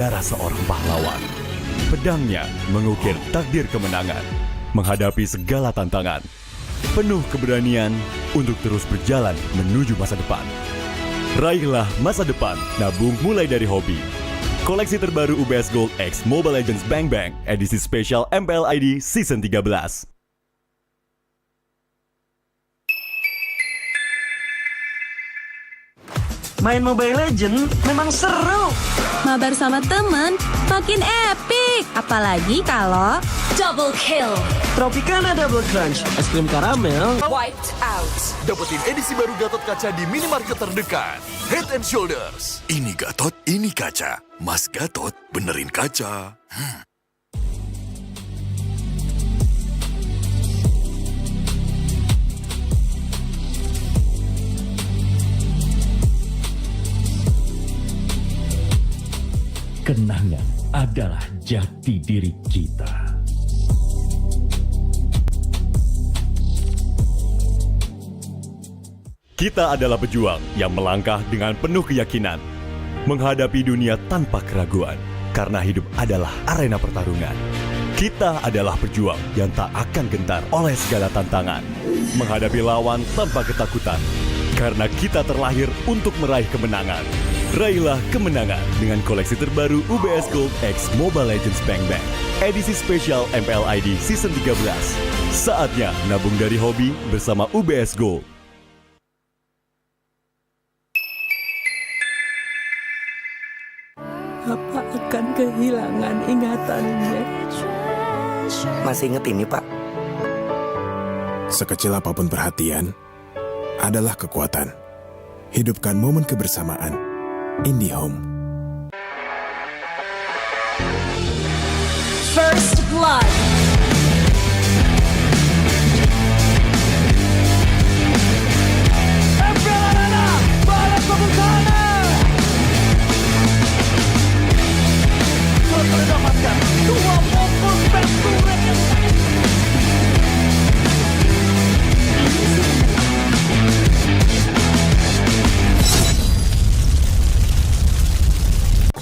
darah seorang pahlawan. Pedangnya mengukir takdir kemenangan, menghadapi segala tantangan. Penuh keberanian untuk terus berjalan menuju masa depan. Raihlah masa depan, nabung mulai dari hobi. Koleksi terbaru UBS Gold X Mobile Legends Bang Bang, edisi spesial MPL ID Season 13. Main Mobile Legends memang seru. Mabar sama temen makin epic. Apalagi kalau Double kill. Tropicana Double Crunch, es krim karamel. Wiped out. Dapetin edisi baru Gatot Kaca di minimarket terdekat. Head and Shoulders. Ini Gatot, ini kaca. Mas Gatot, benerin kaca. Kenangan adalah jati diri kita. Kita adalah pejuang yang melangkah dengan penuh keyakinan, menghadapi dunia tanpa keraguan, karena hidup adalah arena pertarungan. Kita adalah pejuang yang tak akan gentar oleh segala tantangan, menghadapi lawan tanpa ketakutan, karena kita terlahir untuk meraih kemenangan. Raihlah kemenangan dengan koleksi terbaru UBS Gold X Mobile Legends Bang Bang, edisi spesial MPL ID Season 13. Saatnya nabung dari hobi bersama UBS Gold. apa akan kehilangan ingatannya? Masih inget ini, Pak? Sekecil apapun perhatian adalah kekuatan. Hidupkan momen kebersamaan. IndiHome. First blood.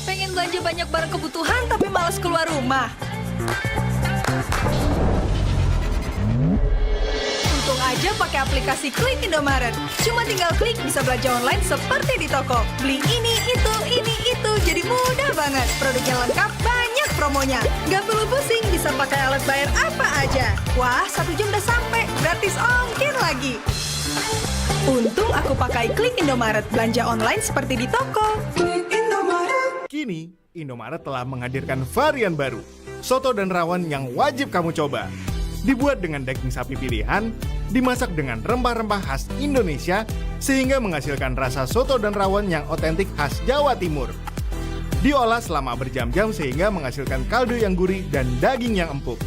Pengen belanja banyak barang kebutuhan tapi malas keluar rumah. Untung aja pakai aplikasi Klik Indomaret. Cuma tinggal klik bisa belanja online seperti di toko. Beli ini, itu, jadi mudah banget. Produknya lengkap, banyak promonya. Gak perlu pusing, bisa pakai alat bayar apa aja. Wah, 1 jam udah sampai, gratis ongkir lagi. Untung aku pakai Klik Indomaret, belanja online seperti di toko. Kini, Indomaret telah menghadirkan varian baru, soto dan rawon yang wajib kamu coba. Dibuat dengan daging sapi pilihan, dimasak dengan rempah-rempah khas Indonesia, sehingga menghasilkan rasa soto dan rawon yang otentik khas Jawa Timur. Diolah selama berjam-jam sehingga menghasilkan kaldu yang gurih dan daging yang empuk.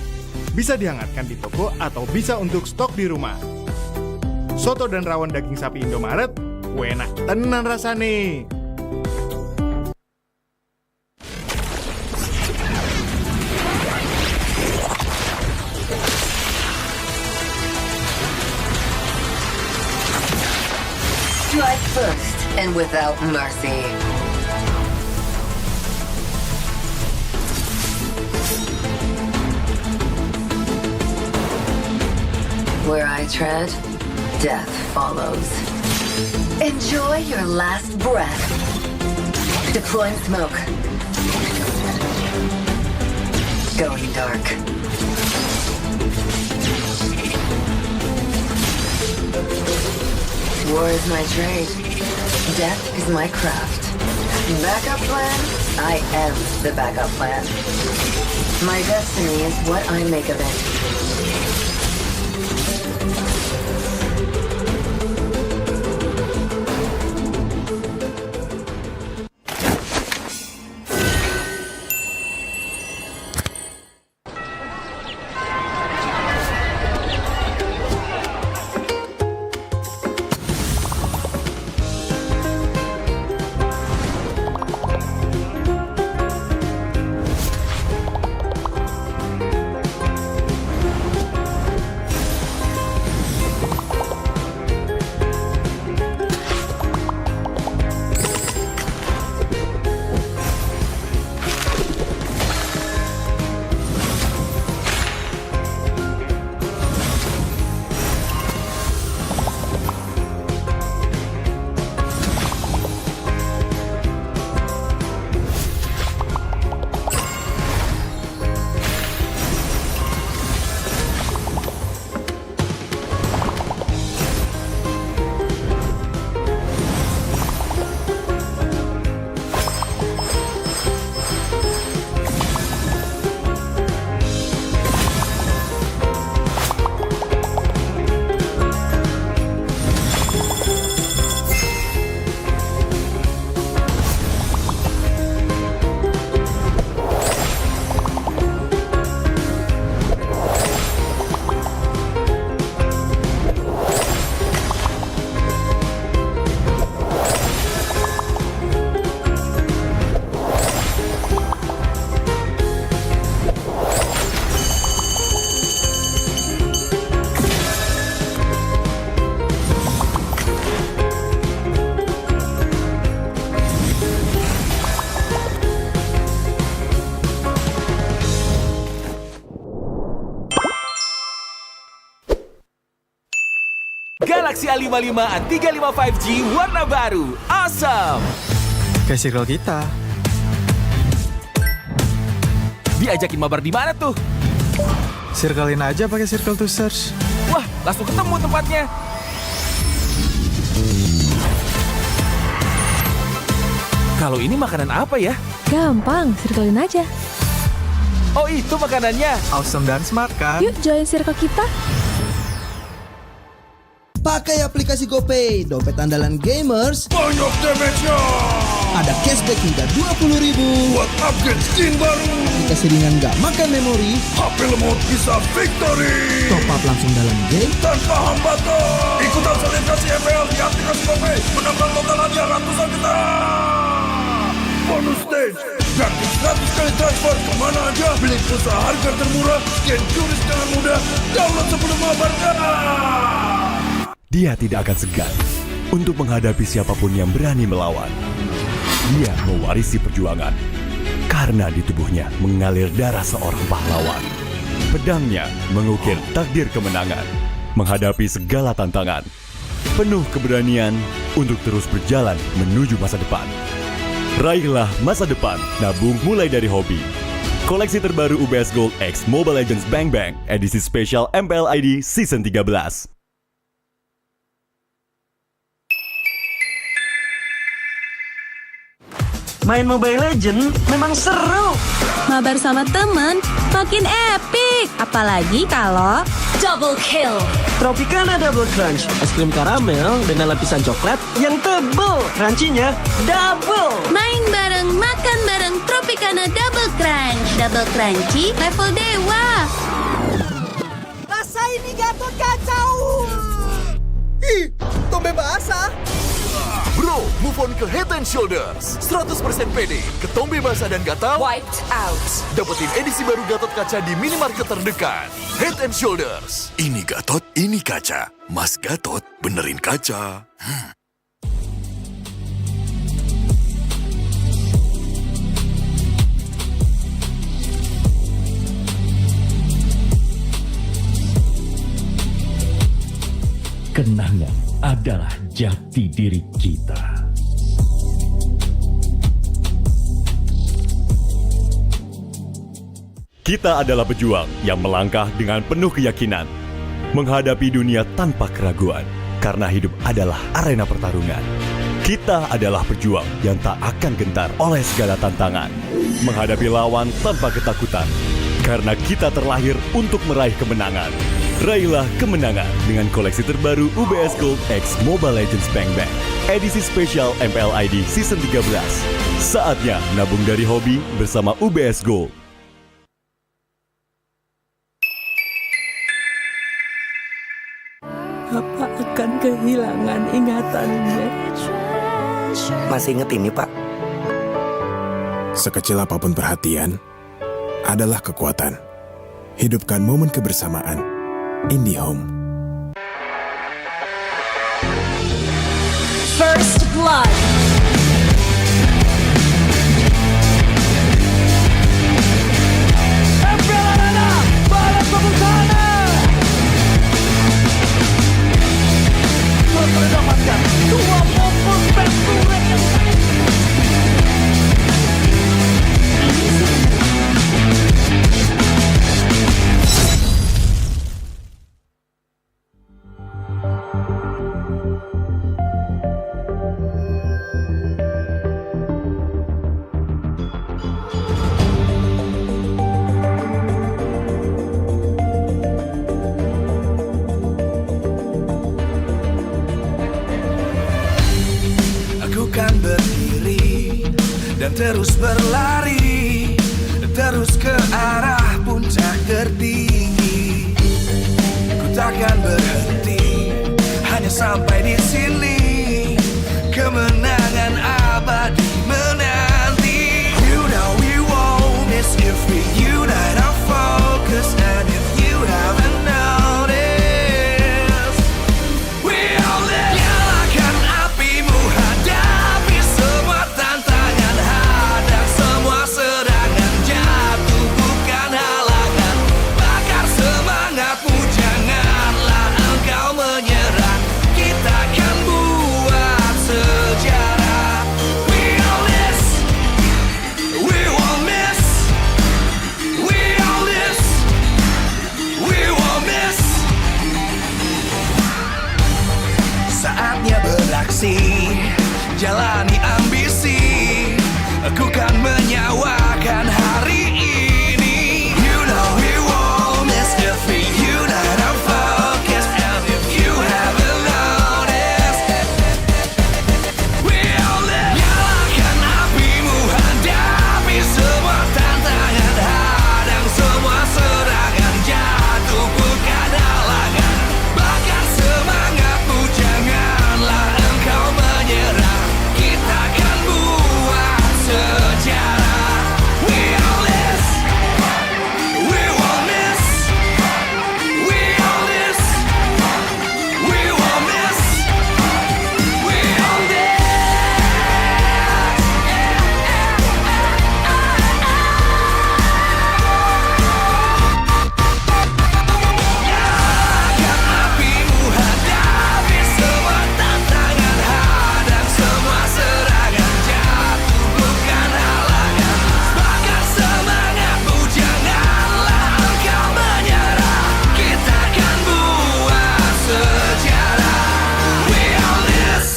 Bisa dihangatkan di toko atau bisa untuk stok di rumah. Soto dan rawon daging sapi Indomaret, enak tenan rasane. Strike first and without mercy. Where I tread, death follows. Enjoy your last breath. Deploying smoke. Going dark. War is my trade. Death is my craft. Backup plan? I am the backup plan. My destiny is what I make of it. Galaxy A55 A35 5G warna baru. Awesome! Kayak circle kita. Diajakin mabar di mana tuh? Circlein aja pakai circle to search. Wah, langsung ketemu tempatnya. Kalau ini makanan apa ya? Gampang, circlein aja. Oh, itu makanannya. Awesome dan smart kan? Yuk join circle kita. Pakai aplikasi GoPay, dompet andalan gamers. Banyak damage-nya. Ada cashback hingga 20.000 buat upgrade skin baru. aplikasi ringan gak makan memori. HP lemot bisa victory. Top up langsung dalam game tanpa hambatan. Ikutan selebrasi MPL di aplikasi GoPay. Menambah total hadiah ratusan juta. Bonus stage. Gratis 100 kali transfer kemana aja. Beli pulsa harga termurah. Scan QRIS dengan mudah. Download sebelum mabarkan. Dia tidak akan segan untuk menghadapi siapapun yang berani melawan. Dia mewarisi perjuangan karena di tubuhnya mengalir darah seorang pahlawan. Pedangnya mengukir takdir kemenangan, menghadapi segala tantangan. Penuh keberanian untuk terus berjalan menuju masa depan. Raihlah masa depan, nabung mulai dari hobi. Koleksi terbaru UBS Gold X Mobile Legends Bang Bang, edisi spesial MPL ID Season 13. Main Mobile Legends memang seru. Mabar sama temen makin epic. Apalagi kalau double kill. Tropicana Double Crunch, es krim karamel dengan lapisan coklat yang tebal. Crunchy-nya double. Main bareng, makan bareng Tropicana Double Crunch. Double crunchy level dewa. Rasa ini Gatot kacau. Ih, tombe basah. Bro, move on ke Head and Shoulders. 100% pede, ketombe basah dan gatal Wiped out. dapetin edisi baru Gatot kaca di minimarket terdekat. Head and Shoulders. Ini Gatot, ini kaca. Mas Gatot, benerin kaca. Kenangan adalah jati diri kita. Kita adalah pejuang yang melangkah dengan penuh keyakinan, menghadapi dunia tanpa keraguan, karena hidup adalah arena pertarungan. Kita adalah pejuang yang tak akan gentar oleh segala tantangan, menghadapi lawan tanpa ketakutan, karena kita terlahir untuk meraih kemenangan. Raihlah kemenangan dengan koleksi terbaru UBS Gold X Mobile Legends Bang Bang, edisi spesial MPL ID Season 13. Saatnya nabung dari hobi bersama UBS Gold. Bapak akan kehilangan ingatannya. Masih inget ini, Pak? Sekecil apapun perhatian adalah kekuatan. Hidupkan momen kebersamaan. IndiHome. First blood. MPL Arena, balas tepuk tangan. Mendapatkan 2 momen penturen yang kan berdiri dan terus berlari, terus ke arah puncak tertinggi. Ku takkan berhenti hanya sampai di sini. Kemenangan abadi menanti. You know we won't miss if we unite our focus. And if you haven't noticed, we all live. Nyalakan apimu, hadapi semua tantangan, hadap semua menyawakan hari ini. You know we won't miss if we unite our focus. And if you haven't noticed, we all live. Nyalakan apimu, hadapi semua tantangan, hadang semua serangan, jatuh bukan halangan. Bakar semangatmu, janganlah engkau menyerah. Kita akan buat sejarah. We all this, we won't miss. We all this, we won't miss. We all this. Nyalakan apimu, hadapi semua tantangan, hadang semua serangan, jatuh bukan halangan. Bakar semangatmu, janganlah engkau menyerah. Kita akan buat sejarah. We all this.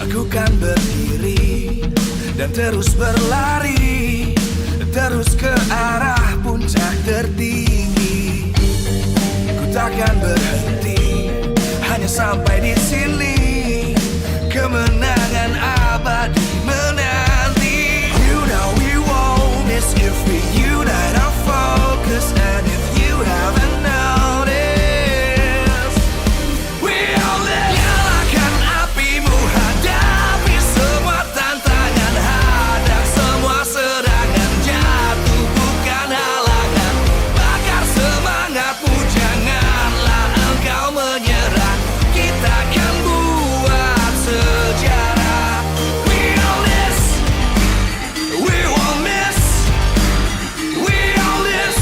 Aku kan berdiri dan terus berlari, terus ke arah puncak tertinggi. Ku takkan berhenti, hanya sampai di sini. Kemenangan abadi menanti. You know we won't miss if we unite our focus. And if you haven't noticed, we all live. Nyalakan apimu, hadapi semua tantangan, hadang semua serangan, jatuh bukan halangan. Bakar semangatmu, janganlah engkau menyerah. Kita akan buat sejarah. We all this, we won't miss. We all this,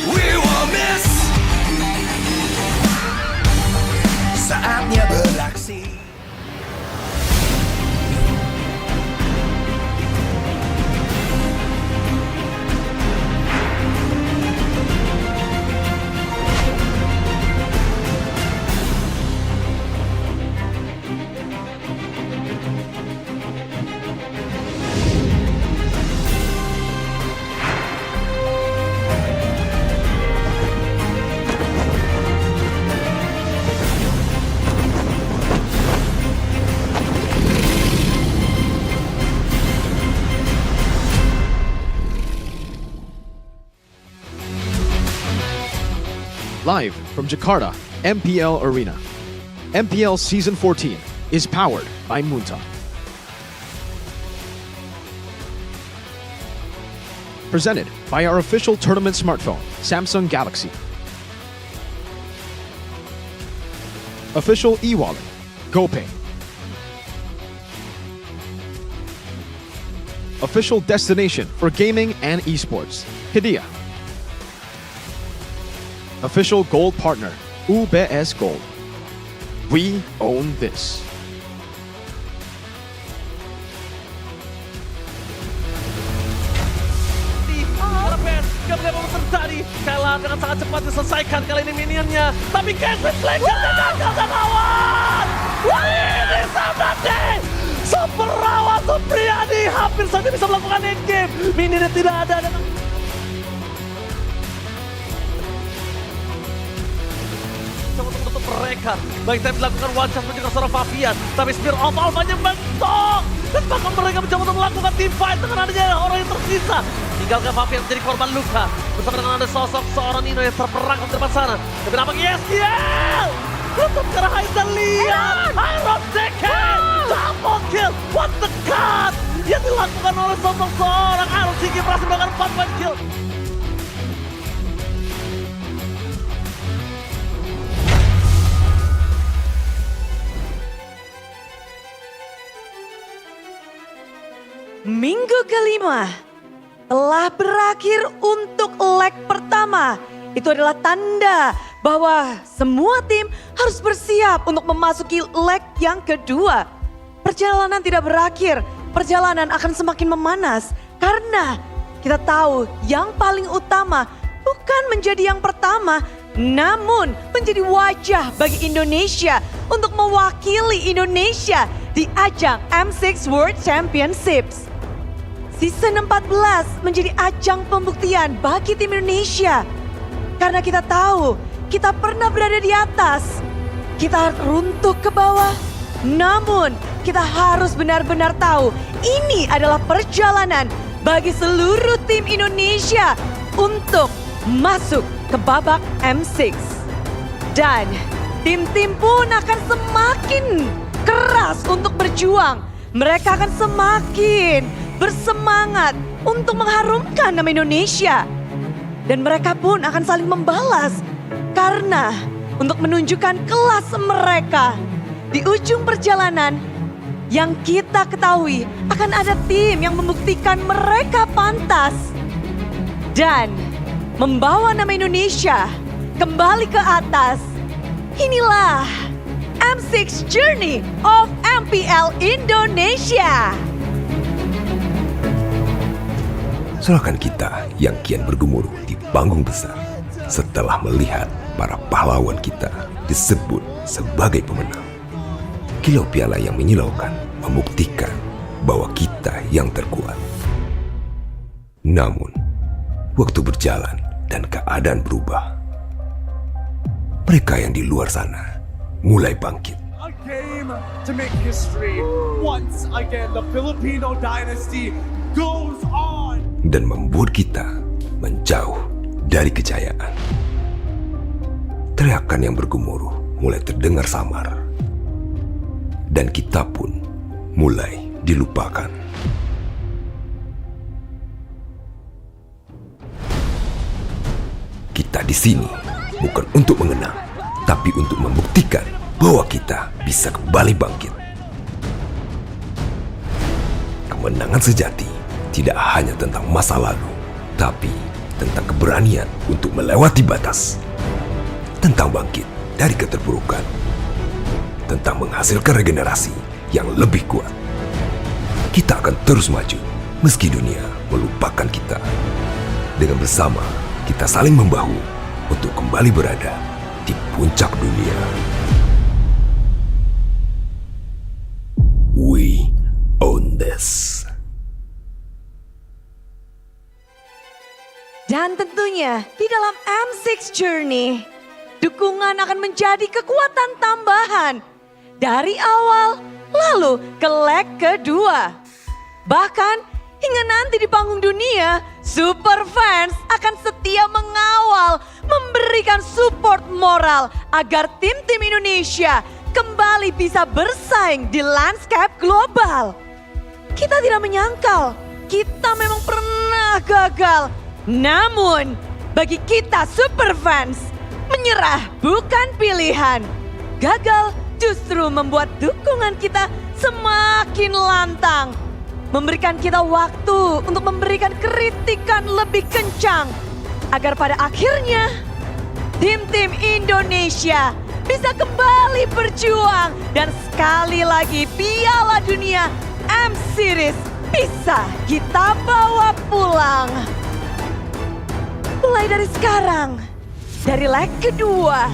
we won't miss. Saatnya beraksi. Live from Jakarta, MPL Arena. MPL Season 14 is powered by Munta. Presented by our official tournament smartphone, Samsung Galaxy. Official e-wallet, GoPay. Official destination for gaming and esports, Hidea. Official gold partner, UBS Gold. We own this. Gak boleh mau terjadi. Kalah dengan sangat cepat diselesaikan kali ini minionnya. Tapi Castle Flankernya gagal dan lawan. Wah, ini Samdati. Superawan Supriyadi hampir saja bisa melakukan endgame. Minionnya tidak ada. Untuk mereka, baik time dilakukan one shot juga seorang Fabian, tapi Spear of Alpha-nya mentok. Dan bahkan mereka mencoba untuk melakukan team fight dengan adanya orang yang tersisa. Tinggalkan Fabian menjadi korban luka bersama dengan ada sosok seorang Nino yang terperangkap di depan sana. Tapi nampaknya YesGL tutup ke arah Aizen lihat Iron Decade double kill. What the cut yang dilakukan oleh sosok seorang Iron Siki berhasil melakukan 4 point kill. Minggu kelima telah berakhir untuk leg pertama Itu adalah tanda bahwa semua tim harus bersiap untuk memasuki leg yang kedua. Perjalanan tidak berakhir, perjalanan akan semakin memanas karena kita tahu yang paling utama bukan menjadi yang pertama, namun menjadi wajah bagi Indonesia untuk mewakili Indonesia di ajang M6 World Championships. Season 14 menjadi ajang pembuktian bagi tim Indonesia. Karena kita tahu, kita pernah berada di atas. Kita runtuh ke bawah. Namun, kita harus benar-benar tahu, ini adalah perjalanan bagi seluruh tim Indonesia untuk masuk ke babak M6. Dan tim-tim pun akan semakin keras untuk berjuang. Mereka akan semakin bersemangat untuk mengharumkan nama Indonesia. Dan mereka pun akan saling membalas karena untuk menunjukkan kelas mereka di ujung perjalanan yang kita ketahui akan ada tim yang membuktikan mereka pantas dan membawa nama Indonesia kembali ke atas. Inilah M6 Journey of MPL Indonesia. Serahkan kita yang kian bergemuruh di panggung besar setelah melihat para pahlawan kita disebut sebagai pemenang. Kilau piala yang menyilaukan membuktikan bahwa kita yang terkuat. Namun, waktu berjalan dan keadaan berubah. Mereka yang di luar sana mulai bangkit. A game to make history. Once again, the Filipino dynasty goes on. Dan membuat kita menjauh dari kejayaan. Teriakan yang bergemuruh mulai terdengar samar. Dan kita pun mulai dilupakan. Kita di sini bukan untuk mengenang, tapi untuk membuktikan bahwa kita bisa kembali bangkit. Kemenangan sejati tidak hanya tentang masa lalu, tapi tentang keberanian untuk melewati batas. Tentang bangkit dari keterpurukan. Tentang menghasilkan regenerasi yang lebih kuat. Kita akan terus maju, meski dunia melupakan kita. Dengan bersama, kita saling membahu untuk kembali berada di puncak dunia. We own this. Dan tentunya di dalam M6 Journey, dukungan akan menjadi kekuatan tambahan dari awal lalu ke leg kedua. Bahkan hingga nanti di panggung dunia, super fans akan setia mengawal, memberikan support moral agar tim-tim Indonesia kembali bisa bersaing di landscape global. Kita tidak menyangkal, kita memang pernah gagal. Namun, bagi kita super fans, menyerah bukan pilihan. Gagal justru membuat dukungan kita semakin lantang. Memberikan kita waktu untuk memberikan kritikan lebih kencang. Agar pada akhirnya, tim-tim Indonesia bisa kembali berjuang. Dan sekali lagi Piala Dunia M-Series bisa kita bawa pulang. Mulai dari sekarang, dari leg kedua,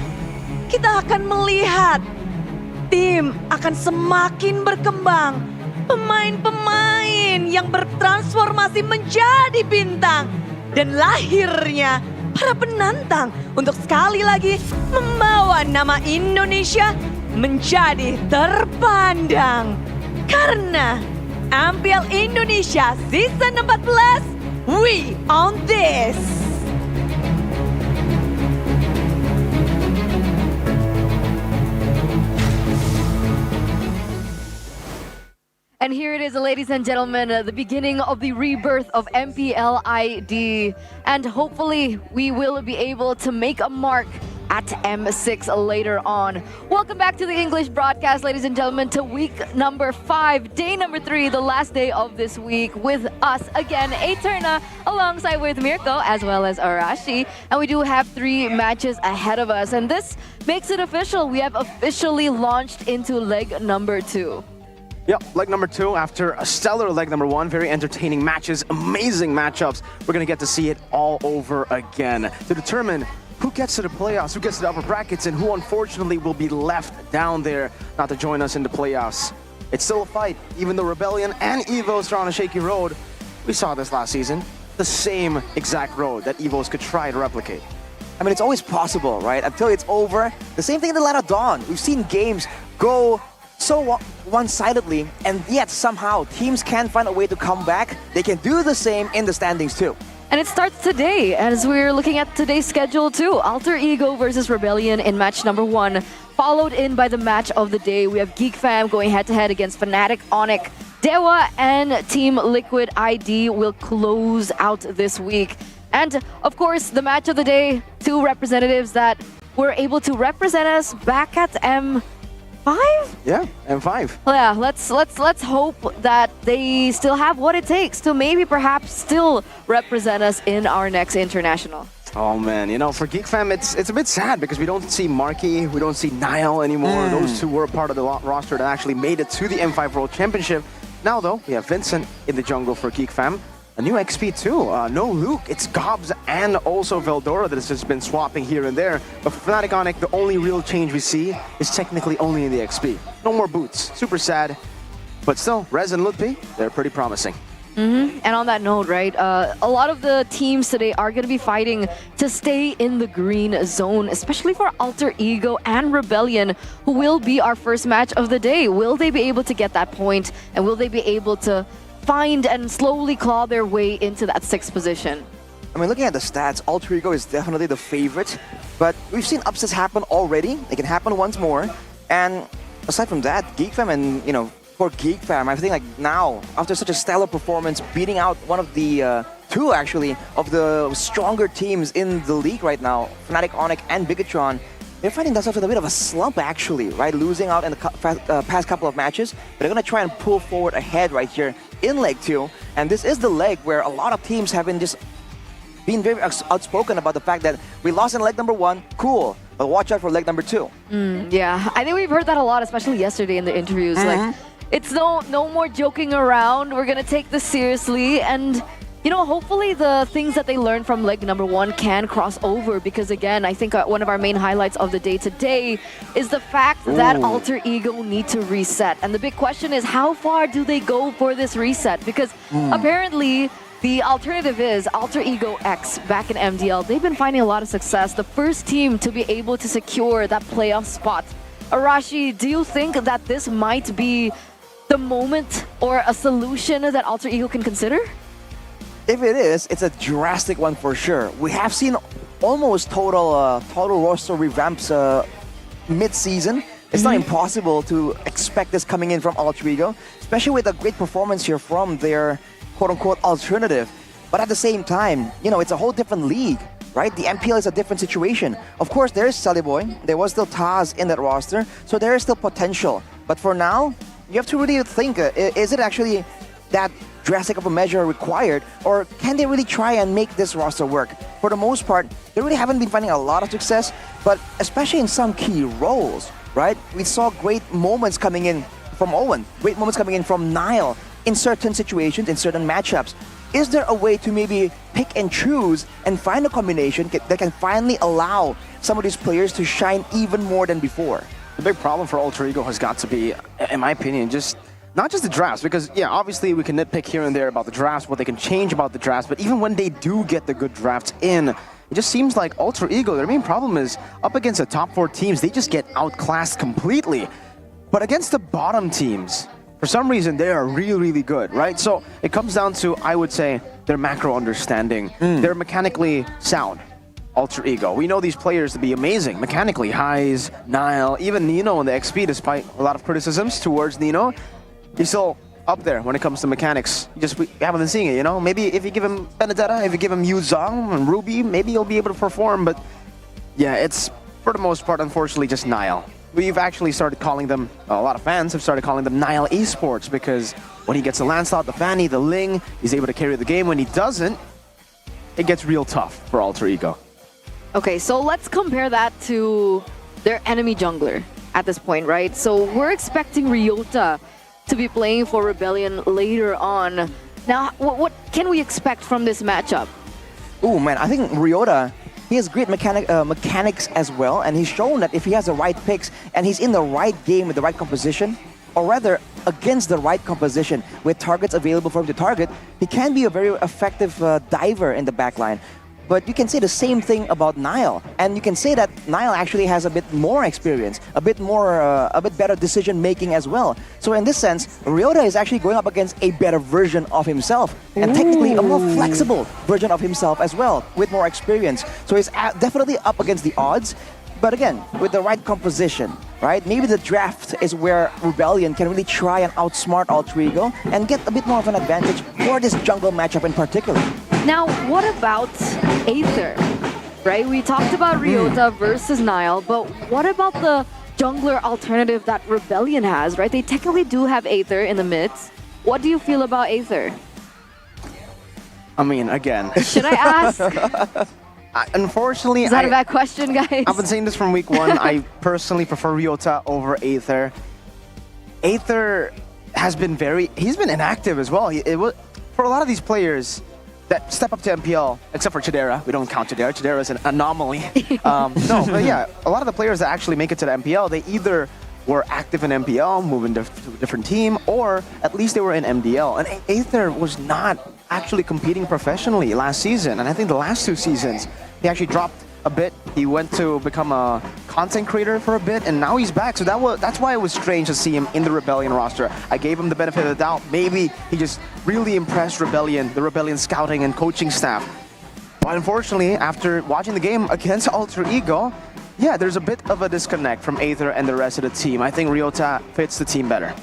kita akan melihat tim akan semakin berkembang. Pemain-pemain yang bertransformasi menjadi bintang. Dan lahirnya para penantang untuk sekali lagi membawa nama Indonesia menjadi terpandang. Karena MPL Indonesia Season 14, we own this! And here it is, ladies and gentlemen, the beginning of the rebirth of MPL ID. And hopefully we will be able to make a mark at M6 later on. Welcome back to the English broadcast, ladies and gentlemen, to week number 5, day number 3, the last day of this week. With us again, Eterna, alongside with Mirko, as well as Arashi. And we do have 3 matches ahead of us. And this makes it official. We have officially launched into leg number 2. Yep, leg number 2 after a stellar leg number 1. Very entertaining matches, amazing matchups. We're going to get to see it all over again to determine who gets to the playoffs, who gets to the upper brackets, and who unfortunately will be left down there not to join us in the playoffs. It's still a fight, even though Rebellion and EVOs are on a shaky road. We saw this last season, the same exact road that EVOs could try to replicate. I mean, it's always possible, right? Until it's over. The same thing in the Ladder Dawn. We've seen games go so one-sidedly, and yet somehow teams can find a way to come back. They can do the same in the standings too. And it starts today, as we're looking at today's schedule too. Alter Ego versus Rebellion in match number 1, followed in by the match of the day. We have Geek Fam going head-to-head against Fnatic Onyx. Dewa and Team Liquid ID will close out this week. And of course, the match of the day, 2 representatives that were able to represent us back at M5? Yeah, M5. Yeah, let's hope that they still have what it takes to maybe perhaps still represent us in our next international. Oh man, you know, for Geek Fam, it's a bit sad because we don't see Marky, we don't see Niall anymore. Those 2 were a part of the roster that actually made it to the M5 World Championship. Now though, we have Vincent in the jungle for Geek Fam. A new XP too. No Luke, it's Gobs and also Veldora that has just been swapping here and there. But for Fnatic Onyx, the only real change we see is technically only in the XP. No more boots. Super sad. But still, Rez and Lutpi, they're pretty promising. And on that note, right, a lot of the teams today are going to be fighting to stay in the green zone, especially for Alter Ego and Rebellion, who will be our first match of the day. Will they be able to get that point, and will they be able to find and slowly claw their way into that 6th position? I mean, looking at the stats, Alter Ego is definitely the favorite, but we've seen upsets happen already. It can happen once more. And aside from that, Geek Fam and, you know, for Geek Fam, I think like now, after such a stellar performance, beating out one of the 2 actually of the stronger teams in the league right now, Fnatic Onyx and Bigatron, they're finding themselves with a bit of a slump actually, right? Losing out in the past couple of matches, but they're going to try and pull forward ahead right here in leg 2. And this is the leg where a lot of teams have been just being very outspoken about the fact that we lost in leg number 1, cool, but watch out for leg number 2. Yeah, I think we've heard that a lot, especially yesterday in the interviews. Like, it's no more joking around. We're going to take this seriously. And you know, hopefully the things that they learned from leg number 1 can cross over, because again, I think one of our main highlights of the day today is the fact that Alter Ego need to reset. And the big question is, how far do they go for this reset? Because apparently the alternative is Alter Ego X back in MDL. They've been finding a lot of success. The first team to be able to secure that playoff spot. Arashi, do you think that this might be the moment or a solution that Alter Ego can consider? If it is, it's a drastic one for sure. We have seen almost total roster revamps mid-season. It's not impossible to expect this coming in from Alter Ego, especially with a great performance here from their quote-unquote alternative. But at the same time, you know, it's a whole different league, right? The MPL is a different situation. Of course, there is Sullyboy. There was still Taz in that roster, so there is still potential. But for now, you have to really think, is it actually that drastic of a measure required, or can they really try and make this roster work? For the most part, they really haven't been finding a lot of success, but especially in some key roles, right? We saw great moments coming in from Owen, great moments coming in from Niall in certain situations, in certain matchups. Is there a way to maybe pick and choose and find a combination that can finally allow some of these players to shine even more than before? The big problem for Alter Ego has got to be, in my opinion, not just the drafts, because yeah, obviously we can nitpick here and there about the drafts, what they can change about the drafts, but even when they do get the good drafts in, it just seems like Alter Ego, their main problem is up against the top 4 teams, they just get outclassed completely. But against the bottom teams, for some reason, they are really, really good, right? So it comes down to, I would say, their macro understanding. They're mechanically sound. Alter Ego. We know these players to be amazing mechanically. Highs, Niall, even Nino in the XP, despite a lot of criticisms towards Nino, he's still up there when it comes to mechanics. We haven't been seeing it, you know? Maybe if you give him Benedetta, if you give him Yu Zhang and Ruby, maybe he'll be able to perform, but yeah, it's for the most part, unfortunately, just Nile. We've actually started calling them, a lot of fans have started calling them Nile Esports, because when he gets the Lancelot, the Fanny, the Ling, he's able to carry the game. When he doesn't, it gets real tough for Alter Ego. Okay, so let's compare that to their enemy jungler at this point, right? So we're expecting Ryota to be playing for Rebellion later on. Now, what can we expect from this matchup? Oh man, I think Ryota, he has great mechanics as well, and he's shown that if he has the right picks and he's in the right game with the right composition, or rather against the right composition with targets available for him to target, he can be a very effective diver in the backline. But you can say the same thing about Nile, and you can say that Nile actually has a bit more experience, a bit better decision making as well. So in this sense, Ryota is actually going up against a better version of himself, and technically a more flexible version of himself as well, with more experience. So he's definitely up against the odds. But again, with the right composition, right? Maybe the draft is where Rebellion can really try and outsmart Alter Ego and get a bit more of an advantage for this jungle matchup in particular. Now, what about Aether, right? We talked about Ryota versus Nile, but what about the jungler alternative that Rebellion has, right? They technically do have Aether in the mids. What do you feel about Aether? I mean, again. Should I ask? Unfortunately, is that a bad question, guys? I've been saying this from week one. I personally prefer Ryota over Aether. Aether has been he's been inactive as well. For a lot of these players that step up to MPL, except for Chidera. We don't count Chidera. Chidera is an anomaly. No, but yeah, a lot of the players that actually make it to the MPL, they either were active in MPL, moving to a different team, or at least they were in MDL. And Aether was not actually competing professionally last season. And I think the last 2 seasons, he actually dropped a bit. He went to become a content creator for a bit, and now he's back. So that's why it was strange to see him in the Rebellion roster. I gave him the benefit of the doubt. Maybe he just really impressed Rebellion, the Rebellion scouting and coaching staff. But unfortunately, after watching the game against Alter Ego, yeah, there's a bit of a disconnect from Aether and the rest of the team. I think Ryota fits the team better.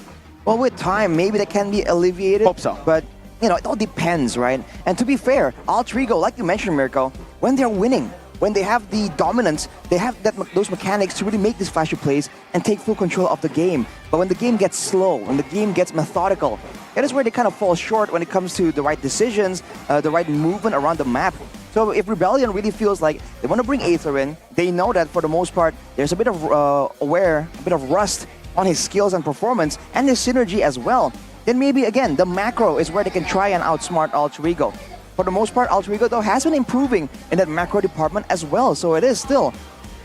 Well, with time, maybe that can be alleviated. Hope so. But, you know, it all depends, right? And to be fair, Alter Ego, like you mentioned, Mirko, when they're winning, when they have the dominance, they have those mechanics to really make these flashy plays and take full control of the game. But when the game gets slow, when the game gets methodical, that is where they kind of fall short when it comes to the right decisions, the right movement around the map. So if Rebellion really feels like they want to bring Aether in, they know that for the most part, there's a bit of a bit of rust on his skills and performance, and his synergy as well. Then maybe, again, the macro is where they can try and outsmart Alter Ego. For the most part, Alter Ego, though, has been improving in that macro department as well. So it is still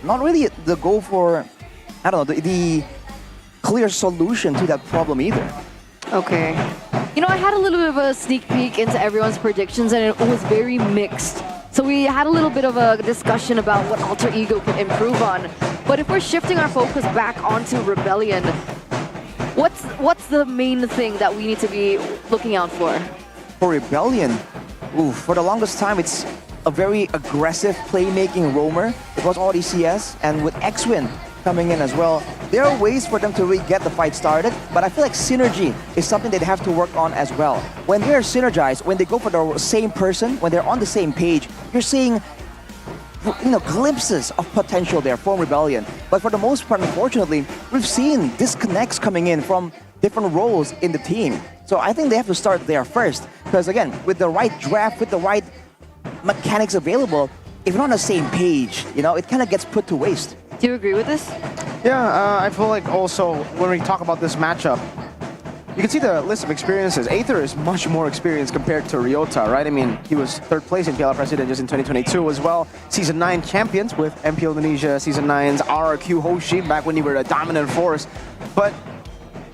not really the goal for, I don't know, the clear solution to that problem either. Okay. You know, I had a little bit of a sneak peek into everyone's predictions, and it was very mixed. So we had a little bit of a discussion about what Alter Ego could improve on. But if we're shifting our focus back onto Rebellion, what's the main thing that we need to be looking out for? For Rebellion, for the longest time, it's a very aggressive playmaking roamer. It was already CS, and with X-Win coming in as well, there are ways for them to really get the fight started, but I feel like synergy is something they have to work on as well. When they're synergized, when they go for the same person, when they're on the same page, you're seeing, you know, glimpses of potential there for Rebellion. But for the most part, unfortunately, we've seen disconnects coming in from different roles in the team. So I think they have to start there first, because again, with the right draft, with the right mechanics available, if you're not on the same page, you know, it kind of gets put to waste. Do you agree with this? Yeah, I feel like also when we talk about this matchup, you can see the list of experiences. Aether is much more experienced compared to Ryota, right? I mean, he was 3rd place in PL President just in 2022 as well. Season 9 champions with MPL Indonesia, Season 9's RRQ Hoshi back when he were a dominant force. But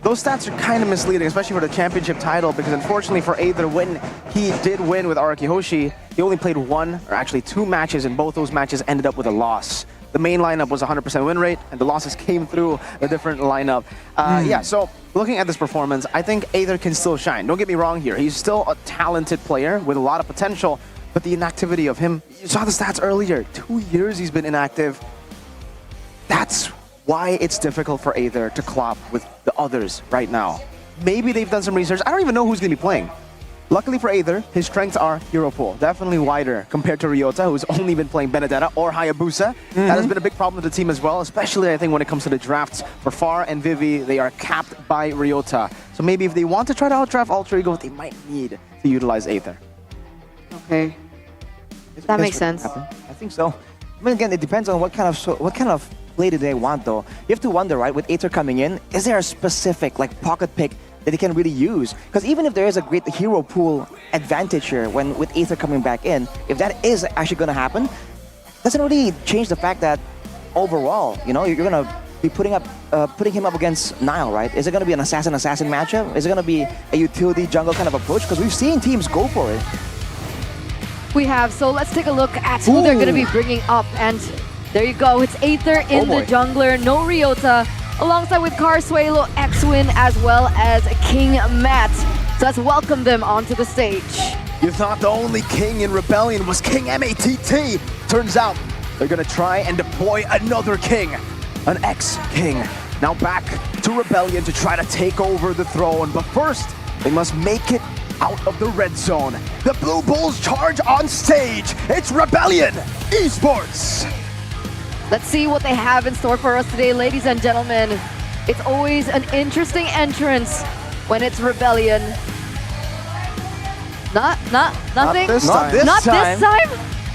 those stats are kind of misleading, especially for the championship title, because unfortunately for Aether, when he did win with RRQ Hoshi, he only played 1, or actually 2 matches, and both those matches ended up with a loss. The main lineup was 100% win rate, and the losses came through a different lineup. Yeah, so looking at this performance, I think Aether can still shine. Don't get me wrong here. He's still a talented player with a lot of potential, but the inactivity of him, you saw the stats earlier. 2 years he's been inactive. That's why it's difficult for Aether to clop with the others right now. Maybe they've done some research. I don't even know who's going to be playing. Luckily for Aether, his strengths are hero pool, definitely wider compared to Ryota, who's only been playing Benedetta or Hayabusa. That has been a big problem with the team as well, especially I think when it comes to the drafts. For Far and Vivi, they are capped by Ryota. So maybe if they want to try to outdraft Alter Ego, they might need to utilize Aether. Okay. That makes sense. I think so. But again, it depends on what kind of play do they want, though. You have to wonder, right? With Aether coming in, is there a specific like pocket pick that they can really use? Because even if there is a great hero pool advantage here, when with Aether coming back in, if that is actually going to happen, doesn't really change the fact that overall, you know, you're going to be putting him up against Nile, right? Is it going to be an assassin-assassin matchup? Is it going to be a utility jungle kind of approach? Because we've seen teams go for it. We have, so let's take a look at who they're going to be bringing up. And there you go, it's Aether in the jungler, no Ryota, alongside with Carsuelo, X-Win, as well as King Matt. So let's welcome them onto the stage. You thought the only king in Rebellion was King MATT. Turns out they're gonna try and deploy another king, an X-King. Now back to Rebellion to try to take over the throne. But first, they must make it out of the red zone. The Blue Bulls charge on stage. It's Rebellion Esports. Let's see what they have in store for us today, ladies and gentlemen. It's always an interesting entrance when it's Rebellion. Nothing? Not this time.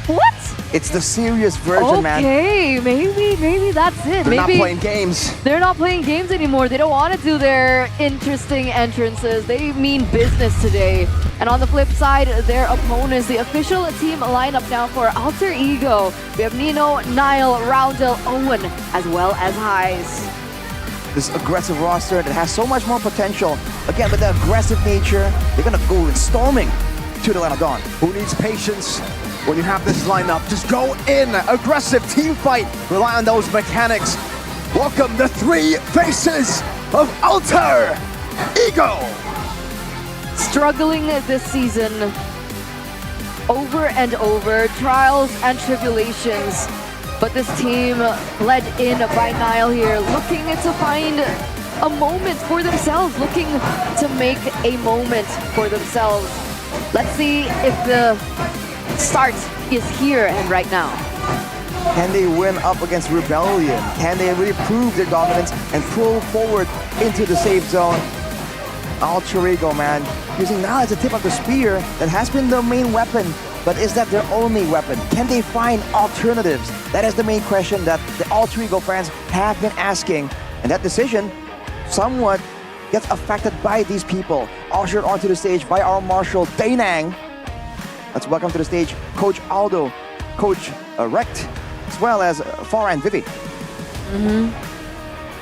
What? It's the serious version, man. Okay, maybe that's it. They're not playing games. They're not playing games anymore. They don't want to do their interesting entrances. They mean business today. And on the flip side, their opponents, the official team lineup now for Alter Ego. We have Nino, Nile, Roundel, Owen, as well as Highs. This aggressive roster that has so much more potential. Again, with the aggressive nature, they're gonna go in storming to the Land of Dawn. Who needs patience? When you have this lineup, just go in. Aggressive team fight. Rely on those mechanics. Welcome the three faces of Alter Ego. Struggling this season over and over, trials and tribulations. But this team led in by Nile here, looking to find a moment for themselves, looking to make a moment for themselves. Let's see if the start is here and right now. Can they win up against Rebellion? Can they really prove their dominance and pull forward into the safe zone? Alter Ego, man, using now as a tip of the spear that has been their main weapon, but is that their only weapon? Can they find alternatives? That is the main question that the Alter Ego fans have been asking, and that decision somewhat gets affected by these people. Ushered onto the stage by our Marshal, Dainang. Let's welcome to the stage Coach Aldo, Coach Rect, as well as Far and Vivi.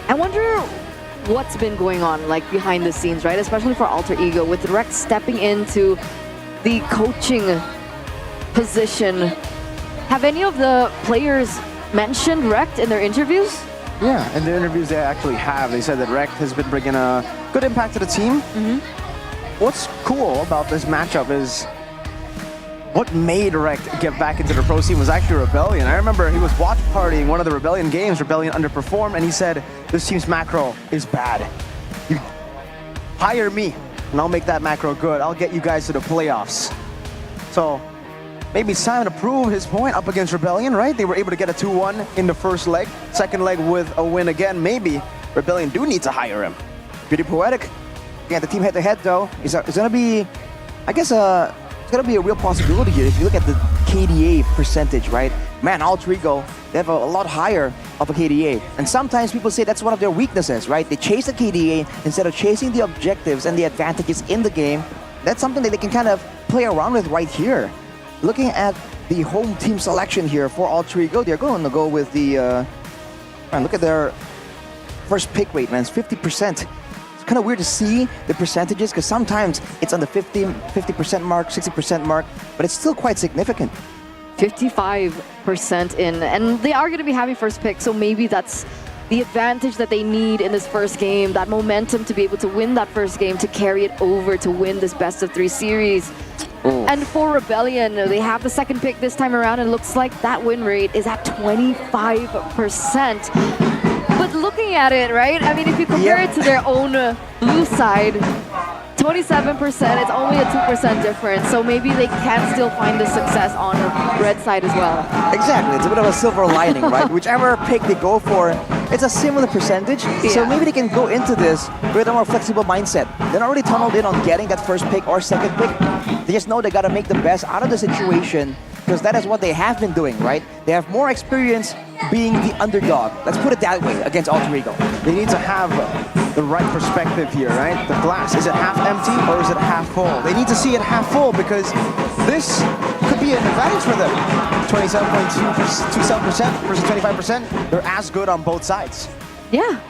I wonder what's been going on, like behind the scenes, right? Especially for Alter Ego, with Rect stepping into the coaching position. Have any of the players mentioned Rect in their interviews? Yeah, in the interviews they actually have. They said that Rect has been bringing a good impact to the team. What's cool about this matchup is what made Rect get back into the pro scene was actually Rebellion. I remember he was watch partying one of the Rebellion games. Rebellion underperformed, and he said, this team's macro is bad. You hire me, and I'll make that macro good. I'll get you guys to the playoffs. So maybe it's time to prove his point up against Rebellion, right? They were able to get a 2-1 in the first leg. Second leg with a win again. Maybe Rebellion do need to hire him. Pretty poetic. Yeah, the team head-to-head, though, is going to be, I guess, it's going to be a real possibility here. If you look at the KDA percentage, right? Man, Alter Ego, they have a lot higher of a KDA. And sometimes people say that's one of their weaknesses, right? They chase the KDA instead of chasing the objectives and the advantages in the game. That's something that they can kind of play around with right here. Looking at the home team selection here for Alter Ego, they're going to go with the... man, look at their first pick rate, man. It's 50%. Kind of weird to see the percentages because sometimes it's on the 50% mark, 60% mark, but it's still quite significant. 55% in, and they are going to be having first pick, so maybe that's the advantage that they need in this first game, that momentum to be able to win that first game, to carry it over to win this best-of-3 series. And for Rebellion, they have the second pick this time around, and looks like that win rate is at 25%. But looking at it, right? I mean, if you compare it to their own blue side, 27%, it's only a 2% difference, so maybe they can still find the success on the red side as well. Exactly, it's a bit of a silver lining, right? Whichever pick they go for, it's a similar percentage, so maybe they can go into this with a more flexible mindset. They're not really tunneled in on getting that first pick or second pick. They just know they gotta make the best out of the situation, because that is what they have been doing, right? They have more experience being the underdog. Let's put it that way against Alter Ego. They need to have the right perspective here, right? The glass, is it half empty or is it half full? They need to see it half full because this could be an advantage for them. 27.27% versus 25%. They're as good on both sides. Yeah.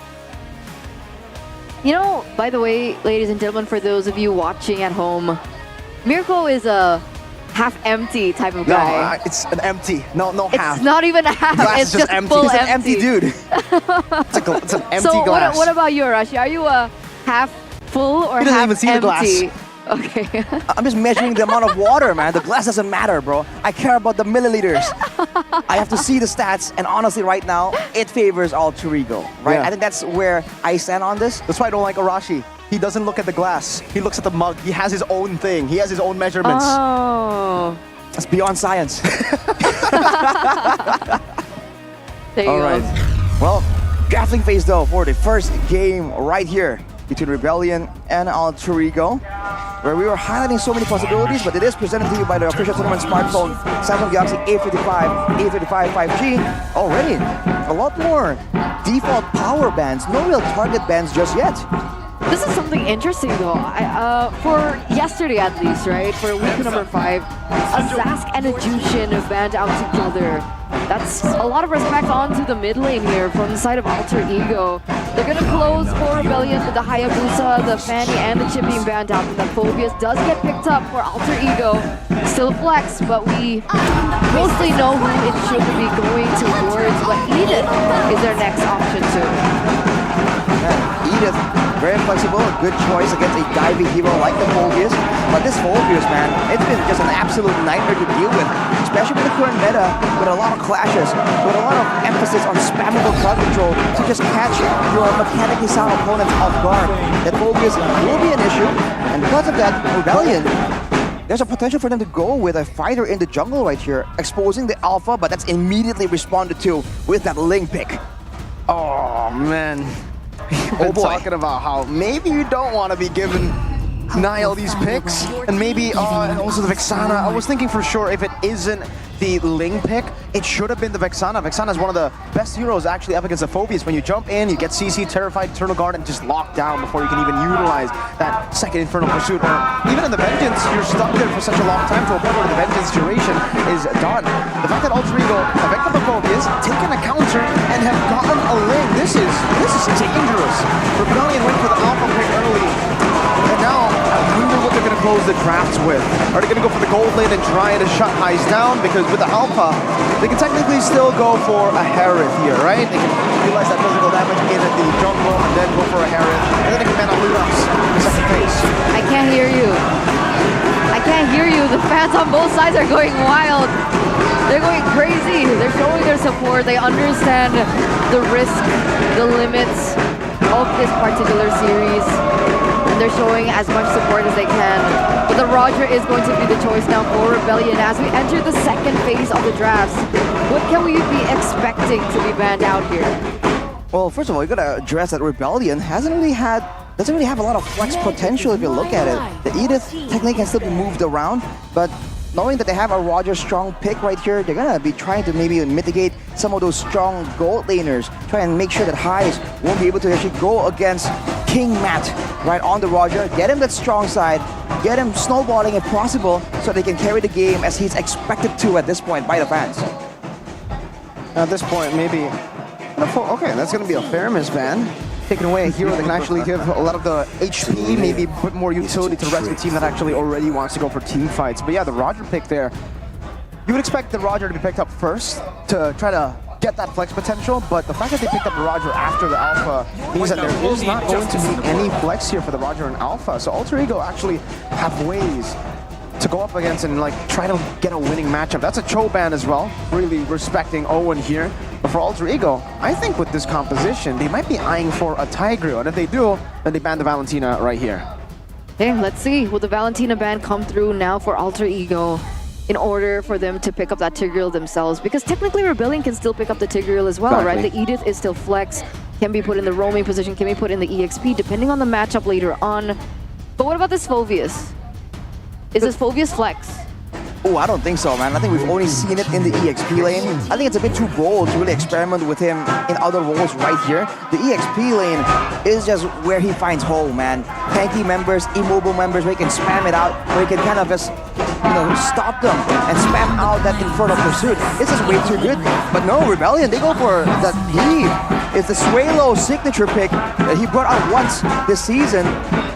You know, by the way, ladies and gentlemen, for those of you watching at home, Mirko is a half-empty type of guy. No, it's an empty. No half. It's not even a half. Glass It's is just empty. full He's an empty dude. It's an empty so glass. what about you, Arashi? Are you a half full or He doesn't half even see the glass. empty? Okay. I'm just measuring the amount of water, man. The glass doesn't matter, bro. I care about the milliliters. I have to see the stats, and honestly, right now, it favors Alter Ego, right? Yeah. I think that's where I stand on this. That's why I don't like Arashi. He doesn't look at the glass. He looks at the mug. He has his own thing. He has his own measurements. Oh. That's beyond science. There you All go. right. Well, drafting phase though for the first game right here between Rebellion and Alter Ego, where we were highlighting so many possibilities, but it is presented to you by the official tournament smartphone Samsung Galaxy A55, A55 5G. Already, a lot more default power bands, no real target bands just yet. This is something interesting though. For yesterday at least, right? For week number 5, a Zask and a Jushin band out together. That's a lot of respect onto the mid lane here from the side of Alter Ego. They're gonna close for Rebellion with the Hayabusa, the Fanny, and the Chipping band out. And the Phobius does get picked up for Alter Ego. Still flex, but we mostly know who it should be going towards. But Edith is their next option too. Yeah, Edith, very flexible, a good choice against a diving hero like the Phobius. But this Phobius, man, it's been just an absolute nightmare to deal with, especially with the current meta, with a lot of clashes, with a lot of emphasis on spammable crowd control to just catch your mechanically sound opponents off guard. That Phobius will be an issue, and because of that, Rebellion, there's a potential for them to go with a fighter in the jungle right here, exposing the alpha, but that's immediately responded to with that Ling pick. Oh, man. We've been talking about how maybe you don't want to be given Niall these picks, and maybe also the Vexana. I was thinking for sure if it isn't the Ling pick, it should have been the Vexana. Vexana is one of the best heroes actually up against the Phobius. When you jump in, you get CC, Terrified, Eternal Guard, and just locked down before you can even utilize that second Infernal Pursuit. Or even in the Vengeance, you're stuck there for such a long time to a point where the Vengeance duration is done. The fact that Alter Ego have picked up the Phobius, taken a counter, and have gotten a Ling, this is dangerous. Rebellion went for the Alpha pick early, and now I wonder what they're going to close the drafts with. Are they going to go for the gold lane and try to shut highs down? Because with the Alpha, they can technically still go for a Harith here, right? They can utilize that physical damage in at the jungle and then go for a Harith. And then they can ban a Lunox in the second phase. I can't hear you. I can't hear you. The fans on both sides are going wild. They're going crazy. They're showing their support. They understand the risk, the limits of this particular series. And they're showing as much support as they can. But the Roger is going to be the choice now for Rebellion as we enter the second phase of the drafts. What can we be expecting to be banned out here? Well, first of all, you gotta address that Rebellion doesn't really have a lot of flex potential if you look at it. The Edith technically can still be moved around, but knowing that they have a Roger strong pick right here, they're gonna be trying to maybe mitigate some of those strong gold laners, try and make sure that Highs won't be able to actually go against King Matt right on the Roger, get him that strong side, get him snowballing if possible, so they can carry the game as he's expected to at this point by the fans. At this point, maybe... Okay, that's going to be a fair misban. Taking away a hero that can actually give a lot of the HP, maybe put more utility to the rest of the team that actually already wants to go for team fights. But yeah, the Roger pick there, you would expect the Roger to be picked up first to try to get that flex potential, but the fact that they picked up the Roger after the Alpha means that there is not going to be any flex here for the Roger and Alpha. So Alter Ego actually have ways to go up against and like try to get a winning matchup. That's a Cho ban as well, really respecting Owen here. But for Alter Ego, I think with this composition, they might be eyeing for a Tigreal, and if they do, then they ban the Valentina right here. Okay, let's see. Will the Valentina ban come through now for Alter Ego in order for them to pick up that Tigreal themselves? Because technically Rebellion can still pick up the Tigreal as well, right? The Edith is still flex, can be put in the roaming position, can be put in the EXP, depending on the matchup later on. But what about this Phoveus? Is this Phoveus flex? Oh, I don't think so, man. I think we've only seen it in the EXP lane. I think it's a bit too bold to really experiment with him in other roles right here. The EXP lane is just where he finds home, man. Tanky members, immobile members, where he can spam it out, where he can kind of just, you know, stop them and spam out that Infernal Pursuit. This is way too good. But no, Rebellion, they go for that heave. It's the Swalo signature pick that he brought out once this season.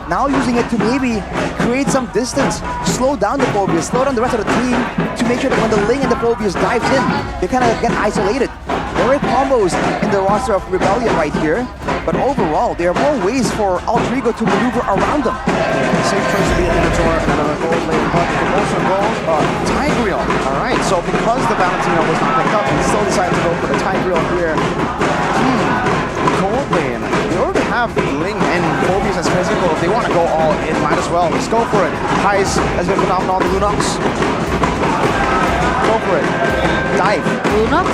Now using it to maybe create some distance, slow down the Phoveus, slow down the rest of the team to make sure that when the Ling and the Phoveus dives in, they kind of get isolated. There are combos in the roster of Rebellion right here, but overall, there are more ways for Alter Ego to maneuver around them. Safe choice to be an Minotaur and another gold lane, but you can also go Tigreal. All right, so because the Valentino was not picked up, he still decided to go for the Tigreal here. Gold lane. In order to have Ling and Phoveus as physical, if they want to go all in, might as well. Let's go for it. Heist has been phenomenal on the Lunox. Go for it. Dive. Lunox?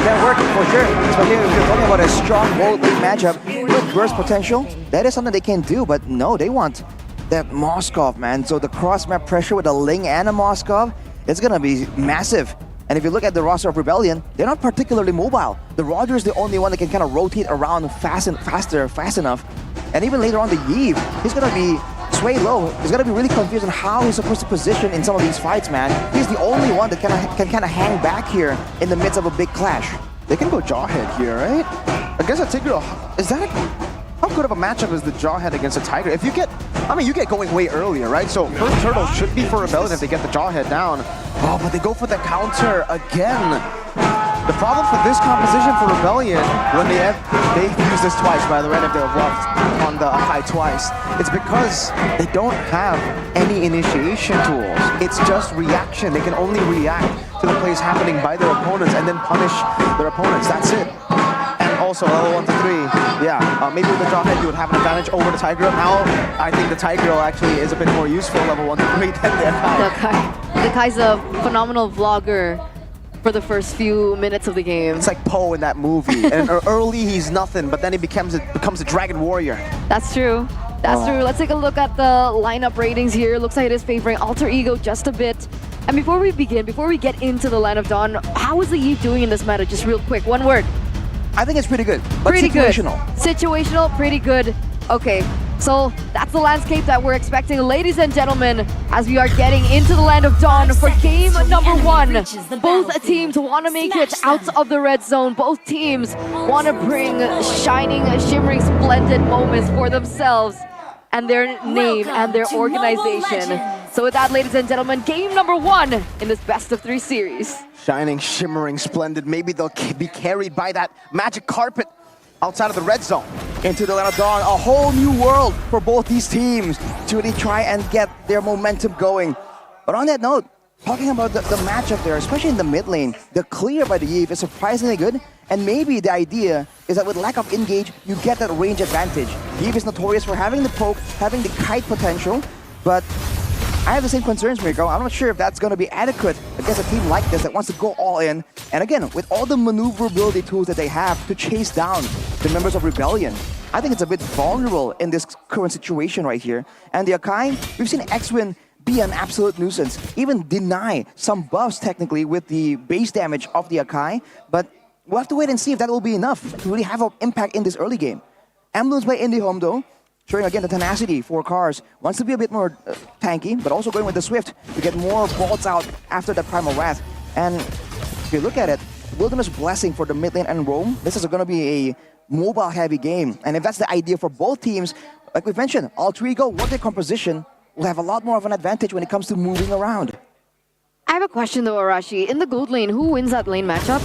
That worked for sure. Especially if you're talking about a strong gold lane matchup with burst potential, that is something they can do, but no, they want that Moskov, man. So the cross-map pressure with a Ling and a Moskov, it's gonna be massive. And if you look at the roster of Rebellion, they're not particularly mobile. The Roger is the only one that can kind of rotate around fast enough. And even later on the Yves, he's gonna be sway low. He's gonna be really confused on how he's supposed to position in some of these fights, man. He's the only one that can kind of hang back here in the midst of a big clash. They can go Jawhead here, right? Against a Tigreal, is that how good of a matchup is the Jawhead against a Tiger? If you get, I mean, you get going way earlier, right? So first turtle should be for Rebellion if they get the Jawhead down. Oh, but they go for the counter again. The problem for this composition for Rebellion, when they've used this twice, by the way, if they've roughed on the high twice, it's because they don't have any initiation tools. It's just reaction. They can only react to the plays happening by their opponents and then punish their opponents. That's it. And also level 1 to 3, yeah, maybe with the Jawhead you would have an advantage over the Tigreal. Now I think the Tigreal actually is a bit more useful level 1 to 3 than the Akai. The Kai's a phenomenal vlogger for the first few minutes of the game. It's like Poe in that movie. And early he's nothing, but then he becomes a dragon warrior. That's true. That's true. Let's take a look at the lineup ratings here. Looks like it is favoring Alter Ego just a bit. And before we begin, before we get into the Line of Dawn, how is the Yves doing in this matter? Just real quick, one word. I think it's pretty good, but pretty situational. Good. Situational, pretty good. Okay, so that's the landscape that we're expecting, ladies and gentlemen, as we are getting into the Land of Dawn for game number 1. Both teams want to make it out of the red zone. Both teams want to bring shining, shimmering, splendid moments for themselves and their name and their organization. So with that, ladies and gentlemen, game number 1 in this best of 3 series. Shining, shimmering, splendid. Maybe they'll be carried by that magic carpet outside of the red zone into the Land of Dawn. A whole new world for both these teams to really try and get their momentum going. But on that note, talking about the matchup there, especially in the mid lane, the clear by the Yves is surprisingly good. And maybe the idea is that with lack of engage, you get that range advantage. Yves is notorious for having the poke, having the kite potential, but I have the same concerns, Mirko. I'm not sure if that's going to be adequate against a team like this that wants to go all in. And again, with all the maneuverability tools that they have to chase down the members of Rebellion, I think it's a bit vulnerable in this current situation right here. And the Akai, we've seen X-Win be an absolute nuisance, even deny some buffs technically with the base damage of the Akai, but we'll have to wait and see if that will be enough to really have an impact in this early game. Emblems by IndyHome though, showing again the tenacity for Cars. Wants to be a bit more tanky, but also going with the Swift to get more bolts out after that Primal Wrath. And if you look at it, Wilderness Blessing for the mid lane and roam, this is going to be a mobile heavy game. And if that's the idea for both teams, like we've mentioned, Alter Ego, what their composition will have a lot more of an advantage when it comes to moving around. I have a question though, Arashi. In the gold lane, who wins that lane matchup?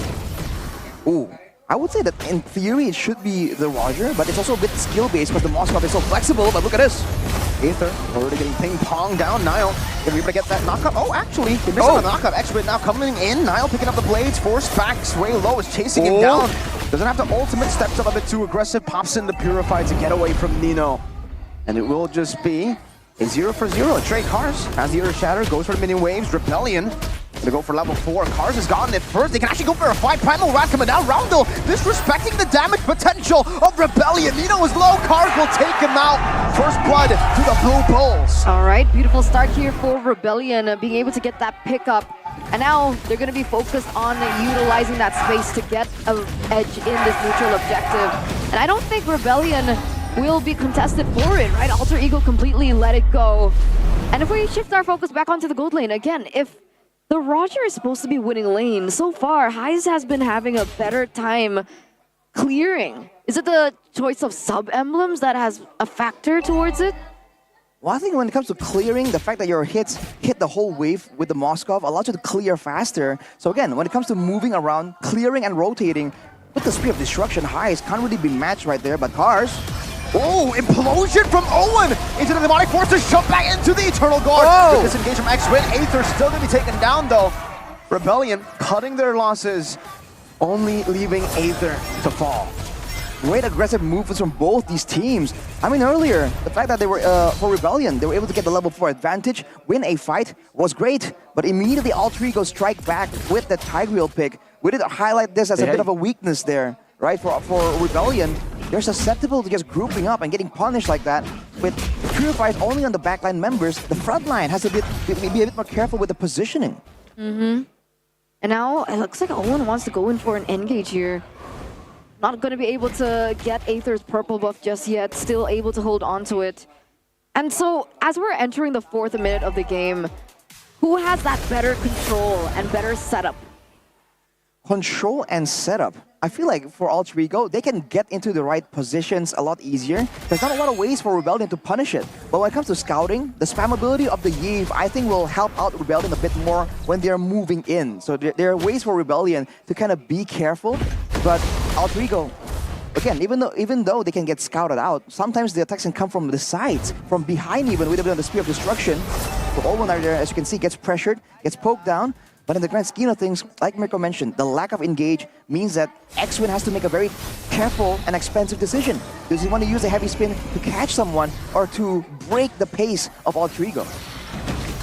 Ooh, I would say that in theory it should be the Roger, but it's also a bit skill-based because the Moskov is so flexible, but look at this. Aether already getting ping-pong down. Niall, if we able to get that knockup. Oh, actually, he missed the knockup. X-Win now coming in. Niall picking up the blades, forced back. Sway Low is chasing him down. Doesn't have to ultimate, steps up a bit too aggressive, pops in the Purify to get away from Nino. And it will just be It's 0 for 0. Trey Cars has the Earth Shatter, goes for the minion waves. Rebellion to go for level 4. Cars has gotten it first. They can actually go for a fight. Primal Wrath coming down. Roundel disrespecting the damage potential of Rebellion. Nino is low. Cars will take him out. First blood to the Blue Bulls. All right, beautiful start here for Rebellion, being able to get that pickup. And now they're going to be focused on utilizing that space to get an edge in this neutral objective. And I don't think Rebellion will be contested for it, right? Alter Ego completely let it go. And if we shift our focus back onto the gold lane, again, if the Roger is supposed to be winning lane, so far, Heiss has been having a better time clearing. Is it the choice of sub-emblems that has a factor towards it? Well, I think when it comes to clearing, the fact that your hits hit the whole wave with the Moskov allows you to clear faster. So again, when it comes to moving around, clearing and rotating, with the Spear of Destruction, Heiss can't really be matched right there, but Cars... Oh, implosion from Owen into the demonic force to shove back into the Eternal Guard. Oh. With disengage from X-Win, Aether still going to be taken down though. Rebellion cutting their losses, only leaving Aether to fall. Great aggressive movements from both these teams. I mean, earlier, the fact that they were, for Rebellion, they were able to get the level 4 advantage, win a fight, was great. But immediately, Alter Ego strike back with the Tigreal pick. We did highlight this as a bit of a weakness there, right? For Rebellion, they're susceptible to just grouping up and getting punished like that. With Purifiers only on the backline members, the front line has to be a bit more careful with the positioning. And now, it looks like Owen wants to go in for an engage here. Not going to be able to get Aether's purple buff just yet, still able to hold on to it. And so, as we're entering the 4th minute of the game, who has that better control and better setup? Control and setup. I feel like for Alter Ego, they can get into the right positions a lot easier. There's not a lot of ways for Rebellion to punish it. But when it comes to scouting, the spammability of the Yave, I think, will help out Rebellion a bit more when they're moving in. So there are ways for Rebellion to kind of be careful. But Alter Ego, again, even though they can get scouted out, sometimes the attacks can come from the sides, from behind even, with a bit of the Spear of Destruction. So Owen there, as you can see, gets pressured, gets poked down. But in the grand scheme of things, like Mirko mentioned, the lack of engage means that X-Win has to make a very careful and expensive decision. Does he want to use a heavy spin to catch someone or to break the pace of Alter Ego?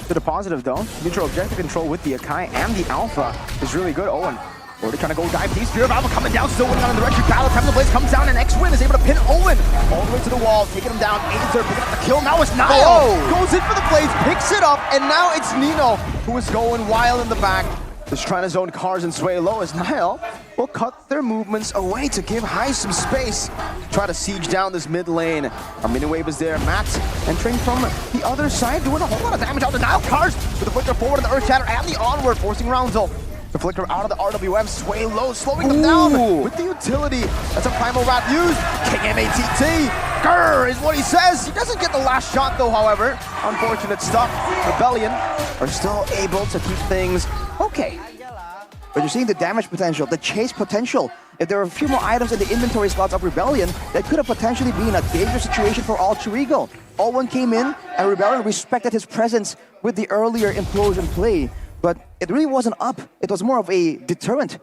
To the positive though, neutral objective control with the Akai and the Alpha is really good. Owen already trying to go dive deep. Spear of Alpha coming down, still winning on the direction. Battle time, the blaze comes down, and X-Win is able to pin Owen all the way to the wall, taking him down. Aether picking up the kill. Now it's Niall. Goes in for the blaze, picks it up, and now it's Nino who is going wild in the back. Just trying to zone Cars and sway low as Niall will cut their movements away to give Heiss some space. Try to siege down this mid lane. Our mini wave is there. Matt entering from the other side, doing a whole lot of damage out to Niall. Cars with the flicker forward and the Earth Shatter and the onward, forcing Roundel. The flicker out of the RWM, sway low, slowing them down with the utility. That's a Primal Wrath used. King MATT. Grrr is what he says. He doesn't get the last shot though, however. Unfortunate stuff. Rebellion are still able to keep things okay. But you're seeing the damage potential, the chase potential. If there were a few more items in the inventory slots of Rebellion, that could have potentially been a dangerous situation for Alter Ego. Owen came in, and Rebellion respected his presence with the earlier implosion play. But it really wasn't up. It was more of a deterrent.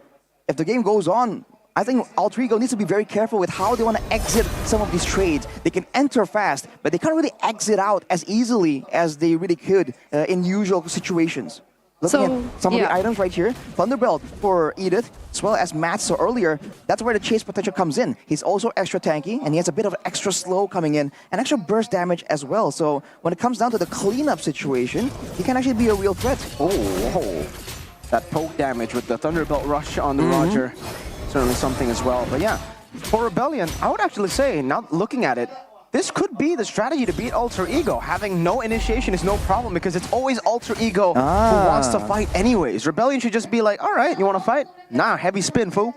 If the game goes on, I think Alter Ego needs to be very careful with how they want to exit some of these trades. They can enter fast, but they can't really exit out as easily as they really could in usual situations. Looking at some of the items right here, Thunderbelt for Edith, as well as Matt saw earlier, that's where the chase potential comes in. He's also extra tanky, and he has a bit of extra slow coming in, and extra burst damage as well. So when it comes down to the cleanup situation, he can actually be a real threat. Oh, that poke damage with the Thunderbelt rush on the Roger, certainly something as well. But yeah, for Rebellion, I would actually say, now looking at it, this could be the strategy to beat Alter Ego. Having no initiation is no problem because it's always Alter Ego who wants to fight anyways. Rebellion should just be like, all right, you want to fight? Nah, heavy spin, fool.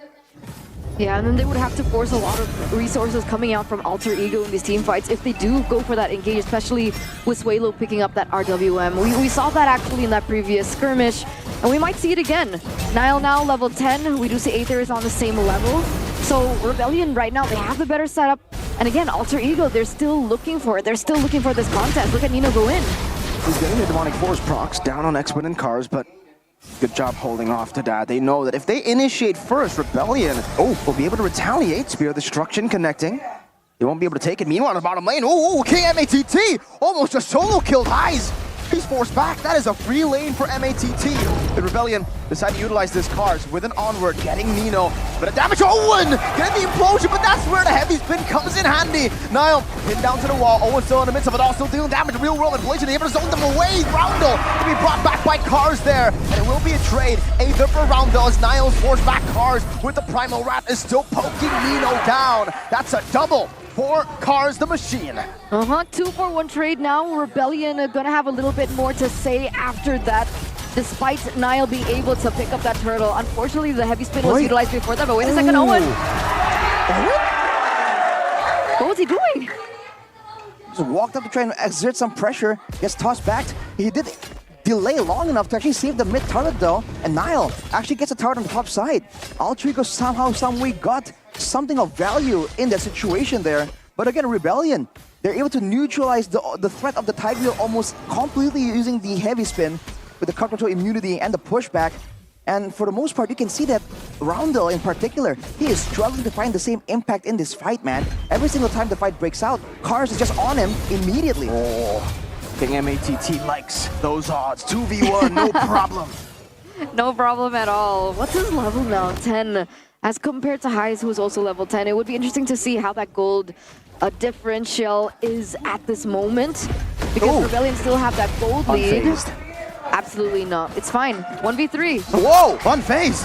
Yeah, and then they would have to force a lot of resources coming out from Alter Ego in these team fights if they do go for that engage, especially with Swalo picking up that RWM. We saw that actually in that previous skirmish, and we might see it again. Niall now level 10. We do see Aether is on the same level. So Rebellion right now, they have the better setup. And again, Alter Ego, they're still looking for it. They're still looking for this contest. Look at Nino go in. He's getting the Demonic Force procs down on X-Win and Cars, but good job holding off to that. They know that if they initiate first, Rebellion will be able to retaliate. Spear of Destruction connecting. He won't be able to take it. Meanwhile, in the bottom lane, KMATT almost just solo killed Highs. He's forced back. That is a free lane for MATT. The Rebellion decide to utilize this cars with an onward, getting Nino. But a damage Owen! Getting the implosion, but that's where the heavy spin comes in handy. Niall pinned down to the wall. Owen still in the midst of it all, still dealing damage. Real world inflation, able to zone them away. Roundel to be brought back by cars there. And it will be a trade. Either for Roundel as Niall's forced back cars with the Primal Rat is still poking Nino down. That's a double for Cars the Machine. 2-for-1 trade now. Rebellion are gonna have a little bit more to say after that, despite Niall being able to pick up that turtle. Unfortunately, the heavy spin was utilized before that, but wait a second, Owen! What was he doing? Just walked up to try and exert some pressure, gets tossed back. He did delay long enough to actually save the mid turret though, and Niall actually gets a turret on the top side. Altrigo somehow, someway got something of value in that situation there. But again, Rebellion, they're able to neutralize the threat of the Tiger Wheel almost completely using the heavy spin with the cut control immunity and the pushback. And for the most part, you can see that Roundel in particular, he is struggling to find the same impact in this fight, man. Every single time the fight breaks out, Cars is just on him immediately. King MATT likes those odds. 2v1, no problem. No problem at all. What's his level now? 10. As compared to Highs, who is also level 10. It would be interesting to see how that gold differential is at this moment. Because Rebellion still have that gold lead. Unfazed. Absolutely not. It's fine. 1v3. Whoa! Unfazed.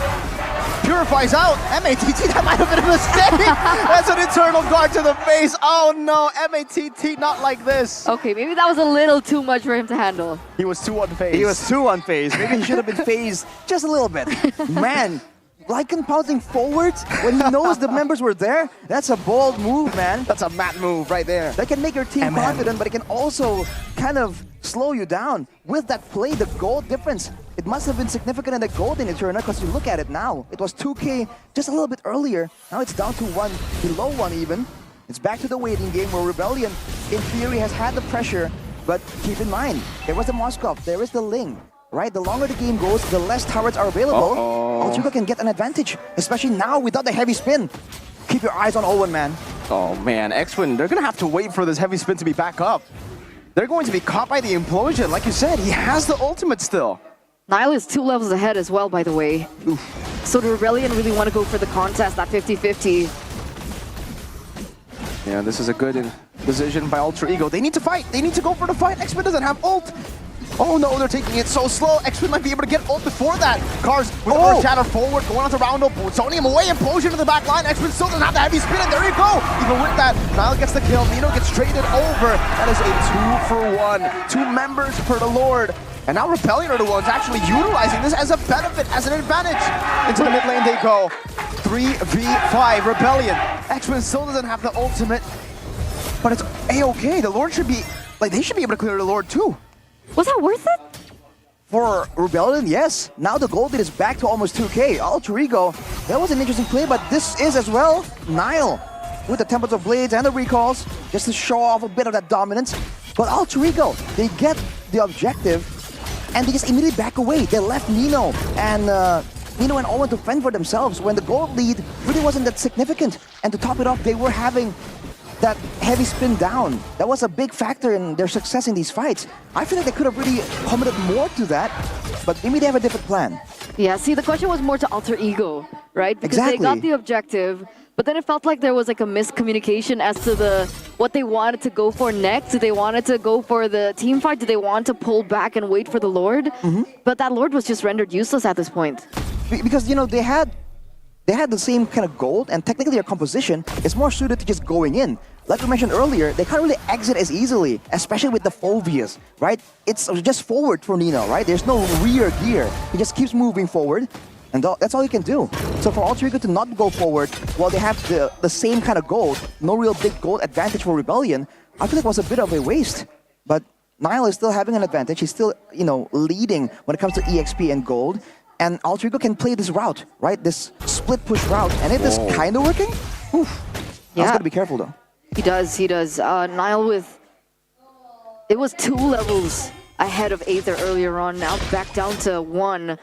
Purifies out. MATT, that might have been a mistake. That's an internal guard to the face. Oh no, MATT, not like this. Okay, maybe that was a little too much for him to handle. He was too unfazed. Maybe he should have been phased just a little bit. Man, Lycan pouncing forwards when he knows the members were there, that's a bold move, man. That's a Matt move right there. That can make your team confident, but it can also kind of slow you down. With that play, the gold difference, it must have been significant in the gold in Eterna, because you look at it now. It was 2K just a little bit earlier. Now it's down to 1, below 1 even. It's back to the waiting game where Rebellion, in theory, has had the pressure, but keep in mind, there was the Moskov, there is the Ling. Right, the longer the game goes, the less turrets are available. Altrigo can get an advantage, especially now without the heavy spin. Keep your eyes on Owen, man. Oh man, X-Win, they're gonna have to wait for this heavy spin to be back up. They're going to be caught by the implosion. Like you said, he has the ultimate still. Niall is 2 levels ahead as well, by the way. So the Rebellion really want to go for the contest, that 50-50. Yeah, this is a good decision by Ultra Ego. They need to fight. They need to go for the fight. X-Win doesn't have ult. Oh no, they're taking it so slow. X-Win might be able to get ult before that. Cars with the first shatter forward, going on to Roundel, zoning him away, implosion to the back line. X-Win still doesn't have the heavy spin, and there you go. Even with that, Niall gets the kill. Nino gets traded over. That is a 2-for-1. 2 members per the Lord. And now Rebellion are the ones actually utilizing this as a benefit, as an advantage. Into the mid lane they go. 3v5 Rebellion. X-Win still doesn't have the ultimate, but it's a-okay. The Lord should be, like, they should be able to clear the Lord too. Was that worth it? For Rebellion, yes. Now the gold lead is back to almost 2K. Altrigo, that was an interesting play, but this is as well Niall with the Tempest of Blades and the recalls, just to show off a bit of that dominance. But Altrigo, they get the objective, and they just immediately back away. They left Nino and Owen to fend for themselves when the gold lead really wasn't that significant. And to top it off, they were having that heavy spin down. That was a big factor in their success in these fights. I feel like they could have really committed more to that, but maybe they have a different plan. Yeah, see, the question was more to Alter Ego, right? Because Exactly. they got the objective, but then it felt like there was like a miscommunication as to what they wanted to go for next. Did they wanted to go for the team fight? Did they want to pull back and wait for the Lord? But that Lord was just rendered useless at this point. Because, you know, they had the same kind of gold, and technically their composition is more suited to just going in. Like we mentioned earlier, they can't really exit as easily, especially with the Phobias, right? It's just forward for Nino, right? There's no rear gear. He just keeps moving forward, and that's all he can do. So for Altrigo to not go forward while they have the same kind of gold, no real big gold advantage for Rebellion, I feel like it was a bit of a waste. But Niall is still having an advantage. He's still, leading when it comes to EXP and gold. And Altrigo can play this route, right? This split push route. And it is kind of working. Yeah. Got to be careful, though. He does. Niall it was 2 levels ahead of Aether earlier on, now back down to 1.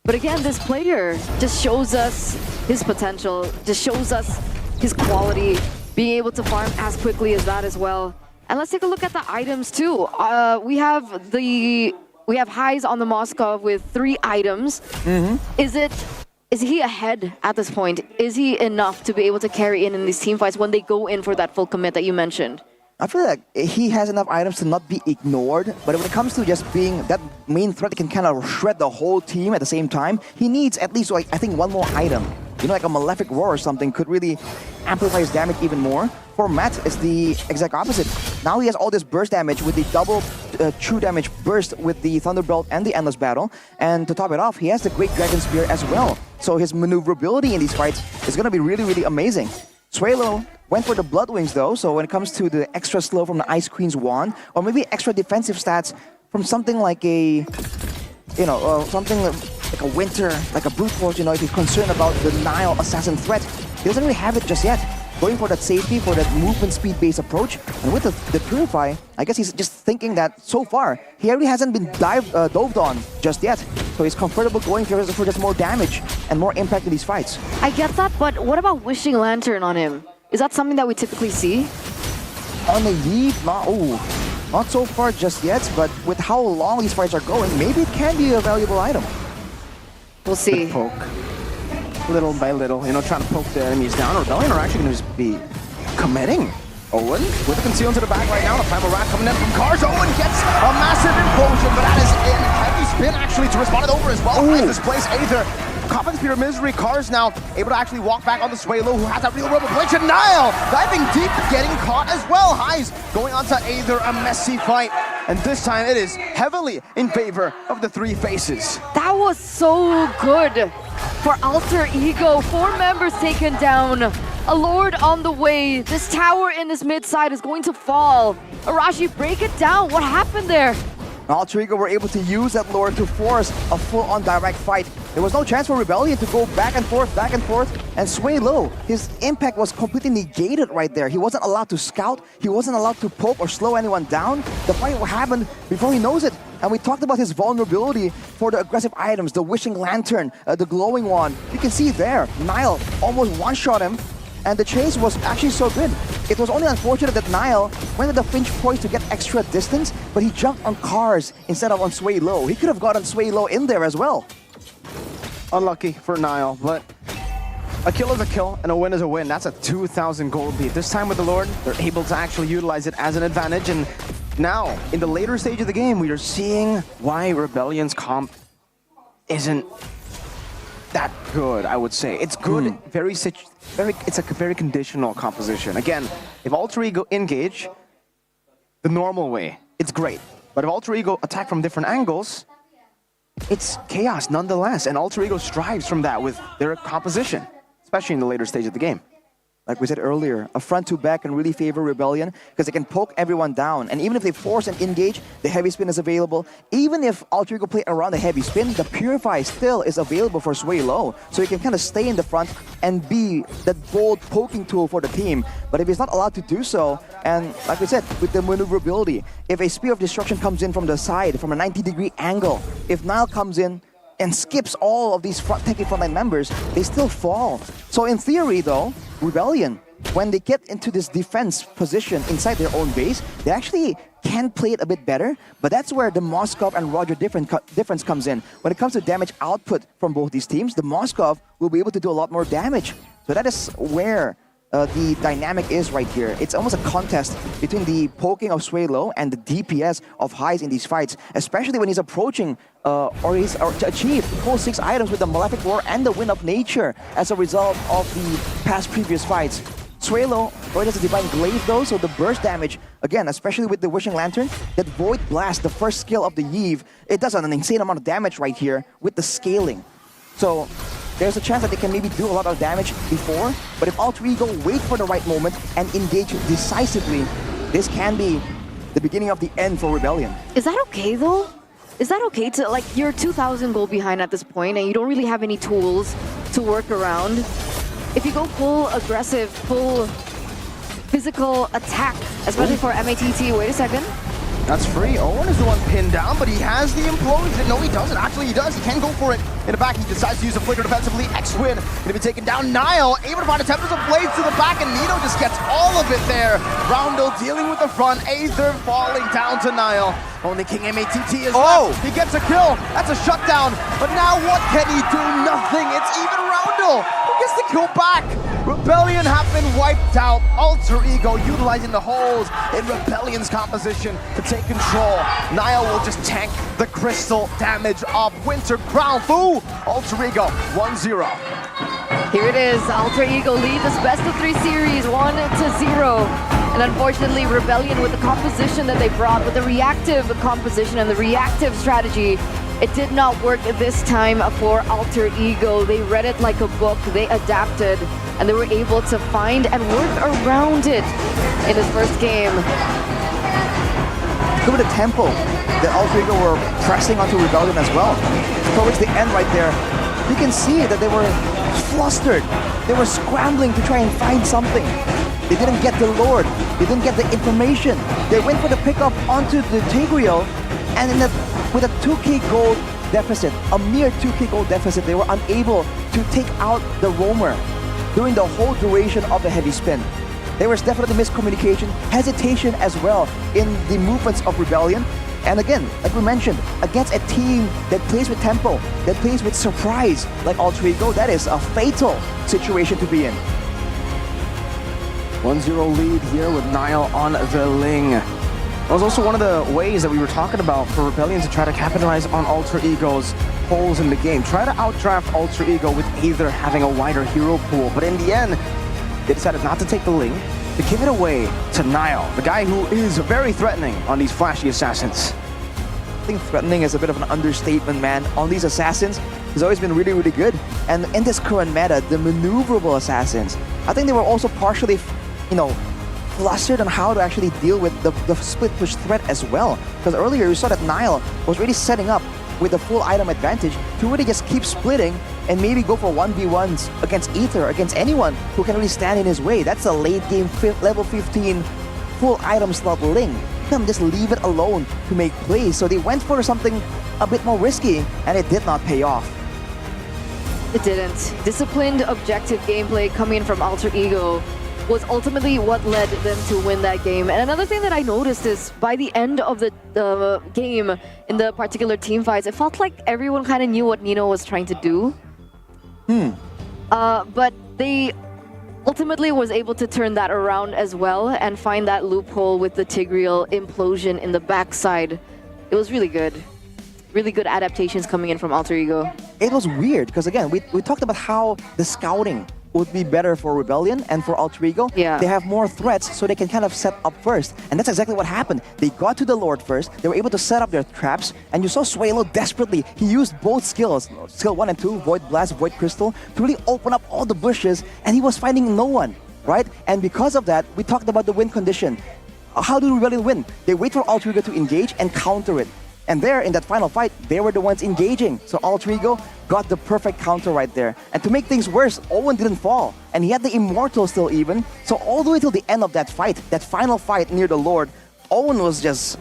But again, this player just shows us his potential, just shows us his quality. being able to farm as quickly as that as well. And let's take a look at the items too. We have Highs on the Moskov with 3 items. Is he ahead at this point? Is he enough to be able to carry in these team fights when they go in for that full commit that you mentioned? I feel like he has enough items to not be ignored, but when it comes to just being that main threat that can kind of shred the whole team at the same time, he needs at least, like, I think, one more item. You know, like a Malefic Roar or something could really amplify his damage even more. For Matt, it's the exact opposite. Now he has all this burst damage with the double true damage burst with the Thunderbolt and the Endless Battle. And to top it off, he has the Great Dragon Spear as well. So his maneuverability in these fights is going to be really, really amazing. Suelo went for the Blood Wings though, so when it comes to the extra slow from the Ice Queen's Wand, or maybe extra defensive stats from something like a, you know, something like a Winter, like a Brute Force, you know, if he's concerned about the Nile Assassin threat, he doesn't really have it just yet. Going for that safety, for that movement speed-based approach, and with the Purify, I guess he's just thinking that so far, he really hasn't been doved on just yet. So he's comfortable going for just more damage and more impact in these fights. I get that, but what about Wishing Lantern on him? Is that something that we typically see? On the Yeet, not so far just yet, but with how long these fights are going, maybe it can be a valuable item. We'll see. Poke. Little by little, you know, trying to poke the enemies down. Rebellion are actually going to just be committing. Owen with the conceal into the back right now. The Primal Rat coming in from Cars. Owen gets a massive implosion, but that is in heavy spin actually to respond it over as well. Nice displace Aether. Confidence Spear of Misery. Cars now able to actually walk back on the Suelo, who has that real rubber blade. Nile diving deep, getting caught as well. Highs going on to Aether, a messy fight. And this time it is heavily in favor of the 3 faces. That was so good for Alter Ego. 4 members taken down. A Lord on the way. This tower in this mid side is going to fall. Arashi, break it down. What happened there? Alter Ego were able to use that Lord to force a full-on direct fight. There was no chance for Rebellion to go back and forth, and sway low. His impact was completely negated right there. He wasn't allowed to scout, he wasn't allowed to poke or slow anyone down. The fight will happen before he knows it. And we talked about his vulnerability for the aggressive items, the Wishing Lantern, the Glowing Wand. You can see there, Nile almost one-shot him, and the chase was actually so good. It was only unfortunate that Nile went with the Finch Poise to get extra distance, but he jumped on Cars instead of on Sway Low. He could have gotten Sway Low in there as well. Unlucky for Nile, but a kill is a kill and a win is a win. That's a 2,000 gold lead. This time with the Lord, they're able to actually utilize it as an advantage. And now, in the later stage of the game, we are seeing why Rebellion's comp isn't that good, I would say. It's good, it's a very conditional composition. Again, if Alter Ego engage the normal way, it's great. But if Alter Ego attack from different angles, it's chaos nonetheless. And Alter Ego strives from that with their composition, especially in the later stage of the game. Like we said earlier, a front to back can really favor Rebellion because they can poke everyone down. And even if they force an engage, the heavy spin is available. Even if Alter Ego play around the heavy spin, the Purify still is available for Sway Low. So he can kind of stay in the front and be that bold poking tool for the team. But if he's not allowed to do so, and like we said, with the maneuverability, if a Spear of Destruction comes in from the side, from a 90-degree angle, if Nile comes in and skips all of these tanky frontline members, they still fall. So in theory though, Rebellion, when they get into this defense position inside their own base, they actually can play it a bit better, but that's where the Moskov and Roger difference comes in. When it comes to damage output from both these teams, the Moskov will be able to do a lot more damage. So that is where the dynamic is right here. It's almost a contest between the poking of Sway Low and the DPS of Highs in these fights, especially when he's approaching or to achieve full 6 items with the Malefic Roar and the Wind of Nature as a result of the previous fights. Sway Low already has a Divine Glaive though, so the burst damage, again, especially with the Wishing Lantern, that Void Blast, the first skill of the Yeve, it does an insane amount of damage right here with the scaling. So there's a chance that they can maybe do a lot of damage before, but if Alter Ego wait for the right moment and engage decisively, this can be the beginning of the end for Rebellion. Is that okay though? Is that okay to, like, you're 2,000 gold behind at this point and you don't really have any tools to work around? If you go full aggressive, full physical attack, especially for MATT, wait a second. That's free. Owen is the one pinned down, but he has the implosion. No, he doesn't. Actually, he does. He can go for it. In the back, he decides to use the flicker defensively. X-Win going to be taken down. Niall able to find a Tempest of Blades to the back, and Nito just gets all of it there. Roundel dealing with the front. Aether falling down to Niall. Only King MATT is left. He gets a kill. That's a shutdown. But now what can he do? Nothing. It's even Roundel who gets the kill back. Rebellion have been wiped out. Alter Ego utilizing the holes in Rebellion's composition to take control. Niall will just tank the crystal damage of Winter Crown. Fu! Alter Ego 1-0. Here it is. Alter Ego lead this best of 3 series 1-0. And unfortunately, Rebellion, with the composition that they brought, with the reactive composition and the reactive strategy, it did not work this time for Alter Ego. They read it like a book, they adapted, and they were able to find and work around it in this first game. Look at the tempo that Alter Ego were pressing onto Rebellion as well. Towards the end right there, you can see that they were flustered. They were scrambling to try and find something. They didn't get the Lord. They didn't get the information. They went for the pickup onto the Tigreal, and with a 2k gold deficit, a mere 2k gold deficit, they were unable to take out the roamer during the whole duration of the heavy spin. There was definitely miscommunication, hesitation as well in the movements of Rebellion. And again, like we mentioned, against a team that plays with tempo, that plays with surprise like Alter Ego, that is a fatal situation to be in. 1-0 lead here with Niall on the Ling. That was also one of the ways that we were talking about for Rebellion to try to capitalize on Alter Ego's holes in the game. Try to outdraft Alter Ego with either having a wider hero pool, but in the end, they decided not to take the Ling, to give it away to Niall, the guy who is very threatening on these flashy assassins. I think threatening is a bit of an understatement, man. On these assassins, he's always been really, really good. And in this current meta, the maneuverable assassins, I think they were also partially, flustered on how to actually deal with the split push threat as well. Because earlier you saw that Niall was really setting up with the full item advantage to really just keep splitting and maybe go for 1v1s against Aether, against anyone who can really stand in his way. That's a late game level 15 full item slot Ling. You can just leave it alone to make plays. So they went for something a bit more risky, and it did not pay off. It didn't. Disciplined, objective gameplay coming in from Alter Ego was ultimately what led them to win that game. And another thing that I noticed is by the end of the game, in the particular team fights, it felt like everyone kind of knew what Nino was trying to do. But they ultimately was able to turn that around as well and find that loophole with the Tigreal implosion in the backside. It was really good. Really good adaptations coming in from Alter Ego. It was weird because again, we talked about how the scouting would be better for Rebellion and for Alter Ego. Yeah. They have more threats, so they can kind of set up first. And that's exactly what happened. They got to the Lord first, they were able to set up their traps, and you saw Suelo desperately. He used both skills, skill 1 and 2, Void Blast, Void Crystal, to really open up all the bushes, and he was finding no one, right? And because of that, we talked about the win condition. How do Rebellion win? They wait for Alter Ego to engage and counter it. And there, in that final fight, they were the ones engaging. So Alter Ego got the perfect counter right there. And to make things worse, Owen didn't fall. And he had the Immortal still even. So all the way till the end of that fight, that final fight near the Lord, Owen was just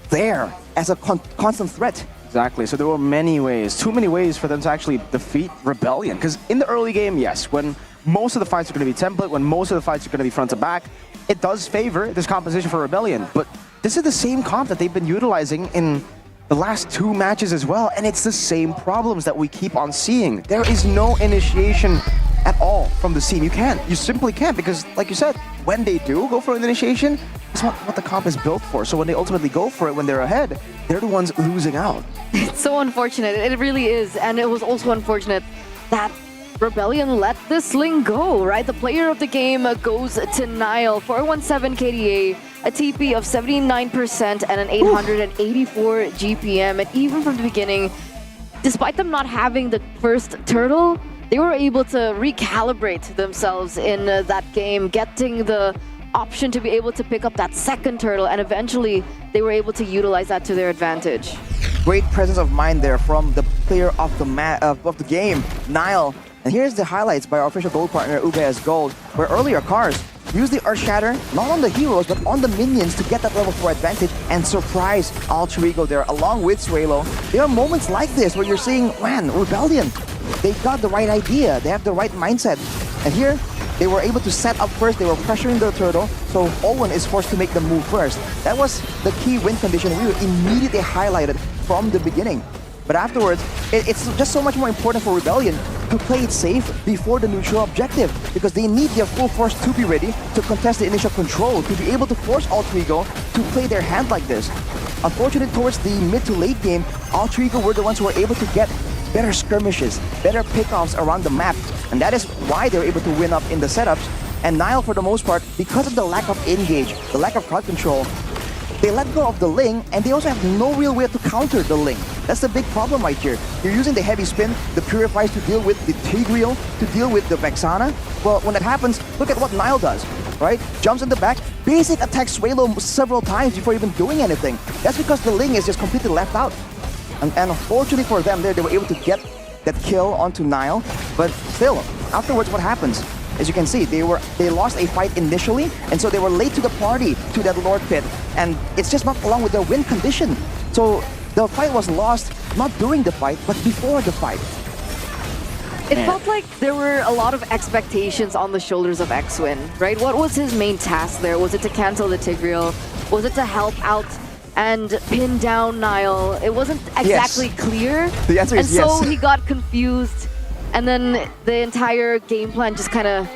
there as a constant threat. Exactly, so there were many ways, too many ways for them to actually defeat Rebellion. Because in the early game, yes, when most of the fights are going to be template, when most of the fights are going to be front to back, it does favor this composition for Rebellion. But this is the same comp that they've been utilizing in the last 2 matches as well, and it's the same problems that we keep on seeing. There is no initiation at all from the team. You simply can't, because like you said, when they do go for an initiation, it's what the comp is built for. So when they ultimately go for it when they're ahead, they're the ones losing out. It's so unfortunate, it really is, and it was also unfortunate that Rebellion let this Ling go, right? The player of the game goes to Niall, 417 KDA, a TP of 79% and an 884 GPM. And even from the beginning, despite them not having the first turtle, they were able to recalibrate themselves in that game, getting the option to be able to pick up that second turtle, and eventually they were able to utilize that to their advantage. Great presence of mind there from the player of the game, Niall. And here's the highlights by our official gold partner, Ubeas Gold, where earlier Cars use the Earth Shatter, not on the heroes, but on the minions to get that level 4 advantage and surprise Alter Ego there along with Suelo. There are moments like this where you're seeing, man, Rebellion, they got the right idea, they have the right mindset. And here, they were able to set up first, they were pressuring the turtle, so Owen is forced to make the move first. That was the key win condition we immediately highlighted from the beginning. But afterwards, it's just so much more important for Rebellion to play it safe before the neutral objective, because they need their full force to be ready to contest the initial control, to be able to force Alter Ego to play their hand like this. Unfortunately, towards the mid to late game, Alter Ego were the ones who were able to get better skirmishes, better pickoffs around the map, and that is why they were able to win up in the setups. And Nile, for the most part, because of the lack of engage, the lack of crowd control, they let go of the Ling, and they also have no real way to counter the Ling. That's the big problem right here. You're using the heavy spin, the Purifies to deal with the Tigreal, to deal with the Vexana. Well, when that happens, look at what Nile does, right? Jumps in the back, basic attacks Suelo several times before even doing anything. That's because the Ling is just completely left out. And unfortunately for them there, they were able to get that kill onto Nile, but still, afterwards what happens? As you can see, they lost a fight initially, and so they were late to the party to that Lord Pit, and it's just not along with their win condition. So the fight was lost not during the fight, but before the fight. It felt like there were a lot of expectations on the shoulders of Xwin, right? What was his main task there? Was it to cancel the Tigreal? Was it to help out and pin down Nile? It wasn't exactly clear. The answer is yes. And so he got confused. And then the entire game plan just kind of,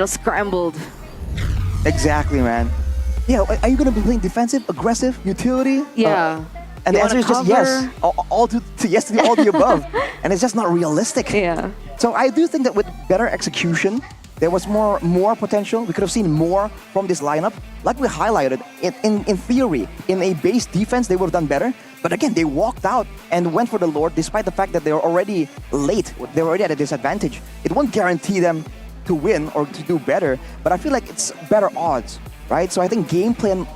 scrambled. Exactly, man. Yeah, are you going to be playing defensive, aggressive, utility? Yeah. And the answer is just yes. All to yes to all the above. And it's just not realistic. Yeah. So I do think that with better execution, there was more potential. We could have seen more from this lineup. Like we highlighted, in theory, in a base defense, they would have done better. But again, they walked out and went for the Lord despite the fact that they were already late. They were already at a disadvantage. It won't guarantee them to win or to do better, but I feel like it's better odds, right? So I think game plan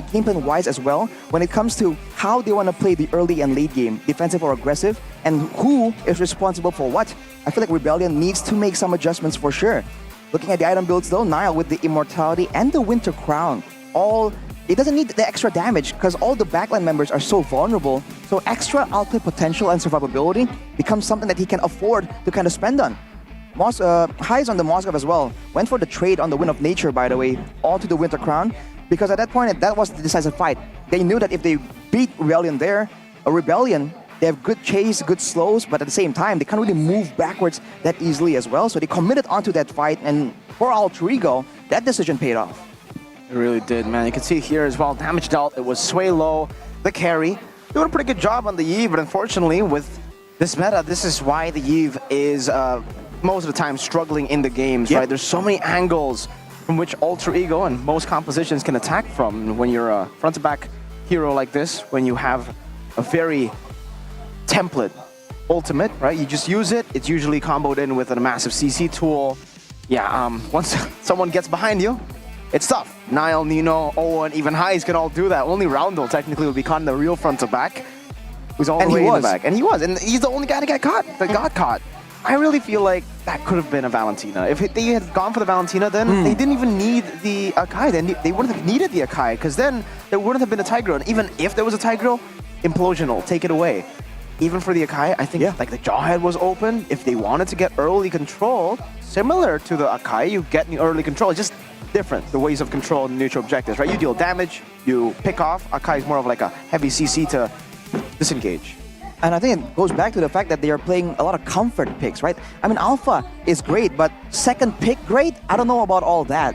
wise as well, when it comes to how they want to play the early and late game, defensive or aggressive, and who is responsible for what, I feel like Rebellion needs to make some adjustments for sure. Looking at the item builds though, Nile with the Immortality and the Winter Crown, it doesn't need the extra damage because all the backline members are so vulnerable. So extra outplay potential and survivability becomes something that he can afford to kind of spend on. Highs on the Moskov as well. Went for the trade on the Wind of Nature, by the way, all to the Winter Crown. Because at that point, that was the decisive fight. They knew that if they beat Rebellion there, they have good chase, good slows, but at the same time, they can't really move backwards that easily as well. So they committed onto that fight, and for Alter Ego, that decision paid off. It really did, man. You can see here as well, damage dealt. It was Suelo, the carry. Doing a pretty good job on the Eve, but unfortunately with this meta, this is why the Eve is most of the time struggling in the games, right? There's so many angles from which Alter Ego and most compositions can attack from. When you're a front-to-back hero like this, when you have a very template ultimate, right? You just use it. It's usually comboed in with a massive CC tool. Yeah, once someone gets behind you, it's tough. Nile, Nino, Owen, even Highs can all do that. Only Roundel technically would be caught in the real front to back. Who's all the way in the back. And he was. And he's the only guy to get caught, that got caught. I really feel like that could have been a Valentina. If they had gone for the Valentina, then they didn't even need the Akai. Then they wouldn't have needed the Akai, because then there wouldn't have been a Tigreal. And even if there was a Tigreal, Implosional, take it away. Even for the Akai, I think like the Jawhead was open. If they wanted to get early control, similar to the Akai, you get early control. It's just different, the ways of control and neutral objectives, right? You deal damage, you pick off. Akai is more of like a heavy CC to disengage. And I think it goes back to the fact that they are playing a lot of comfort picks, right? I mean, Alpha is great, but second pick great? I don't know about all that,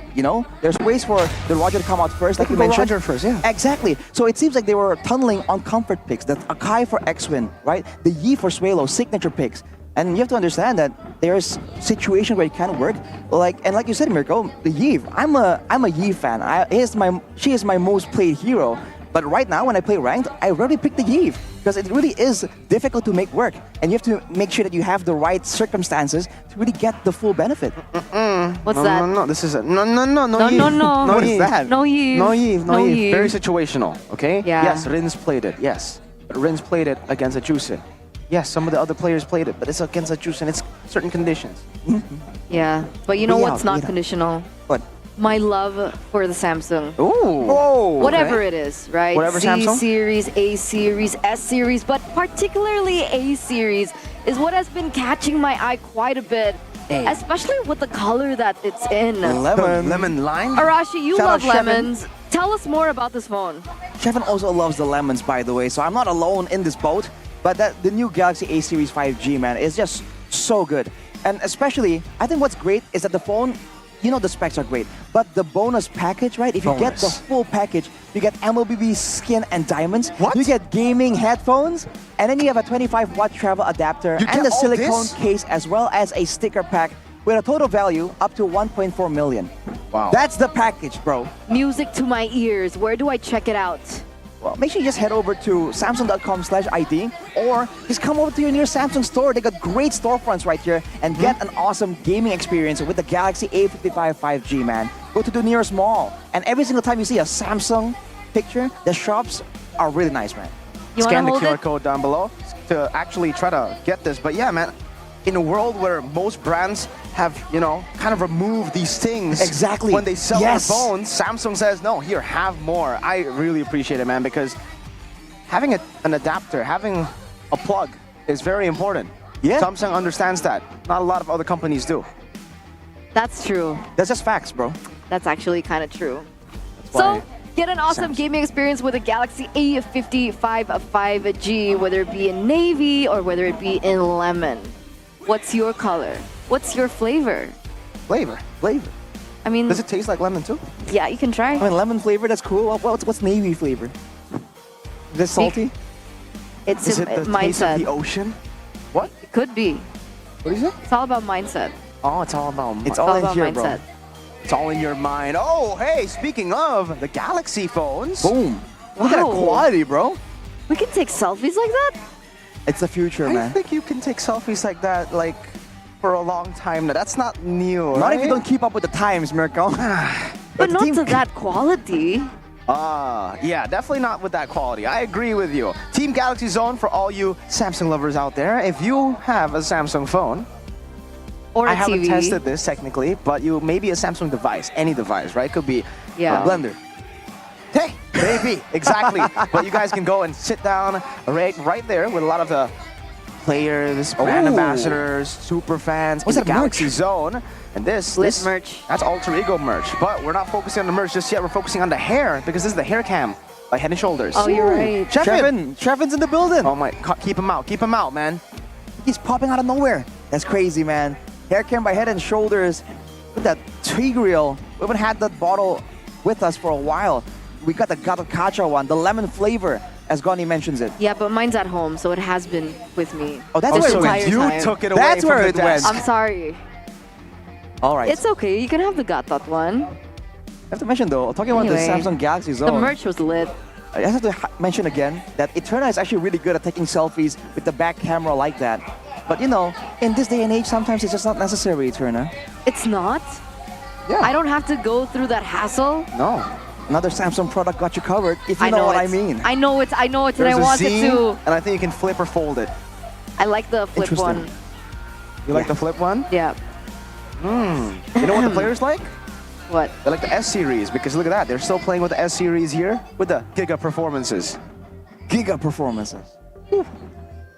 There's ways for the Roger to come out first, like you mentioned. Roger first, yeah. Exactly. So it seems like they were tunneling on comfort picks. The Akai for Xwin, right? The Yi for Suelo, signature picks. And you have to understand that there's situations where it can work. Like you said, Mirko, the Yi. I'm a Yi fan. She is my most played hero. But right now, when I play ranked, I rarely pick the Yi because it really is difficult to make work, and you have to make sure that you have the right circumstances to really get the full benefit. What's that? No, this is no Yi. No. What is that? No Yi. No Yi. Very situational, okay? Yeah. Yes, Rins played it, yes. But Rins played it against a Juicin. Yes, some of the other players played it, but it's against a Juicin. It's certain conditions. Yeah, but you know what's not conditional? What? my love for the Samsung. Ooh. Whatever it is, right? Whatever Z Samsung? series, A series, S series, but particularly A series is what has been catching my eye quite a bit, especially with the color that it's in. Lemon line. Arashi, you Shout love out Shevin. lemons. Tell us more about this phone. Shevin also loves the lemons, by the way, so I'm not alone in this boat. But the new Galaxy A series 5G, man, is just so good. And especially, I think what's great is that the phone, you know the specs are great, but the bonus package, right? If you get the full package, you get MLBB skin and diamonds. What? You get gaming headphones, and then you have a 25-watt travel adapter You and get the all silicone this? case, as well as a sticker pack with a total value up to 1.4 million. Wow. That's the package, bro. Music to my ears. Where do I check it out? Well, make sure you just head over to samsung.com/ID or just come over to your nearest Samsung store. They got great storefronts right here and get an awesome gaming experience with the Galaxy A55 5G, man. Go to the nearest mall. And every single time you see a Samsung picture, the shops are really nice, man. You Scan the wanna hold QR code down below to actually try to get this. But yeah, man, in a world where most brands have, kind of removed these things Exactly. when they sell Yes. their phones, Samsung says, no, here, have more. I really appreciate it, man, because having an adapter, having a plug is very important. Yeah. Samsung understands that. Not a lot of other companies do. That's true. That's just facts, bro. That's actually kind of true. why So, get an awesome gaming experience with a Galaxy A55 5G, whether it be in navy or whether it be in lemon. What's your color? What's your flavor? Flavor. I mean, Does it taste like lemon too? yeah, you can try. I mean, lemon flavor, that's cool. What's navy flavor? Is it salty? It's Is a it the taste mindset. of the ocean? What? It could be. What is it? It's all about mindset. Oh, it's all about It's all all in about here, mindset. bro. It's all in your mind. Oh, hey, speaking of the Galaxy phones. Boom. Look at that Wow. quality, bro. We can take selfies like that? It's the future, I man. think you can take selfies like that, for a long time now. That's not new, Not right? if you don't keep up with the times, Mirko. But not team- to that quality. Yeah, definitely not with that quality. I agree with you. Team Galaxy Zone for all you Samsung lovers out there. If you have a Samsung phone, Or a I haven't TV. tested this technically, but you maybe a Samsung device, any device, right? Could be Yeah. a blender. Hey, maybe, exactly. But you guys can go and sit down right there with a lot of the players, brand Ooh. ambassadors, super fans What's in the that Galaxy merch? Zone. And this merch. that's Alter Ego merch. But we're not focusing on the merch just yet. We're focusing on the hair because this is the hair cam by Head and Shoulders. Oh, you're right. Trevin's in the building. Oh my, keep him out, man. He's popping out of nowhere. That's crazy, man. Hair cam by Head and Shoulders. With that Tigreal. We haven't had that bottle with us for a while. We got the Gato Cacha one, the lemon flavor, as Goni mentions it. Yeah, but mine's at home, so it has been with me. Oh, that's the where it entire went. You time. took it away That's from where the it went. desk. I'm sorry. All right. It's okay. You can have the Gatot one. I have to mention though, talking about Anyway, the Samsung Galaxy The Zone. merch was lit. I have to mention again that Eterna is actually really good at taking selfies with the back camera like that. But in this day and age, sometimes it's just not necessary, Eterna. It's not? Yeah. I don't have to go through that hassle. No. Another Samsung product got you covered, if you I know what I it. mean. I know it, and There's I a wanted Z, to. and I think you can flip or fold it. I like the flip Interesting. one. You like the flip one? Yeah. You know what the players like? What? They like the S series because look at that. They're still playing with the S series here with the Giga performances. Giga performances.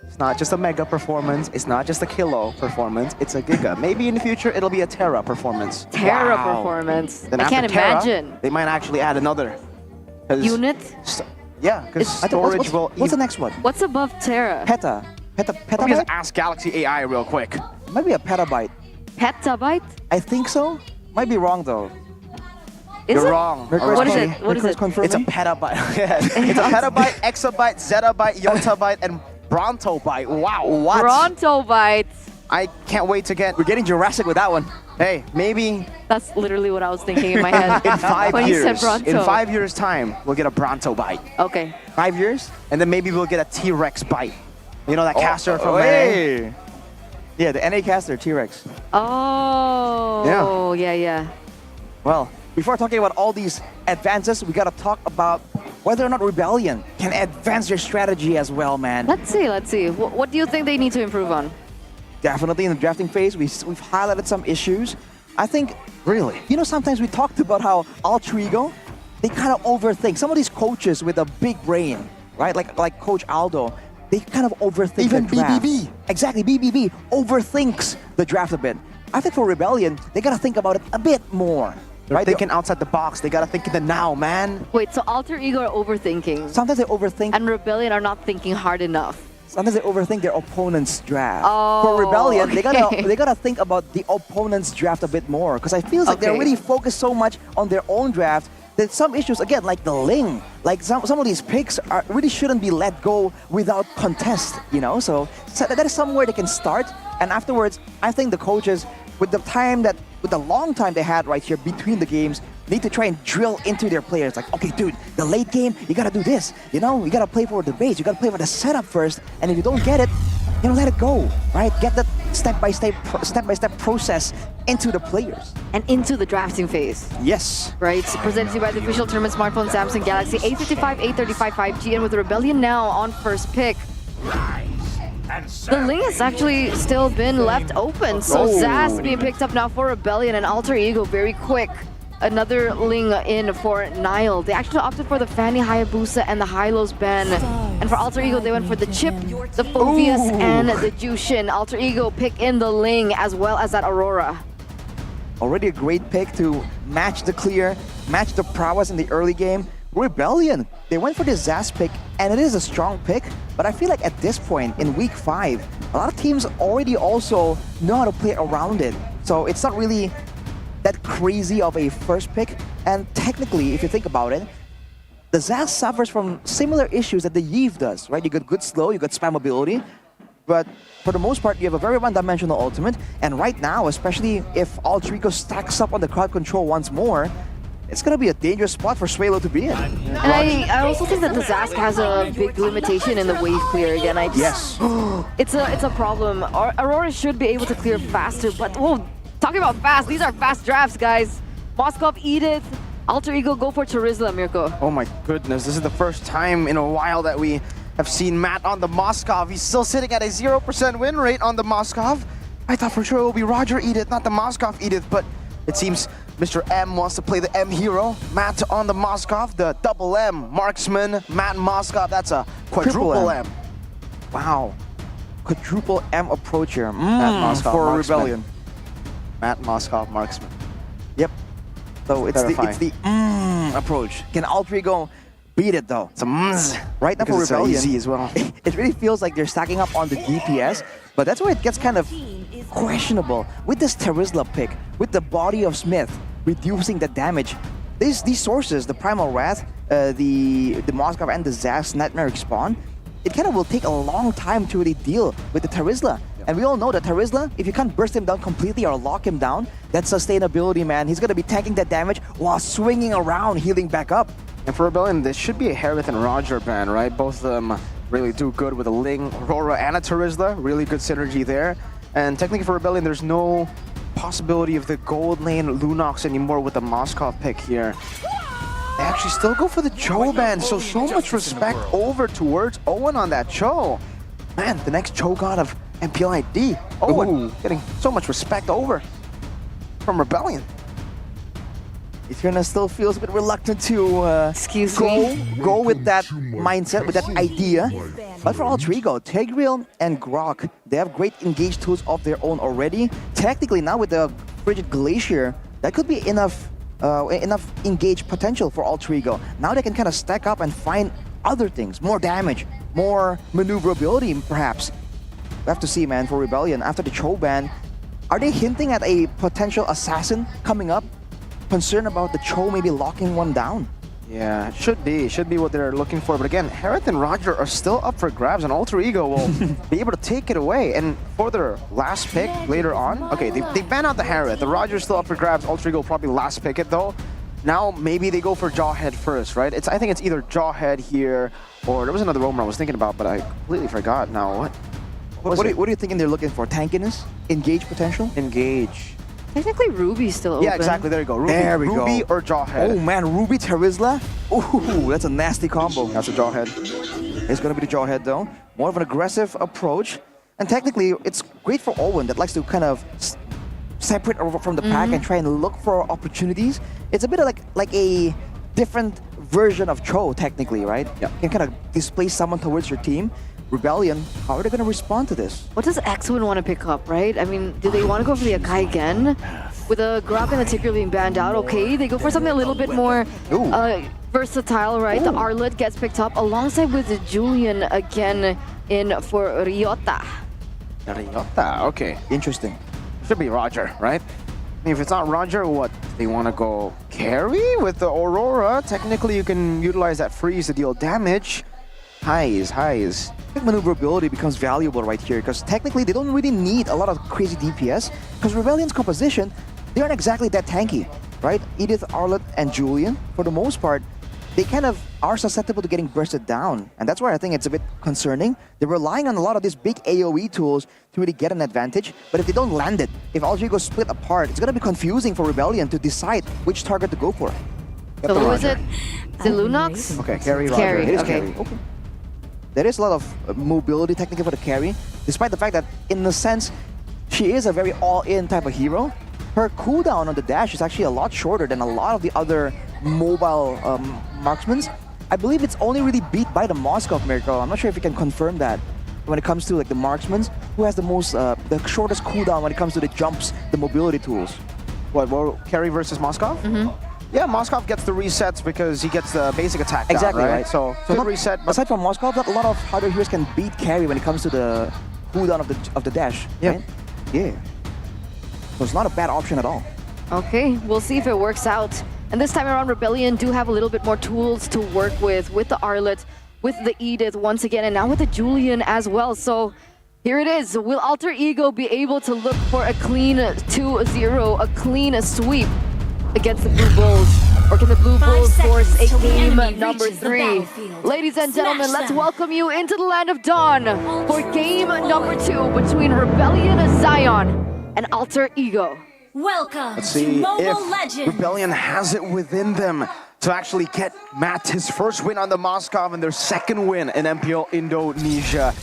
It's not just a mega performance. It's not just a kilo performance. It's a giga. Maybe in the future it'll be a tera performance. Terra Wow. performance. Then I after can't Terra, imagine. They might actually add another. 'Cause Unit? Yeah, because I thought, storage will. what's the next one? What's above Terra? Peta. Let me Petabyte? just ask Galaxy AI real quick. Might be a petabyte. Petabyte? I think so. Might be wrong though. Is You're it? wrong. Mercury's What is already. it? What is Mercury's it? confirming? It's a petabyte. Yeah, it's a petabyte, exabyte, zettabyte, yottabyte, and brontobyte. Wow. What? Brontobyte. I can't wait to get. We're getting Jurassic with that one. Hey, maybe That's literally what I was thinking in my head. in 5 when years. you said Bronto. In 5 years' time, we'll get a brontobyte. Okay. 5 years? And then maybe we'll get a T-Rex bite. You know that caster from hey. Yeah, the NA caster, T-Rex. Oh. Yeah. Well, before talking about all these advances, we gotta talk about whether or not Rebellion can advance their strategy as well, man. Let's see. What do you think they need to improve on? Definitely in the drafting phase, we've highlighted some issues. I think, really, you know, sometimes we talked about how Alter Ego, they kind of overthink. Some of these coaches with a big brain, right? Like Coach Aldo, they kind of overthink Even the draft. BBB. Exactly, BBB overthinks the draft a bit. I think for Rebellion, they gotta think about it a bit more. They're right? thinking outside the box. They gotta think in the now, man. Wait, so Alter Ego are overthinking? Sometimes they overthink. And Rebellion are not thinking hard enough. Sometimes they overthink their opponent's draft. Oh, for Rebellion, okay. they gotta think about the opponent's draft a bit more. Because I feel like they're Okay. really focused so much on their own draft that some issues, again, like the Ling, like some of these picks really shouldn't be let go without contest, you know? So that is somewhere they can start. And afterwards, I think the coaches, with the long time they had right here between the games, need to try and drill into their players. Like, okay, dude, the late game, you gotta do this. You know, you gotta play for the base. You gotta play for the setup first. And if you don't get it, you know, let it go, right? Get that step-by-step process into the players. And into the drafting phase. Yes. Right, presented to you by the official tournament smartphone Samsung Galaxy A55, A35 5G, and with Rebellion now on first pick. The Ling has actually still been left open, so Zaz being picked up now for Rebellion and Alter Ego very quick. Another Ling in for Nile. They actually opted for the Fanny Hayabusa and the Hylos Ben. And for Alter Ego, they went for the Chip, the Phobius, and the Jushin. Alter Ego pick in the Ling as well as that Aurora. Already a great pick to match the clear, match the prowess in the early game. Rebellion, they went for the Zaz pick, and it is a strong pick, but I feel like at this point in week 5, a lot of teams already also know how to play around it. So it's not really that crazy of a first pick, and technically, if you think about it, the Zaz suffers from similar issues that the Yve does, right? You got good slow, you got spam ability, but for the most part, you have a very one-dimensional ultimate, and right now, especially if Alter Ego stacks up on the crowd control once more, it's gonna be a dangerous spot for Swalo to be in. And I also think that the Zask has a big limitation in the wave clear again. Yes. It's a problem. Aurora should be able to clear faster, but whoa, talking about fast, these are fast drafts, guys. Moskov, Edith, Alter Ego go for Charizla, Mirko. Oh my goodness, this is the first time in a while that we have seen Matt on the Moskov. He's still sitting at a 0% win rate on the Moskov. I thought for sure it would be Roger Edith, not the Moskov Edith, but it seems Mr. M wants to play the M hero. Matt on the Moskov, the double M, Marksman, Matt Moskov, that's a quadruple M. Wow. Quadruple M approach here. Matt Moskov, for Marksman. Rebellion. Matt Moskov, Marksman. Yep. So it's the approach. Can Alter Ego beat it though? It's a right now for because it's Rebellion, easy as well. It really feels like they're stacking up on the DPS, but that's where it gets kind of questionable. With this Charizla pick, with the body of Smith reducing the damage, these sources, the Primal Wrath, the Moskov and the Zaz Nightmare Respawn, it kind of will take a long time to really deal with the Charizla. And we all know that Charizla, if you can't burst him down completely or lock him down, that's sustainability, man. He's gonna be tanking that damage while swinging around, healing back up. And for Rebellion, this should be a Harith and Roger ban, right? Both of them really do good with a Ling, Aurora, and a Charizla. Really good synergy there. And technically for Rebellion, there's no possibility of the gold lane Lunox anymore with the Moskov pick here. They actually still go for the Cho ban, so much respect over towards Owen on that Cho. Man, the next Cho god of MPL ID. Owen getting so much respect over from Rebellion. Eterna still feels a bit reluctant to go with that mindset, with that idea. But for Alter Ego, Tegriel and Grok, they have great engage tools of their own already. Technically, now with the Frigid Glacier, that could be enough engage potential for Alter Ego. Now they can kind of stack up and find other things, more damage, more maneuverability, perhaps. We have to see, man, for Rebellion. After the Cho ban, are they hinting at a potential assassin coming up? Concerned about the Cho maybe locking one down? Yeah, it should be what they're looking for. But again, Harith and Roger are still up for grabs, and Alter Ego will be able to take it away. And for their last pick later on, okay, they ban out the Harith. The Roger's still up for grabs. Alter Ego will probably last pick it though. Now maybe they go for Jawhead first, right? I think it's either Jawhead here, or there was another roamer I was thinking about, but I completely forgot now. What are you thinking they're looking for? Tankiness? Engage potential? Engage. Technically, Ruby's still open. Yeah, exactly. There you go. Ruby or Jawhead. Oh man, Ruby Charizla? Ooh, that's a nasty combo. That's a Jawhead. It's going to be the Jawhead though. More of an aggressive approach. And technically, it's great for Owen that likes to kind of separate from the pack and try and look for opportunities. It's a bit of like a different version of Cho, technically, right? Yeah. You can kind of displace someone towards your team. Rebellion, how are they going to respond to this? What does X-Win want to pick up, right? I mean, do they want to go for the Akai again? With a Grok and the Ticker being banned out, okay, they go for something a little bit more versatile, right? The Arlet gets picked up alongside with the Julian again in for Ryota. Ryota, okay. Interesting. Should be Roger, right? I mean, if it's not Roger, what? They want to go carry with the Aurora? Technically, you can utilize that freeze to deal damage. Highs. I think maneuverability becomes valuable right here because technically they don't really need a lot of crazy DPS because Rebellion's composition, they aren't exactly that tanky, right? Edith, Arlet, and Julian, for the most part, they kind of are susceptible to getting bursted down. And that's where I think it's a bit concerning. They're relying on a lot of these big AoE tools to really get an advantage. But if they don't land it, if Alter Ego split apart, it's going to be confusing for Rebellion to decide which target to go for. So who is it? Is it Lunox? Okay, carry Roger. Carry, It is okay. carry. Okay. There is a lot of mobility technically for the carry, despite the fact that, in a sense, she is a very all-in type of hero. Her cooldown on the dash is actually a lot shorter than a lot of the other mobile marksmen. I believe it's only really beat by the Moskov Miracle. I'm not sure if you can confirm that when it comes to like the marksmen, who has the most, the shortest cooldown when it comes to the jumps, the mobility tools. What, carry versus Moskov? Yeah, Moskov gets the resets because he gets the basic attack down, Exactly, right? So not, reset. Aside from Moskov, not a lot of harder heroes can beat carry when it comes to the cooldown of the dash. Yeah. Right? Yeah. So it's not a bad option at all. Okay, we'll see if it works out. And this time around, Rebellion do have a little bit more tools to work with the Arlet, with the Edith once again, and now with the Julian as well. So here it is. Will Alter Ego be able to look for a clean 2-0, a clean sweep against the Blue Bulls? Or can the Blue Bulls force a game number 3? Ladies and gentlemen, let's welcome you into the Land of Dawn for game number 2 between Rebellion Zion and Alter Ego. Welcome Let's to see Mobile if Legends. Rebellion has it within them to actually get Matt his first win on the Moskov and their second win in MPL Indonesia.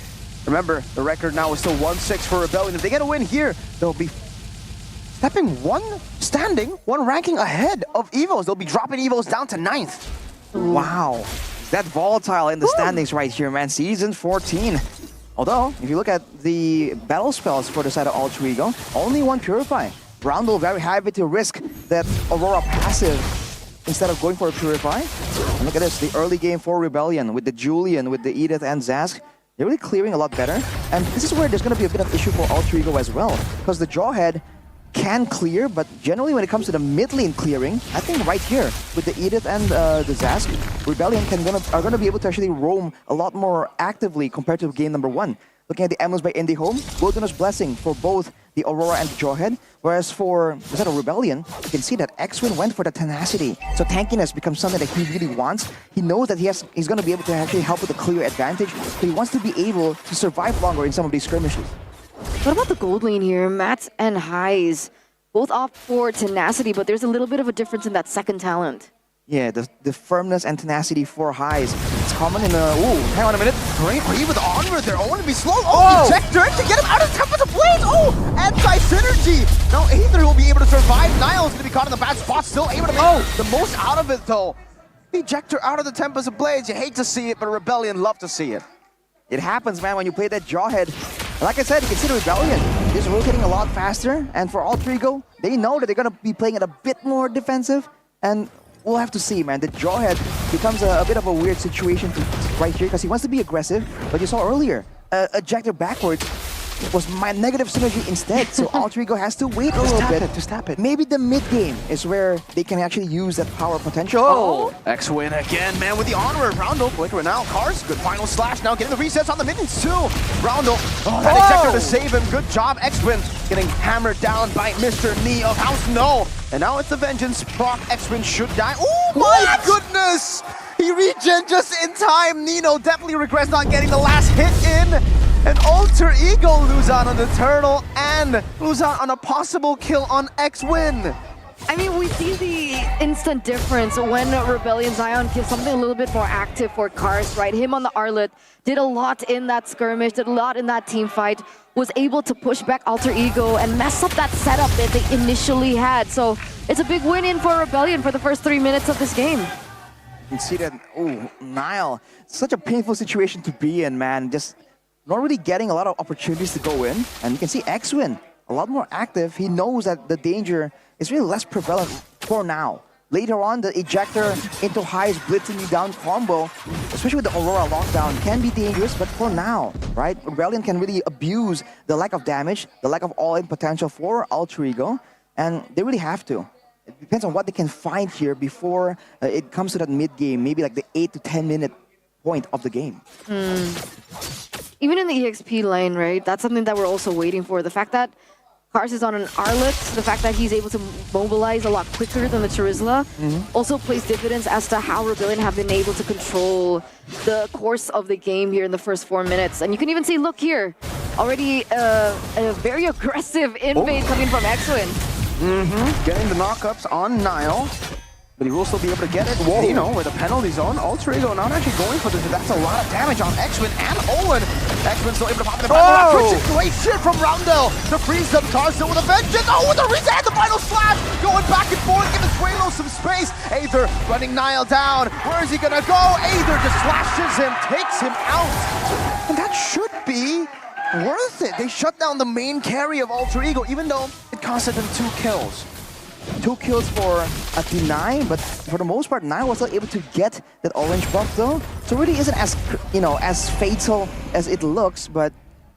Remember, the record now is still 1-6 for Rebellion. If they get a win here, they'll be one ranking ahead of Evos. They'll be dropping Evos down to 9th. Wow. That volatile in the standings right here, man. Season 14. Although, if you look at the battle spells for the side of Alter Ego, only one Purify. Roundel very happy to risk that Aurora passive instead of going for a Purify. And look at this, the early game for Rebellion with the Julian, with the Edith and Zask. They're really clearing a lot better. And this is where there's going to be a bit of issue for Alter Ego as well. Because the Jawhead can clear, but generally when it comes to the mid lane clearing, I think right here with the Edith and the Zask, Rebellion are going to be able to actually roam a lot more actively compared to game number 1. Looking at the emblems by IndieHome, Wilderness Blessing for both the Aurora and the Jawhead, whereas for the side of Rebellion, you can see that X-Win went for the tenacity. So tankiness becomes something that he really wants. He knows that he's going to be able to actually help with a clear advantage, but he wants to be able to survive longer in some of these skirmishes. What about the gold lane here? Matt and Highs both opt for tenacity, but there's a little bit of a difference in that second talent. Yeah, the firmness and tenacity for Highs. It's common in the... Ooh, hang on a minute. Great read with Onward there. Owen to be slow. Oh, Ejector to get him out of the Tempest of Blades. Oh, anti-synergy. Now Aether will be able to survive. Niall's going to be caught in the bad spot. Still able to make the most out of it, though. Ejector out of the Tempest of Blades. You hate to see it, but Rebellion love to see it. It happens, man, when you play that Jawhead. Like I said, you can see the Rebellion is rotating a lot faster. And for Alter Ego, they know that they're going to be playing it a bit more defensive. And we'll have to see, man. The Jawhead becomes a bit of a weird situation right here because he wants to be aggressive. But you saw earlier, ejector backwards was my negative synergy instead. So Alter Ego has to wait a little bit. Just tap it. Maybe the mid game is where they can actually use that power potential. Oh! X-Win again, man, with the Onward. Roundel, flickering out. Cars, good final slash now, getting the resets on the mittens too. Roundel, that ejector to save him. Good job, X-Win getting hammered down by Mr. Knee of House No. And now it's the Vengeance. Proc X-Win should die. Oh my goodness! He regen just in time. Nino definitely regrets not getting the last hit in. And Alter Ego lose out on the turtle and lose out on a possible kill on X-Win. I mean, we see the instant difference when Rebellion Zion gives something a little bit more active for Cars, right? Him on the Arlet did a lot in that skirmish, did a lot in that team fight, was able to push back Alter Ego and mess up that setup that they initially had. So it's a big win in for Rebellion for the first 3 minutes of this game. You can see that, oh, Nile, such a painful situation to be in, man. Just not really getting a lot of opportunities to go in. And you can see X-Win, a lot more active. He knows that the danger is really less prevalent for now. Later on, the ejector into highs blitzing you down combo, especially with the Aurora lockdown, can be dangerous, but for now, right? Rebellion can really abuse the lack of damage, the lack of all-in potential for Alter Ego, and they really have to. It depends on what they can find here before it comes to that mid-game, maybe like the 8 to 10 minute point of the game. Even in the EXP lane, right? That's something that we're also waiting for. The fact that Cars is on an Arlet, the fact that he's able to mobilize a lot quicker than the Charizla also plays dividends as to how Rebellion have been able to control the course of the game here in the first 4 minutes. And you can even see, look here, already a very aggressive invade coming from X-Win. Getting the knockups on Nile. But he will still be able to get it, you know, with a penalty zone. Alter Ego not actually going for this, but that's a lot of damage on X-Win and Owen. X-Win still able to pop in the front. Great shit from Roundel to freeze them. Cars still with a vengeance. Oh, with the reset, the final slash. Going back and forth, giving Swalo some space. Aether running Nile down. Where is he gonna go? Aether just slashes him, takes him out. And that should be worth it. They shut down the main carry of Alter Ego, even though it costed them 2 kills. 2 kills for a deny, but for the most part, Nile was still able to get that orange buff though. So it really isn't as, you know, as fatal as it looks, but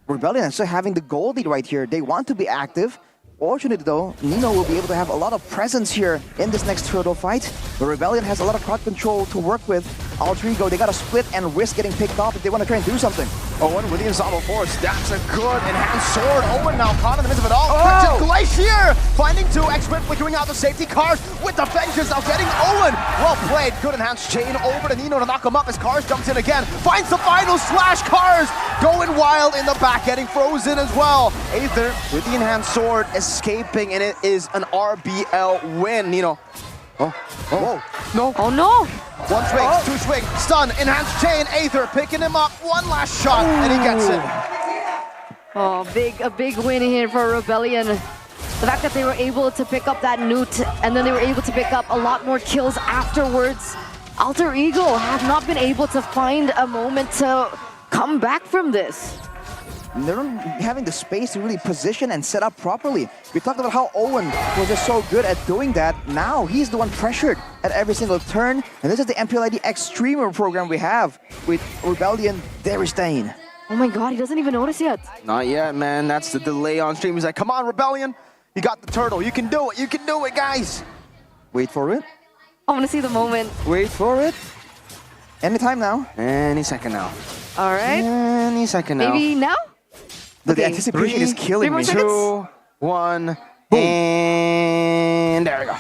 Rebellion is still having the gold lead right here. They want to be active. Fortunately though, Nino will be able to have a lot of presence here in this next turtle fight. The Rebellion has a lot of crowd control to work with. Alter Ego, they gotta split and risk getting picked off if they want to try and do something. Owen with the Ensemble Force, that's a good enhanced sword. Owen now caught in the midst of it all. Quick to Glacier, finding 2, X-Win flickering out the safety Cars with the vengeance now getting Owen. Well played, good enhanced chain over to Nino to knock him up as Cars jumps in again. Finds the final slash, Cars going wild in the back, getting frozen as well. Aether with the enhanced sword escaping, and it is an RBL win. Nino. No. Oh no. 1 swing, 2 swing, stun, enhanced chain, Aether picking him up, 1 last shot, and he gets it. Oh, a big win here for Rebellion. The fact that they were able to pick up that newt, and then they were able to pick up a lot more kills afterwards. Alter Ego have not been able to find a moment to come back from this. They're not having the space to really position and set up properly. We talked about how Owen was just so good at doing that. Now he's the one pressured at every single turn. And this is the MPL ID Extremer program we have with Rebellion Deristain. Oh my god, he doesn't even notice yet. Not yet, man. That's the delay on stream. He's like, come on, Rebellion. You got the turtle. You can do it. You can do it, guys. Wait for it. I want to see the moment. Wait for it. Anytime now. Any second now. All right. Any second now. Maybe now? The anticipation is killing me. 2, 1, boom. And there we go.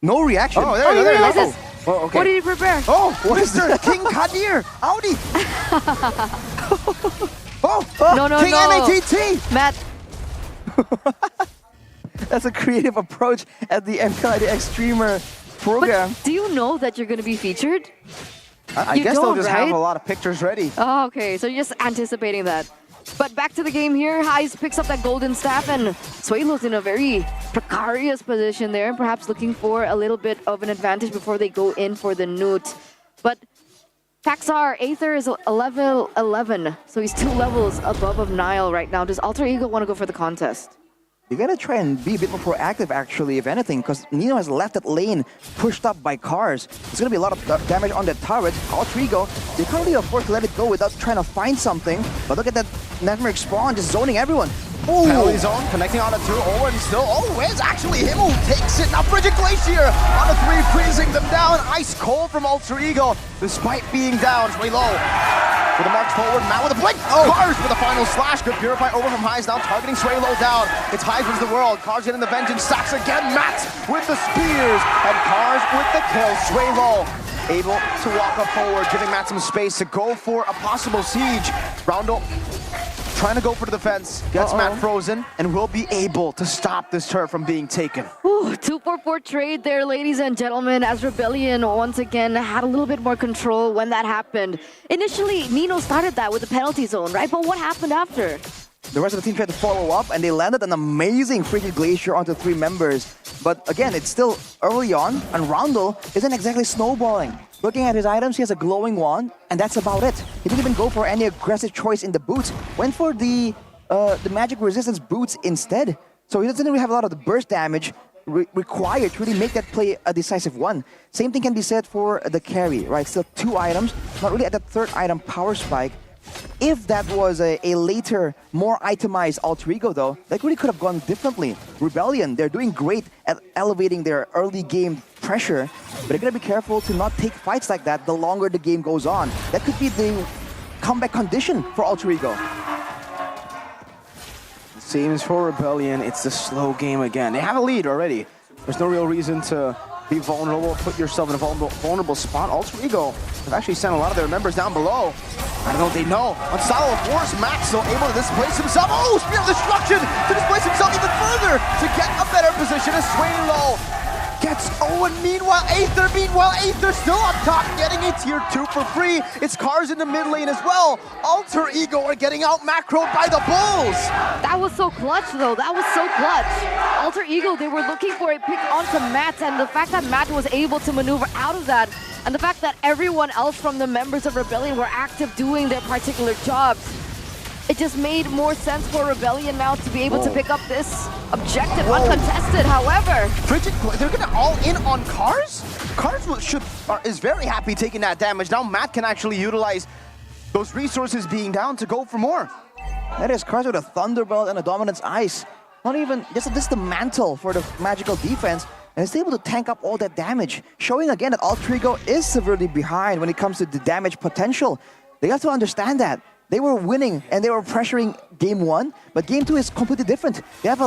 No reaction. Oh, there you go. Oh, okay. What did he prepare? Oh, Mr. King Kadir. Audi. No, King NATT. Matt. That's a creative approach at the MPL ID Extremer program. But do you know that you're going to be featured? I guess they'll just have a lot of pictures ready. Oh, okay. So you're just anticipating that. But back to the game here. Heiss picks up that golden staff, and Swalo's in a very precarious position there, perhaps looking for a little bit of an advantage before they go in for the newt. But facts are, Aether is a level 11, so he's 2 levels above of Nile right now. Does Alter Ego want to go for the contest? You gotta try and be a bit more proactive, actually, if anything, because Nino has left that lane pushed up by Cars. There's gonna be a lot of damage on that turret. Alter Ego, they can't really afford to let it go without trying to find something. But look at that Nightmare Spawn just zoning everyone. Penalty zone, connecting on a 2. Owen still. Oh, it's actually him who takes it. Now Frigid Glacier on a 3, freezing them down. Ice cold from Alter Ego, despite being down. Way low. With a march forward, Matt with a blink. Cars with a final slash. Good Purify over from Heiss, now targeting Swalo down. It's Heiss wins the world. Cars getting the vengeance. Stacks again. Matt with the spears. And Cars with the kill. Swalo able to walk up forward, giving Matt some space to go for a possible siege. Roundel trying to go for the defense, gets Matt frozen, and will be able to stop this turret from being taken. Ooh, 2-4-4 trade there, ladies and gentlemen, as Rebellion once again had a little bit more control when that happened. Initially, Nino started that with the penalty zone, right? But what happened after? The rest of the team tried to follow up, and they landed an amazing Frigid Glacier onto 3 members. But again, it's still early on, and Roundel isn't exactly snowballing. Looking at his items, he has a glowing wand, and that's about it. He didn't even go for any aggressive choice in the boots. Went for the magic resistance boots instead. So he doesn't really have a lot of the burst damage required to really make that play a decisive one. Same thing can be said for the carry, right? Still 2 items, not really at the 3rd item, Power Spike. If that was a later, more itemized Alter Ego though, that really could have gone differently. Rebellion, they're doing great at elevating their early game pressure, but they're gonna be careful to not take fights like that the longer the game goes on. That could be the comeback condition for Alter Ego. Seems for Rebellion, it's the slow game again. They have a lead already. There's no real reason to be vulnerable, put yourself in a vulnerable spot. Alter Ego have actually sent a lot of their members down below. I don't know what they know. On Style of Force, Max still able to displace himself. Oh, Spear of Destruction to displace himself even further to get a better position as Swaylo gets Owen. Meanwhile, Aether still up top, getting a tier 2 for free. It's Cars in the mid lane as well. Alter Ego are getting out macroed by the Bulls. That was so clutch though, that was so clutch. Alter Ego, they were looking for a pick onto Matt, and the fact that Matt was able to maneuver out of that, and the fact that everyone else from the members of Rebellion were active doing their particular jobs, it just made more sense for Rebellion now to be able to pick up this objective uncontested. However, Frigid, they're gonna all in on Cars? Cars is very happy taking that damage. Now Matt can actually utilize those resources being down to go for more. That is Cars with a Thunderbolt and a Dominance Ice. Not even, just the mantle for the magical defense, and it's able to tank up all that damage, showing again that Alter Ego is severely behind when it comes to the damage potential. They have to understand that. They were winning and they were pressuring game 1, but game 2 is completely different. They have,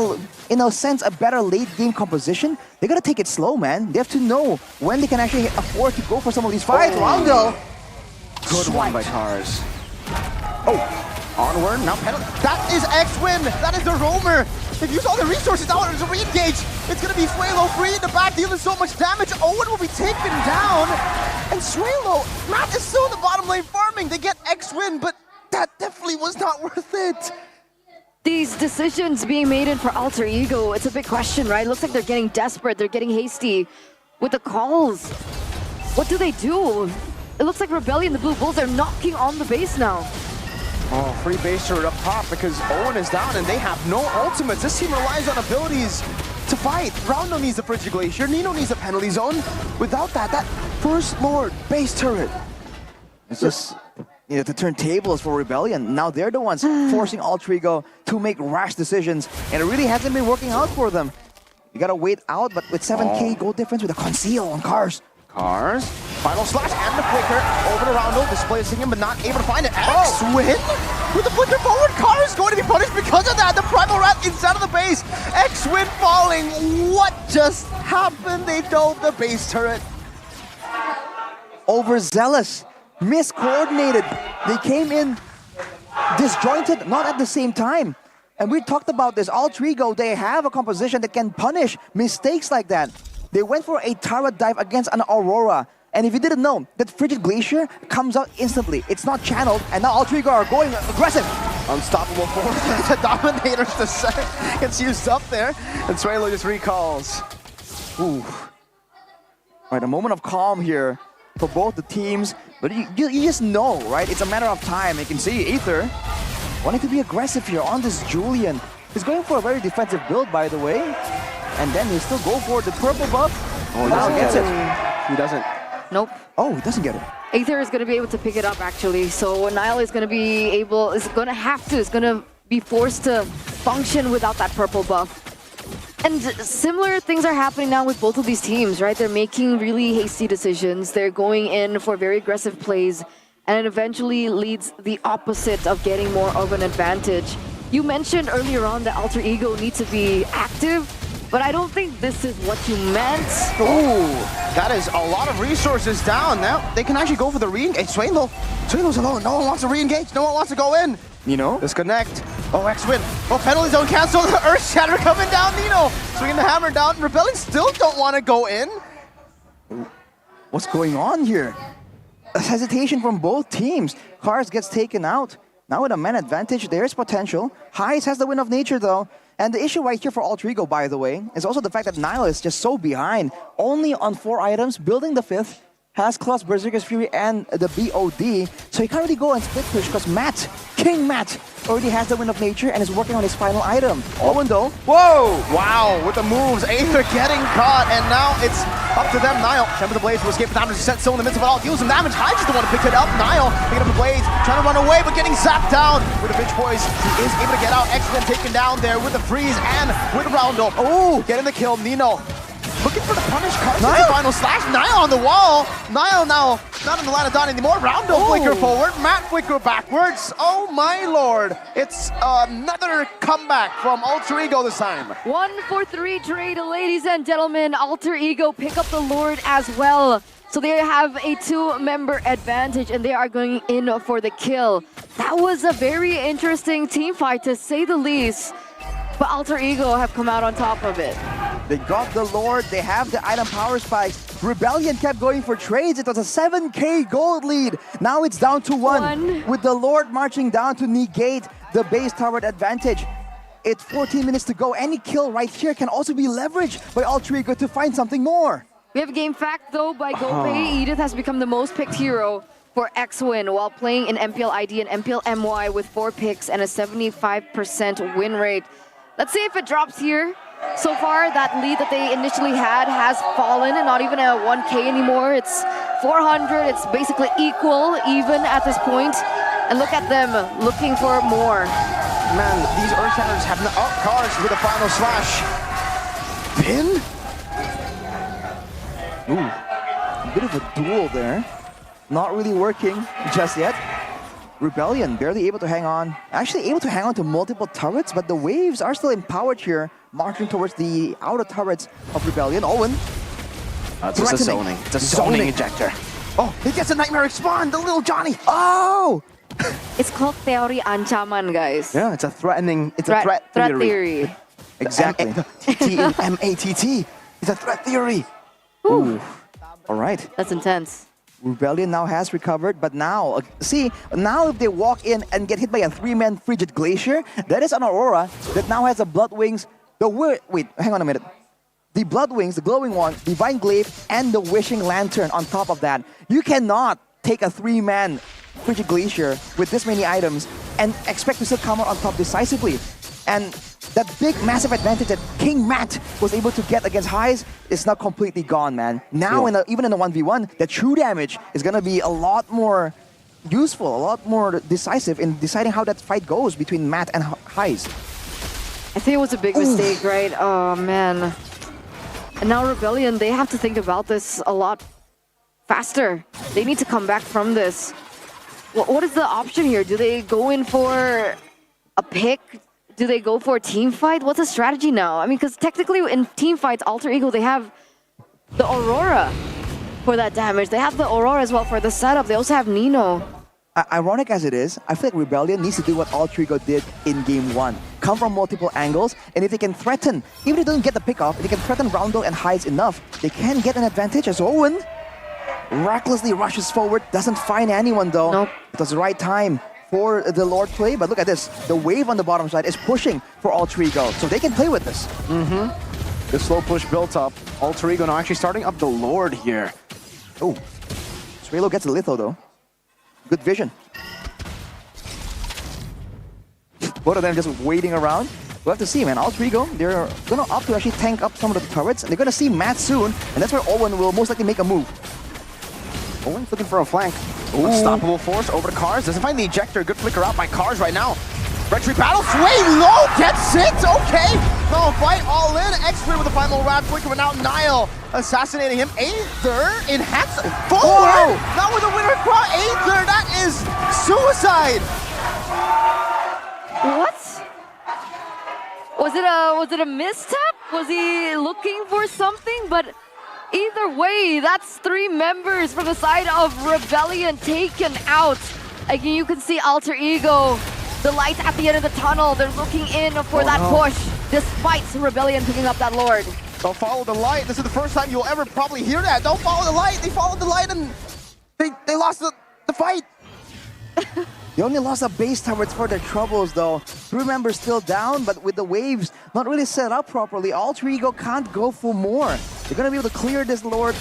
in a sense, a better late game composition. They gotta take it slow, man. They have to know when they can actually afford to go for some of these fights. Roundel! Good one by Cars. Oh, onward, now penalty. That is X-Win! That is the roamer! They've used all the resources now to re-engage. It's gonna be Swaylo free in the back, dealing so much damage. Owen will be taken down. And Swaylo, Matt is still in the bottom lane farming. They get X-Win, but that definitely was not worth it. these decisions being made in for Alter Ego, it's a big question, right? It looks like they're getting desperate, they're getting hasty with the calls. What do they do? It looks like Rebellion, the Blue Bulls, are knocking on the base now. Oh, free base turret up top because Owen is down and they have no ultimates. This team relies on abilities to fight. Roundel needs the Frigid Glacier, Nino needs a penalty zone. Without that, that First Lord base turret. It's just, you know, to turn tables for Rebellion. Now they're the ones forcing Alter Ego to make rash decisions, and it really hasn't been working out for them. You gotta wait out, but with 7k gold difference with a conceal on Cars. Cars, final slash and the flicker over to Roundel, displacing him but not able to find it. X-Win with the flicker forward. Cars going to be punished because of that. The Primal Rat inside of the base. X-Win falling. What just happened? They dove the base turret. Overzealous, miscoordinated. They came in disjointed, not at the same time. And we talked about this. Alter Ego, they have a composition that can punish mistakes like that. They went for a Tara dive against an Aurora. And if you didn't know, that Frigid Glacier comes out instantly. It's not channeled, and now Alter Ego are going aggressive. Unstoppable force. The Dominators the set gets used up there. And Swaylo just recalls. Ooh. All right, a moment of calm here for both the teams. But you just know, right? It's a matter of time. You can see Aether wanting to be aggressive here on this Julian. He's going for a very defensive build, by the way. And then he'll still go for the purple buff. Oh, he doesn't get it. He doesn't. Nope. Oh, he doesn't get it. Aether is going to be able to pick it up, actually. So Nile is going to be able, is going to be forced to function without that purple buff. And similar things are happening now with both of these teams, right? They're making really hasty decisions. They're going in for very aggressive plays, and it eventually leads the opposite of getting more of an advantage. You mentioned earlier on that Alter Ego needs to be active, but I don't think this is what you meant. Ooh, that is a lot of resources down. Now they can actually go for the re-engage. Swaylo's alone. No one wants to re-engage. No one wants to go in. Nino? Disconnect. Oh, X-Win. Oh, penalty zone cancel. The Earth Shatter coming down. Nino swinging the hammer down. Rebellion still don't want to go in. What's going on here? A hesitation from both teams. Cars gets taken out. Now with a man advantage, there's potential. Highs has the win of nature though. And the issue right here for Alter Ego, by the way, is also the fact that Nile is just so behind. Only on 4 items, building the 5th. Has Claws, Berserker's Fury, and the BOD. So he can't really go and split push because Matt, King Matt, already has the Wind of Nature and is working on his final item. Owen though. Whoa! Wow, with the moves, Aether getting caught, and now it's up to them. Nile, Champion of the Blades will escape the damage, set still in the midst of it all, deals some damage. Hyde is the one to pick it up. Nile picking up the Blades, trying to run away, but getting zapped down with the Bitch Boys. He is able to get out. X-Men taken down there with the freeze and with Roundel. Oh, getting the kill. Nino looking for the punish card. Final slash. Nile on the wall. Nile now not in the line of dawn anymore. Roundel flicker forward. Matt flicker backwards. Oh my lord. It's another comeback from Alter Ego this time. 1-for-3 trade, ladies and gentlemen. Alter Ego pick up the Lord as well. So they have a 2-member advantage and they are going in for the kill. That was a very interesting team fight to say the least. But Alter Ego have come out on top of it. They got the Lord, they have the item power spikes. Rebellion kept going for trades. It was a 7k gold lead. Now it's down to 1. With the Lord marching down to negate the base tower advantage. It's 14 minutes to go. Any kill right here can also be leveraged by Alter Ego to find something more. We have a game fact though by GoPay. Edith has become the most picked hero for X-Win while playing in MPL ID and MPL MY with 4 picks and a 75% win rate. Let's see if it drops here. So far, that lead that they initially had has fallen and not even a 1k anymore. It's 400. It's basically equal, even at this point. And look at them looking for more. Man, these Earth Shatters have no cards with a final slash. Pin? Ooh, a bit of a duel there. Not really working just yet. Rebellion barely able to hang on. Actually able to hang on to multiple turrets, but the waves are still empowered here, marching towards the outer turrets of Rebellion. Owen. It's just a zoning. It's a zoning ejector. Oh, he gets a Nightmare Spawn, the little Johnny. Oh! It's called Theory Ancaman, guys. Yeah, it's a threatening, it's a threat theory. Exactly. T in M-A-T-T. It's a threat theory. Ooh. All right. That's intense. Rebellion now has recovered, but now, see, now if they walk in and get hit by a 3-man Frigid Glacier, that is an Aurora that now has a Blood Wings, wait, hang on a minute. The Blood Wings, the glowing one, Divine Glaive, and the Wishing Lantern on top of that. You cannot take a 3-man Frigid Glacier with this many items and expect to still come out on top decisively. And that big, massive advantage that King Matt was able to get against Highs is now completely gone, man. Now, even in a 1v1, the true damage is going to be a lot more useful, a lot more decisive in deciding how that fight goes between Matt and Highs. I think it was a big mistake, right? Oh, man. And now Rebellion, they have to think about this a lot faster. They need to come back from this. What is the option here? Do they go in for a pick? Do they go for a team fight? What's the strategy now? I mean, because technically in team fights, Alter Ego, they have the Aurora for that damage. They have the Aurora as well for the setup. They also have Nino. Ironic as it is, I feel like Rebellion needs to do what Alter Ego did in Game 1. Come from multiple angles, and if they can threaten, even if they don't get the pick off, if they can threaten Roundel and Hides enough, they can get an advantage as Owen recklessly rushes forward, doesn't find anyone though. Nope. It was the right time for the Lord play, but look at this. The wave on the bottom side is pushing for Alter Ego, so they can play with this. The slow push built up. Alter Ego now actually starting up the Lord here. Oh, Swalo gets the litho though. Good vision. Both of them just waiting around. We'll have to see, man. Alter Ego, they're gonna opt to actually tank up some of the turrets, and they're gonna see Matt soon, and that's where Owen will most likely make a move. Owen's looking for a flank. Unstoppable force over to Cars. Doesn't find the ejector. Good flicker out by Cars right now. Retreat battle. Sway low. Gets it. Okay. No, fight all in. X-Ray with the final rad flicker, but now Nile assassinating him. Aether enhance forward. Not with a winner cross. Aether, that is suicide. What? Was it a misstep? Was he looking for something? But either way, that's 3 members from the side of Rebellion taken out. Again, you can see Alter Ego The light at the end of the tunnel. They're looking in for that push, despite Rebellion picking up that Lord. Don't follow the light. This is the first time you'll ever probably hear that. Don't follow the light. They followed the light and they lost the fight. They only lost a base tower. It's for their troubles, though. Crew members still down, but with the waves not really set up properly, Alter Ego can't go for more. They're going to be able to clear this Lord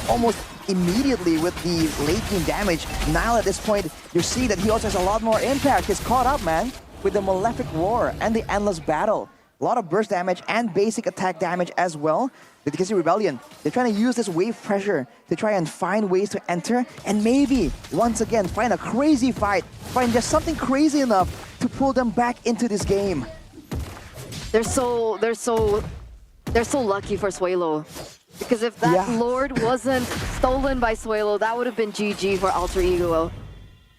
almost immediately with the late game damage. Nile at this point, you see that he also has a lot more impact. He's caught up, man, with the Malefic Roar and the Endless Battle. A lot of burst damage and basic attack damage as well. With the Rebellion, they're trying to use this wave pressure to try and find ways to enter and maybe, once again, find a crazy fight. Find just something crazy enough to pull them back into this game. They're so lucky for Suelo. Because if that Lord wasn't stolen by Suelo, that would have been GG for Alter Ego.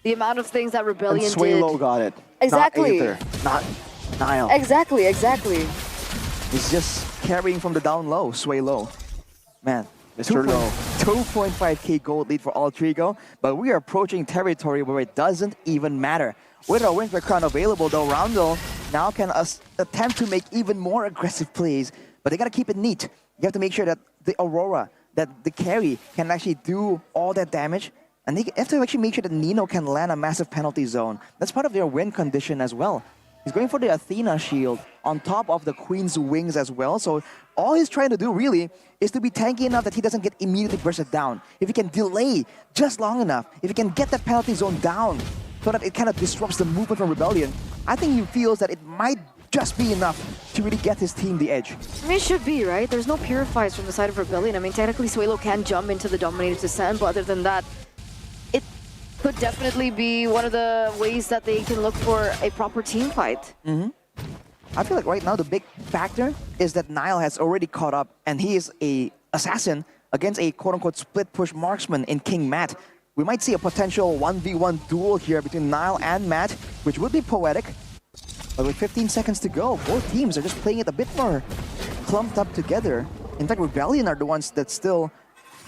The amount of things that Rebellion and Suelo did. got it. Exactly. Not Aether, not Nile. Exactly. He's just carrying from the down low, sway low. Man, Mr. Low. 2.5k gold lead for Alter Ego, but we are approaching territory where it doesn't even matter. With our win per crown available, though, Roundel now can attempt to make even more aggressive plays, but they gotta keep it neat. You have to make sure that the Aurora, that the carry can actually do all that damage, and they have to actually make sure that Nino can land a massive penalty zone. That's part of their win condition as well. He's going for the Athena shield on top of the Queen's wings as well. So all he's trying to do really is to be tanky enough that he doesn't get immediately bursted down. If he can delay just long enough, if he can get that penalty zone down so that it kind of disrupts the movement from Rebellion, I think he feels that it might just be enough to really get his team the edge. I mean, it should be, right? There's no purifies from the side of Rebellion. I mean, technically Suelo can jump into the Dominator's Descent, but other than that, it could definitely be one of the ways that they can look for a proper team fight. I feel like right now the big factor is that Nile has already caught up and he is a assassin against a quote-unquote split push marksman in King Matt. We might see a potential 1v1 duel here between Nile and Matt, which would be poetic. But with 15 seconds to go, both teams are just playing it a bit more clumped up together. In fact, Rebellion are the ones that still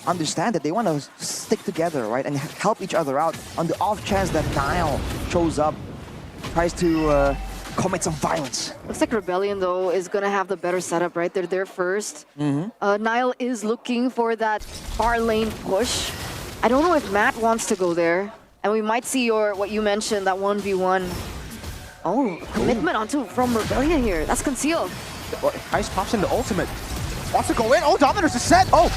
understand that they want to stick together, right? And help each other out on the off chance that Nile shows up, tries to commit some violence. Looks like Rebellion, though, is going to have the better setup, right? They're there first. Nile is looking for that far lane push. I don't know if Matt wants to go there. And we might see what you mentioned, that 1v1. Oh, commitment from Rebellion here. That's concealed. Ice pops in the ultimate. Wants to go in. Oh, Dominator's Descent. Oh,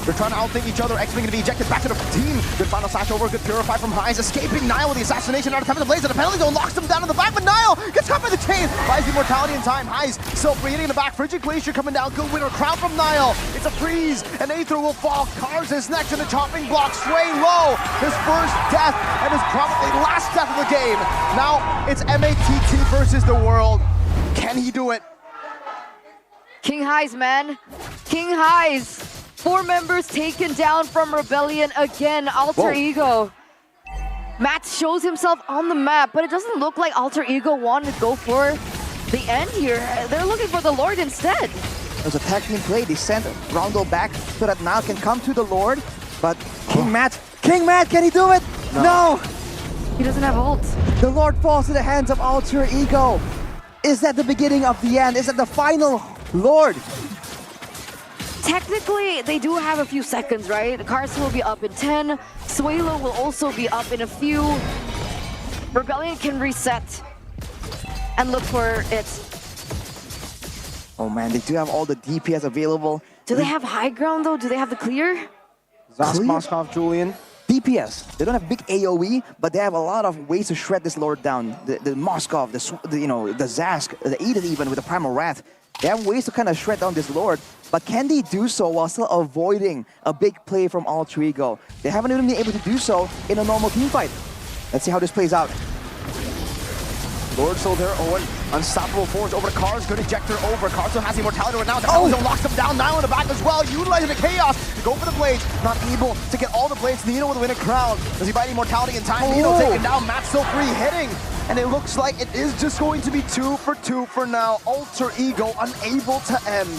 they're trying to outthink each other. X-Wing going to be ejected back to the team. Good final slash over. Good purify from Highs. Escaping Nile with the assassination out of time of the blaze. And the penalty zone locks him down in the back. But Nile gets caught by the chain. Buys the immortality in time. Highs still hitting in the back. Frigid Glacier coming down. Good winner crowd from Nile. It's a freeze. And Aether will fall. Cars is next in the chopping block. Sway low. His first death. And his probably last death of the game. Now it's MATT versus the world. Can he do it? King Highs, man. King Highs. 4 members taken down from Rebellion again. Alter Ego. Matt shows himself on the map, but it doesn't look like Alter Ego wanted to go for the end here. They're looking for the Lord instead. It was a tag team play. They sent Rondo back so that Nile can come to the Lord. But King Matt, can he do it? No. He doesn't have ult. The Lord falls to the hands of Alter Ego. Is that the beginning of the end? Is that the final Lord? Technically, they do have a few seconds, right? Carson will be up in 10. Suelo will also be up in a few. Rebellion can reset and look for it. Oh man, they do have all the DPS available. Do they have high ground though? Do they have the clear? Zask, Moskov, Julian. DPS. They don't have big AoE, but they have a lot of ways to shred this Lord down. The Moskov, the Zask, the Edith even with the Primal Wrath. They have ways to kind of shred down this Lord, but can they do so while still avoiding a big play from Alter Ego? They haven't even been able to do so in a normal team fight. Let's see how this plays out. Lord still there, Owen. Unstoppable force over to Cars. Good ejector over. Cars still has immortality right now. The zone locks him down. Nile in the back as well. Utilizing the chaos to go for the blades. Not able to get all the blades. Nino with the winning crown. Does he buy immortality in time? Nino taken down. Matt still 3 hitting. And it looks like it is just going to be 2 for 2 for now. Alter Ego unable to end.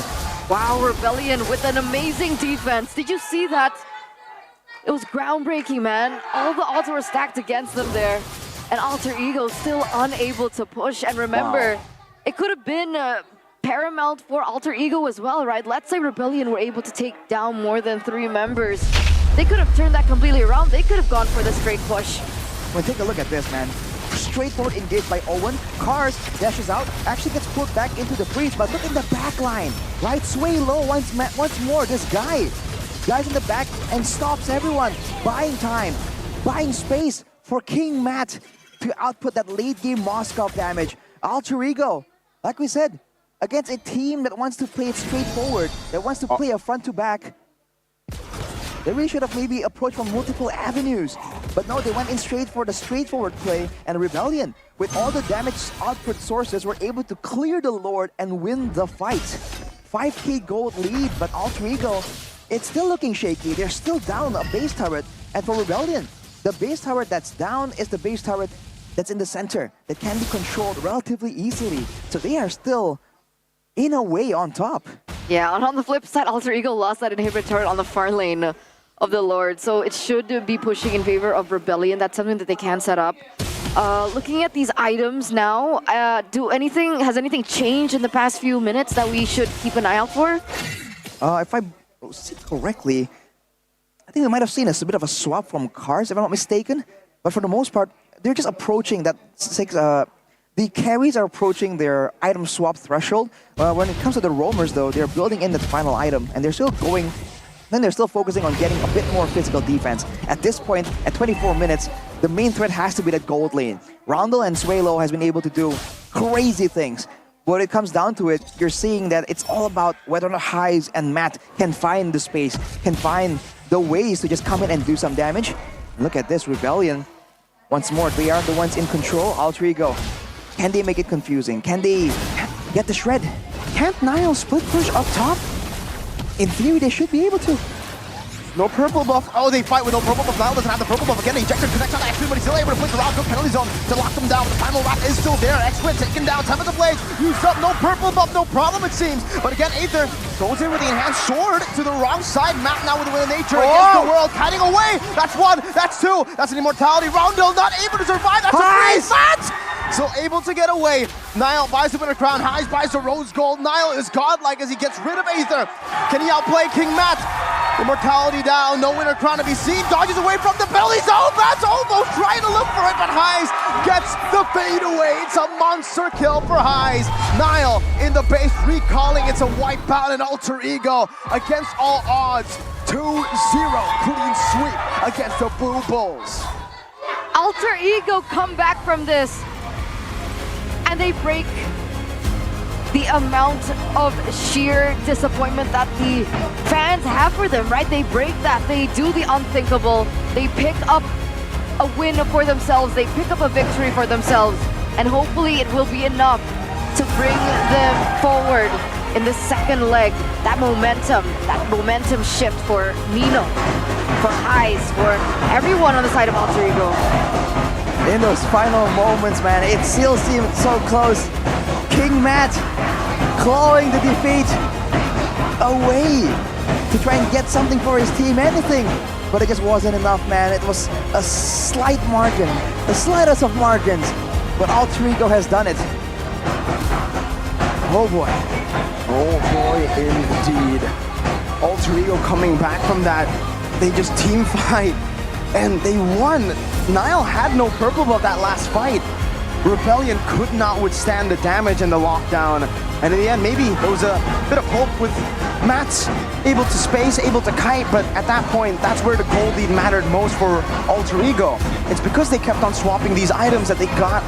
Wow, Rebellion with an amazing defense. Did you see that? It was groundbreaking, man. All the odds were stacked against them there. and Alter Ego still unable to push. And remember, it could have been paramount for Alter Ego as well, right? Let's say Rebellion were able to take down more than 3 members. They could have turned that completely around. They could have gone for the straight push. Well, take a look at this, man. Straightforward engage by Owen. Cars dashes out, actually gets pulled back into the freeze, but look in the back line, right? Sway low once more. This guy's in the back and stops everyone. Buying time, buying space for King Matt to output that late game Moskov damage. Alter Ego, like we said, against a team that wants to play it straightforward, that wants to play a front to back. They really should have maybe approached from multiple avenues. But no, they went in straight for the straightforward play, and Rebellion, with all the damage output sources, were able to clear the Lord and win the fight. 5k gold lead, but Alter Ego, it's still looking shaky. They're still down a base turret. And for Rebellion, the base turret that's down is the base turret that's in the center, that can be controlled relatively easily. So they are still, in a way, on top. Yeah, and on the flip side, Alter Ego lost that inhibitor turret on the far lane of the Lord, so it should be pushing in favor of Rebellion. That's something that they can set up. Looking at these items now, has anything changed in the past few minutes that we should keep an eye out for? If I see correctly, I think we might have seen a bit of a swap from cars, if I'm not mistaken. But for the most part, they're just approaching that the carries are approaching their item swap threshold. When it comes to the roamers, though, they're building in the final item, and they're still going. Then they're still focusing on getting a bit more physical defense. At this point, at 24 minutes, the main threat has to be that gold lane. Roundel and Swaylo has been able to do crazy things. When it comes down to it, you're seeing that it's all about whether or not Highs and Matt can find the space, can find the ways to just come in and do some damage. Look at this, Rebellion. Once more, they are the ones in control. Alter Ego, can they make it confusing? Can they get the shred? Can't Nile split push up top? In theory, they should be able to. No purple buff. Oh, they fight with no purple buff. Nile doesn't have the purple buff again. Ejector connects on X-Twin, but he's still able to place the round go penalty zone to lock them down. The primal rat is still there. X-Twin taken down. Time of the blade. Used up. No purple buff. No problem, it seems. But again, Aether goes in with the enhanced sword to the wrong side. Matt now with the Will of Nature against the world. Kiting away. That's 1. That's 2. That's an immortality. Roundel not able to survive. That's a freeze. Matt! So able to get away. Nile buys the winner crown. Highs buys the rose gold. Nile is godlike as he gets rid of Aether. Can he outplay King Matt? Immortality down. No winner crown to be seen. Dodges away from the belly zone. Matt's almost trying to look for it, but Highs gets the fade away. It's a monster kill for Highs. Nile in the base recalling. It's a wipeout and Alter Ego against all odds. 2-0 clean sweep against the Blue Bulls. Alter Ego come back from this, and they break the amount of sheer disappointment that the fans have for them, right? They break that. They do the unthinkable. They pick up a win for themselves. They pick up a victory for themselves. And hopefully it will be enough to bring them forward in the second leg. That momentum shift for Nino, for Highs, for everyone on the side of Alter Ego. In those final moments, man, it still seemed so close. King Matt clawing the defeat away to try and get something for his team, anything. But it just wasn't enough, man. It was a slight margin, the slightest of margins. But Alter Ego has done it. Oh boy. Oh boy, indeed. Alter Ego coming back from that. They just team fight and they won. Nile had no purple buff that last fight. Rebellion could not withstand the damage and the lockdown. And in the end, maybe there was a bit of hope with Matt's able to space, able to kite, but at that point, that's where the gold lead mattered most for Alter Ego. It's because they kept on swapping these items that they got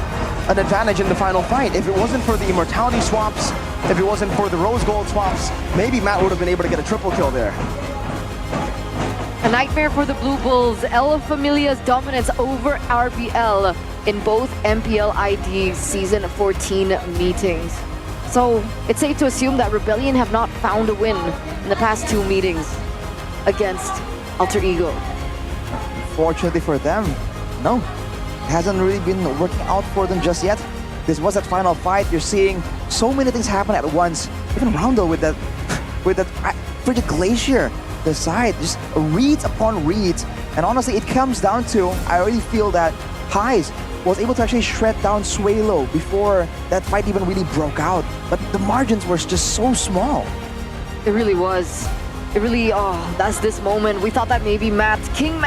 an advantage in the final fight. If it wasn't for the immortality swaps, if it wasn't for the rose gold swaps, maybe Matt would have been able to get a triple kill there. A nightmare for the Blue Bulls. El Familia's dominance over RBL in both MPL ID Season 14 meetings. So it's safe to assume that Rebellion have not found a win in the past 2 meetings against Alter Ego. Fortunately for them, no. It hasn't really been working out for them just yet. This was that final fight. You're seeing so many things happen at once. Even Roundel with that Frigid Glacier. The side, just reads upon reads. And honestly, it comes down to, I already feel that highs, was able to actually shred down Suelo before that fight even really broke out. But the margins were just so small. It really was. It really, that's this moment. We thought that maybe King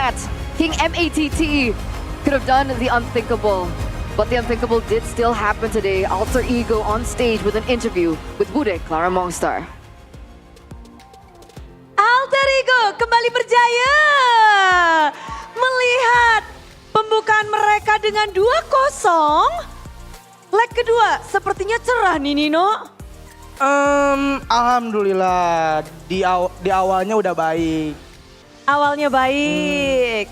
M-A-T-T could have done the unthinkable. But the unthinkable did still happen today. Alter Ego on stage with an interview with Bude Clara Mongstar. Alter Ego kembali berjaya. Melihat pembukaan mereka dengan 2-0. Leg kedua sepertinya cerah nih Nino. Alhamdulillah di awalnya udah baik. Awalnya baik.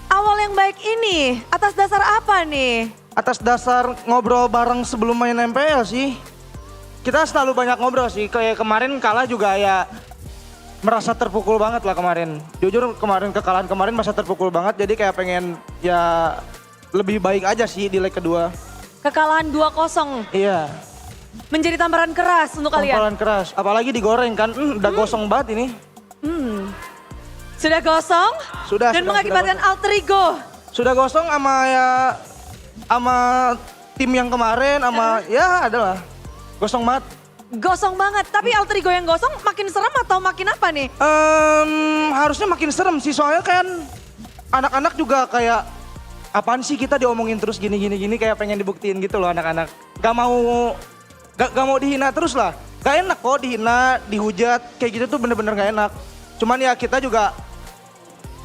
Awal yang baik ini atas dasar apa nih? Atas dasar ngobrol bareng sebelum main MPL sih. Kita selalu banyak ngobrol sih. Kayak kemarin kalah juga ya merasa terpukul banget lah kemarin. Jujur kekalahan kemarin merasa terpukul banget. Jadi kayak pengen ya lebih baik aja sih di leg kedua. Kekalahan 2-0. Iya. Menjadi tamparan keras untuk kalian. Tamparan keras, apalagi digoreng kan, udah gosong banget ini. Sudah gosong? Sudah. Dan mengakibatkan Alter Ego. Sudah gosong sama tim yang kemarin, ya adalah gosong banget. Gosong banget, tapi Alter Ego yang gosong makin serem atau makin apa nih? Harusnya makin serem sih, soalnya kan anak-anak juga kayak apaan sih kita diomongin terus gini kayak pengen dibuktiin gitu loh anak-anak. Gak mau dihina terus lah. Gak enak kok dihina, dihujat, kayak gitu tuh bener-bener gak enak. Cuman ya kita juga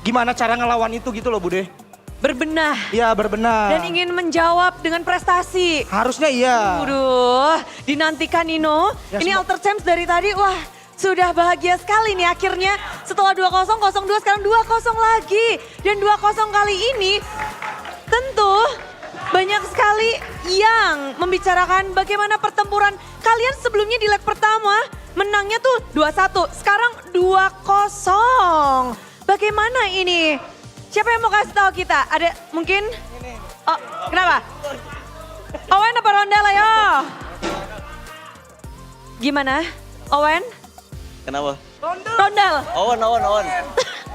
gimana cara ngelawan itu gitu loh Bude. Berbenah. Iya berbenah. Dan ingin menjawab dengan prestasi. Harusnya iya. Waduh, dinantikan Nino. Ya, ini Alter Champs dari tadi, wah sudah bahagia sekali nih akhirnya. Setelah 2-0, 0-2, sekarang 2-0 lagi. Dan 2-0 kali ini tentu banyak sekali yang membicarakan bagaimana pertempuran kalian sebelumnya di leg pertama. Menangnya tuh 2-1, sekarang 2-0. Bagaimana ini? Siapa yang mau kasih tahu kita? Ada mungkin? Oh, kenapa? Owen apa Rondal ayo? Gimana? Owen? Kenapa? Rondal. Owen.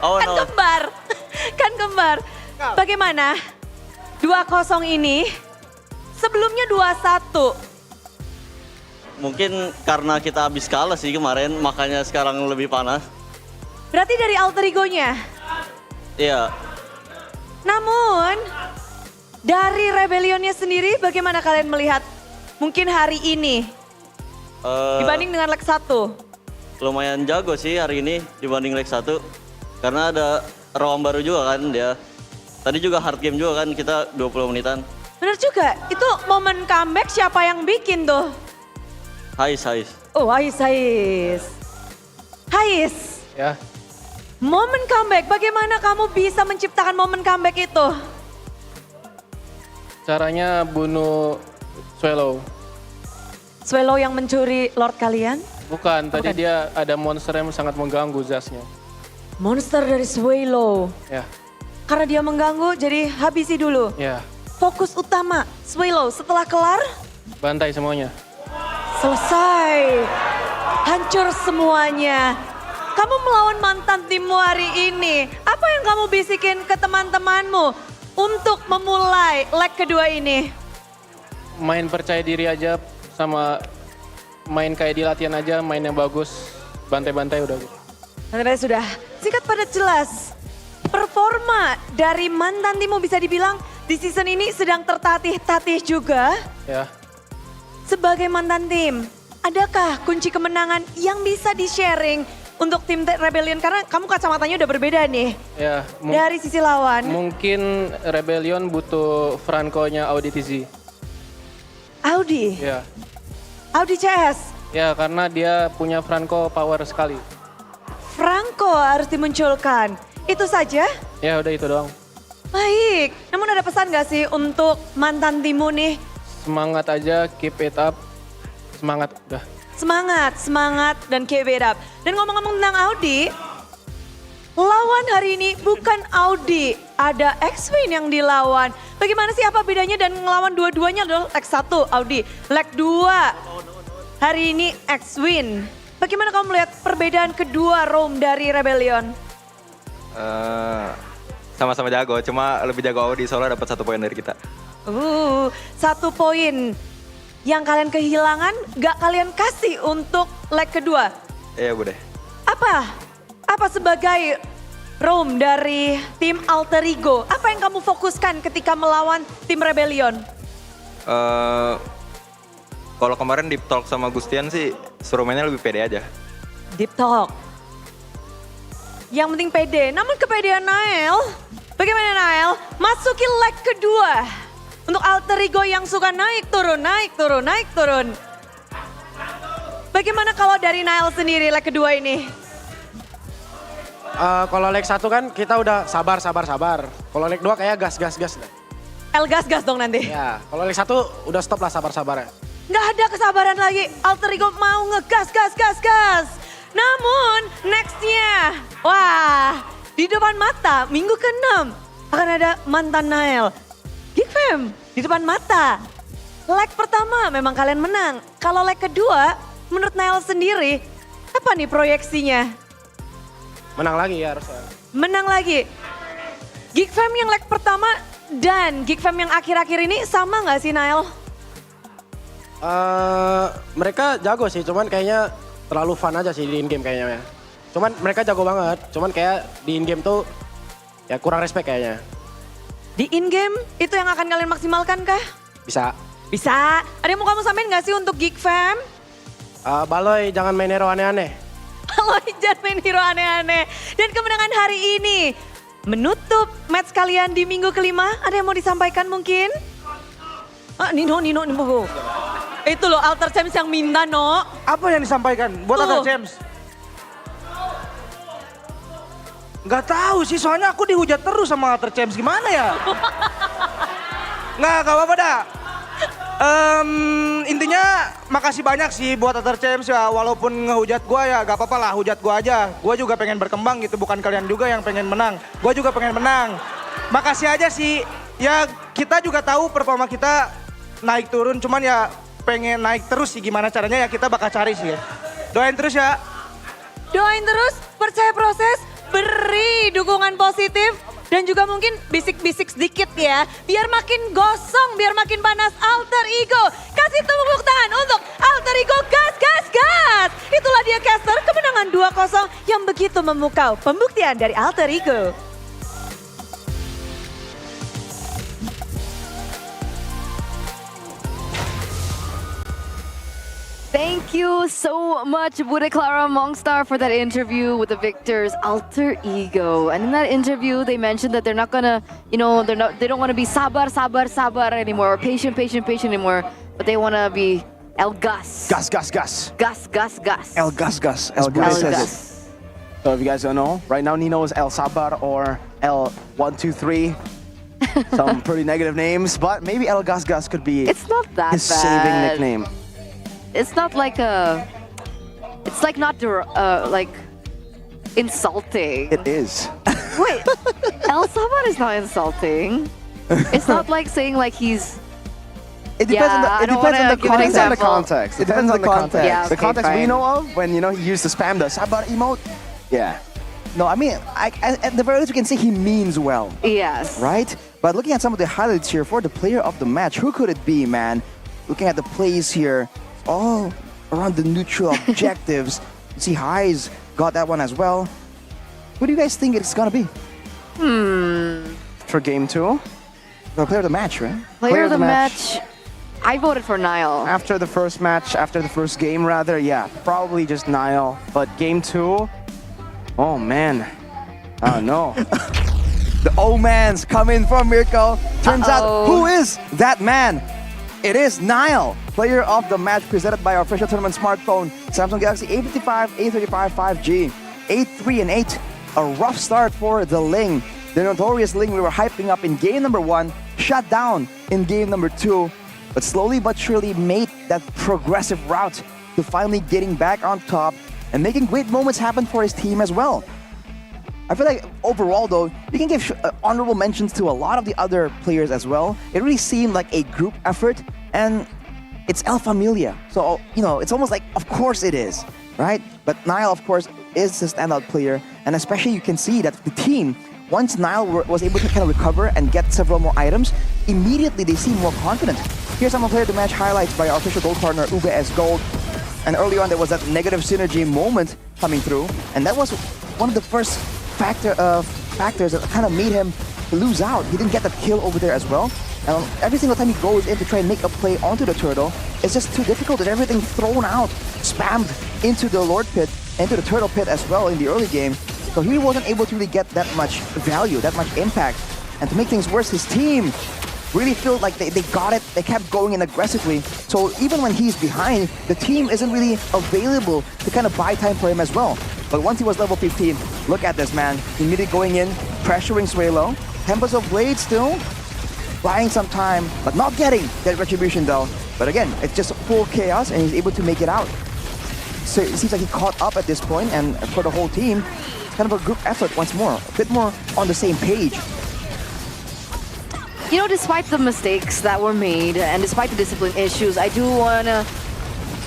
Kan kembar. Kan kembar. Bagaimana? 2-0 ini sebelumnya 2-1. Mungkin karena kita habis kalah sih kemarin, makanya sekarang lebih panas. Berarti dari Alter Ego-nya? Iya. Namun, dari Rebellionnya sendiri bagaimana kalian melihat mungkin hari ini? Dibanding dengan leg 1? Lumayan jago sih hari ini dibanding leg 1. Karena ada Rawang baru juga kan dia. Tadi juga hard game juga kan, kita 20 menitan. Bener juga, itu momen comeback siapa yang bikin tuh? Hais. Oh, Hais. Ya. Momen comeback, bagaimana kamu bisa menciptakan momen comeback itu? Caranya bunuh Swallow. Swallow yang mencuri Lord kalian? Bukan, tadi dia ada monster yang sangat mengganggu Zasnya. Monster dari Swallow. Ya. Karena dia mengganggu, jadi habisi dulu. Ya. Fokus utama, Swallow. Setelah kelar, bantai semuanya. Selesai. Hancur semuanya. Kamu melawan mantan timmu hari ini. Apa yang kamu bisikin ke teman-temanmu untuk memulai leg kedua ini? Main percaya diri aja, sama main kayak di latihan aja, main yang bagus. Bantai-bantai udah. Bantai sudah. Singkat padat jelas. Performa dari mantan timmu bisa dibilang di season ini sedang tertatih-tatih juga. Ya. Sebagai mantan tim, adakah kunci kemenangan yang bisa di-sharing untuk tim Rebellion? Karena kamu kacamatanya udah berbeda nih. Ya. Dari sisi lawan. Mungkin Rebellion butuh Franco-nya Audi TZ. Audi? Ya. Audi CS? Ya, karena dia punya Franco power sekali. Franco harus dimunculkan. Itu saja? Ya udah itu doang. Baik, namun ada pesan gak sih untuk mantan timmu nih? Semangat aja, keep it up. Semangat, udah. Semangat dan keep it up. Dan ngomong-ngomong tentang Audi, lawan hari ini bukan Audi, ada X-Win yang dilawan. Bagaimana sih apa bedanya dan ngelawan dua-duanya adalah leg 1 Audi, leg 2 hari ini X-Win. Bagaimana kamu melihat perbedaan kedua roam dari Rebellion? sama-sama jago, cuma lebih jago Audi soalnya dapat 1 poin dari kita. 1 poin yang kalian kehilangan gak kalian kasih untuk leg kedua. Iya Bu deh. Apa sebagai roam dari tim Alter Ego? Apa yang kamu fokuskan ketika melawan tim Rebellion? Kalau kemarin deep talk sama Gustian sih suruh mainnya lebih pede aja. Deep talk. Yang penting pede, namun kepedean Nael. Bagaimana Nael? Masuki leg kedua. Untuk Alter Ego yang suka naik turun, naik turun, naik turun. Bagaimana kalau dari Nael sendiri leg kedua ini? Kalau leg 1 kan kita udah sabar. Kalau leg 2 kayak gas. El gas dong nanti. Ya, kalau leg 1 udah stop lah sabar ya. Nggak ada kesabaran lagi, Alter Ego mau ngegas. Namun nextnya, wah di depan mata minggu ke-6 akan ada mantan Nael. Geek Fam di depan mata. Leg pertama memang kalian menang. Kalau leg kedua menurut Nael sendiri apa nih proyeksinya? Menang lagi ya harusnya. Menang lagi. Geek Fam yang leg pertama dan Geek Fam yang akhir-akhir ini sama nggak sih Nael? Mereka jago sih, cuman kayaknya terlalu fun aja sih di in-game kayaknya ya. Cuman mereka jago banget, cuman kayak di in-game tuh ya kurang respect kayaknya. Di in-game itu yang akan kalian maksimalkan kah? Bisa. Ada yang mau kamu samain gak sih untuk Geek Fam? Baloy jangan main hero aneh-aneh. Baloy jangan main hero aneh-aneh. Dan kemenangan hari ini menutup match kalian di minggu kelima. Ada yang mau disampaikan mungkin? Nino. Itu loh Alter Champs yang minta, No. Apa yang disampaikan buat Alter Champs? Gak tahu sih, soalnya aku dihujat terus sama Alter Champs. Gimana ya? Gak apa-apa dah. Intinya makasih banyak sih buat Alter Champs ya. Walaupun ngehujat gua ya gak apa-apa lah, hujat gua aja. Gua juga pengen berkembang gitu, bukan kalian juga yang pengen menang. Gua juga pengen menang. Makasih aja sih. Ya kita juga tahu performa kita naik turun, cuman ya pengen naik terus sih, gimana caranya ya kita bakal cari sih ya. Doain terus ya. Doain terus, percaya proses, beri dukungan positif dan juga mungkin bisik-bisik sedikit ya. Biar makin gosong, biar makin panas Alter Ego. Kasih tepuk tangan untuk Alter Ego, gas. Itulah dia caster, kemenangan 2-0 yang begitu memukau. Pembuktian dari Alter Ego. Thank you so much, Bude Clara Mongstar, for that interview with the victors, Alter Ego. And in that interview, they mentioned that they're not gonna, they don't want to be sabar anymore, or patient anymore, but they want to be El Gas. Gas. El Gas. So if you guys don't know, right now Nino is El Sabar or El 123. Some pretty negative names, but maybe El Gas could be it's not that his bad. saving nickname. It's not like it's like not like insulting. It is. Wait, El Sabar is not insulting. It's not like saying like he's. It depends on the context. It depends on the context. Yeah, the okay, context we fine. know of when he used to spam the Sabar emote. Yeah. No, I mean, at the very least we can say he means well. Yes. Right? But looking at some of the highlights here for the player of the match, who could it be, man? Looking at the plays here, all around the neutral objectives. You see Highs got that one as well. Who do you guys think it's gonna be? For game 2? The player of the match, right? Player of the match. I voted for Niall. After the first match, after the first game rather, yeah, probably just Niall. But game 2, oh man, oh no. The O-Mans come in from Mirko. Turns out, who is that man? It is Niall, player of the match presented by our official tournament smartphone, Samsung Galaxy A55, A35 5G. 8-3 and 8, a rough start for the Ling. The notorious Ling we were hyping up in game number 1, shut down in game number 2, but slowly but surely made that progressive route to finally getting back on top and making great moments happen for his team as well. I feel like overall though, you can give honorable mentions to a lot of the other players as well. It really seemed like a group effort, and it's El Familia. So, it's almost like, of course it is, right? But Niall, of course, is the standout player, and especially you can see that the team once Nile was able to kind of recover and get several more items, immediately they seem more confident. Here's some of the match highlights by our official gold partner, UBS Gold. And early on, there was that negative synergy moment coming through, and that was one of the first factors that kind of made him lose out. He didn't get that kill over there as well. And every single time he goes in to try and make a play onto the turtle, it's just too difficult. There's everything thrown out, spammed into the Lord Pit, into the turtle pit as well in the early game. So he wasn't able to really get that much value, that much impact. And to make things worse, his team really felt like they got it. They kept going in aggressively. So even when he's behind, the team isn't really available to kind of buy time for him as well. But once he was level 15, look at this, man. Immediately going in, pressuring Suelo. Tempest of Blade still buying some time, but not getting that retribution though. But again, it's just full chaos and he's able to make it out. So it seems like he caught up at this point, and for the whole team, it's kind of a group effort once more. A bit more on the same page. You know, despite the mistakes that were made and despite the discipline issues, I do want to,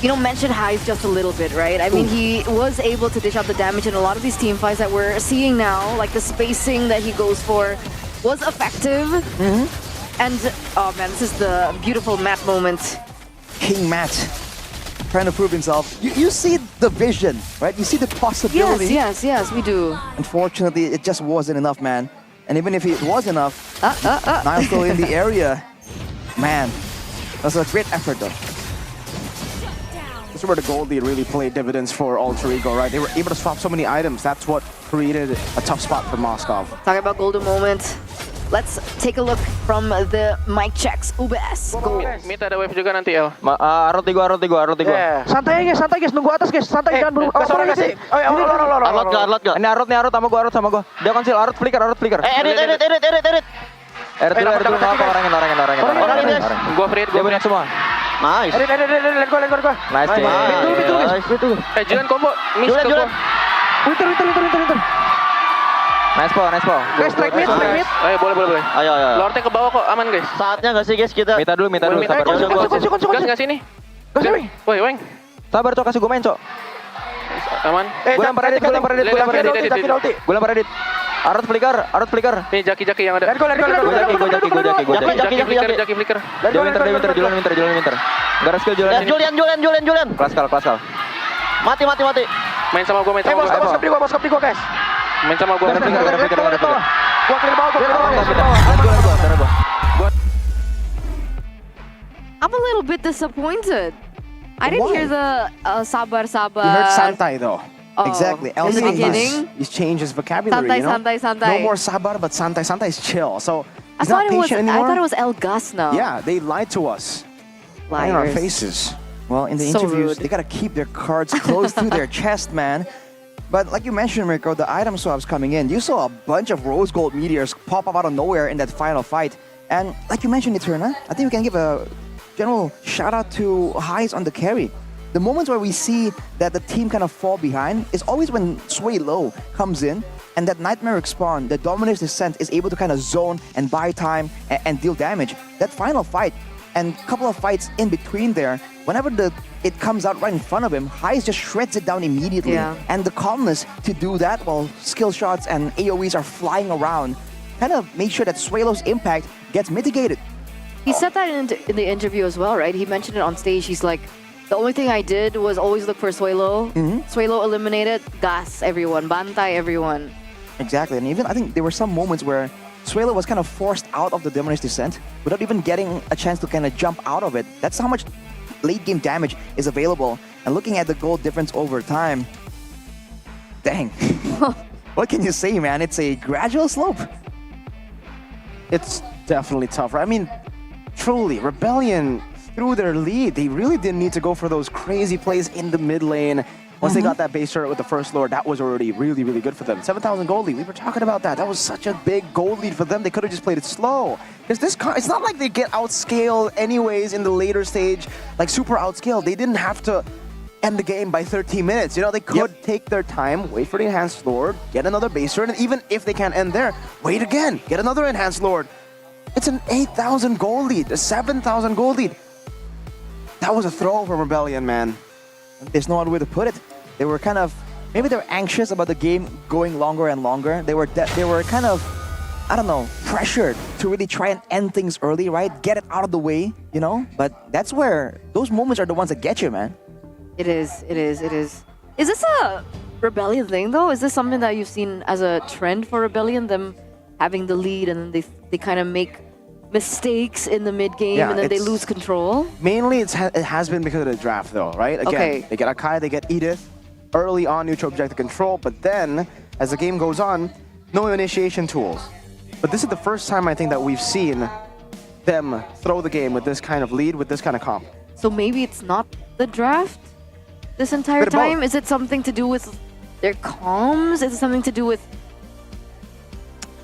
you know, mention Hive just a little bit, right? I mean, he was able to dish out the damage in a lot of these team fights that we're seeing now. Like the spacing that he goes for was effective. And, oh man, this is the beautiful Matt moment. King Matt trying to prove himself. You see the vision, right? You see the possibility. Yes, we do. Unfortunately, it just wasn't enough, man. And even if it was enough, Nile's still in the area. Man, that's a great effort though. This is where the gold lead really played dividends for Alter Ego, right? They were able to swap so many items. That's what created a tough spot for Moskov. Talking about golden moment. Let's take a look from the mic checks. UBS, go. Mid ada wave juga nanti, El. Arut di gua. Santai guys, nunggu atas guys. Santai, jangan buru. Arut gak? Ini Arut sama gua. Dia konsil, Arut flicker. Edit. Edit dulu, nggak apa, orangin. Gua free, Dia semua. Nice. Edit, let go. Nice. Betul. Julian combo, miss ke gua. Winter. Nice po. Guys, strike mid. Ayo, boleh. Ayo. Lordnya ke bawah kok, aman guys. Saatnya nggak sih guys kita? Minta dulu. Sabar. Gas nggak sini? Woi, Weng. Sabar, Cok, kasih gue main, Cok. Aman. Gue lempar edit. Gue lempar edit. Arut flicker. Nih, Jaki yang ada. Gue Jaki flicker. Julian Winter. Gak ada skill Julian. Klaskal. Mati. Main sama gua. Bos kap di gua guys. Main sama gua. Gua clear bawah. I'm a little bit disappointed. I didn't hear the sabar. You heard Santai though. Oh, Exactly. in the beginning? He's changed his vocabulary, Santai. No more sabar, but Santai. Santai is chill. So I he's not thought patient anymore. it was El Gas now. Yeah, they lied to us. Lying in our faces. Well, in the So interviews, rude. they gotta keep their cards close to their chest, man. But like you mentioned, Mirko, the item swaps coming in, you saw a bunch of rose gold meteors pop up out of nowhere in that final fight. And like you mentioned, Eterna, I think we can give a general shout out to Highs on the carry. The moments where we see that the team kind of fall behind is always when Sway Low comes in and that Nightmare Spawn, the Dominus Descent, is able to kind of zone and buy time and deal damage. That final fight and a couple of fights in between there, whenever it comes out right in front of him, Highs just shreds it down immediately. Yeah. And the calmness to do that while skill shots and AoEs are flying around kind of made sure that Swaylo's impact gets mitigated. He said that in the interview as well, right? He mentioned it on stage. He's like, the only thing I did was always look for Suelo. Suelo eliminated, gas everyone, bantai everyone. Exactly, and even I think there were some moments where Suelo was kind of forced out of the Dominus Descent without even getting a chance to kind of jump out of it. That's how much late game damage is available. And looking at the gold difference over time, dang. What can you say, man? It's a gradual slope. It's definitely tough, right? I mean, truly, Rebellion through their lead. They really didn't need to go for those crazy plays in the mid lane. Once they got that base turret with the first lord, that was already really, really good for them. 7,000 gold lead. We were talking about that. That was such a big gold lead for them. They could have just played it slow. Because it's not like they get outscaled anyways in the later stage, like super outscaled. They didn't have to end the game by 13 minutes. You know, they could take their time, wait for the enhanced lord, get another base turret, and even if they can't end there, wait again, get another enhanced lord. It's an 8,000 gold lead, a 7,000 gold lead. That was a throw from Rebellion, man. There's no other way to put it. They were kind of maybe they're anxious about the game going longer and longer. They were kind of, I don't know, pressured to really try and end things early, right? Get it out of the way, you know? But that's where those moments are the ones that get you, man. It is. Is this a Rebellion thing though? Is this something that you've seen as a trend for Rebellion? Them having the lead and then they kind of make mistakes in the mid game and then they lose control? Mainly it has been because of the draft though, right? Again, they get Akai, they get Edith. Early on, neutral objective control, but then as the game goes on, no initiation tools. But this is the first time I think that we've seen them throw the game with this kind of lead, with this kind of comp. So maybe it's not the draft this entire time? Is it something to do with their comms? Is it something to do with,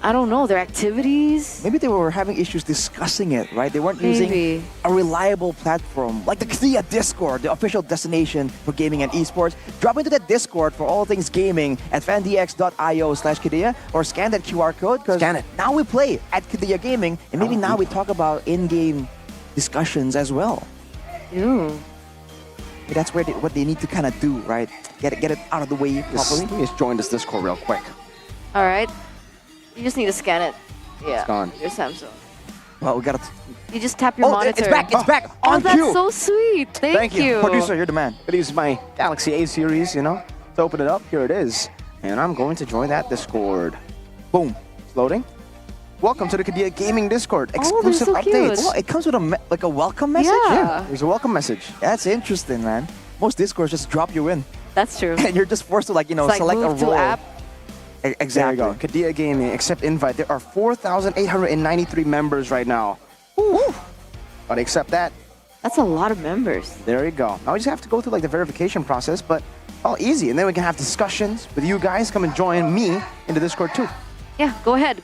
I don't know, their activities? Maybe they were having issues discussing it, right? They weren't using a reliable platform like the Kia Discord, the official destination for gaming and esports. Drop into that Discord for all things gaming at fandx.io/Kidia or scan that QR code because now we play at Kidia Gaming and maybe now we talk about in-game discussions as well. Ew. That's where what they need to kind of do, right? Get it out of the way properly. Let me just join this Discord real quick. All right. You just need to scan it. Yeah. It's gone. Your Samsung. Well, we gotta. You just tap your monitor. It's back. It's back. On that's cue. so sweet. Thank you. Producer, you're the man. I use my Galaxy A series, you know, to open it up. Here it is. And I'm going to join that Discord. Boom. It's loading. Welcome to the Kidia Gaming Discord. Exclusive so updates. Oh, it comes with a welcome message? Yeah. There's a welcome message. That's interesting, man. Most Discords just drop you in. That's true. And you're just forced to It's like select a move to role. app. Exactly. There you go. Kidia Gaming, accept invite. There are 4,893 members right now. But accept that. That's a lot of members. There you go. Now we just have to go through the verification process, but all easy. And then we can have discussions with you guys. Come and join me in the Discord too. Yeah, go ahead,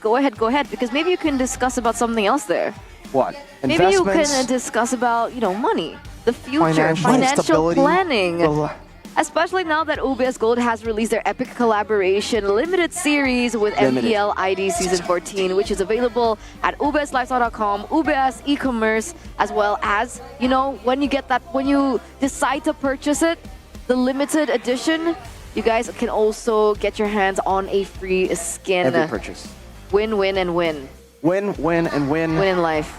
because maybe you can discuss about something else there. What? Maybe you can discuss about, money, the future, financial planning. Especially now that UBS Gold has released their epic collaboration limited series with MPL ID Season 14, which is available at ubslifestyle.com, UBS e-commerce, as well as, when you decide to purchase it, the limited edition, you guys can also get your hands on a free skin. Every purchase. Win, win, and win. Win, win, and win. Win in life.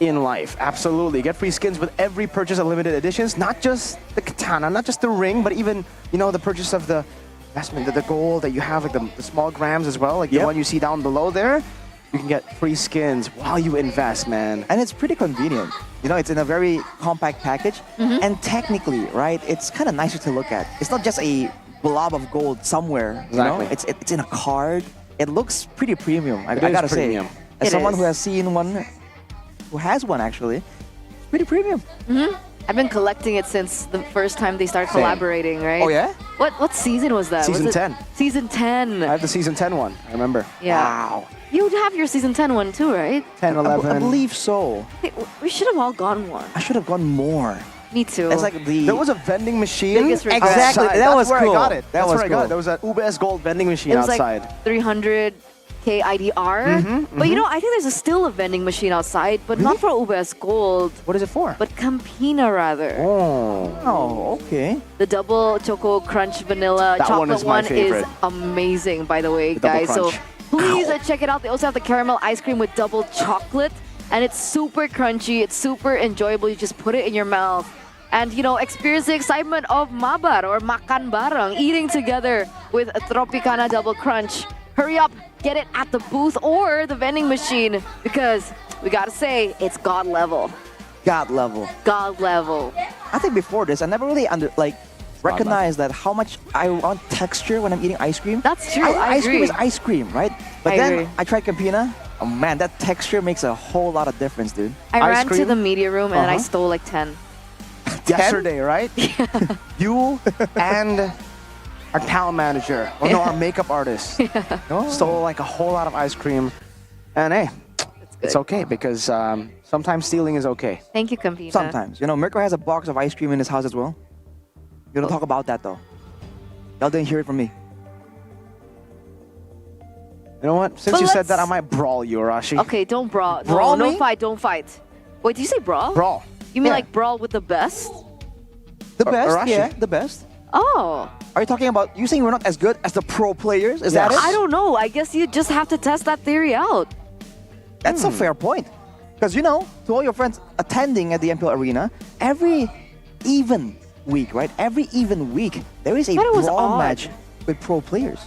In life, absolutely. Get free skins with every purchase of limited editions. Not just the katana, not just the ring, but even, the purchase of the investment, the gold that you have, the small grams as well, the one you see down below there. You can get free skins while you invest, man. And it's pretty convenient. It's in a very compact package. And technically, right, it's kind of nicer to look at. It's not just a blob of gold somewhere. Exactly. It's in a card. It looks pretty premium. I It gotta is say, premium. as It someone is. who has seen one, who has one actually, it's pretty premium. I've been collecting it since the first time they started collaborating, right? Oh yeah? What season was that? Season was it 10. Season 10. I have the Season 10 one, I remember. Yeah. Wow. You have your Season 10 one too, right? 10, 11. I believe so. We should have all gone one. I should have gone more. Me too. It's like There was a vending machine Biggest regret. Exactly, outside. that was That's where cool. I got it. That That's was where I got cool. it. There was an UBS Gold vending machine it was outside. like 300K IDR. But I think there's still a vending machine outside, but not for UBS Gold. What is it for? But Campina rather. Oh, okay. The double choco crunch vanilla That one chocolate is my favorite. amazing, by the way, The double guys. So crunch. please check it out. They also have the caramel ice cream with double chocolate, and it's super crunchy. It's super enjoyable. You just put it in your mouth. And, experience the excitement of mabar or makan bareng, eating together with a Tropicana Double Crunch. Hurry up, get it at the booth or the vending machine because we gotta say, it's God level. God level. God level. I think before this, I never really recognized that how much I want texture when I'm eating ice cream. That's true. I ice cream agree. is ice cream, right? But I then agree. I tried Campina. Oh man, that texture makes a whole lot of difference, dude. I Ice ran to cream? the media room and I Uh-huh. stole like 10. Yesterday, right? You and our talent manager, our makeup artist, stole like a whole lot of ice cream. And hey, it's okay because sometimes stealing is okay. Thank you, Campina. Sometimes. Mirko has a box of ice cream in his house as well. We don't talk about that though. Y'all didn't hear it from me. You know what? Since But you said that, I let's- might brawl you, Arashi. Okay, don't brawl. Brawl no me? fight, don't fight. Wait, did you say brawl? Brawl. You mean Yeah. like brawl with the best? The best, Arashi. yeah, the best. Oh. Are you talking about, you saying we're not as good as the pro players? Is that it? I don't know. I guess you just have to test that theory out. That's a fair point. Because, you know, to all your friends attending at the MPL Arena, every even week, right? Every even week, there is a But it was brawl odd. match with pro players.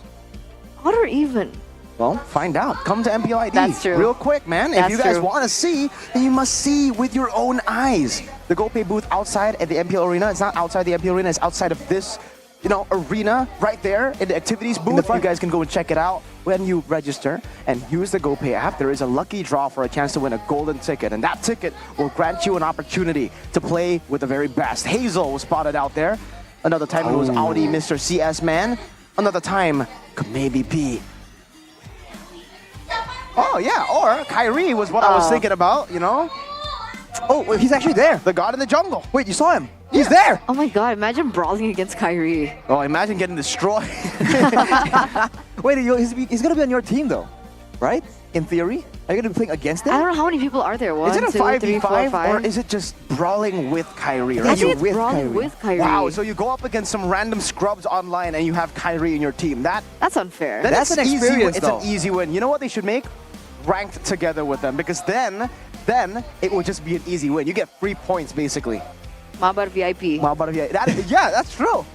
Odd or even? Well, find out. Come to MPL ID. That's true. Real quick, man. That's if you guys true. want to see, then you must see with your own eyes. The GoPay booth outside at the MPL Arena. It's not outside the MPL Arena. It's outside of this, you know, arena right there in the activities booth. You guys can go and check it out when you register and use the GoPay app. There is a lucky draw for a chance to win a golden ticket, and that ticket will grant you an opportunity to play with the very best. Hazel was spotted out there. Another time it was Audi, Mr. CS Man. Another time could maybe be. Oh yeah, or Kyrie was what I was thinking about, you know? Oh, wait, he's actually there. The god in the jungle. Wait, you saw him? He's there. Oh my god, imagine brawling against Kyrie. Oh, imagine getting destroyed. Wait, he's going to be on your team though, right? In theory? Are you going to be playing against him? I don't know how many people are there. One, Is it a two, three, 5v5 four, five? or is it just brawling with Kyrie? I think it's brawling with Kyrie. Wow, so you go up against some random scrubs online and you have Kyrie in your team. That's unfair. That's an experience, It's though. an easy win. You know what they should make? Ranked together with them, because then it will just be an easy win. You get free points basically. Mabar VIP. Mabar VIP. Yeah, that's true.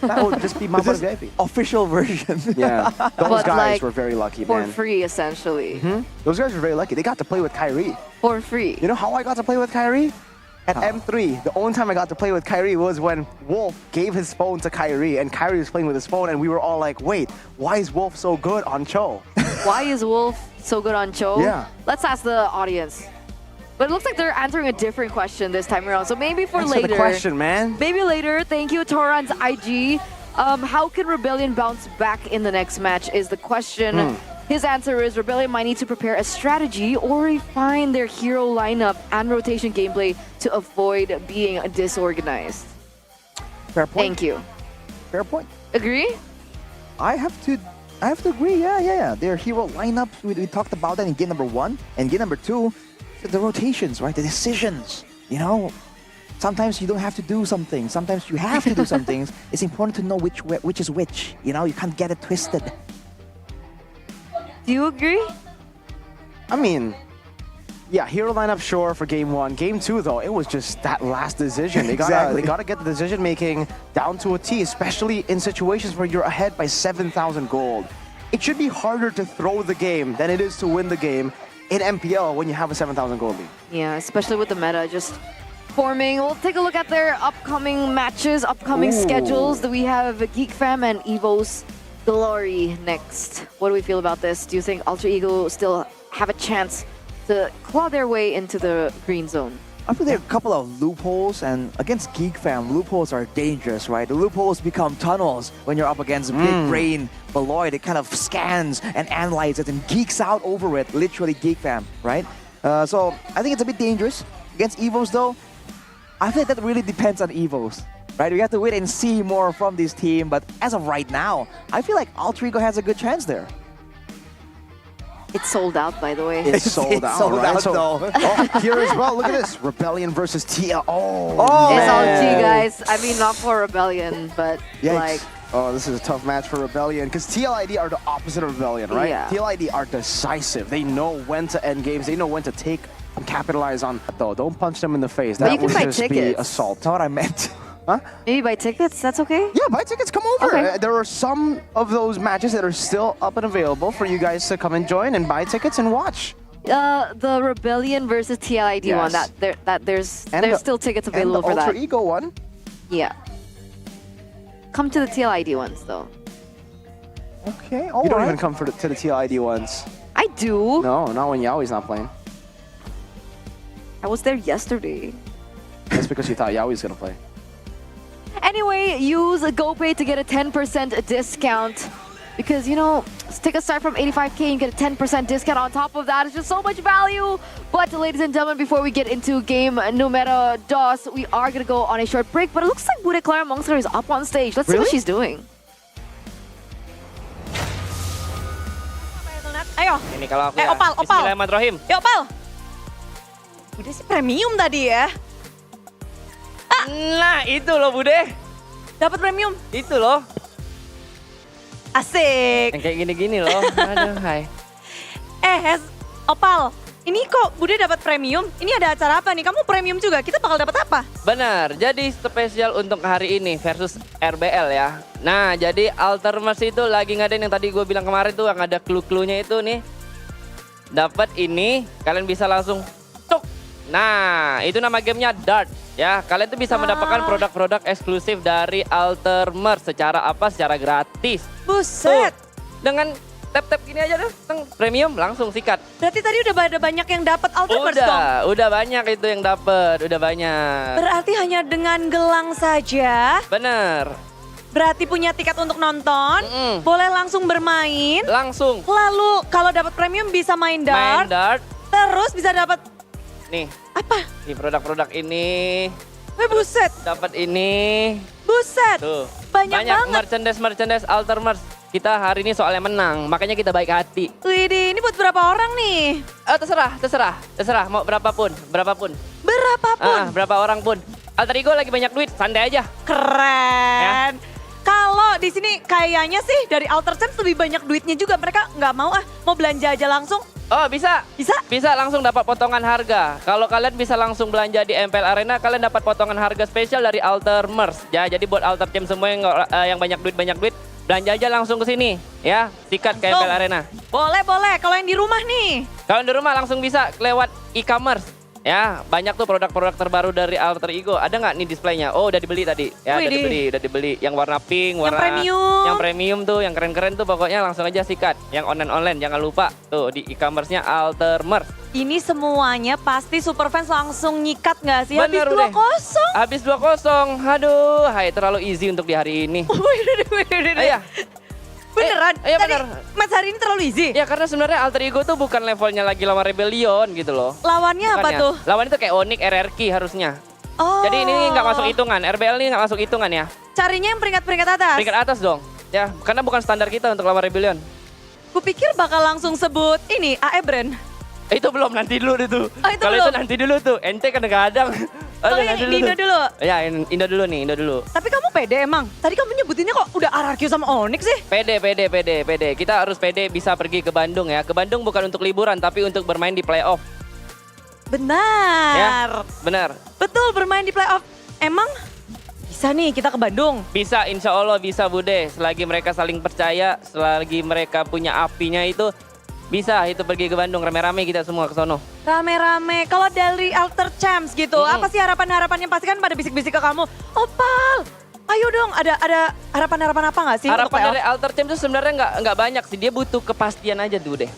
That would just be Mabar VIP. Official version. Yeah, those But, guys like, were very lucky, For man. free, essentially. Those guys were very lucky. They got to play with Kyrie. For free. You know how I got to play with Kyrie? At M3, the only time I got to play with Kyrie was when Wolf gave his phone to Kyrie, and Kyrie was playing with his phone, and we were all like, wait, why is Wolf so good on Cho? Why is Wolf so good on Cho? Yeah. Let's ask the audience. But it looks like they're answering a different question this time around. So maybe for Answer later. the question, man. Maybe later. Thank you, Toran's IG. How can Rebellion bounce back in the next match is the question. His answer is Rebellion might need to prepare a strategy or refine their hero lineup and rotation gameplay to avoid being disorganized. Fair point. Thank you. Fair point. Agree? I have to agree. Yeah. Their hero lineups, we talked about that in game number 1. And game number 2, the rotations, right? The decisions. You know, sometimes you don't have to do something. Sometimes you have to do some things. It's important to know which is which. You know, you can't get it twisted. Do you agree? I mean, yeah, hero lineup, sure, for game 1. Game 2, though, it was just that last decision. They gotta get the decision making down to a T, especially in situations where you're ahead by 7,000 gold. It should be harder to throw the game than it is to win the game in MPL when you have a 7,000 gold lead. Yeah, especially with the meta just forming. We'll take a look at their upcoming matches, upcoming schedules. We have Geek Fam and Evo's Glory next. What do we feel about this? Do you think Ultra Ego still have a chance to claw their way into the green zone? I feel there are a couple of loopholes, and against Geek Fam, loopholes are dangerous, right? The loopholes become tunnels when you're up against Big Brain Beloit. It kind of scans and analyzes and geeks out over it, literally Geek Fam, right? So I think it's a bit dangerous. Against Evos, though, I think that really depends on Evos, right? We have to wait and see more from this team, but as of right now, I feel like Ultra Ego has a good chance there. It's sold out, by the way. It's sold out, sold right? out, So, though. here as well, look at this. Rebellion versus TL. Oh, It's all man. G, guys. I mean, not for Rebellion, but Yikes. like... Oh, this is a tough match for Rebellion, because TLID are the opposite of Rebellion, right? Yeah. TLID are decisive. They know when to end games. They know when to take and capitalize on. Though, don't punch them in the face. But That you can would buy just be tickets. assault. That's not what I meant. Huh? Maybe buy tickets, that's okay? Yeah, buy tickets, come over. Okay. There are some of those matches that are still up and available for you guys to come and join and buy tickets and watch. The Rebellion versus TLID Yes. one, there's the- still tickets available and the for that. Ultra Ego one. Yeah. Come to the TLID ones, though. Okay, you don't even come to the TLID ones. I do. No, not when Yaoi's not playing. I was there yesterday. That's because you thought Yaoi's gonna play. Anyway, use GoPay to get a 10% discount. Because, you know, tickets start from 85K, you get a 10% discount on top of that. It's just so much value. But ladies and gentlemen, before we get into game numero dos, we are going to go on a short break. But it looks like Bude Clara Monster is up on stage. Let's see what she's doing. Ayo. Ini kalau aku Opal. Bismillahirrahmanirrahim. Yuk, Opal. Bude sih premium tadi ya. Nah, itu loh Bude. Dapat premium. Itu loh. Asik. Yang kayak gini-gini loh. Aduh, hai. Opal, ini kok Bude dapat premium? Ini ada acara apa nih? Kamu premium juga, kita bakal dapat apa? Benar, jadi spesial untuk hari ini versus RBL ya. Nah, jadi Altermers itu lagi ngadain yang tadi gue bilang kemarin tuh yang ada clue-cluenya itu nih. Dapat ini, kalian bisa langsung tuk. Nah, itu nama gamenya Dart ya. Kalian tuh bisa mendapatkan produk-produk eksklusif dari Altermers secara apa? Secara gratis. Buset. Dengan tap-tap gini aja deh, premium langsung sikat. Berarti tadi udah ada banyak yang dapat Altermers dong? Udah banyak itu yang dapat, udah banyak. Berarti hanya dengan gelang saja? Bener. Berarti punya tiket untuk nonton, boleh langsung bermain. Langsung. Lalu kalau dapat premium bisa main dart. Main dart. Terus bisa dapat nih. Apa? Nih produk-produk ini. Buset. Dapat ini. Buset. Tuh. Banyak banget. Merchandise Altermers. Kita hari ini soalnya menang, makanya kita baik hati. Widih, ini buat berapa orang nih? Terserah. Mau berapapun. Berapapun? Berapa orang pun. Alter Ego lagi banyak duit, santai aja. Keren. Ya. Kalau di sini kayaknya sih dari Alter Champs lebih banyak duitnya juga. Mereka nggak mau belanja aja langsung. Oh bisa. Bisa langsung dapat potongan harga. Kalau kalian bisa langsung belanja di MPL Arena, kalian dapat potongan harga spesial dari Altermers. Ya, jadi buat Alter Champs semua yang banyak duit, belanja aja langsung ke sini ya, sikat ke MPL Arena. Boleh. Kalau yang di rumah nih? Kalau di rumah langsung bisa lewat e-commerce. Ya, banyak tuh produk-produk terbaru dari Alter Ego. Ada nggak nih displaynya? Oh, udah dibeli tadi. Ya, udah dibeli. Yang warna pink, yang premium tuh, yang keren-keren tuh pokoknya langsung aja sikat. Yang online, jangan lupa. Tuh, di e-commerce-nya Altermers. Ini semuanya pasti superfans langsung nyikat nggak sih? Bener, Habis 2-0. Habis 2-0. Aduh, terlalu easy untuk di hari ini. Iya. Beneran? Bener. Match hari ini terlalu easy? Ya karena sebenarnya Alter Ego tuh bukan levelnya lagi lawan Rebellion gitu loh. Lawannya apa tuh? Lawannya tuh kayak Onyx, RRQ harusnya. Oh. Jadi ini nggak masuk hitungan, RBL ini nggak masuk hitungan ya. Carinya yang peringkat atas? Peringkat atas dong. Ya, karena bukan standar kita untuk lawan Rebellion. Kupikir bakal langsung sebut ini, AE Brand. Itu belum, nanti dulu itu. Oh, itu kalau belum? itu nanti dulu tuh, ente kadang-kadang. Kalau yang Indo dulu? Ya, Indo dulu. Tapi kamu pede emang? Tadi kamu nyebutinnya kok udah RRQ sama Onyx sih? Pede. Kita harus pede bisa pergi ke Bandung ya. Ke Bandung bukan untuk liburan, tapi untuk bermain di playoff. Benar. Ya, benar. Betul, bermain di playoff. Emang bisa nih kita ke Bandung? Bisa, insya Allah bisa Bude. Selagi mereka saling percaya, selagi mereka punya apinya itu, bisa itu pergi ke Bandung, rame-rame kita semua ke sono. Rame-rame, kalau dari Alter Champs gitu, apa sih harapan-harapannya? Pasti kan pada bisik-bisik ke kamu, Opal, ayo dong, ada harapan-harapan apa nggak sih? Harapan dari Alter Champs itu sebenarnya nggak banyak sih, dia butuh kepastian aja tuh deh.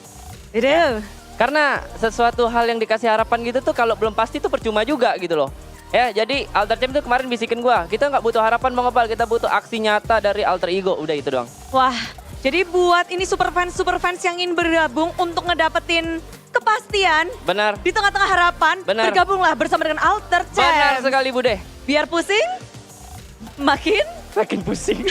Ya. Karena sesuatu hal yang dikasih harapan gitu tuh kalau belum pasti tuh percuma juga gitu loh. Ya, jadi Alter Champs tuh kemarin bisikin gua, kita nggak butuh harapan Bang Opal, kita butuh aksi nyata dari Alter Ego, udah itu doang. Wah. Jadi buat ini superfans yang ingin bergabung untuk ngedapetin kepastian. Benar. Di tengah-tengah harapan, bergabunglah bersama dengan Alter Champs. Benar sekali Bude. Biar pusing, makin pusing.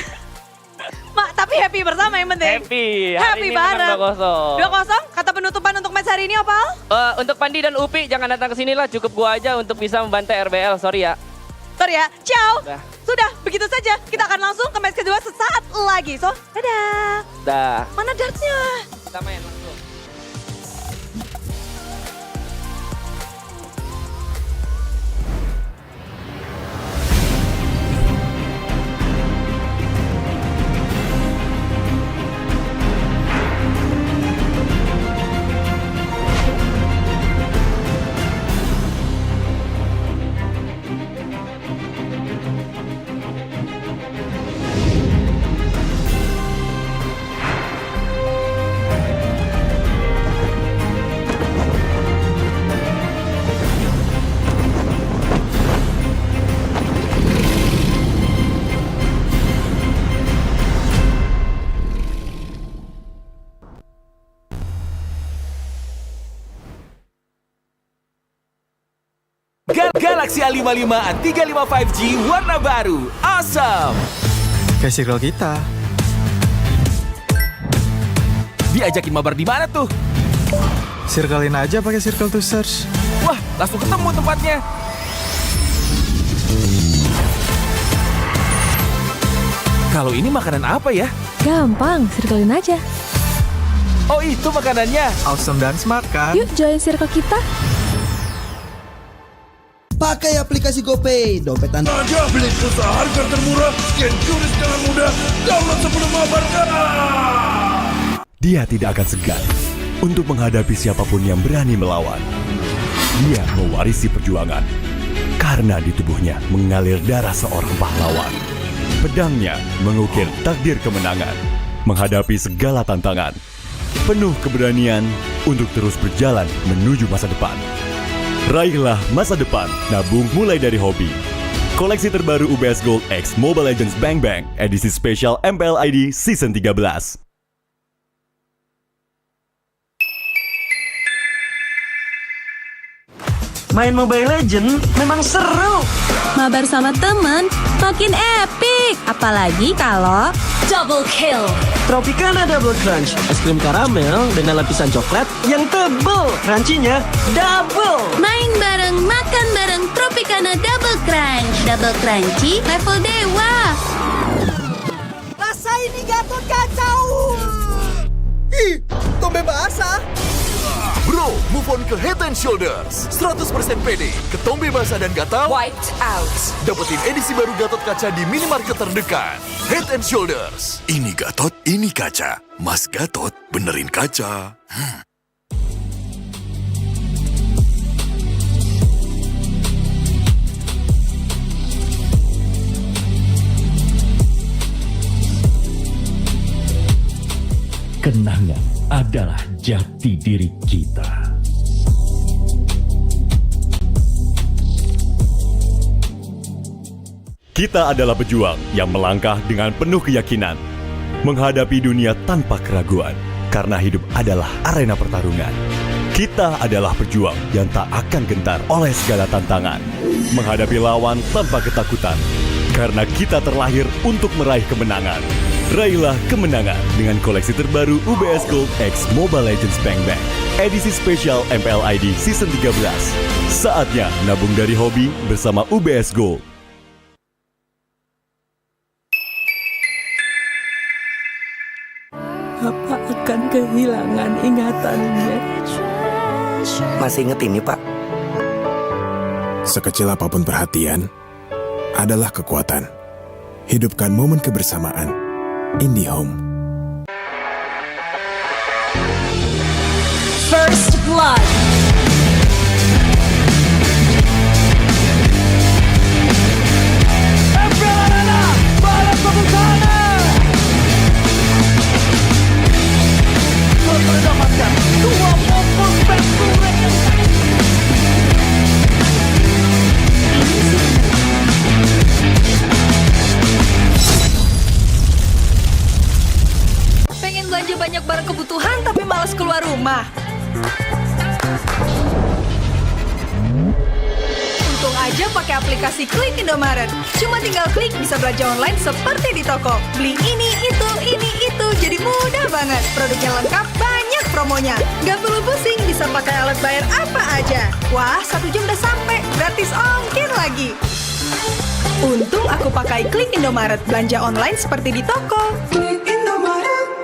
Tapi happy bersama yang penting. Happy bareng. 2-0. 2-0, kata penutupan untuk match hari ini Opal? Untuk Pandi dan Upi jangan datang ke sini lah, cukup gua aja untuk bisa membantai RBL, sorry ya. Ciao. Sudah, begitu saja. Kita akan langsung ke match kedua sesaat lagi. So, dadah. Mana dartsnya? Kita main langsung. Galaxy A55 A35 5G warna baru. Awesome. Kayak circle kita. Diajakin mabar di mana tuh? Circlein aja pakai circle to search. Wah, langsung ketemu tempatnya. Kalau ini makanan apa ya? Gampang, circlein aja. Oh itu makanannya. Awesome dan smart kan? Yuk join circle kita. Pakai aplikasi GoPay, dompet Anda Aja beli pulsa harga termurah, scan QRIS dengan mudah, download sebelum mabarkan. Dia tidak akan segan untuk menghadapi siapapun yang berani melawan. Dia mewarisi perjuangan karena di tubuhnya mengalir darah seorang pahlawan. Pedangnya mengukir takdir kemenangan, menghadapi segala tantangan. Penuh keberanian untuk terus berjalan menuju masa depan. Raihlah masa depan, nabung mulai dari hobi. Koleksi terbaru UBS Gold X Mobile Legends Bang Bang, edisi spesial MPL ID Season 13. Main Mobile Legends memang seru. Mabar sama temen makin epic. Apalagi kalau double kill. Tropicana Double Crunch, es krim karamel dengan lapisan coklat yang tebal. Crunchy-nya double. Main bareng, makan bareng Tropicana Double Crunch. Double crunchy level dewa. Rasa ini Gatot kacau. Ih, tombe basah. Bro, move on ke Head and Shoulders. 100% pede, ketombe basah dan gatal. Wiped out. Dapetin edisi baru Gatot kaca di minimarket terdekat. Head and Shoulders. Ini Gatot, ini kaca. Mas Gatot, benerin kaca. Kenangan adalah jati diri kita. Kita adalah pejuang yang melangkah dengan penuh keyakinan, menghadapi dunia tanpa keraguan, karena hidup adalah arena pertarungan. Kita adalah pejuang yang tak akan gentar oleh segala tantangan, menghadapi lawan tanpa ketakutan, karena kita terlahir untuk meraih kemenangan. Raihlah kemenangan dengan koleksi terbaru UBS Gold X Mobile Legends Bang Bang, edisi spesial MPL ID Season 13. Saatnya nabung dari hobi bersama UBS Gold. Apa akan kehilangan ingatannya? Masih inget ini, Pak? Sekecil apapun perhatian adalah kekuatan. Hidupkan momen kebersamaan. IndiHome. First blood. Pengen belanja banyak barang kebutuhan tapi malas keluar rumah. Untung aja pakai aplikasi Klik Indomaret. Cuma tinggal klik bisa belanja online seperti di toko. Beli ini, itu, jadi mudah banget. Produknya lengkap, banyak promonya. Gak perlu pusing, bisa pakai alat bayar apa aja. Wah, 1 jam udah sampai, gratis ongkir lagi. Untung aku pakai Klik Indomaret, belanja online seperti di toko.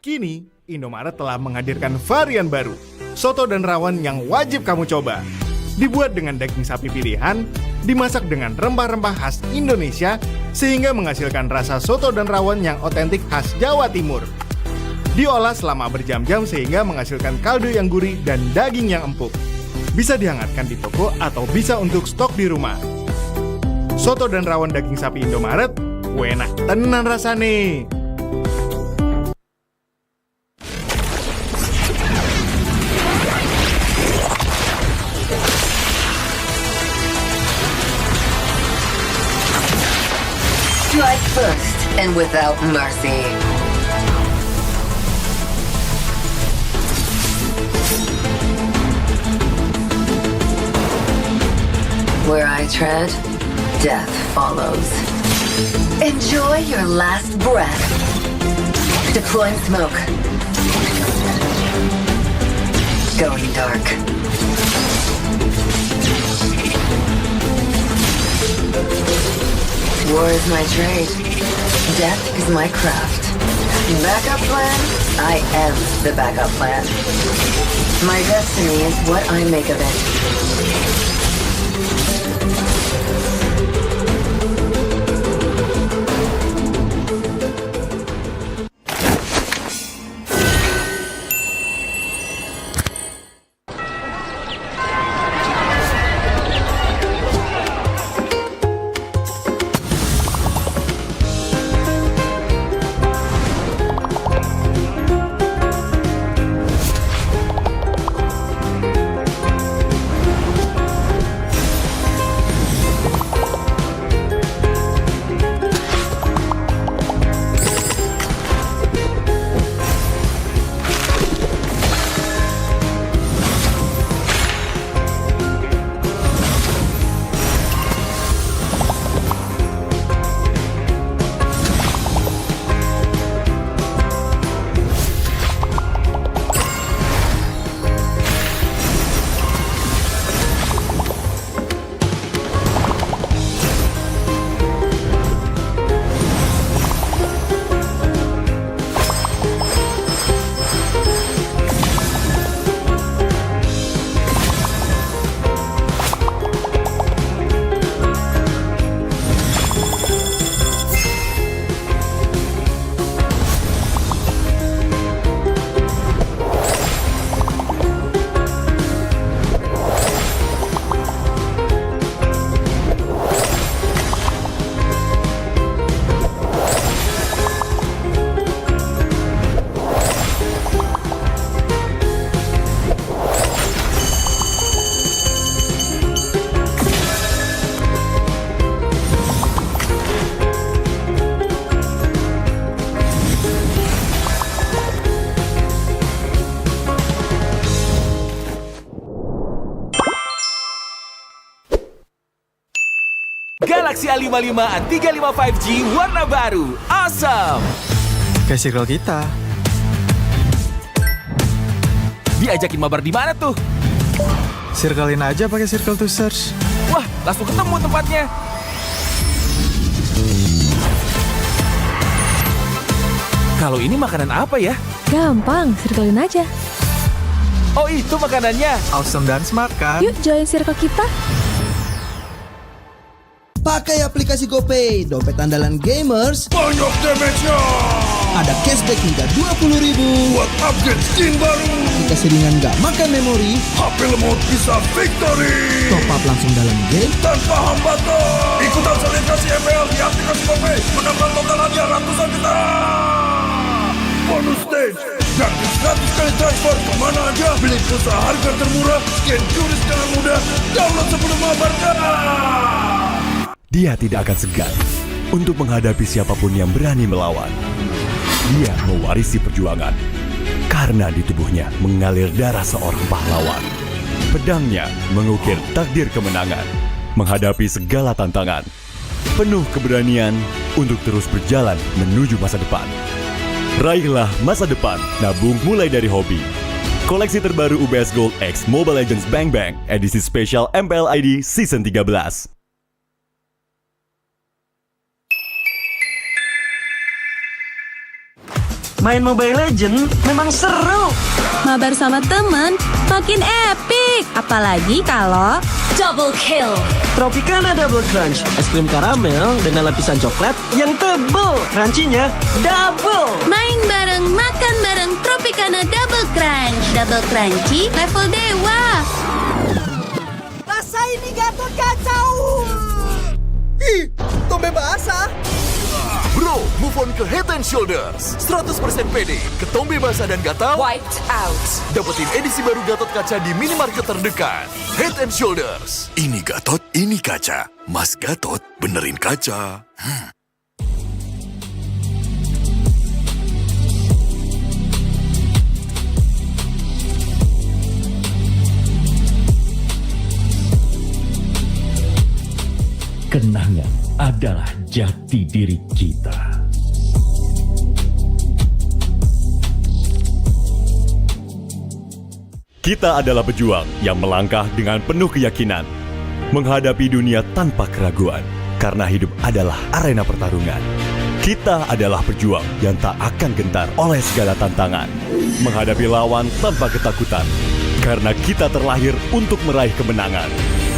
Kini, Indomaret telah menghadirkan varian baru, soto dan rawon yang wajib kamu coba. Dibuat dengan daging sapi pilihan, dimasak dengan rempah-rempah khas Indonesia, sehingga menghasilkan rasa soto dan rawon yang otentik khas Jawa Timur. Diolah selama berjam-jam sehingga menghasilkan kaldu yang gurih dan daging yang empuk. Bisa dihangatkan di toko atau bisa untuk stok di rumah. Soto dan rawon daging sapi Indomaret, enak tenan rasane. Strike first and without mercy. Where I tread, death follows. Enjoy your last breath. Deploying smoke. Going dark. War is my trade. Death is my craft. Backup plan? I am the backup plan. My destiny is what I make of it. Galaxy A55 A35 5G warna baru. Awesome! Kayak circle kita. Diajakin mabar di mana tuh? Circlein aja pakai circle to search. Wah, langsung ketemu tempatnya. Kalau ini makanan apa ya? Gampang, circlein aja. Oh, itu makanannya. Awesome dan smart kan? Yuk join circle kita. Pakai aplikasi GoPay, dompet andalan gamers. Banyak damage-nya. Ada cashback hingga 20.000 buat upgrade skin baru. Jika seringan nggak makan memori, HP lemot bisa victory. Top up langsung dalam game tanpa hambatan. Ikutan selebrasi MPL di aplikasi GoPay. Menambah total hadiah ratusan juta. Bonus stage. Gratis 100 kali transfer kemana aja. Beli pulsa harga termurah. Scan QRIS dengan mudah. Download sebelum mabarkan. Dia tidak akan segan untuk menghadapi siapapun yang berani melawan. Dia mewarisi perjuangan karena di tubuhnya mengalir darah seorang pahlawan. Pedangnya mengukir takdir kemenangan, menghadapi segala tantangan. Penuh keberanian untuk terus berjalan menuju masa depan. Raihlah masa depan, nabung mulai dari hobi. Koleksi terbaru UBS Gold X Mobile Legends Bang Bang edisi spesial MPL ID Season 13. Main Mobile Legends memang seru. Mabar sama temen makin epic. Apalagi kalau double kill. Tropicana Double Crunch, es krim karamel dengan lapisan coklat yang tebal. Crunchy-nya double. Main bareng, makan bareng Tropicana Double Crunch. Double crunchy level dewa. Rasa ini Gatot kacau. Ih, tombe basah. Bro, move on ke Head and Shoulders. 100% pede, ketombe basah dan gatal Wiped out. dapetin edisi baru Gatot kaca di minimarket terdekat. Head and Shoulders. Ini Gatot, ini kaca. Mas Gatot, benerin kaca. Kenangan adalah jati diri kita. Kita adalah pejuang yang melangkah dengan penuh keyakinan, menghadapi dunia tanpa keraguan, karena hidup adalah arena pertarungan. Kita adalah pejuang yang tak akan gentar oleh segala tantangan. Menghadapi lawan tanpa ketakutan. Karena kita terlahir untuk meraih kemenangan.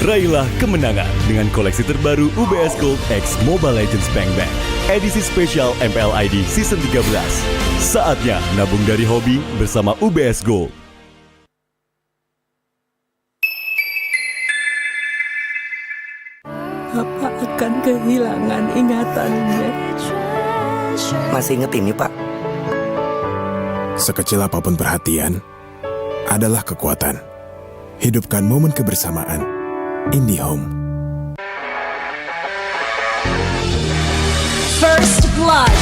Raihlah kemenangan dengan koleksi terbaru UBS Gold X Mobile Legends Bang Bang. Edisi spesial MPL ID Season 13. Saatnya nabung dari hobi bersama UBS Gold. Bapak akan kehilangan ingatannya. Masih inget ini, Pak? Sekecil apapun perhatian adalah kekuatan. Hidupkan momen kebersamaan. IndiHome. First Blood.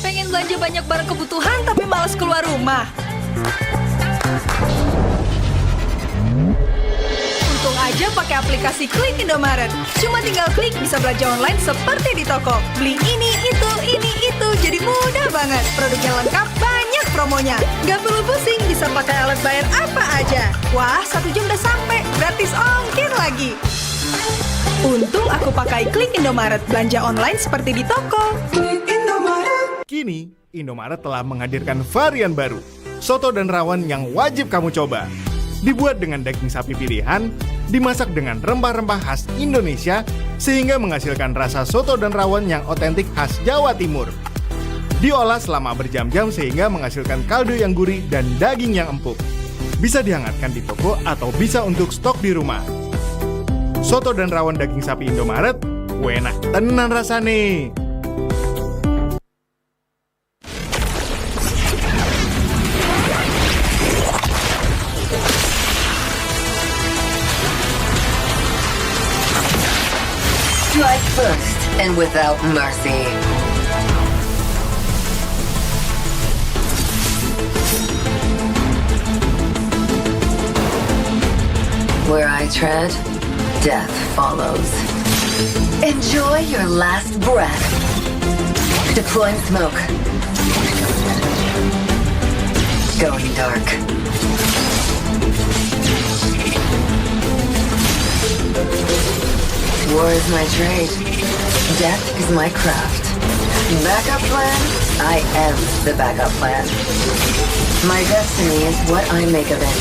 Pengen belanja banyak barang kebutuhan tapi malas keluar rumah. Untung aja pakai aplikasi Klik Indomaret. Cuma tinggal klik bisa belanja online seperti di toko. Beli ini, itu, jadi mudah banget. Produknya lengkap, banyak promonya. Gak perlu pusing, bisa pakai alat bayar apa aja. Wah, 1 jam udah sampai, gratis ongkir lagi. Untung aku pakai Klik Indomaret, belanja online seperti di toko. Kini, Indomaret telah menghadirkan varian baru, soto dan rawon yang wajib kamu coba. Dibuat dengan daging sapi pilihan, dimasak dengan rempah-rempah khas Indonesia, sehingga menghasilkan rasa soto dan rawon yang otentik khas Jawa Timur. Diolah selama berjam-jam sehingga menghasilkan kaldu yang gurih dan daging yang empuk. Bisa dihangatkan di toko atau bisa untuk stok di rumah. Soto dan rawon daging sapi Indomaret, enak tenan rasane. Strike first and without mercy. Where I tread, death follows. Enjoy your last breath. Deploying smoke. Going dark. War is my trade. Death is my craft. Backup plan? I am the backup plan. My destiny is what I make of it.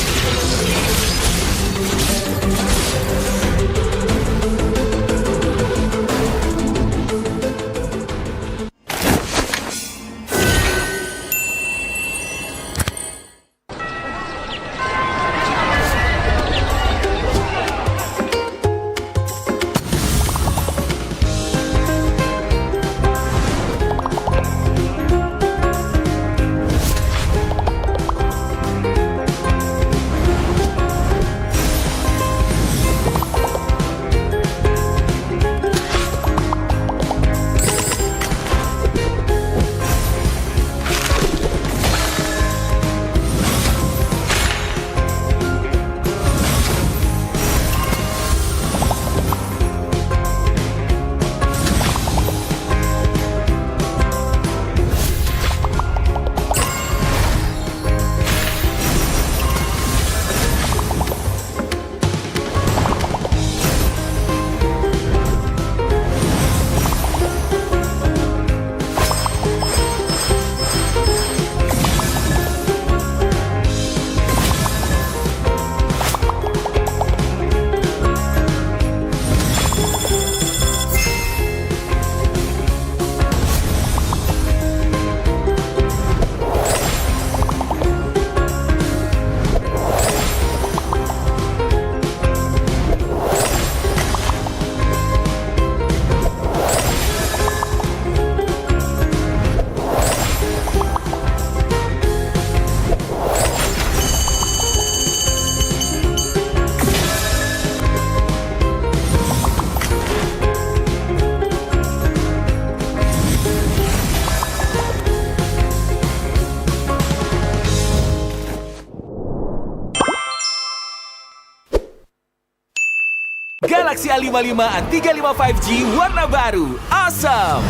Galaxy A55 35 5G warna baru. Awesome!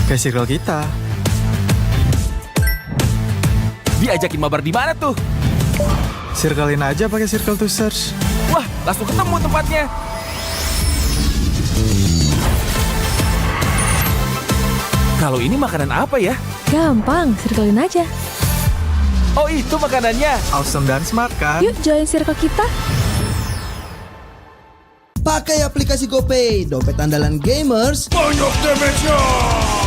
Kayak circle kita. Diajakin mabar di mana tuh? Circlein aja pakai circle to search. Wah, langsung ketemu tempatnya. Kalau ini makanan apa ya? Gampang, circlein aja. Oh, itu makanannya. Awesome dan smart kan? Yuk join circle kita. Pakai aplikasi GoPay, dompet andalan gamers. Banyak damage-nya.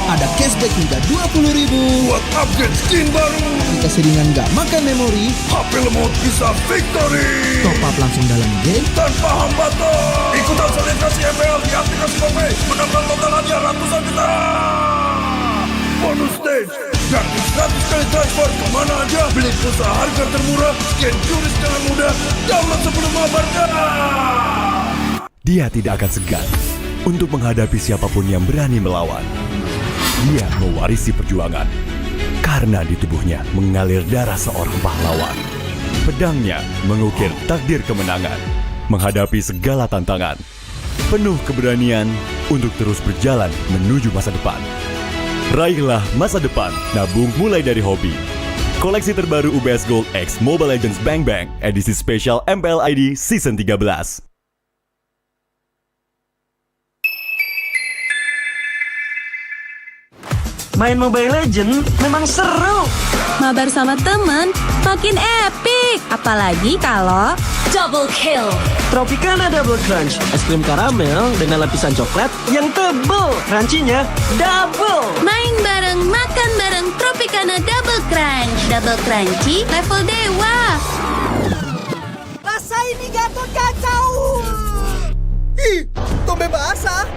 Ada cashback hingga 20.000 buat upgrade skin baru. aplikasi ringan gak makan memori. HP lemot bisa victory. Top up langsung dalam game tanpa hambatan. Ikutan selebrasi MPL di aplikasi GoPay. Menangkan totalannya ratusan juta. Bonus stage. Gratis 100 kali transfer kemana aja. Beli pulsa harga termurah. Scan QRIS dengan mudah. Download sebelum mabarkan. Dia tidak akan segan untuk menghadapi siapapun yang berani melawan. Dia mewarisi perjuangan karena di tubuhnya mengalir darah seorang pahlawan. Pedangnya mengukir takdir kemenangan, menghadapi segala tantangan. Penuh keberanian untuk terus berjalan menuju masa depan. Raihlah masa depan, nabung mulai dari hobi. Koleksi terbaru UBS Gold X Mobile Legends Bang Bang edisi spesial MPL ID Season 13. Main Mobile Legends memang seru. Mabar sama temen makin epic. Apalagi kalau double kill. Tropicana Double Crunch, es krim karamel dengan lapisan coklat yang tebal. Crunchy-nya double. Main bareng, makan bareng Tropicana Double Crunch. Double crunchy level dewa. Rasa ini Gatot kacau. Ih, tombe basah.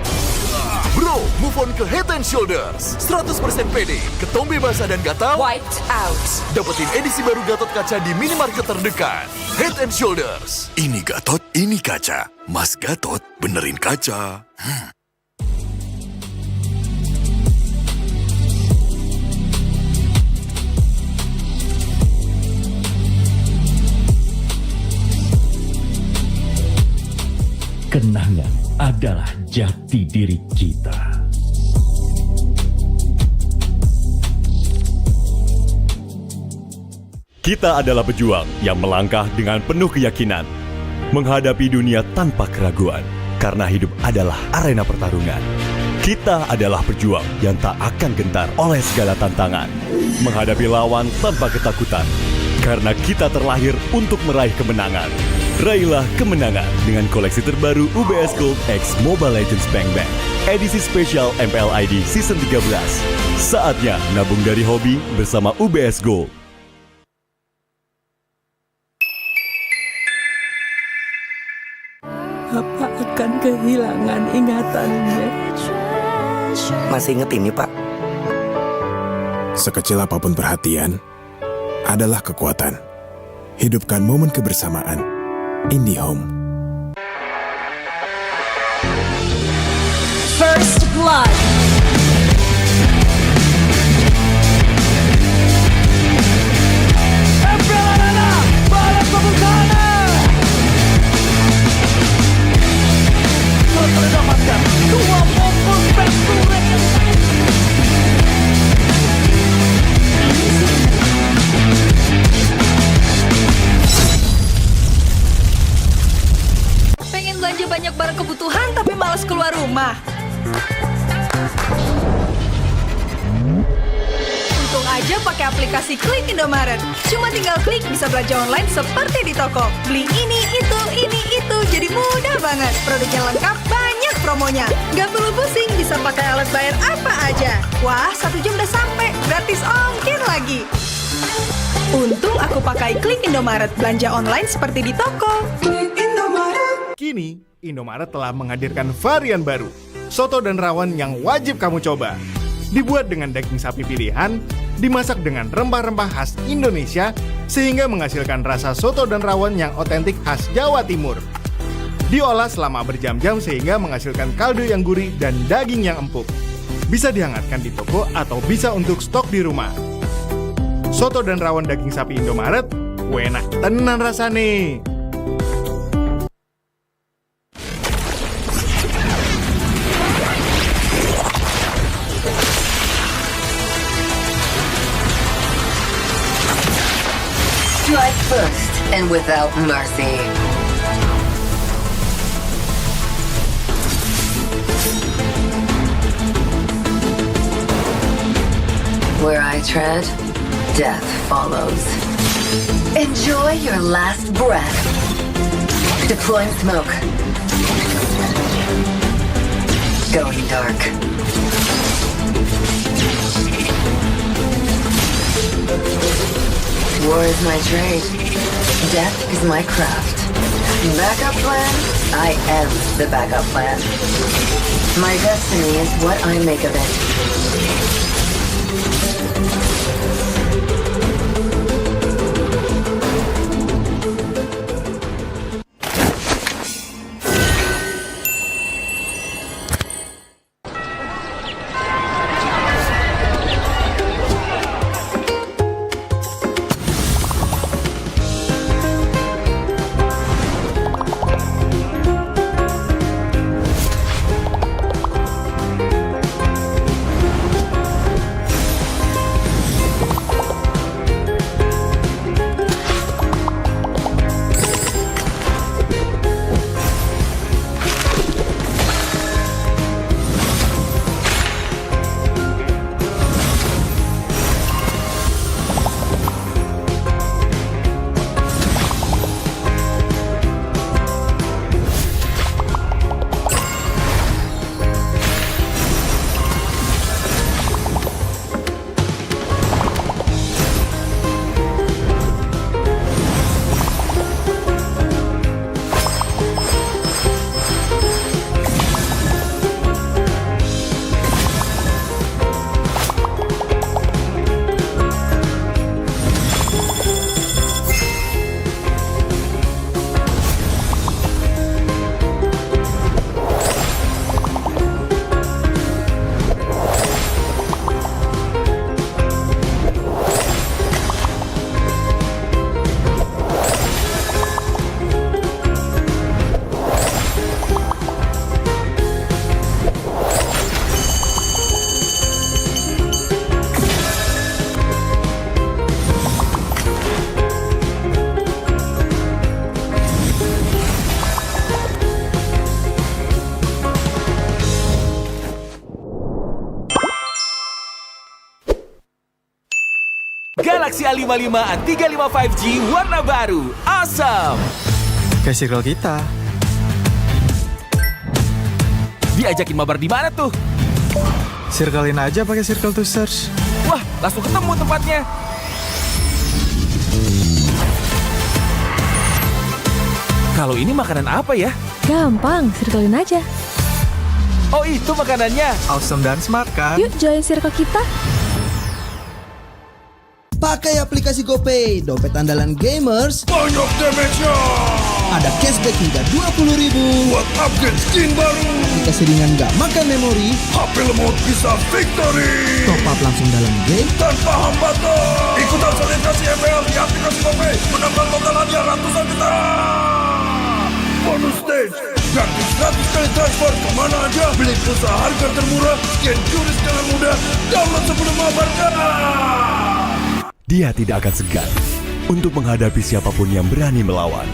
Bro, move on ke Head and Shoulders. 100% pede, ketombe basah dan gatal Wiped out. dapetin edisi baru Gatot kaca di minimarket terdekat. Head and Shoulders. Ini Gatot, ini kaca. Mas Gatot, benerin kaca. Kenangan adalah jati diri kita. Kita adalah pejuang yang melangkah dengan penuh keyakinan, menghadapi dunia tanpa keraguan, karena hidup adalah arena pertarungan. Kita adalah pejuang yang tak akan gentar oleh segala tantangan, menghadapi lawan tanpa ketakutan, karena kita terlahir untuk meraih kemenangan. Raihlah kemenangan dengan koleksi terbaru UBS Gold X Mobile Legends Bang Bang edisi spesial MPL ID Season 13. Saatnya nabung dari hobi bersama UBS Gold. Apa akan kehilangan ingatannya? Masih inget ini, Pak? Sekecil apapun perhatian adalah kekuatan. Hidupkan momen kebersamaan. IndiHome. First blood. Mendapatkan 2 momen back-to-back. Pengen belanja banyak barang kebutuhan tapi malas keluar rumah. Untung aja pakai aplikasi Klik Indomaret. Cuma tinggal klik bisa belanja online seperti di toko. Beli ini, itu, jadi mudah banget. Produknya lengkap, banyak promonya. Gak perlu pusing, bisa pakai alat bayar apa aja. Wah, 1 jam udah sampai, gratis ongkir lagi. Untung aku pakai Klik Indomaret, belanja online seperti di toko. Kini, Indomaret telah menghadirkan varian baru, soto dan rawon yang wajib kamu coba. Dibuat dengan daging sapi pilihan, dimasak dengan rempah-rempah khas Indonesia, sehingga menghasilkan rasa soto dan rawon yang otentik khas Jawa Timur. Diolah selama berjam-jam sehingga menghasilkan kaldu yang gurih dan daging yang empuk. Bisa dihangatkan di toko atau bisa untuk stok di rumah. Soto dan rawon daging sapi Indomaret, enak tenan rasane. Strike first and without mercy. Where I tread, death follows. Enjoy your last breath. Deploying smoke. Going dark. War is my trade. Death is my craft. Backup plan? I am the backup plan. My destiny is what I make of it. Galaxy A55 A35 5G warna baru. Awesome! Kayak circle kita. Diajakin mabar di mana tuh? Circlein aja pakai circle to search. Wah, langsung ketemu tempatnya. Kalau ini makanan apa ya? Gampang, circlein aja. Oh, itu makanannya. Awesome dan smart kan? Yuk join circle kita. Pakai aplikasi GoPay, dompet andalan gamers. Banyak damage-nya. Ada cashback hingga 20.000 buat upgrade skin baru. Aplikasi ringan gak makan memori. HP lemot bisa victory. Top up langsung dalam game tanpa hambatan. Ikutan selebrasi MPL di aplikasi GoPay. Menambah total hadiah ratusan juta. Bonus stage. Gratis 100 kali transfer kemana aja. Beli pulsa harga termurah. Scan QRIS dengan mudah. Download sebelum mabarkan. Dia tidak akan segan untuk menghadapi siapapun yang berani melawan.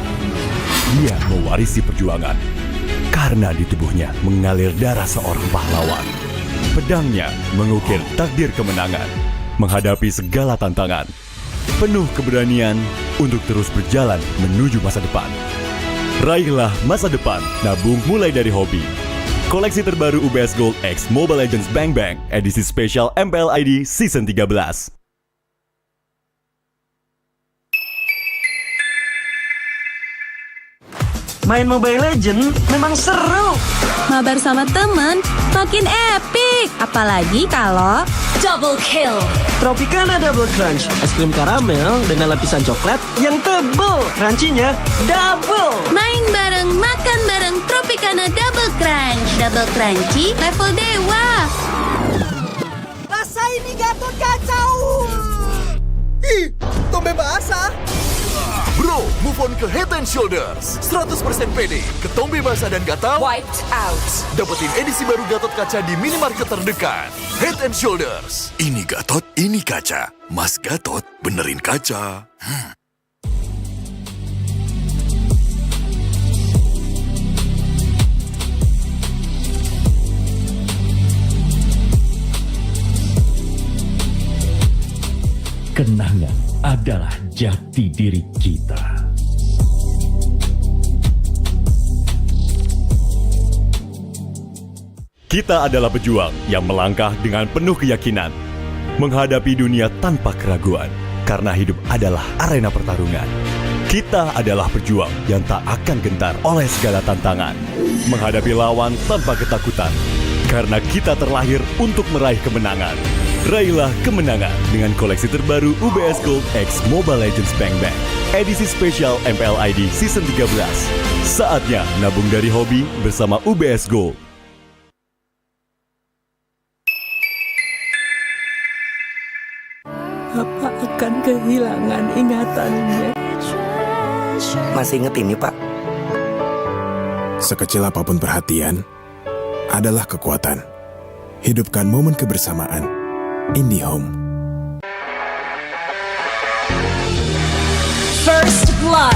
Dia mewarisi perjuangan karena di tubuhnya mengalir darah seorang pahlawan. Pedangnya mengukir takdir kemenangan, menghadapi segala tantangan. Penuh keberanian untuk terus berjalan menuju masa depan. Raihlah masa depan, nabung mulai dari hobi. Koleksi terbaru UBS Gold X Mobile Legends Bang Bang edisi spesial MPL ID Season 13. Main Mobile Legends memang seru. Mabar sama temen makin epic. Apalagi kalau double kill. Tropicana Double Crunch, es krim karamel dengan lapisan coklat yang tebal. Crunchy-nya double. Main bareng, makan bareng Tropicana Double Crunch. Double crunchy level dewa. Rasa ini Gatot kacau. Ih, tombe basah. Bro, move on ke Head and Shoulders. 100% pede, ketombe basah dan gatal Wiped out. dapetin edisi baru Gatot kaca di minimarket terdekat. Head and Shoulders. Ini Gatot, ini kaca. Mas Gatot benerin kaca. Kenangan adalah jati diri kita. Kita adalah pejuang yang melangkah dengan penuh keyakinan, menghadapi dunia tanpa keraguan, karena hidup adalah arena pertarungan. Kita adalah pejuang yang tak akan gentar oleh segala tantangan, menghadapi lawan tanpa ketakutan, karena kita terlahir untuk meraih kemenangan. Raihlah kemenangan dengan koleksi terbaru UBS Gold X Mobile Legends Bang Bang, edisi spesial MPL ID Season 13. Saatnya nabung dari hobi bersama UBS Gold. Papa akan kehilangan ingatannya. Masih inget ini, Pak? Sekecil apapun perhatian adalah kekuatan. Hidupkan momen kebersamaan. IndiHome. First Blood.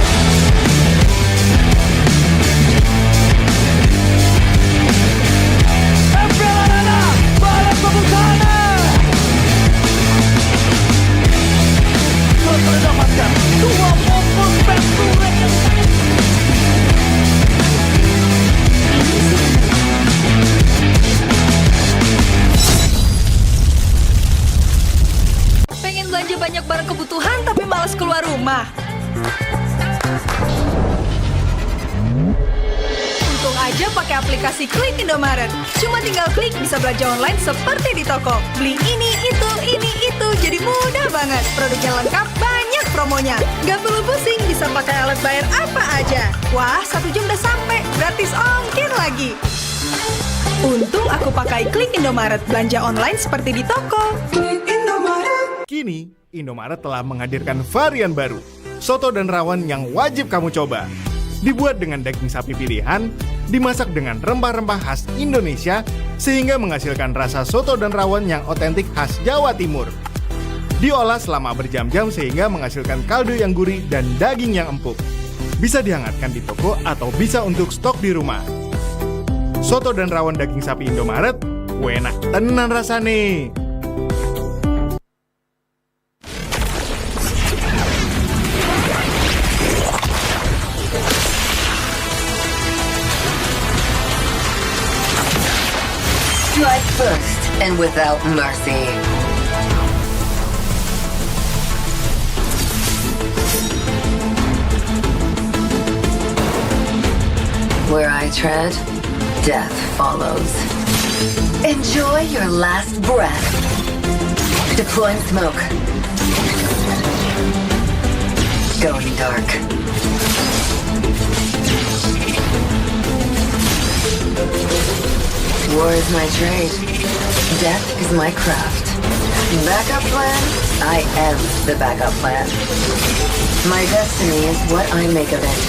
Mendapatkan 2 momen pentulen. Pengen belanja banyak barang kebutuhan tapi malas keluar rumah. Untung aja pakai aplikasi Klik Indomaret. Cuma tinggal klik bisa belanja online seperti di toko. Beli ini, itu, jadi mudah banget. Produknya lengkap, banyak promonya. Gak perlu pusing, bisa pakai alat bayar apa aja. Wah, 1 jam udah sampai, gratis ongkir lagi. Untung aku pakai Klik Indomaret, belanja online seperti di toko. Kini, Indomaret telah menghadirkan varian baru, soto dan rawon yang wajib kamu coba. Dibuat dengan daging sapi pilihan, dimasak dengan rempah-rempah khas Indonesia, sehingga menghasilkan rasa soto dan rawon yang otentik khas Jawa Timur. Diolah selama berjam-jam sehingga menghasilkan kaldu yang gurih dan daging yang empuk. Bisa dihangatkan di toko atau bisa untuk stok di rumah. Soto dan rawon daging sapi Indomaret, enak tenan rasane. Strike first and without mercy. Where I tread, death follows. Enjoy your last breath. Deploying smoke. Going dark. War is my trade. Death is my craft. Backup plan? I am the backup plan. My destiny is what I make of it.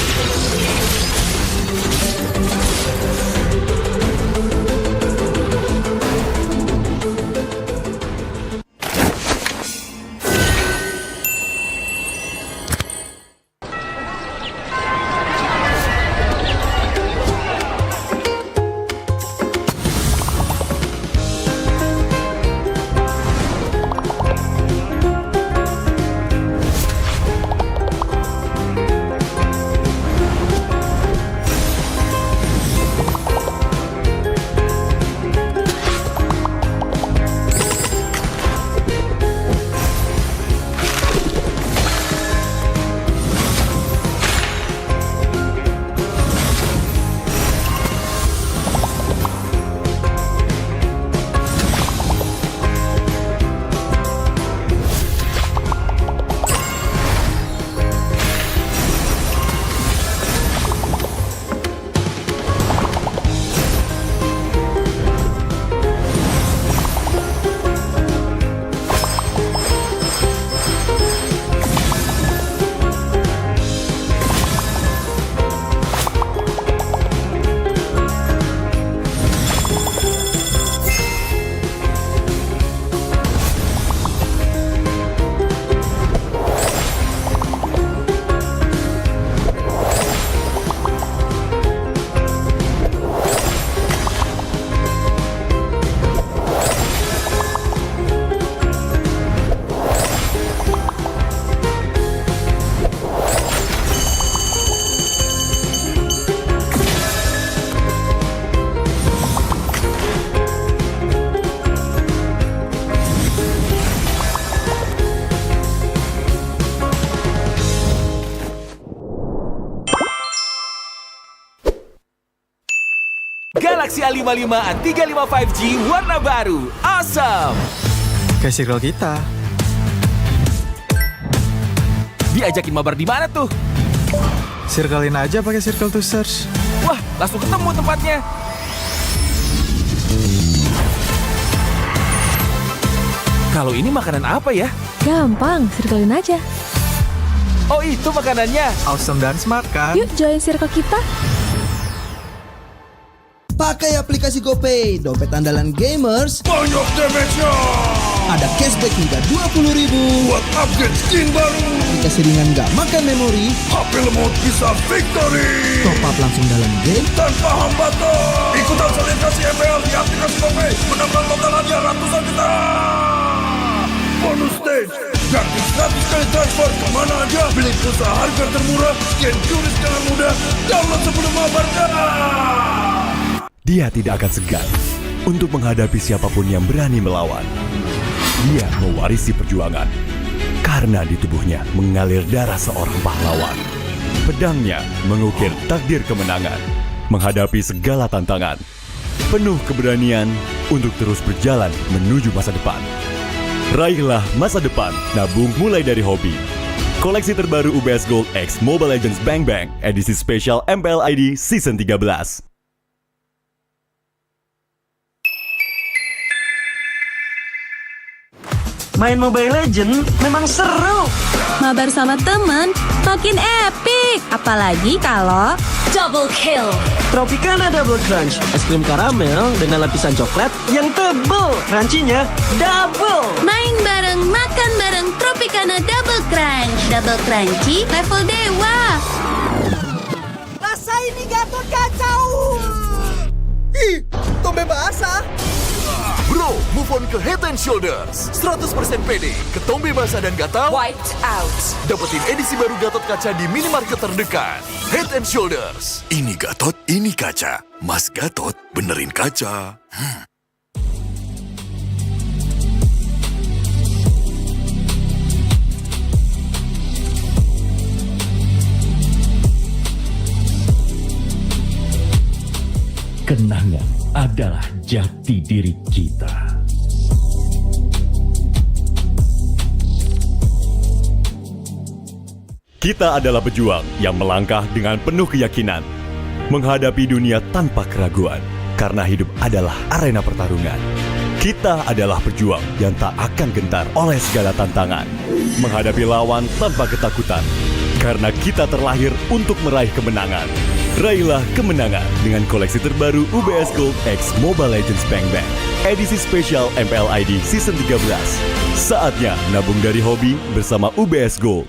Galaxy A55 A35 5G warna baru. Awesome! Kayak circle kita. Diajakin mabar di mana tuh? Circlein aja pakai circle to search. Wah, langsung ketemu tempatnya. Kalau ini makanan apa ya? Gampang, circlein aja. Oh, itu makanannya. Awesome dan smart kan? Yuk join circle kita. Pakai aplikasi GoPay, dompet andalan gamers. Banyak damage-nya. Ada cashback hingga 20.000 buat upgrade skin baru. Aplikasi ringan gak makan memori. HP lemot bisa victory. Top up langsung dalam game tanpa hambatan. Ikutan selebrasi MPL di aplikasi GoPay. Menambah total hadiah ratusan juta. Bonus stage. Gratis 100 kali transfer kemana aja. Beli pulsa harga termurah. Scan QRIS dengan mudah. Download sebelum mabarkan. Dia tidak akan segan untuk menghadapi siapapun yang berani melawan. Dia mewarisi perjuangan karena di tubuhnya mengalir darah seorang pahlawan. Pedangnya mengukir takdir kemenangan, menghadapi segala tantangan. Penuh keberanian untuk terus berjalan menuju masa depan. Raihlah masa depan, nabung mulai dari hobi. Koleksi terbaru UBS Gold X Mobile Legends Bang Bang edisi spesial MPL ID Season 13. Main Mobile Legends memang seru. Mabar sama temen makin epic. Apalagi kalau double kill. Tropicana Double Crunch, es krim karamel dengan lapisan coklat yang tebal. Crunchy-nya double. Main bareng, makan bareng Tropicana Double Crunch. Double crunchy level dewa. Rasa ini Gatot kacau. Ih, tombe basah. Bro, move on ke Head and Shoulders. 100% pede, ketombe basah dan gatal Wiped out. dapetin edisi baru Gatot kaca di minimarket terdekat. Head and Shoulders. Ini Gatot, ini kaca. Mas Gatot, benerin kaca. Kenangan adalah jati diri kita. Kita adalah pejuang yang melangkah dengan penuh keyakinan, menghadapi dunia tanpa keraguan, karena hidup adalah arena pertarungan. Kita adalah pejuang yang tak akan gentar oleh segala tantangan, menghadapi lawan tanpa ketakutan, karena kita terlahir untuk meraih kemenangan. Raihlah kemenangan dengan koleksi terbaru UBS Gold X Mobile Legends Bang Bang edisi spesial MPL ID Season 13. Saatnya nabung dari hobi bersama UBS Gold.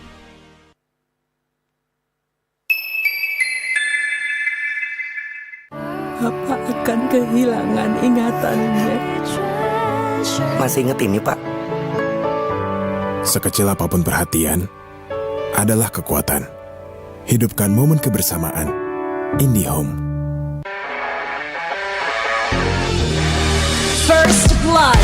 Apa akan kehilangan ingatannya? Masih inget ini, Pak? Sekecil apapun perhatian adalah kekuatan. Hidupkan momen kebersamaan. IndiHome. First Blood.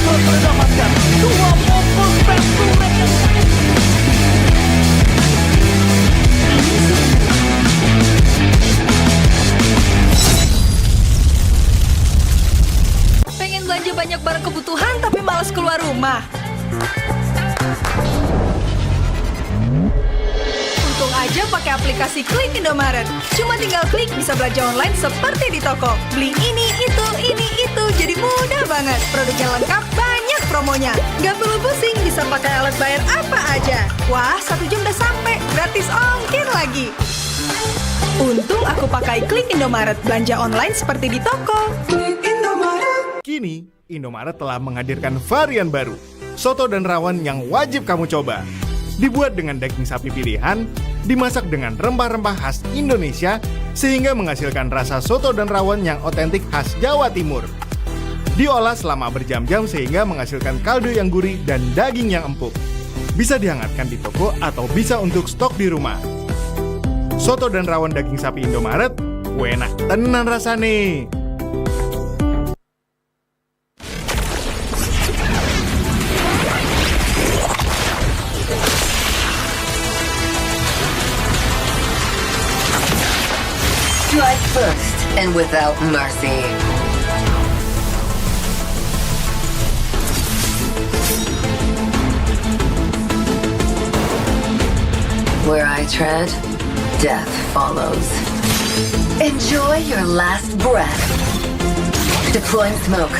Mendapatkan 2 momen penturen. Pengen belanja banyak barang kebutuhan tapi malas keluar rumah. Untung aja pakai aplikasi Klik Indomaret. Cuma tinggal klik bisa belanja online seperti di toko. Beli ini, itu, jadi mudah banget. Produknya lengkap, banyak promonya. Gak perlu pusing, bisa pakai alat bayar apa aja. Wah, 1 jam udah sampai, gratis ongkir lagi. Untung aku pakai Klik Indomaret, belanja online seperti di toko. Kini, Indomaret telah menghadirkan varian baru, soto dan rawon yang wajib kamu coba. Dibuat dengan daging sapi pilihan, dimasak dengan rempah-rempah khas Indonesia, sehingga menghasilkan rasa soto dan rawon yang otentik khas Jawa Timur. Diolah selama berjam-jam sehingga menghasilkan kaldu yang gurih dan daging yang empuk. Bisa dihangatkan di toko atau bisa untuk stok di rumah. Soto dan rawon daging sapi Indomaret, enak tenan rasane. Strike first and without mercy. Where I tread, death follows. Enjoy your last breath. Deploying smoke.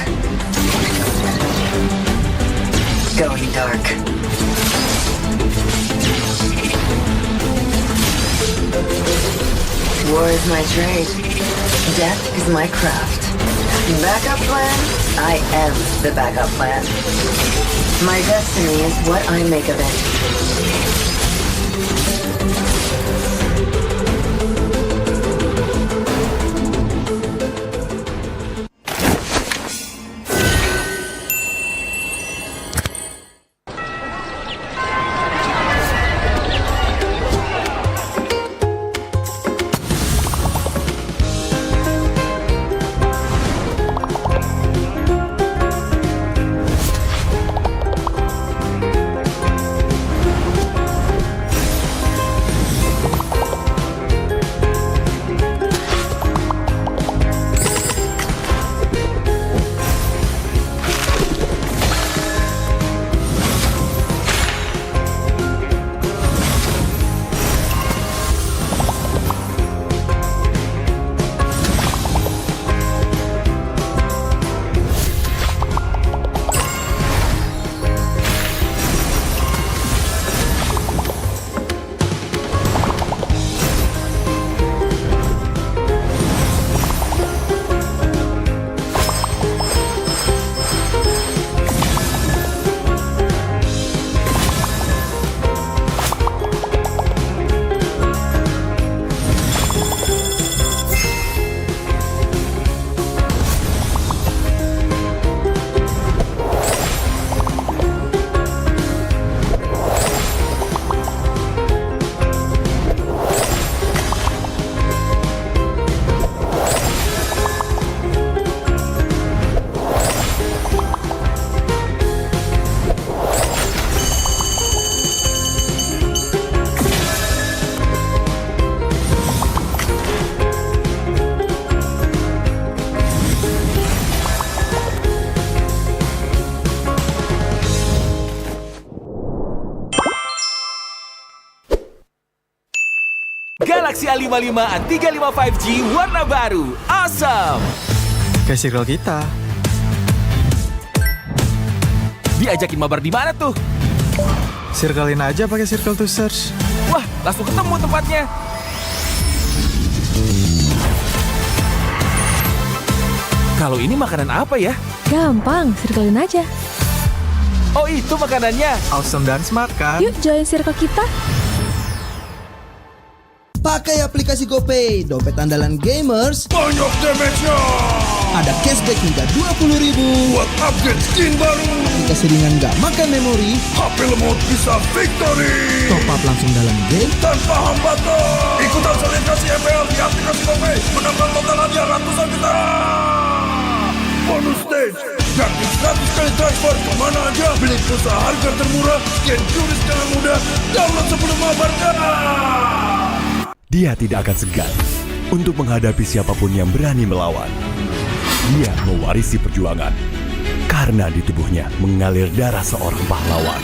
Going dark. War is my trade. Death is my craft. Backup plan? I am the backup plan. My destiny is what I make of it. Galaxy A55 35 5G warna baru. Awesome! Kayak circle kita. Diajakin mabar di mana tuh? Circlein aja pakai circle to search. Wah, langsung ketemu tempatnya. Kalau ini makanan apa ya? Gampang, circlein aja. Oh, itu makanannya. Awesome dan smart kan? Yuk join circle kita. Pakai aplikasi GoPay, dompet andalan gamers. Banyak damage-nya. Ada cashback hingga 20.000 buat upgrade skin baru. Aplikasi ringan gak makan memori. HP lemot bisa victory. Top up langsung dalam game tanpa hambatan. Ikutan selebrasi MPL di aplikasi GoPay. Menambah total hadiah ratusan juta. Bonus stage. Gratis 100 kali transfer kemana aja. Beli pulsa harga termurah. Scan QRIS dengan mudah. Download sebelum mabarkan. Dia tidak akan segan untuk menghadapi siapapun yang berani melawan. Dia mewarisi perjuangan karena di tubuhnya mengalir darah seorang pahlawan.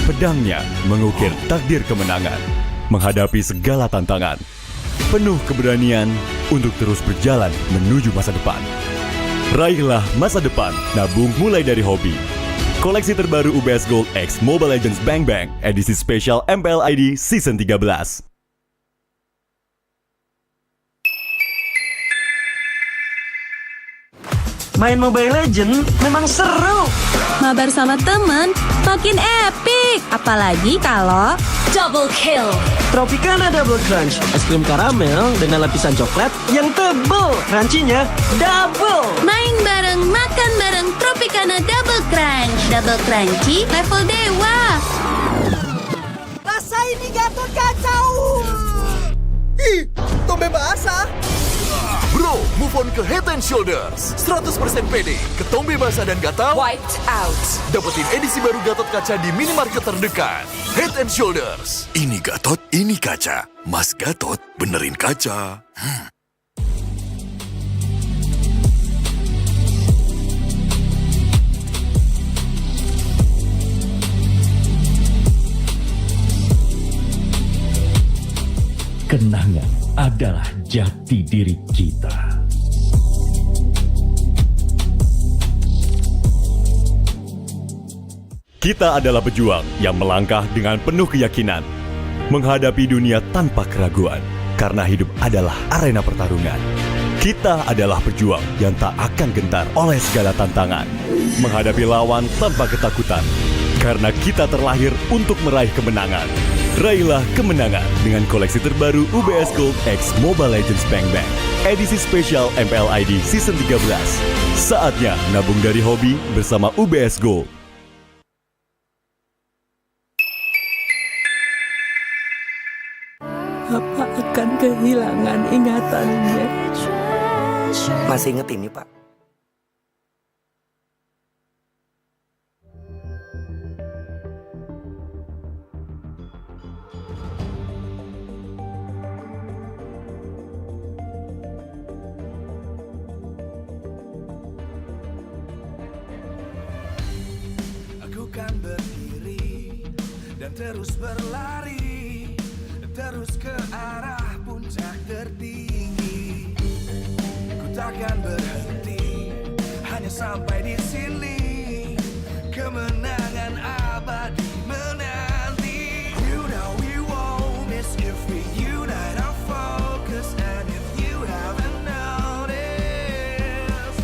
Pedangnya mengukir takdir kemenangan, menghadapi segala tantangan. Penuh keberanian untuk terus berjalan menuju masa depan. Raihlah masa depan, nabung mulai dari hobi. Koleksi terbaru UBS Gold X Mobile Legends Bang Bang edisi spesial MPL ID Season 13. Main Mobile Legends memang seru. Mabar sama temen makin epic. Apalagi kalau double kill. Tropicana Double Crunch, es krim karamel dengan lapisan coklat yang tebal. Crunchy-nya double. Main bareng, makan bareng Tropicana Double Crunch. Double crunchy level dewa. Rasa ini Gatot kacau. Ih, tombe basah. Bro, move on ke Head and Shoulders. 100% pede, ketombe basah dan gatal Wiped out. dapetin edisi baru Gatot kaca di minimarket terdekat. Head and Shoulders. Ini Gatot, ini kaca. Mas Gatot benerin kaca. Kenangan adalah jati diri kita. Kita adalah pejuang yang melangkah dengan penuh keyakinan, menghadapi dunia tanpa keraguan, karena hidup adalah arena pertarungan. Kita adalah pejuang yang tak akan gentar oleh segala tantangan, menghadapi lawan tanpa ketakutan, karena kita terlahir untuk meraih kemenangan. Raihlah kemenangan dengan koleksi terbaru UBS Gold X Mobile Legends Bang Bang, edisi spesial MPL ID Season 13. Saatnya nabung dari hobi bersama UBS Gold. Papa akan kehilangan ingatannya. Masih inget ini, Pak? Aku kan berdiri dan terus berlari, terus ke arah puncak tertinggi. Ku takkan berhenti, hanya sampai di sini. Kemenangan abadi menanti. You know we won't miss if we unite our focus. And if you haven't noticed,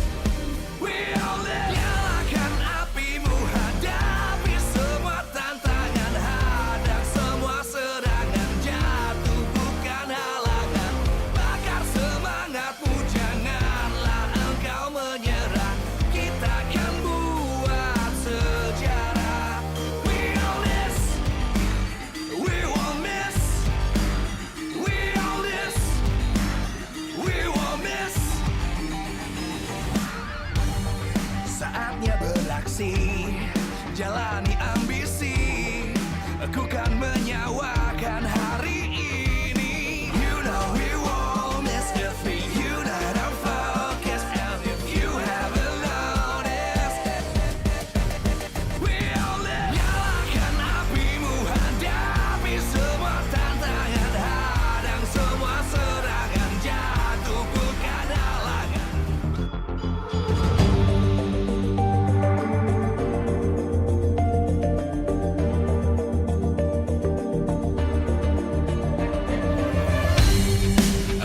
we all live. Nyalakan apimu, hadapi semua tantangan, hadang semua serangan, jatuh bukan halangan. Bakar semangatmu, janganlah engkau menyerah. Kita akan buat sejarah. We all this, we won't miss. We all this, we won't miss. Saatnya beraksi, jalani ambisi. Aku kan menyawakan hari ini. You know we won't miss if we unite our focus. And if you haven't noticed, we all live. Nyalakan apimu, hadapi semua tantangan, hadang semua serangan, jatuh bukan halangan.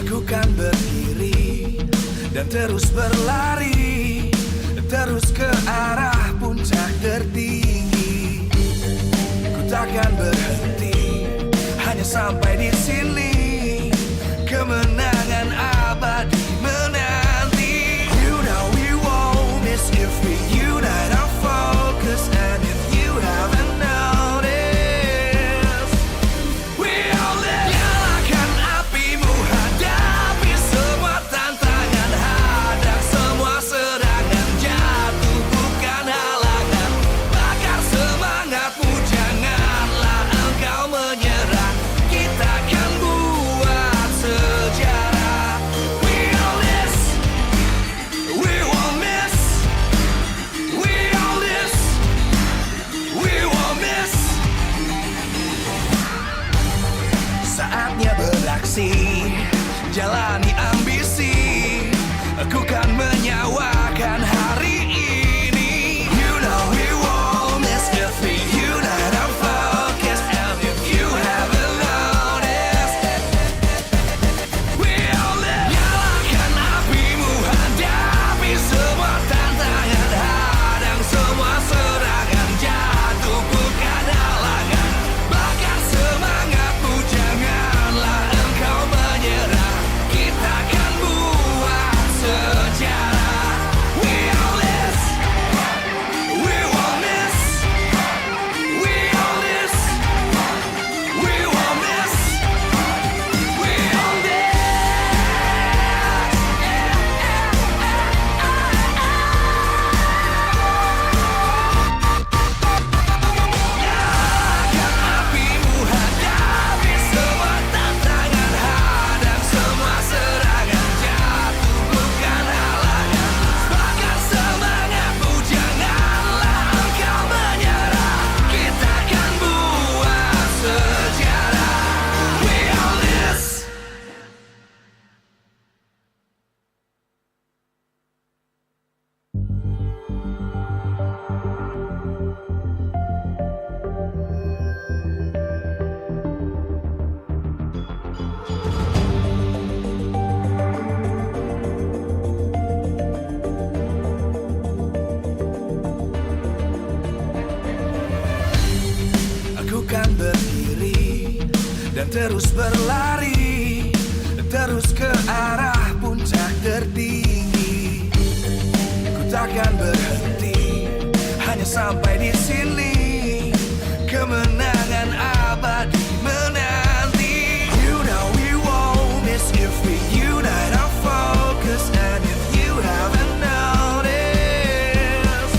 Aku kan berdiri dan terus berlari, terus ke arah puncak tertinggi. Ku takkan berhenti, hanya sampai di sini. Kemenangan abadi menanti. You know we won't miss if we unite our focus. And if you haven't noticed, we all live. Nyalakan apimu, hadapi semua tantangan, hadang semua serangan, jatuh bukan halangan. Bakar semangatmu, janganlah engkau menyerah. Kita akan buat sejarah. We all this, we won't miss. We all this, we won't miss. Saatnya beraksi, jalani ambisi. Aku kan menyawakan hari ini. You know we won't miss if we unite our focus. And if you haven't noticed, we all live. Nyalakan apimu, hadapi semua tantangan, hadang semua serangan, jatuh bukan halangan. Bakar semangatmu, janganlah engkau menyerah. Kita akan buat sejarah. We terus berlari, terus ke arah puncak tertinggi. Ku takkan berhenti, hanya sampai di sini. Kemenangan abadi menanti. You know we won't miss if we unite our focus. And if you haven't noticed,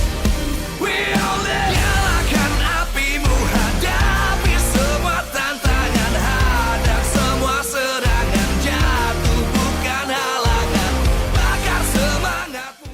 we all there. Nyalakan apimu, hadapi semua tantangan, hadap semua serangan, jatuh bukan halangan, bakar semangatmu.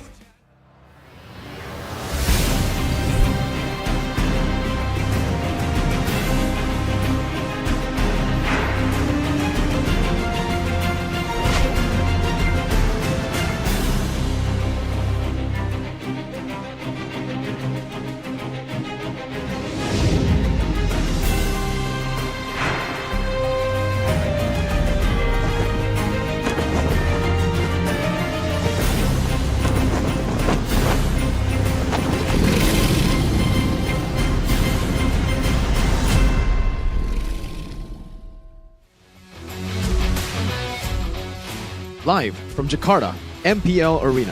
Live from Jakarta, MPL Arena.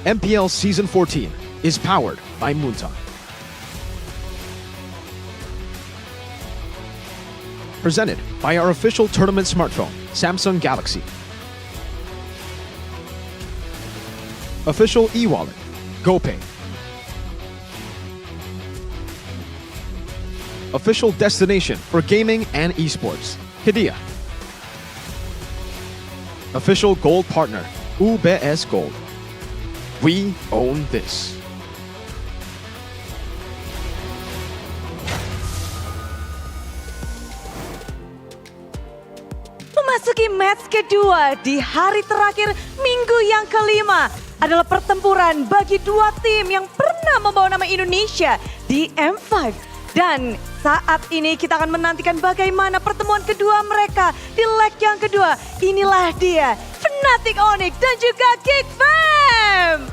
MPL Season 14 is powered by Munta. Presented by our official tournament smartphone, Samsung Galaxy. Official e-wallet, GoPay. Official destination for gaming and esports, Hidea. Official gold partner, UBS Gold. We own this. Memasuki match kedua di hari terakhir minggu yang kelima adalah pertempuran bagi dua tim yang pernah membawa nama Indonesia di M5. Dan saat ini kita akan menantikan bagaimana pertemuan kedua mereka di leg yang kedua. Inilah dia, Fnatic Onyx dan juga Geek Fam.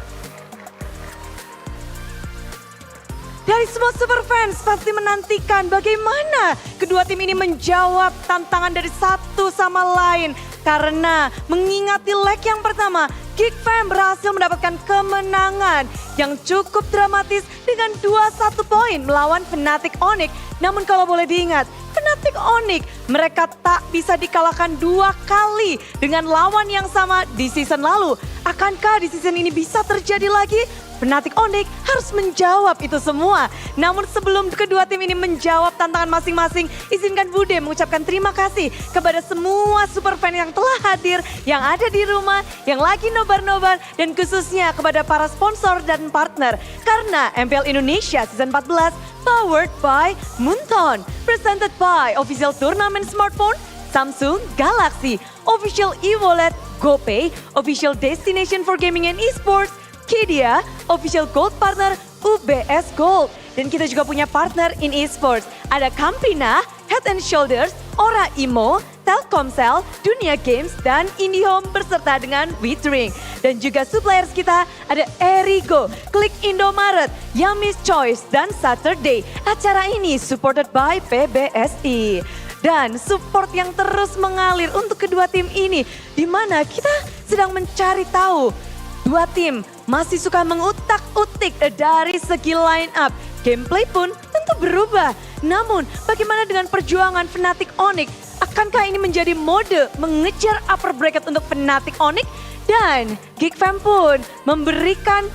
Dari semua super fans pasti menantikan bagaimana kedua tim ini menjawab tantangan dari satu sama lain. Karena mengingati leg yang pertama, Geek Fam berhasil mendapatkan kemenangan yang cukup dramatis dengan 21 poin melawan Fnatic Onyx. Namun kalau boleh diingat, Fnatic Onyx mereka tak bisa dikalahkan 2 kali dengan lawan yang sama di season lalu. Akankah di season ini bisa terjadi lagi? Fnatic Onyx harus menjawab itu semua. Namun sebelum kedua tim ini menjawab tantangan masing-masing, izinkan Bude mengucapkan terima kasih kepada semua super fan yang telah hadir, yang ada di rumah, yang lagi nobar-nobar, dan khususnya kepada para sponsor dan partner. Karena MPL Indonesia Season 14 powered by Munton, presented by official tournament smartphone, Samsung Galaxy, official e-wallet, GoPay, official destination for gaming and esports, Hidea, official gold partner UBS Gold. Dan kita juga punya partner in esports. Ada Campina, Head and Shoulders, Ora Imo, Telkomsel, Dunia Games, dan IndiHome berserta dengan WeDrink. Dan juga suppliers kita ada Erigo, Klik Indomaret, Yummy's Choice, dan Saturday. Acara ini supported by PBSI. Dan support yang terus mengalir untuk kedua tim ini, di mana kita sedang mencari tahu dua tim masih suka mengutak-utik dari segi line up. Gameplay pun tentu berubah. Namun bagaimana dengan perjuangan Fnatic Onyx? Akankah ini menjadi mode mengejar upper bracket untuk Fnatic Onyx? Dan Geek Fam pun memberikan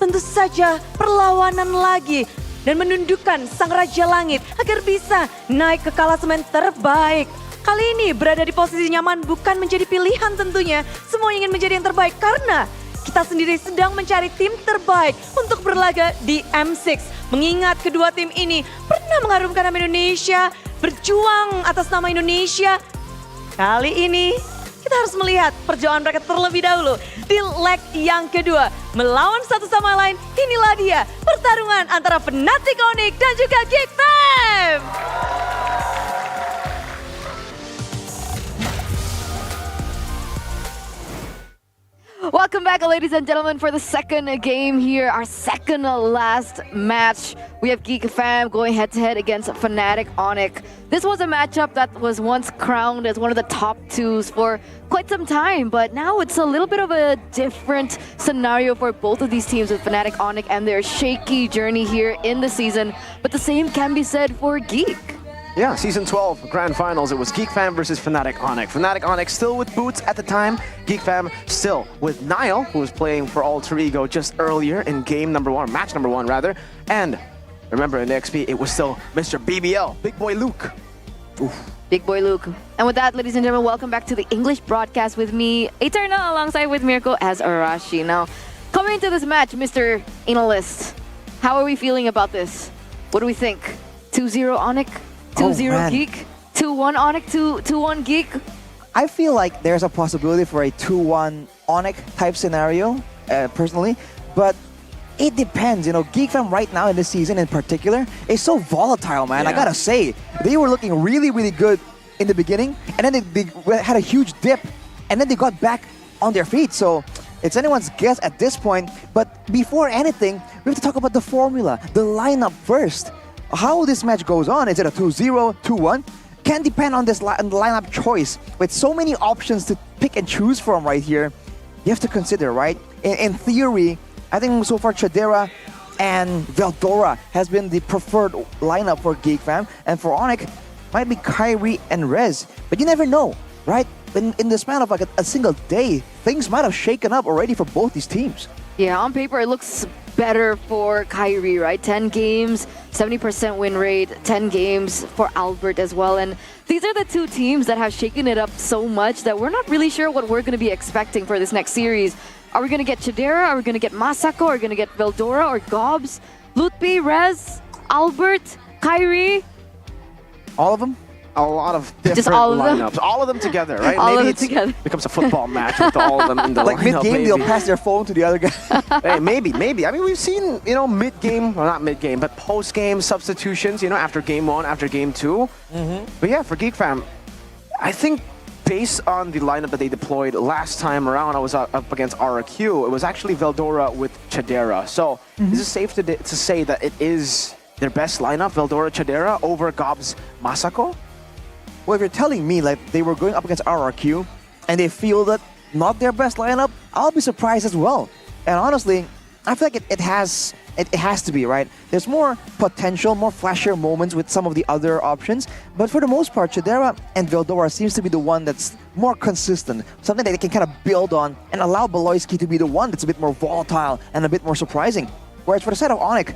tentu saja perlawanan lagi dan menundukkan Sang Raja Langit agar bisa naik ke klasemen terbaik. Kali ini berada di posisi nyaman bukan menjadi pilihan tentunya. Semua ingin menjadi yang terbaik karena kita sendiri sedang mencari tim terbaik untuk berlaga di M6. Mengingat kedua tim ini pernah mengharumkan nama Indonesia, berjuang atas nama Indonesia. Kali ini kita harus melihat perjuangan mereka terlebih dahulu di leg yang kedua. Melawan satu sama lain, inilah dia pertarungan antara Fnatic Onyx dan juga Geek Fam. Waktu Welcome back, ladies and gentlemen, for the second game here, our second last match. We have Geek Fam going head-to-head against Fnatic Onyx. This was a matchup that was once crowned as one of the top twos for quite some time, but now it's a little bit of a different scenario for both of these teams with Fnatic Onyx and their shaky journey here in the season. But the same can be said for Geek. Yeah, Season 12 Grand Finals, it was Geek Fam versus Fnatic Onyx. Fnatic Onyx still with Boots at the time. Geek Fam still with Niall, who was playing for Alter Ego just earlier in game number 1, match number 1 rather. And remember in the XP, it was still Mr. BBL, Big Boy Luke. Oof. Big Boy Luke. And with that, ladies and gentlemen, welcome back to the English broadcast with me, Eternal, alongside with Mirko as Arashi. Now, coming into this match, Mr. Analyst, how are we feeling about this? What do we think? 2-0 Onyx? 2-0 Geek, 2-1 Onyx, 2-1 Geek. I feel like there's a possibility for a 2-1 Onyx type scenario, personally, but it depends. You know, Geek Fam right now in this season in particular is so volatile, man. I gotta say, they were looking really, really good in the beginning, and then they had a huge dip, and then they got back on their feet. So it's anyone's guess at this point. But before anything, we have to talk about the formula, the lineup first. How this match goes on, is it a 2-0, 2-1? Can depend on this lineup choice. With so many options to pick and choose from right here, you have to consider, right? In theory, I think so far Chadera and Veldora has been the preferred lineup for Geek Fam. And for Onyx, might be Kyrie and Rez. But you never know, right? In the span of like a single day, things might have shaken up already for both these teams. Yeah, on paper it looks better for Kyrie, right? 10 games, 70% win rate, 10 games for Albert as well. And these are the two teams that have shaken it up so much that we're not really sure what we're going to be expecting for this next series. Are we going to get Chadera? Are we going to get Masako? Are we going to get Veldora or Gobs? Lutpi, Rez, Albert, Kyrie? All of them? A lot of different Just all of lineups. them? All of them together, right? All maybe of them together. Becomes a football match with all of them in the like lineup. mid-game, they'll pass their phone to the other guy. Hey, maybe. I mean, we've seen, you know, mid-game, well, not mid-game, but post-game substitutions, you know, after game 1, after game 2. But yeah, for Geek Fam, I think based on the lineup that they deployed last time around, I was up against RQ, it was actually Veldora with Chadera. So is it safe to say that it is their best lineup, Veldora, Chadera, over Gobs, Masako? Well, if you're telling me like they were going up against RRQ and they feel that not their best lineup, I'll be surprised as well. And honestly, I feel like it has to be, right? There's more potential, more flashier moments with some of the other options, but for the most part, Chadera and Veldora seems to be the one that's more consistent, something that they can kind of build on and allow Beloyski to be the one that's a bit more volatile and a bit more surprising. Whereas for the side of Onyx,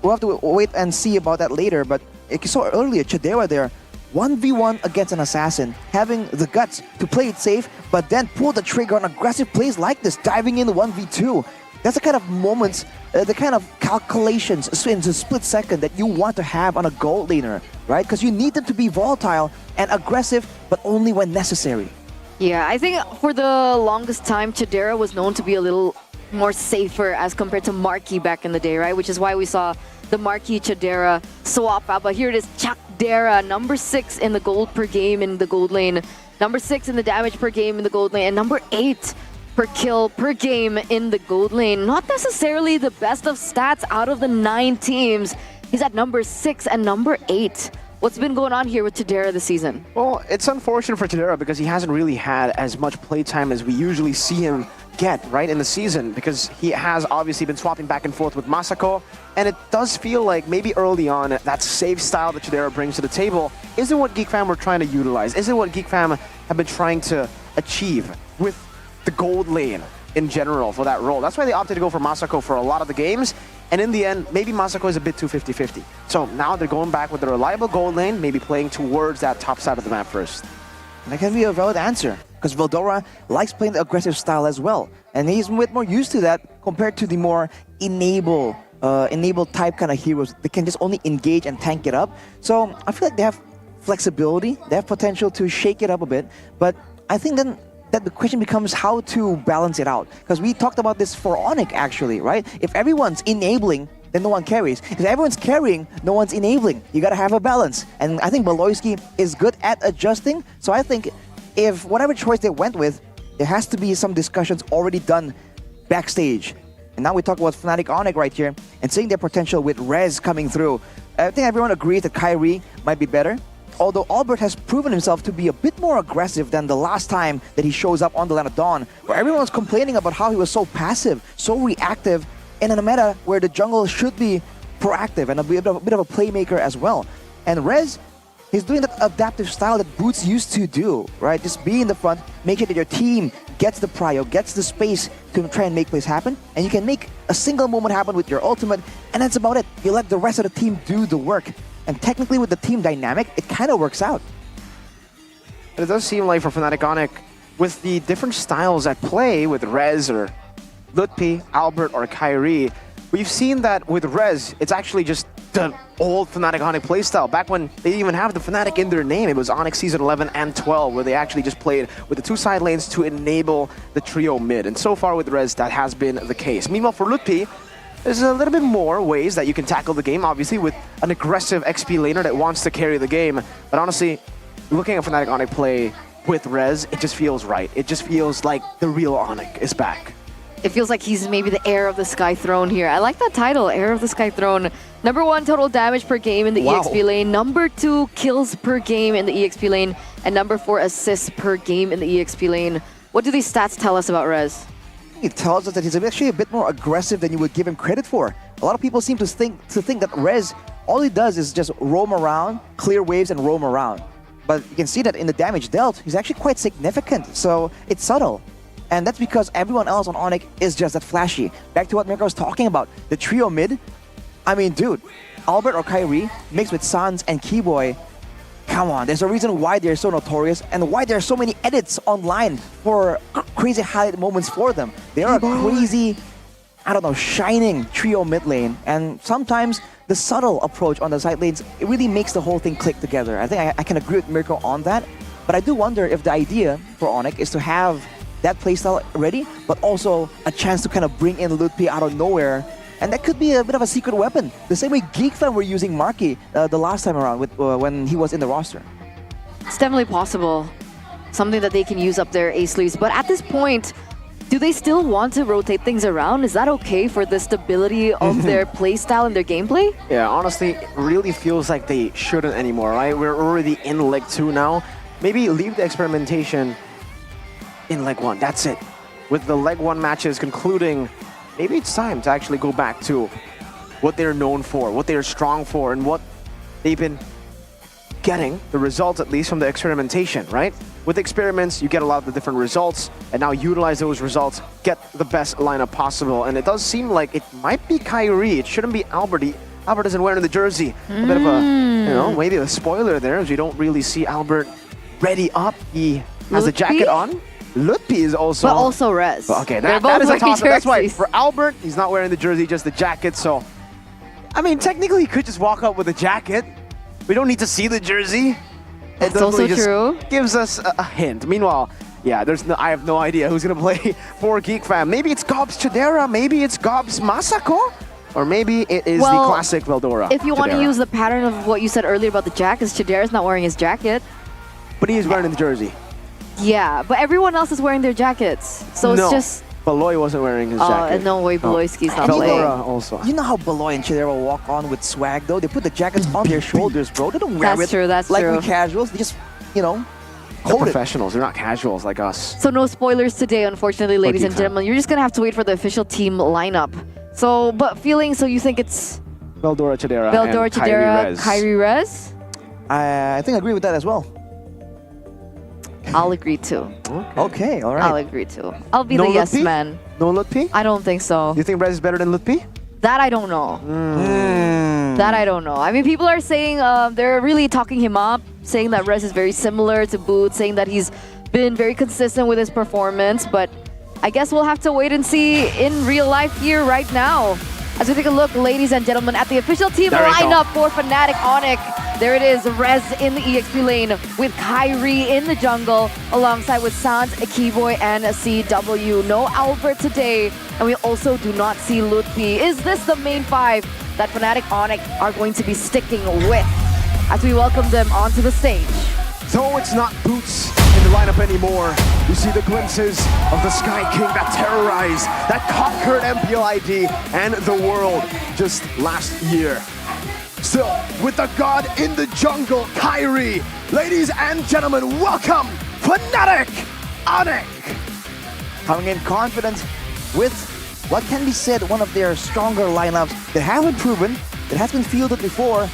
we'll have to wait and see about that later, but you saw earlier, Chadera there, 1v1 against an assassin, having the guts to play it safe, but then pull the trigger on aggressive plays like this, diving in 1v2. That's the kind of moments, the kind of calculations in the split second that you want to have on a gold laner, right? Because you need them to be volatile and aggressive, but only when necessary. Yeah, I think for the longest time, Chadera was known to be a little more safer as compared to Marquee back in the day, right? Which is why we saw the Marquee Chadera swap out. But here it is, Chadera, number 6 in the gold per game in the gold lane, number 6 in the damage per game in the gold lane, and number 8 per kill per game in the gold lane. Not necessarily the best of stats out of the 9 teams. He's at number 6 and number 8. What's been going on here with Chadera this season? Well, it's unfortunate for Chadera because he hasn't really had as much playtime as we usually see him get, right, in the season, because he has obviously been swapping back and forth with Masako, and it does feel like maybe early on that safe style that Chadera brings to the table isn't what Geek Fam were trying to utilize, isn't what Geek Fam have been trying to achieve with the gold lane in general for that role. That's why they opted to go for Masako for a lot of the games, and in the end, maybe Masako is a bit too 50-50. So now they're going back with the reliable gold lane, maybe playing towards that top side of the map first. That can be a valid answer, because Veldora likes playing the aggressive style as well. And he's a bit more used to that compared to the more enable type kind of heroes. They can just only engage and tank it up. So I feel like they have flexibility, they have potential to shake it up a bit. But I think then that the question becomes how to balance it out. Because we talked about this for Onyx actually, right? If everyone's enabling, then no one carries. If everyone's carrying, no one's enabling. You gotta have a balance. And I think Beloyski is good at adjusting. So I think if whatever choice they went with, there has to be some discussions already done backstage. And now we talk about Fnatic Onyx right here and seeing their potential with Rez coming through. I think everyone agrees that Kyrie might be better. Although Albert has proven himself to be a bit more aggressive than the last time that he shows up on the Land of Dawn, where everyone was complaining about how he was so passive, so reactive, and in a meta where the jungle should be proactive and a bit of a playmaker as well. And Rez, he's doing that adaptive style that Boots used to do, right? Just be in the front, make sure that your team gets the prio, gets the space to try and make plays happen, and you can make a single moment happen with your ultimate, and that's about it. You let the rest of the team do the work. And technically with the team dynamic, it kind of works out. But it does seem like for Fnatic Onyx, with the different styles at play with Rez or Lutpi, Albert or Kyrie, we've seen that with Rez, it's actually just the old Fnatic Onyx playstyle. Back when they didn't even have the Fnatic in their name, it was Onyx Season 11 and 12, where they actually just played with the two side lanes to enable the trio mid. And so far with Rez, that has been the case. Meanwhile, for Lutpi, there's a little bit more ways that you can tackle the game, obviously, with an aggressive XP laner that wants to carry the game. But honestly, looking at Fnatic Onyx play with Rez, it just feels right. It just feels like the real Onyx is back. It feels like he's maybe the heir of the Sky Throne here. I like that title, heir of the Sky Throne. Number 1 total damage per game in the EXP lane. Number 2 kills per game in the EXP lane. And number 4 assists per game in the EXP lane. What do these stats tell us about Rez? It tells us that he's actually a bit more aggressive than you would give him credit for. A lot of people seem to think that Rez, all he does is just roam around, clear waves and roam around. But you can see that in the damage dealt, he's actually quite significant. So it's subtle. And that's because everyone else on Onyx is just that flashy. Back to what Mirko was talking about, the trio mid. I mean, dude, Albert or Kyrie mixed with Sans and Keyboy. Come on, there's a reason why they're so notorious and why there are so many edits online for crazy highlight moments for them. They are a crazy, I don't know, shining trio mid lane. And sometimes the subtle approach on the side lanes, it really makes the whole thing click together. I think I can agree with Mirko on that. But I do wonder if the idea for Onyx is to have that playstyle ready, but also a chance to kind of bring in Lutpi out of nowhere. And that could be a bit of a secret weapon. The same way GeekFam were using Marky the last time around with, when he was in the roster. It's definitely possible. Something that they can use up their ace sleeves. But at this point, do they still want to rotate things around? Is that okay for the stability of their playstyle and their gameplay? Yeah, honestly, it really feels like they shouldn't anymore, right? We're already in Leg 2 now. Maybe leave the experimentation in Leg 1, that's it. With the Leg 1 matches concluding, maybe it's time to actually go back to what they're known for, what they're strong for, and what they've been getting, the results at least from the experimentation, right? With experiments, you get a lot of the different results, and now utilize those results, get the best lineup possible. And it does seem like it might be Kyrie, it shouldn't be Albert. Albert isn't wearing the jersey. A bit of a, you know, maybe a spoiler there, as you don't really see Albert ready up. He has the jacket on. Lutpi is also... But also Rez. Okay, that is a toss-up. That's why for Albert, he's not wearing the jersey, just the jacket. So, I mean, technically he could just walk up with a jacket. We don't need to see the jersey. That's also true. Gives us a hint. Meanwhile, yeah, I have no idea who's going to play for GeekFam. Maybe it's Gob's Chidera, maybe it's Gob's Masako, or maybe it is the classic Veldora. If you want to use the pattern of what you said earlier about the jacket, Chidera's not wearing his jacket. But he is wearing the jersey. Yeah, but everyone else is wearing their jackets. So it's just... Beloy wasn't wearing his jacket. No way Beloyski's not playing. Also. You know how Beloy and Chidera walk on with swag though? They put the jackets on their shoulders, bro. They don't wear it that's like true. we casuals. They just, you know, they're professionals. They're not casuals like us. So no spoilers today, unfortunately, ladies and gentlemen. You're just going to have to wait for the official team lineup. So, but you think it's... Veldora Chidera Veldora Chidera, Kyrie Rez? I think I agree with that as well. I'll agree too. Okay, all right. I'll agree too. I'll be the yes man. No Lutpi? I don't think so. You think Rez is better than Lutpi? That I don't know. That I don't know. I mean, people are saying, they're really talking him up, saying that Rez is very similar to Boots, saying that he's been very consistent with his performance, but I guess we'll have to wait and see in real life here right now. As we take a look, ladies and gentlemen, at the official team lineup for Fnatic Onyx. There it is, Rez in the EXP lane with Kyrie in the jungle, alongside with Sans, Keyboy, and CW. No Albert today, and we also do not see Lutpi. Is this the main 5 that Fnatic Onyx are going to be sticking with as we welcome them onto the stage? Though it's not Boots in the lineup anymore. You see the glimpses of the Sky King that terrorized, that conquered MPL ID and the world just last year. Still, with the god in the jungle, Kyrie. Ladies and gentlemen, welcome, Fnatic Onyx. Coming in confident with what can be said one of their stronger lineups that haven't proven, that has been fielded before.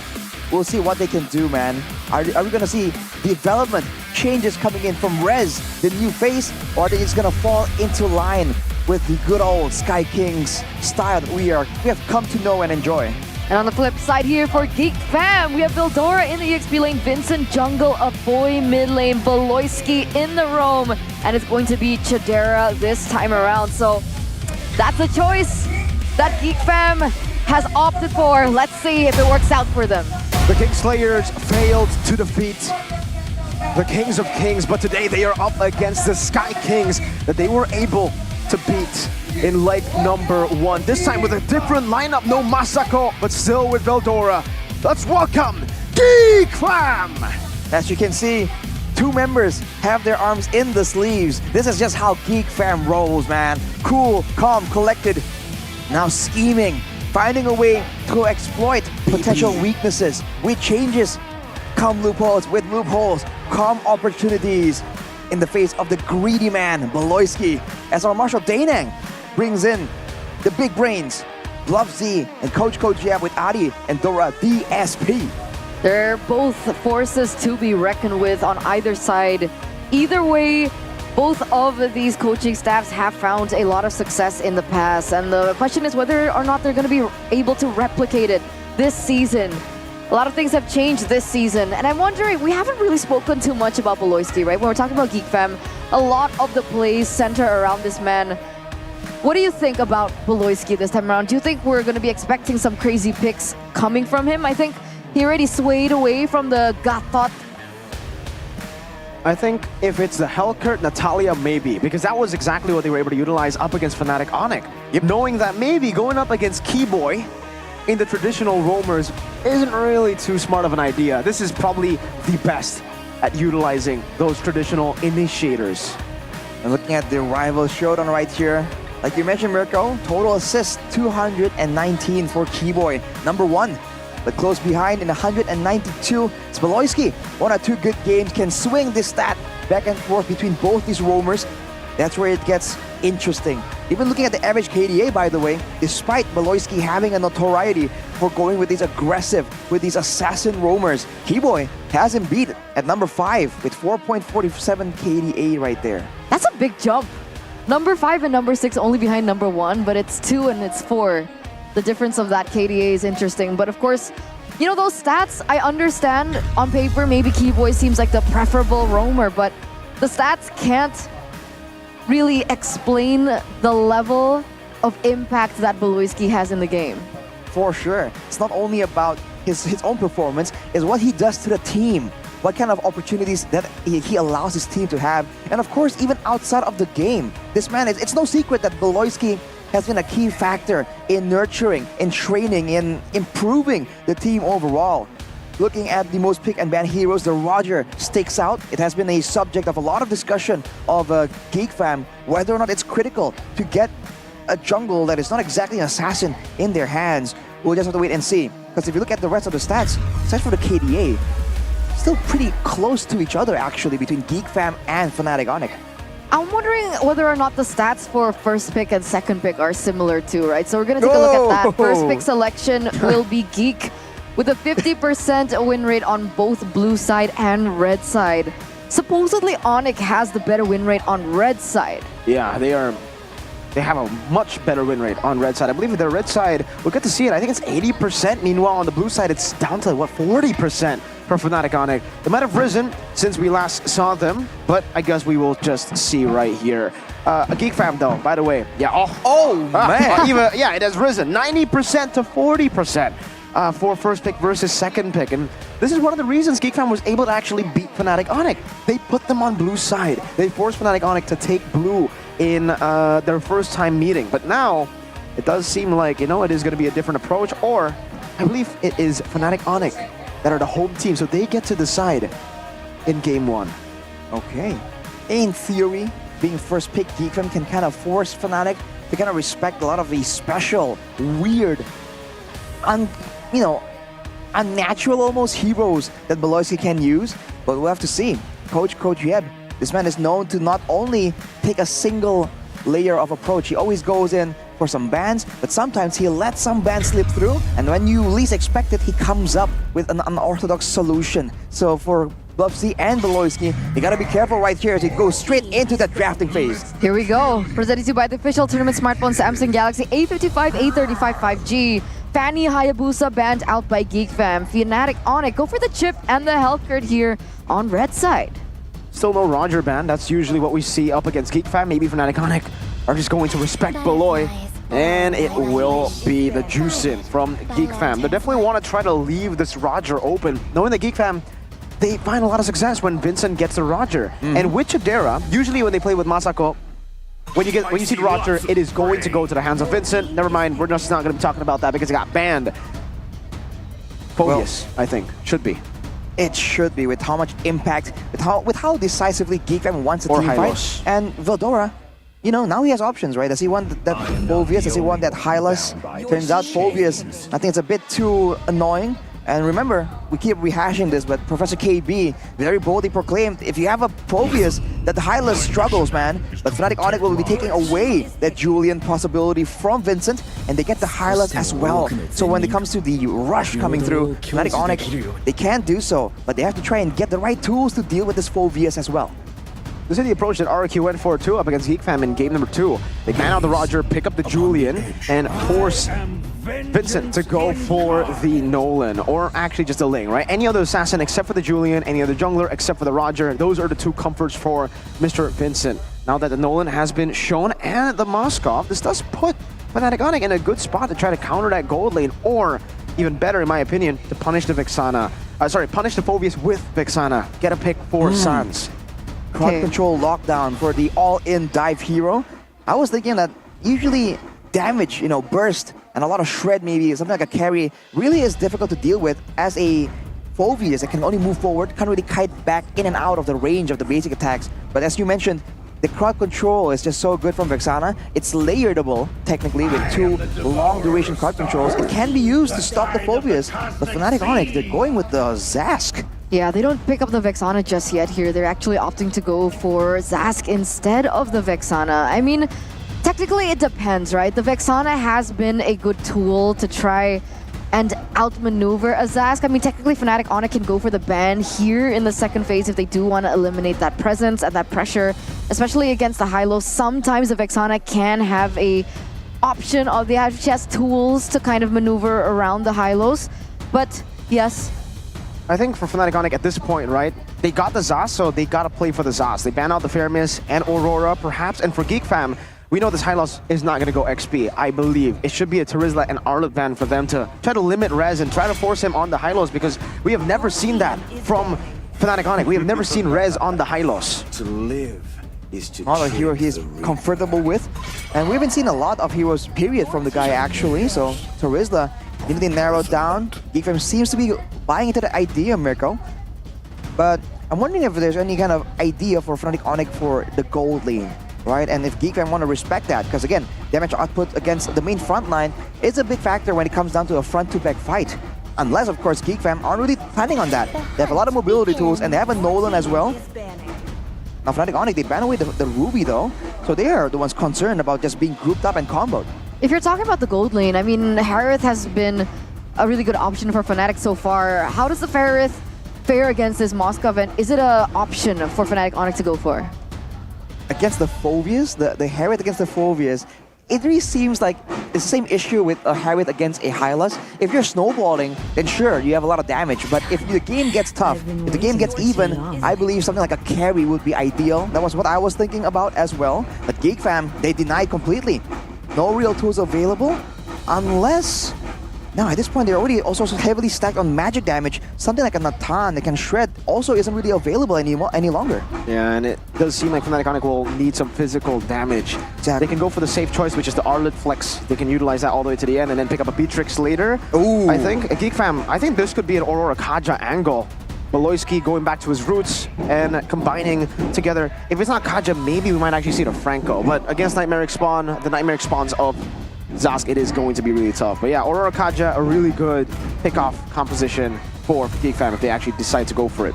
We'll see what they can do, man. Are we going to see development, changes coming in from Rez, the new face, or are they just going to fall into line with the good old Sky Kings style that we have come to know and enjoy? And on the flip side here for Geek Fam, we have Vildora in the EXP lane, Vincent jungle, a boy mid lane, Beloyski in the roam, and it's going to be Chadera this time around. So that's a choice that Geek Fam has opted for. Let's see if it works out for them. The Kingslayers failed to defeat the Kings of Kings, but today they are up against the Sky Kings that they were able to beat in leg number 1. This time with a different lineup, no Masako, but still with Vildora. Let's welcome Geek Fam! As you can see, 2 members have their arms in the sleeves. This is just how Geek Fam rolls, man. Cool, calm, collected, now scheming, finding a way to exploit potential weaknesses. With changes come loopholes, with loopholes come opportunities in the face of the greedy man, Beloyski, as our Marshal Daenang brings in the big brains, Bluff Z and Coach Jab with Adi and Dora DSP. They're both forces to be reckoned with on either side. Either way, both of these coaching staffs have found a lot of success in the past, and the question is whether or not they're going to be able to replicate it this season. A lot of things have changed this season, and I'm wondering, we haven't really spoken too much about Beloyski, right? When we're talking about Geek Fam, a lot of the plays center around this man. What do you think about Beloyski this time around? Do you think we're going to be expecting some crazy picks coming from him? I think he already swayed away from the Gatot. I think if it's the Hellcurt, Natalia, maybe, because that was exactly what they were able to utilize up against Fnatic Onyx. Knowing that maybe going up against Keyboy in the traditional roamers isn't really too smart of an idea. This is probably the best at utilizing those traditional initiators. And looking at the rival showdown right here, like you mentioned, Mirko, total assists 219 for Keyboy, number 1. But close behind in 192, it's Beloyski. 1 or 2 good games can swing this stat back and forth between both these roamers. That's where it gets interesting. Even looking at the average KDA, by the way, despite Beloyski having a notoriety for going with these aggressive, with these assassin roamers, Keyboy has him beat at number 5 with 4.47 KDA right there. That's a big jump. Number 5 and number 6 only behind number 1, but it's 2 and it's 4. The difference of that KDA is interesting. But of course, you know, those stats, I understand on paper, maybe Keyboy seems like the preferable roamer, but the stats can't really explain the level of impact that Beloyski has in the game. For sure. It's not only about his own performance, it's what he does to the team. What kind of opportunities that he allows his team to have. And of course, even outside of the game, this man it's no secret that Beloyski has been a key factor in nurturing, in training, in improving the team overall. Looking at the most pick and ban heroes, the Roger sticks out. It has been a subject of a lot of discussion of Geek Fam, whether or not it's critical to get a jungle that is not exactly an assassin in their hands. We'll just have to wait and see. Because if you look at the rest of the stats, aside from the KDA, still pretty close to each other actually between Geek Fam and Fnatic Onyx. I'm wondering whether or not the stats for first pick and second pick are similar too, right? So we're going to take a look at that. First pick selection will be Geek with a 50% win rate on both blue side and red side. Supposedly Onyx has the better win rate on red side. Yeah, they have a much better win rate on red side. I believe the red side, we'll get to see it. I think it's 80%. Meanwhile, on the blue side, it's down to, what, 40% for Fnatic Onyx. They might have risen since we last saw them, but I guess we will just see right here. A Geek Fam, though, by the way. Yeah. Man. Yeah, it has risen 90% to 40% for first pick versus second pick. And this is one of the reasons Geek Fam was able to actually beat Fnatic Onyx. They put them on blue side. They forced Fnatic Onyx to take blue in their first time meeting. But now, it does seem like, you know, it is going to be a different approach, or I believe it is Fnatic Onyx that are the home team, so they get to decide in game 1. Okay. in theory, being first pick Geek Fam can kind of force Fnatic to kind of respect a lot of these special, weird, unnatural almost heroes that Beloisky can use. But we'll have to see. Coach Yeb, this man is known to not only take a single layer of approach, he always goes in for some bans, but sometimes he lets some bans slip through, and when you least expect it, he comes up with an unorthodox solution. So for Bluffsy and Beloisky, you gotta be careful right here as he goes straight into that drafting phase. Here we go. Presented to you by the official tournament smartphone Samsung Galaxy A55, A35 5G. Fanny Hayabusa banned out by Geek Fam. Fnatic Onyx go for the chip and the health card here on red side. Still no Roger ban. That's usually what we see up against Geek Fam. Maybe Fnatic Onyx are just going to respect Beloy. And it will be the juice in from Geek Fam. They definitely want to try to leave this Roger open, knowing that Geek Fam, they find a lot of success when Vincent gets the Roger. And with Chidera, usually when they play with Masako, when you see the Roger, it is going to go to the hands of Vincent. Never mind, we're just not going to be talking about that because it got banned. Phobius, I think, should be. It should be, with how much impact, with how decisively Geek Fam wants a team fight. And Veldora, now he has options, right? Does he want that Phobius? Does he want that Hylas? Turns out Phobius, I think it's a bit too annoying. And remember, we keep rehashing this, but Professor KB very boldly proclaimed, if you have a Phobius, that the Hylas struggles, man. But Fnatic Onyx will be taking away that Julian possibility from Vincent, and they get the Hylas as well. So when it comes to the rush coming through, Fnatic Onyx, they can't do so, but they have to try and get the right tools to deal with this Phobius as well. This is the approach that RQ went for too up against Geek Fam in game number 2. They ban out the Roger, pick up the Julian, and force Vincent to go for the Nolan, or actually just a Ling, right? Any other assassin except for the Julian, any other jungler except for the Roger, those are the two comforts for Mr. Vincent. Now that the Nolan has been shown and the Moskov, this does put Fnatic Onyx in a good spot to try to counter that gold lane, or even better in my opinion, to punish the Vexana. Punish the Phobius with Vexana. Get a pick for Sans. Crowd control lockdown for the all-in dive hero. I was thinking that usually damage, burst, and a lot of shred maybe, something like a carry, really is difficult to deal with as a Phobius that can only move forward, can't really kite back in and out of the range of the basic attacks. But as you mentioned, the crowd control is just so good from Vexana. It's layerable, technically, with 2 long-duration crowd controls. It can be used to stop the Phobius, but Fnatic Onyx, they're going with the Zask. Yeah, they don't pick up the Vexana just yet here. They're actually opting to go for Zask instead of the Vexana. I mean, technically it depends, right? The Vexana has been a good tool to try and outmaneuver a Zask. I mean, technically Fnatic Onyx can go for the ban here in the second phase if they do want to eliminate that presence and that pressure, especially against the Hylos. Sometimes the Vexana can have a option of the has tools to kind of maneuver around the Hylos. But yes, I think for Fnatic Onyx at this point, right, they got the Zas, so they gotta play for the Zas. They ban out the Fairmiss and Aurora, perhaps, and for Geek Fam, we know this Hylos is not gonna go XP, I believe. It should be a Terizla and Arlet ban for them to try to limit Rez and try to force him on the Hylos, because we have never seen that from Fnatic Onyx. We have never seen Rez on the Hylos. To live is to not a hero he's comfortable with, and we haven't seen a lot of heroes, period, from the guy actually, so Terizla, even they narrowed down. Geek Fam seems to be buying into the idea, Mirko. But I'm wondering if there's any kind of idea for Fnatic Onyx for the gold lane, right? And if Geek Fam want to respect that, because again, damage output against the main front line is a big factor when it comes down to a front-to-back fight. Unless, of course, Geek Fam aren't really planning on that. They have a lot of mobility tools, and they have a Nolan as well. Now, Fnatic Onyx, they ban away the Ruby, though. So they are the ones concerned about just being grouped up and comboed. if you're talking about the gold lane, I mean, Harith has been a really good option for Fnatic so far. How does the Harith fare against this Moskov, and is it an option for Fnatic Onyx to go for? Against the Phobius, the Harith against the Phobius, it really seems like it's the same issue with a Harith against a Hylas. If you're snowballing, then sure, you have a lot of damage. But if the game gets tough, if the game gets even, I believe something like a carry would be ideal. That was what I was thinking about as well. But Geek Fam, they denied completely. No real tools available, unless... Now, at this point, they're already also heavily stacked on magic damage. Something like a Natan that can shred also isn't really available any longer. Yeah, and it does seem like Fnatic Onyx will need some physical damage. Exactly. They can go for the safe choice, which is the Arlet Flex. They can utilize that all the way to the end and then pick up a Beatrix later. Ooh. I think, Geek Fam, I think this could be an Aurora Kaja angle. Beloyski going back to his roots and combining together. If it's not Kaja, maybe we might actually see the Franco. But against Nightmare Spawn, the Nightmare Spawns of Zask, it is going to be really tough. But yeah, Aurora Kaja, a really good pick-off composition for Geek Fam if they actually decide to go for it.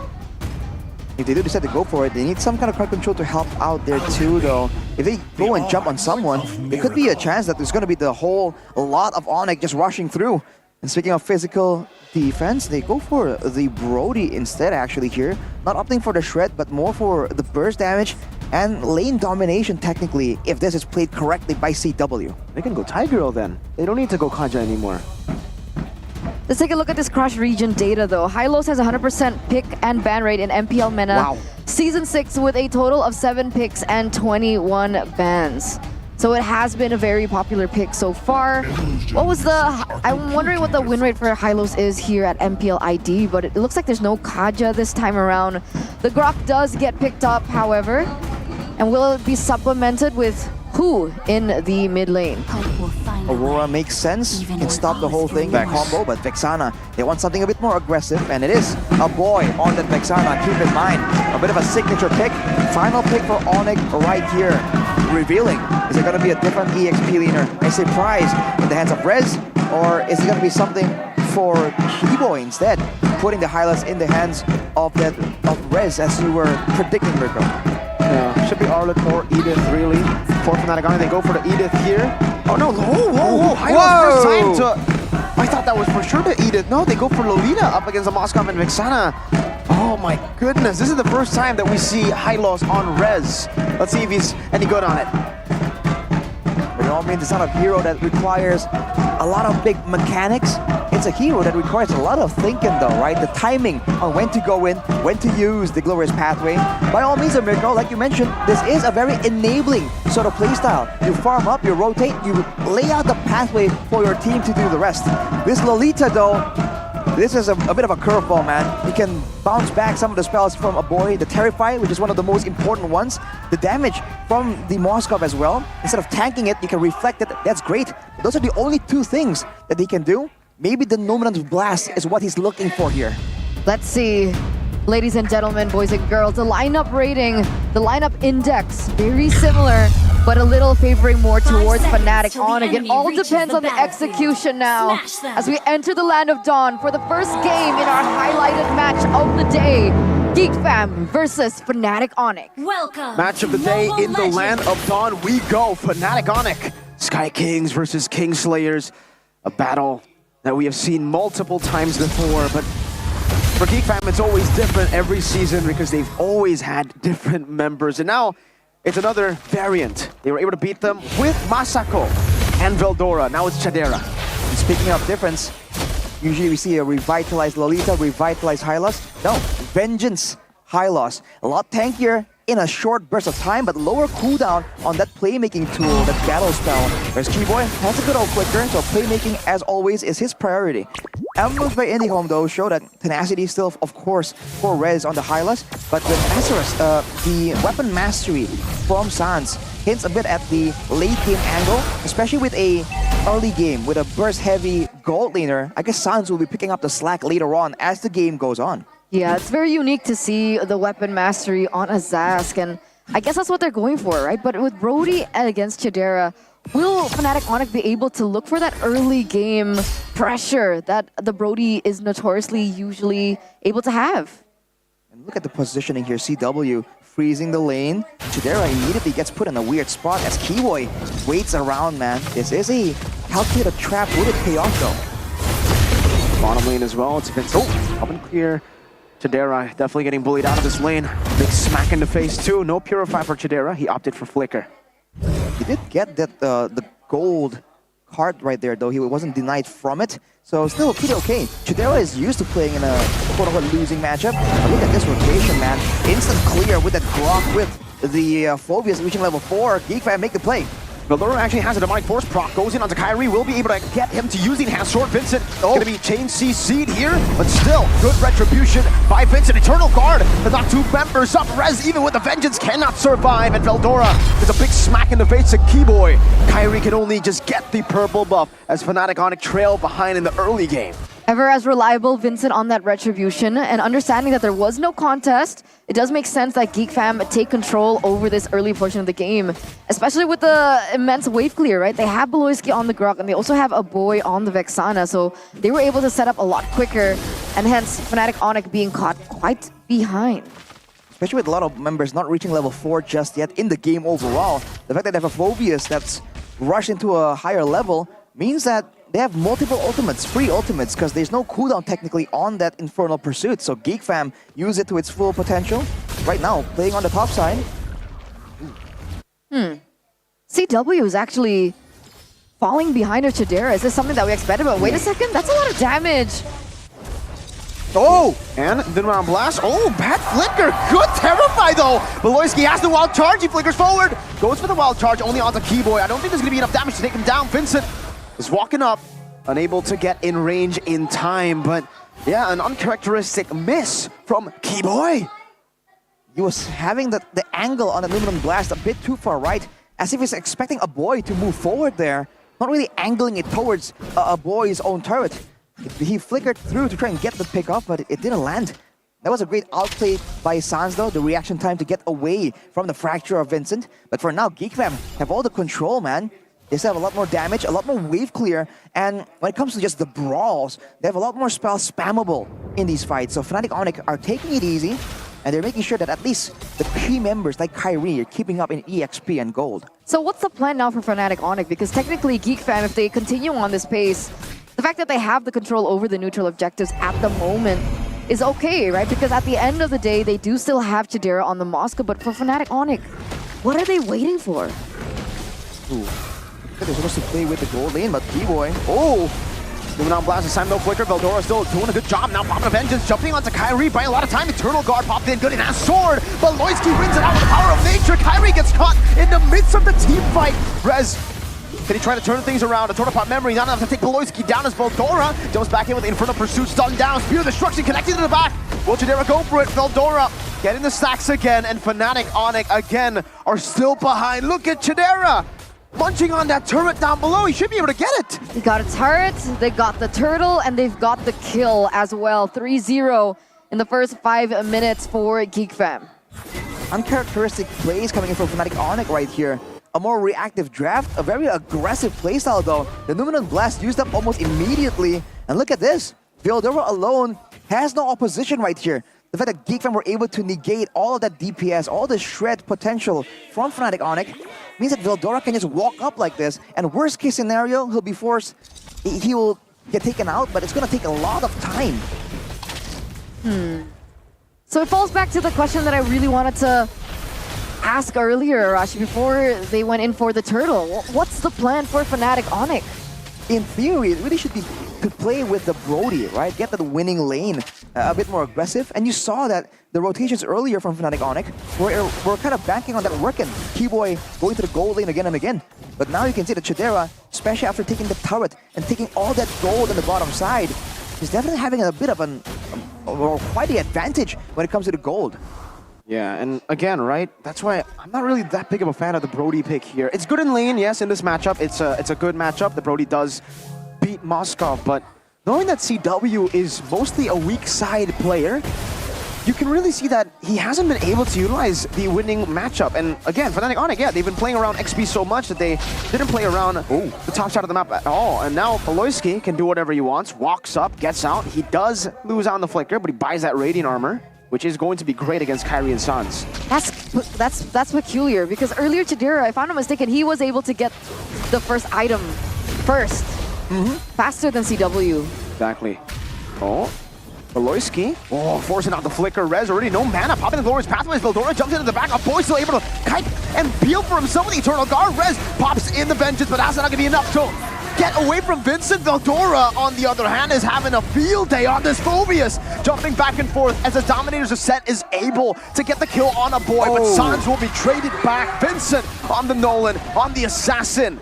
If they do decide to go for it, they need some kind of crowd control to help out there too, though. If they go and jump on someone, there could be a chance that there's going to be the whole lot of Onyx just rushing through. And speaking of physical defense, they go for the Brody instead actually here. Not opting for the Shred, but more for the burst damage and lane domination technically, if this is played correctly by CW. They can go Tiger then. They don't need to go Kaja anymore. Let's take a look at this Crush region data though. Hylos has 100% pick and ban rate in MPL MENA. Wow. Season 6 with a total of 7 picks and 21 bans. So it has been a very popular pick so far. I'm wondering what the win rate for Hylos is here at MPL ID, but it looks like there's no Kaja this time around. The Grok does get picked up, however, and will it be supplemented with who in the mid lane? Aurora makes sense, can stop the whole thing in combo, but Vexana, they want something a bit more aggressive, and it is a boy on that Vexana. Keep in mind, a bit of a signature pick. Final pick for Onyx right here. Revealing, is it going to be a different EXP leaner? A surprise in the hands of Rez, or is it going to be something for Keyboy instead? Putting the highlights in the hands of Rez, as you were predicting, Mirko. Yeah, should be Arlet or Edith, really. For Fnatic Onyx, they go for the Edith here. Oh no, whoa! Hylos first time to... I thought that was for sure the Edith. No, they go for Lolita up against the Moskov and Vexana. Oh my goodness, this is the first time that we see Hylos on Rez. Let's see if he's any good on it. By all means, it's not a hero that requires a lot of big mechanics. It's a hero that requires a lot of thinking though, right? The timing on when to go in, when to use the Glorious Pathway. By all means, Mirko, like you mentioned, this is a very enabling sort of playstyle. You farm up, you rotate, you lay out the pathway for your team to do the rest. This Lolita though, this is a bit of a curveball, man. You can bounce back some of the spells from Abori, the Terrify, which is one of the most important ones. The damage from the Moskov as well. Instead of tanking it, you can reflect it. That's great. But those are the only two things that he can do. Maybe the Nominant's Blast is what he's looking for here. Let's see. Ladies and gentlemen, boys and girls, the lineup rating, the lineup index, very similar, but a little favoring more towards Fnatic Onyx. It all depends on the execution now as we enter the Land of Dawn for the first game in our highlighted match of the day. Geek Fam versus Fnatic Onyx. Welcome. Match of the day in the Land of Dawn. We go Fnatic Onyx. Sky Kings versus Kingslayers. A battle that we have seen multiple times before, but for Geek Fam, it's always different every season because they've always had different members. And now it's another variant. They were able to beat them with Masako and Veldora. Now it's Chadera. And speaking of difference, usually we see a revitalized Lolita, revitalized Hylos. No, Vengeance Hylos. A lot tankier in a short burst of time, but lower cooldown on that playmaking tool, that battle spell. Whereas Keyboy has a good old clicker, so playmaking, as always, is his priority. Emblems by IndieHome, though, show that tenacity is still, of course, for Rez on the Hylos, but with Acerus, the weapon mastery from Sans hints a bit at the late game angle, especially with a early game, with a burst-heavy gold laner. I guess Sans will be picking up the slack later on as the game goes on. Yeah, it's very unique to see the weapon mastery on a Zask, and I guess that's what they're going for, right? But with Brody against Chidera, will Fnatic Onyx be able to look for that early game pressure that the Brody is notoriously usually able to have? And look at the positioning here. CW freezing the lane. Chidera immediately gets put in a weird spot as Keyboy waits around, man. This is a calculated trap. Would it pay off, though? Bottom lane as well. It's been up and clear. Chidera definitely getting bullied out of this lane. Big smack in the face too. No Purify for Chidera. He opted for Flicker. He did get that the gold card right there, though. He wasn't denied from it. So still pretty okay. Chidera is used to playing in a quote-unquote losing matchup. But look at this rotation, man. Instant clear with that Grok with the Phobias reaching level 4. Geek Fam make the play. Veldora actually has a Demonic Force proc, goes in onto Kyrie, will be able to get him to use the Enhanced Sword. Vincent gonna be chain CC'd here, but still, good retribution by Vincent. Eternal Guard has knocked 2 members up. Rez, even with the Vengeance, cannot survive, and Veldora is a big smack in the face to Keyboy. Kyrie can only just get the purple buff as Fnatic Onyx trail behind in the early game. Ever as reliable Vincent on that retribution, and understanding that there was no contest, it does make sense that Geek Fam take control over this early portion of the game, especially with the immense wave clear, right? They have Beloyski on the Grok, and they also have a boy on the Vexana, so they were able to set up a lot quicker, and hence Fnatic Onyx being caught quite behind. Especially with a lot of members not reaching level 4 just yet in the game overall. The fact that they have a Phobius that's rushed into a higher level means that they have multiple ultimates, free ultimates, because there's no cooldown technically on that Infernal Pursuit. So Geek Fam use it to its full potential. Right now, playing on the top side. CW is actually falling behind her Chidera. Is this something that we expected? But wait a second, that's a lot of damage. Oh, and then round blast. Oh, bad flicker. Good Terrify though. Beloyski has the wild charge. He flickers forward. Goes for the wild charge only onto Keyboy. I don't think there's going to be enough damage to take him down. Vincent is walking up, unable to get in range in time. But yeah, an uncharacteristic miss from Keyboy. He was having the angle on the Aluminum Blast a bit too far right, as if he's expecting a boy to move forward there. Not really angling it towards a boy's own turret. He flickered through to try and get the pick off, but it didn't land. That was a great outplay by Sans though, the reaction time to get away from the fracture of Vincent. But for now, Geek Fam have all the control, man. They still have a lot more damage, a lot more wave clear, and when it comes to just the brawls, they have a lot more spells spammable in these fights. So Fnatic Onyx are taking it easy, and they're making sure that at least the key members like Kyrie are keeping up in EXP and gold. So what's the plan now for Fnatic Onyx? Because technically Geek Fam, if they continue on this pace, the fact that they have the control over the neutral objectives at the moment is okay, right? Because at the end of the day, they do still have Chidera on the Moscow, but for Fnatic Onyx, what are they waiting for? Ooh. They're supposed to play with the gold lane, but Keyboy, moving on blast this time, no flicker. Veldora still doing a good job. Now popping a vengeance, jumping onto Kyrie, buying a lot of time. Eternal Guard popped in, good in that sword. But Beloyski wins it out with the power of nature. Kyrie gets caught in the midst of the team fight. Rez, can he try to turn things around? A Total Pot memory, not enough to take Beloyski down as Veldora jumps back in with the Infernal Pursuit, stunned down. Spear of Destruction connected to the back. Will Chidera go for it? Veldora getting the stacks again, and Fnatic Onyx again are still behind. Look at Chidera munching on that turret down below. He should be able to get it. He got a turret, they got the turtle, and they've got the kill as well. 3-0 in the first 5 minutes for Geek Fam. Uncharacteristic plays coming in from Fnatic Onyx right here. A more reactive draft, a very aggressive playstyle though. The Numinous Blast used up almost immediately. And look at this. Veldora alone has no opposition right here. The fact that Geek Fam were able to negate all of that DPS, all the shred potential from Fnatic Onyx, means that Veldora can just walk up like this, and worst case scenario, he'll be forced, he will get taken out, but it's gonna take a lot of time. So it falls back to the question that I really wanted to ask earlier, Arashi, before they went in for the turtle. What's the plan for Fnatic Onyx? In theory, it really should be to play with the Brody, right? Get the winning lane a bit more aggressive. And you saw that the rotations earlier from Fnatic Onyx were kind of banking on that working. Keyboy going to the gold lane again and again. But now you can see that Chidera, especially after taking the turret and taking all that gold on the bottom side, is definitely having a bit of quite the advantage when it comes to the gold. Yeah, and again, right, that's why I'm not really that big of a fan of the Brody pick here. It's good in lane, yes, in this matchup. It's a good matchup. The Brody does beat Moskov, but knowing that CW is mostly a weak side player, you can really see that he hasn't been able to utilize the winning matchup. And again, Fnatic Onyx, yeah, they've been playing around XP so much that they didn't play around the top side of the map at all. And now Beloyski can do whatever he wants, walks up, gets out. He does lose out on the flicker, but he buys that Radiant armor, which is going to be great against Kyrie and Sans. That's peculiar, because earlier Chidera, if I'm not mistaken, he was able to get the first item first. Faster than CW. Exactly. Oh, Beloyski. Oh, forcing out the flicker. Rez already no mana. Popping the glorious pathways. Veldora jumps into the back. A boy still able to kite and peel for himself with the Eternal Guard. Rez pops in the vengeance, but that's not going to be enough to get away from Vincent. Veldora, on the other hand, is having a field day on this Phobius. Jumping back and forth as the Dominators of Set is able to get the kill on a boy, but Sans will be traded back. Vincent on the Nolan, on the Assassin.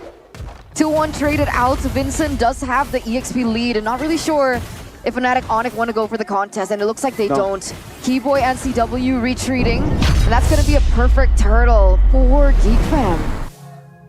2-1 traded out. Vincent does have the EXP lead, and not really sure if Fnatic Onyx want to go for the contest, and it looks like they don't. Keyboy and CW retreating, and that's going to be a perfect turtle for Geek Fam.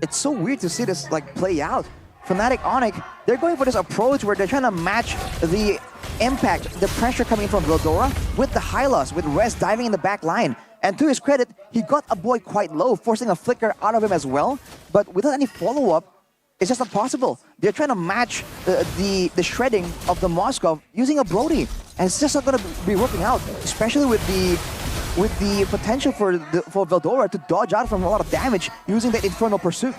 It's so weird to see this play out. Fnatic Onyx, they're going for this approach where they're trying to match the impact, the pressure coming from Veldora with the Hylos, with Rez diving in the back line. And to his credit, he got a boy quite low, forcing a flicker out of him as well. But without any follow-up, it's just not possible. They're trying to match the shredding of the Moskov using a Brody. And it's just not going to be working out, especially with the potential for Veldora to dodge out from a lot of damage using that Infernal Pursuit.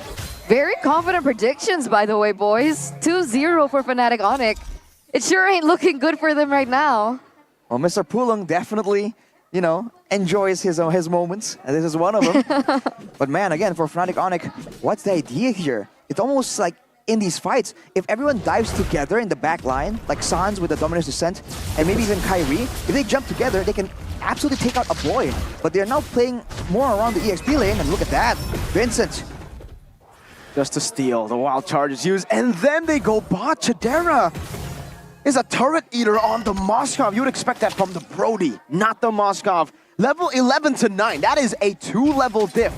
Very confident predictions, by the way, boys. 2-0 for Fnatic Onyx. It sure ain't looking good for them right now. Well, Mr. Pulung definitely, you know, enjoys his moments, and this is one of them. But man, again, for Fnatic Onyx, what's the idea here? It's almost like in these fights, if everyone dives together in the back line, like Sans with the Dominus Descent, and maybe even Kyrie, if they jump together, they can absolutely take out a boy. But they're now playing more around the EXP lane, and look at that, Vincent. Just to steal, the wild charge is used, and then they go bot. Chidera is a turret eater on the Moskov. You would expect that from the Brody, not the Moskov. Level 11 to 9, that is a 2-level diff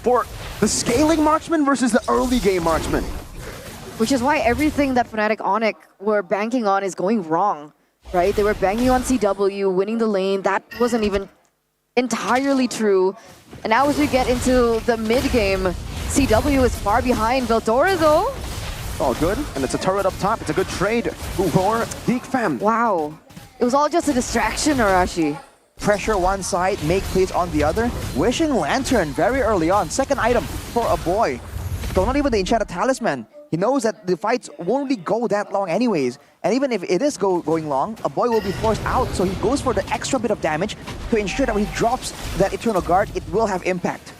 for the scaling marksman versus the early game marksman. Which is why everything that Fnatic Onyx were banking on is going wrong, right? They were banking on CW, winning the lane. That wasn't even entirely true. And now as we get into the mid-game, CW is far behind. Veldora, though, All good, and it's a turret up top. It's a good trade for Geek Fam. Wow. It was all just a distraction, Arashi. Pressure one side, make plays on the other. Wishing Lantern very early on. Second item for a boy. So not even the Enchanted Talisman. He knows that the fights won't really go that long anyways. And even if it is going long, a boy will be forced out. So he goes for the extra bit of damage to ensure that when he drops that Eternal Guard, it will have impact.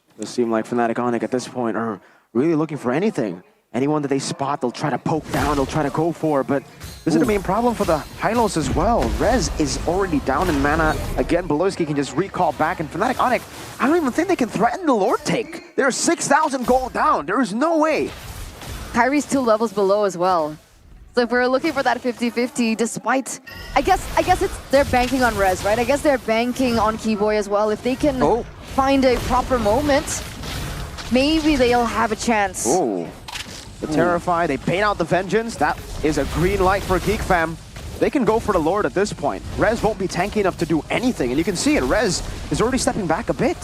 It does seem like Fnatic Onyx at this point are really looking for anything. Anyone that they spot, they'll try to poke down, they'll try to go for. But this is the main problem for the Hylos as well. Rez is already down in mana. Again, Beloski can just recall back. And Fnatic Onyx, I don't even think they can threaten the Lord take. They're 6,000 gold down. There is no way. Kyrie's 2 levels below as well. So if we're looking for that 50-50, despite... I guess it's they're banking on Rez, right? I guess they're banking on Keyboy as well. If they can find a proper moment, maybe they'll have a chance. Oh. The Terrify, they bait out the Vengeance. That is a green light for Geek Fam. They can go for the Lord at this point. Rez won't be tanky enough to do anything, and you can see it. Rez is already stepping back a bit.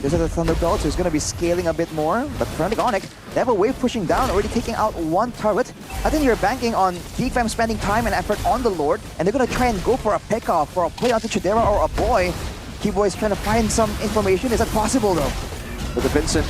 This is the Thunderbolt, so he's going to be scaling a bit more. But Fnatic Onyx, they have a wave pushing down, already taking out one turret. I think you're banking on Geek Fam spending time and effort on the Lord, and they're going to try and go for a pick-off, for a play onto Chidera or a boy. Keyboy is trying to find some information. Is that possible, though? But the Vincent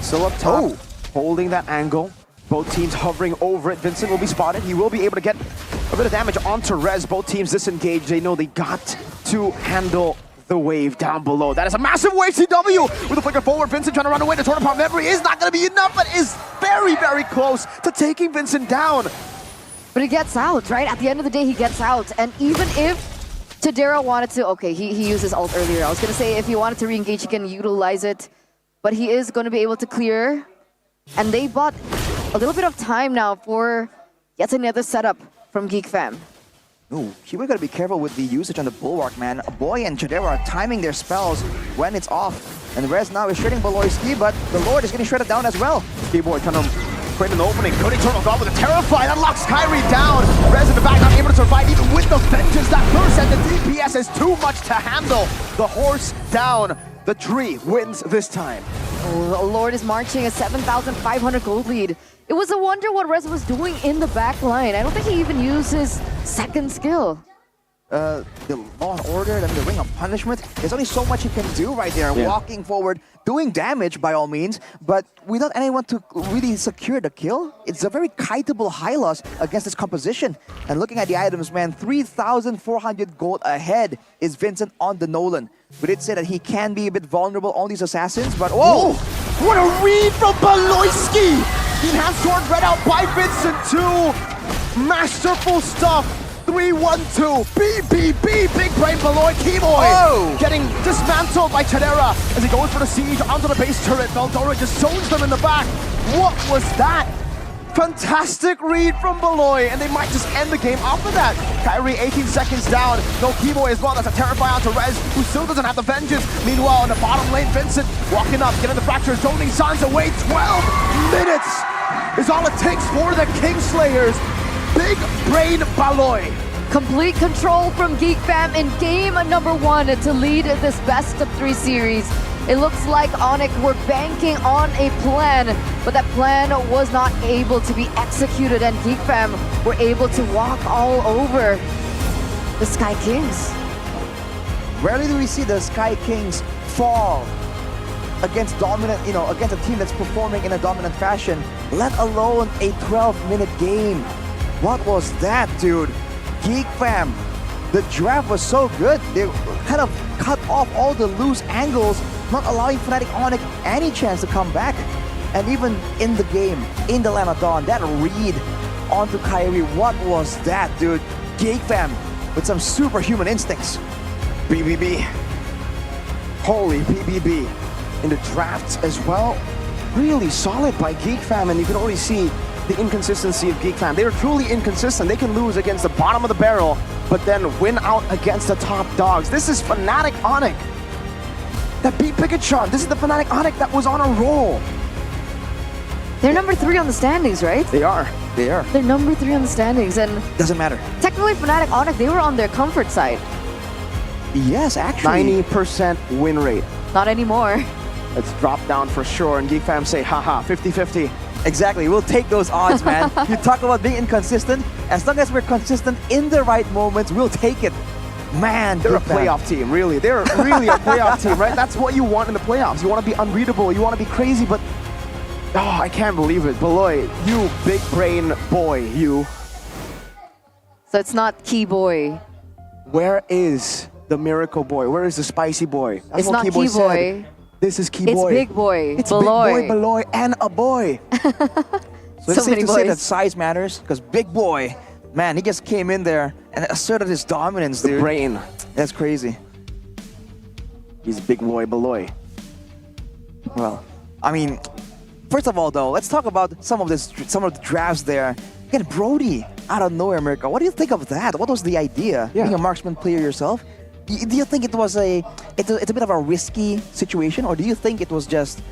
still up top, holding that angle. Both teams hovering over it. Vincent will be spotted. He will be able to get a bit of damage onto Rez. Both teams disengage. They know they got to handle the wave down below. That is a massive wave. CW with a flicker forward. Vincent trying to run away. The Torn Apart Memory is not going to be enough, but is very, very close to taking Vincent down. But he gets out, right? At the end of the day, he gets out. And even if Chidera wanted to... Okay, he used his ult earlier. I was going to say if he wanted to re-engage, he can utilize it. But he is going to be able to clear. And they bought a little bit of time now for yet another setup from Geek Fam. Ooh, Keyboy gotta be careful with the usage on the Bulwark, man. Boy and Chidera are timing their spells when it's off. And Rez now is shredding Beloyski, but the Lord is getting shredded down as well. Keyboy trying to create an opening. Good Eternal God with a Terrify. That locks Kyrie down. Rez in the back, not able to survive even with the Vengeance. That curse and the DPS is too much to handle. The horse down. The tree wins this time. Oh, the Lord is marching a 7,500 gold lead. It was a wonder what Rez was doing in the back line. I don't think he even used his second skill. The Law and Order and the Ring of Punishment, there's only so much he can do right there. Yeah. Walking forward, doing damage by all means, but without anyone to really secure the kill, it's a very kiteable high loss against this composition. And looking at the items, man, 3,400 gold ahead is Vincent on the Nolan. We did say that he can be a bit vulnerable on these assassins, but whoa! What a read from Beloyski! Enhanced Sword read out by Vincent too. Masterful stuff. 3-1-2. BBB. Big brain Beloy. Keyboy getting dismantled by Chidera as he goes for the siege onto the base turret. Veldora just zones them in the back. What was that? Fantastic read from Beloy, and they might just end the game off of that. Kyrie 18 seconds down. No Keyboy as well. That's a Terrify onto Rez, who still doesn't have the Vengeance. Meanwhile, in the bottom lane, Vincent walking up, getting the fracture, zoning Sans away. 12 minutes is all it takes for the Kingslayers. Big Brain Baloy. Complete control from Geek Fam in game number 1 to lead this best of 3 series. It looks like Onyx were banking on a plan, but that plan was not able to be executed, and Geek Fam were able to walk all over the Sky Kings. Rarely do we see the Sky Kings fall against dominant, against a team that's performing in a dominant fashion, let alone a 12-minute game. What was that, dude? Geek Fam, the draft was so good. They kind of cut off all the loose angles, not allowing Fnatic Onyx any chance to come back. And even in the game, in the Land of Dawn, that read onto Kyrie, what was that, dude? Geek Fam with some superhuman instincts. BBB. Holy BBB. In the drafts as well, really solid by Geek Fam, and you can already see the inconsistency of Geek Fam. They are truly inconsistent. They can lose against the bottom of the barrel, but then win out against the top dogs. This is Fnatic Onyx that beat Pikachon. This is the Fnatic Onyx that was on a roll. They're number 3 on the standings, right? They are. They are. They're number 3 on the standings, and doesn't matter. Technically, Fnatic Onyx, they were on their comfort side. Yes, actually. 90% win rate. Not anymore. It's dropped down for sure, and Geek Fam say, haha, 50-50. Exactly, we'll take those odds, man. You talk about being inconsistent. As long as we're consistent in the right moments, we'll take it. Man, they're a playoff team, really. They're really a playoff team, right? That's what you want in the playoffs. You want to be unreadable, you want to be crazy, but I can't believe it. Baloy, you big brain boy, you. So it's not Key Boy. Where is the miracle boy? Where is the spicy boy? That's it's not Key Boy. This is Key It's Boy. Big Boy. It's Baloy. Big Boy, Baloy, and a boy. So it's safe to say that size matters, because Big Boy, man, he just came in there and asserted his dominance, dude. The brain. That's crazy. He's Big Boy Baloy. Well, I mean, first of all, though, let's talk about some of the drafts there. Again, Brody out of nowhere, America. What do you think of that? What was the idea? Being a marksman player yourself, do you think it was it's a bit of a risky situation, or do you think it was just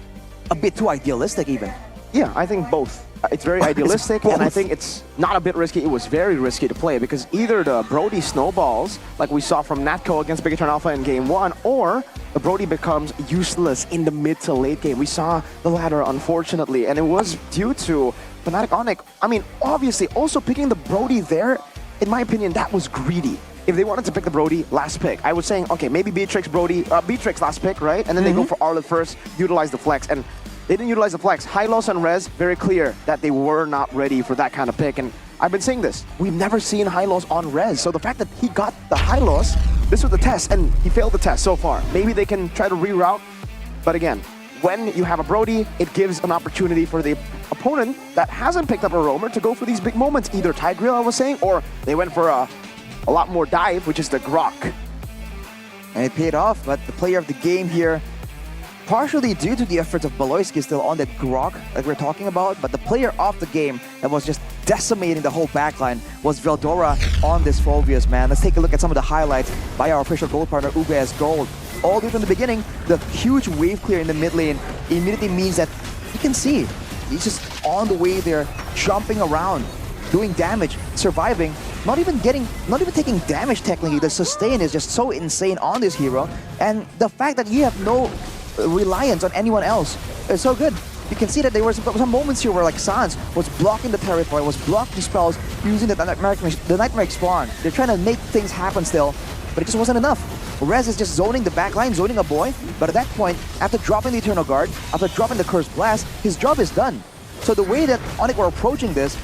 a bit too idealistic even? Yeah, I think both. It's very idealistic, and I think it's not a bit risky. It was very risky to play, because either the Brody snowballs, like we saw from Natco against Pikachon Alpha in Game 1, or the Brody becomes useless in the mid to late game. We saw the latter, unfortunately, and it was due to Fnatic Onyx. I mean, obviously, also picking the Brody there, in my opinion, that was greedy. If they wanted to pick the Brody last pick, I was saying, okay, maybe Beatrix last pick, right? And then they go for Arlet first, utilize the flex, and they didn't utilize the flex. Hylos and Rez, very clear that they were not ready for that kind of pick. And I've been saying this, we've never seen Hylos on Rez. So the fact that he got the Hylos, this was the test, and he failed the test so far. Maybe they can try to reroute, but again, when you have a Brody, it gives an opportunity for the opponent that hasn't picked up a roamer to go for these big moments. Either Tigreal, I was saying, or they went for a lot more dive, which is the Grok. And it paid off, but the player of the game here, partially due to the efforts of Baloyski still on that Grok that we're talking about, but the player of the game that was just decimating the whole backline was Veldora on this Phobius, man. Let's take a look at some of the highlights by our official gold partner, UBS Gold. All the way from the beginning, the huge wave clear in the mid lane immediately means that you can see he's just on the way there, jumping around, doing damage, surviving, not even taking damage technically. The sustain is just so insane on this hero, and the fact that you have no reliance on anyone else is so good. You can see that there were some moments here where like Sans was blocking the territory, was blocking spells using the Nightmare Spawn. They're trying to make things happen still, but it just wasn't enough. Rez is just zoning the backline, zoning a boy, but at that point, after dropping the Eternal Guard, after dropping the Cursed Blast, his job is done. So the way that Onyx were approaching this,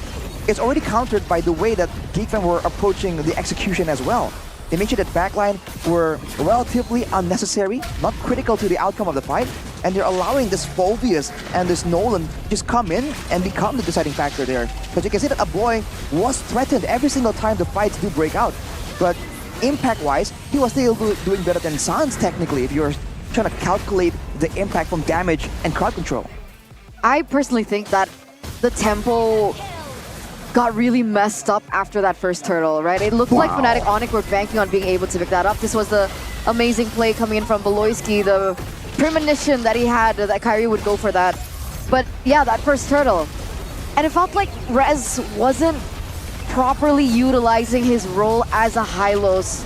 it's already countered by the way that Geek Fam were approaching the execution as well. They made sure that backline were relatively unnecessary, not critical to the outcome of the fight, and they're allowing this Phobius and this Nolan just come in and become the deciding factor there. Because you can see that a boy was threatened every single time the fights do break out. But impact-wise, he was still doing better than Sans technically, if you're trying to calculate the impact from damage and crowd control. I personally think that the tempo got really messed up after that first turtle, right? It looked like Fnatic Onyx were banking on being able to pick that up. This was the amazing play coming in from Baloyski, the premonition that he had that Kyrie would go for that. But yeah, that first turtle, And it felt like Rez wasn't properly utilizing his role as a Hylos.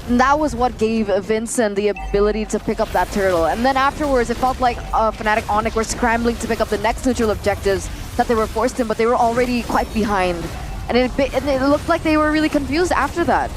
And that was what gave Vincent the ability to pick up that turtle. And then afterwards, it felt like Fnatic Onyx were scrambling to pick up the next neutral objectives that they were forced in, but they were already quite behind. And it looked like they were really confused after that.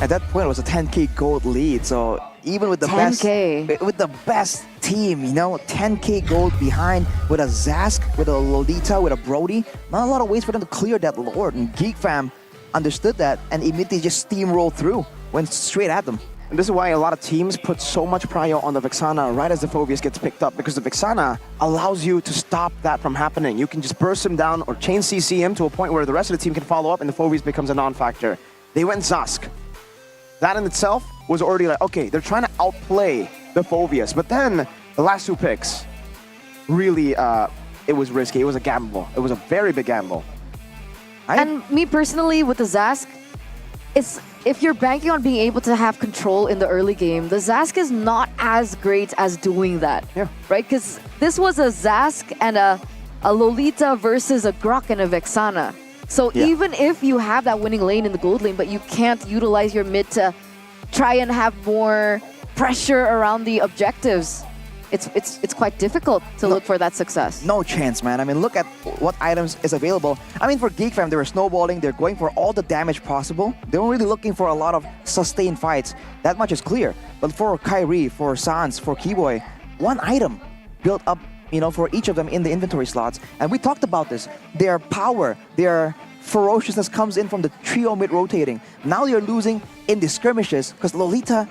At that point, it was a 10k gold lead. So even with the 10K. best team, 10k gold behind with a Zask, with a Lolita, with a Brody, not a lot of ways for them to clear that Lord. And Geek Fam understood that and immediately just steamrolled through, went straight at them. And this is why a lot of teams put so much prio on the Vexana right as the Phobius gets picked up, because the Vexana allows you to stop that from happening. You can just burst him down or chain CC him to a point where the rest of the team can follow up and the Phobius becomes a non-factor. They went Zask. That in itself was already like, okay, they're trying to outplay the Phobius. But then the last two picks, really, it was risky. It was a gamble. It was a very big gamble. And me personally, with the Zask, if you're banking on being able to have control in the early game, the Zask is not as great as doing that. Yeah. Right? Because this was a Zask and a Lolita versus a Grok and a Vexana. So even if you have that winning lane in the gold lane, but you can't utilize your mid to try and have more pressure around the objectives, it's quite difficult to look for that success. No chance, man. I mean, look at what items is available. I mean, for Geek Fam, they were snowballing. They're going for all the damage possible. They weren't really looking for a lot of sustained fights. That much is clear. But for Kyrie, for Sans, for Keyboy, one item built up, for each of them in the inventory slots. And we talked about this. Their power, their ferociousness comes in from the trio mid rotating. Now you're losing in the skirmishes because Lolita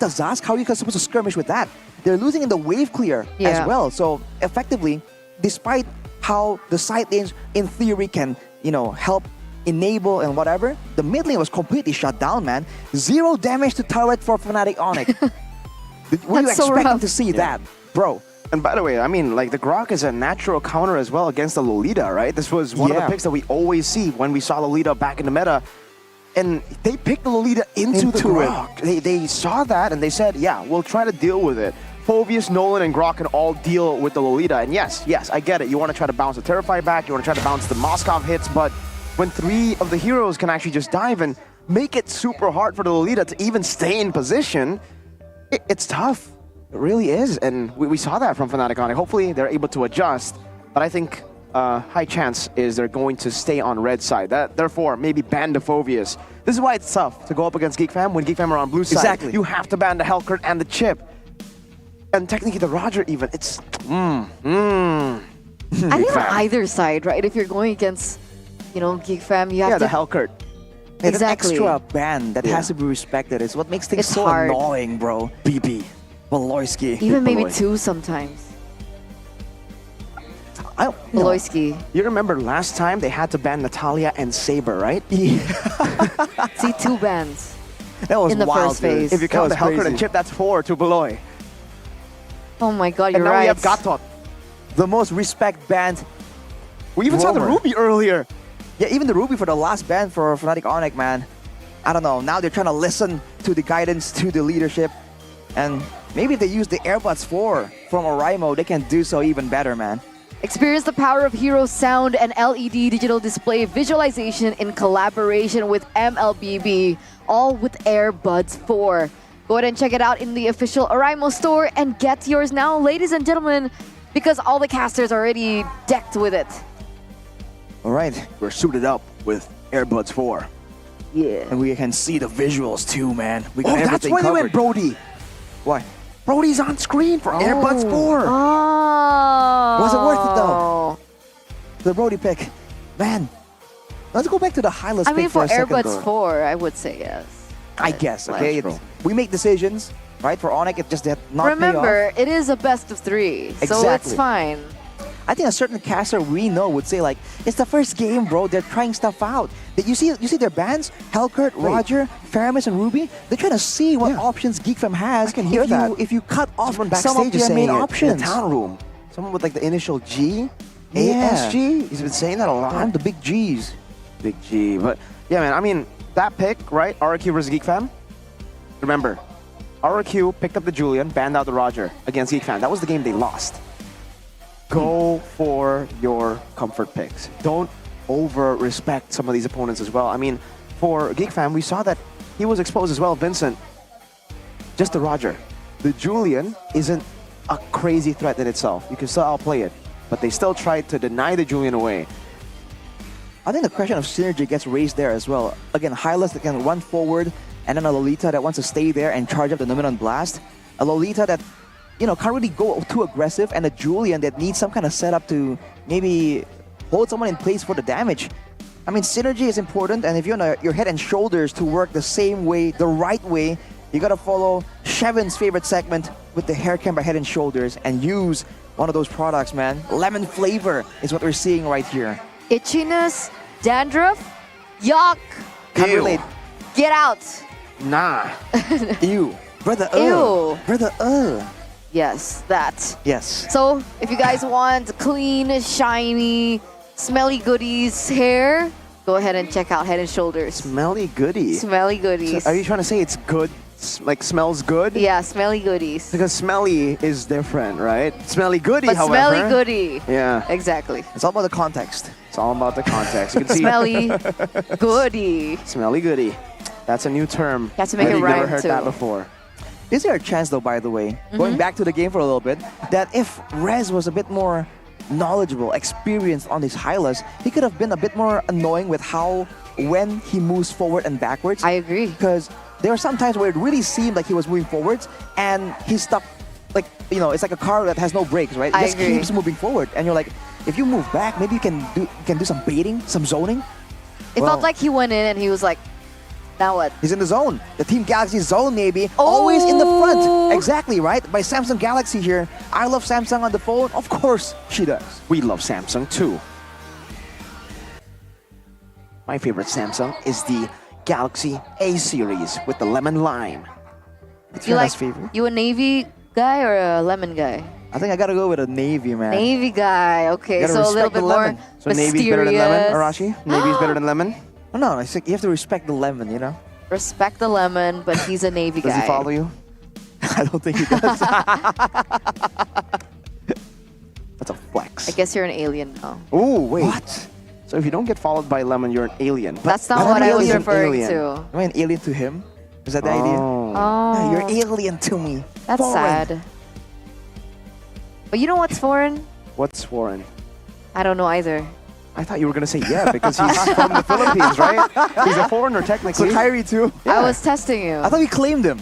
Zask, how are you guys supposed to skirmish with that? They're losing in the wave clear as well. So effectively, despite how the side lanes in theory can, help enable and whatever, the mid lane was completely shut down, man. 0 damage to turret for Fnatic Onyx. Were you expecting to see that, bro? And by the way, I mean, like, the Grok is a natural counter as well against the Lolita, right? This was one of the picks that we always see when we saw Lolita back in the meta. And they picked the Lolita into the Grok. They saw that and they said, yeah, we'll try to deal with it. Phobius, Nolan, and Grok can all deal with the Lolita. And yes, I get it. You want to try to bounce the Terrify back. You want to try to bounce the Moskov hits. But when 3 of the heroes can actually just dive and make it super hard for the Lolita to even stay in position, it's tough. It really is, and we saw that from Fnatic Onyx. Hopefully they're able to adjust, but I think high chance is they're going to stay on red side. Therefore, maybe ban the Phobius. This is why it's tough to go up against Geek Fam when Geek Fam are on blue side. Exactly. You have to ban the Hellcurt and the Chip. And technically the Roger even, it's... I think on either side, right? If you're going against, Geek Fam, you have to... the Hellcurt. Exactly. That extra ban that has to be respected is what makes things so hard. Annoying, bro. BB. Valoisky. Even maybe 2 sometimes. Valoisky. You remember last time they had to ban Natalia and Saber, right? See, 2 bans. That was in the wild, first phase. If you count the Hellcurt and Chip, that's 4 to Beloy. Oh my god, you're right. And now we have Gatot. The most respect banned. We even saw the Ruby earlier. Yeah, even the Ruby for the last ban for Fnatic Onyx, man. I don't know. Now they're trying to listen to the guidance, to the leadership. And maybe if they use the Airbuds 4 from Oraimo, they can do so even better, man. Experience the power of hero sound and LED digital display visualization in collaboration with MLBB, all with Airbuds 4. Go ahead and check it out in the official Oraimo store and get yours now, ladies and gentlemen, because all the casters are already decked with it. All right, we're suited up with Airbuds 4. Yeah. And we can see the visuals too, man. We got that's why they went Brody. Why? Brody's on screen for Airbuds 4. Oh. Was it worth it though? The Brody pick. Man, let's go back to the Hylos pick for a second, Airbuds though. 4, I would say yes. I guess, okay? We make decisions, right? For Onyx, it just did not pay off. Remember, it is a best of 3, so it's fine. I think a certain caster we know would say like, it's the first game, bro. They're trying stuff out. You see their bans? Hellcurt, Roger, Faramis, and Ruby. They're trying to see what options Geek Fam has. I can hear that. If you cut off someone some of backstage their main in options. the town room. Someone with like the initial G, Yeah. ASG. He's been saying that a lot. And the big G's. Big G. But yeah, man. I mean, that pick, right? RQ versus Geek Fam. Remember, RQ picked up the Julian, banned out the Roger against Geek Fam. That was the game they lost. go for your comfort picks. Don't over-respect some of these opponents as well. I mean, for Geek Fam, we saw that he was exposed as well. Vincent, just the Roger. The Julian isn't a crazy threat in itself. You can still outplay it, but they still tried to deny the Julian away. I think the question of synergy gets raised there as well. Again, Hylas that can run forward, and then a Lolita that wants to stay there and charge up the Numenon Blast. A Lolita that, can't really go too aggressive, and a Julian that needs some kind of setup to maybe hold someone in place for the damage. I mean, synergy is important, and if you want your head and shoulders to work the same way, the right way, you gotta follow Shevin's favorite segment with the hair cam by Head and Shoulders and use one of those products, man. Lemon flavor is what we're seeing right here. Itchiness, dandruff, yuck. Can't relate. Get out. Nah. Ew. Brother, Ew. Brother, Yes, that. Yes. So, if you guys want clean, shiny, smelly goodies hair, go ahead and check out Head and Shoulders. Smelly goodie. Smelly goodies. So are you trying to say it's good? Like smells good? Yeah, smelly goodies. Because smelly is different, right? Smelly goodie, But however. smelly goodie. Yeah. Exactly. It's all about the context. It's all about the context. You can see. Smelly goodie. Smelly goodie. That's a new term. You have to make it I've rhyme never heard too. that before. Is there a chance though, by the way, going back to the game for a little bit, that if Rez was a bit more knowledgeable, experienced on these Hylas, he could have been a bit more annoying with when he moves forward and backwards? I agree. Because there are some times where it really seemed like he was moving forwards and he's stuck, like, it's like a car that has no brakes, right? It I just agree. keeps moving forward. And you're like, if you move back, maybe you can do some baiting, some zoning. It felt like he went in and he was like, now what? He's in the zone. The Team Galaxy zone, maybe. Always in the front. Exactly, right? By Samsung Galaxy here. I love Samsung on the phone. Of course, she does. We love Samsung too. My favorite Samsung is the Galaxy A series with the lemon lime. It's You your like, favorite. you a navy guy or a lemon guy? I think I gotta go with a navy, man. Navy guy. Okay, Gotta so a little respect bit the more lemon. So mysterious. navy's better than lemon, Arashi? Navy's better than lemon? Oh, no, I think you have to respect the lemon, Respect the lemon, but he's a navy Does guy. he follow you? I don't think he does. That's a flex. I guess you're an alien now. Oh, wait. What? So if you don't get followed by lemon, you're an alien. That's not But what an I was alien. referring Alien. to. Am I an alien to him? Is that the idea? Oh. Oh, Yeah, you're alien to me. that's Foreign. sad. But you know what's foreign? What's foreign? I don't know either. I thought you were going to say yeah, because he's from the Philippines, right? He's a foreigner, technically. So Kyrie too? I was testing you. I thought we claimed him.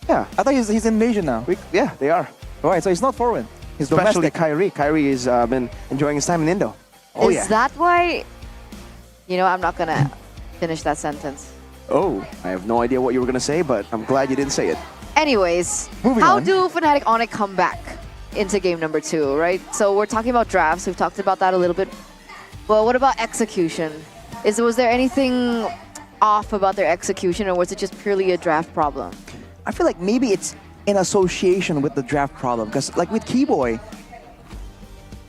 Yeah. I thought he's Indonesian now. Yeah, they are. Alright, so he's not foreign. He's Especially domestic. Kyrie. Kyrie has been enjoying his time in Indo. Oh, Is yeah. that why? I'm not gonna finish that sentence. Oh, I have no idea what you were going to say, but I'm glad you didn't say it. Anyways, Moving how on. do Fnatic Onyx come back into game number 2, right? So we're talking about drafts. We've talked about that a little bit. Well, what about execution? Was there anything off about their execution, or was it just purely a draft problem? I feel like maybe it's in association with the draft problem. Because like with Keyboy,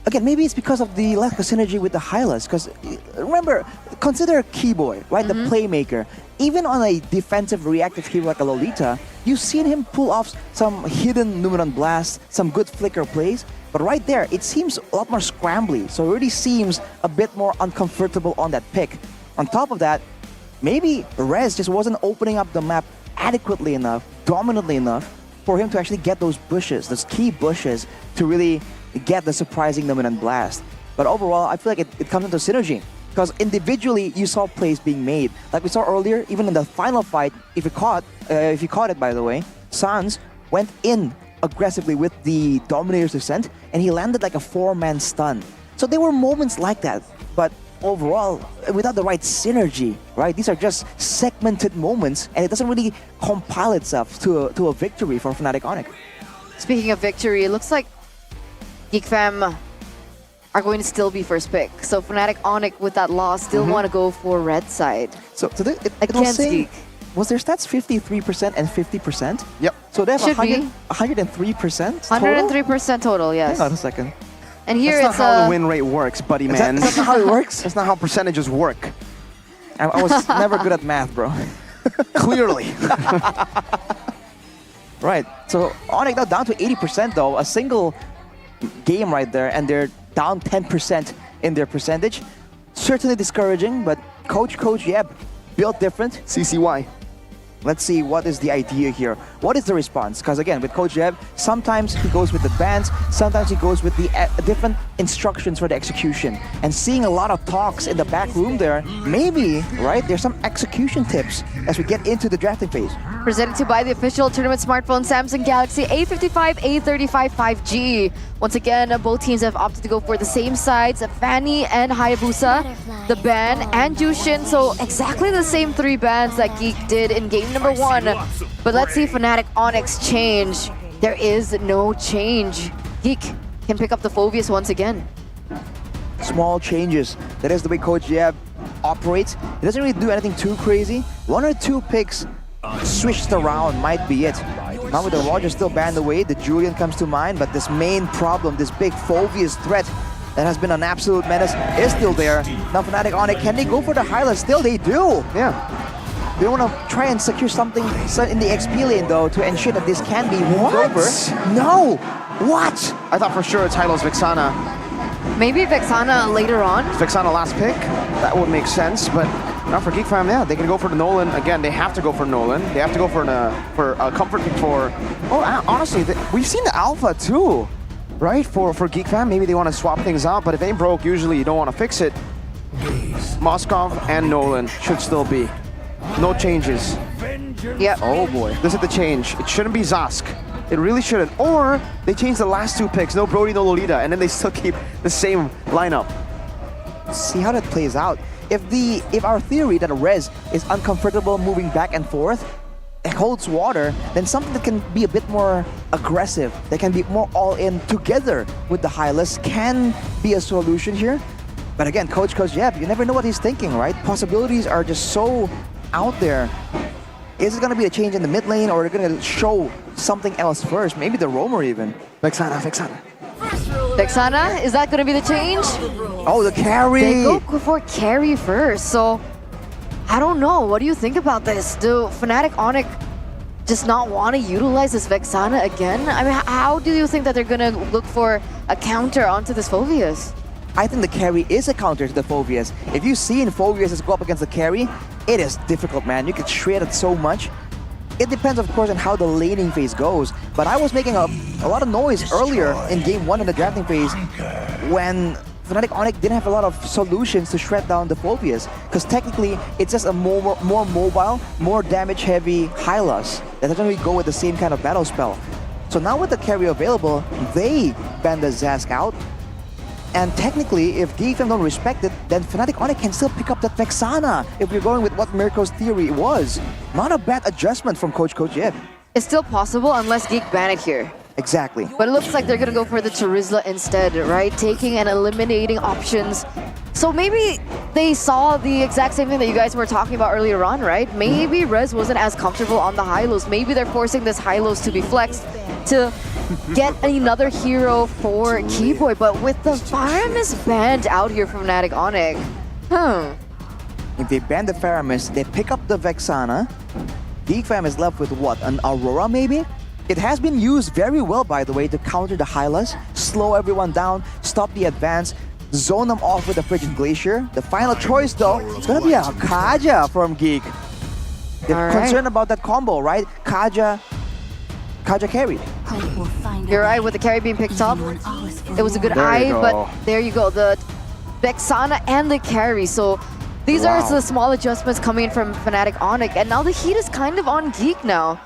again, maybe it's because of the lack of synergy with the Hylas. Because remember, consider Keyboy, right? The playmaker. Even on a defensive reactive hero like a Lolita, you've seen him pull off some hidden Numenon Blast, some good flicker plays. But right there, it seems a lot more scrambly. So it already seems a bit more uncomfortable on that pick. On top of that, maybe Rez just wasn't opening up the map adequately enough, dominantly enough, for him to actually get those bushes, those key bushes, to really get the surprising Numenon Blast. But overall, I feel like it comes into synergy. Because individually, you saw plays being made. Like we saw earlier, even in the final fight, if you caught it, by the way, Sans went in aggressively with the Dominator's Descent, and he landed like a 4-man stun. So there were moments like that. But overall, without the right synergy, right? These are just segmented moments, and it doesn't really compile itself to a victory for Fnatic Onyx. Speaking of victory, it looks like Geek Fam are going to still be first pick. So Fnatic Onyx with that loss still want to go for red side. So it was Against saying, Geek. was their stats 53% and 50%? Yep. So they have Should be. 103% total? 103% total, yes. Hang on a second. And here That's it's not how the win rate works, buddy, man. That's not how it works? That's not how percentages work. I was never good at math, bro. Clearly. Right. So Onyx now down to 80% though. A single game right there, and they're down 10% in their percentage. Certainly discouraging, but Coach Yeb built different. CCY. Let's see what is the idea here. What is the response? Because again, with Coach Jeb, sometimes he goes with the bans, sometimes he goes with the different instructions for the execution. And seeing a lot of talks in the back room there, maybe, right, there's some execution tips as we get into the drafting phase. Presented to you by the official tournament smartphone Samsung Galaxy A55, A35 5G. Once again, both teams have opted to go for the same sides, Fanny and Hayabusa, the ban and Jushin. So exactly the same 3 bans that Geek did in game number 1. But let's see Fnatic Onyx change. There is no change. Geek can pick up the Phoveus once again. Small changes. That is the way Coach Jeb operates. He doesn't really do anything too crazy. 1 or 2 picks switched around might be it. Now with the Roger still banned away, the Julian comes to mind, but this main problem, this big Phoveus threat that has been an absolute menace is still there. Now Fnatic Onyx, can they go for the Hyla? Still they do! Yeah. They want to try and secure something in the XP lane though to ensure that this can be moved over. No! What? I thought for sure it's Hylo's Vexana. Maybe Vexana later on? Vexana last pick, that would make sense, but now for Geek Fam, yeah, they can go for the Nolan. Again, they have to go for Nolan. They have to go for a comfort pick for... Oh, honestly, we've seen the Alpha too, right? For Geek Fam, maybe they want to swap things out, but if it ain't broke, usually you don't want to fix it. Moskov and Nolan should still be. No changes. Yep. Oh boy, this is the change. It shouldn't be Zask. It really shouldn't. Or they change the last 2 picks, no Brody, no Lolita, and then they still keep the same lineup. See how that plays out. If our theory that Rez is uncomfortable moving back and forth, it holds water, then something that can be a bit more aggressive, that can be more all-in together with the Hylas can be a solution here. But again, Coach Jeb, you never know what he's thinking, right? Possibilities are just so out there. Is it going to be a change in the mid lane, or are they going to show something else first? Maybe the roamer even. Vexana. Vexana, is that going to be the change? Oh, the carry! They go for carry first, so I don't know. What do you think about this? Do Fnatic Onyx just not want to utilize this Vexana again? I mean, how do you think that they're going to look for a counter onto this Phoveus? I think the carry is a counter to the Phoveus. If you've seen Phoveus go up against the carry, it is difficult, man. You can shred it so much. It depends, of course, on how the laning phase goes. But I was making a lot of noise earlier in game 1 in the drafting phase when Fnatic Onyx didn't have a lot of solutions to shred down the Phoveus. Because technically, it's just a more mobile, more damage-heavy Hylas that doesn't really go with the same kind of battle spell. So now with the carry available, they ban the Zask out. And technically, if GFM don't respect it, then Fnatic Onyx can still pick up that Vexana if we're going with what Mirko's theory was. Not a bad adjustment from Coach Jeb. It's still possible unless Geek ban it here. Exactly. But it looks like they're going to go for the Charizla instead, right? Taking and eliminating options. So maybe they saw the exact same thing that you guys were talking about earlier on, right? Maybe Rez wasn't as comfortable on the Hylos. Maybe they're forcing this Hylos to be flexed to get another hero for Keyboy. But with the Faramis banned out here from Fnatic Onyx, if they ban the Faramis, they pick up the Vexana. Geek Fam is left with what? An Aurora maybe? It has been used very well, by the way, to counter the Hylas, slow everyone down, stop the advance, zone them off with the Frigid Glacier. The final choice, though, is going to be a Kaja from Geek. They're concerned about that combo, right? Kaja carried. You're right, with the carry being picked up, it was a good eye, but there you go, the Vexana and the carry. So these are the small adjustments coming from Fnatic Onyx, and now the heat is kind of on Geek now.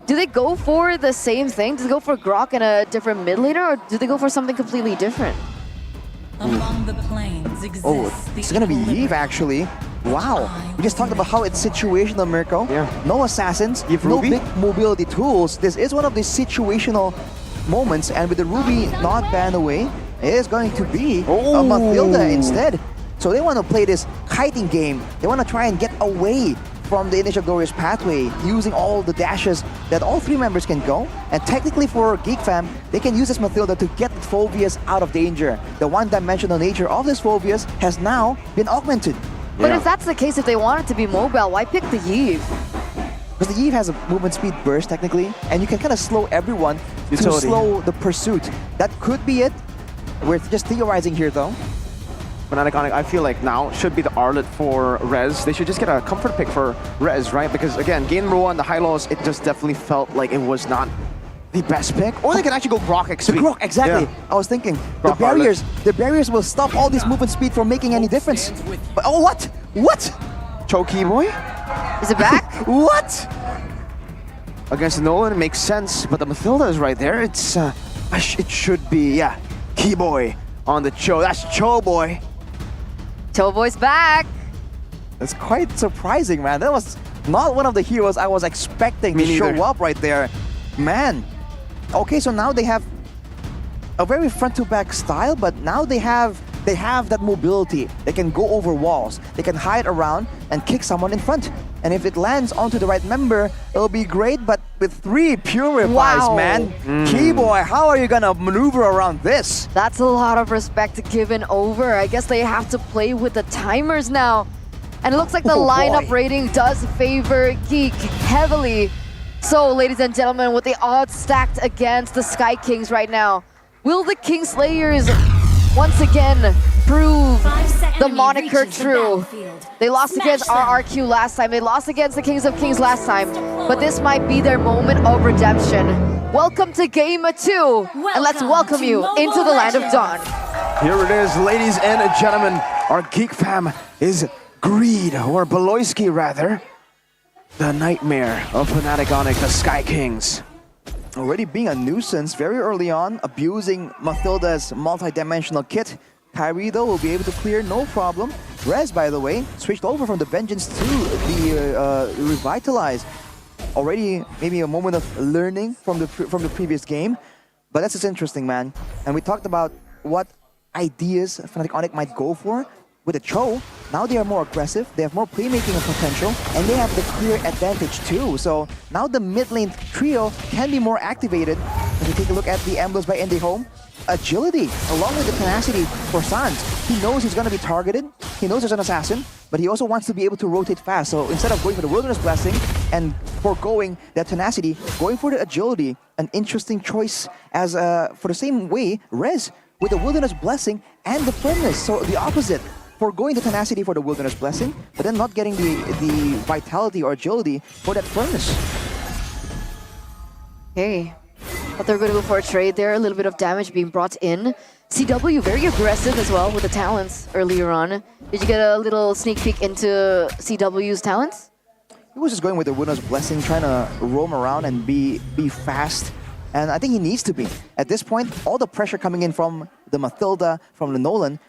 Do they go for the same thing? Do they go for Grok and a different mid laner, or do they go for something completely different? Among the plains Oh, it's gonna be Eve actually. Wow. We just talked about how it's situational, Mirko. Yeah. No assassins, no big mobility tools. This is one of these situational moments, and with the Ruby not banned away, it is going to be a Mathilda instead. So they want to play this kiting game. They want to try and get away from the initial glorious pathway, using all the dashes that all 3 members can go. And technically for Geek Fam, they can use this Mathilda to get Phoveus out of danger. The one-dimensional nature of this Phoveus has now been augmented. But if that's the case, if they want it to be mobile, why pick the Yve? Because the Eve has a movement speed burst technically, and you can kind of slow everyone to slow the pursuit. That could be it. We're just theorizing here though. Fnatic Onyx, I feel like now should be the Arlet for Rez. They should just get a comfort pick for Rez, right? Because again, game number 1, the high lows, it just definitely felt like it was not the best pick. Or they can actually go Grok XP. The Grok, exactly. Yeah. I was thinking, Grok the barriers will stop all this movement speed from making any difference. But, oh, what? What? Choki boy? Is it back? What? Against Nolan, it makes sense, but the Mathilda is right there. It's, it should be, yeah, Keyboy on the Cho. That's Cho boy. Cho boy's back. That's quite surprising, man. That was not one of the heroes I was expecting to show up right there. Man. Okay, so now they have a very front-to-back style, but now they have that mobility. They can go over walls. They can hide around and kick someone in front. And if it lands onto the right member, it'll be great, but with 3 purifies, man. Keyboy, how are you gonna maneuver around this? That's a lot of respect given over. I guess they have to play with the timers now. And it looks like the lineup rating does favor Geek heavily. So, ladies and gentlemen, with the odds stacked against the Sky Kings right now, will the Kingslayers once again prove the moniker true? They lost against RRQ last time. They lost against the Kings of Kings last time. But this might be their moment of redemption. Welcome to Game 2. And let's welcome you into the Land of Dawn. Here it is, ladies and gentlemen. Our Geek fam is Greed, or Beloyski rather. The nightmare of Fnatic Onyx, the Sky Kings. Already being a nuisance very early on, abusing Mathilda's multi-dimensional kit. Kyrie, though, will be able to clear no problem. Rez, by the way, switched over from the Vengeance to the Revitalize. Already maybe a moment of learning from the previous game. But that's just interesting, man. And we talked about what ideas Fnatic Onyx might go for. With the Cho, now they are more aggressive, they have more playmaking potential, and they have the clear advantage too. So now the mid lane trio can be more activated. If you take a look at the emblems by Indie agility, along with the tenacity for Sans. He knows he's going to be targeted, he knows there's an assassin, but he also wants to be able to rotate fast. So instead of going for the Wilderness Blessing and foregoing that tenacity, going for the agility, an interesting choice as for the same way, Rez with the Wilderness Blessing and the Firmness. So the opposite. Foregoing the tenacity for the Wilderness Blessing, but then not getting the vitality or agility for that Firmness. Okay, but they're going to go for a trade there. A little bit of damage being brought in. CW very aggressive as well with the talents earlier on. Did you get a little sneak peek into CW's talents? He was just going with the Wilderness Blessing, trying to roam around and be fast. And I think he needs to be. At this point, all the pressure coming in from the Mathilda, from the Nolan,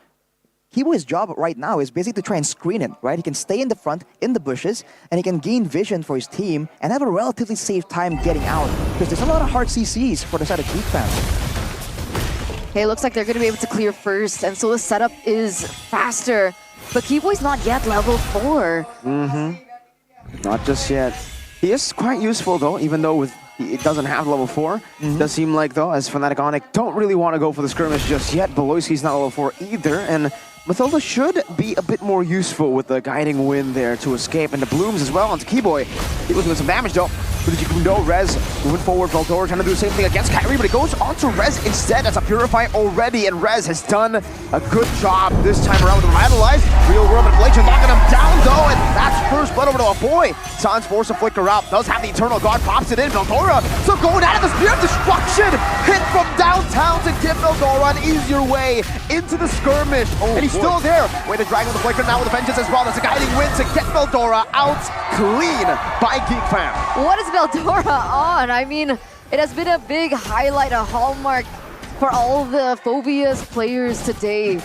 Keyboy's job right now is basically to try and screen it, right? He can stay in the front, in the bushes, and he can gain vision for his team and have a relatively safe time getting out. Because there's a lot of hard CCs for the side of Geek fans. Okay, looks like they're going to be able to clear first, and so the setup is faster. But Keyboy's not yet level 4. Not just yet. He is quite useful though, even though it doesn't have level 4. Does seem like though, as Fnatic Onyx don't really want to go for the skirmish just yet. Beloyski's not level 4 either, and Mathilda should be a bit more useful with the guiding wind there to escape, and the blooms as well onto Keyboy. He was doing some damage though. But as you can know, Rez moving forward, Veldora trying to do the same thing against Kyrie, but it goes onto Rez instead. That's a Purify already, and Rez has done a good job this time around with Revitalize. Real world manipulation knocking him down though, and that's first blood over to a boy. Sans force a flicker out, does have the Eternal Guard, pops it in. Veldora still going at it, the Spear of Destruction hit from downtown to give Veldora an easier way into the skirmish. And he's still there. Way to drag on the flicker now with the Vengeance as well. That's a guiding wind to get Veldora out clean by Geek Fam. What is Veldora on? I mean, it has been a big highlight, a hallmark for all the Phobia's players today.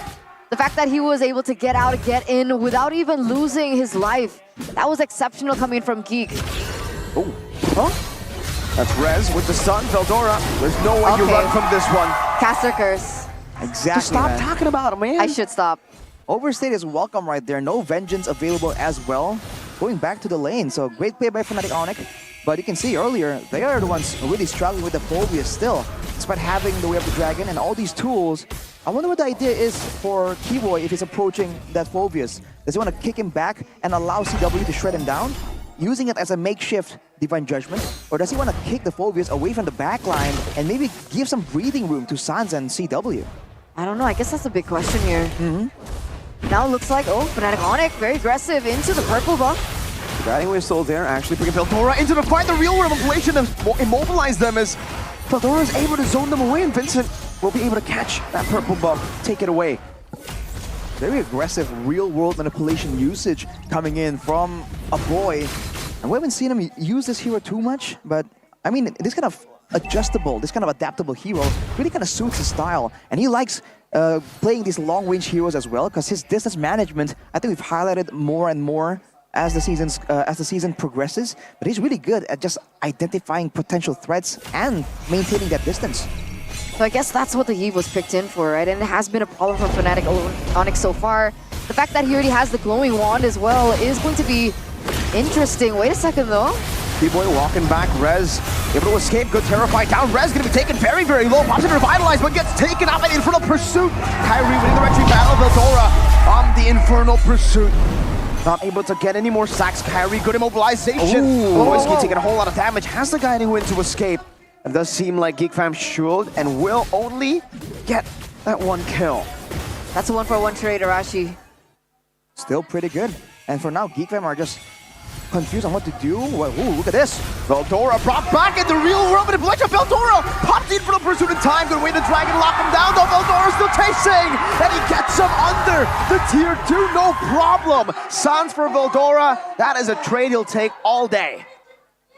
The fact that he was able to get out, get in without even losing his life. That was exceptional coming from Geek. Oh, huh? That's Rez with the stun. Veldora, there's no way you run from this one. Caster Curse. Exactly, Just stop man. talking about it, man. I should stop. Overstate is welcome right there. No Vengeance available as well. Going back to the lane. So great play by Fnatic Onyx. But you can see earlier, they are the ones really struggling with the Phobia still. Despite having the Way of the Dragon and all these tools, I wonder what the idea is for Keyboy if he's approaching that Phobius. Does he want to kick him back and allow CW to shred him down? using it as a makeshift Divine Judgment? Or does he want to kick the Phobias away from the backline and maybe give some breathing room to Sans and CW? I don't know. I guess that's a big question here. Now it looks like, Fnatic Onyx, very aggressive into the purple buff. The guiding wave still there, actually bringing Veldora into the fight. The real world manipulation has immobilized them as Veldora is able to zone them away, and Vincent will be able to catch that purple buff, take it away. Very aggressive real-world manipulation usage coming in from a boy. And we haven't seen him use this hero too much, but I mean, this kind of adjustable, this kind of adaptable hero really kind of suits his style. And he likes playing these long-range heroes as well, because his distance management, I think we've highlighted more and more as the season progresses. But he's really good at just identifying potential threats and maintaining that distance. So I guess that's what the Eve was picked in for, right? And it has been a problem for Fnatic Onyx so far. The fact that he already has the glowing wand as well is going to be interesting. Wait a second though. B-Boy walking back, Rez able to escape, good Terrify down. Rez gonna be taken very, very low. Pops into Revitalize, but gets taken out by the Infernal Pursuit. Kyrie winning the retreat battle. Veldora on the Infernal Pursuit. Not able to get any more sacks. Kyrie, good immobilization. Whiskey taking a whole lot of damage. Has the guiding wind to escape. It does seem like GeekFam should and will only get that one kill. That's a 1-for-1 trade, Arashi. Still pretty good. And for now, GeekFam are just confused on what to do. Well, look at this. Veldora brought back in the real world manipulation. Veldora pops in for the pursuit in time. Good way to drag and lock him down, though. Veldora still chasing, and he gets him under the tier 2, no problem. Sans for Veldora. That is a trade he'll take all day.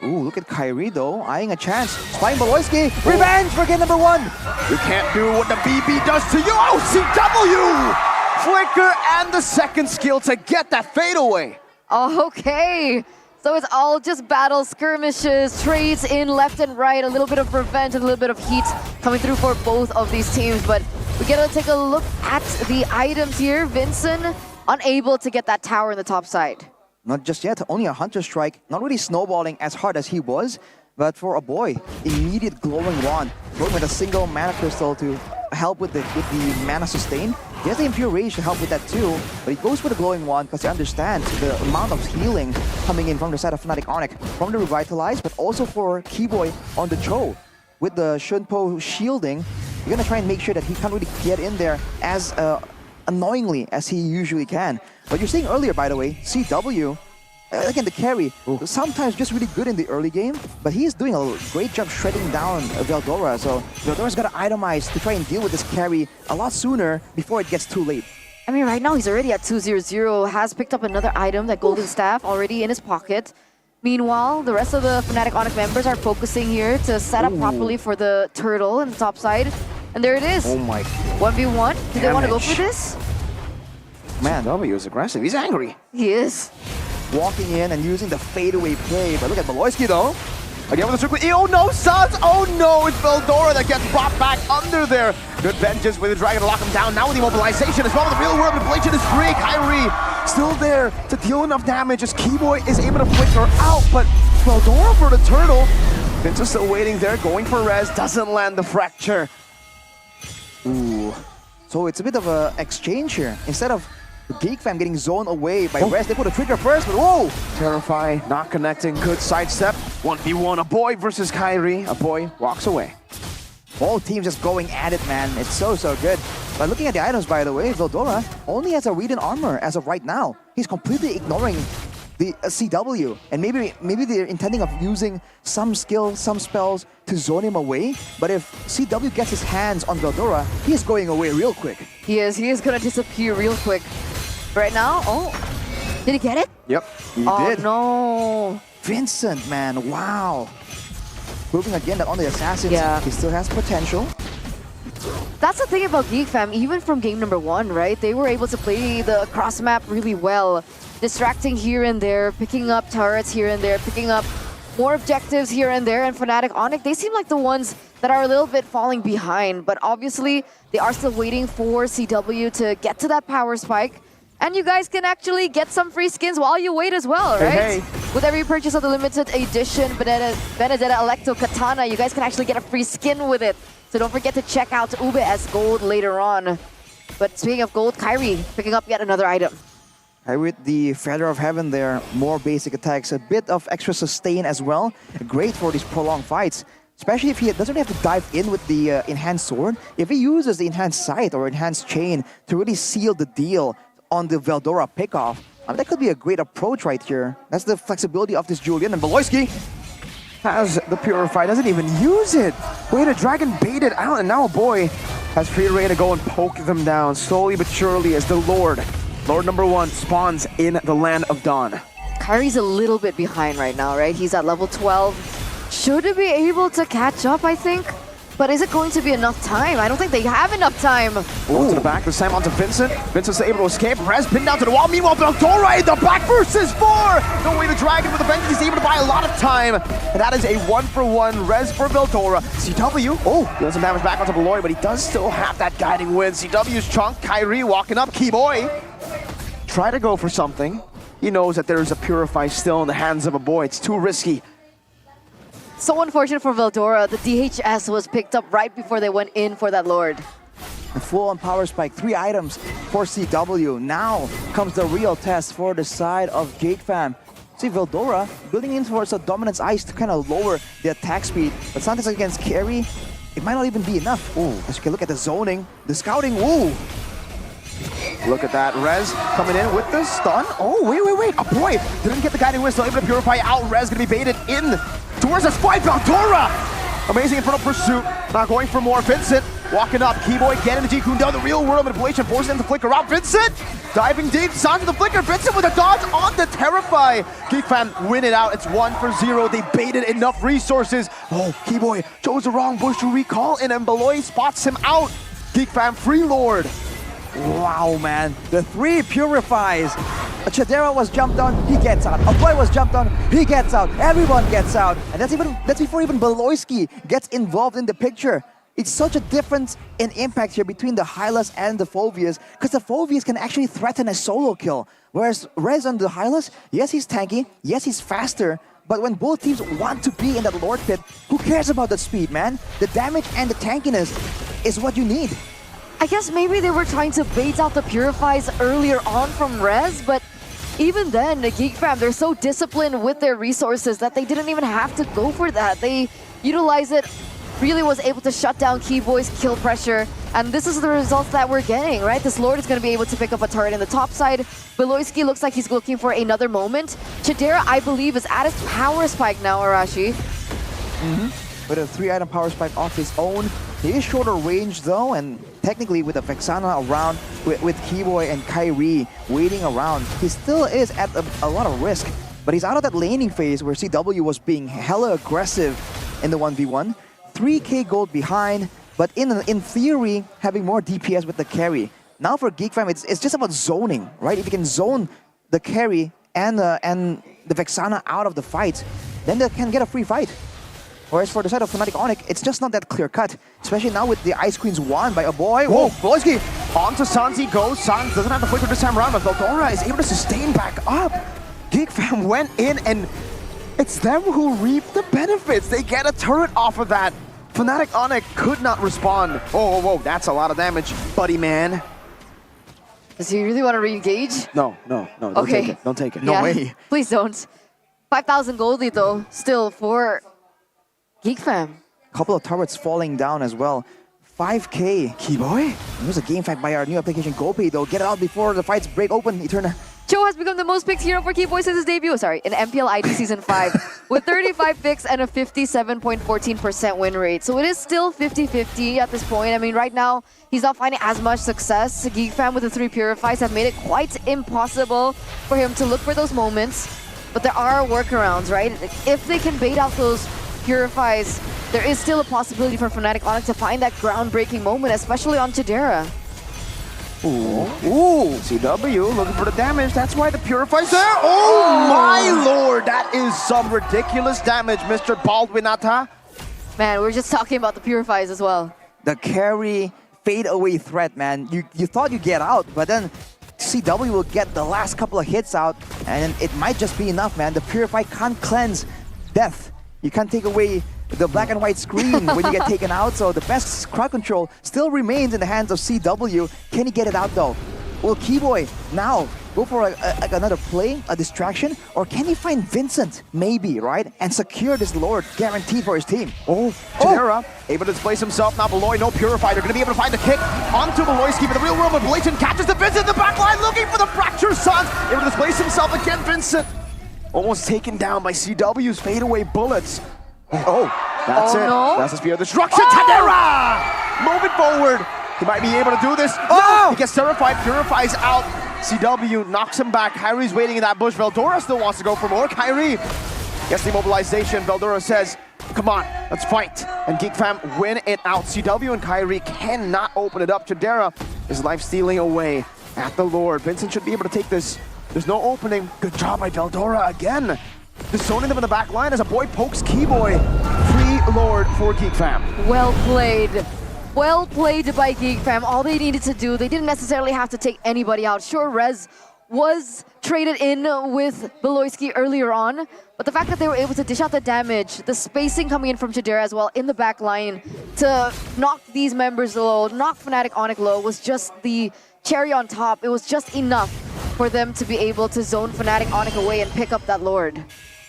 Ooh, look at Kyrie though, eyeing a chance. Spying Baloyski, revenge for game number 1. You can't do what the BB does to you. Oh, CW! Flicker and the second skill to get that fade away. Oh, okay. So it's all just battle skirmishes, trades in left and right, a little bit of revenge, and a little bit of heat coming through for both of these teams. But we gotta take a look at the items here. Vincent unable to get that tower in the top side. Not just yet, only a Hunter Strike, not really snowballing as hard as he was, but for a boy, immediate glowing wand, going with a single mana crystal to help with the mana sustain. He has the Impure Rage to help with that too, but he goes for the glowing wand because he understands the amount of healing coming in from the side of Fnatic Onyx, from the Revitalize, but also for Keyboy on the Cho. With the Shunpo shielding, you're gonna try and make sure that he can't really get in there as annoyingly as he usually can. But you're saying earlier, by the way, CW, again, the carry, sometimes just really good in the early game, but he is doing a great job shredding down Veldora, so Veldora's got to itemize to try and deal with this carry a lot sooner before it gets too late. I mean, right now he's already at 2-0-0, has picked up another item, that Golden Staff, already in his pocket. Meanwhile, the rest of the Fnatic Onyx members are focusing here to set up properly for the turtle in the top side. And there it is. Oh my. 1v1. Do they want to go for this? Man, W is aggressive. He's angry. He is. Walking in and using the fadeaway play, but look at Baloyski though. Again with the circle. Oh no, Sans! Oh no, it's Veldora that gets brought back under there. Good vengeance with the dragon to lock him down. Now with the immobilization as well. The real world manipulation is free. Kyrie still there to deal enough damage as Keyboy is able to flicker out, but Veldora for the turtle. Vince is still waiting there, going for Rez, doesn't land the fracture. Ooh. So it's a bit of an exchange here. Instead of GeekFam getting zoned away by Rez, they put a trigger first, but whoa! Terrify, not connecting, good sidestep. 1v1, a boy versus Kyrie. A boy walks away. Both teams just going at it, man. It's so good. But looking at the items, by the way, Veldora only has a Radiant Armor as of right now. He's completely ignoring the CW. And maybe they're intending of using some skills, some spells to zone him away. But if CW gets his hands on Veldora, he's going away real quick. He is gonna disappear real quick. Right now, did he get it? Yep, he did. Oh no. Vincent, man, wow. Proving again that on the Assassins, he still has potential. That's the thing about GeekFam, even from game number 1, right? They were able to play the cross map really well. Distracting here and there, picking up turrets here and there, picking up more objectives here and there. And Fnatic Onyx, they seem like the ones that are a little bit falling behind. But obviously, they are still waiting for CW to get to that power spike. And you guys can actually get some free skins while you wait as well, right? With every purchase of the limited edition Benedetta Electo Katana, you guys can actually get a free skin with it. So don't forget to check out Ube as gold later on. But speaking of gold, Kyrie picking up yet another item. With the Feather of Heaven there, more basic attacks, a bit of extra sustain as well. Great for these prolonged fights. Especially if he doesn't have to dive in with the enhanced sword. If he uses the enhanced sight or enhanced chain to really seal the deal on the Veldora pickoff, that could be a great approach right here. That's the flexibility of this Julian. And Beloyski has the Purify, doesn't even use it. Way to Dragon bait it out, and now a boy has free reign to go and poke them down slowly but surely as the Lord number 1 spawns in the Land of Dawn. Kyrie's a little bit behind right now, right? He's at level 12. Should be able to catch up, I think. But is it going to be enough time? I don't think they have enough time. Ooh, to the back, this time onto Vincent. Vincent's able to escape. Rez pinned down to the wall. Meanwhile, Veldora in the back versus 4. No way the Dragon with the vengeance. He's able to buy a lot of time. And that is a 1-for-1 Rez for Veldora. CW, deals some damage back onto Beloy, but he does still have that guiding win. CW's chunk. Kyrie walking up. Keyboy try to go for something. He knows that there's a Purify still in the hands of a boy. It's too risky. So unfortunate for Veldora. The DHS was picked up right before they went in for that Lord. A full-on power spike, 3 items for CW. Now comes the real test for the side of GateFam. See, Veldora building in towards a Dominance Ice to kind of lower the attack speed. But sometimes against Carry, it might not even be enough. Ooh, as you can look at the zoning, the scouting, ooh. Look at that, Rez coming in with the stun. Oh, wait. A boy didn't get the guiding whistle, able to Purify out. Rez gonna be baited in towards the spike. Veldora! Amazing infernal pursuit. Not going for more. Vincent walking up. Keyboy getting the G-Kundo. The real world manipulation forcing him to flicker out. Vincent diving deep. Sans the flicker. Vincent with a dodge on the Terrify. GeekFam win it out. It's 1-for-0. They baited enough resources. Oh, Keyboy chose the wrong bush to recall in, and Beloy spots him out. GeekFam free Lord. Wow, man. The 3 Purifies. A Chadera was jumped on, he gets out. A boy was jumped on, he gets out. Everyone gets out. And that's before even Beloyski gets involved in the picture. It's such a difference in impact here between the Hylas and the Phoveus, because the Phoveus can actually threaten a solo kill. Whereas Rez on the Hylas, yes, he's tanky, yes, he's faster, but when both teams want to be in that Lord pit, who cares about the speed, man? The damage and the tankiness is what you need. I guess maybe they were trying to bait out the Purifies earlier on from Rez, but even then, the GeekFam, they're so disciplined with their resources that they didn't even have to go for that. They utilize it, really was able to shut down Keyboy's kill pressure, and this is the results that we're getting, right? This Lord is going to be able to pick up a turret in the top side. Beloyski looks like he's looking for another moment. Chadera, I believe, is at his power spike now, Arashi. With a 3-item power spike off his own. He is shorter range though, and technically with the Vexana around, with Keyboy and Kyrie waiting around, he still is at a lot of risk. But he's out of that laning phase where CW was being hella aggressive in the 1v1. 3k gold behind, but in theory, having more DPS with the carry. Now for GeekFam, it's just about zoning, right? If you can zone the carry and the Vexana out of the fight, then they can get a free fight. Whereas for the side of Fnatic Onyx, it's just not that clear-cut. Especially now with the Ice Queen's wand by a boy. Whoa, Beloyski onto Sans he goes. Sans doesn't have to flicker this time around, but Veldora is able to sustain back up. GeekFam went in, and it's them who reap the benefits. They get a turret off of that. Fnatic Onyx could not respond. Whoa, that's a lot of damage, buddy man. Does he really want to re-engage? No, don't take it. Don't take it. Yeah, No way. Please don't. 5,000 goldie though, still for GeekFam. Couple of turrets falling down as well. 5k. Keyboy? There's a game fact by our new application GoPay though. Get it out before the fights break open. Eterna. Cho has become the most picked hero for Keyboy since his debut, in MPL ID Season 5, with 35 picks and a 57.14% win rate. So it is still 50-50 at this point. I mean, right now, he's not finding as much success. GeekFam with the 3 Purifies have made it quite impossible for him to look for those moments. But there are workarounds, right? If they can bait out those Purifies, there is still a possibility for Fnatic Onyx to find that groundbreaking moment, especially on Chadera. Ooh, CW looking for the damage. That's why the Purify's there. Oh my lord, that is some ridiculous damage, Mr. Baldwinata. Man, we're just talking about the Purifies as well. The carry fade away threat, man. You thought you'd get out, but then CW will get the last couple of hits out, and it might just be enough, man. The Purify can't cleanse death. You can't take away the black and white screen when you get taken out, so the best crowd control still remains in the hands of CW. Can he get it out though? Well, Keyboy now go for another play, a distraction, or can he find Vincent, maybe, right? And secure this Lord, guaranteed for his team. Chidera able to displace himself. Now Beloy, no Purify. They're going to be able to find the kick onto Beloyski, but the real world manipulation catches the Vincent in the back line, looking for the fractured Suns. Able to displace himself again, Vincent. Almost taken down by CW's fadeaway bullets. That's it. No. That's the spear of destruction. Chidera moving forward. He might be able to do this. No! He gets terrified. Purifies out. CW knocks him back. Kyrie's waiting in that bush. Veldora still wants to go for more. Kyrie gets the immobilization. Veldora says, come on, let's fight. And Geek Fam win it out. CW and Kyrie cannot open it up. Chidera is life stealing away at the Lord. Vincent should be able to take this. There's no opening. Good job by Veldora again. Disowning them in the back line as a boy pokes Keyboy. Free Lord for Geek Fam. Well played. Well played by Geek Fam. All they needed to do, they didn't necessarily have to take anybody out. Sure, Rez was traded in with Beloyski earlier on, but the fact that they were able to dish out the damage, the spacing coming in from Chidera as well in the back line to knock these members low, knock Fnatic Onyx low was just the cherry on top. It was just enough for them to be able to zone Fnatic Onyx away and pick up that Lord.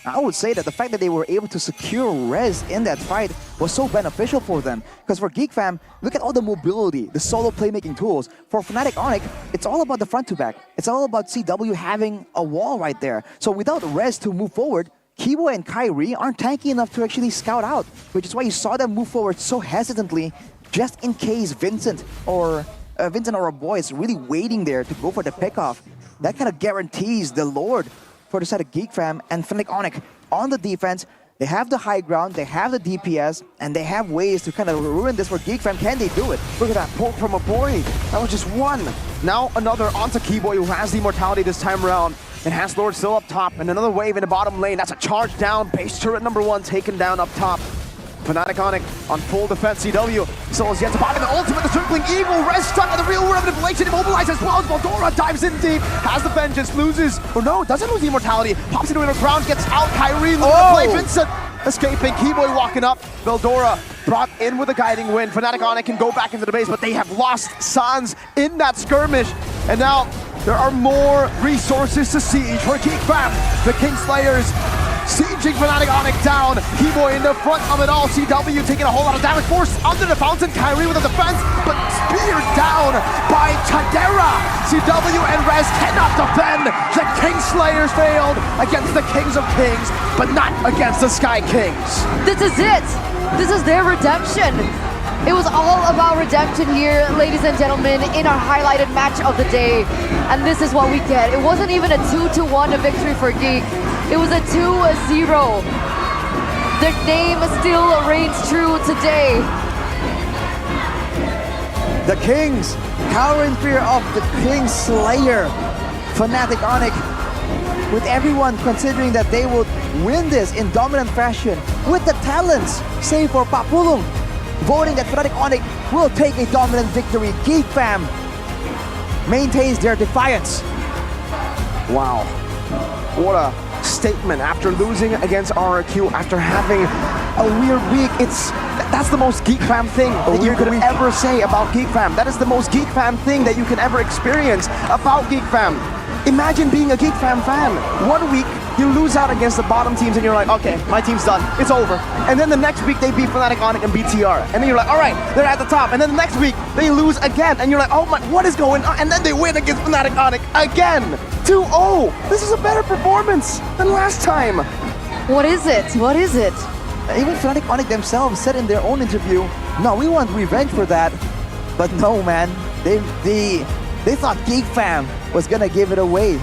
I would say that the fact that they were able to secure Rez in that fight was so beneficial for them. Because for Geek Fam, look at all the mobility, the solo playmaking tools. For Fnatic Onyx, it's all about the front to back. It's all about CW having a wall right there. So without Rez to move forward, Kibo and Kyrie aren't tanky enough to actually scout out, which is why you saw them move forward so hesitantly, just in case Vincent or a boy is really waiting there to go for the pickoff. That kind of guarantees the Lord for the side of Geek Fam and Fnatic Onyx on the defense. They have the high ground, they have the DPS, and they have ways to kind of ruin this for Geek Fam. Can they do it? Look at that poke from a boy. That was just one. Now another onto Keyboy, who has the immortality this time around and has Lord still up top, and another wave in the bottom lane. That's a charge down. Base turret number 1 taken down up top. Fnatic Onyx on full defense. CW still has yet to pop in the ultimate. The circling eagle. Rez stuck on the real world manipulation. Immobilized as well as Veldora dives in deep. Has the vengeance. Loses. Or no, doesn't lose the immortality. Pops into the ground. Gets out. Kyrie looking to play. Vincent escaping. Keyboy walking up. Veldora brought in with a guiding wind. Fnatic Onyx can go back into the base, but they have lost Sans in that skirmish. And now there are more resources to siege for Geek Fam. The Kingslayers sieging Fnatic Onyx down. Keyboy in the front of it all. CW taking a whole lot of damage. Forced under the fountain. Kyrie with the defense, but speared down by Chidera. CW and Rez cannot defend. The Kingslayers failed against the Kings of Kings, but not against the Sky Kings. This is it. This is their redemption. It was all about redemption here, ladies and gentlemen, in our highlighted match of the day. And this is what we get. It wasn't even a 2-1 victory for Geek. It was a 2-0. Their name still reigns true today. The Kings, cower in fear of the Kingslayer. Fnatic Onyx, with everyone considering that they would win this in dominant fashion, with the talents, save for Papulung, voting that Fnatic Onyx will take a dominant victory. Geek Fam maintains their defiance. Wow. What a statement after losing against RRQ, after having a weird week. That's the most Geek Fam thing that you could ever say about Geek Fam. That is the most Geek Fam thing that you can ever experience about Geek Fam. Imagine being a Geek Fam fan. 1 week, you lose out against the bottom teams and you're like, okay, my team's done, it's over. And then the next week they beat Fnatic Onyx and BTR. And then you're like, all right, they're at the top. And then the next week they lose again. And you're like, oh my, what is going on? And then they win against Fnatic Onyx again. 2-0. This is a better performance than last time. What is it? What is it? Even Fnatic Onyx themselves said in their own interview, no, we want revenge for that. But no, man, they thought Geek Fam was gonna give it away.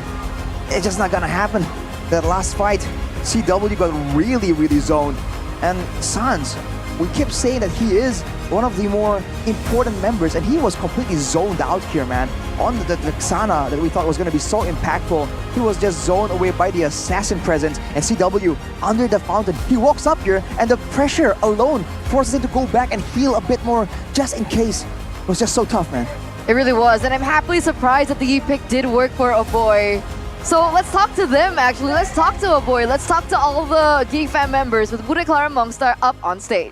It's just not gonna happen. That last fight, CW got really zoned. And Sans, we kept saying that he is one of the more important members, and he was completely zoned out here, man. On the Xana that we thought was gonna be so impactful, he was just zoned away by the assassin presence, and CW under the fountain. He walks up here, and the pressure alone forces him to go back and heal a bit more, just in case. It was just so tough, man. It really was, and I'm happily surprised that the E-pick did work for Aboy. So let's talk to them, actually. Let's talk to Aboy. Let's talk to all the Geek Fam members with Bude Clara Mongstar up on stage.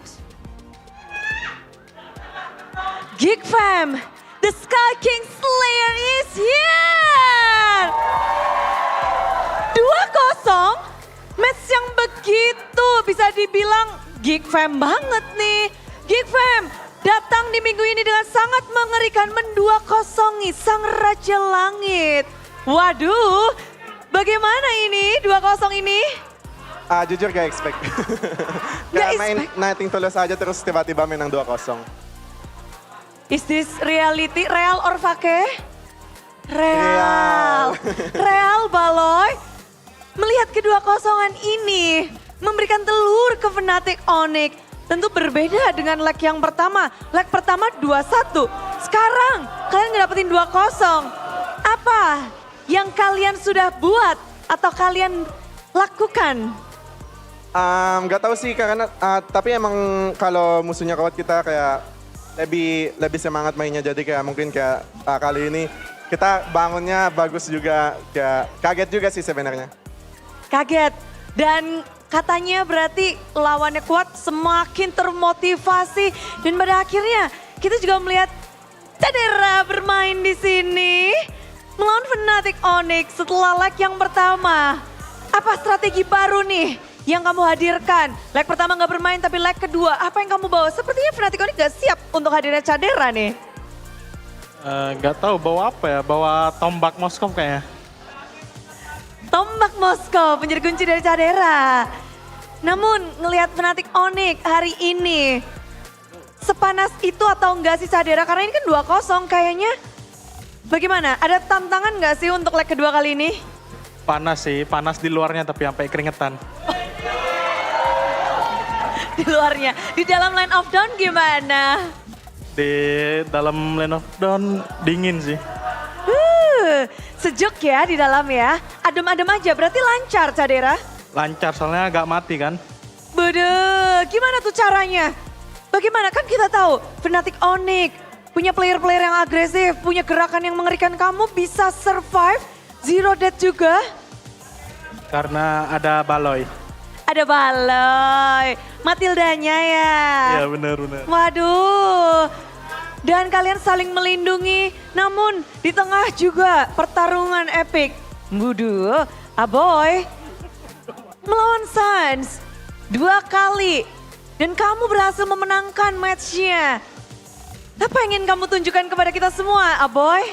Geek Fam, the Sky King Slayer is here! Dan 2-0, match yang begitu bisa dibilang Geek Fam banget nih. Geek Fam datang di minggu ini dengan sangat mengerikan men-2-0 sang Raja Langit. Waduh, bagaimana ini 2-0 ini? Jujur gak expect. Kayak main nating tulus aja terus tiba-tiba menang 2-0. Is this reality, real or fake? Real. Real Baloy. Melihat kedua kosongan ini memberikan telur ke Fnatic Onyx. Tentu berbeda dengan leg yang pertama. Leg pertama 2-1. Sekarang kalian ngedapetin 2-0. Apa yang kalian sudah buat atau kalian lakukan? Gak tahu sih karena tapi emang kalau musuhnya kuat kita kayak lebih semangat mainnya, jadi kayak mungkin kayak kali ini kita bangunnya bagus juga, kayak kaget juga sih sebenarnya. Kaget dan katanya berarti lawannya kuat semakin termotivasi dan pada akhirnya kita juga melihat Cadera bermain di sini melawan Fnatic Onyx setelah leg yang pertama. Apa strategi baru nih yang kamu hadirkan? Leg pertama nggak bermain tapi leg kedua apa yang kamu bawa? Sepertinya Fnatic Onyx nggak siap untuk hadirnya Cadera nih. Nggak tahu bawa apa ya, bawa tombak Moskow kayaknya. Tombak Moskow menjadi kunci dari Cadera. Namun ngelihat Fnatic Onyx hari ini sepanas itu atau enggak sih Cadera? Karena ini kan 2-0 kayaknya. Bagaimana? Ada tantangan nggak sih untuk leg kedua kali ini? Panas sih, panas di luarnya tapi sampai keringetan. Di luarnya, di dalam line of down gimana? Di dalam line of down dingin sih. Sejuk ya di dalam ya, adem-adem aja berarti lancar Cadera? Lancar soalnya agak mati kan. Bede, gimana tuh caranya? Bagaimana kan kita tahu Fnatic Onyx punya player-player yang agresif, punya gerakan yang mengerikan, kamu bisa survive zero death juga? Karena ada Baloy. Ada Baloy, Matildanya ya? Iya benar-benar. Waduh, dan kalian saling melindungi, namun di tengah juga pertarungan epic. Buduh, Aboy melawan Suns 2 kali dan kamu berhasil memenangkan matchnya. Apa yang ingin kamu tunjukkan kepada kita semua, Aboy?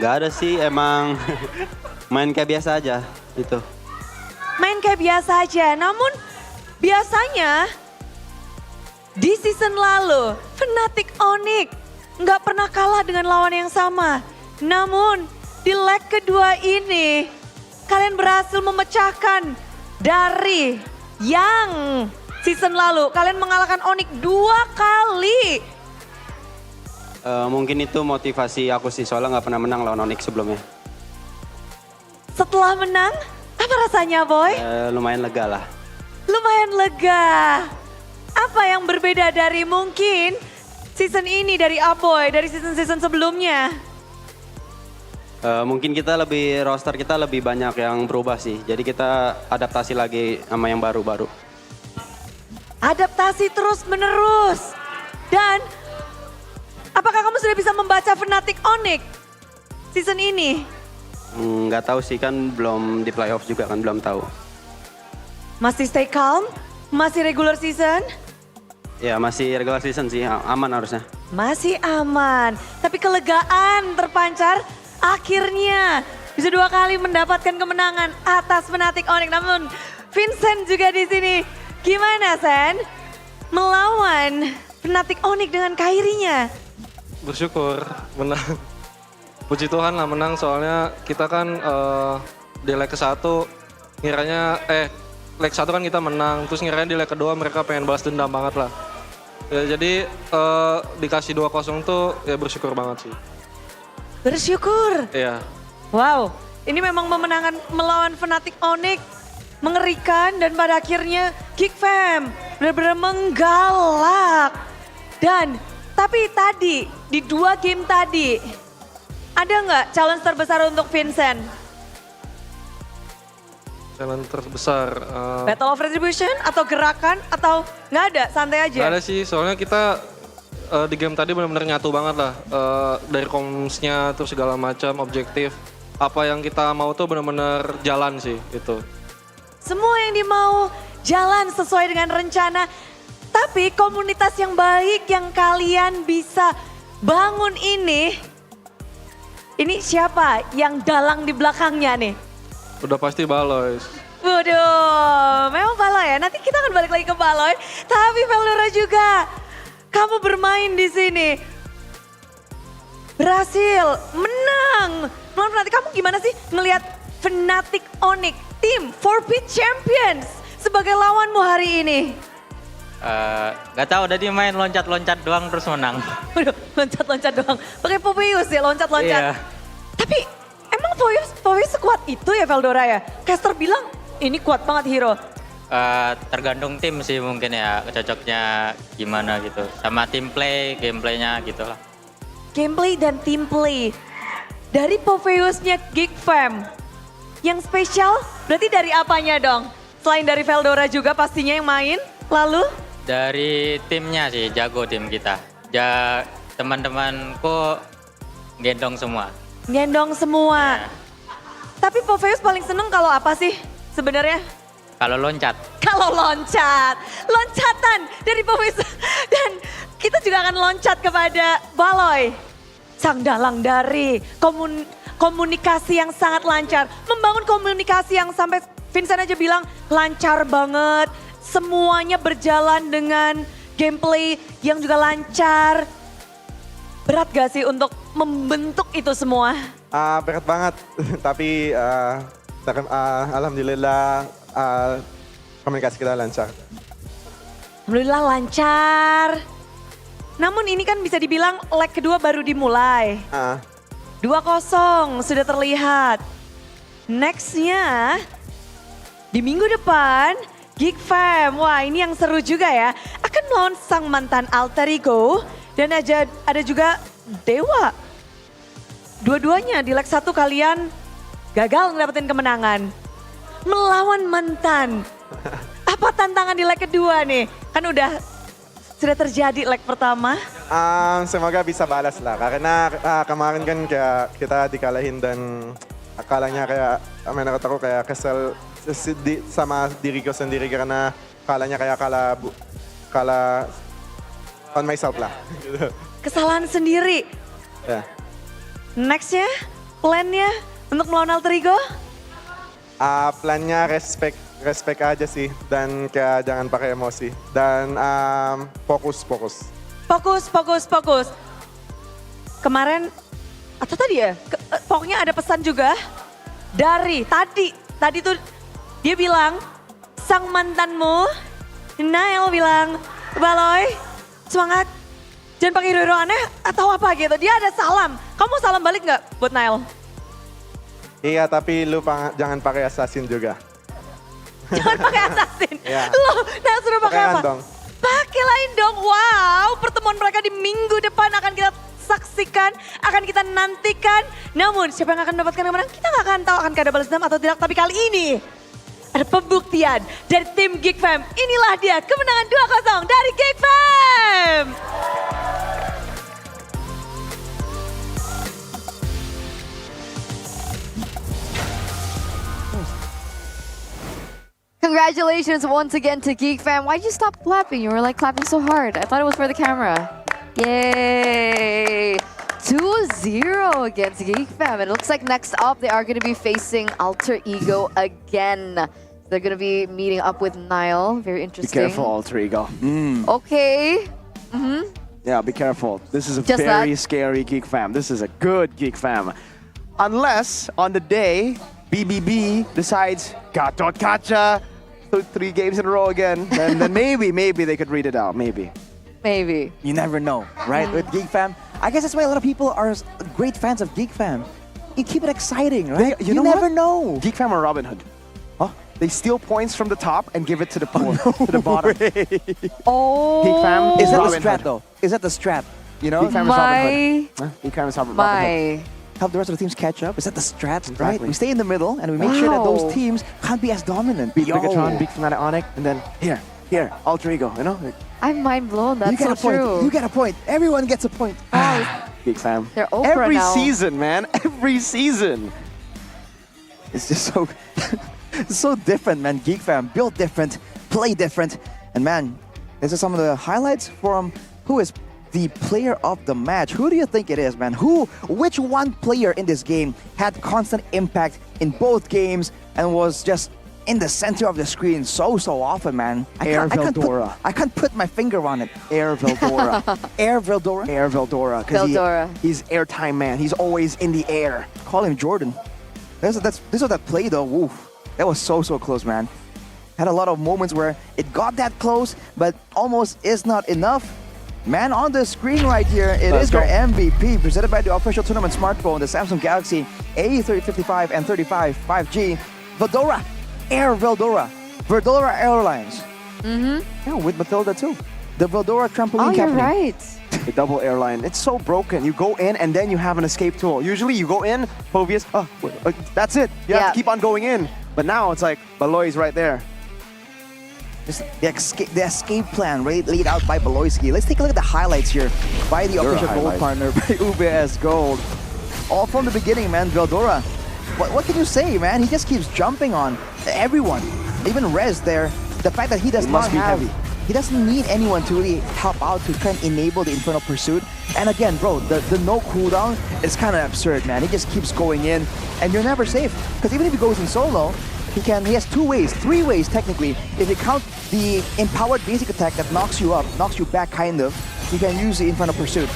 Nggak ada sih, emang main kayak biasa aja itu. Main kayak biasa aja, namun biasanya di season lalu Fnatic Onyx nggak pernah kalah dengan lawan yang sama. Namun di leg kedua ini kalian berhasil memecahkan dari yang season lalu. Kalian mengalahkan Onyx 2 kali. Mungkin itu motivasi aku sih, soalnya nggak pernah menang lawan Onyx sebelumnya. Setelah menang, apa rasanya Boy? Lumayan lega lah. Lumayan lega. Apa yang berbeda dari mungkin season ini dari Aboy, dari season-season sebelumnya? Mungkin kita roster kita lebih banyak yang berubah sih. Jadi kita adaptasi lagi sama yang baru-baru. Adaptasi terus menerus. Dan apakah kamu sudah bisa membaca Fnatic Onyx season ini? Nggak tahu sih, kan belum di playoff juga kan, belum tahu. Masih stay calm? Masih regular season? Ya masih regular season sih, aman harusnya. Masih aman, tapi kelegaan terpancar akhirnya bisa 2 kali mendapatkan kemenangan atas Fnatic Onyx. Namun Vincent juga di sini. Gimana Sen? Melawan Fnatic Onyx dengan Kairinya? Bersyukur menang. Puji Tuhan lah menang, soalnya kita kan di leg ke-1 ngiranya leg 1 kan kita menang, terus ngiranya di leg kedua mereka pengen balas dendam banget lah. Ya, jadi dikasih 2-0 tuh ya bersyukur banget sih. Bersyukur? Iya. Wow, ini memang memenangkan melawan Fnatic Onyx mengerikan dan pada akhirnya Geek Fam benar-benar menggalak. Dan tapi tadi di 2 game tadi ada nggak challenge terbesar untuk Vincent? Challenge terbesar. Battle of Retribution atau gerakan atau nggak ada, santai aja? Nggak ada sih, soalnya kita di game tadi benar-benar nyatu banget lah. Dari komsnya terus segala macam objektif. Apa yang kita mau tuh benar-benar jalan sih itu. Semua yang dimau jalan sesuai dengan rencana. Tapi komunitas yang baik yang kalian bisa bangun ini siapa yang dalang di belakangnya nih? Udah pasti Baloy. Waduh, memang Baloy ya. Nanti kita akan balik lagi ke Baloy. Tapi Veldora juga, kamu bermain di sini. Berhasil, menang. Nanti kamu gimana sih ngelihat Fnatic Onyx, tim 4P Champions sebagai lawanmu hari ini? Gak tahu, udah dia main loncat-loncat doang terus menang. Waduh, loncat-loncat doang. Pakai Popeus ya, loncat-loncat. Iya. Tapi emang Popeus sekuat itu ya Veldora ya? Caster bilang ini kuat banget hero. Tergantung tim sih mungkin ya, cocoknya gimana gitu. Sama tim play, gameplaynya gitu lah. Gameplay dan team play. Dari Popeusnya Geek Fam. Yang spesial berarti dari apanya dong? Selain dari Veldora juga pastinya yang main. Lalu? Dari timnya sih, jago tim kita. Teman-temanku gendong semua. Gendong semua. Tapi Popeus paling seneng kalau apa sih sebenarnya? Kalau loncat. Kalau loncat. Loncatan dari Popeus. Dan kita juga akan loncat kepada Baloy. Sang dalang dari komunikasi yang sangat lancar. Membangun komunikasi yang sampai Vincent aja bilang lancar banget. Semuanya berjalan dengan gameplay yang juga lancar. Berat gak sih untuk membentuk itu semua? Berat banget, tapi alhamdulillah komunikasi kita lancar. Alhamdulillah lancar. Namun ini kan bisa dibilang leg kedua baru dimulai. 2-0 sudah terlihat. Nextnya di minggu depan Geek Fam. Wah ini yang seru juga ya. Akan melawan sang mantan alter ego. Dan ada juga Dewa. Dua-duanya di leg 1 kalian gagal ngedapetin kemenangan. Melawan mantan. Apa tantangan di leg kedua nih? Kan sudah terjadi leg pertama. Semoga bisa balas lah. Karena kemarin kan kayak kita dikalahin dan kalahnya kayak menurut aku kayak kesel sama diriku sendiri karena kalahnya kayak kalah on myself lah. Kesalahan sendiri. Ya. Nextnya, plannya untuk melawan alter ego? Plannya respect aja sih dan kayak jangan pakai emosi dan fokus. Kemarin atau tadi ya, pokoknya ada pesan juga dari tadi tuh dia bilang sang mantanmu, Nael bilang, Baloy semangat, jangan pakai hero aneh atau apa gitu. Dia ada salam, kamu salam balik nggak buat Nael? Iya tapi lu jangan pakai assassin juga. Jangan pakai assassin. Ya. Loh, Nael suruh pakai apa? Dong. Pakai lain dong. Wow, pertemuan mereka di minggu depan akan kita saksikan, akan kita nantikan. Namun siapa yang akan mendapatkan kemenangan? Kita nggak akan tahu akan ada balas dendam atau tidak. Tapi kali ini ada pembuktian dari tim Geek Fam. Inilah dia kemenangan 2-0 dari Geek Fam. Congratulations once again to Geek Fam. Why'd you stop clapping? You were like clapping so hard. I thought it was for the camera. Yay! 2-0 against Geek Fam. It looks like next up they are going to be facing Alter Ego again. They're going to be meeting up with Niall. Very interesting. Be careful, Alter Ego. Okay. Yeah, be careful. This is a Just very scary Geek Fam. This is a good Geek Fam. Unless on the day BBB decides Gatot Kaca 3 games in a row again, then maybe they could read it out. Maybe. You never know, right? With Geek Fam, I guess that's why a lot of people are great fans of Geek Fam. You keep it exciting, right? You never know. Geek Fam or Robin Hood? They steal points from the top and give it to the poor, to the bottom. Geek Fam Is that Robin the strat Hood. though? Is that the strat? You know? Geek Fam is Robin Hood. Geek Fam is Robin Hood. Help the rest of the teams catch up. Is that the strat, right? Exactly. We stay in the middle and we make sure that those teams can't be as dominant. Beat Bigatron, beat Fnatic Onyx, and then here, here, alter ego, you know? I'm mind blown. That's you get so a point. true. You get a point. Everyone gets a point. Big fam. They're Oprah Every now. season, man. Every season. It's just so it's so different, man. Geek fam, build different, play different. And man, this is some of the highlights from who is the player of the match. Who do you think it is, man? Which one player in this game had constant impact in both games and was just in the center of the screen so often, man? Air Veldora. I can't put my finger on it. Air Veldora. Air Veldora? Air Veldora. Veldora. He's airtime, man. He's always in the air. Call him Jordan. This was that play, though. Woof. That was so close, man. Had a lot of moments where it got that close, but almost is not enough. Man, on the screen right here, it is your MVP, presented by the official tournament smartphone, the Samsung Galaxy A3055 and 35 5G. Veldora. Air Veldora. Veldora Airlines. Yeah, with Matilda too. The Veldora Trampoline Company. You're right. The double airline. It's so broken. You go in and then you have an escape tool. Usually you go in, Povius, that's it. You have to keep on going in. But now it's like, Baloy's right there. Just the escape plan laid out by Baloyski. Let's take a look at the highlights here by the official gold partner, by UBS Gold. All from the beginning, man. Veldora. What can you say, man? He just keeps jumping on everyone. Even Rez there. The fact that he does not have... He doesn't need anyone to really help out to try and enable the Infernal Pursuit. And again, bro, the no cooldown is kind of absurd, man. He just keeps going in, and you're never safe. Because even if he goes in solo, he has 2 ways, 3 ways technically. If you count the empowered basic attack that knocks you up, knocks you back kind of, you can use the Infernal Pursuit.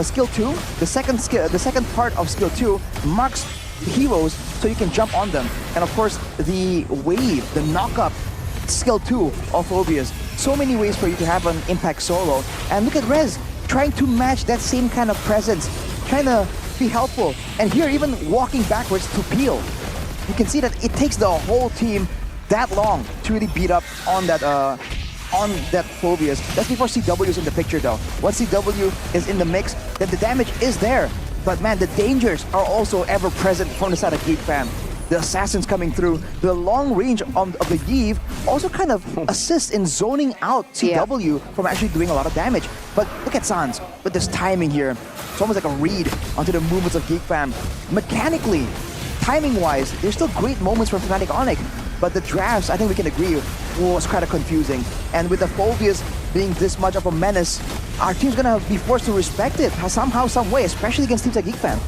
Skill 2, the second part of skill 2 marks heroes so you can jump on them. And of course, the wave, the knock-up, skill 2 of Phobias. So many ways for you to have an impact solo. And look at Rez, trying to match that same kind of presence, trying to be helpful. And here, even walking backwards to peel. You can see that it takes the whole team that long to really beat up on that Phobias. That's before CW is in the picture though. Once CW is in the mix, then the damage is there. But man, the dangers are also ever present from the side of Geek Fam. The assassins coming through, the long range of the Yves also kind of assists in zoning out CW from actually doing a lot of damage. But look at Sans with this timing here. It's almost like a read onto the movements of Geek Fam. Mechanically, timing-wise, there's still great moments from Fnatic Onyx, but the drafts, I think we can agree, was kind of confusing. And with the Phobias being this much of a menace, our team's gonna be forced to respect it somehow, some way, especially against teams like Geek Fam.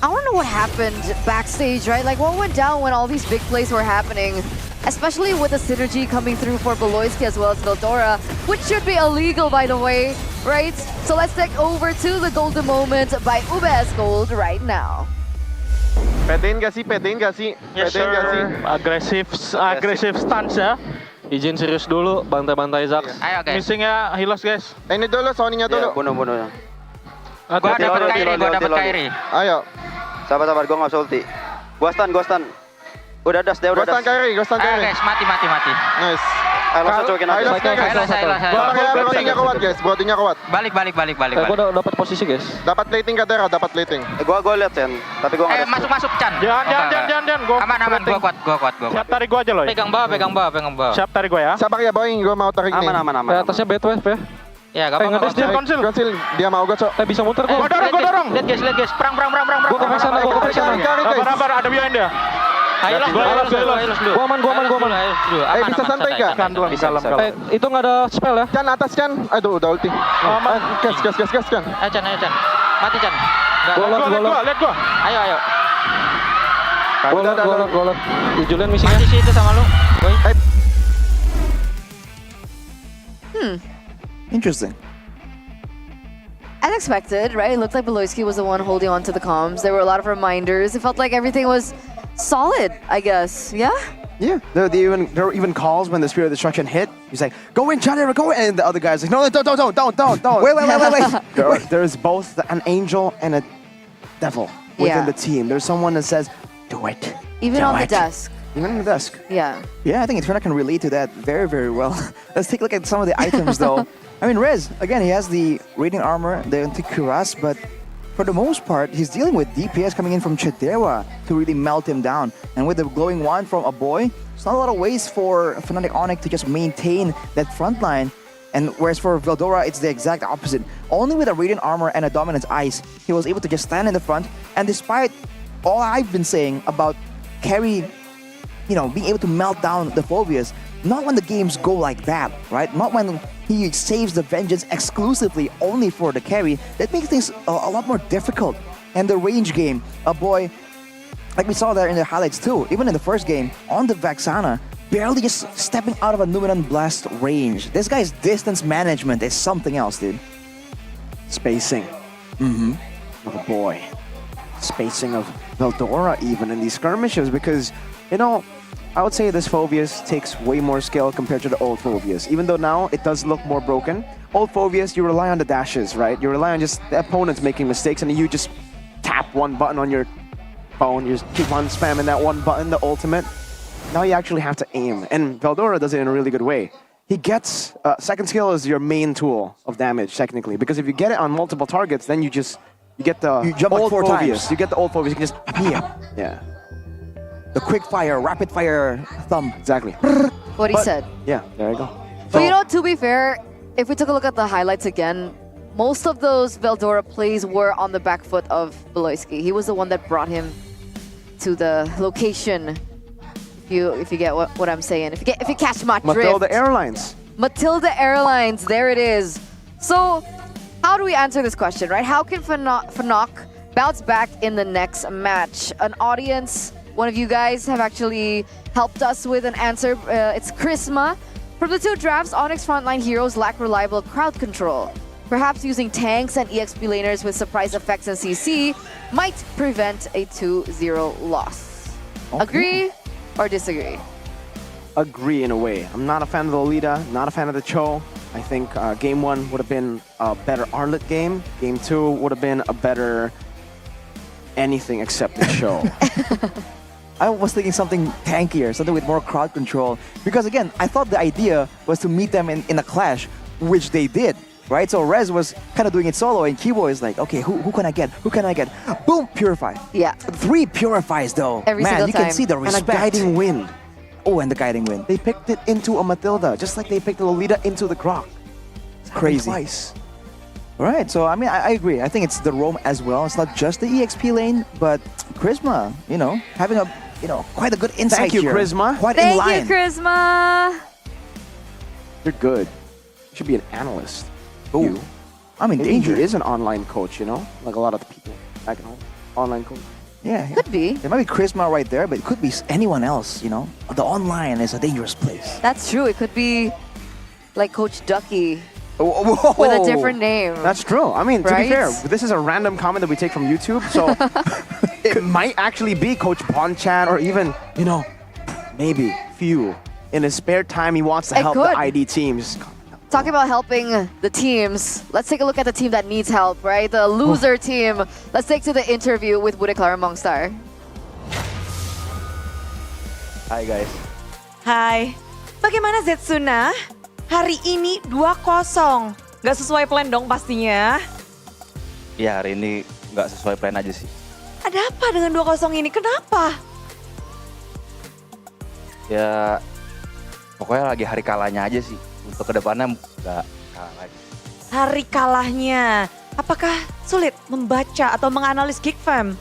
I want to know what happened backstage, right? Like, what went down when all these big plays were happening? Especially with the synergy coming through for Baloyski as well as Veldora, which should be illegal, by the way, right? So let's take over to the golden moment by UBS Gold right now. Petain gak sih? Yes, sir. Agresif stance ya. Izin serius dulu, bantai-bantai Zax. Ayo guys. Missing ya, Hilos guys. Ini dulu, Sony-nya dulu. Bunuh. Gua dapat Kairi. Ayo. Sabar, gua nggak ulti. Gua stun. Udah das deh, udah das. Gua stun Kairi. Guys, mati. Nice. Ayo langsung cobain aja. Botinya kuat guys, botinya kuat. Balik. Gua udah dapat posisi guys. Dapat plating ke daerah, dapat plating. Gua lihat Chan, tapi gua nggak. Masuk Chan. Jangan. Aman, gua kuat. Siap tarik gua aja loh. Pegang bawah. Siap tarik gua ya. Sabar ya boing, gua mau tarik nih. Aman. Atasnya Batwave ya. Ya, gak apa-apa. Dia konsil. Dia mau gocok. Bisa muter gua. Gua dorong. Lihat guys. Perang. Gua ke sana. Sabar, ada behind dia. Ayo dulu. Gua aman. Bisa santai gak? Kalem. Itu nggak ada spell ya? Chan atas Chan. Aduh, udah ulti. Gas Chan. Ayo Chan. Mati Chan. Lihat gua. Ayo. Gua liat. Julian misinya. Mati sih itu sama lu. Boy. Interesting. As expected, right? It looked like Baloyski was the one holding on to the comms. There were a lot of reminders. It felt like everything was solid, I guess. Yeah? Yeah, there were even calls when the Spirit of Destruction hit. He's like, go in, Chandra, go in. And the other guy's like, no, don't. Wait. There's both an angel and a devil within the team. There's someone that says, do it. Even on the desk. Even on the desk. Yeah. Yeah, I think Eternal can relate to that very, very well. Let's take a look at some of the items though. I mean, Rez, again, he has the Radiant Armor, the Anti-Cuirass, but for the most part, he's dealing with DPS coming in from Chidera to really melt him down. And with the glowing wand from a boy, it's not a lot of ways for Fnatic Onyx to just maintain that front line. And whereas for Veldora, it's the exact opposite. Only with a Radiant Armor and a Dominance Ice, he was able to just stand in the front. And despite all I've been saying about carry, being able to melt down the Phobias, not when the games go like that, right? Not when he saves the Vengeance exclusively only for the carry. That makes things a lot more difficult. And the range game, a boy, like we saw there in the highlights too, even in the first game, on the Vexana, barely just stepping out of a Numenon Blast range. This guy's distance management is something else, dude. Spacing. Oh boy. Spacing of Veldora even in these skirmishes because, I would say this Phobias takes way more skill compared to the old Phobias. Even though now it does look more broken. Old Phobias, you rely on the dashes, right? You rely on just the opponents making mistakes and you just tap one button on your phone. You just keep on spamming that one button, the ultimate. Now you actually have to aim. And Veldora does it in a really good way. He gets, second skill is your main tool of damage, technically. Because if you get it on multiple targets, then you get the you jump old like 4 Phobias. times. You get the old Phobias, you can just, yeah. The quick fire, rapid fire thumb. Exactly. What he said. Yeah, there you go. But to be fair, if we took a look at the highlights again, most of those Veldora plays were on the back foot of Beloyski. He was the one that brought him to the location. If you get what I'm saying, if you catch my drift. Matilda Airlines. Matilda Airlines, there it is. So, how do we answer this question, right? How can Fnac bounce back in the next match? An audience, one of you guys have actually helped us with an answer. It's Chrisma. From the 2 drafts, Onyx frontline heroes lack reliable crowd control. Perhaps using tanks and EXP laners with surprise effects and CC might prevent a 2-0 loss. Okay. Agree or disagree? Agree in a way. I'm not a fan of the Lolita, not a fan of the Cho. I think game 1 would have been a better Arlet game. Game 2 would have been a better anything except the Cho. I was thinking something tankier, something with more crowd control. Because again, I thought the idea was to meet them in a clash, which they did, right? So Rez was kind of doing it solo, and Kibo is like, okay, who can I get? Who can I get? Boom, Purify. Yeah. 3 Purifies though. Every Man, single you time. can see the respect. And a Guiding Wind. Oh, and the Guiding Wind. They picked it into a Matilda, just like they picked the Lolita into the Grok. Crazy. Twice. All right, so I mean, I agree. I think it's the roam as well. It's not just the EXP lane, but Chrisma, having a, quite a good insight Thank you, here. Chrisma. Quite in line. Thank you, Chrisma. You're good. You should be an analyst. Oh, I'm in Maybe danger. He is an online coach, like a lot of the people back at home. Online coach. Yeah. Could be. There might be Chrisma right there, but it could be anyone else, The online is a dangerous place. That's true. It could be like Coach Ducky Whoa. with a different name. That's true. I mean, to Right? be fair, this is a random comment that we take from YouTube, so it might actually be Coach Bonchan or even, maybe Few. In his spare time, he wants to It help could. the ID teams. Talking about helping the teams, let's take a look at the team that needs help, right? The loser team. Let's take to the interview with Bude Clara Mongstar. Hai guys. Hai. Bagaimana Zetsuna? Hari ini 2-0. Gak sesuai plan dong pastinya. Ya hari ini nggak sesuai plan aja sih. Ada apa dengan 2-0 ini? Kenapa? Ya pokoknya lagi hari kalahnya aja sih. Untuk kedepannya nggak kalah lagi. Hari kalahnya. Apakah sulit membaca atau menganalisis Geek Fam?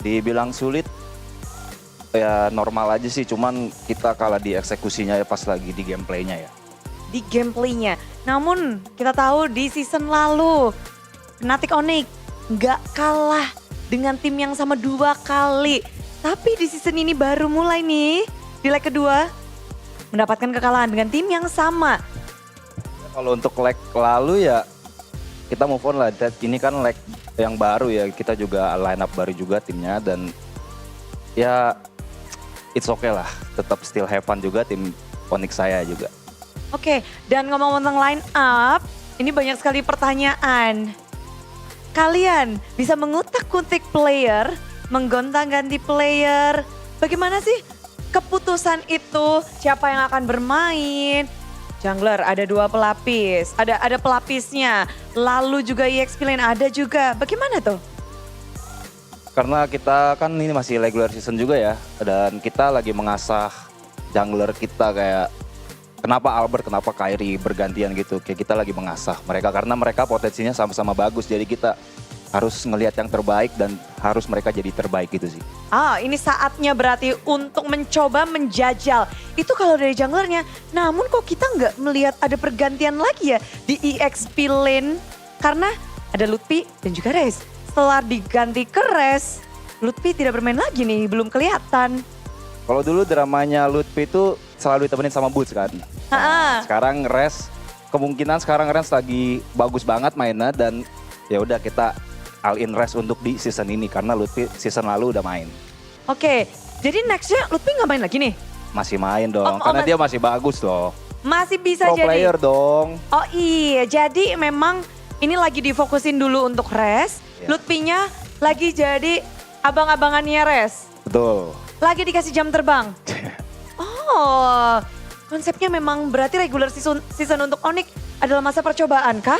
Dibilang sulit, ya normal aja sih. Cuman kita kalah di eksekusinya ya pas lagi di gameplaynya ya. Di gameplaynya. Namun kita tahu di season lalu Fnatic Onyx nggak kalah dengan tim yang sama 2 kali. Tapi di season ini baru mulai nih di leg kedua mendapatkan kekalahan dengan tim yang sama. Kalau untuk leg lalu ya kita move on lah. Ini kan leg yang baru ya. Kita juga line up baru juga timnya dan ya it's okay lah. Tetap still have fun juga tim Onyx saya juga. Oke, dan ngomong tentang line up, ini banyak sekali pertanyaan. Kalian bisa mengutak-kutik player, menggonta-ganti player. Bagaimana sih keputusan itu? Siapa yang akan bermain? Jungler ada 2 pelapis, ada pelapisnya, lalu juga EXP lane ada juga. Bagaimana tuh? Karena kita kan ini masih regular season juga ya, dan kita lagi mengasah jungler kita kayak kenapa Albert, kenapa Kyrie bergantian gitu. Kayak kita lagi mengasah mereka karena mereka potensinya sama-sama bagus, jadi kita harus ngelihat yang terbaik dan harus mereka jadi terbaik gitu sih. Ini saatnya berarti untuk mencoba menjajal. Itu kalau dari junglernya, namun kok kita nggak melihat ada pergantian lagi ya di EXP lane? Karena ada Lutfi dan juga Reis. Setelah diganti ke Reis, Lutfi tidak bermain lagi nih, belum kelihatan. Kalau dulu dramanya Lutfi itu selalu ditemenin sama Boots kan. Sekarang Reis, kemungkinan sekarang Reis lagi bagus banget mainnya dan ya udah kita all in Reis untuk di season ini karena Lutfi season lalu udah main. Oke, jadi nextnya Lutfi nggak main lagi nih? Masih main dong, karena dia masih bagus loh. Masih bisa Pro jadi. player dong. Oh iya, jadi memang ini lagi difokusin dulu untuk Reis. Lutfinya lagi jadi abang-abangannya Reis. Betul. Lagi dikasih jam terbang. Oh, konsepnya memang berarti regular season untuk Onyx adalah masa percobaan kah?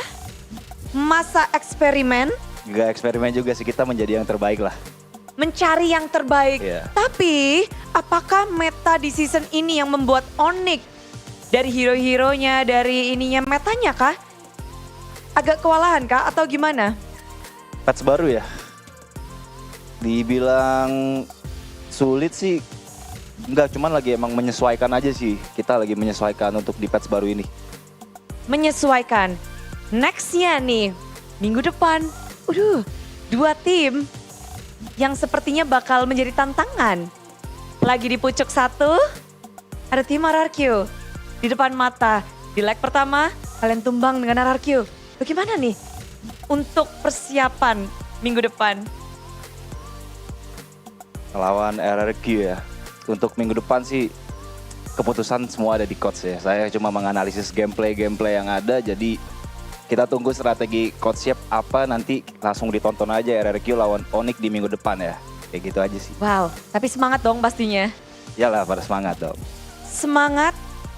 Masa eksperimen? Gak eksperimen juga sih, kita menjadi yang terbaik lah. Mencari yang terbaik. Tapi apakah meta di season ini yang membuat Onyx dari hero-heronya, dari ininya metanya kah? Agak kewalahan kah atau gimana? Patch baru ya? Dibilang sulit sih, enggak, cuman lagi emang menyesuaikan aja sih. Kita lagi menyesuaikan untuk di patch baru ini. Menyesuaikan. Nextnya nih, minggu depan, 2 tim yang sepertinya bakal menjadi tantangan. Lagi di pucuk 1, ada tim RRQ. Di depan mata, di leg pertama, kalian tumbang dengan RRQ. Bagaimana nih untuk persiapan minggu depan? Lawan RRQ ya. Untuk minggu depan sih keputusan semua ada di coach ya. Saya cuma menganalisis gameplay yang ada, jadi kita tunggu strategi coach siap apa nanti langsung ditonton aja RRQ lawan Onyx di minggu depan ya. Kayak gitu aja sih. Wow, tapi semangat dong pastinya. Iyalah, pada semangat dong. Semangat,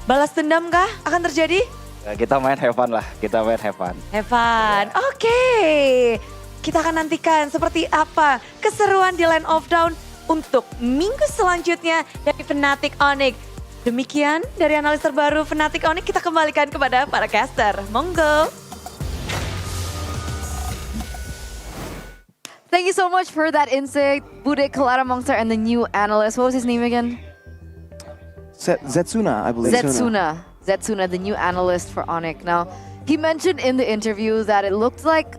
balas dendam kah akan terjadi? Ya, kita main have fun lah, kita main have fun. Have fun, oke. Kita akan nantikan seperti apa keseruan di Land of Dawn untuk minggu selanjutnya dari Fnatic Onyx. Demikian dari analis terbaru Fnatic Onyx, kita kembalikan kepada para caster. Monggo. Thank you so much for that insight, Bude Kalara Monster and the new analyst. What was his name again? Zetsuna, I believe. Zetsuna, the new analyst for Onyx. Now, he mentioned in the interview that it looked like,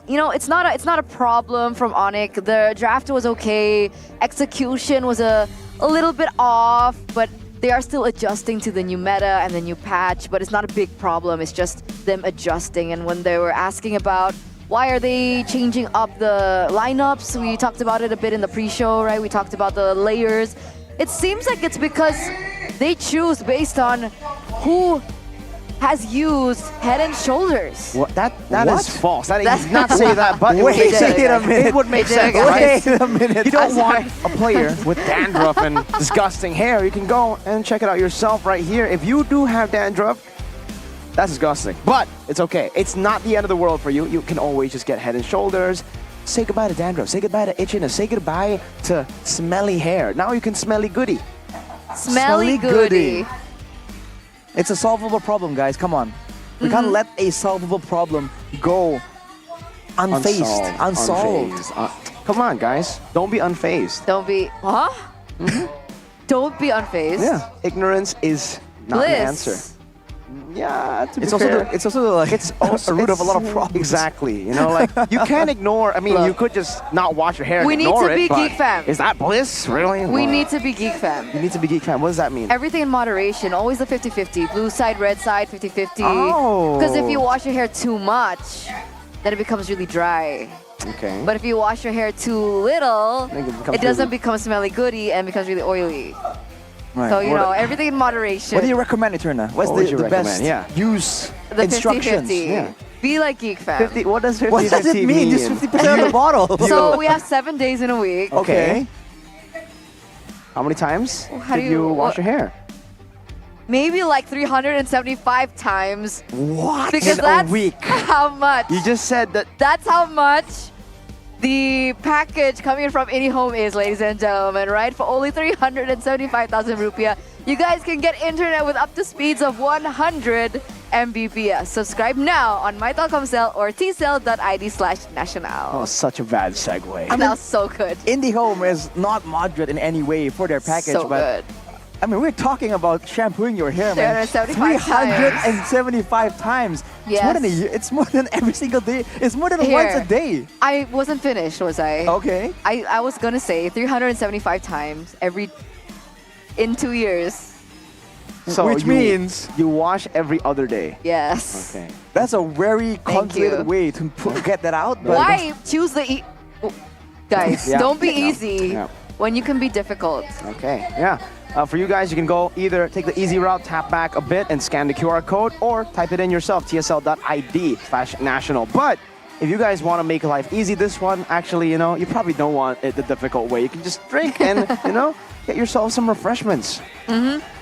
you know, it's not a problem from Onyx. The draft was okay, execution was a little bit off, but they are still adjusting to the new meta and the new patch. But it's not a big problem. It's just them adjusting. And when they were asking about why are they changing up the lineups, we talked about it a bit in the pre-show, right? We talked about the layers. It seems like it's because they choose based on who has used Head and Shoulders. What? That is false. That did not say that, but Wait a minute. It would make sense, right? Wait a minute. You don't want a player with dandruff and disgusting hair. You can go and check it out yourself right here. If you do have dandruff, that's disgusting. But it's okay. It's not the end of the world for you. You can always just get Head and Shoulders. Say goodbye to dandruff. Say goodbye to itchiness. Say goodbye to smelly hair. Now you can smelly goody. Smelly goody. It's a solvable problem, guys. Come on. We can't let a solvable problem go unfazed, unsolved. Come on, guys. Don't be unfazed. Don't be, Don't be unfazed. Yeah. Ignorance is not the answer. Yeah, to be fair. It's also like it's also a root of a lot of problems. Exactly. You know, like you can't ignore. I mean, Look, you could just not watch your hair. we and need ignore to be it, but Geek Fam. Is that bliss? Really? We need to be Geek Fam. You need to be Geek Fam. What does that mean? Everything in moderation, always the 50-50. Blue side, red side, 50-50. Oh. Because if you wash your hair too much, then it becomes really dry. Okay. But if you wash your hair too little, it doesn't really- become smelly goody and becomes really oily. Right. So, you know, everything in moderation. What do you recommend, Eterna? What's What would you the best recommend? Yeah. use The instructions? 50-50. Yeah. Be like Geek Fam. 50. What does 50? What does it mean? Just 50% of the bottle. So we have 7 days in a week. Okay. How many times How did do you you- wash your hair? maybe like 375 times. What? Because In that's a week? how much. You just said that. That's how much the package coming from IndyHome is, ladies and gentlemen, right? For only 375,000 rupiah, you guys can get internet with up to speeds of 100 Mbps. Subscribe now on MyTelkomsel or tcell.id/national. Oh, such a bad segue. That was so good. IndyHome is not moderate in any way for their package, So but good. I mean, we're talking about shampooing your hair, man. 375 375 times. It's more than a year. It's more than every single day. It's more than once a day. I wasn't finished, was I? Okay. I was gonna say 375 times in 2 years. So Which means you wash every other day. Yes. Okay. That's a very concentrated you. way to get that out. But Why choose the guys? Yeah. Don't be Yeah. easy Yeah. when you can be difficult. Okay, yeah. For you guys, you can go either take the easy route, tap back a bit and scan the QR code, or type it in yourself, tsl.id/national. But if you guys want to make life easy, this one, actually, you probably don't want it the difficult way. You can just drink and, get yourself some refreshments.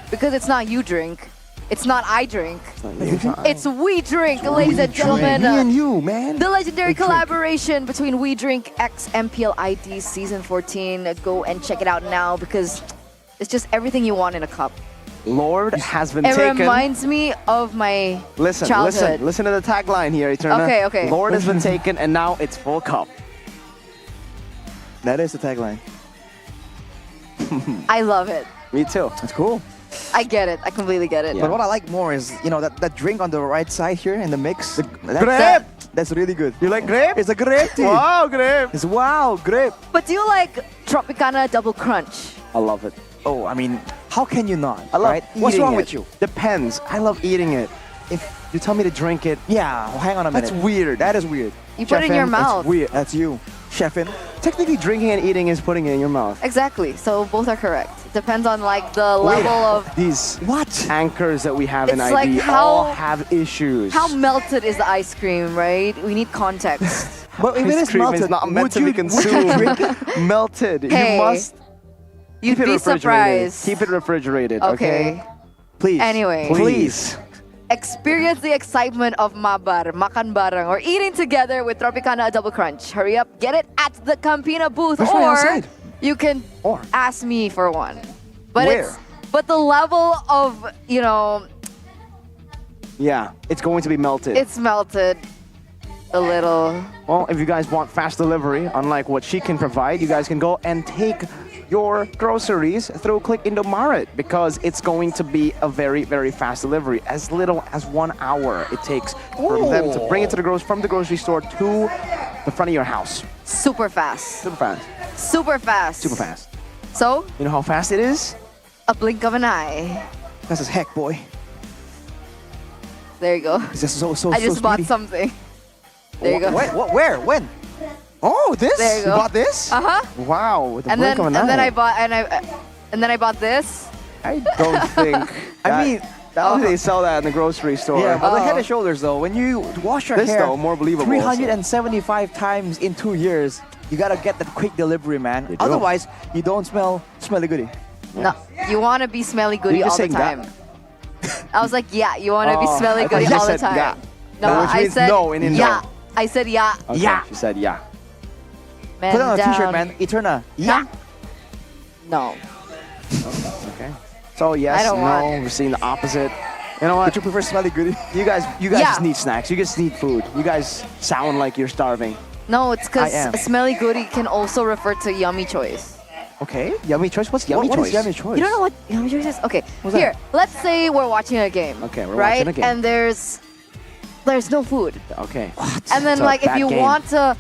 Because it's not you drink. It's not I drink. It's It's we drink, ladies and gentlemen. Me and you, man. The legendary collaboration between We Drink X MPL ID Season 14. Go and check it out now because it's just everything you want in a cup. Lord has been It taken. reminds me of my childhood. Listen to the tagline here, Eterna. Okay. Lord has been taken and now it's full cup. that is the tagline. I love it. Me too. That's cool. I get it. I completely get it. But what I like more is, that drink on the right side here in the mix. Grape! That's really good. You like grape? It's a grape tea. Wow, grape! It's grape. But do you like Tropicana Double Crunch? I love it. Oh, I mean, how can you not? I love right? What's eating wrong it. with you? Depends. I love eating it. If you tell me to drink it, Yeah, well, hang on a minute. that's weird. That is weird. You put it in your Chefin, mouth. It's weird. That's you. Chefin. Technically, drinking and eating is putting it in your mouth. Exactly. So both are correct. It depends on like the level of These What? anchors that we have in It's ID like all how- have issues. how melted is the ice cream, right? We need context. But if it Ice is cream melted, is not meant would to be you consumed. Melted. Hey, you must You'd keep it be refrigerated. surprised. Keep it refrigerated. Okay. Please. Anyway. Please. Experience the excitement of mabar, makan bareng, or eating together with Tropicana Double Crunch. Hurry up, get it at the Campina booth, That's right or outside. you can Or. ask me for one. But Where? but the level of Yeah, it's going to be melted. it's melted a little. Well, if you guys want fast delivery, unlike what she can provide, you guys can go and take your groceries through Click Indomaret because it's going to be a very, very fast delivery. As little as 1 hour it takes for them to bring it to from the grocery store to the front of your house. Super fast. Super fast. Super fast. Super fast. So, You know how fast it is? a blink of an eye. That's his heck, boy. There you go. It's just so I just bought speedy. something. There you go. What? Where? When? Oh, this? There you go. bought this? Uh-huh. Wow, with the And blink then of an eye. I bought this. I don't think. I mean, they sell that in the grocery store. Yeah, but the Head and Shoulders though, when you wash your This, hair, though, more believable, 375 times in 2 years, you gotta get that quick delivery, man. do. Otherwise, you don't smelly goody. No, you want to be smelly goody You're all just the saying time. I was like, yeah, you want to be Oh, smelly I thought goody you all the said time. yeah. No, Which I means said no in Indo. yeah. I said yeah. Okay, Yeah. She said yeah. Man Put on a t-shirt, down. man. Eterna. Yeah. No. Okay. So yes, I don't no, want- we're seeing the opposite. You know what? Would you prefer smelly goody? You guys Yeah. just need snacks. You just need food. You guys sound like you're starving. No, it's because I am. smelly goody can also refer to yummy choice. Okay. Yummy choice. What's yummy What choice? is yummy choice? You don't know what yummy choice is? Okay, What's that? here, let's say we're watching a game. Okay, we're right? watching a game. And there's no food. Okay. And then It's a like if bad you game. want to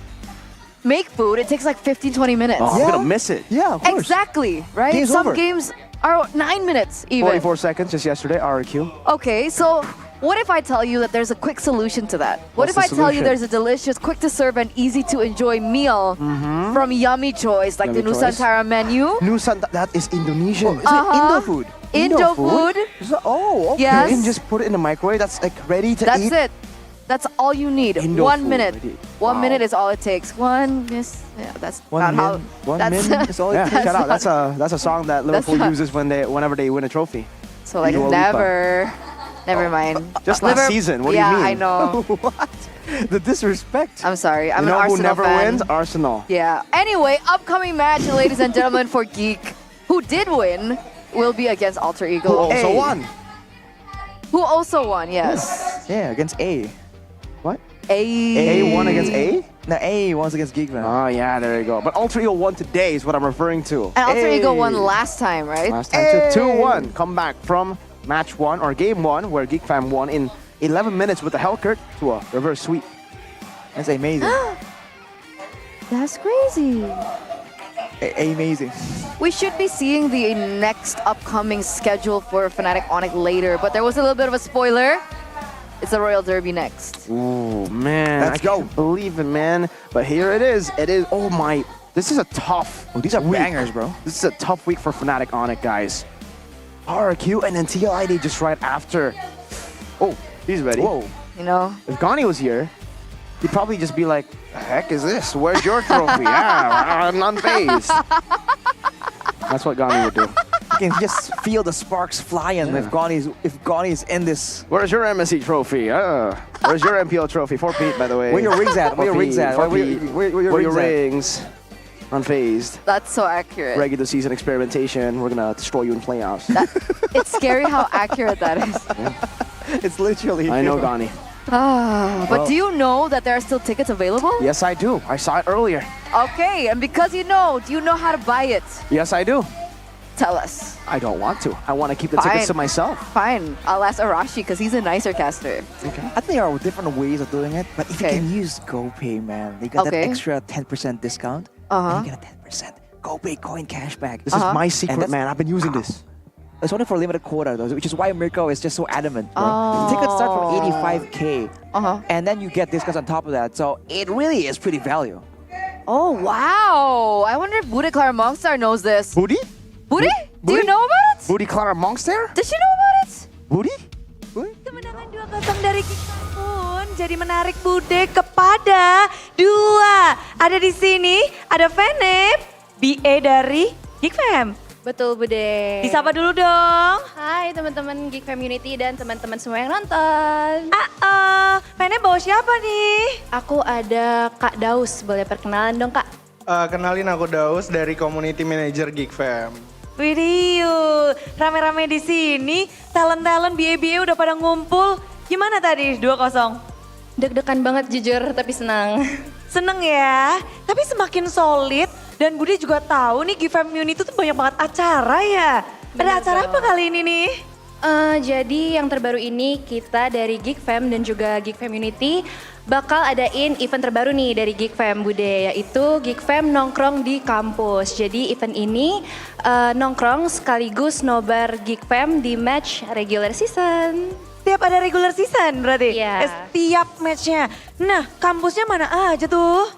make food, it takes like 15-20 minutes. Oh, I'm gonna miss it. Yeah, of course. Exactly, right? Game's Some over. games are 9 minutes even. 44 seconds just yesterday. RQ. Okay, so what if I tell you that there's a quick solution to that? What What's if I the tell you solution? there's a delicious, quick to serve and easy to enjoy meal from Yummy Choice, like Yummy the Choice. Nusantara menu? Nusan, that is Indonesian. Is it Indo food? Indo food. Is that- oh, okay. Yes. You can just put it in the microwave. That's like ready to That's eat. it. That's all you need. Indo 1 food minute. ready. 1 Wow. minute is all it takes. That's One not min, how. That's is all it Yeah, takes. shout out. That's a song that Liverpool not- uses whenever they win a trophy. So like Dua Lipa. never mind. Just last season, what do you mean? Yeah, I know. What? The disrespect. I'm sorry, I'm you an know Arsenal who never fan. wins? Arsenal. Yeah. Anyway, upcoming match, ladies and gentlemen, for Geek, who did win, will be against Alter Ego. Who also won? Who also won, yes. Yeah, against A. What? A won against A? No, A won against Geekfam. Oh yeah, there you go. But Alter Ego won today is what I'm referring to. And Alter Ego Hey. won last time, right? Last time too. 2-1. Come back from match 1 or game 1 where Geek Fam won in 11 minutes with a Hellcurt to a reverse sweep. That's amazing. That's crazy. Amazing. We should be seeing the next upcoming schedule for Fnatic Onyx later, but there was a little bit of a spoiler. It's the Royal Derby next. Ooh, man. Let's go. Can't believe it, man. But here it is. It is, oh my. This is a tough these are week. bangers, bro. This is a tough week for Fnatic Onyx, guys. RQ and then TLID just right after. Oh, he's ready. Whoa. You know? If Gani was here, he'd probably just be like, the heck is this? Where's your trophy? I'm unfazed. That's what Gani would do. You can just feel the sparks flying if Ghani's in this. Where's your MSC trophy? Where's your MPL trophy? 4 Pete, by the way. Where your rings at? Where your rings at? Where Where your rings at? rings? Unfazed. That's so accurate. Regular season experimentation. We're gonna destroy you in playoffs. It's scary how accurate that is. It's literally. I know, Gani. But Well- do you know that there are still tickets available? Yes, I do. I saw it earlier. Okay, and because you know, do you know how to buy it? Yes, I do. Tell us. I don't want to. I want to keep the tickets to Fine. myself. Fine, I'll ask Arashi because he's a nicer caster. Okay. I think there are different ways of doing it, but if you can use GoPay, man, they got that Okay. extra 10% discount. Uh-huh. And you get a 10% GoPay coin cashback. This is my secret, man. I've been using this. It's only for limited quota, though, which is why Mirko is just so adamant. Bro. The tickets start from 85K, and then you get discounts on top of that. So it really is pretty value. Oh, wow. I wonder if Booty Clara Monkstar knows this. Booty? Booty? Do you know about it? Booty Clara Monkstar? Does she know about it? Booty? Kemenangan 2-0 dari Geekfam pun jadi menarik Bude kepada 2. Ada di sini, ada Venep, BA dari Geekfam. Betul, Bude. Disapa dulu dong. Hai teman-teman Geek Community dan teman-teman semua yang nonton. Venep bawa siapa nih? Aku ada Kak Daus, boleh perkenalan dong Kak? Kenalin aku Daus dari Community Manager Geek Fam. Widih, rame-rame di sini, talent-talent BA-BA udah pada ngumpul. Gimana tadi 2-0? Deg-degan banget jujur, tapi senang. Seneng ya, tapi semakin solid dan Bude juga tahu nih Geekfam Unity tuh banyak banget acara ya. Ada acara apa kali ini nih? Jadi yang terbaru ini kita dari Geek Fam dan juga Geek Fam Unity bakal adain event terbaru nih dari Geek Fam Bude, yaitu Geek Fam nongkrong di kampus. Jadi event ini nongkrong sekaligus nobar Geek Fam di match regular season. Tiap ada regular season berarti? Iya. Setiap matchnya. Nah kampusnya mana aja tuh?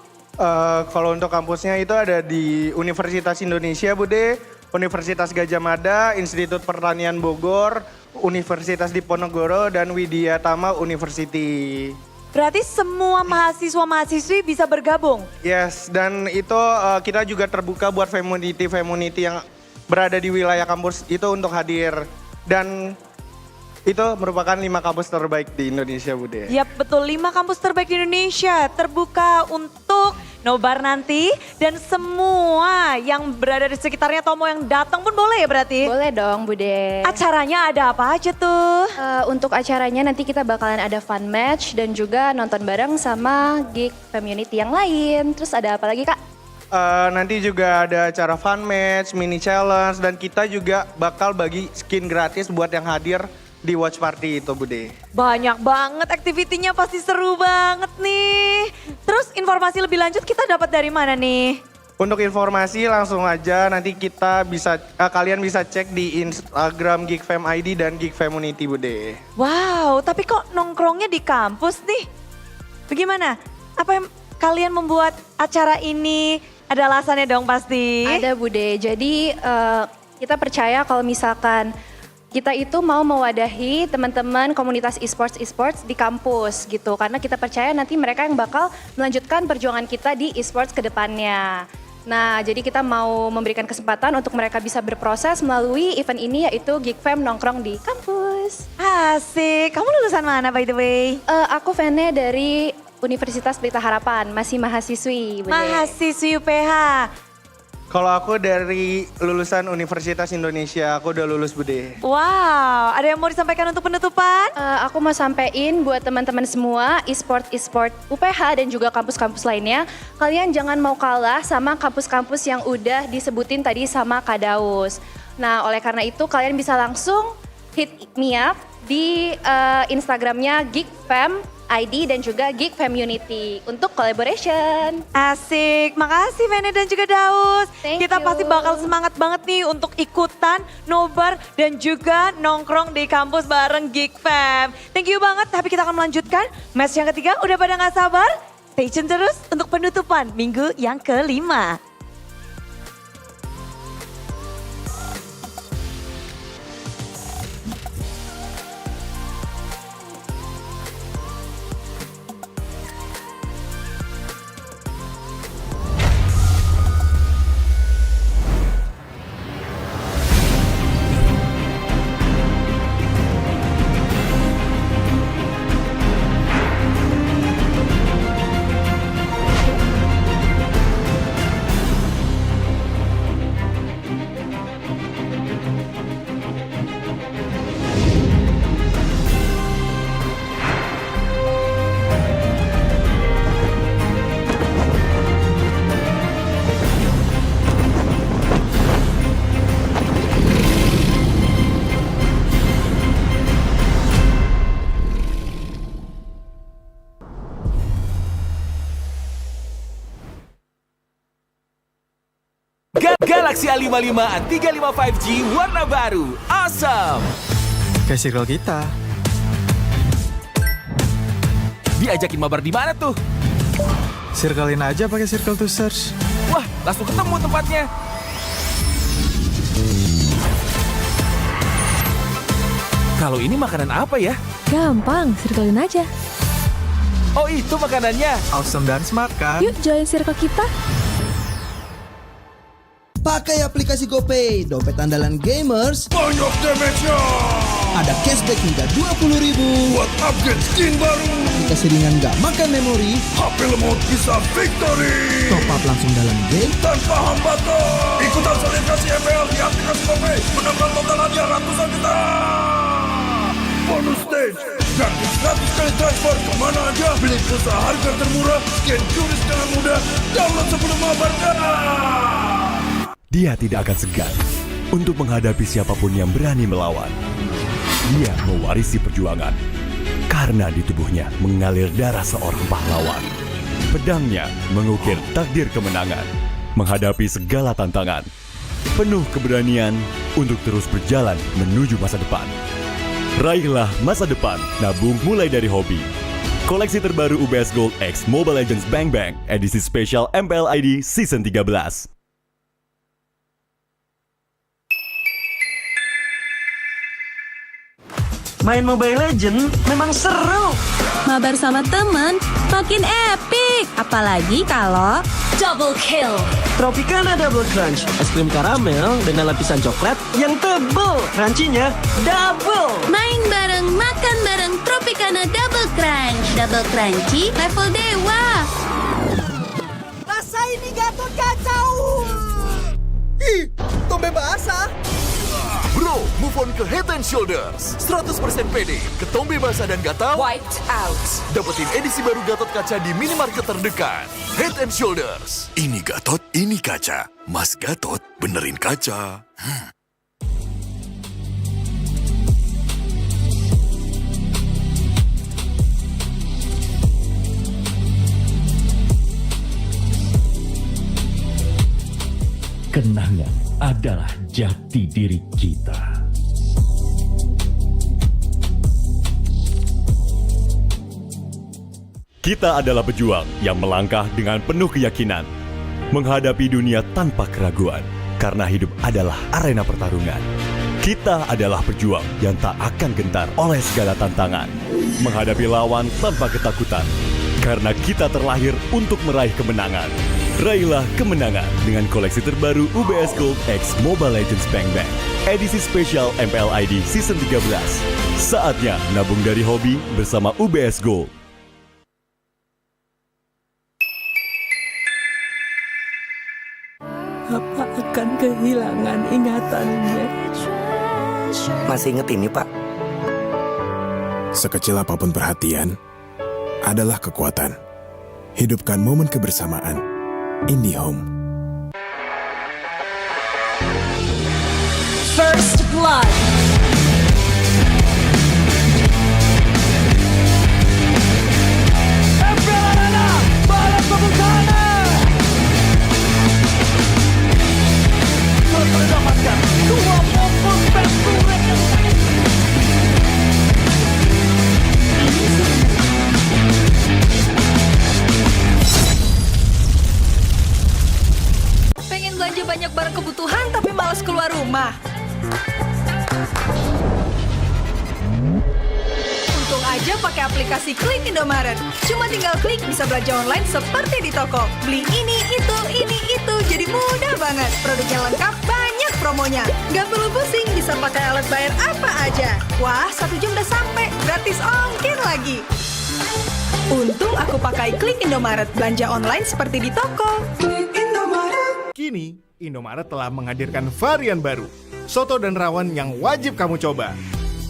Kalau untuk kampusnya itu ada di Universitas Indonesia, Bude, Universitas Gajah Mada, Institut Pertanian Bogor, Universitas Diponegoro, dan Widya Tama University. Berarti semua mahasiswa-mahasiswi bisa bergabung? Yes, dan itu kita juga terbuka buat community yang berada di wilayah kampus itu untuk hadir. Dan itu merupakan 5 kampus terbaik di Indonesia, Bude. Yap, betul. 5 kampus terbaik di Indonesia terbuka untuk nobar nanti. Dan semua yang berada di sekitarnya Tomo yang datang pun boleh ya berarti? Boleh dong, Bude. Acaranya ada apa aja tuh? Untuk acaranya nanti kita bakalan ada fun match dan juga nonton bareng sama Geek Community yang lain. Terus ada apa lagi, Kak? Nanti juga ada acara fun match, mini challenge, dan kita juga bakal bagi skin gratis buat yang hadir di watch party itu, Bude. Banyak banget aktivitinya, pasti seru banget nih. Terus informasi lebih lanjut kita dapat dari mana nih? Untuk informasi langsung aja nanti kita bisa kalian bisa cek di Instagram Geekfam ID dan Geekfam Unity, Bude. Wow, tapi kok nongkrongnya di kampus nih? Bagaimana? Apa yang kalian membuat acara ini? Ada alasannya dong pasti. Ada, Bude. Jadi kita percaya kalau misalkan kita itu mau mewadahi teman-teman komunitas e-sports di kampus gitu. Karena kita percaya nanti mereka yang bakal melanjutkan perjuangan kita di e-sports ke depannya. Nah, jadi kita mau memberikan kesempatan untuk mereka bisa berproses melalui event ini, yaitu Geek Fam nongkrong di kampus. Asik, kamu lulusan mana by the way? Aku fan-nya dari Universitas Pelita Harapan, masih mahasiswi. Bude. Mahasiswi UPH. Kalau aku dari lulusan Universitas Indonesia, aku udah lulus Bude. Wow, ada yang mau disampaikan untuk penutupan? Aku mau sampein buat teman-teman semua, e-sport UPH dan juga kampus-kampus lainnya, kalian jangan mau kalah sama kampus-kampus yang udah disebutin tadi sama Kak Daus. Nah, oleh karena itu kalian bisa langsung hit me up di Instagramnya Geek Fam ID dan juga Geek Community untuk collaboration. Asik, makasih Vene dan juga Daus. Kita you. pasti bakal semangat banget nih untuk ikutan nobar dan juga nongkrong di kampus bareng Geek Fam. Thank you banget, tapi kita akan melanjutkan match yang ketiga. Udah pada gak sabar? Stay tune terus untuk penutupan minggu yang kelima. Galaxy A55 A35 5G warna baru, awesome. Kayak circle kita. Diajakin mabar di mana tuh? Circlein aja pakai circle to search. Wah, langsung ketemu tempatnya. Kalau ini makanan apa ya? Gampang, circlein aja. Oh, itu makanannya. Awesome dan smart kan? Yuk join circle kita. Pakai aplikasi GoPay, dompet andalan gamers. Banyak damage-nya. Ada cashback hingga 20.000 buat upgrade skin baru. Aplikasi ringan gak makan memori. HP lemot bisa victory. Top up langsung dalam game tanpa hambatan. Ikutan selebrasi MPL di aplikasi GoPay. Menambah total hadiah ratusan juta. Bonus stage. Gratis 100 kali transfer kemana aja. Beli pulsa harga termurah. Scan QRIS dengan mudah. Download sebelum mabar. Dia tidak akan segan untuk menghadapi siapapun yang berani melawan. Dia mewarisi perjuangan karena di tubuhnya mengalir darah seorang pahlawan. Pedangnya mengukir takdir kemenangan, menghadapi segala tantangan. Penuh keberanian untuk terus berjalan menuju masa depan. Raihlah masa depan, nabung mulai dari hobi. Koleksi terbaru UBS Gold X Mobile Legends Bang Bang edisi spesial MPL ID Season 13. Main Mobile Legends memang seru. Mabar sama temen makin epic. Apalagi kalau double kill. Tropicana Double Crunch, es krim karamel dengan lapisan coklat yang tebal. Crunchy-nya double. Main bareng, makan bareng Tropicana Double Crunch. Double crunchy level dewa. Rasa ini Gatot kacau. Ih, tombe basah. Bro, move on ke Head and Shoulders. 100% pede, ketombe basah dan gatal. Wiped out. Dapetin edisi baru Gatot kaca di minimarket terdekat. Head and Shoulders. Ini Gatot, ini kaca. Mas Gatot, benerin kaca. Kenangan adalah jati diri kita. Kita adalah pejuang yang melangkah dengan penuh keyakinan, menghadapi dunia tanpa keraguan, karena hidup adalah arena pertarungan. Kita adalah pejuang yang tak akan gentar oleh segala tantangan, menghadapi lawan tanpa ketakutan, karena kita terlahir untuk meraih kemenangan. Raihlah kemenangan dengan koleksi terbaru UBS Gold X Mobile Legends Bang Bang. Edisi spesial MPL ID Season 13. Saatnya nabung dari hobi bersama UBS Gold. Apa akan kehilangan ingatannya? Masih inget ini, Pak? Sekecil apapun perhatian adalah kekuatan. Hidupkan momen kebersamaan. IndiHome. First Blood. Mendapatkan 2 momen penturet yang sangat pengen belanja banyak barang kebutuhan tapi malas keluar rumah. Untung aja pakai aplikasi Klik Indomaret. Cuma tinggal klik bisa belanja online seperti di toko. Beli ini, itu, jadi mudah banget. Produknya lengkap, banyak promonya. Gak perlu pusing, bisa pakai alat bayar apa aja. Wah, 1 jam udah sampai, gratis ongkir lagi. Untung aku pakai Klik Indomaret, belanja online seperti di toko. Klik Indomaret. Kini, Indomaret telah menghadirkan varian baru, soto dan rawon yang wajib kamu coba.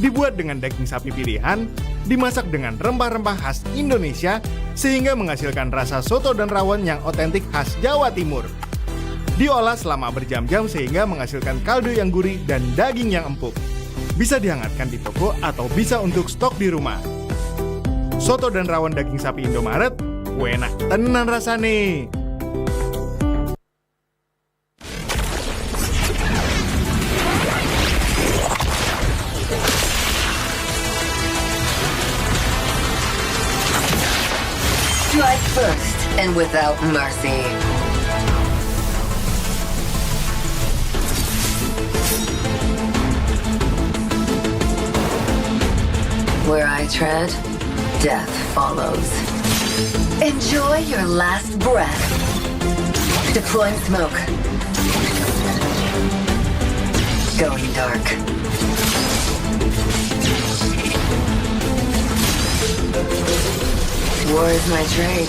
Dibuat dengan daging sapi pilihan, dimasak dengan rempah-rempah khas Indonesia, sehingga menghasilkan rasa soto dan rawon yang otentik khas Jawa Timur. Diolah selama berjam-jam sehingga menghasilkan kaldu yang gurih dan daging yang empuk. Bisa dihangatkan di toko atau bisa untuk stok di rumah. Soto dan rawon daging sapi Indomaret, enak tenan rasane. Strike first and without mercy. Where I tread, death follows. Enjoy your last breath. Deploying smoke. Going dark. War is my trade.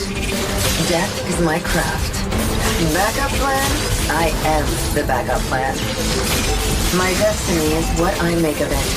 Death is my craft. Backup plan? I am the backup plan. My destiny is what I make of it.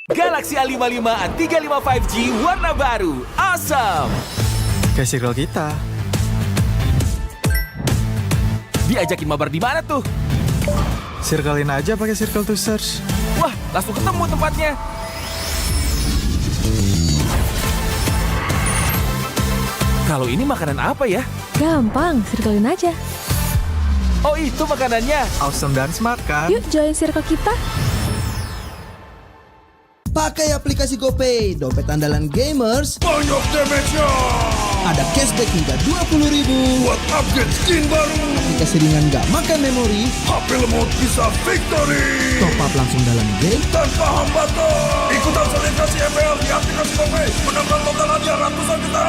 Galaxy A55 A35 5G warna baru. Awesome! Kayak circle kita. Diajakin mabar di mana tuh? Circlein aja pakai circle to search. Wah, langsung ketemu tempatnya. Kalau ini makanan apa ya? Gampang, circlein aja. Oh, itu makanannya. Awesome dan smart kan? Yuk join circle kita. Pakai aplikasi GoPay, dompet andalan gamers. Banyak damage-nya. Ada cashback hingga 20.000 buat upgrade skin baru. Aplikasi ringan gak makan memori. HP lemot bisa victory. Top up langsung dalam game tanpa hambatan. Ikutan selebrasi MPL di aplikasi GoPay. Menangkan total hadiah ratusan juta.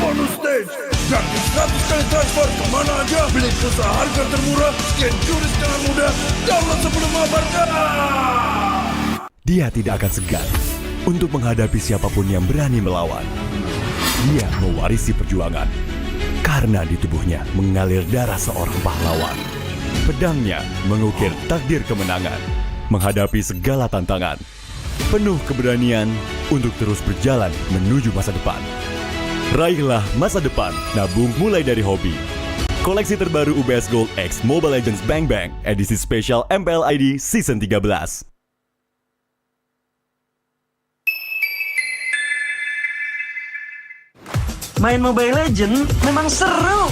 Bonus stage. Gratis 100 kali transfer kemana aja. Beli pulsa harga termurah. Scan juris dengan mudah. Download sebelum mabarkan. Dia tidak akan segan untuk menghadapi siapapun yang berani melawan. Dia mewarisi perjuangan karena di tubuhnya mengalir darah seorang pahlawan. Pedangnya mengukir takdir kemenangan, menghadapi segala tantangan. Penuh keberanian untuk terus berjalan menuju masa depan. Raihlah masa depan, nabung mulai dari hobi. Koleksi terbaru UBS Gold X Mobile Legends Bang Bang, edisi spesial MPL ID Season 13. Main Mobile Legends memang seru.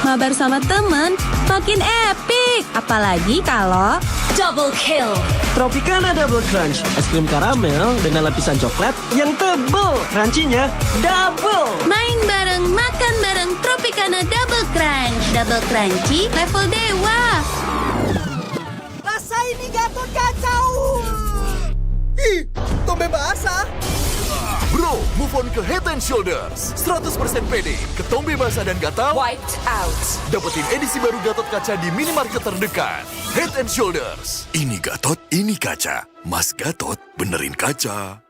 Mabar sama temen makin epic. Apalagi kalau double kill. Tropicana Double Crunch, es krim karamel dengan lapisan coklat yang tebal. Crunchy-nya double. Main bareng, makan bareng Tropicana Double Crunch. Double crunchy level dewa. Rasa ini gatot kacau. Ih, tombe basah. Bro, move on ke Head and Shoulders. 100% pede, ketombe basah dan gatal wiped out. Dapetin edisi baru Gatot Kaca di minimarket terdekat. Head and Shoulders. Ini Gatot, ini kaca. Mas Gatot, benerin kaca.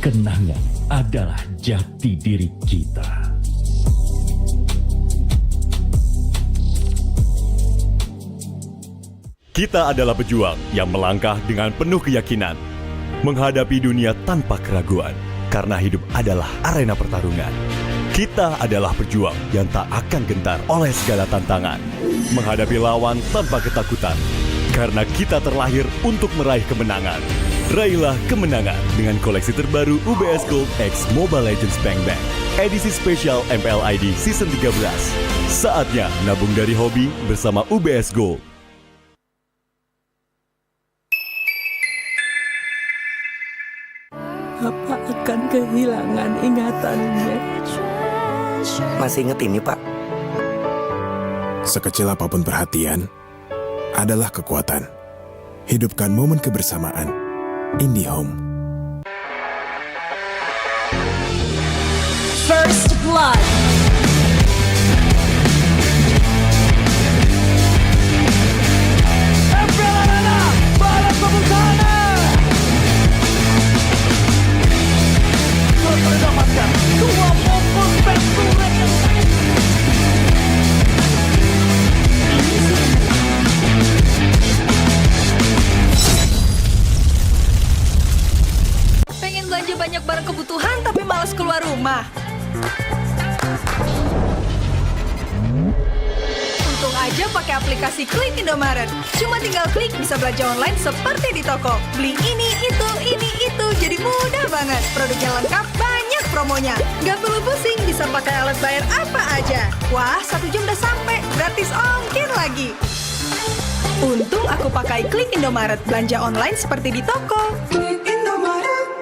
Kenangan adalah jati diri kita. Kita adalah pejuang yang melangkah dengan penuh keyakinan, menghadapi dunia tanpa keraguan, karena hidup adalah arena pertarungan. Kita adalah pejuang yang tak akan gentar oleh segala tantangan, menghadapi lawan tanpa ketakutan, karena kita terlahir untuk meraih kemenangan. Raihlah kemenangan dengan koleksi terbaru UBS Gold X Mobile Legends Bang Bang, edisi spesial MPL ID Season 13. Saatnya nabung dari hobi bersama UBS Gold. Apa akan kehilangan ingatannya? Masih inget ini, Pak? Sekecil apapun perhatian adalah kekuatan. Hidupkan momen kebersamaan. IndiHome. First blood. Mendapatkan 2 pompon pentulan. Pengen belanja banyak barang kebutuhan tapi malas keluar rumah. Untung aja pakai aplikasi Klik Indomaret. Cuma tinggal klik bisa belanja online seperti di toko. Beli ini, itu, jadi mudah banget. Produknya lengkap, banyak promonya. Gak perlu pusing, bisa pakai alat bayar apa aja. Wah, 1 jam udah sampai, gratis ongkir lagi. Untung aku pakai Klik Indomaret, belanja online seperti di toko.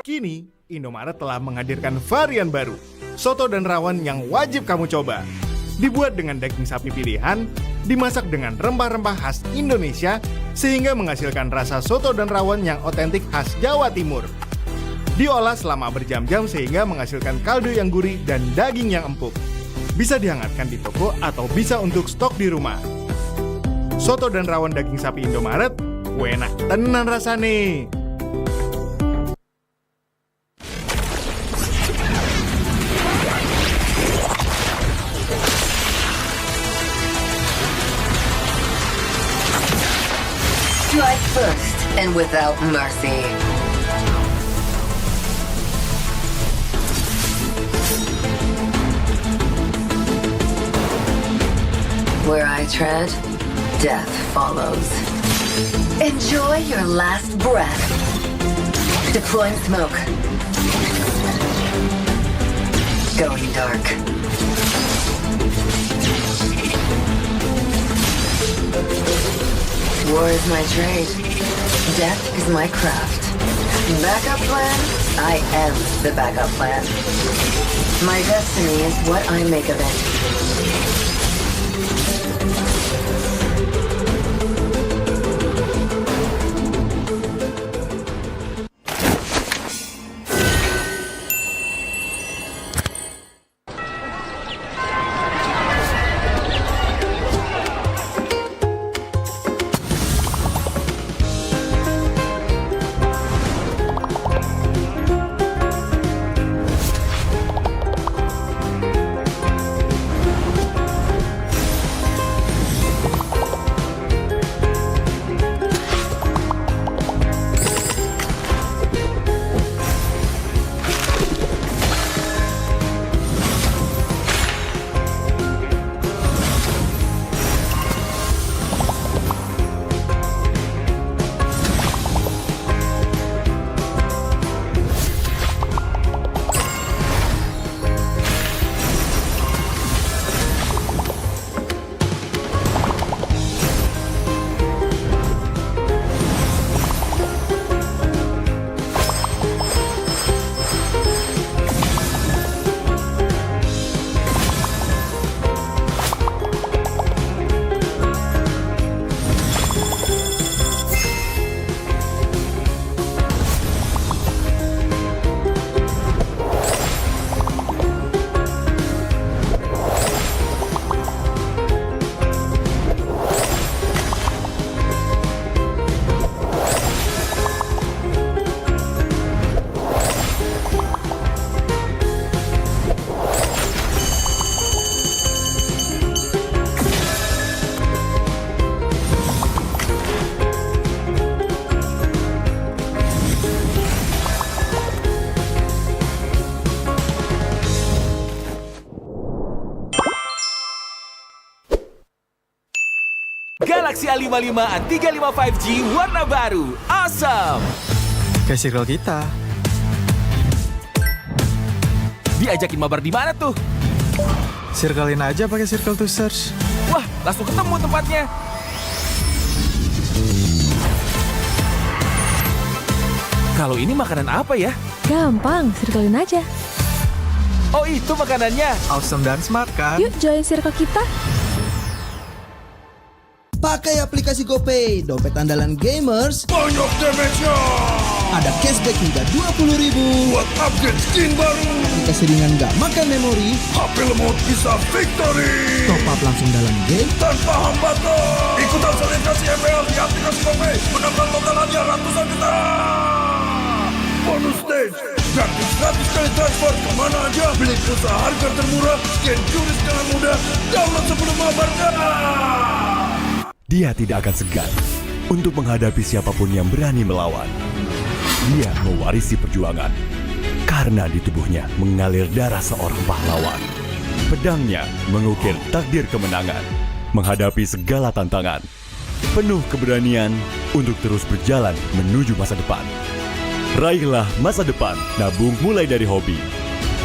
Kini, Indomaret telah menghadirkan varian baru, soto dan rawon yang wajib kamu coba. Dibuat dengan daging sapi pilihan, dimasak dengan rempah-rempah khas Indonesia, sehingga menghasilkan rasa soto dan rawon yang otentik khas Jawa Timur. Diolah selama berjam-jam sehingga menghasilkan kaldu yang gurih dan daging yang empuk. Bisa dihangatkan di toko atau bisa untuk stok di rumah. Soto dan rawon daging sapi Indomaret, enak tenan rasane. Strike first and without mercy. Where I tread, death follows. Enjoy your last breath. Deploying smoke. Going dark. War is my trade. Death is my craft. Backup plan? I am the backup plan. My destiny is what I make of it. Galaxy A55 35 5G warna baru. Awesome! Kayak circle kita. Diajakin mabar di mana tuh? Circlein aja pakai circle to search. Wah, langsung ketemu tempatnya. Kalau ini makanan apa ya? Gampang, circlein aja. Oh, itu makanannya. Awesome dan smart kan? Yuk join circle kita. Pakai aplikasi GoPay, dompet andalan gamers. Banyak damage-nya. Ada cashback hingga 20.000 buat upgrade skin baru. Aplikasi ringan gak makan memori. HP lemot bisa victory. Top up langsung dalam game tanpa hambatan. Ikutan selebrasi MPL di aplikasi GoPay. Menambah totalannya ratusan juta. Bonus stage. Gratis 100 kali transfer kemana aja. Beli pulsa harga termurah. Scan juris dengan mudah. Download sebelum mabarkan. Dia tidak akan segan untuk menghadapi siapapun yang berani melawan. Dia mewarisi perjuangan karena di tubuhnya mengalir darah seorang pahlawan. Pedangnya mengukir takdir kemenangan, menghadapi segala tantangan. Penuh keberanian untuk terus berjalan menuju masa depan. Raihlah masa depan, nabung mulai dari hobi.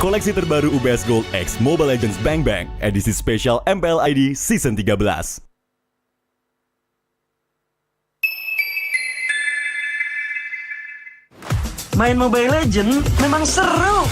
Koleksi terbaru UBS Gold X Mobile Legends Bang Bang edisi spesial MPL ID Season 13. Main Mobile Legends memang seru.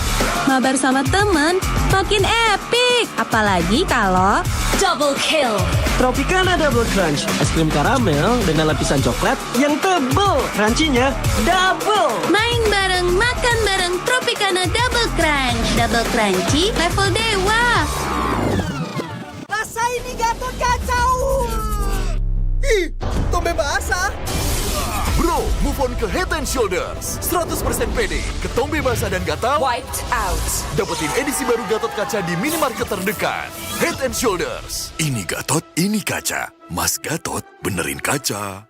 Mabar sama temen makin epic. Apalagi kalau double kill. Tropicana Double Crunch, es krim karamel dengan lapisan coklat yang tebal. Crunchy-nya double. Main bareng, makan bareng Tropicana Double Crunch. Double crunchy level dewa. Rasa ini Gatot kacau. Ih, tombe basah. Bro, move on ke Head and Shoulders. 100% pede, ketombe basah dan gatal Wiped out. dapetin edisi baru Gatot kaca di minimarket terdekat. Head and Shoulders. Ini Gatot, ini kaca. Mas Gatot benerin kaca.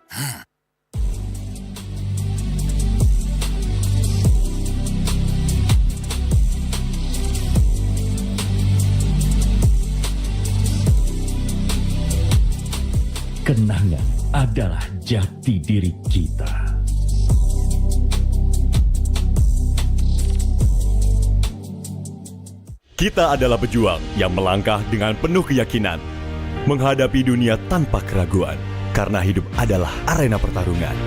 Kenangan adalah jati diri kita. Kita adalah pejuang yang melangkah dengan penuh keyakinan, menghadapi dunia tanpa keraguan, karena hidup adalah arena pertarungan.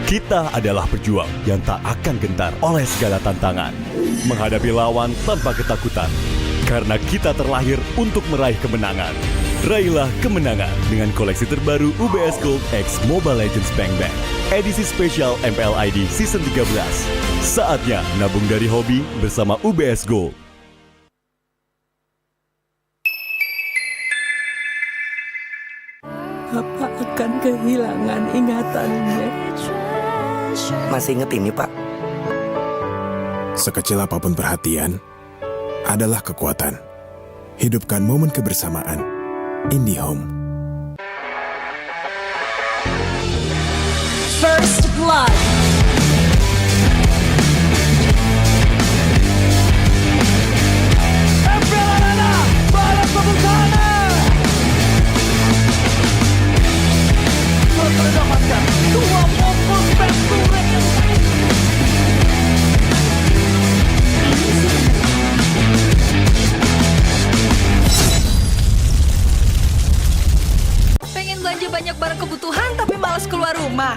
Kita adalah pejuang yang tak akan gentar oleh segala tantangan, menghadapi lawan tanpa ketakutan, karena kita terlahir untuk meraih kemenangan. Raihlah kemenangan dengan koleksi terbaru UBS Gold X Mobile Legends Bang Bang, edisi spesial MPL ID Season 13. Saatnya nabung dari hobi bersama UBS Gold. Papa akan kehilangan ingatannya. Masih inget ini, Pak? Sekecil apapun perhatian adalah kekuatan. Hidupkan momen kebersamaan. IndiHome. First Blood. Pengen belanja banyak barang kebutuhan tapi malas keluar rumah.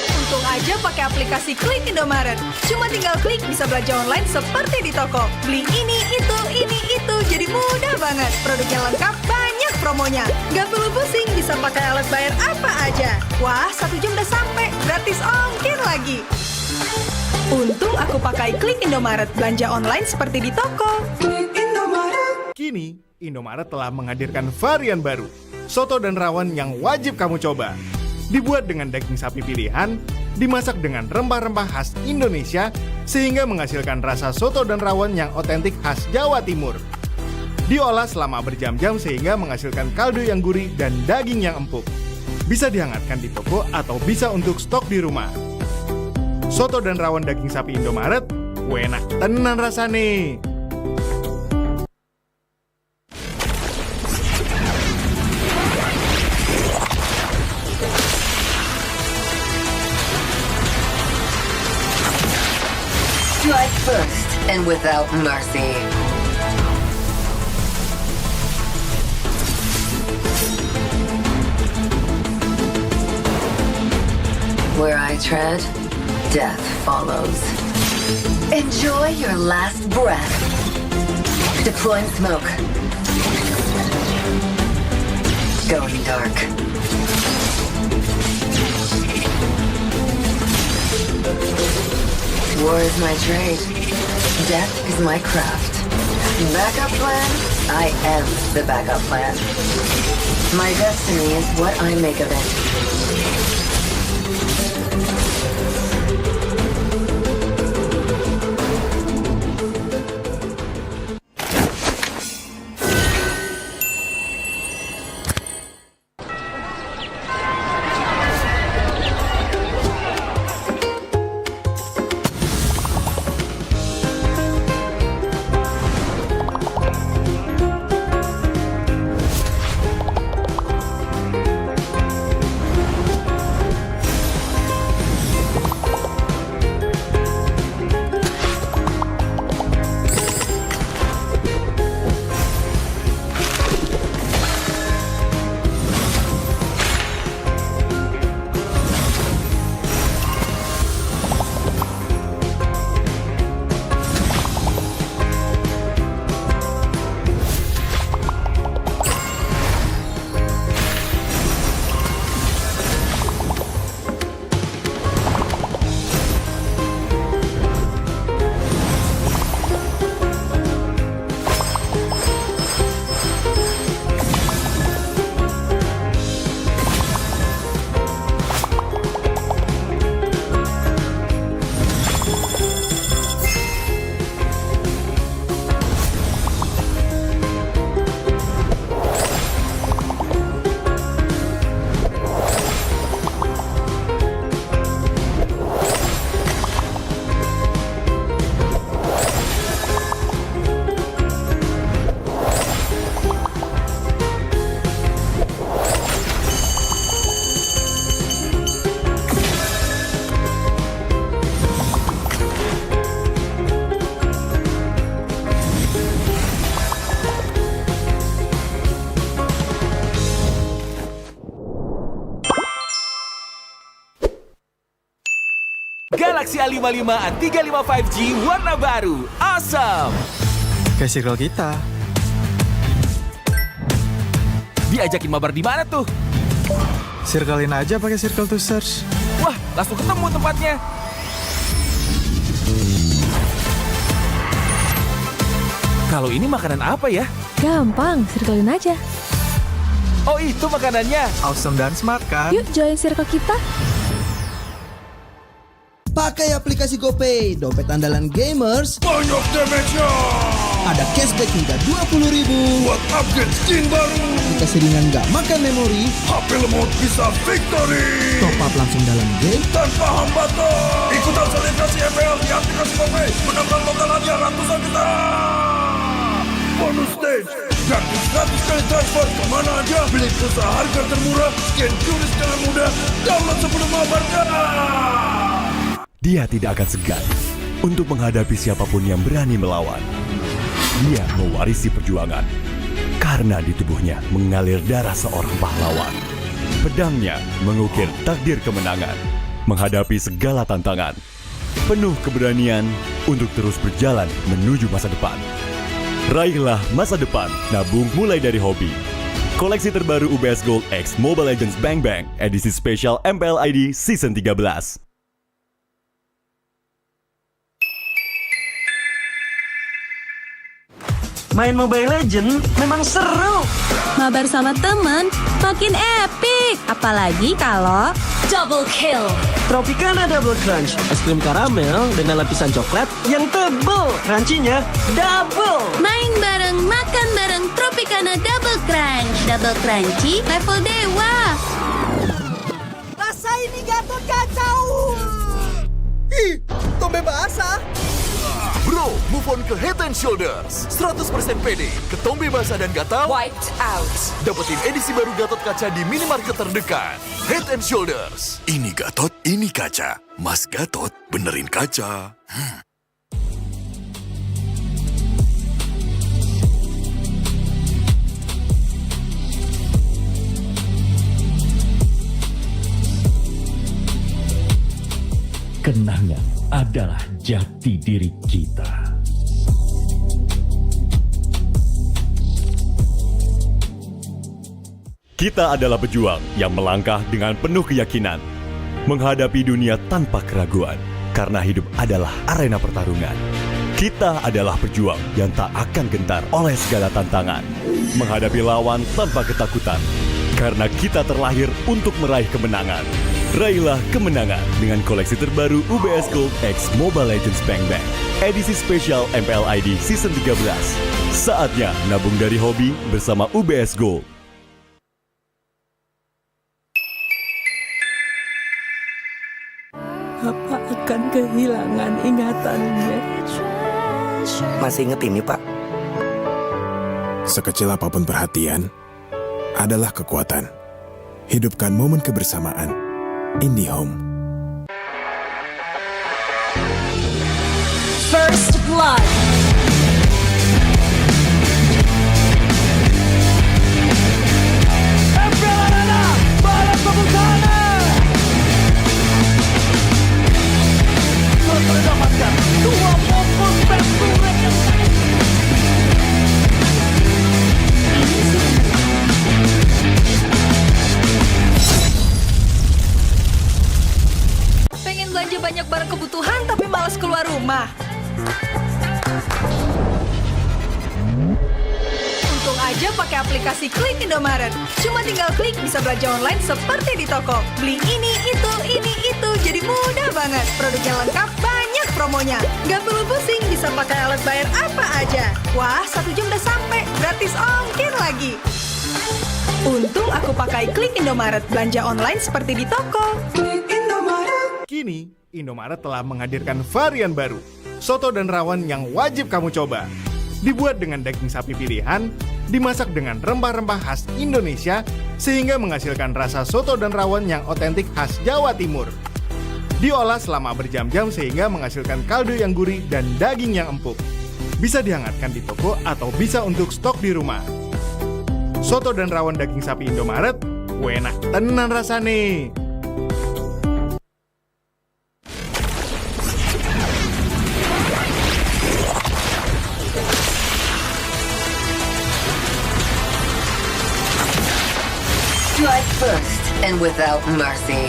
Untung aja pakai aplikasi Klik Indomaret. Cuma tinggal klik bisa belanja online seperti di toko. Beli ini, itu, jadi mudah banget. Produknya lengkap, banyak promonya. Gak perlu pusing, bisa pakai alat bayar apa aja. Wah, 1 jam udah sampai, gratis ongkir lagi. Untung aku pakai Klik Indomaret, belanja online seperti di toko. Kini, Indomaret telah menghadirkan varian baru, soto dan rawon yang wajib kamu coba. Dibuat dengan daging sapi pilihan, dimasak dengan rempah-rempah khas Indonesia, sehingga menghasilkan rasa soto dan rawon yang otentik khas Jawa Timur. Diolah selama berjam-jam sehingga menghasilkan kaldu yang gurih dan daging yang empuk. Bisa dihangatkan di toko atau bisa untuk stok di rumah. Soto dan rawon daging sapi Indomaret, enak tenan rasane. Strike first and without mercy. Where I tread, death follows. Enjoy your last breath. Deploying smoke. Going dark. War is my trade. Death is my craft. Backup plan? I am the backup plan. My destiny is what I make of it. Galaxy A55 A35 5G warna baru. Awesome! Kayak circle kita. Diajakin mabar di mana tuh? Circlein aja pakai circle to search. Wah, langsung ketemu tempatnya. Kalau ini makanan apa ya? Gampang, circlein aja. Oh, itu makanannya. Awesome dan smart kan? Yuk join circle kita. Pakai aplikasi GoPay, dompet andalan gamers. Banyak damage-nya. Ada cashback hingga 20.000 buat upgrade skin baru. Aplikasi ringan gak makan memori. HP lemot bisa victory. Top up langsung dalam game tanpa hambatan. Ikutan selebrasi MPL di aplikasi GoPay. Menambah total hadiah ratusan juta. Bonus stage. Gratis 100 kali transfer kemana aja. Beli pulsa harga termurah. Scan QRIS dengan mudah. Download sebelum mabarkan. Dia tidak akan segan untuk menghadapi siapapun yang berani melawan. Dia mewarisi perjuangan karena di tubuhnya mengalir darah seorang pahlawan. Pedangnya mengukir takdir kemenangan, menghadapi segala tantangan. Penuh keberanian untuk terus berjalan menuju masa depan. Raihlah masa depan, nabung mulai dari hobi. Koleksi terbaru UBS Gold X Mobile Legends Bang Bang, edisi spesial MPL ID Season 13. Main Mobile Legends memang seru. Mabar sama temen makin epic. Apalagi kalau Double kill. Tropicana Double Crunch, es krim karamel dengan lapisan coklat yang tebal. Crunchy-nya double. main bareng, makan bareng Tropicana Double Crunch. Double crunchy level dewa. Rasa ini Gatot kacau. Ih, tombe basah. Bro, move on ke Head and Shoulders. 100% pede, ketombe basah dan gatal Wiped out. dapetin edisi baru Gatot kaca di minimarket terdekat. Head and Shoulders. Ini Gatot, ini kaca. Mas Gatot, benerin kaca. Kenangan adalah jati diri kita. Kita adalah pejuang yang melangkah dengan penuh keyakinan, menghadapi dunia tanpa keraguan, karena hidup adalah arena pertarungan. Kita adalah pejuang yang tak akan gentar oleh segala tantangan, menghadapi lawan tanpa ketakutan, karena kita terlahir untuk meraih kemenangan. Raihlah kemenangan dengan koleksi terbaru UBS Gold X Mobile Legends Bang Bang, edisi spesial MPL ID Season 13. Saatnya nabung dari hobi bersama UBS Gold. Papa akan kehilangan ingatannya. Masih inget ini, Pak? Sekecil apapun perhatian adalah kekuatan. Hidupkan momen kebersamaan. IndiHome. First blood. Mendapatkan 2 fokus penturet yang Pengen belanja banyak barang kebutuhan tapi malas keluar rumah. Untung aja pakai aplikasi Klik Indomaret. Cuma tinggal klik bisa belanja online seperti di toko. Beli ini, itu, jadi mudah banget. Produknya lengkap, banyak promonya. Gak perlu pusing, bisa pakai alat bayar apa aja. Wah, 1 jam udah sampai, gratis ongkir lagi. Untung aku pakai Klik Indomaret, belanja online seperti di toko. Kini, Indomaret telah menghadirkan varian baru, soto dan rawon yang wajib kamu coba. Dibuat dengan daging sapi pilihan, dimasak dengan rempah-rempah khas Indonesia, sehingga menghasilkan rasa soto dan rawon yang otentik khas Jawa Timur. Diolah selama berjam-jam sehingga menghasilkan kaldu yang gurih dan daging yang empuk. Bisa dihangatkan di toko atau bisa untuk stok di rumah. Soto dan rawon daging sapi Indomaret, enak tenan rasane. Strike first and without mercy.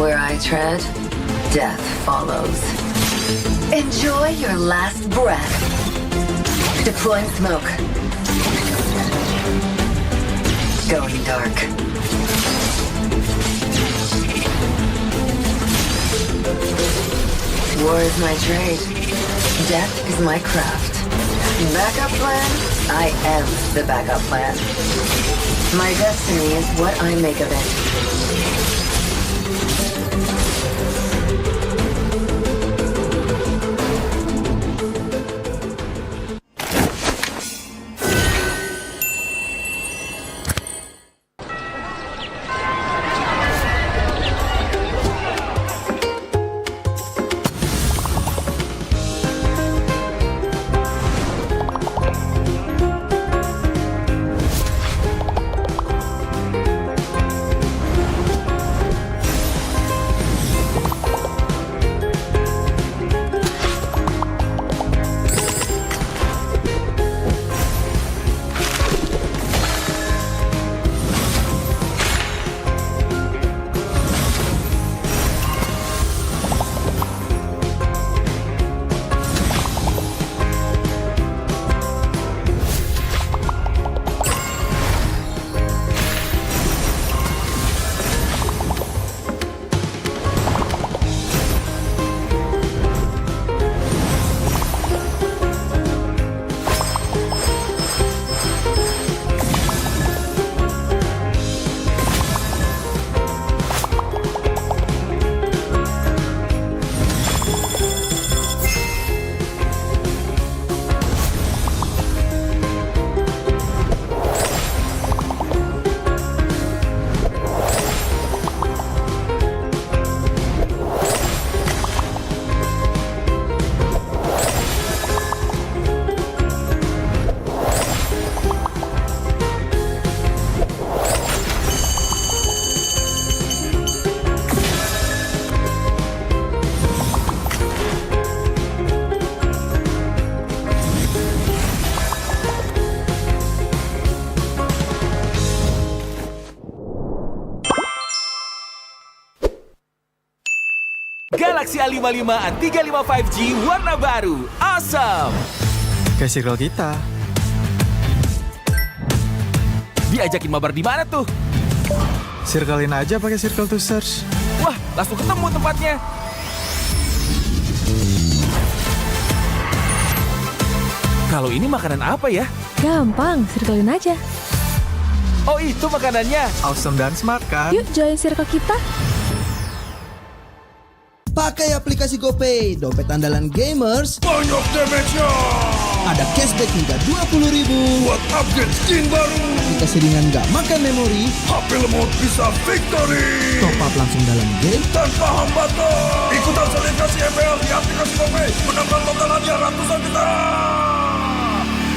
Where I tread, death follows. Enjoy your last breath. Deploying smoke. Going dark. War is my trade. Death is my craft. Backup plan? I am the backup plan. My destiny is what I make of it. Galaxy A55 A35 5G warna baru. Awesome! Kayak circle kita. Diajakin mabar di mana tuh? Circlein aja pakai circle to search. Wah, langsung ketemu tempatnya. Kalau ini makanan apa ya? Gampang, circlein aja. Oh, itu makanannya. Awesome dan smart kan? Yuk join circle kita. Pakai aplikasi GoPay, dompet andalan gamers. Banyak damage-nya. Ada cashback hingga 20.000 buat upgrade skin baru. Aplikasi ringan gak makan memori. HP lemot bisa victory. Top up langsung dalam game tanpa hambatan. Ikutan selebrasi MPL di aplikasi GoPay. Menangkan total hadiah ratusan juta.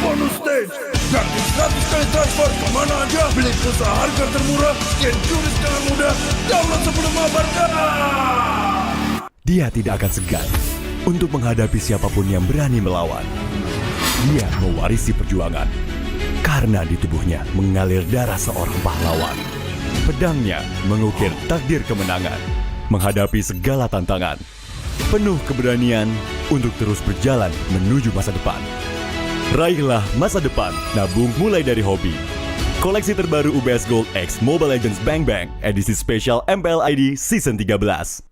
Bonus stage. Gratis 100 kali transfer kemana aja. Beli pulsa harga termurah. Scan turis dengan mudah. Download sebelum mabarkan. Dia tidak akan segan untuk menghadapi siapapun yang berani melawan. Dia mewarisi perjuangan karena di tubuhnya mengalir darah seorang pahlawan. Pedangnya mengukir takdir kemenangan, menghadapi segala tantangan. Penuh keberanian untuk terus berjalan menuju masa depan. Raihlah masa depan, nabung mulai dari hobi. Koleksi terbaru UBS Gold X Mobile Legends Bang Bang edisi spesial MPL ID Season 13.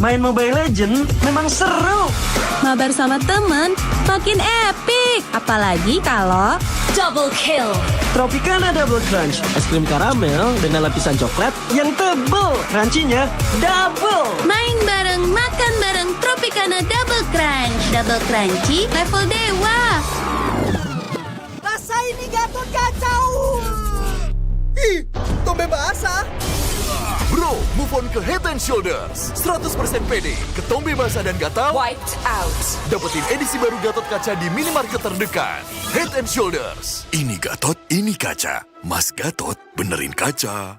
Main Mobile Legends memang seru. Mabar sama temen makin epic. Apalagi kalau double kill. Tropicana Double Crunch, es krim karamel dengan lapisan coklat yang tebal. Crunchy-nya double. Main bareng, makan bareng Tropicana Double Crunch. Double crunchy level dewa. Rasa ini Gatot kacau. Ih, tombe basah. Bro, move on ke Head and Shoulders. 100% pede, ketombe basah dan gatal Wiped out. dapetin edisi baru Gatot kaca di minimarket terdekat. Head and Shoulders. Ini Gatot, ini kaca. Mas Gatot, benerin kaca.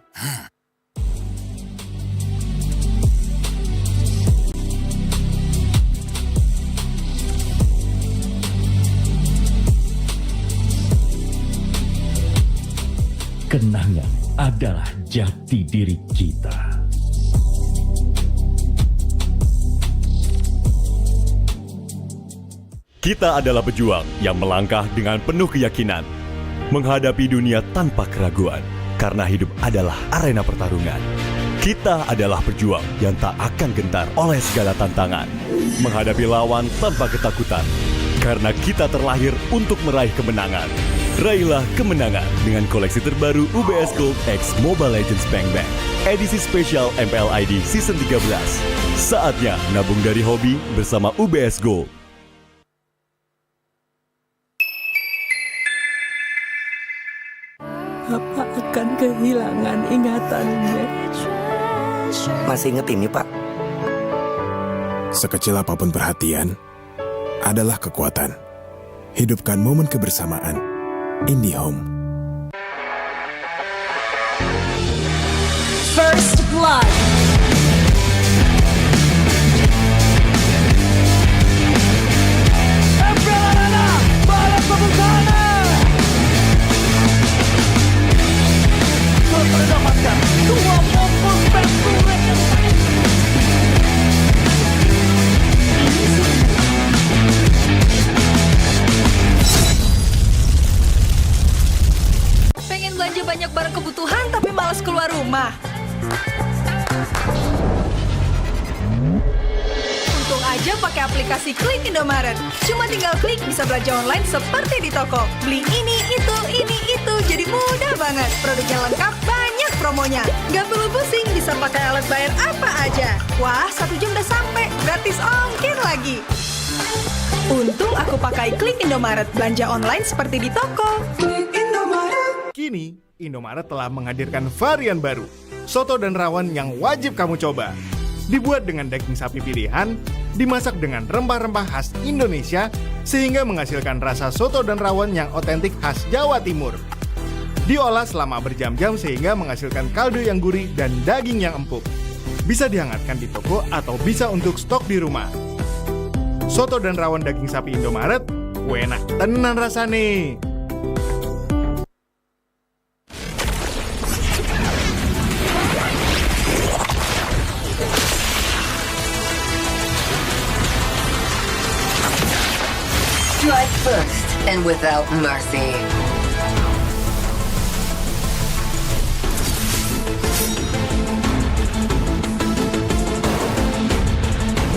Kenangan adalah jati diri kita. Kita adalah pejuang yang melangkah dengan penuh keyakinan, menghadapi dunia tanpa keraguan, karena hidup adalah arena pertarungan. Kita adalah pejuang yang tak akan gentar oleh segala tantangan, menghadapi lawan tanpa ketakutan, karena kita terlahir untuk meraih kemenangan. Raihlah kemenangan dengan koleksi terbaru UBS Gold X Mobile Legends Bang Bang, edisi spesial MPL ID Season 13. Saatnya nabung dari hobi bersama UBS Gold. Apa akan kehilangan ingatannya? Masih inget ini, Pak? Sekecil apapun perhatian, adalah kekuatan. Hidupkan momen kebersamaan. IndiHome. First Blood. Mendapatkan 2 momen back-to-back yang Pengen belanja banyak barang kebutuhan tapi malas keluar rumah. Untung aja pakai aplikasi Klik Indomaret. Cuma tinggal klik bisa belanja online seperti di toko. Beli ini, itu, jadi mudah banget. Produknya lengkap, banyak promonya. Gak perlu pusing, bisa pakai alat bayar apa aja. Wah, 1 jam udah sampai, gratis ongkir lagi. Untung aku pakai Klik Indomaret, belanja online seperti di toko. Kini, Indomaret telah menghadirkan varian baru, soto dan rawon yang wajib kamu coba. Dibuat dengan daging sapi pilihan, dimasak dengan rempah-rempah khas Indonesia, sehingga menghasilkan rasa soto dan rawon yang otentik khas Jawa Timur. Diolah selama berjam-jam sehingga menghasilkan kaldu yang gurih dan daging yang empuk. Bisa dihangatkan di toko atau bisa untuk stok di rumah. Soto dan rawon daging sapi Indomaret, enak tenan rasane. Strike first and without mercy.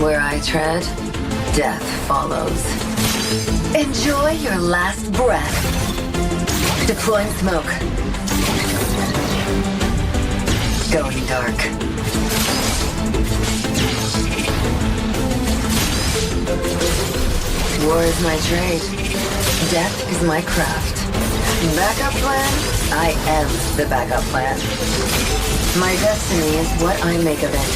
Where I tread, death follows. Enjoy your last breath. Deploying smoke. Going dark. War is my trade. Death is my craft. Backup plan? I am the backup plan. My destiny is what I make of it.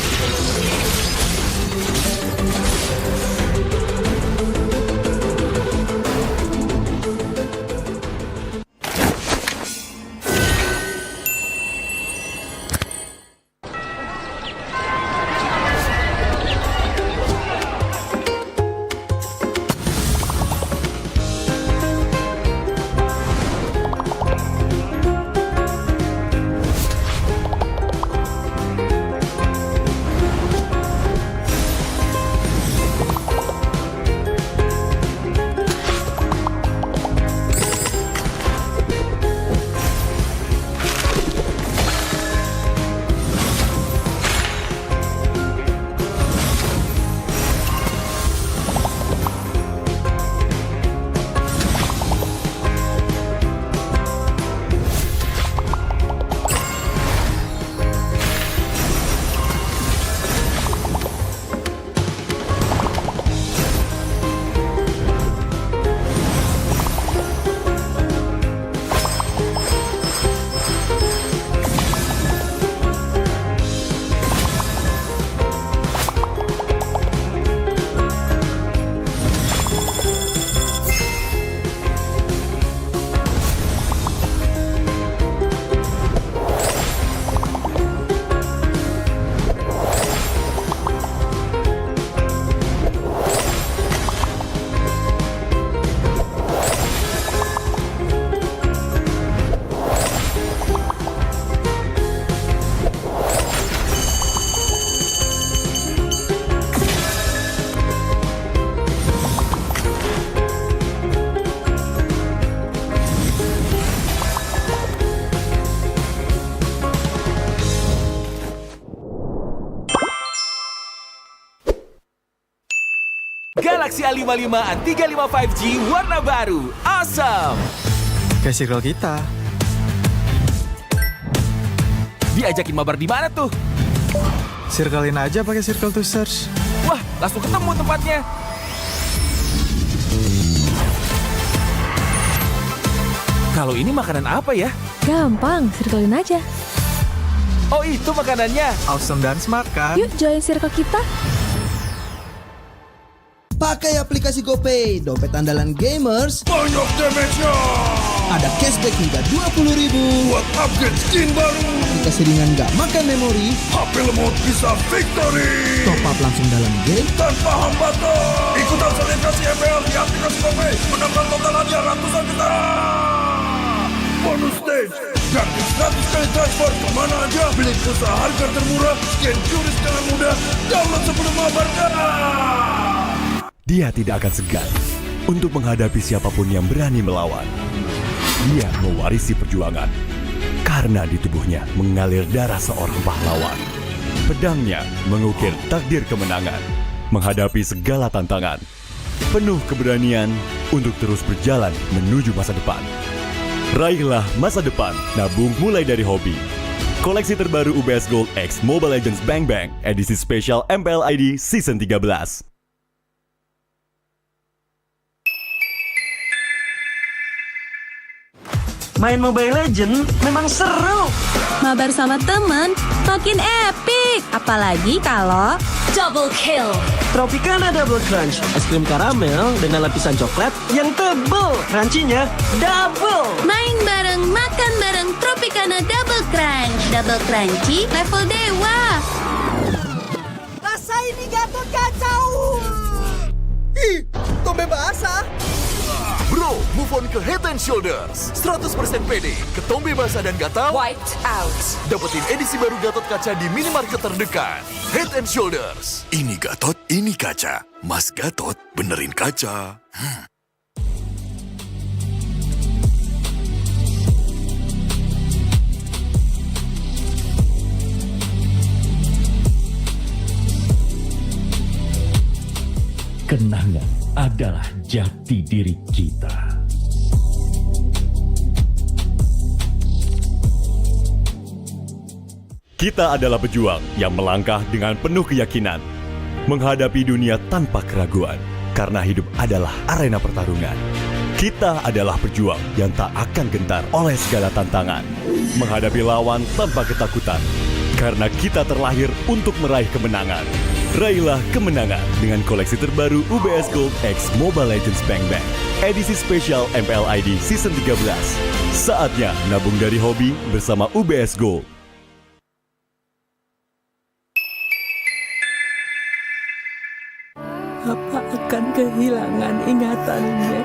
Galaxy A55 and 35 5G warna baru. Awesome! Kayak circle kita. Diajakin mabar di mana tuh? Circlein aja pakai circle to search. Wah, langsung ketemu tempatnya. Kalau ini makanan apa ya? Gampang, circlein aja. Oh, itu makanannya. Awesome dan smart kan? Yuk join circle kita. Pakai aplikasi GoPay, dompet andalan gamers. Banyak damage-nya. Ada cashback hingga 20.000 buat upgrade skin baru. Aplikasi ringan gak makan memori. HP lemot bisa victory. Top up langsung dalam game tanpa hambatan. Ikutan selebrasi MPL di aplikasi GoPay. Menambah total hadiah ratusan juta. Bonus stage. Gratis 100 kali transfer kemana aja. Beli pulsa harga termurah. Scan juris dengan mudah. Download sebelum mabarkan. Dia tidak akan segan untuk menghadapi siapapun yang berani melawan. Dia mewarisi perjuangan karena di tubuhnya mengalir darah seorang pahlawan. Pedangnya mengukir takdir kemenangan, menghadapi segala tantangan. Penuh keberanian untuk terus berjalan menuju masa depan. Raihlah masa depan, nabung mulai dari hobi. Koleksi terbaru UBS Gold X Mobile Legends Bang Bang, edisi spesial MPL ID Season 13. Main Mobile Legends memang seru. Mabar sama temen makin epic. Apalagi kalau Double kill. Tropicana Double Crunch, es krim karamel dengan lapisan coklat yang tebal. Crunchy-nya double. main bareng, makan bareng Tropicana Double Crunch. Double crunchy level dewa. Rasa ini Gatot kacau. Ih, tombe basah. Bro, move on ke Head and Shoulders. 100% pede, ketombe basah dan gatal Wiped out. dapetin edisi baru Gatot kaca di minimarket terdekat. Head and Shoulders. Ini Gatot, ini kaca. Mas Gatot, benerin kaca. Kenangan adalah jati diri kita. Kita adalah pejuang yang melangkah dengan penuh keyakinan, menghadapi dunia tanpa keraguan, karena hidup adalah arena pertarungan. Kita adalah pejuang yang tak akan gentar oleh segala tantangan, menghadapi lawan tanpa ketakutan, karena kita terlahir untuk meraih kemenangan. Raihlah kemenangan dengan koleksi terbaru UBS Gold X Mobile Legends Bang Bang, edisi spesial MPL ID Season 13. Saatnya nabung dari hobi bersama UBS Gold. Apa akan kehilangan ingatannya?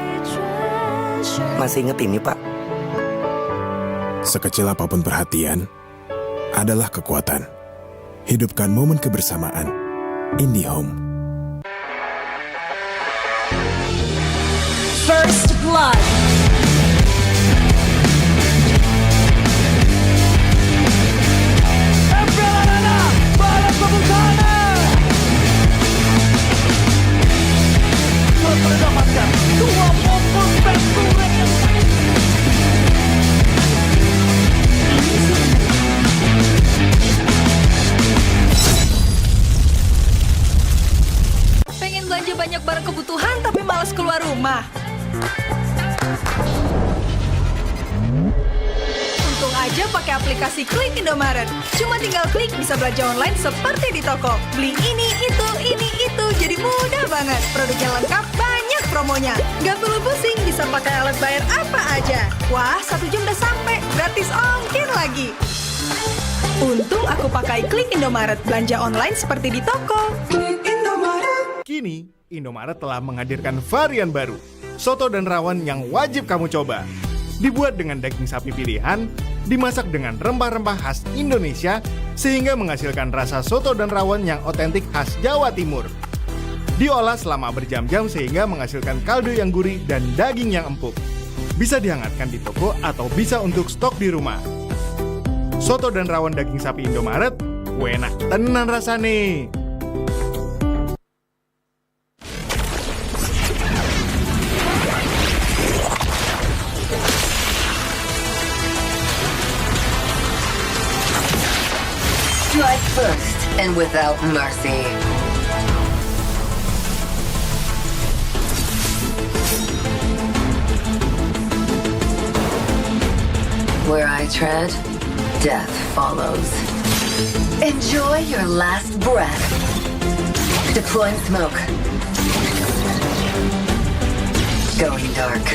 Masih inget ini, Pak? Sekecil apapun perhatian adalah kekuatan. Hidupkan momen kebersamaan. IndiHome. First blood. Mendapatkan 2 momen pentulen. Pengen belanja banyak barang kebutuhan tapi malas keluar rumah. Untung aja pakai aplikasi Klik Indomaret. Cuma tinggal klik bisa belanja online seperti di toko. Beli ini, itu, jadi mudah banget. Produknya lengkap, banyak promonya. Gak perlu pusing, bisa pakai alat bayar apa aja. Wah, 1 jam udah sampai, gratis ongkir lagi. Untung aku pakai Klik Indomaret, belanja online seperti di toko. Kini, Indomaret telah menghadirkan varian baru, soto dan rawon yang wajib kamu coba. Dibuat dengan daging sapi pilihan, dimasak dengan rempah-rempah khas Indonesia, sehingga menghasilkan rasa soto dan rawon yang otentik khas Jawa Timur. Diolah selama berjam-jam sehingga menghasilkan kaldu yang gurih dan daging yang empuk. Bisa dihangatkan di toko atau bisa untuk stok di rumah. Soto dan rawon daging sapi Indomaret, enak tenan rasane. Strike first and without mercy. Where I tread, death follows. Enjoy your last breath. Deploying smoke. Going dark.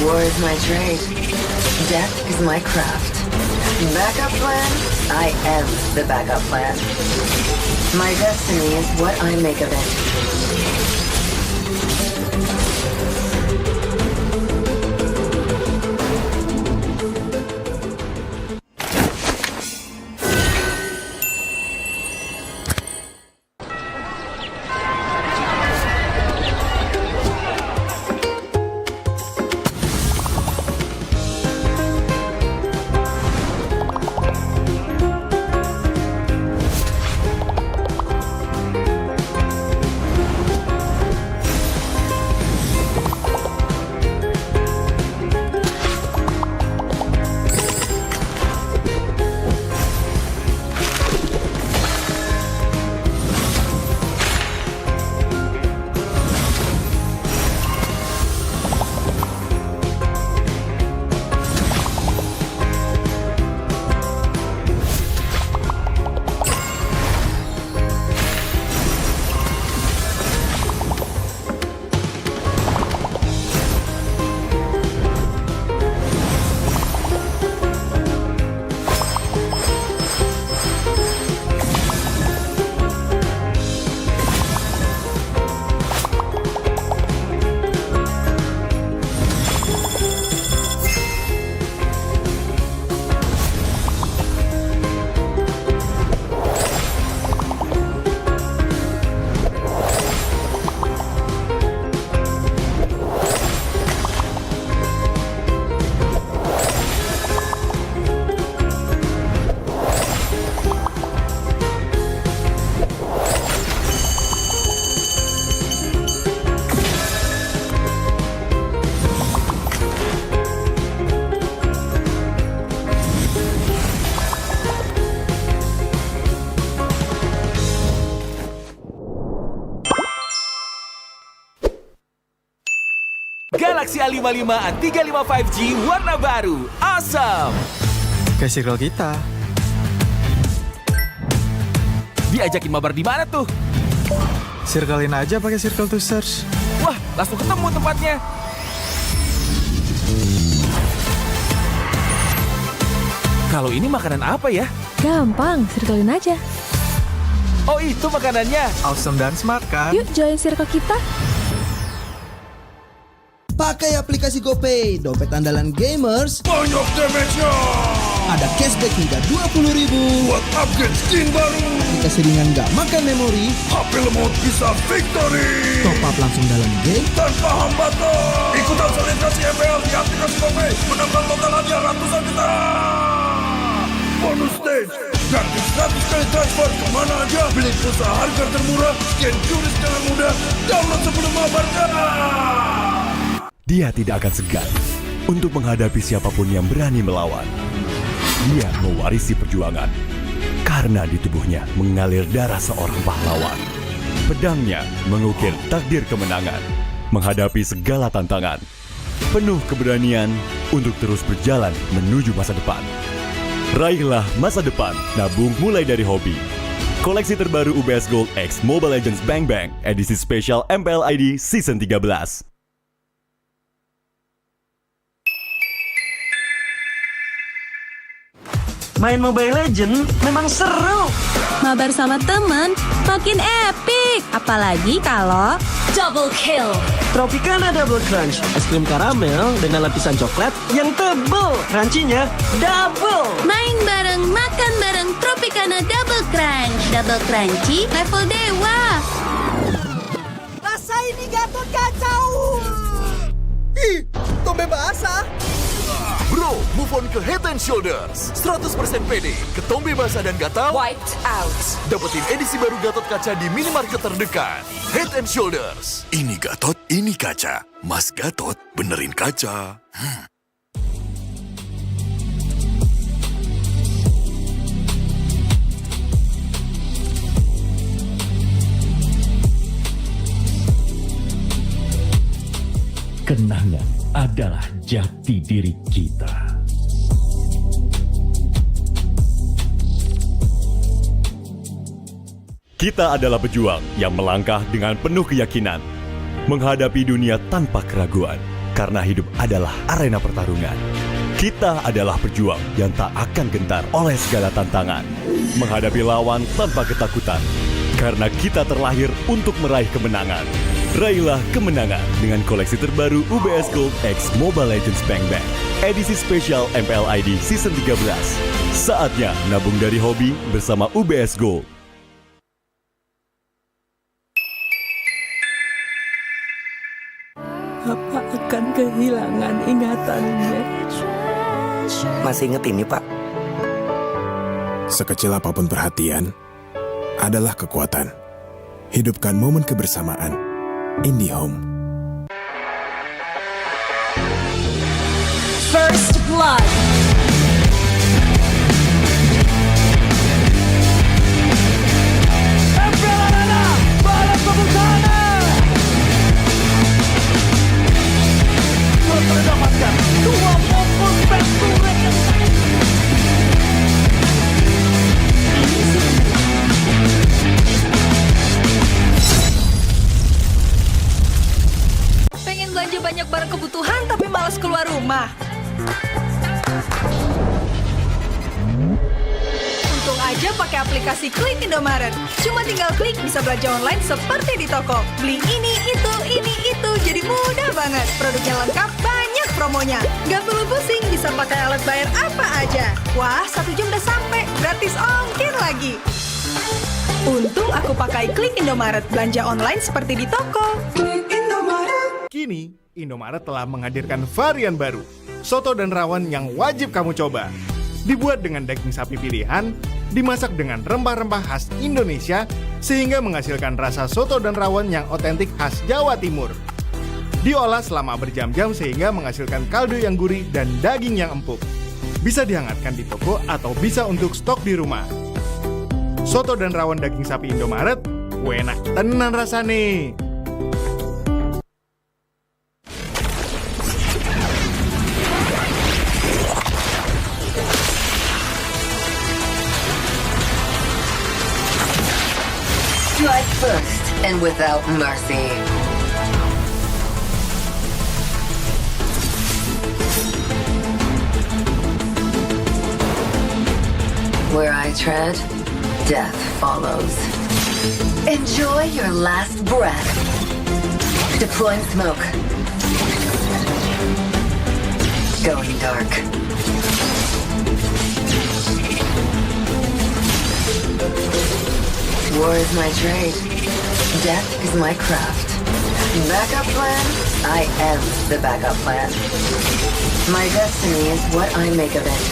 War is my trade. Death is my craft. Backup plan? I am the backup plan. My destiny is what I make of it. Galaxy A55 A35 5G warna baru. Awesome! Kayak circle kita. Diajakin mabar di mana tuh? Circlein aja pakai circle to search. Wah, langsung ketemu tempatnya. Kalau ini makanan apa ya? Gampang, circlein aja. Oh, itu makanannya. Awesome dan smart kan? Yuk join circle kita. Pakai aplikasi GoPay, dompet andalan gamers. Banyak damage-nya. Ada cashback hingga 20.000 buat upgrade skin baru. Aplikasi ringan gak makan memori. HP lemot bisa victory. Top up langsung dalam game tanpa hambatan. Ikutan selebrasi MPL di aplikasi GoPay. Menambah total hadiah ratusan juta. Bonus stage. Gratis 100 kali transfer kemana aja. Beli pulsa harga termurah. Scan QRIS dengan mudah. Download sebelum mabarkan. Dia tidak akan segan untuk menghadapi siapapun yang berani melawan. Dia mewarisi perjuangan karena di tubuhnya mengalir darah seorang pahlawan. Pedangnya mengukir takdir kemenangan, menghadapi segala tantangan. Penuh keberanian untuk terus berjalan menuju masa depan. Raihlah masa depan, nabung mulai dari hobi. Koleksi terbaru UBS Gold X Mobile Legends Bang Bang, edisi spesial MPL ID Season 13. Main Mobile Legends memang seru. Mabar sama temen makin epic. Apalagi kalau double kill. Tropicana Double Crunch, es krim karamel dengan lapisan coklat yang tebal. Crunchy-nya double. Main bareng, makan bareng Tropicana Double Crunch. Double crunchy level dewa. Rasa ini Gatot kacau. Ih, tombe basah. Bro, move on ke Head and Shoulders. 100% pede, ketombe basah dan gatal Wiped out. dapetin edisi baru Gatot kaca di minimarket terdekat. Head and Shoulders. Ini Gatot, ini kaca. Mas Gatot benerin kaca. Kenangan adalah jati diri kita. Kita adalah pejuang yang melangkah dengan penuh keyakinan, menghadapi dunia tanpa keraguan, karena hidup adalah arena pertarungan. Kita adalah pejuang yang tak akan gentar oleh segala tantangan, menghadapi lawan tanpa ketakutan, karena kita terlahir untuk meraih kemenangan. Raihlah kemenangan dengan koleksi terbaru UBS Gold X Mobile Legends Bang Bang, edisi spesial MPL ID Season 13. Saatnya nabung dari hobi bersama UBS Gold. Papa akan kehilangan ingatannya. Masih inget ini, Pak? Sekecil apapun perhatian adalah kekuatan. Hidupkan momen kebersamaan. IndiHome. First Blood. Mendapatkan 2 Pengen belanja banyak barang kebutuhan tapi malas keluar rumah. Untung aja pakai aplikasi Klik Indomaret. Cuma tinggal klik bisa belanja online seperti di toko. Beli ini, itu, jadi mudah banget. Produknya lengkap, banyak promonya. Gak perlu pusing, bisa pakai alat bayar apa aja. Wah, 1 jam udah sampai, gratis ongkir lagi. Untung aku pakai Klik Indomaret, belanja online seperti di toko. Kini, Indomaret telah menghadirkan varian baru, soto dan rawon yang wajib kamu coba. Dibuat dengan daging sapi pilihan, dimasak dengan rempah-rempah khas Indonesia, sehingga menghasilkan rasa soto dan rawon yang otentik khas Jawa Timur. Diolah selama berjam-jam sehingga menghasilkan kaldu yang gurih dan daging yang empuk. Bisa dihangatkan di toko atau bisa untuk stok di rumah. Soto dan rawon daging sapi Indomaret, enak tenan rasane. Strike first and without mercy. Where I tread, death follows. Enjoy your last breath. Deploying smoke. Going dark. War is my trade. Death is my craft. Backup plan? I am the backup plan. My destiny is what I make of it.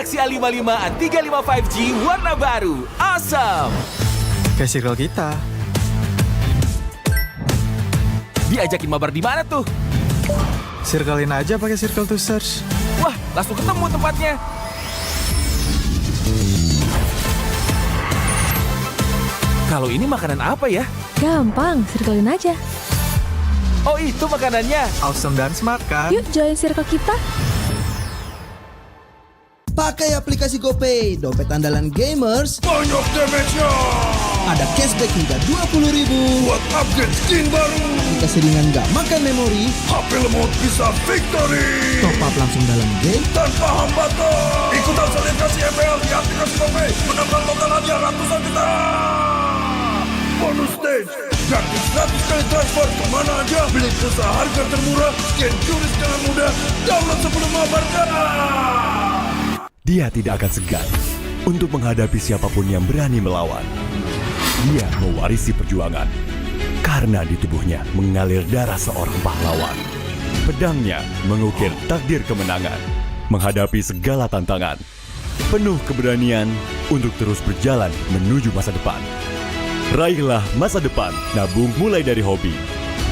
Galaxy A55 A35 5G warna baru. Awesome! Kayak circle kita. Diajakin mabar di mana tuh? Circlein aja pakai circle to search. Wah, langsung ketemu tempatnya. Kalau ini makanan apa ya? Gampang, circlein aja. Oh, itu makanannya. Awesome dan smart kan? Yuk join circle kita. Pakai aplikasi GoPay, dompet andalan gamers. Banyak damage-nya. Ada cashback hingga 20.000 buat upgrade skin baru. Jika seringan gak makan memori, HP lemot bisa victory. top up langsung dalam game tanpa hambatan. Ikutan selebrasi MPL di aplikasi GoPay. Menangkan total hadiah ratusan juta. Bonus stage. Gratis 100 kali transfer kemana aja. Beli pulsa harga termurah. Scan QRIS dengan mudah. Download sebelum mabarkan. Dia tidak akan segan untuk menghadapi siapapun yang berani melawan. Dia mewarisi perjuangan karena di tubuhnya mengalir darah seorang pahlawan. Pedangnya mengukir takdir kemenangan, menghadapi segala tantangan. Penuh keberanian untuk terus berjalan menuju masa depan. Raihlah masa depan, nabung mulai dari hobi.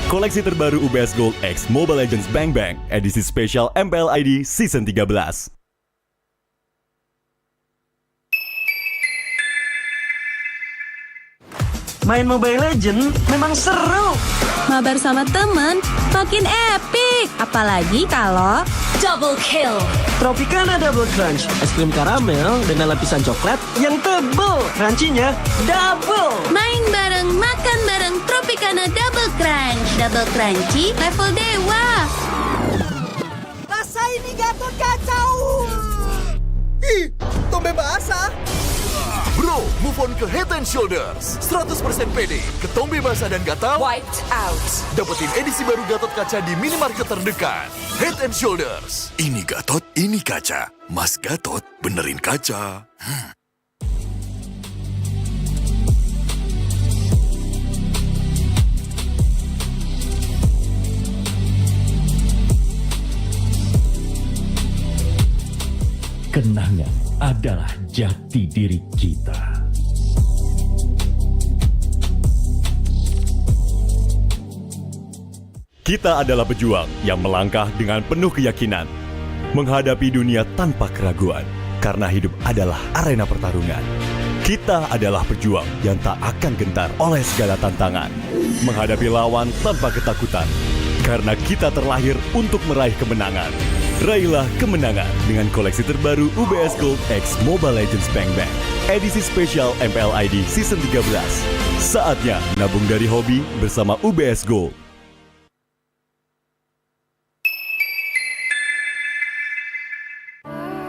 Koleksi terbaru UBS Gold X Mobile Legends Bang Bang, edisi spesial MPL ID Season 13. Main Mobile Legends memang seru. Mabar sama temen makin epic. Apalagi kalau Double kill. Tropicana Double Crunch, es krim karamel dengan lapisan coklat yang tebal. Crunchy-nya double. main bareng, makan bareng Tropicana Double Crunch. Double crunchy level dewa. rasa ini Gatot kacau. Ih, tombe basah. Bro, move on ke Head and Shoulders. 100% pede, ketombe basah dan gatal. Wiped out. Dapetin edisi baru Gatot kaca di minimarket terdekat. Head and Shoulders. Ini Gatot, ini kaca. Mas Gatot, benerin kaca. Kenangan adalah jati diri kita. Kita adalah pejuang yang melangkah dengan penuh keyakinan, menghadapi dunia tanpa keraguan, karena hidup adalah arena pertarungan. Kita adalah pejuang yang tak akan gentar oleh segala tantangan, menghadapi lawan tanpa ketakutan, karena kita terlahir untuk meraih kemenangan. Raihlah kemenangan dengan koleksi terbaru UBS Gold X Mobile Legends Bang Bang, edisi spesial MPL ID Season 13. Saatnya nabung dari hobi bersama UBS Gold.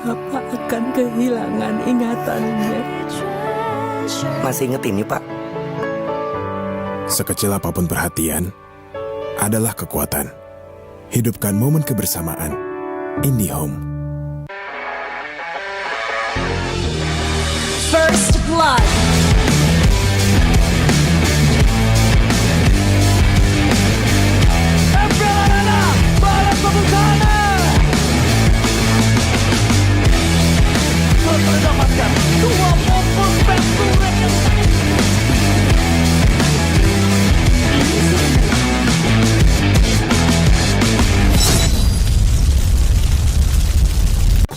Apa akan kehilangan ingatannya? Masih inget ini, Pak? Sekecil apapun perhatian adalah kekuatan. Hidupkan momen kebersamaan. IndiHome. First blood. Mendapatkan 2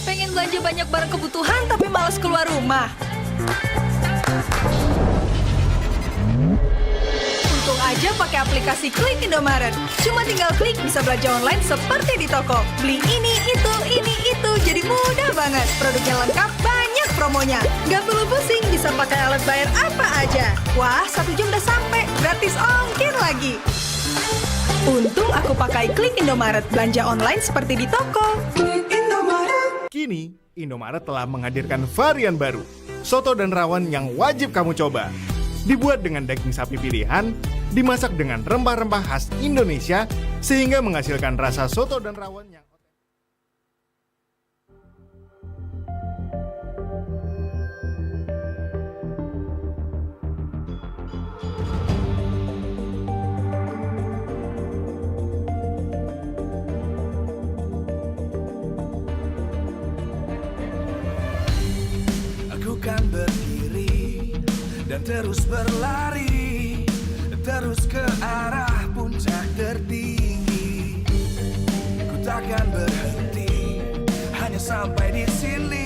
Pengen belanja banyak barang kebutuhan tapi malas keluar rumah. Untung aja pakai aplikasi Klik Indomaret. Cuma tinggal klik bisa belanja online seperti di toko. Beli ini, itu, jadi mudah banget. Produknya lengkap, banyak promonya. Gak perlu pusing, bisa pakai alat bayar apa aja. Wah, 1 jam udah sampai, gratis ongkir lagi. Untung aku pakai Klik Indomaret, belanja online seperti di toko. Kini, Indomaret telah menghadirkan varian baru, soto dan rawon yang wajib kamu coba. Dibuat dengan daging sapi pilihan, dimasak dengan rempah-rempah khas Indonesia, sehingga menghasilkan rasa soto dan rawon yang terus berlari, terus ke arah puncak tertinggi. Ku takkan berhenti, hanya sampai di sini.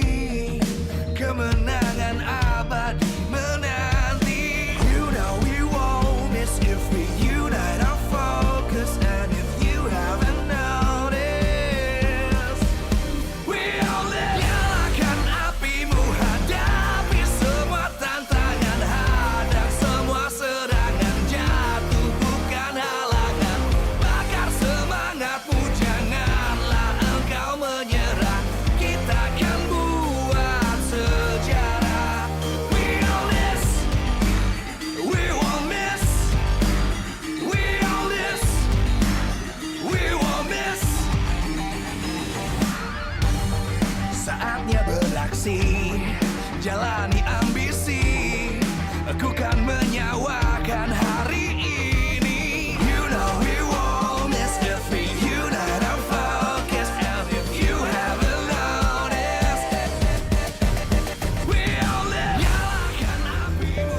Kemenangan abadi menanti. You know we won't miss if we unite our focus. And if you haven't noticed, we all live. Nyalakan apimu, hadapi semua tantangan, hadang semua serangan, jatuh bukan halangan. Bakar semangatmu, janganlah engkau menyerah. Kita akan buat sejarah. We all this, we won't miss. We all this, we won't miss. Saatnya beraksi, jalani ambisi. Aku kan menyawakan hari ini. You know we won't miss if we unite our focus. And if you haven't noticed, we all live. Nyalakan apimu.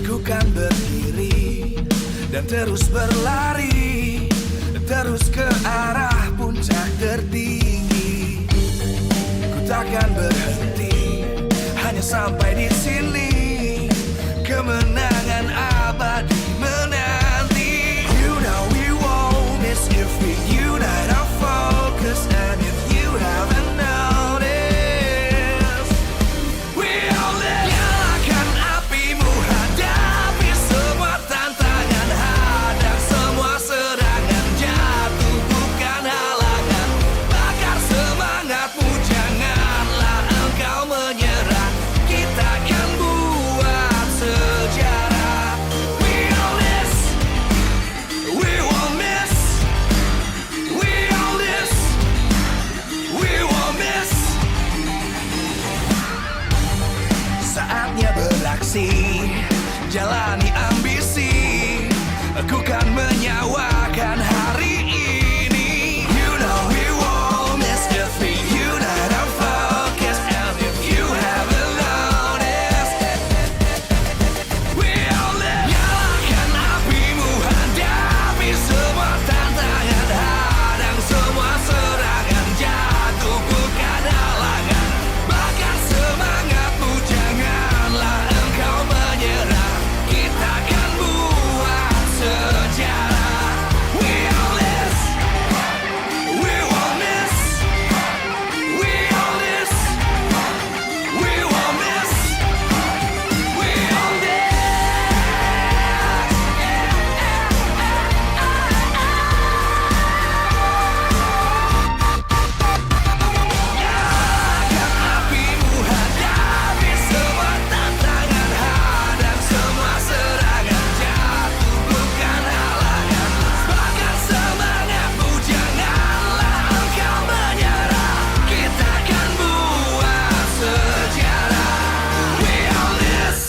Aku kan berdiri dan terus berlari, terus ke arah puncak tertinggi. Ku takkan berhenti, hanya sampai di sini. Kemenangan abadi menanti. You know we won't miss if we unite our focus. And if you haven't noticed, we all live. Nyalakan apimu, hadapi semua tantangan, hadang semua serangan, jatuh bukan halangan. Bakar semangatmu, janganlah engkau menyerah. Kita akan buat sejarah. We all this, we won't miss. We all this, we won't miss. Saatnya beraksi, jalani ambisi. Aku kan menyawakan hari ini. You know we won't miss if we unite our focus. And if you haven't noticed, we all live. Nyalakan apimu, hadapi semua tantangan, hadang semua serangan, jatuh bukan halangan. Bakar semangatmu, janganlah engkau menyerah. Kita akan buat sejarah. We all this, we won't miss. We all this, we won't miss. We all this. Nyalakan apimu, hadapi semua tantangan, hadang semua serangan, jatuh bukan halangan. Bakar semangatmu, janganlah engkau menyerah. Kita akan buat sejarah. We all this.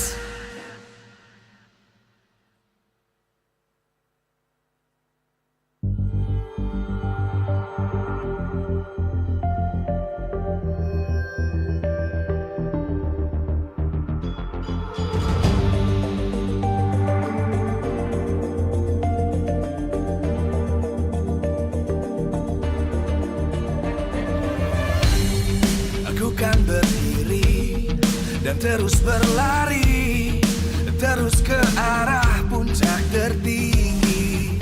Aku kan berdiri dan terus berlari, terus ke arah puncak tertinggi.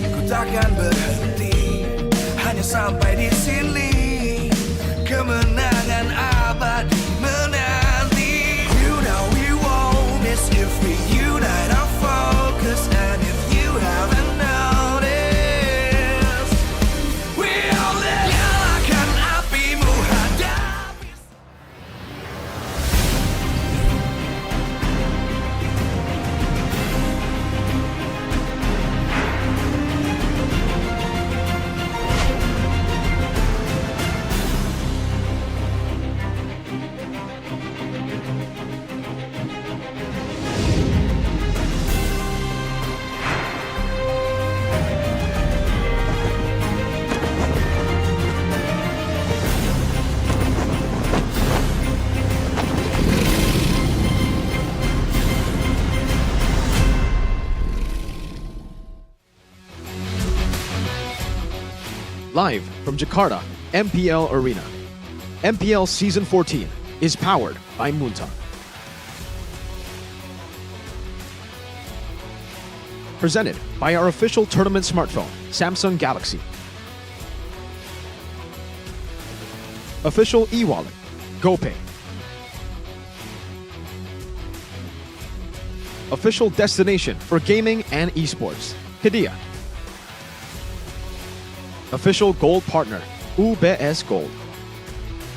Ku takkan berhenti, hanya sampai di sini. Kemenangan abadi menanti. You know we won't miss if we unite our focus. And if you haven't noticed, we all live. Nyalakan apimu, hadapi. Live from Jakarta, MPL Arena. MPL Season 14 is powered by Muntan. Presented by our official tournament smartphone, Samsung Galaxy. Official e-wallet, GoPay. Official destination for gaming and esports, Kadia. Official gold partner, UBS Gold.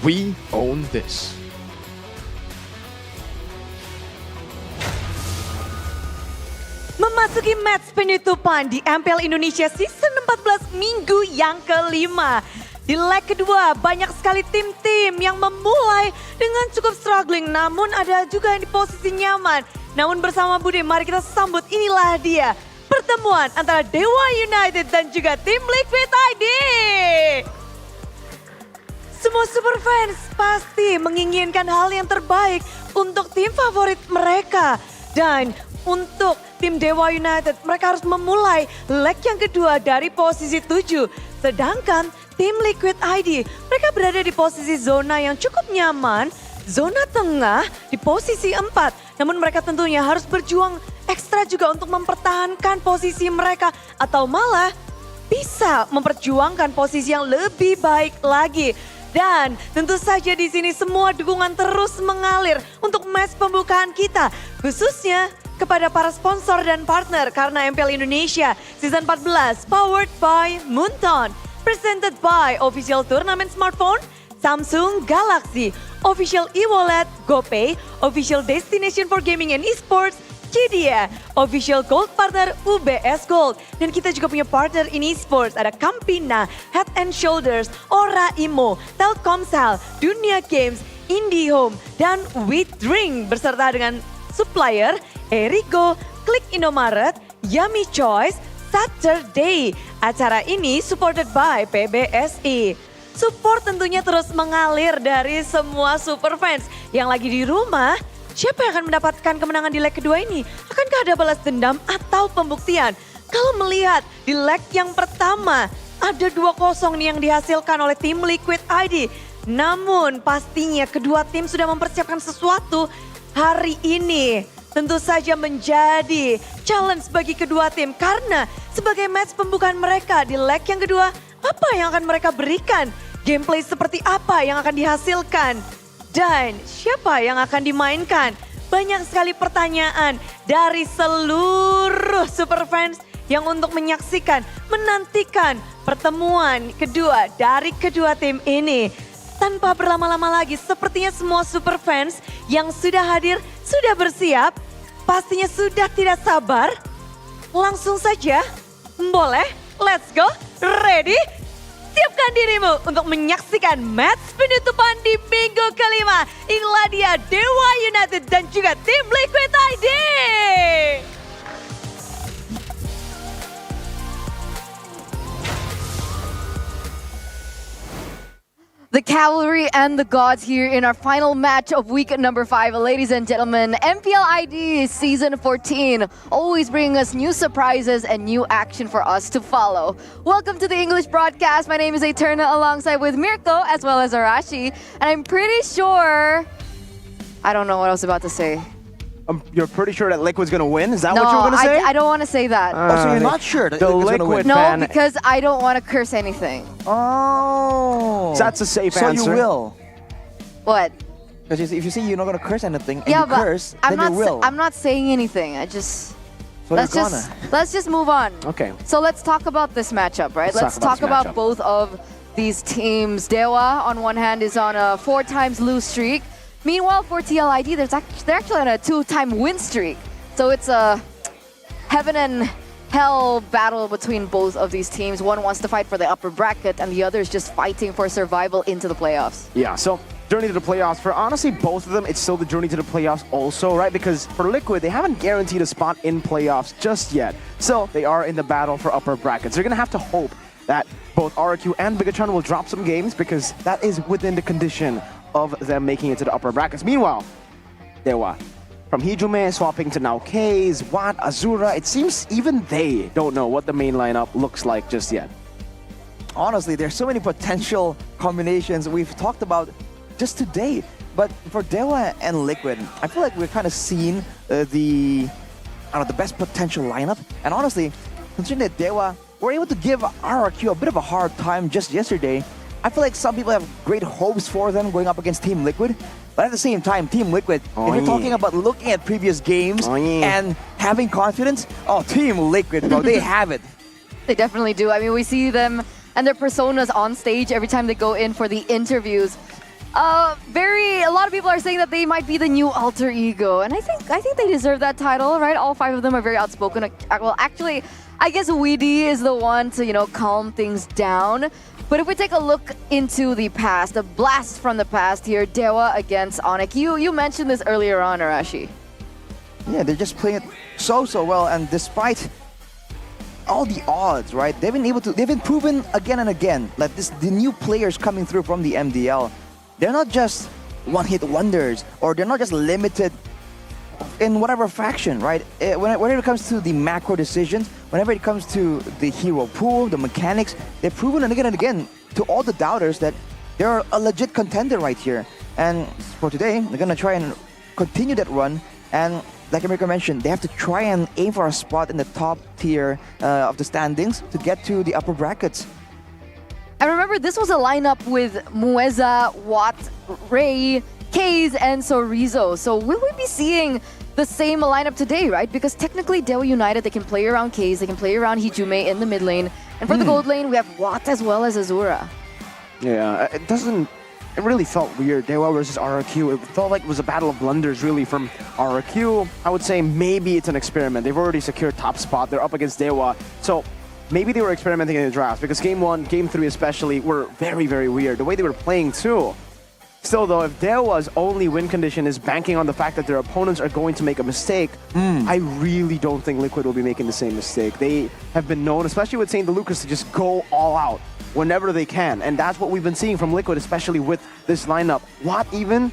We own this. Memasuki match penutupan di MPL Indonesia Season 14 minggu yang kelima. Di leg kedua banyak sekali tim-tim yang memulai dengan cukup struggling, namun ada juga yang di posisi nyaman. Namun bersama Bude, mari kita sambut, inilah dia. Pertemuan antara Dewa United dan juga tim Liquid ID. Semua super fans pasti menginginkan hal yang terbaik untuk tim favorit mereka. Dan untuk tim Dewa United, mereka harus memulai leg yang kedua dari posisi 7. Sedangkan tim Liquid ID, mereka berada di posisi zona yang cukup nyaman, zona tengah di posisi 4. Namun mereka tentunya harus berjuang ekstra juga untuk mempertahankan posisi mereka atau malah bisa memperjuangkan posisi yang lebih baik lagi. Dan tentu saja di sini semua dukungan terus mengalir untuk match pembukaan kita, khususnya kepada para sponsor dan partner karena MPL Indonesia Season 14 powered by Muntan, presented by official tournament smartphone Samsung Galaxy, official e-wallet GoPay, official destination for gaming and esports Kadia, official gold partner UBS Gold. Dan kita juga punya partner in esports, ada Campina, Head and Shoulders, Ora Imo, Telkomsel, Dunia Games, IndiHome, dan We Drink beserta dengan supplier Erigo, Klik Indomaret, Yummy Choice, Saturday. Acara ini supported by PBSI. Support tentunya terus mengalir dari semua super fans yang lagi di rumah. Siapa yang akan mendapatkan kemenangan di leg kedua ini? Akankah ada balas dendam atau pembuktian? Kalau melihat di leg yang pertama, ada 2-0 nih yang dihasilkan oleh tim Liquid ID. Namun pastinya kedua tim sudah mempersiapkan sesuatu hari ini. Tentu saja menjadi challenge bagi kedua tim. Karena sebagai match pembukaan mereka di leg yang kedua, apa yang akan mereka berikan? Gameplay seperti apa yang akan dihasilkan? Dan siapa yang akan dimainkan? Banyak sekali pertanyaan dari seluruh super fans yang untuk menyaksikan, menantikan pertemuan kedua dari kedua tim ini. Tanpa berlama-lama lagi, sepertinya semua super fans yang sudah hadir, sudah bersiap, pastinya sudah tidak sabar. Langsung saja, boleh, let's go, ready? Siapkan dirimu untuk menyaksikan match penutupan di minggu kelima. Inilah dia Dewa United dan juga tim Liquid ID. The cavalry and the gods here in our final match of week number 5. Ladies and gentlemen, MPL ID Season 14, always bringing us new surprises and new action for us to follow. Welcome to the English broadcast. My name is Eterna alongside with Mirko as well as Arashi. And I'm pretty sure, I don't know what I was about to say. You're pretty sure that Liquid's going to win? Is that No, what you were going to say? I don't want to say that. So you're not sure that Liquid's going to win? No, because I don't want to curse anything. Oh. So that's a safe so answer. So you will? What? Because if you say you're not going to curse anything and Yeah, you but curse, I'm then not you will. I'm not saying anything. I just... So let's just move on. Okay. So let's talk about this matchup, right? Let's Let's talk talk about about this both of these teams. Dewa on one hand is on a 4 times lose streak. Meanwhile, for TLID, they're actually on a 2-time win streak. So it's a heaven and hell battle between both of these teams. One wants to fight for the upper bracket and the other is just fighting for survival into the playoffs. Yeah, so journey to the playoffs. For honestly, both of them, it's still the journey to the playoffs also, right? Because for Liquid, they haven't guaranteed a spot in playoffs just yet. So they are in the battle for upper brackets. They're going to have to hope that both RQ and Bigatron will drop some games because that is within the condition of them making it to the upper brackets. Meanwhile, Dewa, from Hijume swapping to now Kaze, Watt, Azura, it seems even they don't know what the main lineup looks like just yet. honestly, there's so many potential combinations we've talked about just today. But for Dewa and Liquid, I feel like we're kind of seeing the best potential lineup. And honestly, considering that Dewa were able to give RRQ a bit of a hard time just yesterday, I feel like some people have great hopes for them going up against Team Liquid. But at the same time, Team Liquid, if you're talking about looking at previous games and having confidence, Team Liquid, bro, they have it. They definitely do. I mean, we see them and their personas on stage every time they go in for the interviews. A lot of people are saying that they might be the new alter ego, and I think they deserve that title, right? All 5 of them are very outspoken. Well, actually, I guess Weedy is the one to, calm things down. But if we take a look into the past, a blast from the past here, Dewa against Onyx. You mentioned this earlier on, Arashi. Yeah, they're just playing it so well, and despite all the odds, right? They've been proven again and again that the new players coming through from the MDL, they're not just one-hit wonders, or they're not just limited in whatever faction, right? Whenever it comes to the macro decisions, whenever it comes to the hero pool, the mechanics, they've proven again and again to all the doubters that they're a legit contender right here. And for today, they're gonna try and continue that run. And like America mentioned, they have to try and aim for a spot in the top tier of the standings to get to the upper brackets. And remember, this was a lineup with Mueza, Watt, Ray, Kaze, and Sorizo. So will we be seeing the same lineup today, right? Because technically, Dewa United, they can play around Kaze, they can play around Hijume in the mid lane. And for the gold lane, we have Watt as well as Azura. Yeah, it really felt weird. Dewa versus RRQ. It felt like it was a battle of blunders, really, from RRQ. I would say maybe it's an experiment. They've already secured top spot. They're up against Dewa. So maybe they were experimenting in the draft, because game 1, game 3 especially, were very, very weird. The way they were playing too. Still though, if Dewa's only win condition is banking on the fact that their opponents are going to make a mistake, I really don't think Liquid will be making the same mistake. They have been known, especially with St. Lucas, to just go all out whenever they can. And that's what we've been seeing from Liquid, especially with this lineup. Watt even,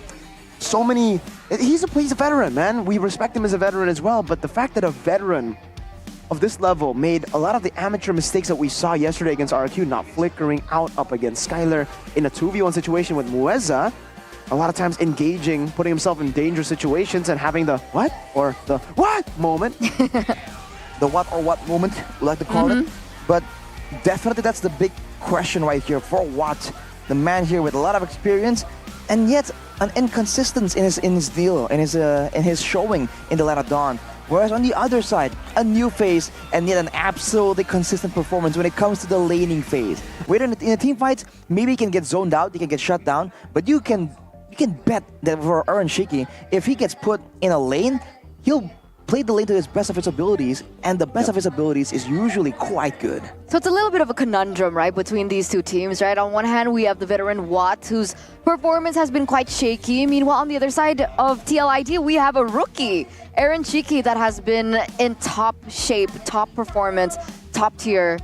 so many... He's a veteran, man. We respect him as a veteran as well, but the fact that a veteran of this level made a lot of the amateur mistakes that we saw yesterday against RRQ, not flickering out up against Skylar in a 2v1 situation with Mueza, a lot of times engaging, putting himself in dangerous situations and having the what or the what moment. The what or what moment, we like to call it. But definitely that's the big question right here for Watt, the man here with a lot of experience, and yet an inconsistency in his deal, in his showing in the Lara Dawn. Whereas on the other side, a new phase and yet an absolutely consistent performance when it comes to the laning phase. Where in a team fight, maybe he can get zoned out, he can get shut down, but you can bet that for Aaron Shiki, if he gets put in a lane, he'll play the lane to his best of his abilities, and the best of his abilities is usually quite good. So it's a little bit of a conundrum, right, between these two teams, right? On one hand, we have the veteran Watt, whose performance has been quite shaky. Meanwhile, on the other side of TLID, we have a rookie, Aaron Shiki, that has been in top shape, top performance, top tier.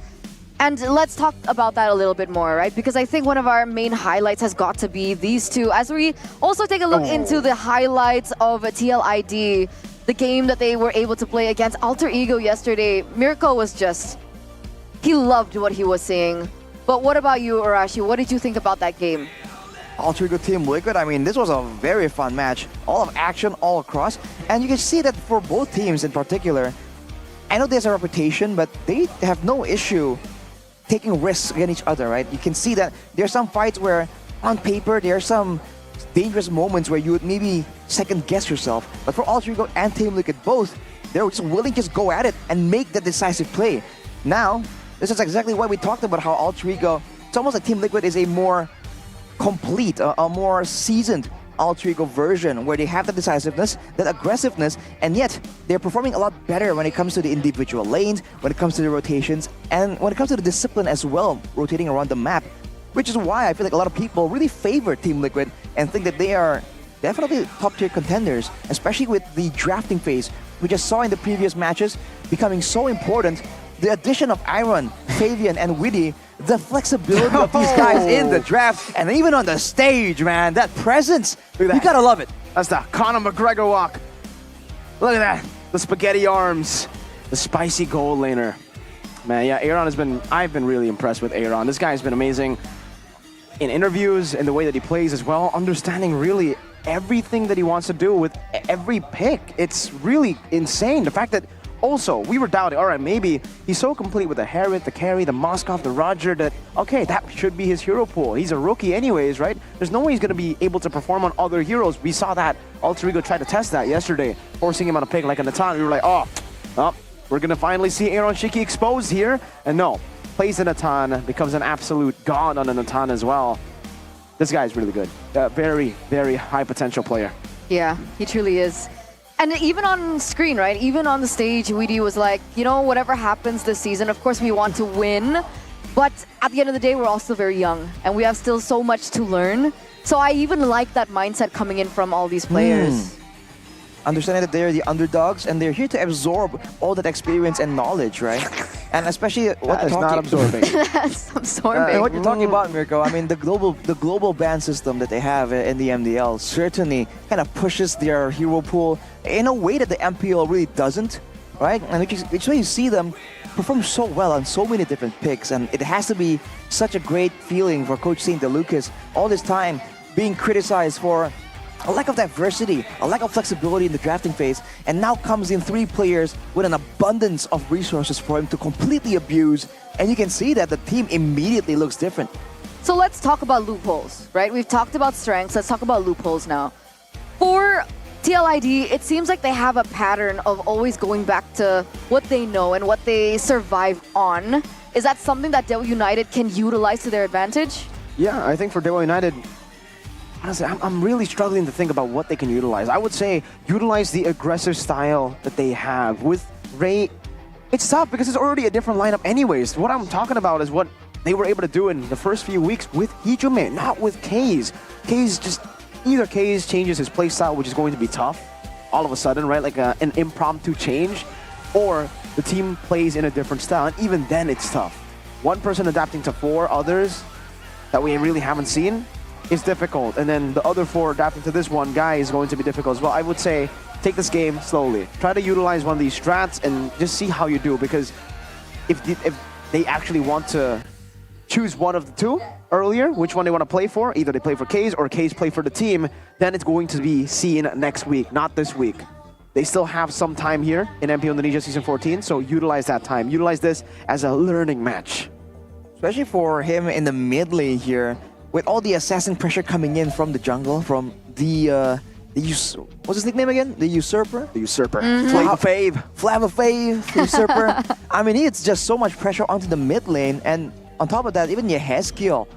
And let's talk about that a little bit more, right? Because I think one of our main highlights has got to be these two. As we also take a look into the highlights of TLID, the game that they were able to play against Alter Ego yesterday, Mirko was just... he loved what he was seeing. But what about you, Arashi? What did you think about that game? Alter Ego Team Liquid, I mean, this was a very fun match. All of action, all across. And you can see that for both teams in particular, I know there's a reputation, but they have no issue taking risks against each other, right? You can see that there's some fights where, on paper, there are some dangerous moments where you would maybe second guess yourself. But for Alter Ego and Team Liquid both, they're just willing to just go at it and make the decisive play. Now, this is exactly why we talked about how Alter Ego, it's almost like Team Liquid is a more complete, a more seasoned Alter Ego version, where they have the decisiveness, that aggressiveness, and yet they're performing a lot better when it comes to the individual lanes, when it comes to the rotations, and when it comes to the discipline as well, rotating around the map. Which is why I feel like a lot of people really favor Team Liquid and think that they are definitely top-tier contenders, especially with the drafting phase. We just saw in the previous matches becoming so important. The addition of Iron, Fabian, and Widdy, the flexibility of these guys in the draft, and even on the stage, man, that presence, you gotta love it. That's the Conor McGregor walk. Look at that, the spaghetti arms, the spicy gold laner. man. Yeah, I've been really impressed with Aaron. This guy's been amazing in interviews, in the way that he plays as well, understanding really everything that he wants to do with every pick. It's really insane. The fact that also we were doubting, all right, maybe he's so complete with the Harriet, the Carry, the Moskov, the Roger that, okay, that should be his hero pool. He's a rookie anyways, right? There's no way he's going to be able to perform on other heroes. We saw that. Alter Ego tried to test that yesterday, forcing him on a pick like a Natan. We were like, oh, we're going to finally see Aaron Shiki exposed here. And no, plays a Natan, becomes an absolute god on a Natan as well. This guy is really good. Very, very high potential player. Yeah, he truly is. And even on screen, right? Even on the stage, Weedy was like, you know, whatever happens this season, of course we want to win. But at the end of the day, we're all still very young. And we have still so much to learn. So I even like that mindset coming in from all these players. Understanding that they're the underdogs and they're here to absorb all that experience and knowledge, right? And especially what is not absorbing. That's absorbing. What you're talking about, Mirko, I mean, the global ban system that they have in the MDL certainly kind of pushes their hero pool in a way that the MPL really doesn't, right? And which is why you see them perform so well on so many different picks, and it has to be such a great feeling for Coach St. DeLucas all this time being criticized for a lack of diversity, a lack of flexibility in the drafting phase, and now comes in 3 players with an abundance of resources for him to completely abuse, and you can see that the team immediately looks different. So let's talk about loopholes, right? We've talked about strengths, let's talk about loopholes now. For TLID, it seems like they have a pattern of always going back to what they know and what they survive on. Is that something that Dewa United can utilize to their advantage? Yeah, I think for Dewa United, honestly, I'm really struggling to think about what they can utilize. I would say utilize the aggressive style that they have. With Ray, it's tough because it's already a different lineup anyways. What I'm talking about is what they were able to do in the first few weeks with Hijume, not with Kaze. Either Kaze changes his playstyle, which is going to be tough all of a sudden, right? Like an impromptu change, or the team plays in a different style, and even then it's tough. One person adapting to 4 others that we really haven't seen is difficult, and then the other 4 adapting to this one guy is going to be difficult as well. I would say take this game slowly. Try to utilize one of these strats and just see how you do, because if they actually want to choose one of the 2 earlier, which one they want to play for, either they play for Kaze or Kaze play for the team, then it's going to be seen next week, not this week. They still have some time here in MPL Indonesia Season 14, so utilize that time. Utilize this as a learning match. Especially for him in the mid lane here, with all the assassin pressure coming in from the jungle, from what's his nickname again? The Usurper? The Usurper. Flava Fave, Usurper. I mean, it's just so much pressure onto the mid lane, and on top of that, even Yehezkiel,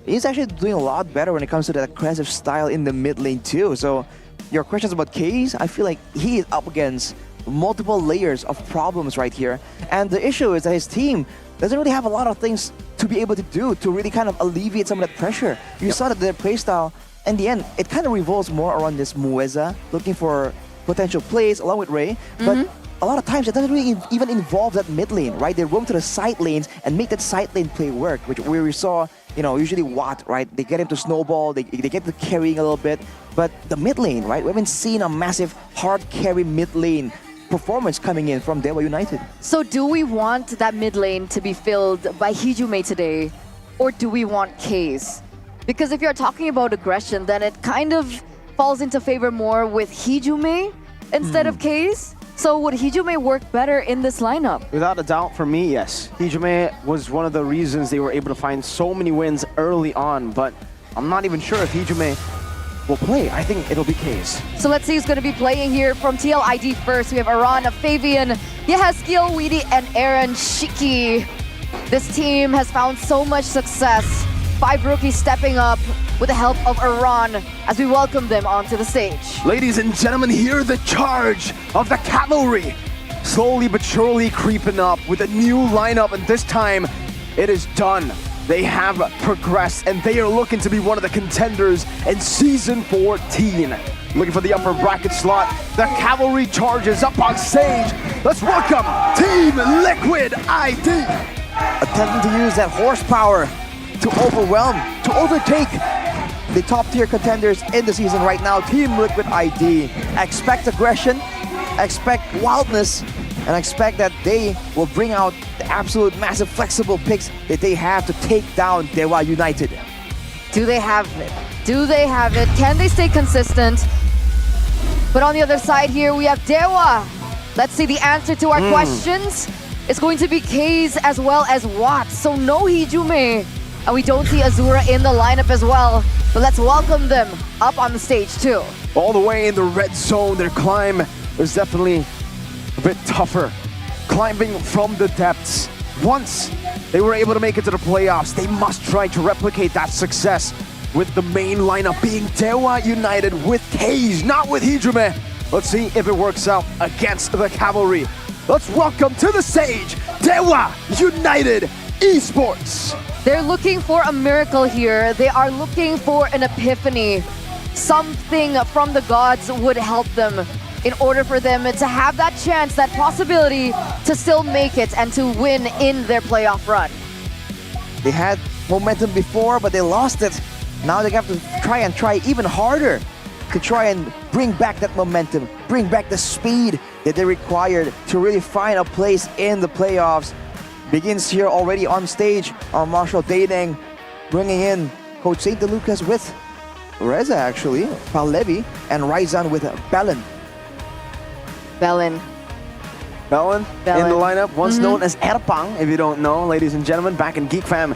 he's actually doing a lot better when it comes to that aggressive style in the mid lane too. So your questions about Kaze, I feel like he is up against multiple layers of problems right here. And the issue is that his team doesn't really have a lot of things to be able to do to really kind of alleviate some of that pressure. You saw that their playstyle, in the end, it kind of revolves more around this Mueza, looking for potential plays along with Ray, but a lot of times it doesn't really even involve that mid lane, right? They roam to the side lanes and make that side lane play work, which where we saw, you know, usually Watt, right? They get him to snowball, they get to carrying a little bit, but the mid lane, right? We haven't seen a massive hard carry mid lane performance coming in from Dewa United. So do we want that mid lane to be filled by Hijume today, or do we want Kaze? Because if you're talking about aggression, then it kind of falls into favor more with Hijume instead of Kaze. So would Hijume work better in this lineup? Without a doubt, for me, yes. Hijume was one of the reasons they were able to find so many wins early on, but I'm not even sure if Hijume will play. I think it'll be Kaze. So let's see who's going to be playing here from TLID first. We have Aran, Fabian, Yehezkiel, Weedy, and Aaron Shiki. This team has found so much success. 5 rookies stepping up with the help of Aran as we welcome them onto the stage. Ladies and gentlemen, hear the charge of the cavalry. Slowly but surely creeping up with a new lineup, and this time it is done. They have progressed, and they are looking to be one of the contenders in Season 14. Looking for the upper bracket slot. The cavalry charges up on stage. Let's welcome Team Liquid ID. Attempting to use that horsepower to overwhelm, to overtake the top tier contenders in the season right now. Team Liquid ID. Expect aggression, expect wildness, and expect that they will bring out the absolute massive flexible picks that they have to take down Dewa United. Do they have it? Do they have it? Can they stay consistent? But on the other side here, we have Dewa. Let's see the answer to our questions. It's going to be Kaze as well as Watts. So no Hijume. And we don't see Azura in the lineup as well. But let's welcome them up on the stage too. All the way in the red zone, their climb was definitely a bit tougher. Climbing from the depths. Once they were able to make it to the playoffs, they must try to replicate that success with the main lineup being Dewa United with Kaze, not with Hijume. Let's see if it works out against the Cavalry. Let's welcome to the stage, Dewa United Esports. They're looking for a miracle here. They are looking for an epiphany. Something from the gods would help them in order for them to have that chance, that possibility to still make it and to win in their playoff run. They had momentum before, but they lost it. Now they have to try even harder to try and bring back that momentum, bring back the speed that they required to really find a place in the playoffs. Begins here already on stage. Our Marshall Daydang bringing in Coach St. Lucas with Reza actually, Palevi, and Raizan with Belen. Belen in the lineup, once known as Erpang, if you don't know, ladies and gentlemen, back in Geek Fam.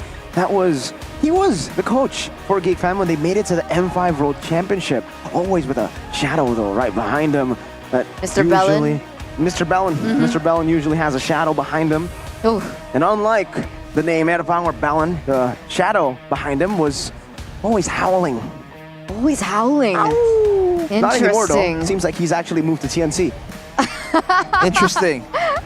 He was the coach for Geek Fam when they made it to the M5 World Championship. Always with a shadow though, right behind him. But Mr. Belen. Mr. Belen. Mr. Belen usually has a shadow behind him. Ooh. And unlike the name Erpang or Belen, the shadow behind him was always howling. Always howling. Interesting. Not anymore though. Seems like he's actually moved to TNC. Interesting.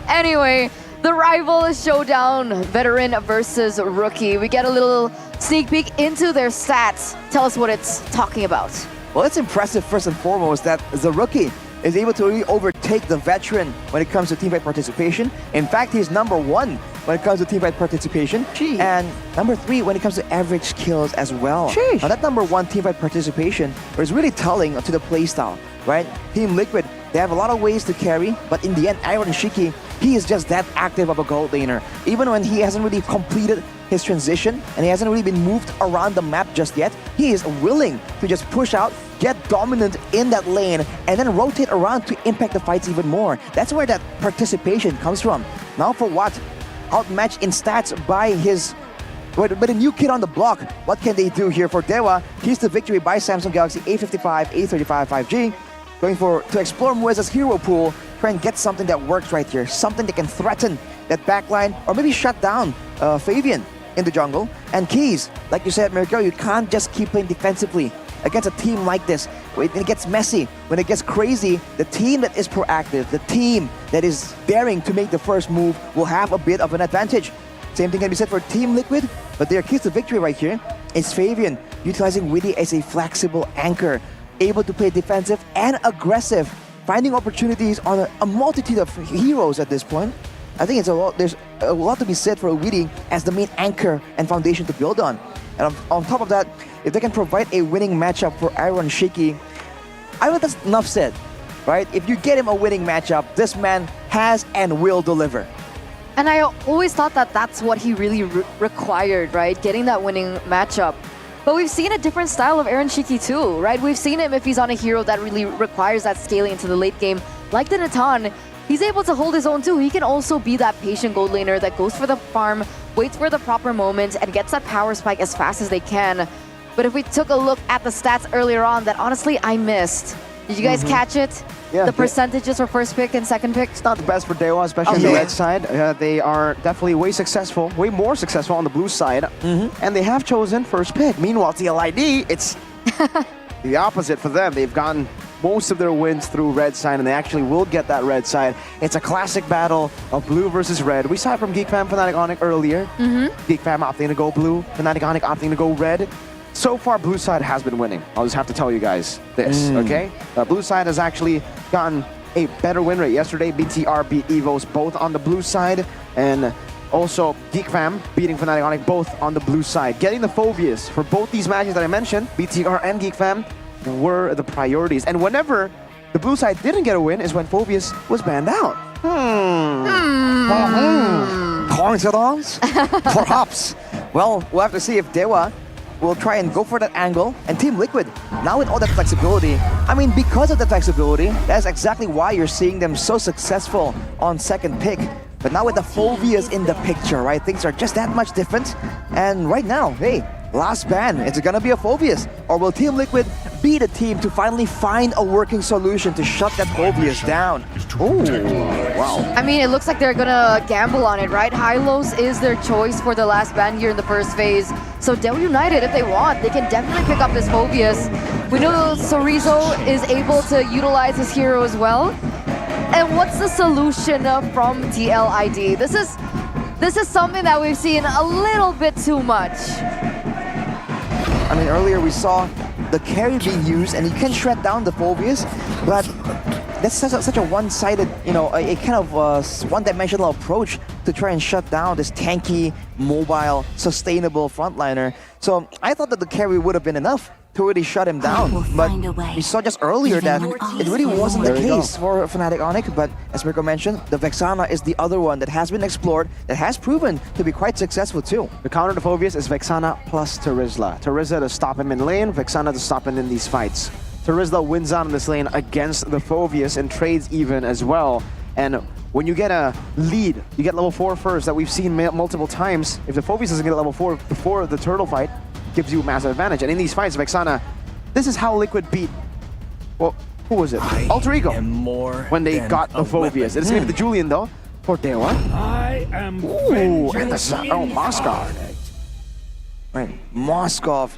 Anyway, the rival showdown, veteran versus rookie. We get a little sneak peek into their stats. Tell us what it's talking about. Well, it's impressive first and foremost that the rookie is able to really overtake the veteran when it comes to teamfight participation. In fact, he's #1 when it comes to teamfight participation. Jeez. And #3 when it comes to average kills as well. Jeez. Now that #1 teamfight participation is really telling to the playstyle, right? Team Liquid, they have a lot of ways to carry, but in the end, Iron Shiki, he is just that active of a gold laner. Even when he hasn't really completed his transition and he hasn't really been moved around the map just yet, he is willing to just push out, get dominant in that lane, and then rotate around to impact the fights even more. That's where that participation comes from. Now for what? Outmatched in stats by the new kid on the block. What can they do here for Dewa? Here's the victory by Samsung Galaxy A55, A35 5G. Going to explore Mueza's hero pool, try and get something that works right here. Something that can threaten that backline or maybe shut down Fabian in the jungle. And Keys, like you said, Mirko, you can't just keep playing defensively against a team like this. When it gets messy, when it gets crazy, the team that is proactive, the team that is daring to make the first move will have a bit of an advantage. Same thing can be said for Team Liquid, but their keys to victory right here is Fabian utilizing Widdy as a flexible anchor, able to play defensive and aggressive, finding opportunities on a multitude of heroes at this point. I think there's a lot to be said for Widdy as the main anchor and foundation to build on. And on top of that, if they can provide a winning matchup for Iron Shiki, I think that's enough said, right? If you get him a winning matchup, this man has and will deliver. And I always thought that that's what he really required, right? Getting that winning matchup. But we've seen a different style of Aaron Shiki too, right? We've seen him if he's on a hero that really requires that scaling into the late game. Like the Natan, he's able to hold his own too. He can also be that patient gold laner that goes for the farm, waits for the proper moment, and gets that power spike as fast as they can. But if we took a look at the stats earlier on that honestly I missed. Did you guys catch it? Yeah, the percentages for first pick and second pick? It's not the best for Dewa, especially on the red side. They are definitely way more successful on the blue side. And they have chosen first pick. Meanwhile, TLID, it's the opposite for them. They've gotten most of their wins through red side, and they actually will get that red side. It's a classic battle of blue versus red. We saw it from Geek Fam, Fnatic Onyx earlier. Geek Fam opting to go blue, Fnatic Onyx opting to go red. So far, blue side has been winning. I'll just have to tell you guys this, okay? Blue side has actually gotten a better win rate. Yesterday, BTR beat EVOS both on the blue side, and also Geek Fam beating Fnatic Onyx both on the blue side. Getting the Phobias for both these matches that I mentioned, BTR and Geek Fam, were the priorities. And whenever the blue side didn't get a win is when Phobias was banned out. Montserrans? Perhaps. Well, we'll have to see if Dewa will try and go for that angle. And Team Liquid, now with all that flexibility, I mean, because of the flexibility, that's exactly why you're seeing them so successful on second pick. But now with the Phobias in the picture, right, things are just that much different. And right now, hey, last ban, it's gonna be a Phobias. Or will Team Liquid be the team to finally find a working solution to shut that Phobias down? Ooh, wow. I mean, it looks like they're gonna gamble on it, right? Hylos is their choice for the last ban here in the first phase. So Dewa United, if they want, they can definitely pick up this Phobias. We know Sorizo is able to utilize his hero as well. And what's the solution from TLID? This is something that we've seen a little bit too much. I mean, earlier we saw the carry being used, and you can shred down the Phobias, but that's such a one-sided, you know, a kind of one-dimensional approach to try and shut down this tanky, mobile, sustainable frontliner. So I thought that the carry would have been enough to really shut him down, but we saw just earlier that it really wasn't the case for Fnatic Onyx. But as Mirko mentioned, the Vexana is the other one that has been explored, that has proven to be quite successful too. The counter to Phobias is Vexana plus Terizla. Terizla to stop him in lane, Vexana to stop him in these fights. Terizla wins out in this lane against the Phobias and trades even as well. And when you get a lead, you get level 4 first that we've seen multiple times. If the Phobias doesn't get level 4 before the turtle fight, gives you a massive advantage. And in these fights, Vexana, this is how Liquid beat, well, who was it? Alter Ego, when they got the Phobias. It's going to be the Julian though, for Dewa. Ooh, and the Moskov. Right, Moskov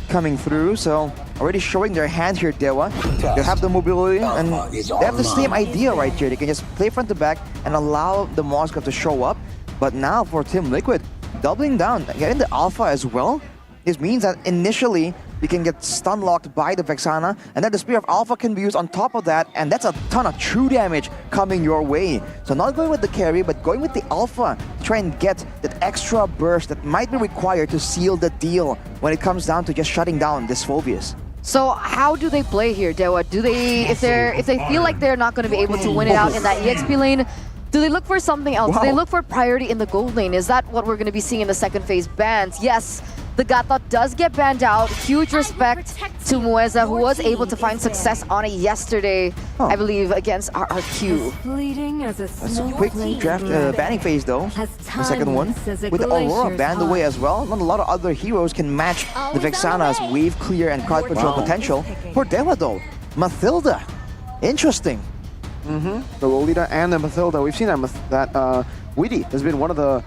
coming through, so already showing their hand here, Dewa. They have the mobility, and they have the same idea right here. They can just play front to back and allow the Moskov to show up. But now for Team Liquid, doubling down, getting the Alpha as well. This means that initially you can get stun locked by the Vexana, and then the Spear of Alpha can be used on top of that, and that's a ton of true damage coming your way. So not going with the carry, but going with the Alpha to try and get that extra burst that might be required to seal the deal when it comes down to just shutting down this Phobias. So how do they play here, Dewa? Do they, if they feel like they're not going to be able to win it out in that EXP lane, do they look for something else? Wow. Do they look for priority in the gold lane? Is that what we're going to be seeing in the second phase bans? Yes, the Gatot does get banned out. Huge respect to Mueza, who was able to find success on it yesterday, I believe, against RRQ. That's a quick draft banning phase though, the second one. With the Aurora banned away as well, not a lot of other heroes can match the Vexana's wave clear and crowd control potential. For Dewa though, Mathilda, interesting. The Lolita and the Mathilda, we've seen that Widdy has been one of the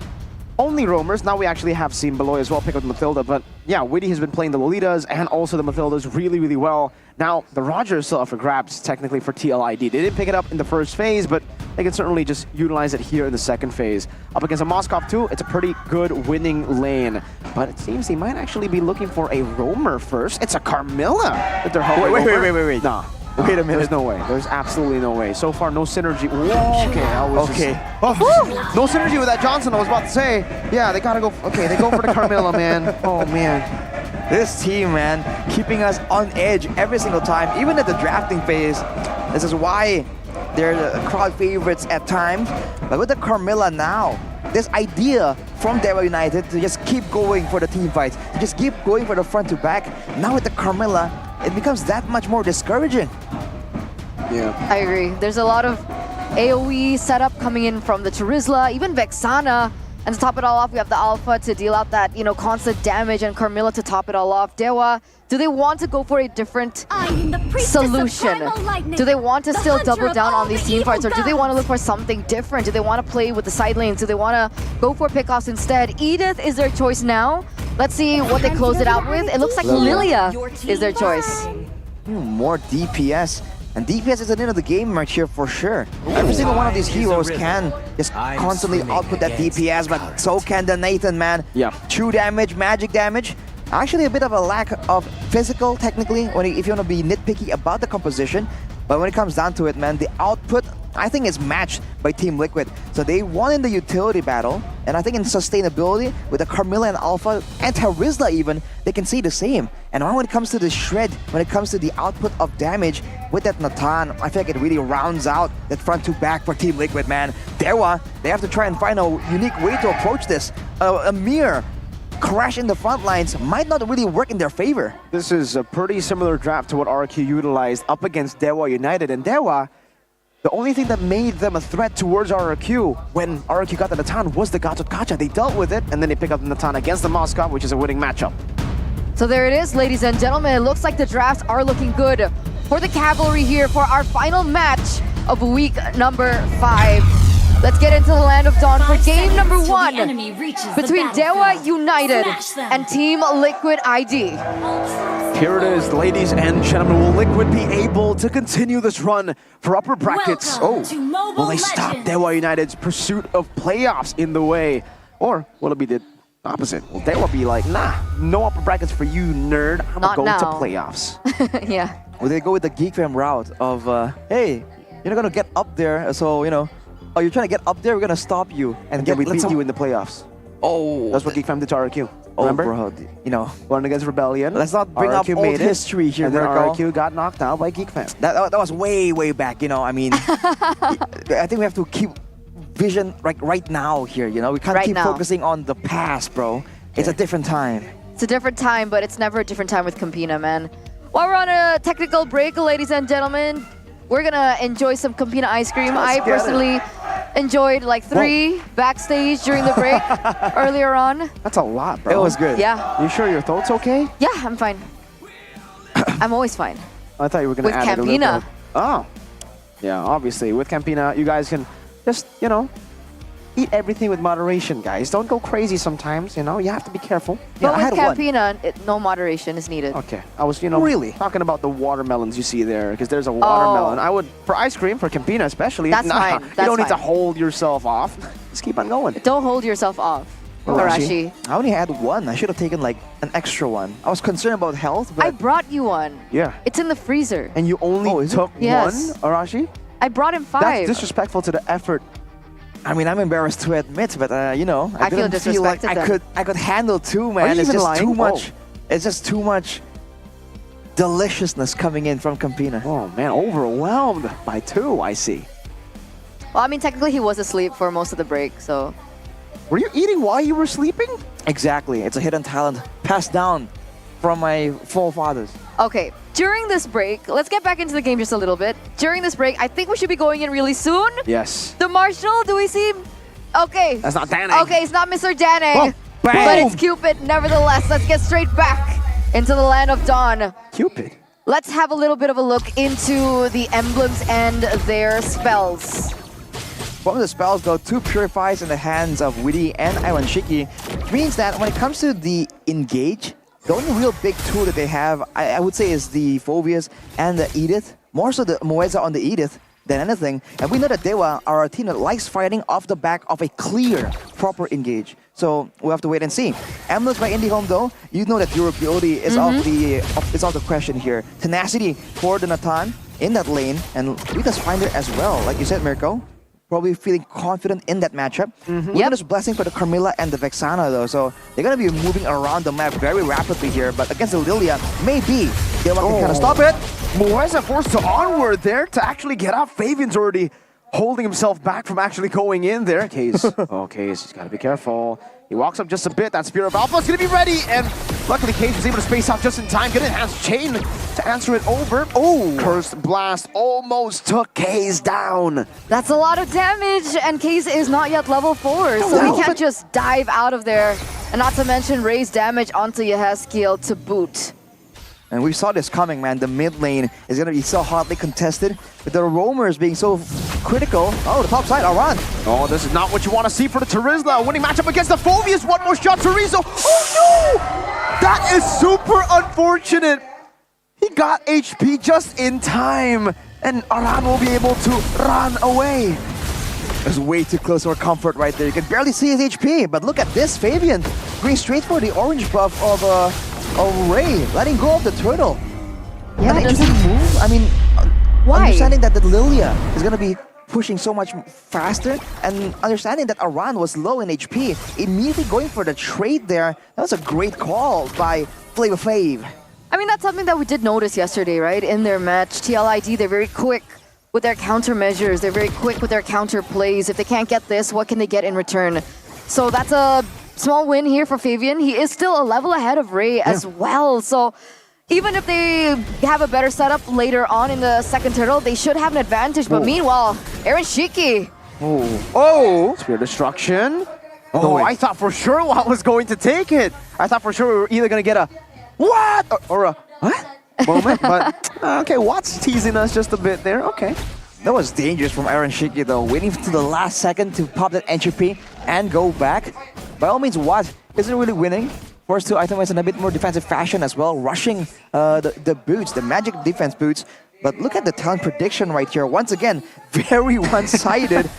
only roamers. Now we actually have seen Beloy as well pick up Mathilda, but yeah, Widdy has been playing the Lolitas and also the Mathildas really, really well. Now, the Roger is still up for grabs, technically, for TLID. They didn't pick it up in the first phase, but they can certainly just utilize it here in the second phase. Up against a Moskov too, it's a pretty good winning lane. But it seems he might actually be looking for a roamer first. It's a Carmilla that they're hoping. Wait. Nah. Wait a minute. There's no way. There's absolutely no way. So far, no synergy. Whoa, okay, I was no synergy with that Johnson. I was about to say. Yeah, they gotta go. Okay, they go for the Carmilla, man. Oh, man. This team, man, keeping us on edge every single time, even at the drafting phase. This is why they're the crowd favorites at times. But with the Carmilla now, this idea from Dewa United to just keep going for the team fights, to just keep going for the front to back. Now with the Carmilla, it becomes that much more discouraging. Yeah, I agree. There's a lot of AoE setup coming in from the Terizla, even Vexana. And to top it all off, we have the Alpha to deal out that, constant damage, and Carmilla to top it all off. Dewa, do they want to go for a different solution? Do they want to still double down on these team fights, or do they want to look for something different? Do they want to play with the side lanes? Do they want to go for pickoffs instead? Edith is their choice now. Let's see what they close it out with. It looks like Lilia is their choice. More DPS. And DPS is the end of the game right here for sure. Every single one of these heroes can just constantly output that DPS, but so can the Nathan, man. Yeah. True damage, magic damage. Actually a bit of a lack of physical, technically, if you want to be nitpicky about the composition. But when it comes down to it, man, the output, I think, is matched by Team Liquid. So they won in the utility battle, and I think in sustainability, with the Carmilla and Alpha, and Terizla even, they can say the same. And when it comes to the shred, when it comes to the output of damage, with that Natan, I feel like it really rounds out that front to back for Team Liquid, man. Dewa, they have to try and find a unique way to approach this. A mere crash in the front lines might not really work in their favor. This is a pretty similar draft to what RQ utilized up against Dewa United. And Dewa, the only thing that made them a threat towards RQ when RQ got the Natan was the Gatot Kacha. They dealt with it, and then they pick up the Natan against the Moscow, which is a winning matchup. So there it is, ladies and gentlemen. It looks like the drafts are looking good for the Cavalry here for our final match of week number 5. Let's get into the Land of Dawn for game number 1 between Dewa United and Team Liquid ID. Here it is, ladies and gentlemen. Will Liquid be able to continue this run for upper brackets? Will they stop Dewa United's pursuit of playoffs in the way? Or will it be the opposite? Will Dewa be like, nah, no upper brackets for you, nerd. I'm Not going to now. playoffs. Yeah. Will they go with the Geek Fam route of, hey, you're not gonna get up there, so, you know, oh, you're trying to get up there, we're gonna stop you. And then we beat you in the playoffs. Oh. That's what Geek Fam did to RQ. Remember? Oh, bro, you know. One against Rebellion. Let's not bring up RQ old made it, history here, and then Mirko. RQ got knocked out by Geek Fam. That was way, way back, you know, I mean. I think we have to keep vision right now here, you know. We can't keep focusing on the past, bro. It's a different time. It's a different time, but it's never a different time with Campina, man. While we're on a technical break, ladies and gentlemen, we're gonna enjoy some Campina ice cream. I personally enjoyed like 3 backstage during the break earlier on. That's a lot, bro. It was good. Yeah. You sure your throat's okay? Yeah, I'm fine. I'm always fine. I thought you were going to With add it a little Campina. bit. Oh. Yeah, obviously. With Campina, you guys can just, you know, eat everything with moderation, guys. Don't go crazy sometimes, you know. You have to be careful. But Yeah, with Campina, no moderation is needed. Okay. I was, you know, talking about the watermelons you see there, because there's a watermelon. I would, for ice cream, for Campina especially, That's fine. you That's don't need to fine. hold yourself off. Just keep on going. Don't hold yourself off, Arashi. I only had 1. I should have taken like an extra one. I was concerned about health, but I brought you one. Yeah. It's in the freezer. And you only took Yes. 1, Arashi? I brought him 5. That's disrespectful to the effort. I mean, I'm embarrassed to admit, but you know, I feel didn't feel like disrespected I could handle 2, Are man. you It's even just lying? too much. It's just too much deliciousness coming in from Campina. Oh man, overwhelmed by 2, I see. Well, I mean, technically he was asleep for most of the break, so. Were you eating while you were sleeping? Exactly. It's a hidden talent passed down from my forefathers. Okay, during this break, let's get back into the game just a little bit. During this break, I think we should be going in really soon. Yes. The Marshal, do we see him? Okay. That's not Danang. Okay, it's not Mr. Danang. Oh, bang. But it's Cupid, nevertheless. Let's get straight back into the Land of Dawn. Cupid. Let's have a little bit of a look into the emblems and their spells. From the spells, though, 2 Purifies in the hands of Witty and Iwanshiki means that when it comes to the engage, the only real big tool that they have, I would say, is the Phobias and the Edith. More so the Moeza on the Edith than anything. And we know that Dewa are a team that likes fighting off the back of a clear, proper engage. So we'll have to wait and see. Emblems by IndieHome, though, you know that durability is off the question here. Tenacity for the Natan in that lane, and Rita's Finder as well. Like you said, Mirko, probably feeling confident in that matchup. Witness Blessing for the Carmilla and the Vexana, though, so they're going to be moving around the map very rapidly here, but against the Lilia, maybe Dewa can kind of stop it. Moeza forced to onward there to actually get out. Fabian's already holding himself back from actually going in there. Case. Case, he's got to be careful. He walks up just a bit. That Spear of Alpha is going to be ready, and luckily Case was able to space out just in time. Get enhanced chain to answer it over. Oh, Cursed Blast almost took Case down. That's a lot of damage, and Case is not yet level 4, so he can't just dive out of there. And not to mention raise damage onto Yehezkiel to boot. And we saw this coming, man. The mid lane is going to be so hotly contested, with the roamers being so critical. Oh, the top side, Aran. Oh, this is not what you want to see for the Terizla. Winning matchup against the Phobias. One more shot, Terizo. Oh, no! That is super unfortunate. He got HP just in time, and Aran will be able to run away. It's way too close for comfort right there. You can barely see his HP, but look at this, Fabian. Going straight for the orange buff of Ray, letting go of the turtle. Yeah, an interesting move. I mean, Why? Understanding that the Lilia is going to be pushing so much faster, and understanding that Aran was low in HP, immediately going for the trade there. That was a great call by Flavor Flav. I mean, that's something that we did notice yesterday, right? In their match, TLID, they're very quick with their countermeasures. They're very quick with their counter plays. If they can't get this, what can they get in return? So that's a small win here for Fabian. He is still a level ahead of Ray as well. So even if they have a better setup later on in the second turtle, they should have an advantage. But meanwhile, Aaron Shiki. Oh! Spear Destruction. Oh, I thought for sure Watt was going to take it. I thought for sure we were either going to get a what? Or a what? Moment, but okay, Watt's teasing us just a bit there. Okay. That was dangerous from Aaron Shiki though, waiting to the last second to pop that entropy and go back. By all means, Watt isn't really winning. Forced to itemize in a bit more defensive fashion as well, rushing the boots, the magic defense boots. But look at the talent prediction right here. Once again, very one-sided.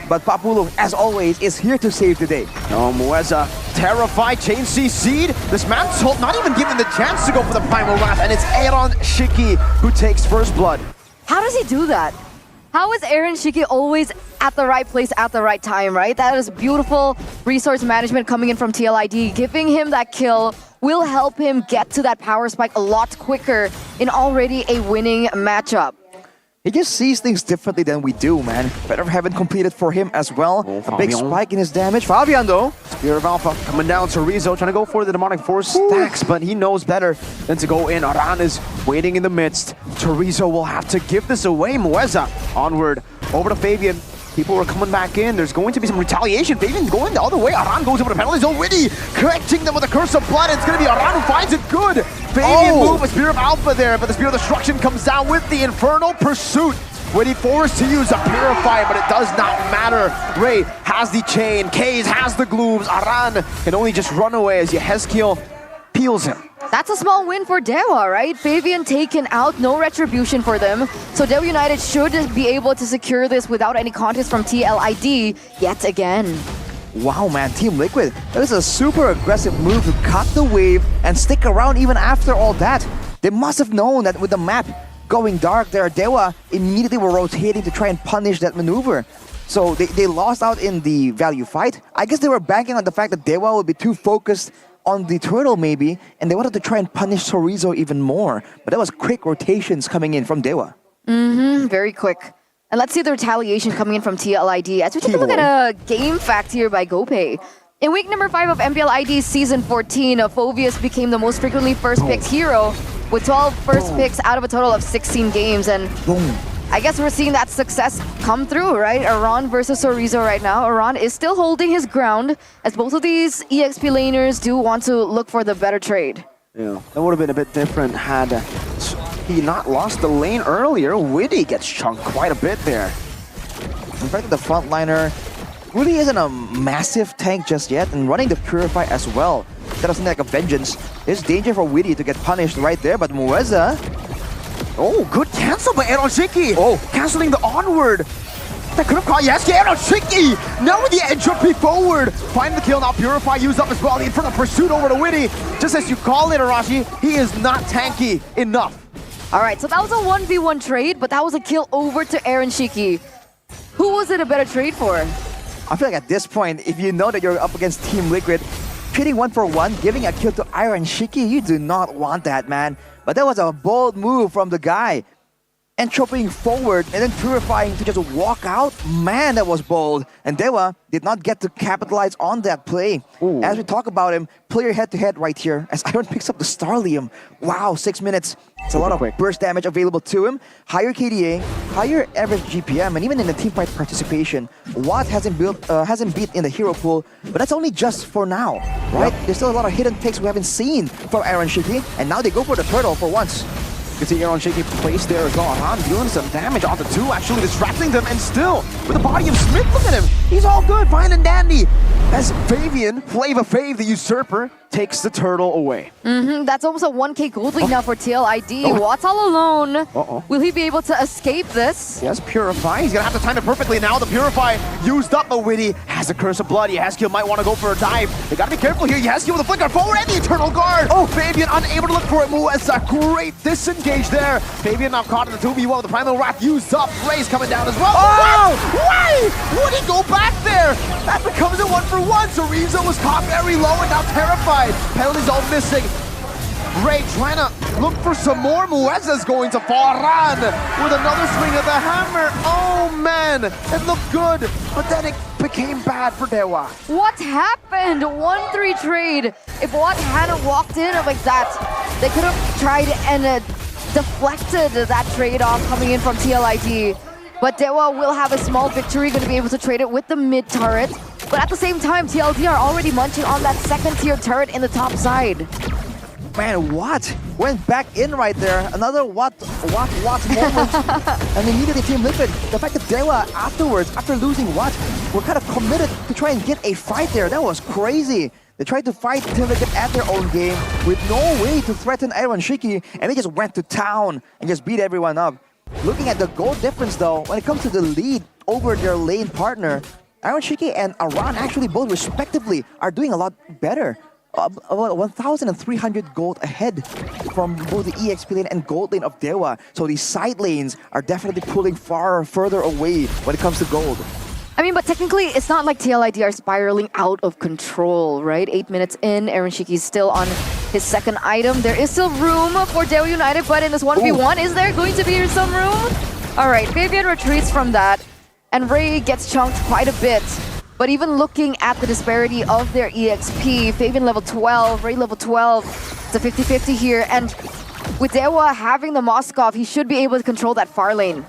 But Papulo, as always, is here to save the day. Oh, Mueza, terrified, Chain C Seed. This man's not even given the chance to go for the Primal Wrath, and it's Aaron Shiki who takes first blood. How does he do that? How is Aaron Shiki always at the right place at the right time, right? That is beautiful resource management coming in from TLID. Giving him that kill will help him get to that power spike a lot quicker in already a winning matchup. He just sees things differently than we do, man. Better Heaven completed for him as well. A big spike in his damage. Fabian, though. Spear of Alpha coming down. Chorizo trying to go for the Demonic Force stacks, but he knows better than to go in. Aran is waiting in the midst. Chorizo will have to give this away. Mueza onward over to Fabian. People are coming back in. There's going to be some retaliation. Fabian going the other way. Aran goes over the penalty zone. Witty collecting them with a Curse of Blood. It's going to be Aran who finds it good. Fabian move a Spear of Alpha there, but the Spear of Destruction comes down with the Infernal Pursuit. Witty forced to use a Purify, but it does not matter. Ray has the chain. Kaze has the glooms. Aran can only just run away as Yehezkiel peels him. That's a small win for Dewa, right? Fabian taken out, no retribution for them. So Dewa United should be able to secure this without any contest from TLID yet again. Wow, man, Team Liquid, that is a super aggressive move to cut the wave and stick around even after all that. They must have known that with the map going dark there, Dewa immediately were rotating to try and punish that maneuver. So they lost out in the value fight. I guess they were banking on the fact that Dewa would be too focused on the turtle maybe, and they wanted to try and punish Chorizo even more. But that was quick rotations coming in from Dewa. Very quick. And let's see the retaliation coming in from TLID as we take a look at a game fact here by GoPay. In week number 5 of MPL ID Season 14, Phoveus became the most frequently first picked hero with 12 first picks out of a total of 16 games. And I guess we're seeing that success come through, right? Aran versus Chorizo right now. Aran is still holding his ground as both of these EXP laners do want to look for the better trade. Yeah, that would have been a bit different had he not lost the lane earlier. Witty gets chunked quite a bit there. In fact, the frontliner really isn't a massive tank just yet, and running the Purify as well. That doesn't like a Vengeance. There's danger for Witty to get punished right there, but Mueza... Oh, good cancel by Aaron Shiki. Canceling the onward. That could have caught Aaron Shiki. Now with the entropy forward. Find the kill, now Purify used up as well. The Infernal Pursuit over to Witty. Just as you call it, Arashi, he is not tanky enough. All right, so that was a 1v1 trade, but that was a kill over to Aaron Shiki. Who was it a better trade for? I feel like at this point, if you know that you're up against Team Liquid, trading 1-for-1, giving a kill to Aaron Shiki, you do not want that, man. But that was a bold move from the guy. Entropying forward and then Purifying to just walk out. Man, that was bold. And Dewa did not get to capitalize on that play. As we talk about him, player head-to-head right here as Iron picks up the Starlium. Wow, 6 minutes. It's a lot of burst damage available to him. Higher KDA, higher average GPM, and even in the teamfight participation, Watt hasn't beat in the hero pool, but that's only just for now, right? There's still a lot of hidden picks we haven't seen from Aaron Shiki, and now they go for the turtle for once. You can see Aaron Shiki placed there as well. Aran dealing some damage onto 2, actually distracting them, and still, with the body of Smith, look at him. He's all good, fine and dandy. As Fabian, Flavor Flav, the usurper, takes the turtle away. That's almost a 1k gold lead now for TLID. Watt's all alone. Will he be able to escape this? Yes, Purify. He's going to have to time it perfectly now. The Purify used up, but Witty has a Curse of Blood. Yehezkiel might want to go for a dive. They got to be careful here. Yehezkiel with a flicker forward and the Eternal Guard. Fabian unable to look for it. Mueza, great disengage engaged there. Fabian now caught in the 2v1 with the Primal Wrath used up. Ray's coming down as well. Oh! Why would he go back there? That becomes a 1-for-1. So Rizzo was caught very low and now terrified. Penalties all missing. Ray trying to look for some more. Mueza's going to Farhan with another swing of the hammer. Oh man, it looked good, but then it became bad for Dewa. What happened? 1-3 trade. If Watt hadn't walked in like that, they could have tried and deflected that trade-off coming in from TLID. But Dewa will have a small victory, going to be able to trade it with the mid turret. But at the same time, TLD are already munching on that second-tier turret in the top side. Man, Watt went back in right there. Another Watt moment. And immediately Team Liquid, the fact that Dewa afterwards, after losing Watt, were kind of committed to try and get a fight there. That was crazy. They tried to fight Team Liquid at their own game with no way to threaten Iron Shiki, and they just went to town and just beat everyone up. Looking at the goal difference though, when it comes to the lead over their lane partner, Iron Shiki and Aran actually both respectively are doing a lot better. About 1,300 gold ahead from both the EXP lane and gold lane of Dewa. So these side lanes are definitely pulling further away when it comes to gold. I mean, but technically, it's not like TLID are spiraling out of control, right? 8 minutes in, Aaron Shiki is still on his second item. There is still room for Dewa United, but in this 1v1, is there going to be some room? All right, Fabian retreats from that, and Ray gets chunked quite a bit. But even looking at the disparity of their EXP, Fabian level 12, Ray level 12, it's a 50-50 here. And with Dewa having the Moskov, he should be able to control that far lane.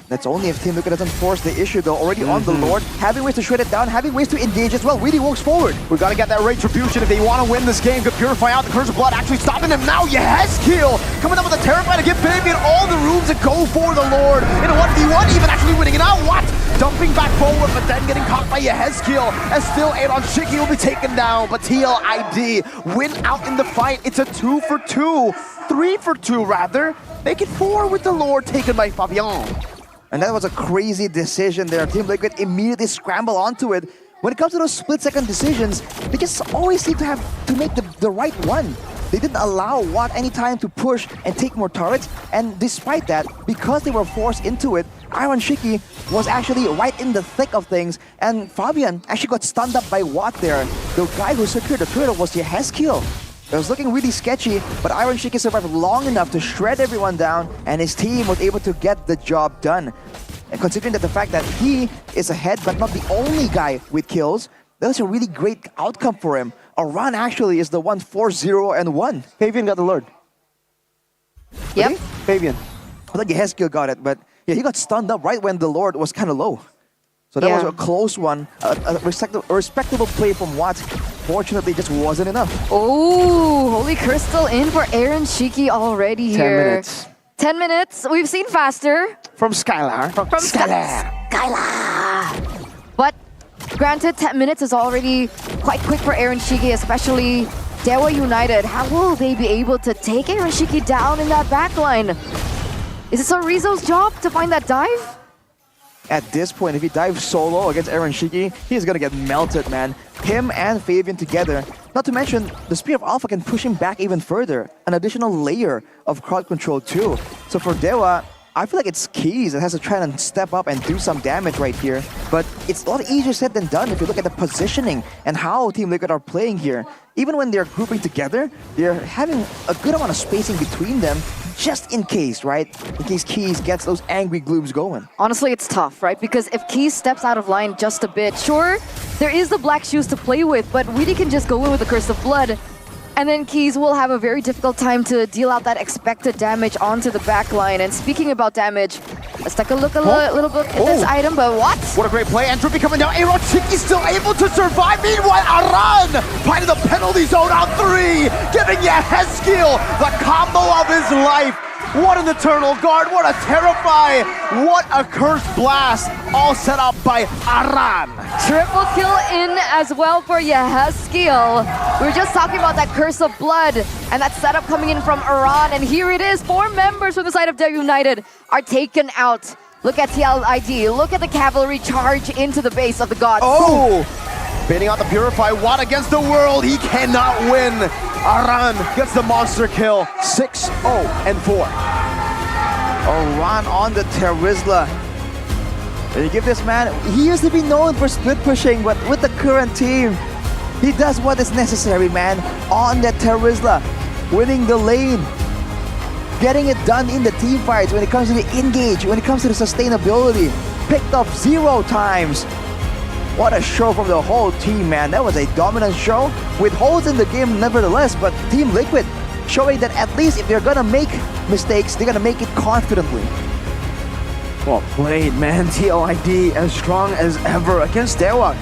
That's only if Team Liquid doesn't force the issue though. Already on the Lord, having ways to shred it down, having ways to engage as well. Really walks forward. We gotta get that retribution if they want to win this game. Could purify out the Curse of Blood, actually stopping him now. Kill coming up with a Terrify to give Fabian all the room to go for the Lord. In a 1v1, even actually winning it out. What? Dumping back forward, but then getting caught by Kill. And still Aaron Shiki will be taken down. But TLID win out in the fight. It's a 2-for-2. 3-for-2 rather. Make it 4 with the Lord taken by Fabian. And that was a crazy decision there. Team Liquid immediately scramble onto it. When it comes to those split-second decisions, they just always seem to have to make the right one. They didn't allow Watt any time to push and take more turrets. And despite that, because they were forced into it, Iron Shiki was actually right in the thick of things. And Fabian actually got stunned up by Watt there. The guy who secured the turret was Kill. It was looking really sketchy, but Iron Shiki survived long enough to shred everyone down, and his team was able to get the job done. And considering that the fact that he is ahead, but not the only guy with kills, that was a really great outcome for him. Aran actually is the one 4-0-1. Fabian got the Lord. Yep. Really? Fabian. I thought Heskiel got it, but yeah, he got stunned up right when the Lord was kind of low. So that was a close one. A respectable play from Watt. Fortunately, just wasn't enough. Oh, Holy Crystal in for Aaron Shiki already here. 10 minutes. 10 minutes. We've seen faster. From Skylar. From Skylar. But granted, 10 minutes is already quite quick for Aaron Shiki, especially Dewa United. How will they be able to take Aaron Shiki down in that backline? Is it Rizzo's job to find that dive? At this point, if he dives solo against Aaron Shiki, he's gonna get melted, man. Him and Fabian together. Not to mention, the Spear of Alpha can push him back even further. An additional layer of crowd control too. So for Dewa, I feel like it's Keys that has to try and step up and do some damage right here. But it's a lot easier said than done if you look at the positioning and how Team Liquid are playing here. Even when they're grouping together, they're having a good amount of spacing between them, just in case, right? In case Keys gets those angry glooms going. Honestly, it's tough, right? Because if Keys steps out of line just a bit, sure, there is the black shoes to play with, but really can just go in with the Curse of Blood. And then Keys will have a very difficult time to deal out that expected damage onto the backline. And speaking about damage, let's take a look little bit at this item, but what? What a great play. Entropy coming down. Aaron Shiki still able to survive. Meanwhile, Aran finding the penalty zone on 3, giving Heskiel the combo of his life. What an Eternal Guard, what a Terrify, what a Curse Blast, all set up by Aran. Triple kill in as well for Heskiel. We were just talking about that Curse of Blood and that setup coming in from Aran, and here it is. 4 members from the side of Dewa United are taken out. Look at TLID, look at the cavalry charge into the base of the gods. Oh! Baiting out the Purify. Watt against the world. He cannot win. Aran gets the monster kill. 6-0-4. Aran on the Terizla. And you give this man, he used to be known for split pushing, but with the current team, he does what is necessary, man. On the Terizla, winning the lane. Getting it done in the team fights when it comes to the engage, when it comes to the sustainability. Picked up 0 times. What a show from the whole team, man. That was a dominant show with holes in the game nevertheless, but Team Liquid showing that at least if they're gonna make mistakes, they're gonna make it confidently. Well played, man. TLID as strong as ever against Dewa.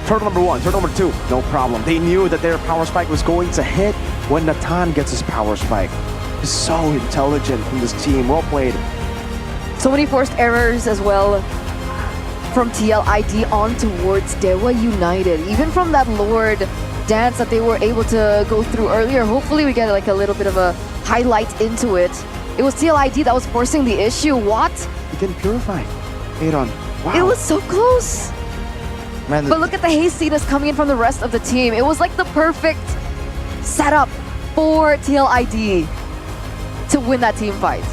Turtle number 1, turtle number 2, no problem. They knew that their power spike was going to hit when Natan gets his power spike. He's so intelligent from this team. Well played. So many forced errors as well from TLID on towards Dewa United. Even from that Lord dance that they were able to go through earlier, hopefully we get like a little bit of a highlight into it. It was TLID that was forcing the issue. What? He didn't purify. Aaron. Wow. It was so close. Man, but look at the hastiness coming in from the rest of the team. It was like the perfect setup for TLID to win that team fight.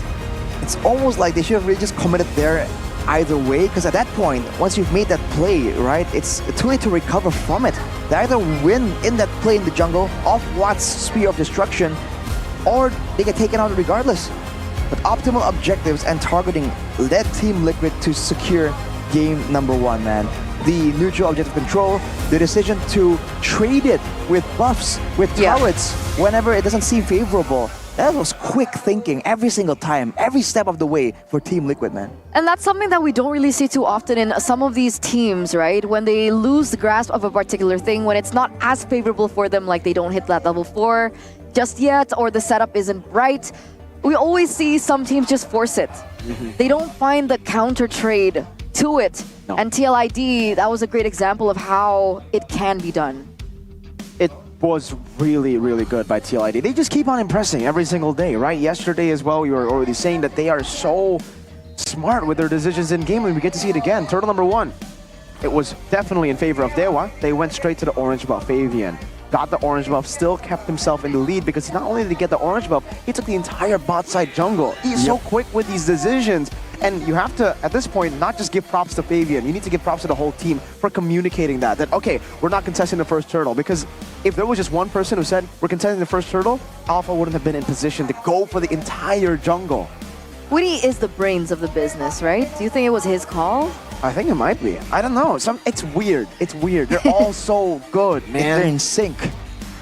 It's almost like they should have really just committed there either way, because at that point, once you've made that play, right, it's too late to recover from it. They either win in that play in the jungle off Watt's Spear of Destruction, or they get taken out regardless. But optimal objectives and targeting led Team Liquid to secure game number 1, man. The neutral objective control, the decision to trade it with buffs, with turrets, whenever it doesn't seem favorable. That was quick thinking every single time, every step of the way for Team Liquid, man. And that's something that we don't really see too often in some of these teams, right? When they lose the grasp of a particular thing, when it's not as favorable for them, like they don't hit that level 4 just yet, or the setup isn't right, we always see some teams just force it. They don't find the counter trade to it. No. And TLID, that was a great example of how it can be done. It was really, really good by TLID. They just keep on impressing every single day, right? Yesterday as well, you were already saying that they are so smart with their decisions in game, and we get to see it again. Turtle number 1. It was definitely in favor of Dewa. They went straight to the orange buff. Fabian got the orange buff, still kept himself in the lead because not only did he get the orange buff, he took the entire bot side jungle. He's so quick with these decisions. And you have to, at this point, not just give props to Fabian. You need to give props to the whole team for communicating that, okay, we're not contesting the first turtle. Because if there was just one person who said, we're contesting the first turtle, Alpha wouldn't have been in position to go for the entire jungle. Woody is the brains of the business, right? Do you think it was his call? I think it might be. I don't know. It's weird. It's weird. They're all so good, man. They're in sync.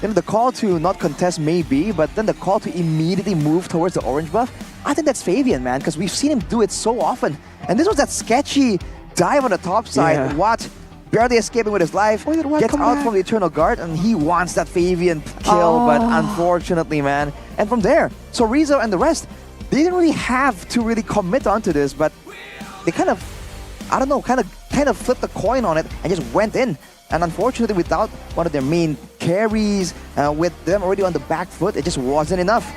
Then the call to not contest may be, but then the call to immediately move towards the orange buff, I think that's Fabian, man, because we've seen him do it so often. And this was that sketchy dive on the top side. Watt barely escaping with his life, gets out from the Eternal Guard, and he wants that Fabian kill, but unfortunately, man. And from there, so Rizzo and the rest, they didn't really have to really commit onto this, but they kind of, I don't know, kind of flipped the coin on it and just went in. And unfortunately, without one of their main carries, with them already on the back foot, it just wasn't enough.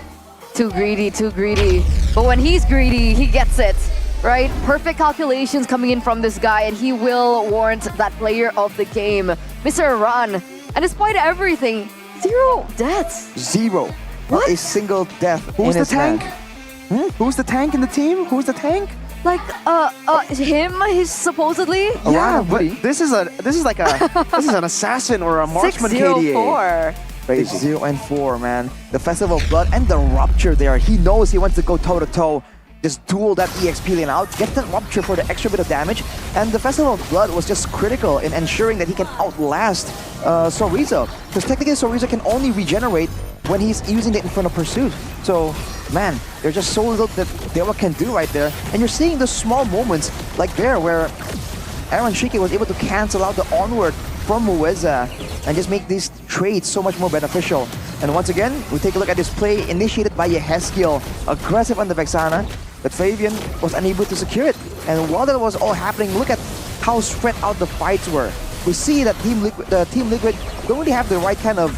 Too greedy, too greedy. But when he's greedy, he gets it, right? Perfect calculations coming in from this guy, and he will warrant that player of the game, Mr. Ran. And despite everything, 0 deaths. 0. Not a single death. Who's the tank? Who's the tank in the team? Who's the tank? Like, him, he's supposedly? Yeah, but this is like this is an assassin or a marksman KDA. 6-0-4. Crazy. 0 and 4, man. The Festival of Blood and the Rupture there. He knows he wants to go toe-to-toe. Just duel that EXP lane out, get that Rupture for the extra bit of damage. And the Festival of Blood was just critical in ensuring that he can outlast Sorizo. Because technically Sorizo can only regenerate when he's using the Infernal Pursuit. So, man, there's just so little that Dewa can do right there. And you're seeing those small moments like there where Aaron Shiki was able to cancel out the onward from Mueza and just make these trades so much more beneficial. And once again, we take a look at this play initiated by Yeheskiel, aggressive on the Vexana, but Fabian was unable to secure it. And while that was all happening, look at how spread out the fights were. We see that Team Liquid don't really have the right kind of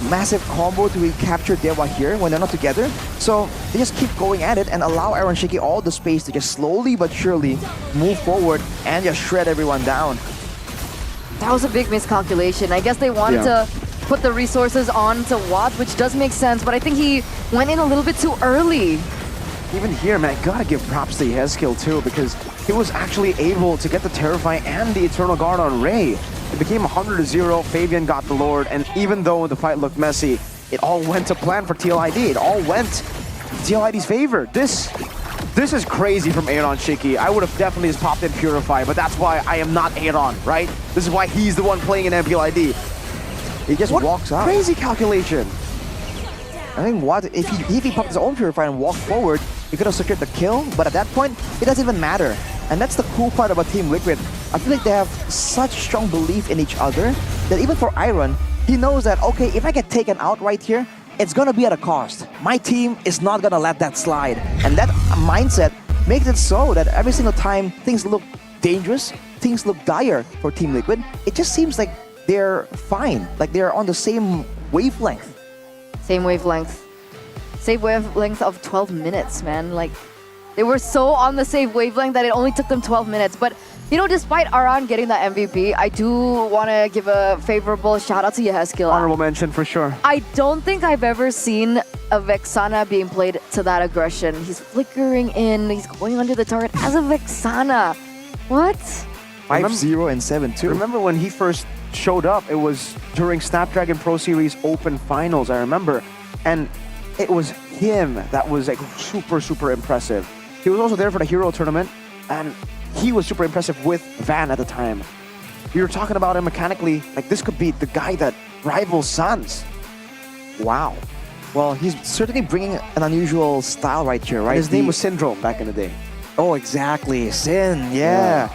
massive combo to recapture Dewa here when they're not together. So they just keep going at it and allow Aaron Shiki all the space to just slowly but surely move forward and just shred everyone down. That was a big miscalculation. I guess they wanted to put the resources on to Watt, which does make sense, but I think he went in a little bit too early. Even here, man, gotta give props to Yehezkiel too, because he was actually able to get the Terrify and the Eternal Guard on Ray. It became 100-0, Fabian got the Lord, and even though the fight looked messy, it all went to plan for TLID. It all went TLID's favor. This is crazy from Aaron Shiki. I would have definitely just popped in Purify, but that's why I am not Aaron, right? This is why he's the one playing in MPLID. He just walks out. Crazy calculation. I think Watt, if he popped his own Purify and walked forward, he could have secured the kill, but at that point, it doesn't even matter. And that's the cool part about Team Liquid. I feel like they have such strong belief in each other that even for Iron, he knows that, okay, if I get taken out right here, it's gonna be at a cost. My team is not gonna let that slide. And that mindset makes it so that every single time things look dangerous, things look dire for Team Liquid, it just seems like they're fine. Like they're on the same wavelength. Same wavelength. Same wavelength of 12 minutes, man. Like, they were so on the same wavelength that it only took them 12 minutes. But, you know, despite Aran getting the MVP, I do want to give a favorable shout out to Yehezkiel. Honorable mention for sure. I don't think I've ever seen a Vexana being played to that aggression. He's flickering in, he's going under the turret as a Vexana. What? 5-0 and 7-2. Remember when he first showed up, it was during Snapdragon Pro Series Open Finals, I remember. And it was him that was like super impressive. He was also there for the Hero Tournament, and he was super impressive with Van at the time. We were talking about him mechanically, like this could be the guy that rivals Sans. Wow. Well, he's certainly bringing an unusual style right here, right? And his name was Syndrome back in the day. Oh, exactly. Sin, yeah.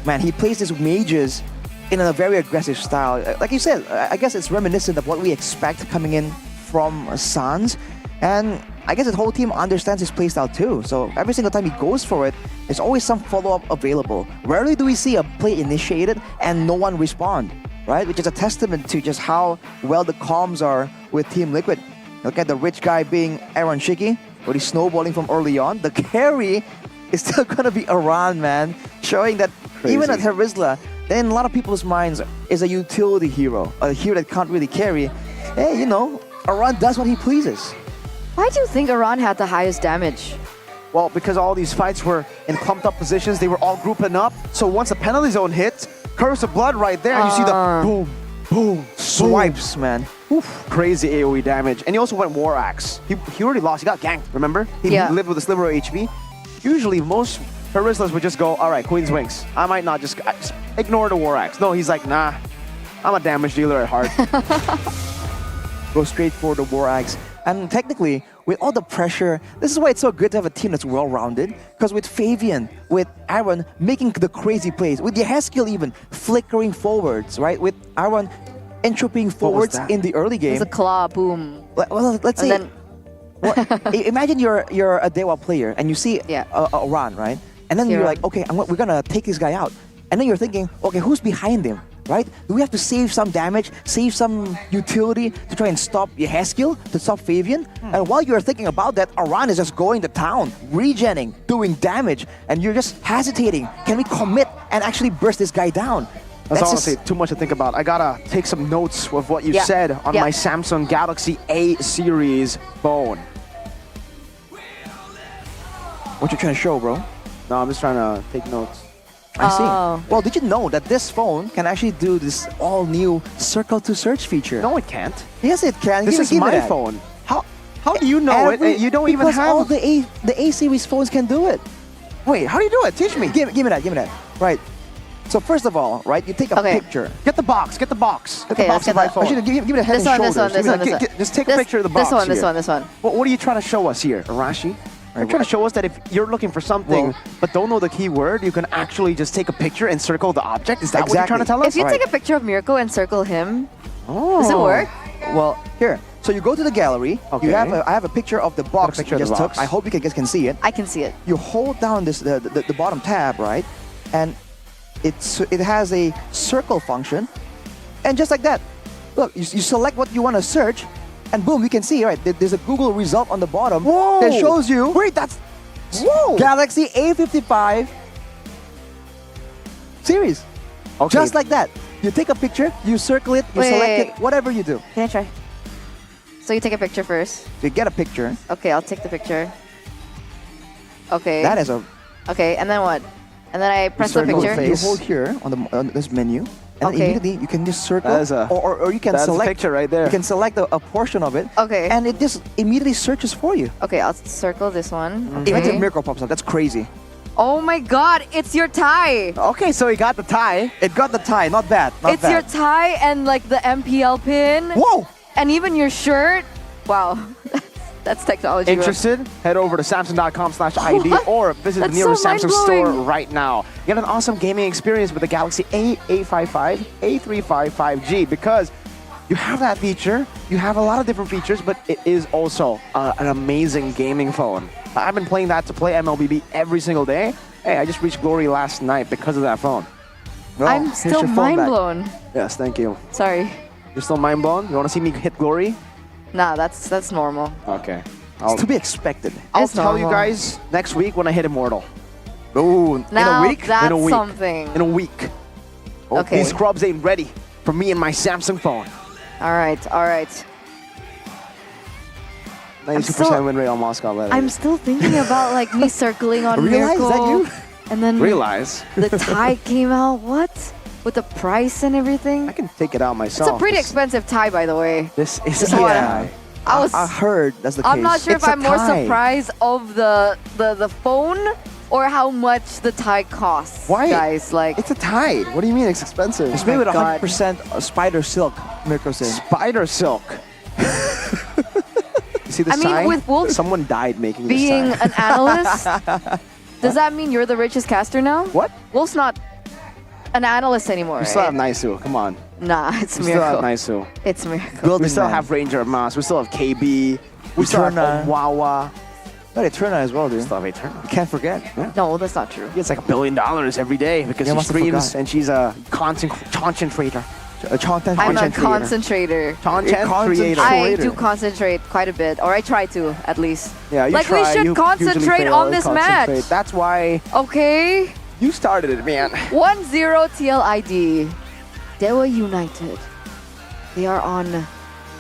Man, he plays his mages in a very aggressive style. Like you said, I guess it's reminiscent of what we expect coming in from Sans. And I guess the whole team understands his playstyle too. So every single time he goes for it, there's always some follow-up available. Rarely do we see a play initiated and no one respond, right? Which is a testament to just how well the comms are with Team Liquid. Look at the rich guy being Aaron Shiki, but he's snowballing from early on. The carry is still gonna be Aran, man. Showing that even at Herizla, in a lot of people's minds, is a utility hero. A hero that can't really carry. Hey, you know, Aran does what he pleases. Why do you think Aran had the highest damage? Well, because all these fights were in clumped up positions, they were all grouping up. So once the penalty zone hits, Curse of Blood right there, you see the boom, boom, swipes, man. Oof, crazy AoE damage. And he also went War Axe. He already lost, he got ganked, remember? He lived with a sliver of HP. Usually most Herizlas would just go, all right, Queen's Wings. I might not just ignore the War Axe. No, he's like, nah, I'm a damage dealer at heart. Go straight for the War Axe. And technically, with all the pressure, this is why it's so good to have a team that's well-rounded. Because with Fabian, with Aaron making the crazy plays, with Yehezkiel even flickering forwards, right? With Aaron entropying forwards in the early game. It's a claw, boom. Well, let's say, imagine you're a Dewa player and you see a run, right? And then you're like, okay, we're gonna take this guy out. And then you're thinking, okay, who's behind him, right? Do we have to save some damage, save some utility to try and stop Yehezkiel, to stop Fabian? And while you're thinking about that, Aran is just going to town, regenning, doing damage, and you're just hesitating. Can we commit and actually burst this guy down? That's honestly too much to think about. I gotta take some notes of what you said on my Samsung Galaxy A series phone. What you trying to show, bro? No, I'm just trying to take notes. I see. Well, did you know that this phone can actually do this all-new circle to search feature? No, it can't. Yes, it can. This is my phone. How do you know it? You don't even have... Because all the A series phones can do it. Wait, how do you do it? Teach me. Give me that. Right. So first of all, right, you take a picture. Get the box. Get the box. Okay, the box of my phone. Actually, give me the head and shoulders. This one. Just take a picture of the box. This one. What are you trying to show us here, Arashi? You're trying to show us that if you're looking for something but don't know the keyword, you can actually just take a picture and circle the object? Is that what you're trying to tell us? If you take a picture of Mirko and circle him, does it work? Well, here. So you go to the gallery. Okay. You have I have a picture of the box you just took. I hope you guys can see it. I can see it. You hold down the bottom tab, right? And it has a circle function. And just like that, look, you select what you want to search, and boom, you can see, right, there's a Google result on the bottom that shows you... Wait, that's... Galaxy A55 series. Okay. Just like that. You take a picture, you circle it, you select it, whatever you do. Can I try? So you take a picture first. You get a picture. Okay, I'll take the picture. Okay. That is a... Okay, and then what? And then I press the picture. You hold here on this menu, and then immediately you can just circle, or you can that's select. a picture right there. You can select a portion of it. Okay. And it just immediately searches for you. Okay, I'll circle this one. Imagine Miracle pops up. That's crazy. Oh my God! It's your tie. Okay, so he got the tie. It got the tie. Not bad. It's your tie and like the MPL pin. Whoa! And even your shirt. Wow. That's technology. Interested? Head over to Samsung.com/ID or visit the nearest Samsung store right now. Get an awesome gaming experience with the Galaxy A855, A35 5G because you have that feature. You have a lot of different features, but it is also an amazing gaming phone. I've been playing that to play MLBB every single day. Hey, I just reached glory last night because of that phone. Well, I'm still mind blown. Yes, thank you. Sorry. You're still mind blown? You want to see me hit glory? Nah, that's normal. Okay. It's to be expected. I'll tell you guys next week when I hit Immortal. Oh, now in a week? That's in a week. something. In a week. Oh, okay. These scrubs ain't ready for me and my Samsung phone. All right, all right. 92% win rate on Moscow. I'm still thinking about like me circling on Miracle. Is that you? And then Realize. the tie came out. What? With the price and everything? I can take it out myself. It's a pretty expensive tie, by the way. This is I heard that's the case. I'm not sure It's if a I'm more tie. surprised of the phone or how much the tie costs. Why? Guys, like it's a tie. What do you mean it's expensive? It's made with 100% spider silk, Mirko says. Spider silk. You see this I mean, tie? with Wolf Someone died making being this tie. an analyst, does that mean you're the richest caster now? What? Wolf's not an analyst anymore, We right? still have Naisu. Come on. Nah, it's We still have Miracle. Naisu. It's Miracle. We still have Ranger Mas. We still have KB. We still have Eterna. Wawa. But Eterna as well, dude. We still have Eterna. You can't forget. Yeah. No, that's not true. He gets like $1 billion every day because Yeah, she must have streams forgot. and she's a content creator. I'm a concentrator. Content creator. I do concentrate quite a bit, or I try to, at least. Yeah, you like try. we should You concentrate usually fail on and this concentrate. match. That's why Okay. you started it, man. 1-0 TLID. Dewa United. They are on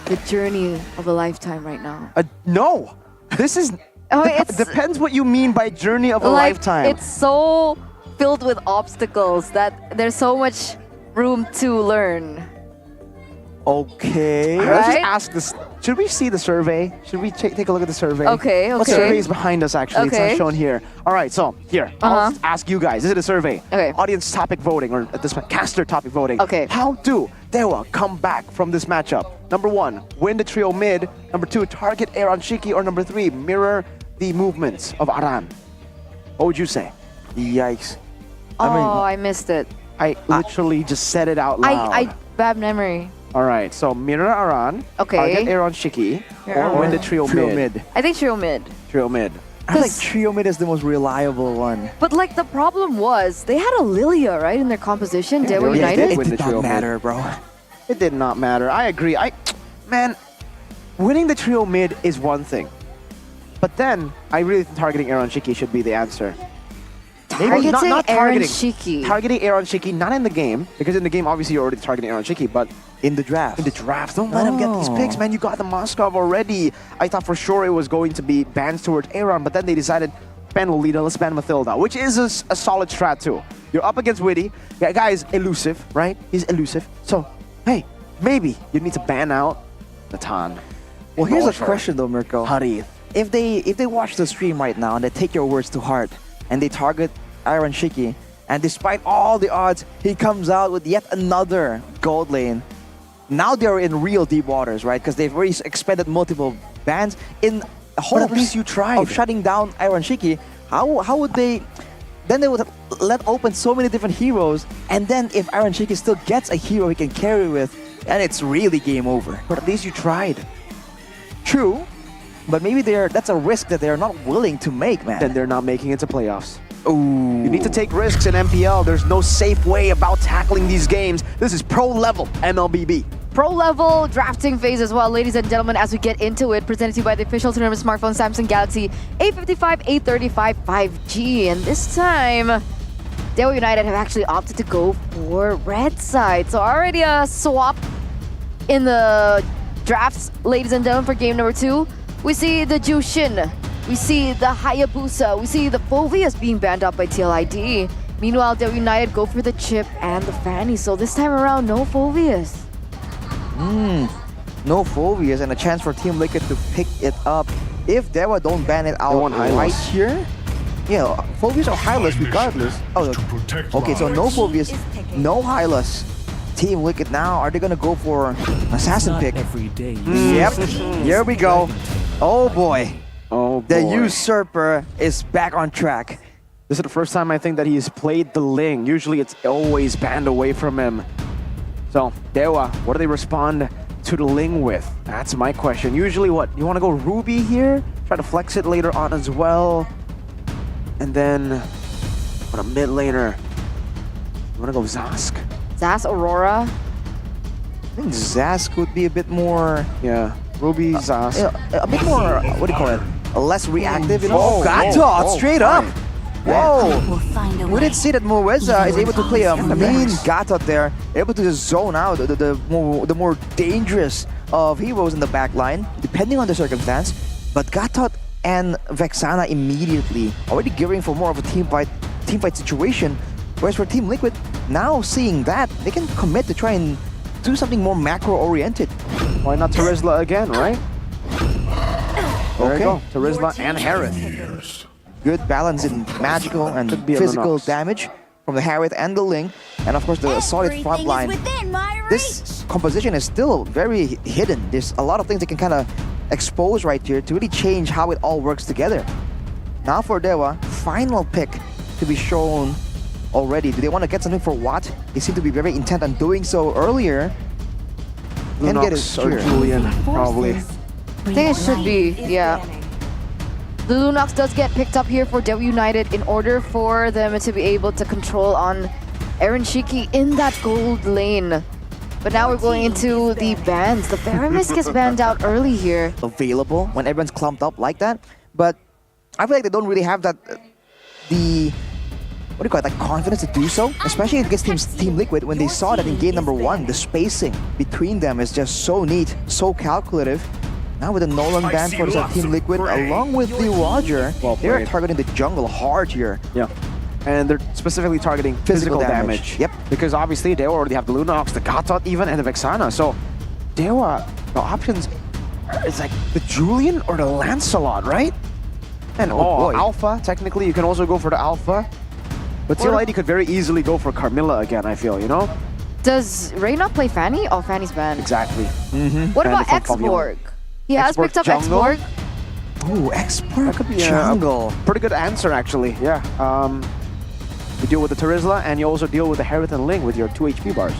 the journey of a lifetime right now. No, this is. Oh, it's depends what you mean by journey of a like, lifetime. It's so filled with obstacles that there's so much room to learn. Okay. Let's just Right? ask this. Should we see the survey? Should we take a look at the survey? Okay, What okay. survey is behind us, actually? It's Okay. not shown here. All right, so here. I'll ask you guys. This is a survey. Okay. Audience topic voting, or at this point, caster topic voting. Okay. How do Dewa come back from this matchup? Number 1, win the trio mid. Number 2, target Aaron Shiki. Or number 3, mirror the movements of Aran. What would you say? Yikes. I missed it. I literally just said it out loud. I bad memory. All right, so mirror Aran. Okay. Target Aaron Shiki. Or win the trio mid. I think trio mid. Trio mid. I feel like Trio Mid is the most reliable one. But like the problem was they had a Lilia, right, in their composition. Yeah, Dewa they United. did. It Win the did trio not mid. matter, bro. It did not matter. I agree. Man, winning the trio mid is one thing. But then, I really think targeting Aaron Shiki should be the answer. Targeting not Aaron targeting. Shiki. Targeting Aaron Shiki, not in the game, because in the game, obviously, you're already targeting Aaron Shiki, but in the draft. In the draft. Don't let him get these picks, man. You got the Moskov already. I thought for sure it was going to be bans towards Aaron, but then they decided, ban Lolita, let's ban Mathilda, which is a solid strat too. You're up against Witty. Yeah, guy is elusive, right? He's elusive. So, hey, maybe you need to ban out Natan. Well, here's a question though, Mirko. Harith. If they watch the stream right now and they take your words to heart and they target Aaron Shiki, and despite all the odds, he comes out with yet another gold lane. Now they're in real deep waters, right? Because they've already expended multiple bans in hopes at least you tried. of shutting down Aaron Shiki. How would they? Then they would let open so many different heroes, and then if Aaron Shiki still gets a hero he can carry with, and it's really game over. But at least you tried. True, but maybe that's a risk that they're not willing to make, man. Then they're not making it to playoffs. Ooh. You need to take risks in MPL. There's no safe way about tackling these games. This is pro level MLBB. Pro level drafting phase as well, ladies and gentlemen, as we get into it, presented to you by the official tournament smartphone Samsung Galaxy A55, A35 5G. And this time, Daewoo United have actually opted to go for red side. So already a swap in the drafts, ladies and gentlemen, for game number 2. We see the Jushin, we see the Hayabusa, we see the Phoveus being banned up by TLID. Meanwhile, Daewoo United go for the chip and the Fanny. So this time around, no Phoveus. No Phoveus and a chance for Team Liquid to pick it up. If Daewoo don't ban it out right here, yeah, Phoveus or Hylas regardless. Oh, okay, so no Phoveus, no Hylas. Team Liquid now, are they gonna go for Assassin pick? Yep, here we go. Oh boy. Oh boy. The Usurper is back on track. This is the first time I think that he's played the Ling. Usually it's always banned away from him. So, Daewoo, what do they respond to the Ling with? That's my question. Usually what? You want to go Ruby here? Try to flex it later on as well. And then, what a mid laner? You want to go Zask? Zas Aurora. I think Zask would be a bit more... Yeah, Ruby, Zask. A bit more, what do you call it? Less reactive, you know? Oh, Gatot, straight up! Whoa! Find a We way. did see that Mueza is able to play a mean Gatot there, able to just zone out the more dangerous of heroes in the back line, depending on the circumstance. But Gatot and Vexana immediately already gearing for more of a team fight situation. Whereas for Team Liquid, now seeing that, they can commit to try and do something more macro-oriented. Why not Terizla again, right? There Okay. you go, Terizla and Harith. Good balance in magical and be a physical Lunox. damage from the Harith and the Ling. And of course the solid front line. This composition is still very hidden. There's a lot of things that can kind of expose right here to really change how it all works together. Now for Daewoo, final pick to be shown already. Do they want to get something for Watt? They seem to be very intent on doing so earlier. Can get it Lunox or here. Julian, probably. I think it should be, yeah. The Lunox does get picked up here for Daewoo United in order for them to be able to control on Eren Shiki in that gold lane. But now we're going into the bans. The Paramis gets banned out early here. Available when everyone's clumped up like that. But I feel like they don't really have that, what do you call it, like confidence to do so, especially against Team Liquid when they saw that in game number 1, the spacing between them is just so neat, so calculative. Now with the Nolan ban for Team Liquid, along with the Roger, they're targeting the jungle hard here. Yeah. And they're specifically targeting physical damage. Yep. Because obviously they already have the Lunox, the Gatot even, and the Vexana. So Daewoo, the options is like the Julian or the Lancelot, right? And boy. Alpha, technically you can also go for the Alpha. But TLID could very easily go for Carmilla again, I feel, you know? Does Ray not play Fanny? Oh, Fanny's banned. Exactly. What about Xborg? He has picked up Xborg. Ooh, Xborg That could be jungle. a pretty good answer, actually. Yeah. You deal with the Terizla, and you also deal with the Harith and Ling with your 2 HP bars.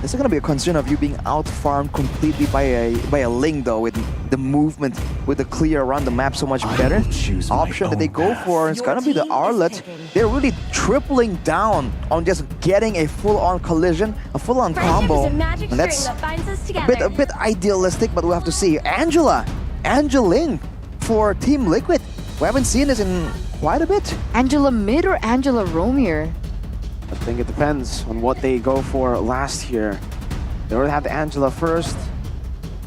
This is gonna be a concern of you being out-farmed completely by a Ling though, with the movement, with the clear around the map so much better. Option that they go for is gonna be the Arlet. They're really tripling down on just getting a full-on collision, a full-on combo. And that's a bit idealistic, but we'll have to see. Angeling for Team Liquid. We haven't seen this in quite a bit. Angela mid or Angela Romir? I think it depends on what they go for last year. They already have the Angela first.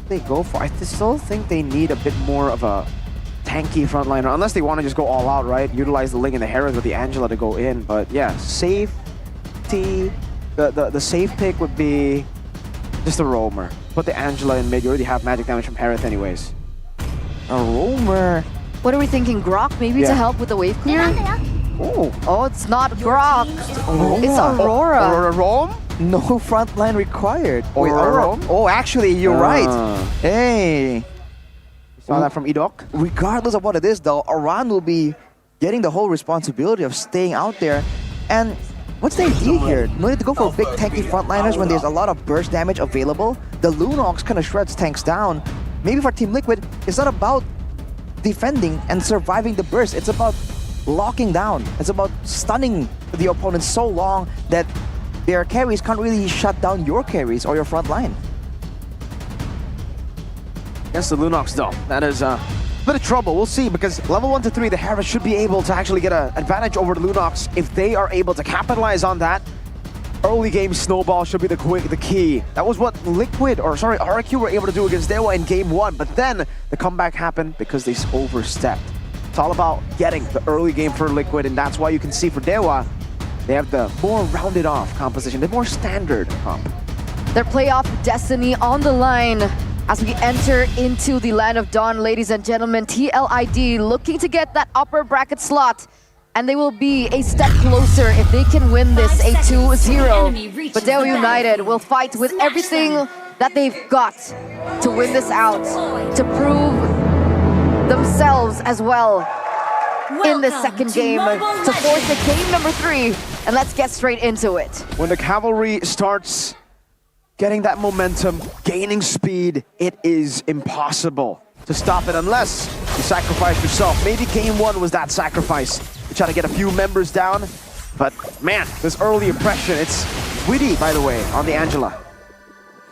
They go for, I still think they need a bit more of a tanky frontliner, unless they want to just go all out, right? Utilize the Ling and the Harith with the Angela to go in. But yeah, safety, the safe pick would be just a Roamer. Put the Angela in mid, you already have magic damage from Harith anyways. A Roamer. What are we thinking? Grok maybe to help with the wave clear? Oh, it's not Grok. It's Aurora. Aurora Roam? No frontline required. Oh, actually, you're right. Hey. Saw that from Edok. Regardless of what it is, though, Aran will be getting the whole responsibility of staying out there. And what's the idea here? No need to go for big tanky frontliners when there's a lot of burst damage available. The Lunox kind of shreds tanks down. Maybe for Team Liquid, it's not about defending and surviving the burst. It's about locking down. It's about stunning the opponent so long that their carries can't really shut down your carries or your front line. Against the Lunox though, that is bit of trouble. We'll see, because level 1 to 3, the Harris should be able to actually get an advantage over the Lunox if they are able to capitalize on that. Early game snowball should be the key. That was what RQ were able to do against Dewa in game 1, but then the comeback happened because they overstepped. It's all about getting the early game for Liquid, and that's why you can see for Dewa, they have the more rounded off composition, the more standard comp. Their playoff destiny on the line as we enter into the Land of Dawn, ladies and gentlemen. TLID looking to get that upper bracket slot, and they will be a step closer if they can win this a 2-0. But Dewa United will fight with everything that they've got to win this out, to prove themselves as well in the second game, to force a game number 3. And let's get straight into it. When the cavalry starts getting that momentum, gaining speed, it is impossible to stop it unless you sacrifice yourself. Maybe game 1 was that sacrifice. You try to get a few members down, but man, this early impression, it's witty, by the way, on the Angela.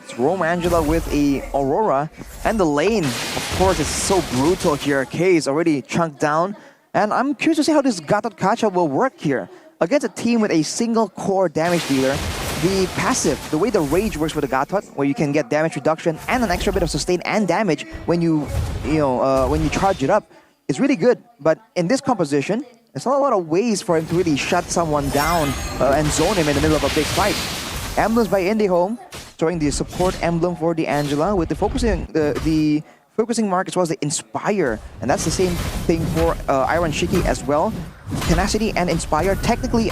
It's Rome Angela with a Aurora, and the lane, of course, is so brutal here. K is already chunked down, and I'm curious to see how this Gatot Kacha will work here. Against a team with a single core damage dealer, the passive, the way the rage works with the Gatot, where you can get damage reduction and an extra bit of sustain and damage when you charge it up, is really good. But in this composition, there's not a lot of ways for him to really shut someone down and zone him in the middle of a big fight. Emblems by IndieHome, showing the support emblem for the Angela with the focusing mark as well as the Inspire. And that's the same thing for Iron Shiki as well. Tenacity and Inspire technically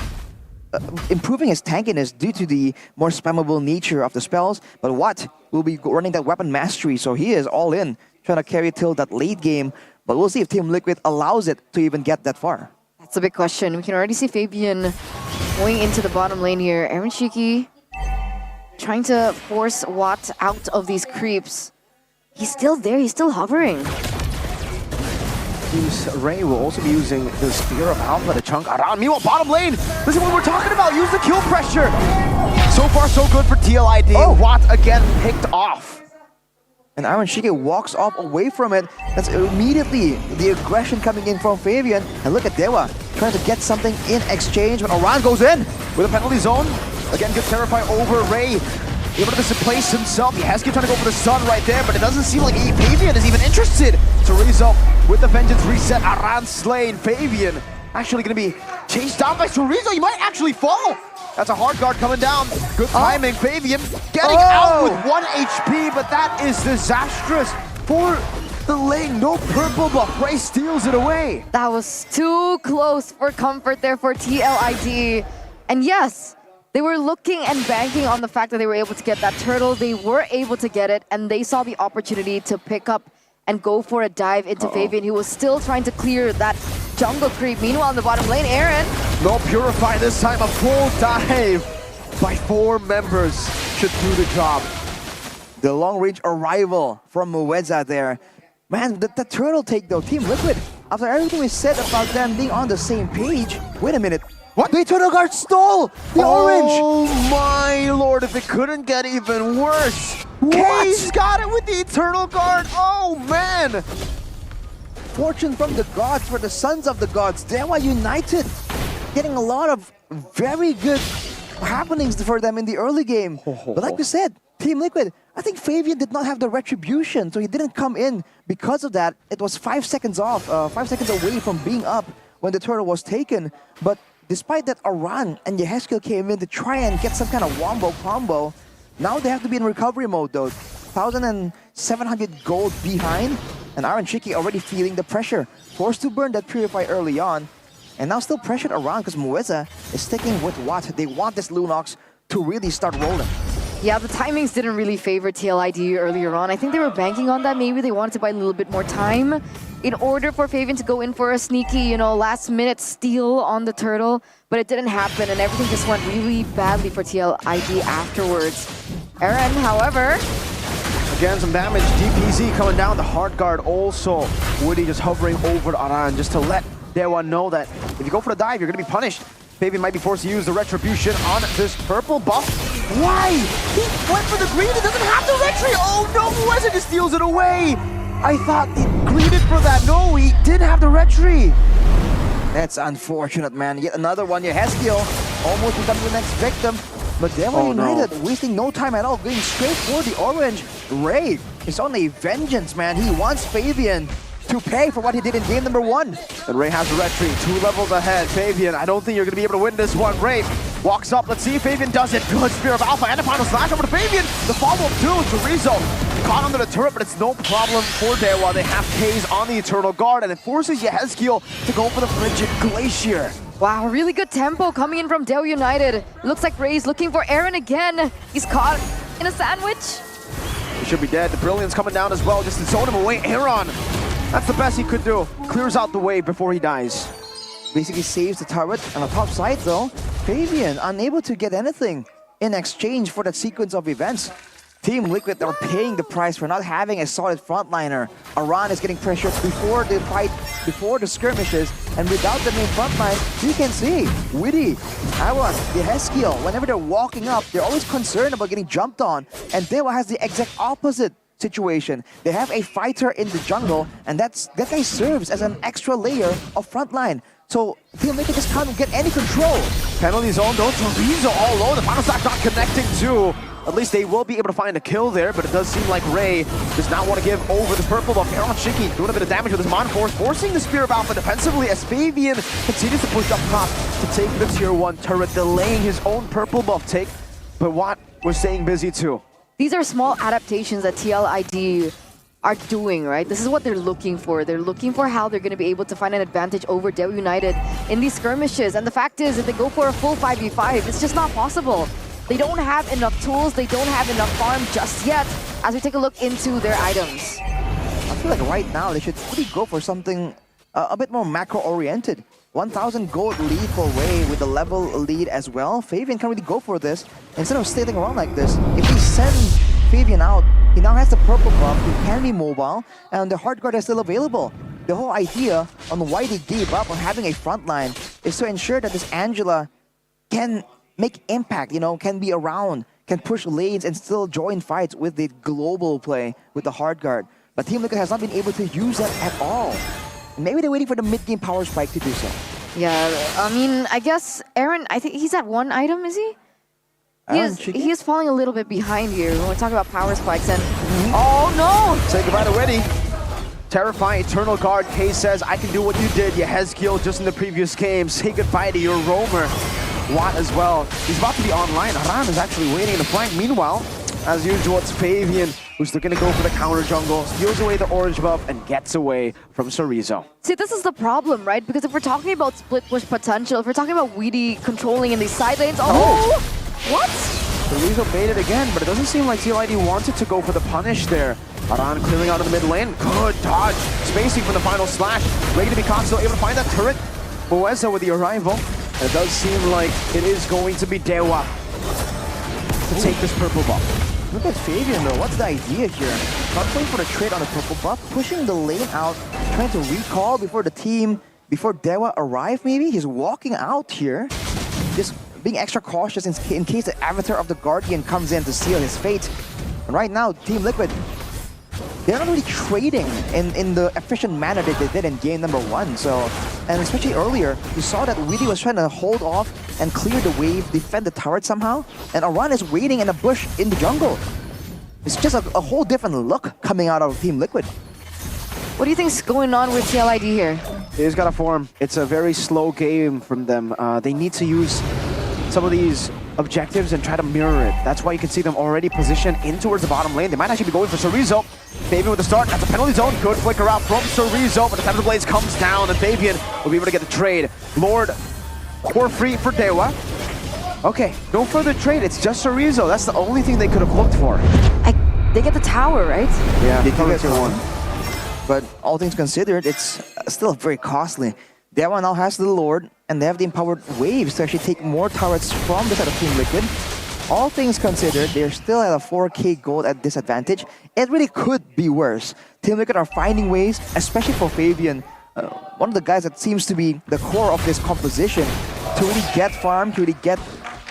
improving his tankiness due to the more spammable nature of the spells, but Watt will be running that weapon mastery, so he is all in, trying to carry till that late game, but we'll see if Team Liquid allows it to even get that far. That's a big question. We can already see Fabian going into the bottom lane here. Aaron Shiki trying to force Watt out of these creeps. He's still there, he's still hovering. Ray will also be using the Spear of Alpha to chunk around. Meanwhile, bottom lane, this is what we're talking about. Use the kill pressure. So far, so good for TLID. Oh. Watt again picked off. And Iron Shiki walks off away from it. That's immediately the aggression coming in from Fabian. And look at Dewa trying to get something in exchange, but Oran goes in with a penalty zone. Again, good Terrify over Ray. Able to displace himself. Hesky trying to go for the stun right there, but it doesn't seem like Fabian is even interested. Chorizo with the Vengeance reset. Aran slain. Fabian actually going to be chased down by Chorizo. He might actually fall. That's a hard guard coming down. Good timing. Fabian getting out with 1 HP, but that is disastrous for the lane. No purple buff. Ray steals it away. That was too close for comfort there for TLID. And yes, they were looking and banking on the fact that they were able to get that turtle. They were able to get it, and they saw the opportunity to pick up and go for a dive into Fabian, who was still trying to clear that jungle creep. Meanwhile, in the bottom lane, Aaron. No Purify this time, a full dive by 4 members should do the job. The long-range arrival from Mueza there. Man, the turtle take though, Team Liquid, after everything we said about them being on the same page, wait a minute. What? The Eternal Guard stole the orange! Oh my lord, if it couldn't get even worse. K's got it with the Eternal Guard. Oh man! Fortune from the gods for the sons of the gods. Dewa United getting a lot of very good happenings for them in the early game. But like we said, Team Liquid, I think Fabian did not have the retribution, so he didn't come in because of that. It was 5 seconds off, 5 seconds away from being up when the turtle was taken. But despite that, Aran and Yeheskel came in to try and get some kind of wombo combo. Now they have to be in recovery mode though. 1,700 gold behind, and Iron Shiki already feeling the pressure. Forced to burn that Purify early on, and now still pressured around because Mueza is sticking with Watt. They want this Lunox to really start rolling. Yeah, the timings didn't really favor TLID earlier on. I think they were banking on that. Maybe they wanted to buy a little bit more time in order for Fabian to go in for a sneaky, last-minute steal on the turtle. But it didn't happen, and everything just went really badly for TLID afterwards. Aaron, however... Again, some damage. DPZ coming down. The hard guard also. Woody just hovering over Aran just to let Dewa know that if you go for the dive, you're going to be punished. Fabian might be forced to use the retribution on this purple buff. Why? He went for the green. He doesn't have the retri. Oh no, Mueza just steals it away. I thought the greeted for that. No, he did have the red tree. That's unfortunate, man. Yet another one. Haskill almost becoming the next victim. But Dewa United wasting no time at all, going straight for the orange. Ray is on a vengeance, man. He wants Fabian to pay for what he did in game number 1. And Ray has the red tree, 2 levels ahead. Fabian, I don't think you're going to be able to win this one. Ray walks up. Let's see if Fabian does it. Good Spear of Alpha and a final slash over to Fabian. The follow-up too. Chorizo caught under the turret, but it's no problem for Dewa. They have K's on the Eternal Guard, and it forces Yehezkiel to go for the Frigid Glacier. Wow, really good tempo coming in from Dewa United. Looks like Ray's looking for Aaron again. He's caught in a sandwich. He should be dead. The Brilliant's coming down as well, just to zone him away. Aaron, that's the best he could do. Clears out the way before he dies. Basically saves the turret on the top side though. Fabian unable to get anything in exchange for that sequence of events. Team Liquid are paying the price for not having a solid frontliner. Aran is getting pressured before the fight, before the skirmishes, and without the main frontline, you can see Witty, Aran, Yehezkiel, whenever they're walking up, they're always concerned about getting jumped on, and Dewa has the exact opposite situation. They have a fighter in the jungle, and that guy serves as an extra layer of frontline. So Team Liquid just can't get any control. Penalty zone though, Chorizo all low. The final stack not connecting to. At least they will be able to find a kill there, but it does seem like Ray does not want to give over the purple buff. Aaron Shiki doing a bit of damage with his Mon Force, forcing the Spear of Alpha defensively as Fabian continues to push up top to take the tier 1 turret, delaying his own purple buff take. But Watt was staying busy too. These are small adaptations that TLID are doing, right? This is what they're looking for. They're looking for how they're going to be able to find an advantage over Dewa United in these skirmishes. And the fact is, if they go for a full 5v5, it's just not possible. They don't have enough tools, they don't have enough farm just yet, as we take a look into their items. I feel like right now they should really go for something a bit more macro-oriented. 1,000 gold lead for Ray with the level lead as well. Fabian can really go for this instead of staying around like this. If we send Fabian out, he now has the purple buff, he can be mobile, and the hard guard is still available. The whole idea on why they gave up on having a frontline is to ensure that this Angela can make impact, you know, can be around, can push lanes and still join fights with the global play with the hard guard. But Team Liquid has not been able to use that at all. Maybe they're waiting for the mid-game power spike to do so. Yeah, I mean, I guess Aaron, I think he's at 1 item, is he? He is falling a little bit behind here when we talk about power spikes and... Oh no! Say goodbye to Weddy. Terrifying Eternal Guard. K says, I can do what you did, Yehezkiel, just in the previous game. Say goodbye to your roamer. Watt as well. He's about to be online. Haran is actually waiting in the flank. Meanwhile, as usual, it's Fabian who's looking to go for the counter jungle, steals away the orange buff, and gets away from Chorizo. See, this is the problem, right? Because if we're talking about split push potential, if we're talking about Weedy controlling in these side lanes, what? Chorizo baited again, but it doesn't seem like TLID wanted to go for the punish there. Haran clearing out of the mid lane. Good dodge. Spacing for the final slash. Ready to be caught, still able to find that turret. Boeza with the arrival. It does seem like it is going to be Dewa to take this purple buff. Look at Fabian though, what's the idea here? Not going for the trade on the purple buff, pushing the lane out, trying to recall before the team, before Dewa arrive maybe? He's walking out here, just being extra cautious in case the avatar of the Guardian comes in to seal his fate. And right now, Team Liquid, they're not really trading in the efficient manner that they did in game number 1. So, and especially earlier, you saw that Weedy was trying to hold off and clear the wave, defend the turret somehow, and Aran is waiting in a bush in the jungle. It's just a whole different look coming out of Team Liquid. What do you think's going on with TLID here? They just gotta form. It's a very slow game from them. They need to use some of these objectives and try to mirror it. That's why you can see them already positioned in towards the bottom lane. They might actually be going for Chorizo. Fabian with the start at the penalty zone. Good flicker out from Chorizo, but the Thames Blades comes down and Fabian will be able to get the trade. Lord for free for Dewa. Okay, no further trade. It's just Chorizo. That's the only thing they could have looked for. They get the tower, right? Yeah, they do get tier 1. But all things considered, it's still very costly. Dewa now has the Lord, and they have the empowered waves to actually take more turrets from the side of Team Liquid. All things considered, they're still at a 4k gold at disadvantage. It really could be worse. Team Liquid are finding ways, especially for Fabian, one of the guys that seems to be the core of this composition, to really get farm, to really get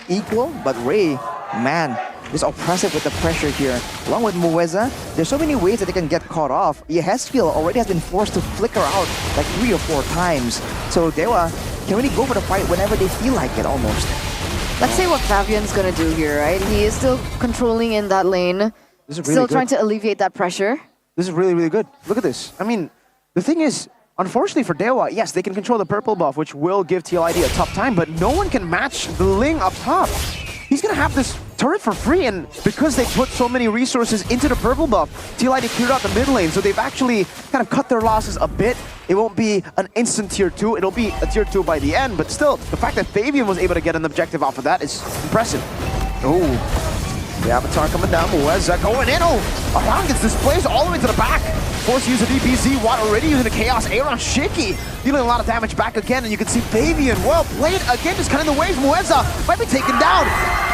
equal. But Ray, man, just oppressive with the pressure here. Along with Mueza, there's so many ways that they can get caught off. Yehezkiel already has been forced to flicker out like 3 or 4 times. So Dewa can really go for the fight whenever they feel like it almost. Let's see what Fabian's gonna do here, right? He is still controlling in that lane. This is really still good. trying to alleviate that pressure. This is really, really good. Look at this. I mean, the thing is, unfortunately for Dewa, yes, they can control the purple buff, which will give TLID a tough time, but no one can match the Ling up top. He's gonna have this turret for free, and because they put so many resources into the purple buff, TLID cleared out the mid lane, so they've actually kind of cut their losses a bit. It won't be an instant tier 2, it'll be a tier 2 by the end, but still, the fact that Fabian was able to get an objective off of that is impressive. Oh, the Avatar coming down, Mueza going in, Aran gets displaced all the way to the back. Forced to use a DPZ, Watt already using the Chaos Aaron Shiki, dealing a lot of damage back again, and you can see Fabian, well played again, just kind of in the waves. Mueza might be taken down.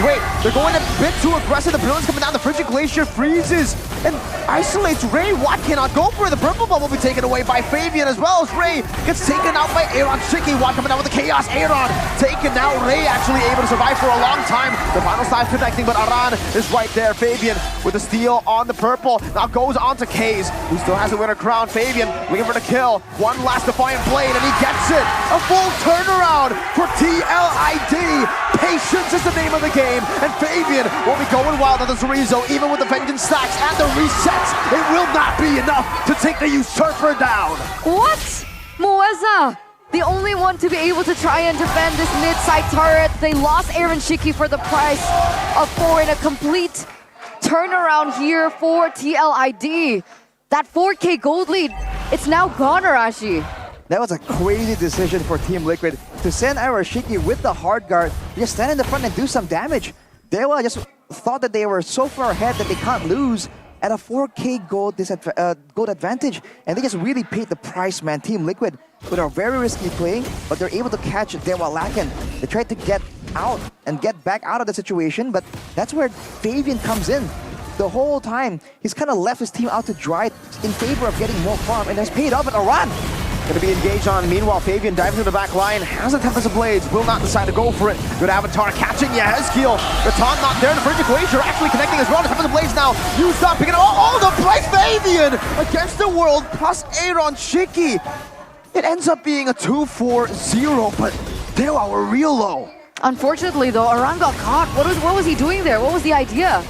Wait, they're going a bit too aggressive. The Brilliance coming down, the Frigid Glacier freezes and isolates Ray. Watt cannot go for it. The purple ball will be taken away by Fabian as well as Ray gets taken out by Aaron Shiki. Watt coming down with the Chaos Aaron, taken out. Ray actually able to survive for a long time. The final side connecting, but Aran is right there. Fabian with the steal on the purple, now goes on to Kaze, who still has the winner crown. Fabian looking for the kill. One last defiant blade, and he gets it. A full turnaround for TLID. Patience is the name of the game, and Fabian will be going wild on the Chorizo, even with the Vengeance stacks and the resets. It will not be enough to take the Usurper down. What? Mueza, the only one to be able to try and defend this mid-side turret. They lost Aaron Shiki for the price of 4 in a complete turnaround here for TLID. That 4K gold lead, it's now gone, Arashi. That was a crazy decision for Team Liquid to send Arashiki with the hard guard, just stand in the front and do some damage. Dewa just thought that they were so far ahead that they can't lose at a 4K gold advantage, and they just really paid the price, man. Team Liquid with a very risky play, but they're able to catch Dewa Lakan. They tried to get out and get back out of the situation, but that's where Fabian comes in. The whole time, he's kind of left his team out to dry in favor of getting more farm, and has paid off at Aran. Going to be engaged on. Meanwhile, Fabian dives into the back line, has a Tempest of Blades, will not decide to go for it. Good Avatar catching Yehezkiel. The taunt not there. The Frigid Glacier actually connecting as well. The Tempest of Blades now used up, picking it all the price. Fabian against the world plus Aaron Shiki. It ends up being a 2-4-0, but Dewa were real low. Unfortunately, though, Aran got caught. What was he doing there? What was the idea?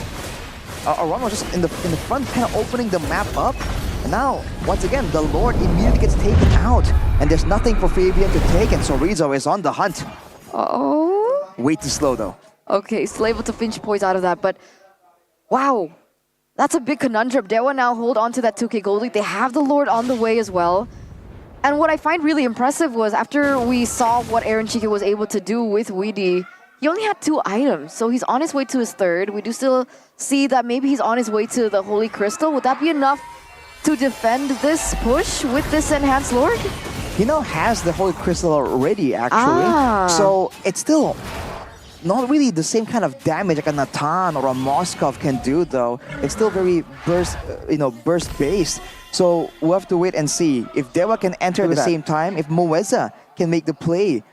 Aran was just in the front, kind of opening the map up. And now, once again, the Lord immediately gets taken out. And there's nothing for Fabian to take, and Chorizo is on the hunt. Uh-oh. Way too slow, though. Okay, still able to pinch points out of that, but wow. That's a big conundrum. Dewa now hold on to that 2K gold lead. They have the Lord on the way as well. And what I find really impressive was after we saw what Aaron Shiki was able to do with Weedy, he only had 2 items, so he's on his way to his 3rd. We do still see that maybe he's on his way to the Holy Crystal. Would that be enough to defend this push with this Enhanced Lord? He now has the Holy Crystal already, actually. So it's still not really the same kind of damage like a Natan or a Moskov can do, though. It's still very burst-based. So we'll have to wait and see if Dewa can enter at the same time, if Mueza can make the play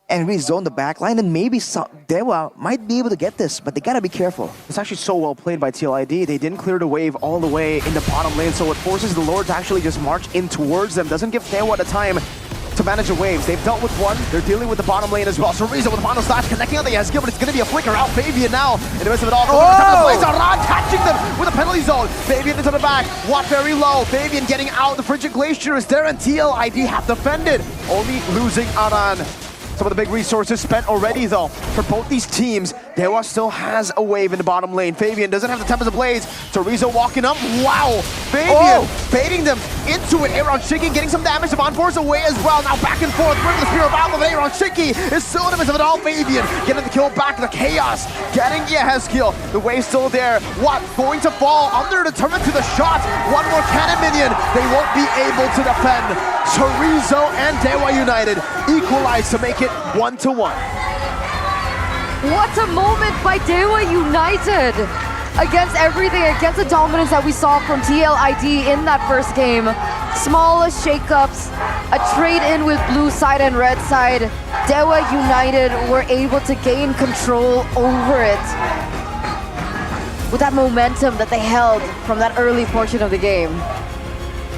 and rezone the backline, then maybe Dewa might be able to get this, but they gotta be careful. It's actually so well played by TLID. They didn't clear the wave all the way in the bottom lane, so it forces the Lord to actually just march in towards them. Doesn't give Dewa the time to manage the waves. They've dealt with one, they're dealing with the bottom lane as well. Chorizo with the final slash connecting on the Yehezkiel, but it's gonna be a flicker out. Fabian now in the midst of it all. Aran catching them with a penalty zone. Fabian into the back, Watt very low. Fabian getting out. The Frigid Glacier is there, and TLID have defended, only losing Aran. Some of the big resources spent already, though, for both these teams. Dewa still has a wave in the bottom lane. Fabian doesn't have the Tempest of Blades. Chorizo walking up. Wow! Fabian baiting them into it. Aaron Shiki getting some damage. Devon Force away as well. Now back and forth. Bring the Spear of Battle of Aaron Shiki is still in the midst of it all. Fabian getting the kill back. The Chaos getting Yehezkiel. The wave's still there. Watt going to fall under, determined to the shot. One more cannon minion. They won't be able to defend. Chorizo and Dewa United equalize to make it 1-1. What a moment by Dewa United against everything, against the dominance that we saw from TLID in that first game. Small shakeups, a trade-in with blue side and red side. Dewa United were able to gain control over it. with that momentum that they held from that early portion of the game.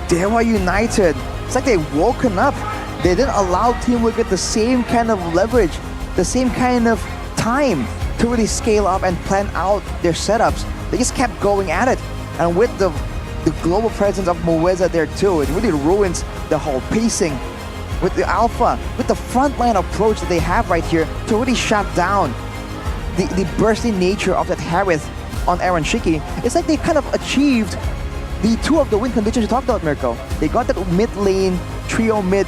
Dewa United, it's like they've woken up. They didn't allow Team Liquid the same kind of leverage, the same kind of time to really scale up and plan out their setups. They just kept going at it. And with the global presence of Mueza there too, it really ruins the whole pacing. With the Alpha, with the frontline approach that they have right here to really shut down the bursting nature of that Harith on Aaron Shiki, it's like they kind of achieved the two of the win conditions you talked about, Mirko. They got that mid lane, trio mid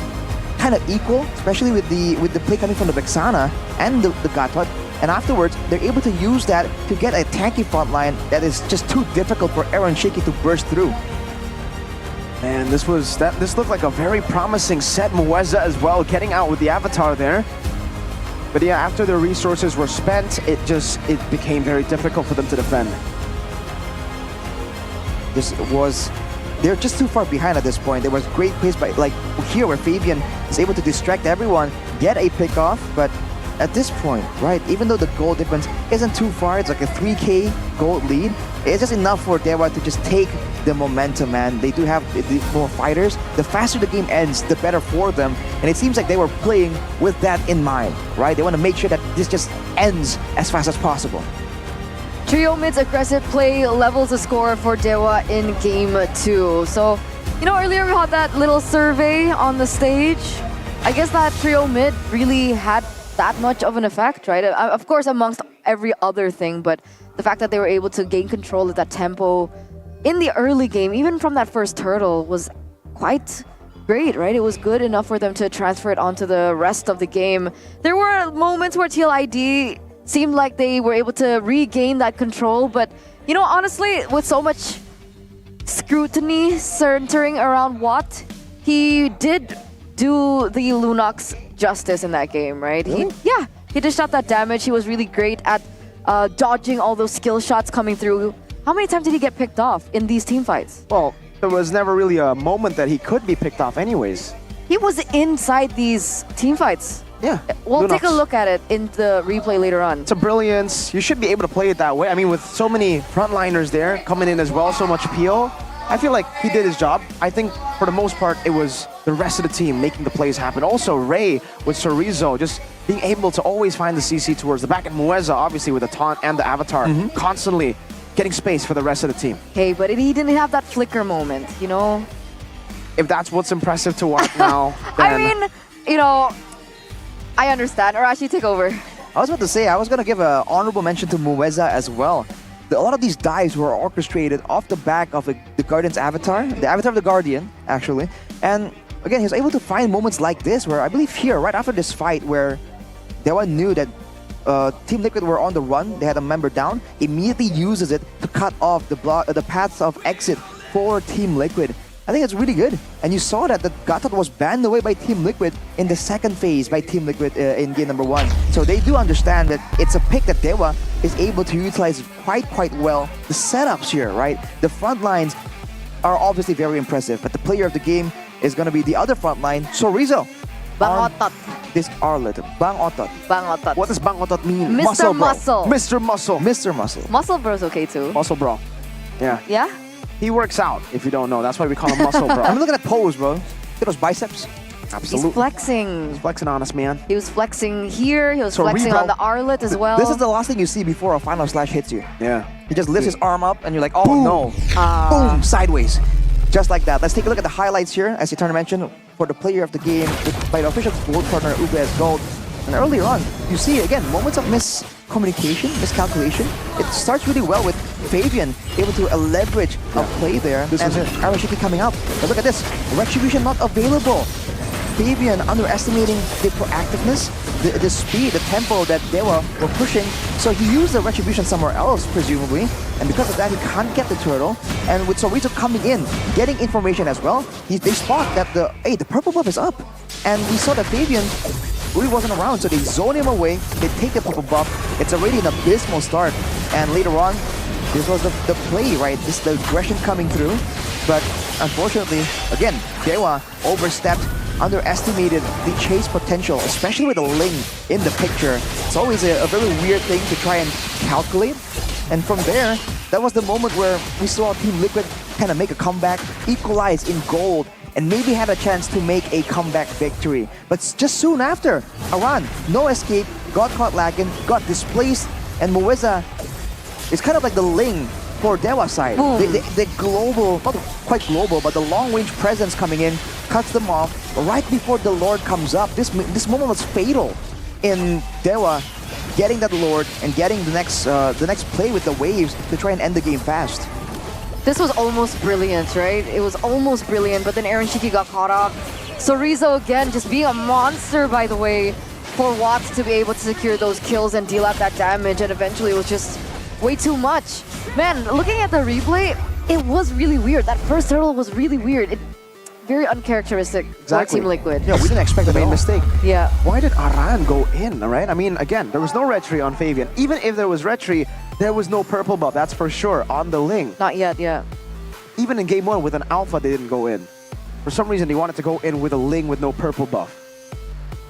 kind of equal, especially with the play coming from the Vexana and the Gatot. And afterwards, they're able to use that to get a tanky frontline that is just too difficult for Aaron Shiki to burst through. And this looked like a very promising set. Mueza as well, getting out with the Avatar there. But yeah, after their resources were spent, it became very difficult for them to defend. They're just too far behind at this point. There was great plays by, like here where Fabian is able to distract everyone, get a pick off, but at this point, right, even though the goal difference isn't too far, it's like a 3k gold lead, it's just enough for Dewa to just take the momentum, man. They do have more fighters. The faster the game ends, the better for them. And it seems like they were playing with that in mind, right? They want to make sure that this just ends as fast as possible. Trio mid's aggressive play levels the score for Dewa in game 2. So, you know, earlier we had that little survey on the stage. I guess that trio mid really had that much of an effect, right? Of course, amongst every other thing, but the fact that they were able to gain control of that tempo in the early game, even from that first turtle, was quite great, right? It was good enough for them to transfer it onto the rest of the game. There were moments where TLID seemed like they were able to regain that control, but, you know, honestly, with so much scrutiny centering around Watt, he did do the Lunox justice in that game, right? Really? He dished out that damage. He was really great at dodging all those skill shots coming through. How many times did he get picked off in these team fights? Well, there was never really a moment that he could be picked off anyways. He was inside these team fights. Yeah. We'll Lunox. take a look at it in the replay later on. It's a brilliance. You should be able to play it that way. I mean, with so many frontliners there coming in as well, so much peel, I feel like he did his job. I think for the most part, it was the rest of the team making the plays happen. Also, Ray with Chorizo just being able to always find the CC towards the back. And Mueza, obviously, with the taunt and the Avatar, constantly getting space for the rest of the team. Hey, but he didn't have that flicker moment, you know? If that's what's impressive to watch now, then... I mean, you know, I understand. Or actually, take over. I was about to say, I was going to give an honorable mention to Mueza as well. A lot of these dives were orchestrated off the back of the Guardian's avatar, the avatar of the Guardian, actually. And again, he was able to find moments like this where I believe here, right after this fight, where Dewa knew that Team Liquid were on the run, they had a member down, immediately uses it to cut off the paths of exit for Team Liquid. I think it's really good. And you saw that the Gatot was banned away by Team Liquid in the second phase by Team Liquid in game number 1. So they do understand that it's a pick that Dewa is able to utilize quite well. The setups here, right? The front lines are obviously very impressive, but the player of the game is going to be the other front line, Chorizo. Bang Otot. This Arlet. Bang Otot. Bang Otot. What does Bang Otot mean? Mr. Muscle. Mr. Muscle. Mr. Muscle. Muscle Bro's okay too. Muscle Bro. Yeah. Yeah? He works out, if you don't know. That's why we call him Muscle Bro. I mean, look at that pose, bro. Look at those biceps. Absolutely. He's flexing. He's flexing on us, man. He was flexing here. He was flexing on the Arlet as well. This is the last thing you see before a final slash hits you. Yeah. He just lifts his arm up and you're like, oh Boom. no. Boom, sideways. Just like that. Let's take a look at the highlights here, as Eternal mentioned, for the player of the game by the official gold partner, UBS Gold. And earlier on, you see, again, moments of miscommunication, miscalculation. It starts really well with Fabian able to leverage a play there, and Arashiki coming up. But look at this, Retribution not available. Fabian underestimating the proactiveness, the speed, the tempo that they were pushing. So he used the Retribution somewhere else, presumably. And because of that, he can't get the turtle. And with Chorizo coming in, getting information as well, they spot that the purple buff is up. And we saw that Fabian really wasn't around, so they zone him away, they take the purple buff. It's already an abysmal start. And later on, this was the play, right? The aggression coming through. But unfortunately, again, Dewa overstepped underestimated the chase potential, especially with a Ling in the picture. It's always a very weird thing to try and calculate. And from there, that was the moment where we saw Team Liquid kind of make a comeback, equalize in gold, and maybe had a chance to make a comeback victory. But just soon after, Aran, no escape, got caught lagging, got displaced, and Mueza is kind of like the Ling for Dewa side. The global, not quite global, but the long-range presence coming in, cuts them off right before the Lord comes up. This moment was fatal in Dewa getting that Lord and getting the next play with the waves to try and end the game fast. This was almost brilliant, right? It was almost brilliant, but then Aaron Shiki got caught up. So Rizzo again just being a monster, by the way, for Watts to be able to secure those kills and deal out that damage, and eventually it was just way too much. Man, looking at the replay, it was really weird. That first turtle was really weird. Very uncharacteristic for Team Liquid. Yeah, we didn't expect the main mistake. Yeah. Why did Aran go in, right? I mean, again, there was no retry on Fabian. Even if there was retry, there was no purple buff, that's for sure, on the Ling. Not yet, yeah. Even in game 1 with an alpha, they didn't go in. For some reason, they wanted to go in with a Ling with no purple buff.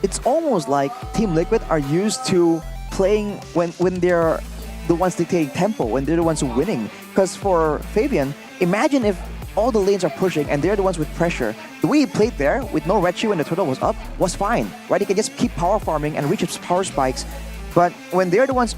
It's almost like Team Liquid are used to playing when they're the ones dictating tempo, when they're the ones winning. Because for Fabian, imagine if all the lanes are pushing and they're the ones with pressure. The way he played there, with no retry when the turtle was up, was fine, right? He can just keep power farming and reach his power spikes. But when they're the ones,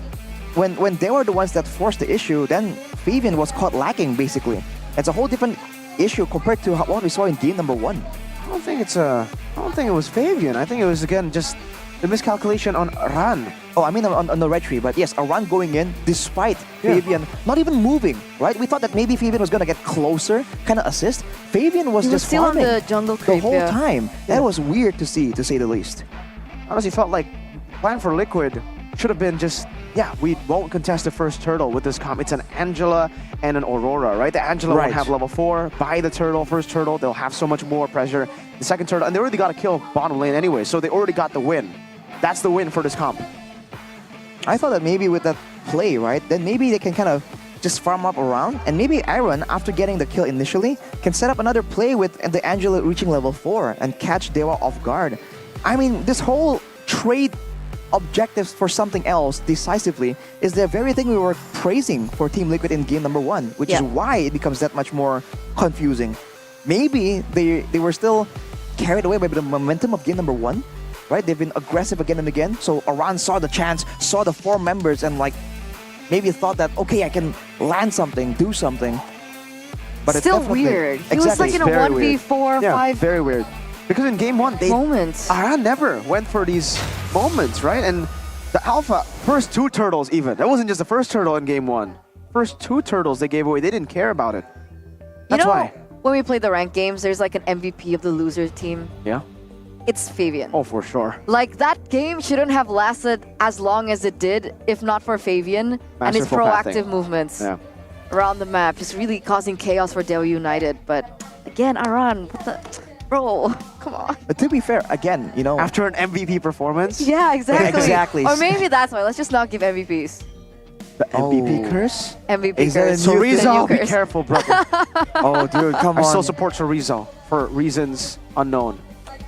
when they were the ones that forced the issue, then Fabian was caught lacking, basically. It's a whole different issue compared to what we saw in game number 1. I don't think it was Fabian. I think it was, again, just the miscalculation on Aran. Oh, I mean on the retry, but yes, Aran going in despite Fabian not even moving, right? We thought that maybe Fabian was gonna get closer, kind of assist. Fabian was just still farming on the jungle creep, the whole time. That was weird to see, to say the least. Honestly, felt like plan for Liquid should have been just, yeah, we won't contest the first turtle with this comp. It's an Angela and an Aurora, right? The Angela won't have level 4. Buy the turtle, first turtle, they'll have so much more pressure. The second turtle, and they already got a kill bottom lane anyway, so they already got the win. That's the win for this comp. I thought that maybe with that play, right, then maybe they can kind of just farm up around, and maybe Aaron, after getting the kill initially, can set up another play with the Angela reaching level 4 and catch Dewa off guard. I mean, this whole trade objectives for something else decisively is the very thing we were praising for Team Liquid in game number 1, which is why it becomes that much more confusing. Maybe they were still carried away by the momentum of game number 1, right? They've been aggressive again and again, so Aran saw the chance, saw the 4 members, and like maybe thought that, okay, I can land something, do something. But Still it's definitely weird. He was like in a 1v4, 5 very weird. Because in game 1, Aran never went for these moments, right? And the alpha, first 2 turtles even. That wasn't just the first turtle in game 1. First 2 turtles they gave away, they didn't care about it. That's why. When we play the ranked games, there's like an MVP of the loser team. Yeah. It's Fabian. Oh, for sure. Like, that game shouldn't have lasted as long as it did if not for Fabian and his Masterful proactive pathing. movements around the map, just really causing chaos for Dewa United. But again, Aran, what the... Bro, come on. But to be fair, again, you know... After an MVP performance? Yeah, exactly. Exactly. Or maybe that's why. Let's just not give MVPs. The MVP curse? MVP Is that a curse. new Chorizo, thing? be careful, brother. Oh, dude, come I on. still support Chorizo for reasons unknown.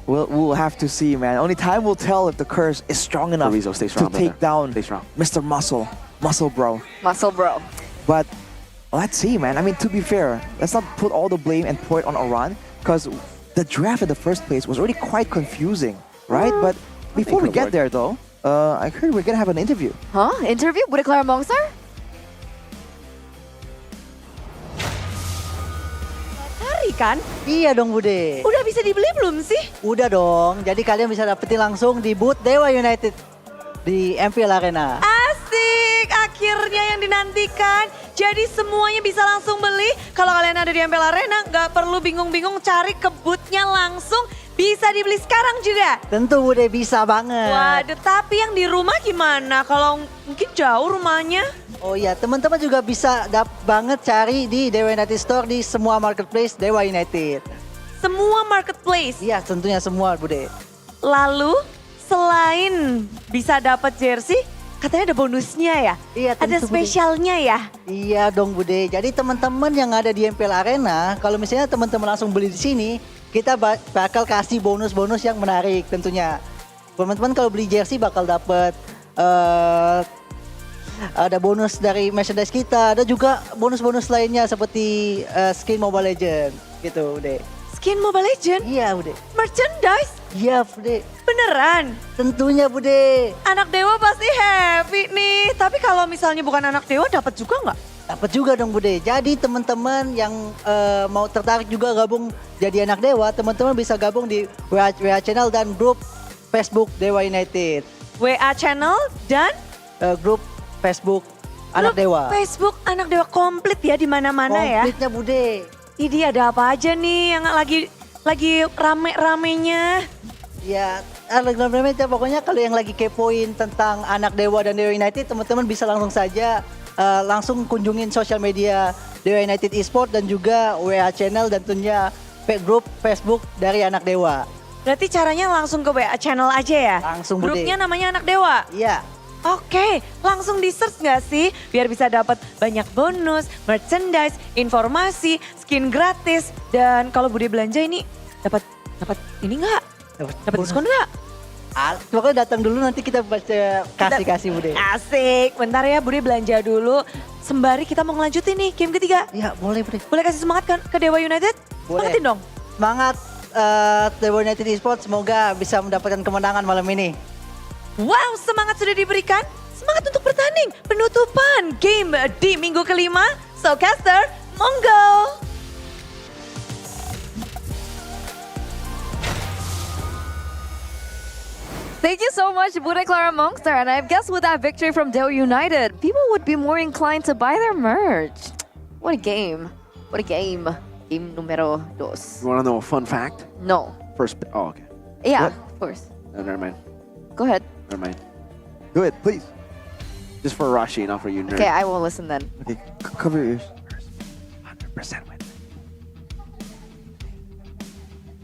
We'll have to see, man. Only time will tell if the curse is strong enough Chorizo, stay strong, to take down Stay strong. Mr. Muscle. Muscle Bro. Muscle Bro. But let's see, man. I mean, to be fair, let's not put all the blame and point on Aran, because the draft in the first place was already quite confusing, right? But before we get there, though, I heard we're gonna have an interview. Huh? Interview? Bude Clara Mongstar? Hari kan? Iya dong Bude. Udah bisa dibeli belum sih? Udah dong. Jadi kalian bisa dapetin langsung di booth Dewa United di MPL Arena. Asik, akhirnya yang dinantikan. Jadi semuanya bisa langsung beli. Kalau kalian ada di MPL Arena, nggak perlu bingung-bingung cari ke booth-nya langsung. Bisa dibeli sekarang juga. Tentu Bude bisa banget. Waduh, tapi yang di rumah gimana? Kalau mungkin jauh rumahnya? Oh iya, teman-teman juga bisa banget cari di Dewa United Store di semua marketplace Dewa United. Semua marketplace? Iya, tentunya semua Bude. Lalu, selain bisa dapat jersey, katanya ada bonusnya ya? Iya, tentu, ada spesialnya ya? Iya dong Bude. Jadi teman-teman yang ada di MPL Arena, kalau misalnya teman-teman langsung beli di sini, kita bakal kasih bonus-bonus yang menarik tentunya. Teman-teman kalau beli jersey bakal dapat ada bonus dari merchandise kita, ada juga bonus-bonus lainnya seperti skin Mobile Legend gitu, Bude. Skin Mobile Legend? Iya, Bude. Merchandise? Iya, Bude. Beneran? Tentunya, Bude. Anak Dewa pasti happy nih. Tapi kalau misalnya bukan anak Dewa dapat juga nggak? Dapat juga dong, Bude. Jadi teman-teman yang mau tertarik juga gabung jadi anak Dewa, teman-teman bisa gabung di WA Channel dan grup Facebook Dewa United. WA Channel dan grup Facebook Anak Dewa. Facebook Anak Dewa komplit ya di mana-mana ya. Komplitnya, Bude. Ini ada apa aja nih yang lagi rame-ramenya? Ya, rame-ramenya pokoknya kalau yang lagi kepoin tentang Anak Dewa dan Dewa United, teman-teman bisa langsung saja langsung kunjungin sosial media Dewa United Esport dan juga WA Channel dan tentunya grup Facebook dari Anak Dewa. Berarti caranya langsung ke WA Channel aja ya? Langsung, Bude. Grupnya namanya Anak Dewa? Iya. Oke, langsung di-search nggak sih? Biar bisa dapat banyak bonus, merchandise, informasi, skin gratis. Dan kalau Bude belanja ini dapat ini nggak? Dapat diskon nggak? Pokoknya datang dulu nanti kita kasih Bude. Asik, bentar ya Bude belanja dulu. Sembari kita mau ngelanjutin nih game ketiga. Ya boleh Bude. Boleh kasih semangat kan ke Dewa United? Boleh. Semangatin dong. Semangat Dewa United Esports, semoga bisa mendapatkan kemenangan malam ini. Wow, semangat sudah diberikan. Semangat untuk bertanding. Penutupan game di minggu kelima. So caster, monggo. Thank you so much, Bude Clara Monster. And I guess with that victory from Dewa United, people would be more inclined to buy their merch. What a game. What a game. Game numero dos. You want to know a fun fact? No. Oh, okay. Yeah, What? of course. No, never mind. Go ahead. Never mind. Go ahead, please. Just for Rashi, not for you, nerd. Okay, I will listen then. Okay, cover your ears. 100% win.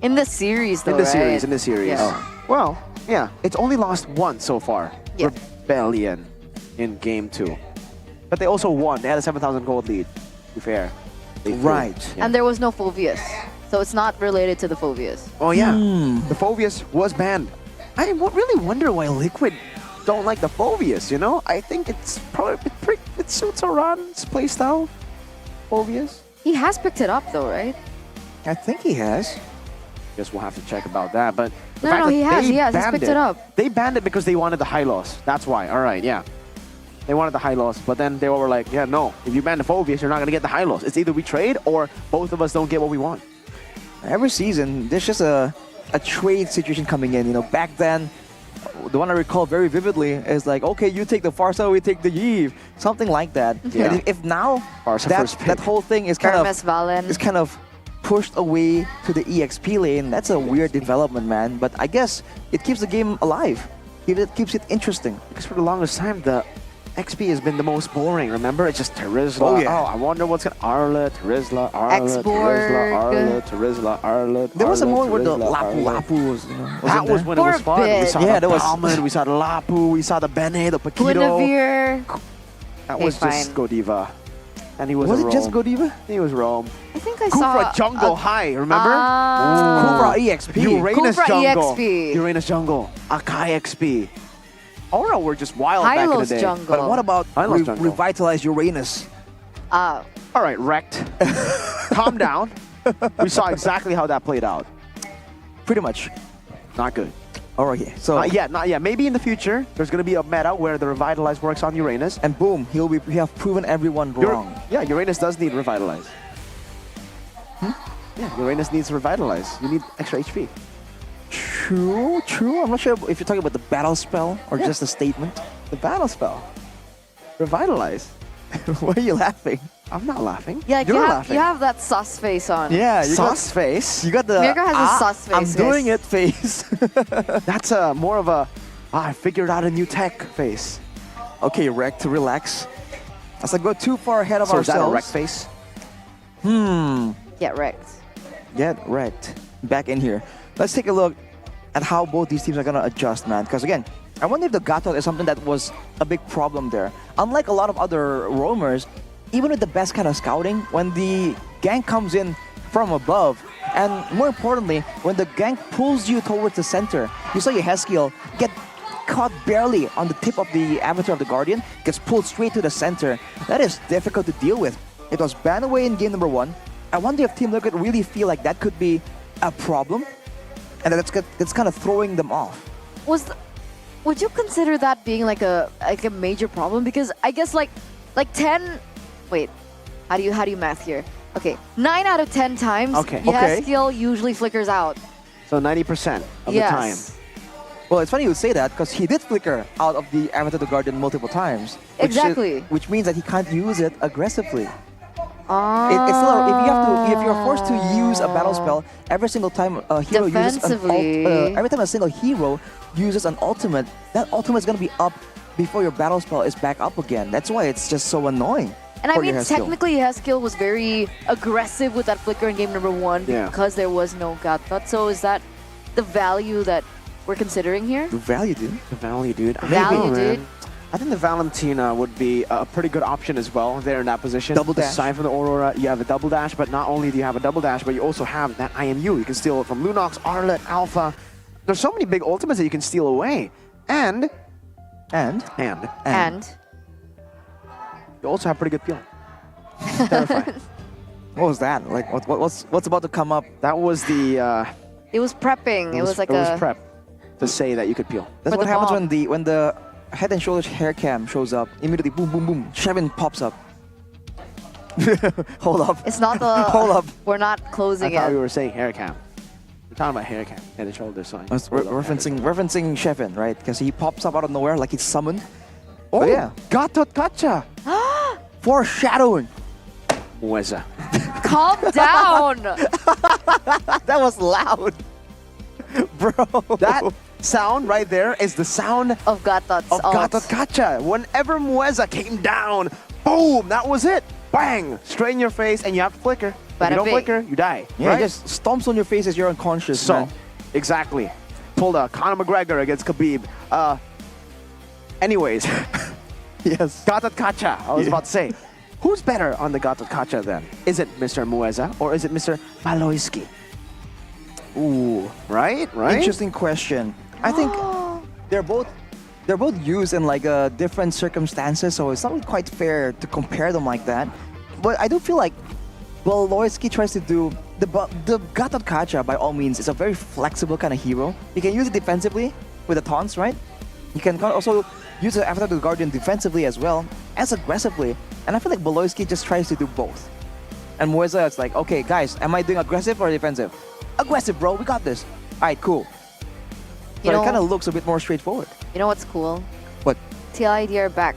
In this series, though, In the right? series. Yeah. Oh. Well, yeah, it's only lost once so far. Yeah. Rebellion in game 2. But they also won. They had a 7,000 gold lead, to be fair. They flew. Right. Yeah. And there was no Phobius. So it's not related to the Phobius. Oh, yeah. The Phobius was banned. I really wonder why Liquid don't like the Phobius, you know? I think it's probably it suits Oran's playstyle. Phobius. He has picked it up, though, right? I think he has. Guess we'll have to check about that. But the No, fact no, that he has. they He has. He's banned picked it up. They banned it because they wanted the high loss. That's why. All right, yeah. They wanted the high loss, but then they were like, yeah, no. If you ban the Phobius, you're not going to get the high loss. It's either we trade or both of us don't get what we want. Every season, there's just a trade situation coming in. You know, back then, the one I recall very vividly is like, okay, you take the Farsa, we take the Yves, something like that. Yeah. And if now Farsa that first pick. that whole thing is Hermes Valen. kind of pushed away to the EXP lane, that's a weird development, man. But I guess it keeps the game alive. It keeps it interesting. Because for the longest time, the XP has been the most boring. Remember, it's just Terizla. Oh, yeah. I wonder what's gonna Arla, Terizla, Arla, X-Borg. Terizla, Arla, Terizla, Arla. There was a Arla, moment where the Terizla, Lapu Arla. Lapu was, you know, That was when it was For a fun. We bit. saw Yeah, the that was- Balman, we saw the Lapu, we saw the Bene, the Paquito. Guinevere. That Okay, was just fine. Godiva. And he was Was a it just Rome. Godiva? He was Rome. I think I Kufra saw Jungle High, remember? Ah. Kufra EXP. Uranus Kufra Jungle. EXP. Uranus Jungle. Akai XP. Aura were just wild back in the Hylos day. Jungle. But what about Hylos Jungle. revitalize Uranus? All right, wrecked. Calm down. We saw exactly how that played out. Pretty much. Not good. All right, yeah. So Not yet, not yet. Maybe in the future, there's going to be a meta where the Revitalize works on Uranus. and boom, we have proven everyone wrong. Yeah, Uranus does need Revitalize. Yeah, Uranus needs Revitalize. You need extra HP. True. I'm not sure if you're talking about the battle spell or Yeah. just a statement. The battle spell. Revitalize. Why are you laughing? I'm not laughing. Yeah, You're you laughing. have that sus face on. Yeah, you got, Sauce face. you got the Mirka has a sus I'm face, doing guys. it face. That's more of a, I figured out a new tech face. Okay, Rec, to relax. As I go too far ahead of So is that a ourselves. wreck face? Get wrecked. Get wrecked. Back in here. Let's take a look at how both these teams are gonna adjust, man. Because again, I wonder if the Gato is something that was a big problem there. Unlike a lot of other roamers, even with the best kind of scouting, when the gank comes in from above And more importantly, when the gank pulls you towards the center, you saw your Heskiel get caught barely on the tip of the avatar of the Guardian, gets pulled straight to the center. That is difficult to deal with. It was banned away in game number 1. I wonder if Team Liquid really feel like that could be a problem, and that's kind of throwing them off. Would you consider that being like a major problem? Because I guess like 10. Wait, how do you math here? Okay, 9 out of 10 times, Heskiel usually flickers out. So 90% of the time. Well, it's funny you would say that because he did flicker out of the Avatar of the Guardian multiple times. Exactly. Which means that he can't use it aggressively. It's still, if you're forced to use a battle spell every single time a hero uses every time a single hero uses an ultimate, that ultimate is going to be up before your battle spell is back up again. That's why it's just so annoying. And I mean, technically, Heskiel was very aggressive with that flicker in game number 1 because there was no Gatot. So is that the value that we're considering here? The value, dude. The value, dude. Value, dude. I think the Valentina would be a pretty good option as well there in that position. Double dash. Aside from the Aurora, you have a double dash, but not only do you have a double dash, but you also have that IMU. You can steal it from Lunox, Arlet, Alpha. There's so many big ultimates that you can steal away. And you also have pretty good peel. Terrifying. What was that? Like, what's about to come up? That was the... it was prepping. It was prep to say that you could peel. That's what happens when the Head and Shoulders hair cam shows up. Immediately, boom, boom, boom. Shevin pops up. Hold up. It's not the... Hold up. We're not closing I thought it. we were saying hair cam. We're talking about hair cam, Head and Shoulders. So referencing Shevin, right? Because he pops up out of nowhere like he's summoned. Oh, but yeah. Gatot Kacha. Foreshadowing. Mueza. Calm down. That was loud. Bro. That sound right there is the sound of Gatot's Gatot Kacha. Whenever Mueza came down, boom, that was it. Bang, straight in your face, and you have to flicker. If you don't flicker, you die. Yeah, right? it just stomps on your face as you're unconscious. So, man. exactly. Pulled a Conor McGregor against Khabib. Anyways, yes. Gatot Kacha, I was about to say. Who's better on the Gatot Kacha then? Is it Mr. Mueza or is it Mr. Valoisky? Ooh. Right? Interesting question. I think they're both used in like different circumstances, so it's not really quite fair to compare them like that. But I do feel like Valoisky tries to do the Gatot Kacha by all means is a very flexible kind of hero. You can use it defensively with the taunts, right? You can also use the Avatar of the Guardian defensively as well as aggressively. And I feel like Valoisky just tries to do both. And Mueza, it's like, okay, guys, am I doing aggressive or defensive? Aggressive, bro. We got this. All right, cool. But it kind of looks a bit more straightforward. You know what's cool? What? TLID are back.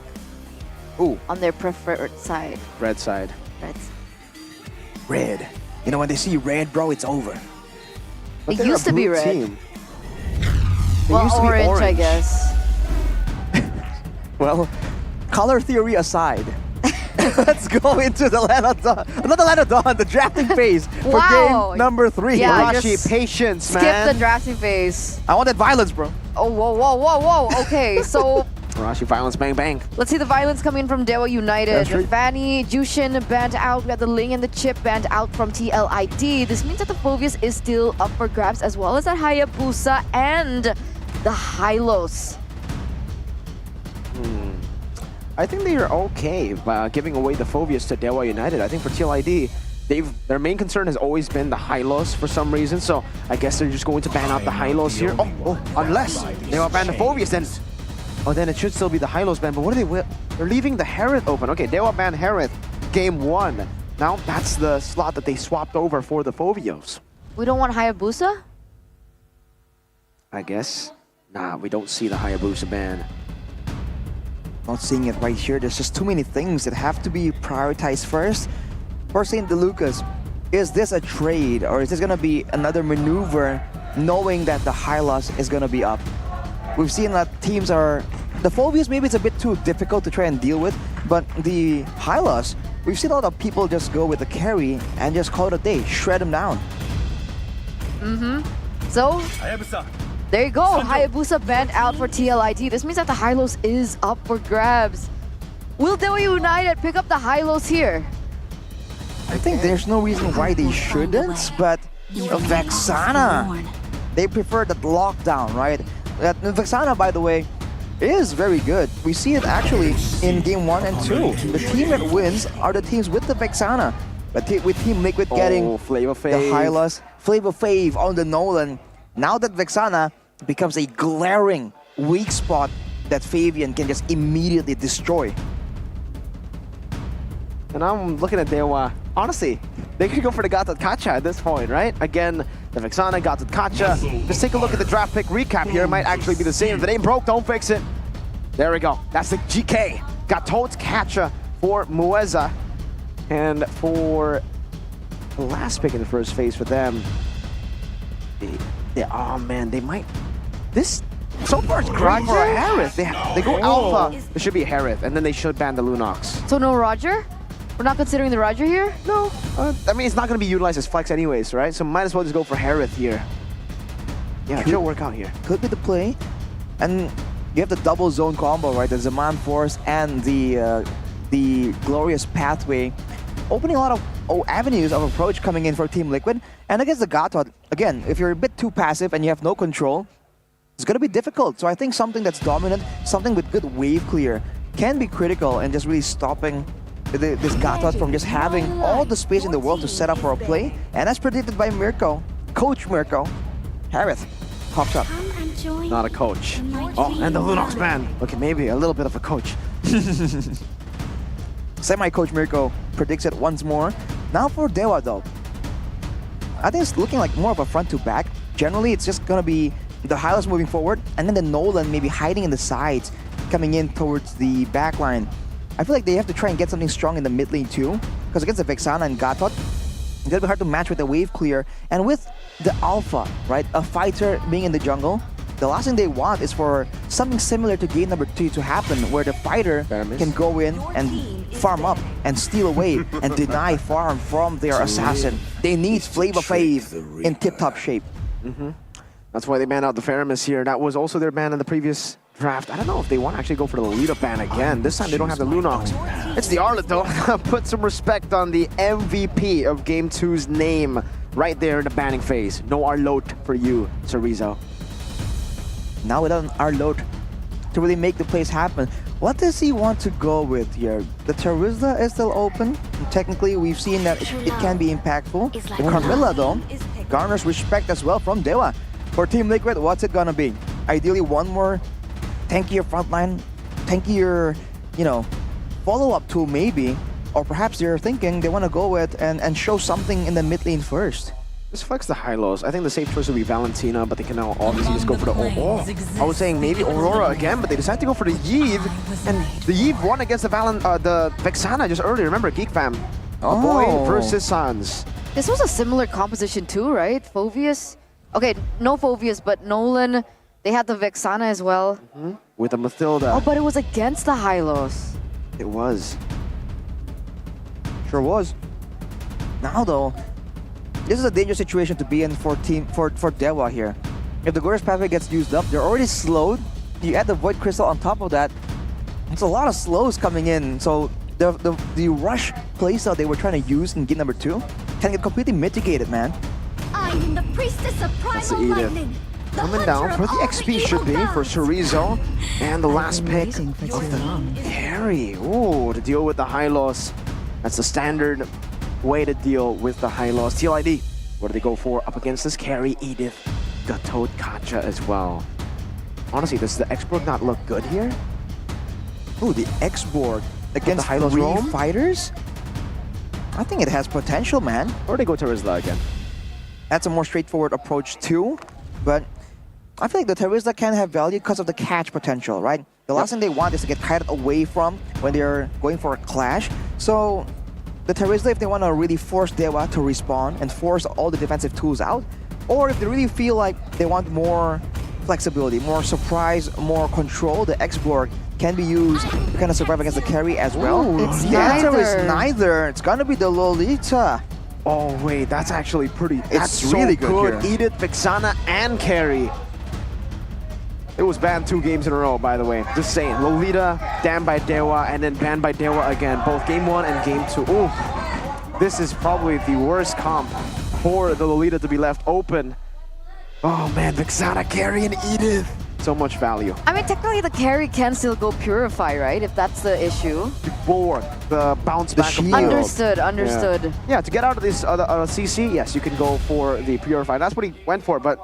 Ooh. On their preferred side. Red side. Red. You know, when they see red, bro, it's over. It used to be red. Team. Well, orange, I guess. Well, color theory aside, let's go into the Land of Dawn. Not the Land of Dawn, the drafting phase for game number 3. Yeah, Rashi, patience, man. Skip the drafting phase. I want that violence, bro. Oh, whoa. Okay, so... Rashi, violence, bang, bang. Let's see the violence coming from Dewa United. Fanny, Jushin banned out. We got the Ling and the Chip banned out from TLID. This means that the Phoveus is still up for grabs, as well as that Hayabusa and the Hylos. I think they are okay by giving away the Phoveus to Dewa United. I think for TLID, their main concern has always been the Hylos for some reason, so I guess they're just going to ban out the Hylos here. Unless they will ban the Phoveus, then it should still be the Hylos ban. But what are they? They're leaving the Hereth open. Okay, they will ban Hereth game 1. Now that's the slot that they swapped over for the Phoveus. We don't want Hayabusa? I guess. Nah, we don't see the Hayabusa ban. Not seeing it right here. There's just too many things that have to be prioritized first. For St. DeLucas, is this a trade or is this going to be another maneuver knowing that the Hylos is going to be up? We've seen that teams are... The Phoveus, maybe it's a bit too difficult to try and deal with, but the Hylos, we've seen a lot of people just go with the carry and just call it a day, shred them down. So... there you go, Hayabusa banned out for TLID. This means that the Hylos is up for grabs. Will Dewa United pick up the Hylos here? I think there's no reason why they shouldn't, but Vexana. They prefer that lockdown, right? That Vexana, by the way, is very good. We see it actually in game 1 and 2. The team that wins are the teams with the Vexana. But with Team Liquid getting Flavor Flav. the Hylos, Flavor Flav on the Nolan. Now that Vexana becomes a glaring weak spot that Fabian can just immediately destroy. And I'm looking at Dewa. Honestly, they could go for the Gatot Kacha at this point, right? Again, the Vexana, Gatot Kacha. Just take a look at the draft pick recap here. It might actually be the same. If it ain't broke, don't fix it. There we go. That's the GK. Gatot Kacha for Mueza. And for the last pick in the first phase for them, oh man, they might... This, so far it's great for a Harith. They go Alpha. It should be a Harith, and then they should ban the Lunox. So no Roger? We're not considering the Roger here? No. I mean, it's not going to be utilized as flex anyways, right? So might as well just go for Harith here. Yeah, it'll work out here. Could be the play. And you have the double zone combo, right? The Zaman Force and the Glorious Pathway, opening a lot of avenues of approach coming in for Team Liquid. And against the Gatot, again, if you're a bit too passive and you have no control, it's going to be difficult. So I think something that's dominant, something with good wave clear, can be critical and just really stopping this Gatot from just having all the space in the world to set up for a play. And as predicted by Mirko, Coach Mirko, Harith pops up. Not a coach. Oh, and the Lunox ban. Okay, maybe a little bit of a coach. Semi-coach Mirko predicts it once more. Now for Dewa though, I think it's looking like more of a front to back. Generally, it's just gonna be the Hylos moving forward, and then the Nolan maybe hiding in the sides, coming in towards the back line. I feel like they have to try and get something strong in the mid lane too, because against the Vexana and Gatot, it's gonna be hard to match with the wave clear. And with the Alpha, right, a fighter being in the jungle, the last thing they want is for something similar to game number 2 to happen, where the fighter can go in and farm up and steal away and deny farm from their assassin. They need Flavor Flav in tip-top shape. That's why they banned out the Faramis here. That was also their ban in the previous draft. I don't know if they want to actually go for the Lolita ban again. This time they don't have the Lunox. It's the Arlet though. Put some respect on the MVP of Game 2's name right there in the banning phase. No Arlot for you, Chorizo. Now without an Arlot to really make the plays happen. What does he want to go with here? The Charizla is still open. Technically, we've seen that it can be impactful. The Carmilla though garners respect as well from Dewa. For Team Liquid, what's it gonna be? Ideally, one more tankier frontline, tankier, you know, follow-up tool maybe. Or perhaps they're thinking they want to go with and show something in the mid lane first. Just flex the Hylos. I think the safe choice would be Valentina, but they can now obviously just go for the I was saying maybe Aurora again, but they decided to go for the Yve. And the Yve won against the Vexana just earlier. Remember, Geek Fam. A boy versus Sons. This was a similar composition too, right? Phoveus. Okay, no Phoveus, but Nolan. They had the Vexana as well. With the Mathilda. Oh, but it was against the Hylos. It was. Sure was. Now though, this is a dangerous situation to be in for Dewa here. If the Glorious Pathway gets used up, they're already slowed. You add the Void Crystal on top of that, it's a lot of slows coming in. So the rush playstyle they were trying to use in game number 2 can get completely mitigated, man. I'm the priestess of primal lightning. Coming down for the XP should be for Chorizo. And the last pick of the carry. Ooh, to deal with the Hylos. That's the standard way to deal with the Hylos. TLID, what do they go for up against this carry? Edith, Gatot Kacha as well. Honestly, does the X-Borg not look good here? Ooh, the X-Borg against the Hylos 3 fighters? I think it has potential, man. Or they go Terizla again. That's a more straightforward approach too, but I feel like the Terizla can have value because of the catch potential, right? The last thing they want is to get kited away from when they're going for a clash. So the Terizla, if they want to really force Dewa to respawn and force all the defensive tools out, or if they really feel like they want more flexibility, more surprise, more control, the X-Borg can be used to kind of survive against the carry as well. It's the answer is neither. neither. It's gonna be the Lolita. Oh wait, that's actually pretty. It's really good here. Edith, Vexana, and carry. It was banned 2 games in a row, by the way. Just saying. Lolita, damned by Dewa, and then banned by Dewa again. Both game 1 and game 2. Ooh, this is probably the worst comp for the Lolita to be left open. Oh man, Vexana carrying Edith. So much value. I mean, technically the carry can still go Purify, right? If that's the issue. The bulwark, the bounce back. Understood, understood. Yeah, to get out of this CC, yes, you can go for the Purify. That's what he went for, but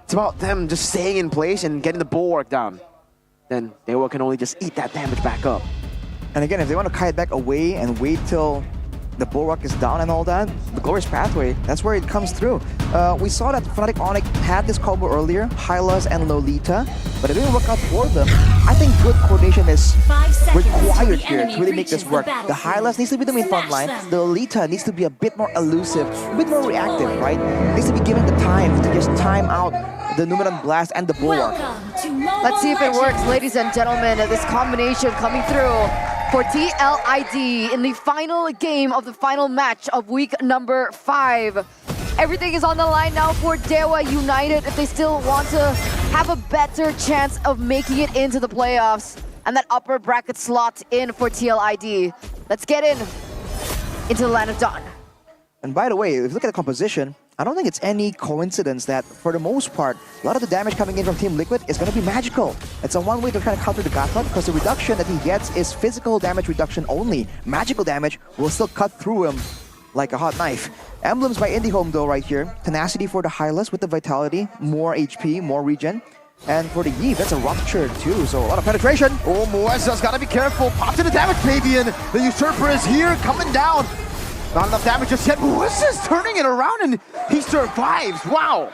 it's about them just staying in place and getting the bulwark down. Then Dewa can only just eat that damage back up. And again, if they want to kite back away and wait till the bulwark is down and all that, the Glorious Pathway, that's where it comes through. We saw that Fnatic Onyx had this combo earlier, Hylas and Lolita, but it didn't work out for them. I think good coordination is required here to really make this work. The Hylas needs to be the main front line, the Lolita needs to be a bit more elusive, a bit more reactive, right? Needs to be given the time to just time out the Numeron Blast and the bulwark. Let's see if it works, ladies and gentlemen. This combination coming through for TLID in the final game of the final match of week number 5. Everything is on the line now for Dewa United if they still want to have a better chance of making it into the playoffs and that upper bracket slot in for TLID. Let's get into the Land of Dawn. And by the way, if you look at the composition, I don't think it's any coincidence that, for the most part, a lot of the damage coming in from Team Liquid is going to be magical. It's a one way to kind of counter the Gauntlet, because the reduction that he gets is physical damage reduction only. Magical damage will still cut through him like a hot knife. Emblems by IndieHome though right here. Tenacity for the Hylas with the Vitality, more HP, more regen. And for the Yve, that's a Rupture too, so a lot of penetration. Oh, Moesa's got to be careful. Pop to the damage, Fabian. The Usurper is here, coming down. Not enough damage just yet. Moesa's turning it around and he survives. Wow.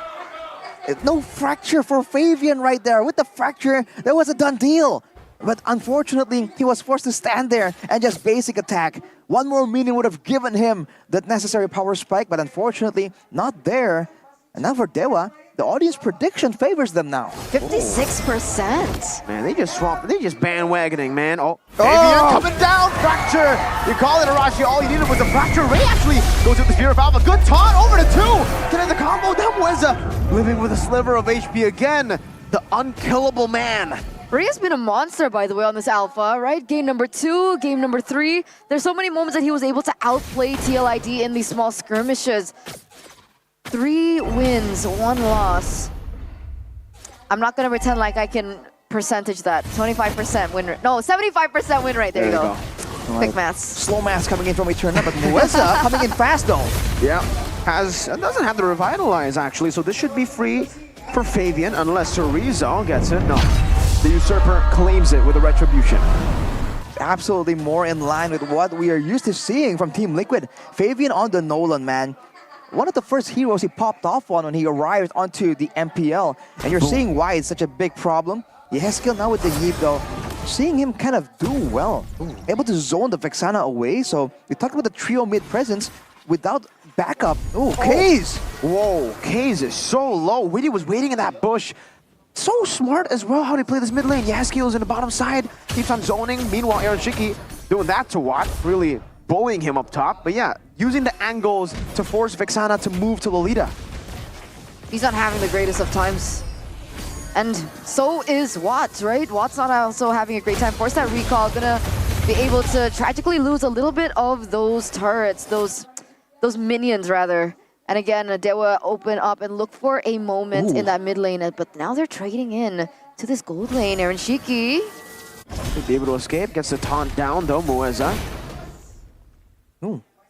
No fracture for Fabian right there. With the fracture, that was a done deal. But unfortunately, he was forced to stand there and just basic attack. One more minion would have given him that necessary power spike, but unfortunately, not there. And now for Dewa, the audience prediction favors them now. 56%. Man, they just swamped. They just bandwagoning, man. Oh, Fabian coming down. Fracture. You call it Arashi. All you needed was a fracture. Ray actually goes with the Spear of Alpha. Good taunt over to 2. Getting the combo. That was living with a sliver of HP again. The unkillable man. Ray has been a monster, by the way, on this alpha, right? Game number 2, game number 3. There's so many moments that he was able to outplay TLID in these small skirmishes. 3 wins, 1 loss. I'm not going to pretend like I can percentage that. 25% win rate. No, 75% win rate. There you go. Quick maths. Slow maths coming in from Eternal, but Moesa coming in fast though. Yeah, doesn't have the Revitalize actually, so this should be free for Fabian unless Cerezo gets it. No, the Usurper claims it with a Retribution. Absolutely more in line with what we are used to seeing from Team Liquid. Fabian on the Nolan, man. One of the first heroes he popped off on when he arrived onto the MPL. And you're seeing why it's such a big problem. Yeskill now with the Yve though, seeing him kind of do well. Able to zone the Vexana away, so we talked about the trio mid presence without backup. Oh, Kaze! Whoa, Kaze is so low. Witty was waiting in that bush. So smart as well how they play this mid lane. Yaskiel is in the bottom side, keeps on zoning. Meanwhile, Aaron Shiki doing that to Watt, really bullying him up top. But yeah, using the angles to force Vexana to move to Lolita. He's not having the greatest of times. And so is Watt, right? Watt's not also having a great time. Force that recall, gonna be able to tragically lose a little bit of those turrets, those minions rather. And again, Dewa open up and look for a moment in that mid lane. But now they're trading in to this gold lane. Aaron Shiki. Could be able to escape, gets the taunt down though, Moeza.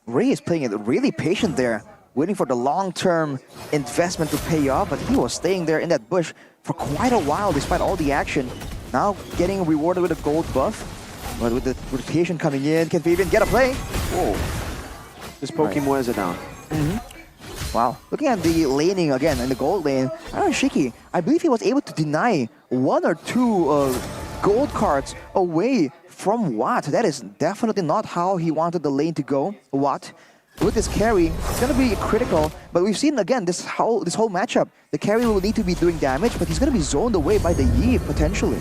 Ray is playing it really patient there, waiting for the long-term investment to pay off, but he was staying there in that bush for quite a while despite all the action. Now getting rewarded with a gold buff, but with the rotation coming in, can Fabian get a play? Whoa. Just poking Moeza down. Wow. Looking at the laning again in the gold lane, Aaron Shiki, I believe he was able to deny 1 or 2 gold cards away from Watt. That is definitely not how he wanted the lane to go, Watt. With this carry, it's going to be critical, but we've seen again this whole matchup. The carry will need to be doing damage, but he's going to be zoned away by the Yve potentially.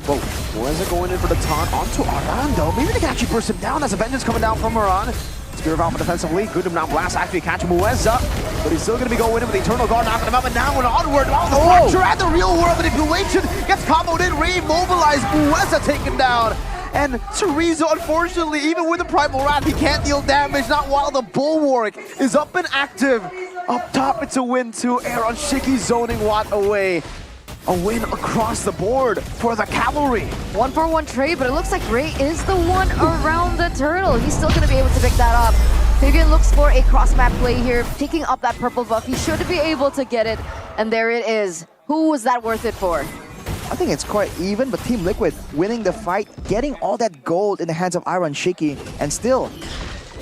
Whoa, Moeza going in for the taunt onto Aran though. Maybe they can actually burst him down as a vengeance coming down from Aran. Spear of Alpha defensively, good now blast actually catch Moeza, but he's still going to be going in with the Eternal Guard, knocking him up and down and onward. Oh, the fracture and the real world manipulation gets comboed in, re-mobilized, Moeza taken down. And Chorizo, unfortunately, even with the Primal Wrath, he can't deal damage, not while the Bulwark is up and active. Up top, it's a win too. Aaron Shiki zoning Watt away. A win across the board for the Cavalry. 1-for-1 trade, but it looks like Ray is the one around the turtle. He's still going to be able to pick that up. Fabian looks for a cross-map play here, picking up that purple buff. He should be able to get it, and there it is. Who was that worth it for? I think it's quite even, but Team Liquid winning the fight, getting all that gold in the hands of Iron Shiki, and still,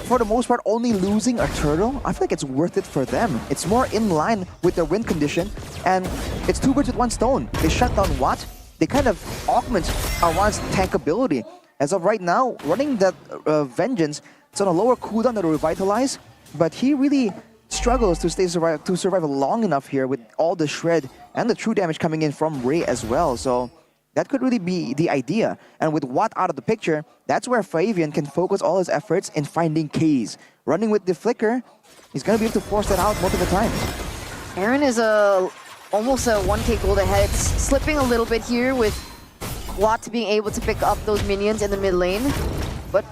for the most part, only losing a turtle. I feel like it's worth it for them. It's more in line with their win condition, and it's 2 birds with 1 stone. They shut down Watt. They kind of augment Aran's tankability. As of right now, running that Vengeance, it's on a lower cooldown to revitalize, but he really struggles to survive long enough here with all the shred and the true damage coming in from Ray as well. So that could really be the idea. And with Watt out of the picture, that's where Fabian can focus all his efforts in finding Ks. Running with the Flicker, he's going to be able to force that out most of the time. Aaron is almost a 1k gold ahead. It's slipping a little bit here with Watt being able to pick up those minions in the mid lane. But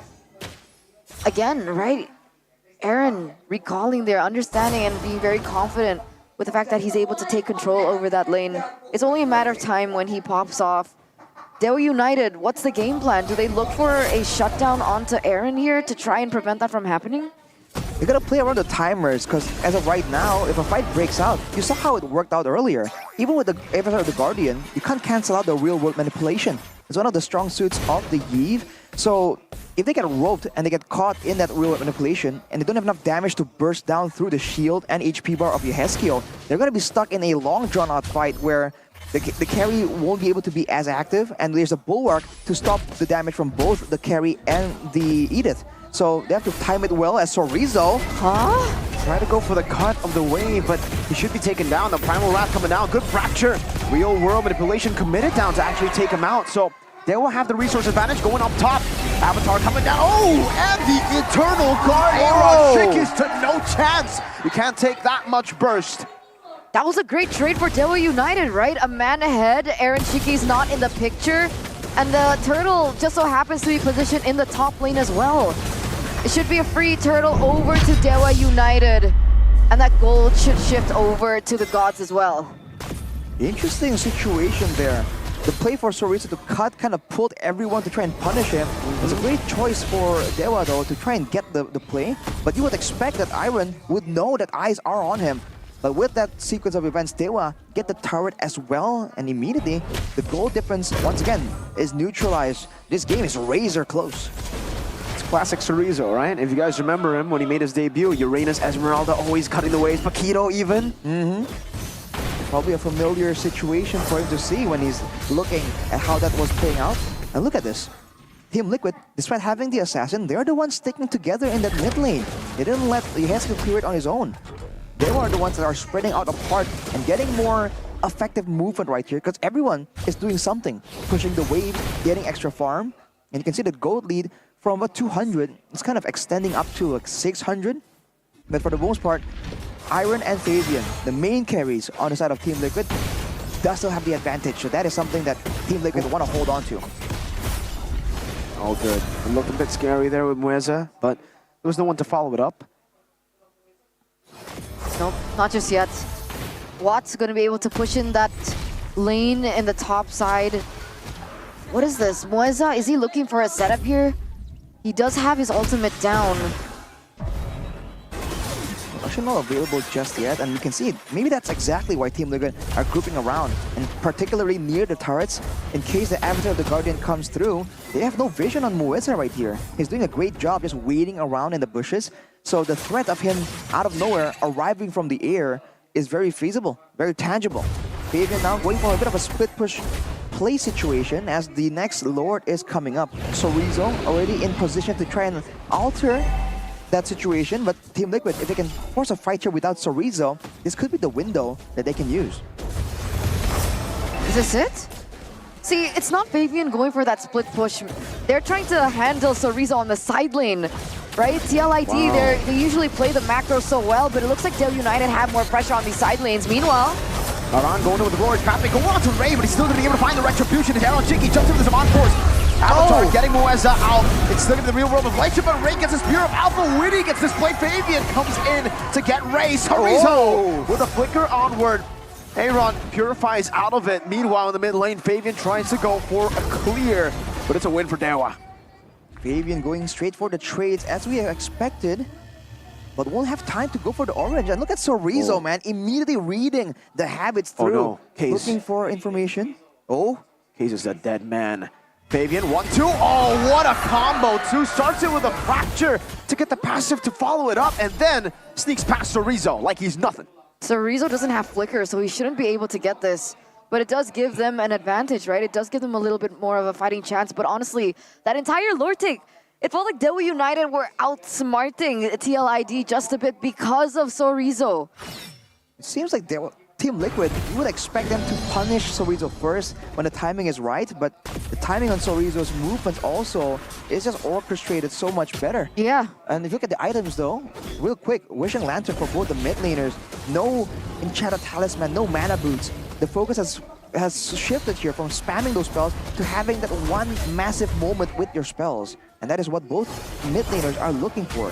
again, right? Aaron recalling their understanding and being very confident with the fact that he's able to take control over that lane. It's only a matter of time when he pops off. Daewoo United, what's the game plan? Do they look for a shutdown onto Aaron here to try and prevent that from happening? You gotta play around the timers, because as of right now, if a fight breaks out, you saw how it worked out earlier. Even with the Avatar of the Guardian, you can't cancel out the real-world manipulation. It's one of the strong suits of the Yve. So if they get roped and they get caught in that real-world manipulation, and they don't have enough damage to burst down through the shield and HP bar of Yehezkiel, they're gonna be stuck in a long drawn-out fight where the carry won't be able to be as active, and there's a Bulwark to stop the damage from both the carry and the Edith. So they have to time it well as Chorizo. Try to go for the cut of the wave, but he should be taken down. The Primal Wrath coming down. Good fracture. Real world manipulation committed down to actually take him out. So they will have the resource advantage going up top. Avatar coming down. Oh, and the Eternal Guard. Aaron Shik is to no chance. You can't take that much burst. That was a great trade for Daewoo United, right? A man ahead. Aaron Shiki's not in the picture. And the turtle just so happens to be positioned in the top lane as well. It should be a free turtle over to Daewoo United. And that gold should shift over to the gods as well. Interesting situation there. The play for Chorizo to cut kind of pulled everyone to try and punish him. It's a great choice for Daewoo though to try and get the play. But you would expect that Iron would know that eyes are on him. But with that sequence of events, Daewoo get the turret as well, and immediately the goal difference once again is neutralized. This game is razor close. It's classic Chorizo, right? If you guys remember him when he made his debut, Uranus, Esmeralda always cutting the waves, Paquito even. Probably a familiar situation for him to see when he's looking at how that was playing out. And look at this. Team Liquid, despite having the assassin, they're the ones sticking together in that mid lane. They didn't let Yehezkiel clear it on his own. They are the ones that are spreading out apart and getting more effective movement right here, because everyone is doing something. Pushing the wave, getting extra farm. And you can see the gold lead from about 200. It's kind of extending up to like 600. But for the most part, Iron and Fabian, the main carries on the side of Team Liquid, does still have the advantage. So that is something that Team Liquid want to hold on to. All good. It looked a bit scary there with Mueza, but there was no one to follow it up. Nope, not just yet. Watt's gonna be able to push in that lane in the top side. What is this? Mueza, is he looking for a setup here? He does have his ultimate down. Actually not available just yet, and you can see it. Maybe that's exactly why Team Liquid are grouping around, and particularly near the turrets. In case the Avatar of the Guardian comes through, they have no vision on Mueza right here. He's doing a great job just waiting around in the bushes. So the threat of him out of nowhere arriving from the air is very feasible, very tangible. Fabian now going for a bit of a split push play situation as the next Lord is coming up. Chorizo already in position to try and alter that situation, but Team Liquid, if they can force a fight here without Chorizo, this could be the window that they can use. Is this it? See, it's not Fabian going for that split push. They're trying to handle Chorizo on the side lane. Right? TLIT, they usually play the macro so well, but it looks like Daewoo United have more pressure on these side lanes. Meanwhile, Aran going over the glorious pathway, going on to Ray, but he's still going to be able to find the retribution as Aaron Shiki jumps into some encores. Avatar getting Muezza out. It's still in the real world of Light, but Ray gets the Spear of Alpha. Witty gets displayed. Fabian comes in to get Ray. Horizo with a flicker onward. Aaron purifies out of it. Meanwhile, in the mid lane, Fabian tries to go for a clear, but it's a win for Dewa. Fabian going straight for the trades as we expected, but won't have time to go for the orange. And look at Sorizo, man, immediately reading the habits through, looking for information. Case is a dead man. Fabian, 1-2. Oh, what a combo, too. Starts it with a fracture to get the passive to follow it up, and then sneaks past Sorizo like he's nothing. Sorizo doesn't have flicker, so he shouldn't be able to get this. But it does give them an advantage, right? It does give them a little bit more of a fighting chance. But honestly, that entire lore take, it felt like Dewa United were outsmarting TLID just a bit because of Sorizo. It seems like Team Liquid, you would expect them to punish Sorizo first when the timing is right, but the timing on Sorizo's movements also is just orchestrated so much better. Yeah. And if you look at the items though, real quick, Wishing Lantern for both the mid laners, no Enchanted Talisman, no mana boots. The focus has shifted here from spamming those spells to having that one massive moment with your spells. And that is what both mid laners are looking for.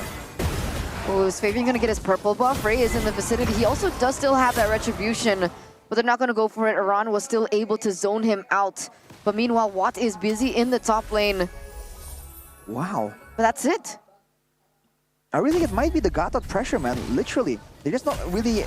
Oh, is Fabian gonna get his purple buff? Ray is in the vicinity. He also does still have that retribution, but they're not gonna go for it. Iran was still able to zone him out. But meanwhile, Watt is busy in the top lane. Wow. But that's it. I really think it might be the Gatot pressure, man. Literally. They're just not really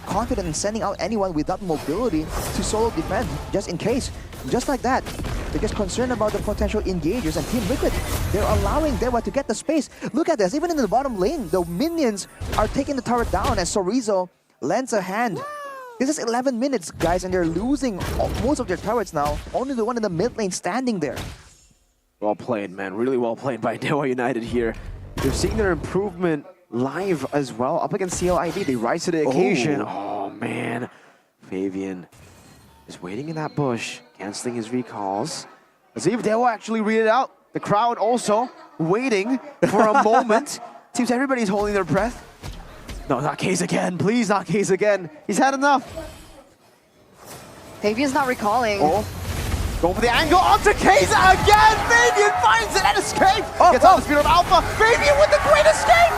confident in sending out anyone without mobility to solo defend, just in case. Just like that. They're just concerned about the potential engagers, and Team Liquid, they're allowing Dewa to get the space. Look at this, even in the bottom lane, the minions are taking the turret down as Sorizo lends a hand. This is 11 minutes, guys, and they're losing most of their turrets now. Only the one in the mid lane standing there. Well played, man. Really well played by Dewa United here. They're seeing their improvement live as well. Up against CLID, they rise to the occasion. Oh, man. Fabian is waiting in that bush, canceling his recalls. Let's see if Dewa actually read it out. The crowd also waiting for a moment. Seems everybody's holding their breath. No, not Case again. Please, not Case again. He's had enough. Fabian's not recalling. Go for the angle onto Case again. Fabian finds it and escape. Gets out the Spear of Alpha. Fabian with the great escape.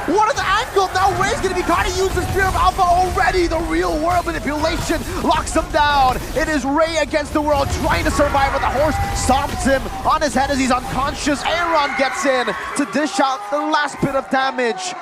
What an angle! Now Ray's gonna be trying to use the Spear of Alpha already. The real world manipulation locks him down. It is Ray against the world trying to survive, but the horse stomps him on his head as he's unconscious. Aaron gets in to dish out the last bit of damage.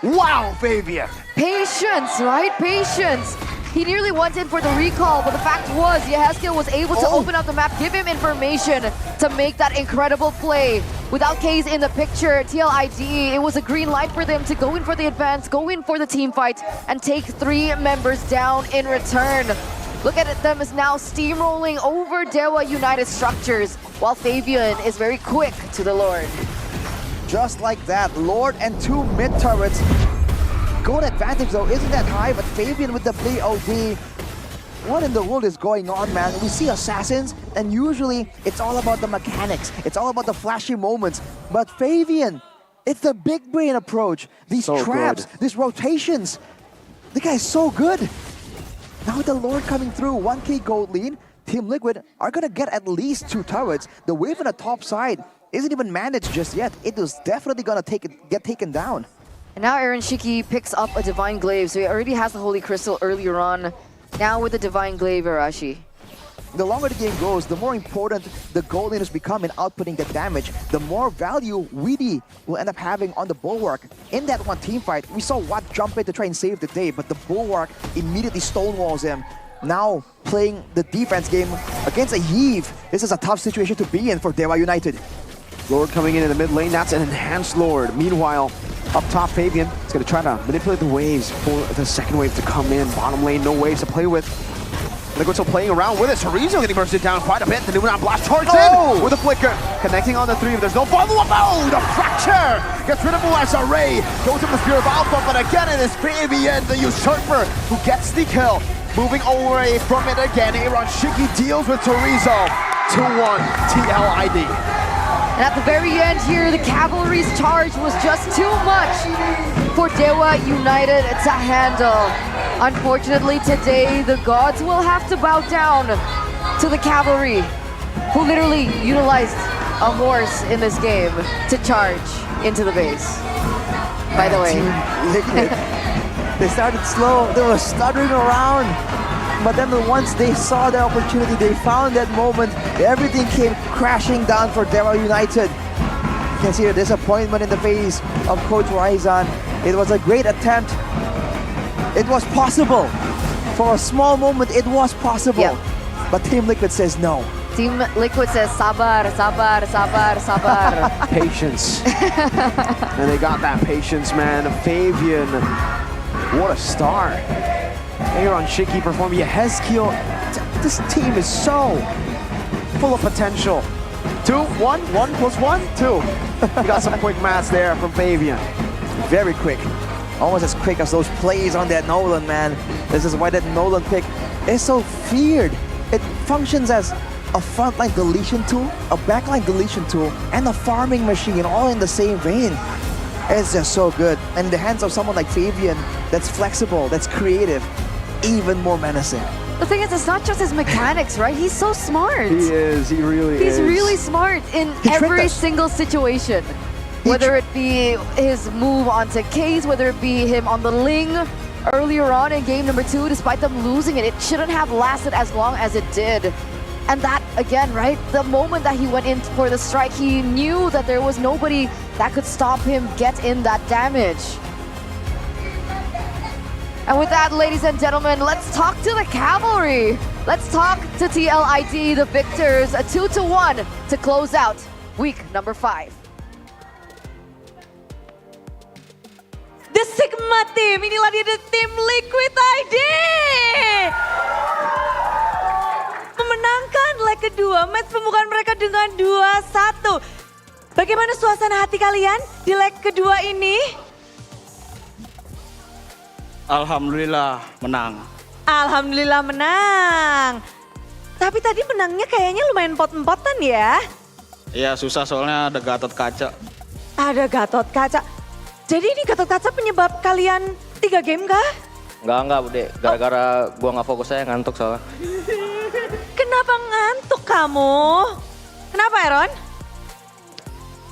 Wow, Fabian. Patience, right? Patience. He nearly went in for the recall, but the fact was, Yehezkiel was able to open up the map, give him information to make that incredible play. Without Kaze in the picture, TLID, it was a green light for them to go in for the advance, go in for the team fight, and take 3 members down in return. Look at them as now steamrolling over Dewa United structures, while Fabian is very quick to the Lord. Just like that, Lord and 2 mid turrets. Gold advantage though isn't that high, but Fabian with the BOD. What in the world is going on, man? We see assassins, and usually it's all about the mechanics. It's all about the flashy moments. But Fabian, it's the big brain approach. These traps, these rotations. The guy's so good. Now with the Lord coming through, 1k gold lead, Team Liquid are gonna get at least 2 turrets. The wave on the top side isn't even managed just yet. It was definitely gonna get taken down. And now Aaron Shiki picks up a Divine Glaive, so he already has the Holy Crystal earlier on. Now with the Divine Glaive, Arashi. The longer the game goes, the more important the gold laners become in outputting the damage, the more value Weedy will end up having on the Bulwark. In that one team fight, we saw Watt jump in to try and save the day, but the Bulwark immediately stonewalls him. Now playing the defense game against a Heave. This is a tough situation to be in for Dewa United. Lord coming in the mid lane, that's an enhanced Lord. Meanwhile, up top, Fabian is going to try to manipulate the waves for the second wave to come in. Bottom lane, no waves to play with. Liquid still playing around with it. Sorizo getting bursted down quite a bit. The Numenon blast charge in with a flicker. Connecting on the 3, but there's no follow-up. Oh, the fracture! Gets rid of Muezza. Ray goes to the Spear of Alpha, but again it is Fabian, the usurper, who gets the kill. Moving away from it again, Aaron Shiki deals with Sorizo. 2-1 TLID. And at the very end here, the Cavalry's charge was just too much for Dewa United to handle. Unfortunately today, the gods will have to bow down to the Cavalry. who literally utilized a horse in this game to charge into the base. By the way. Team Liquid, they started slow, they were stuttering around. But then once they saw the opportunity, they found that moment, everything came crashing down for Deva United. You can see the disappointment in the face of Coach Raizan. It was a great attempt. It was possible. For a small moment, it was possible. Yep. But Team Liquid says no. Team Liquid says sabar, sabar, sabar, sabar. Patience. And they got that patience, man. Fabian, what a star. Aaron Shiki performing. Hezkiel, this team is so full of potential. 2, 1, 1 plus 1, 2. You got some quick maths there from Fabian. Very quick. Almost as quick as those plays on that Nolan, man. This is why that Nolan pick is so feared. It functions as a frontline deletion tool, a backline deletion tool, and a farming machine all in the same vein. It's just so good. And in the hands of someone like Fabian, that's flexible, that's creative, even more menacing. The thing is, it's not just his mechanics, right? He's so smart. He is, he really is. He's really smart in every single situation. Whether it be his move onto Case, whether it be him on the Ling earlier on in game number 2, despite them losing it shouldn't have lasted as long as it did. And that, again, right, the moment that he went in for the strike, he knew that there was nobody that could stop him get in that damage. And with that, ladies and gentlemen, let's talk to the Cavalry. Let's talk to TLID, the victors, a 2-1 to close out week number 5. The Sigma Team, inilah dia the Team Liquid ID. Memenangkan leg kedua, match pembukaan mereka dengan 2-1. Bagaimana suasana hati kalian di leg kedua ini? Alhamdulillah menang. Alhamdulillah menang. Tapi tadi menangnya kayaknya lumayan pot-potan ya? Iya susah soalnya ada Gatot Kaca. Ada Gatot Kaca. Jadi ini Gatot Kaca penyebab kalian 3 game kah? Enggak Bude. Gara-gara gua nggak fokus saya ngantuk soalnya. Kenapa ngantuk kamu? Kenapa Aaron?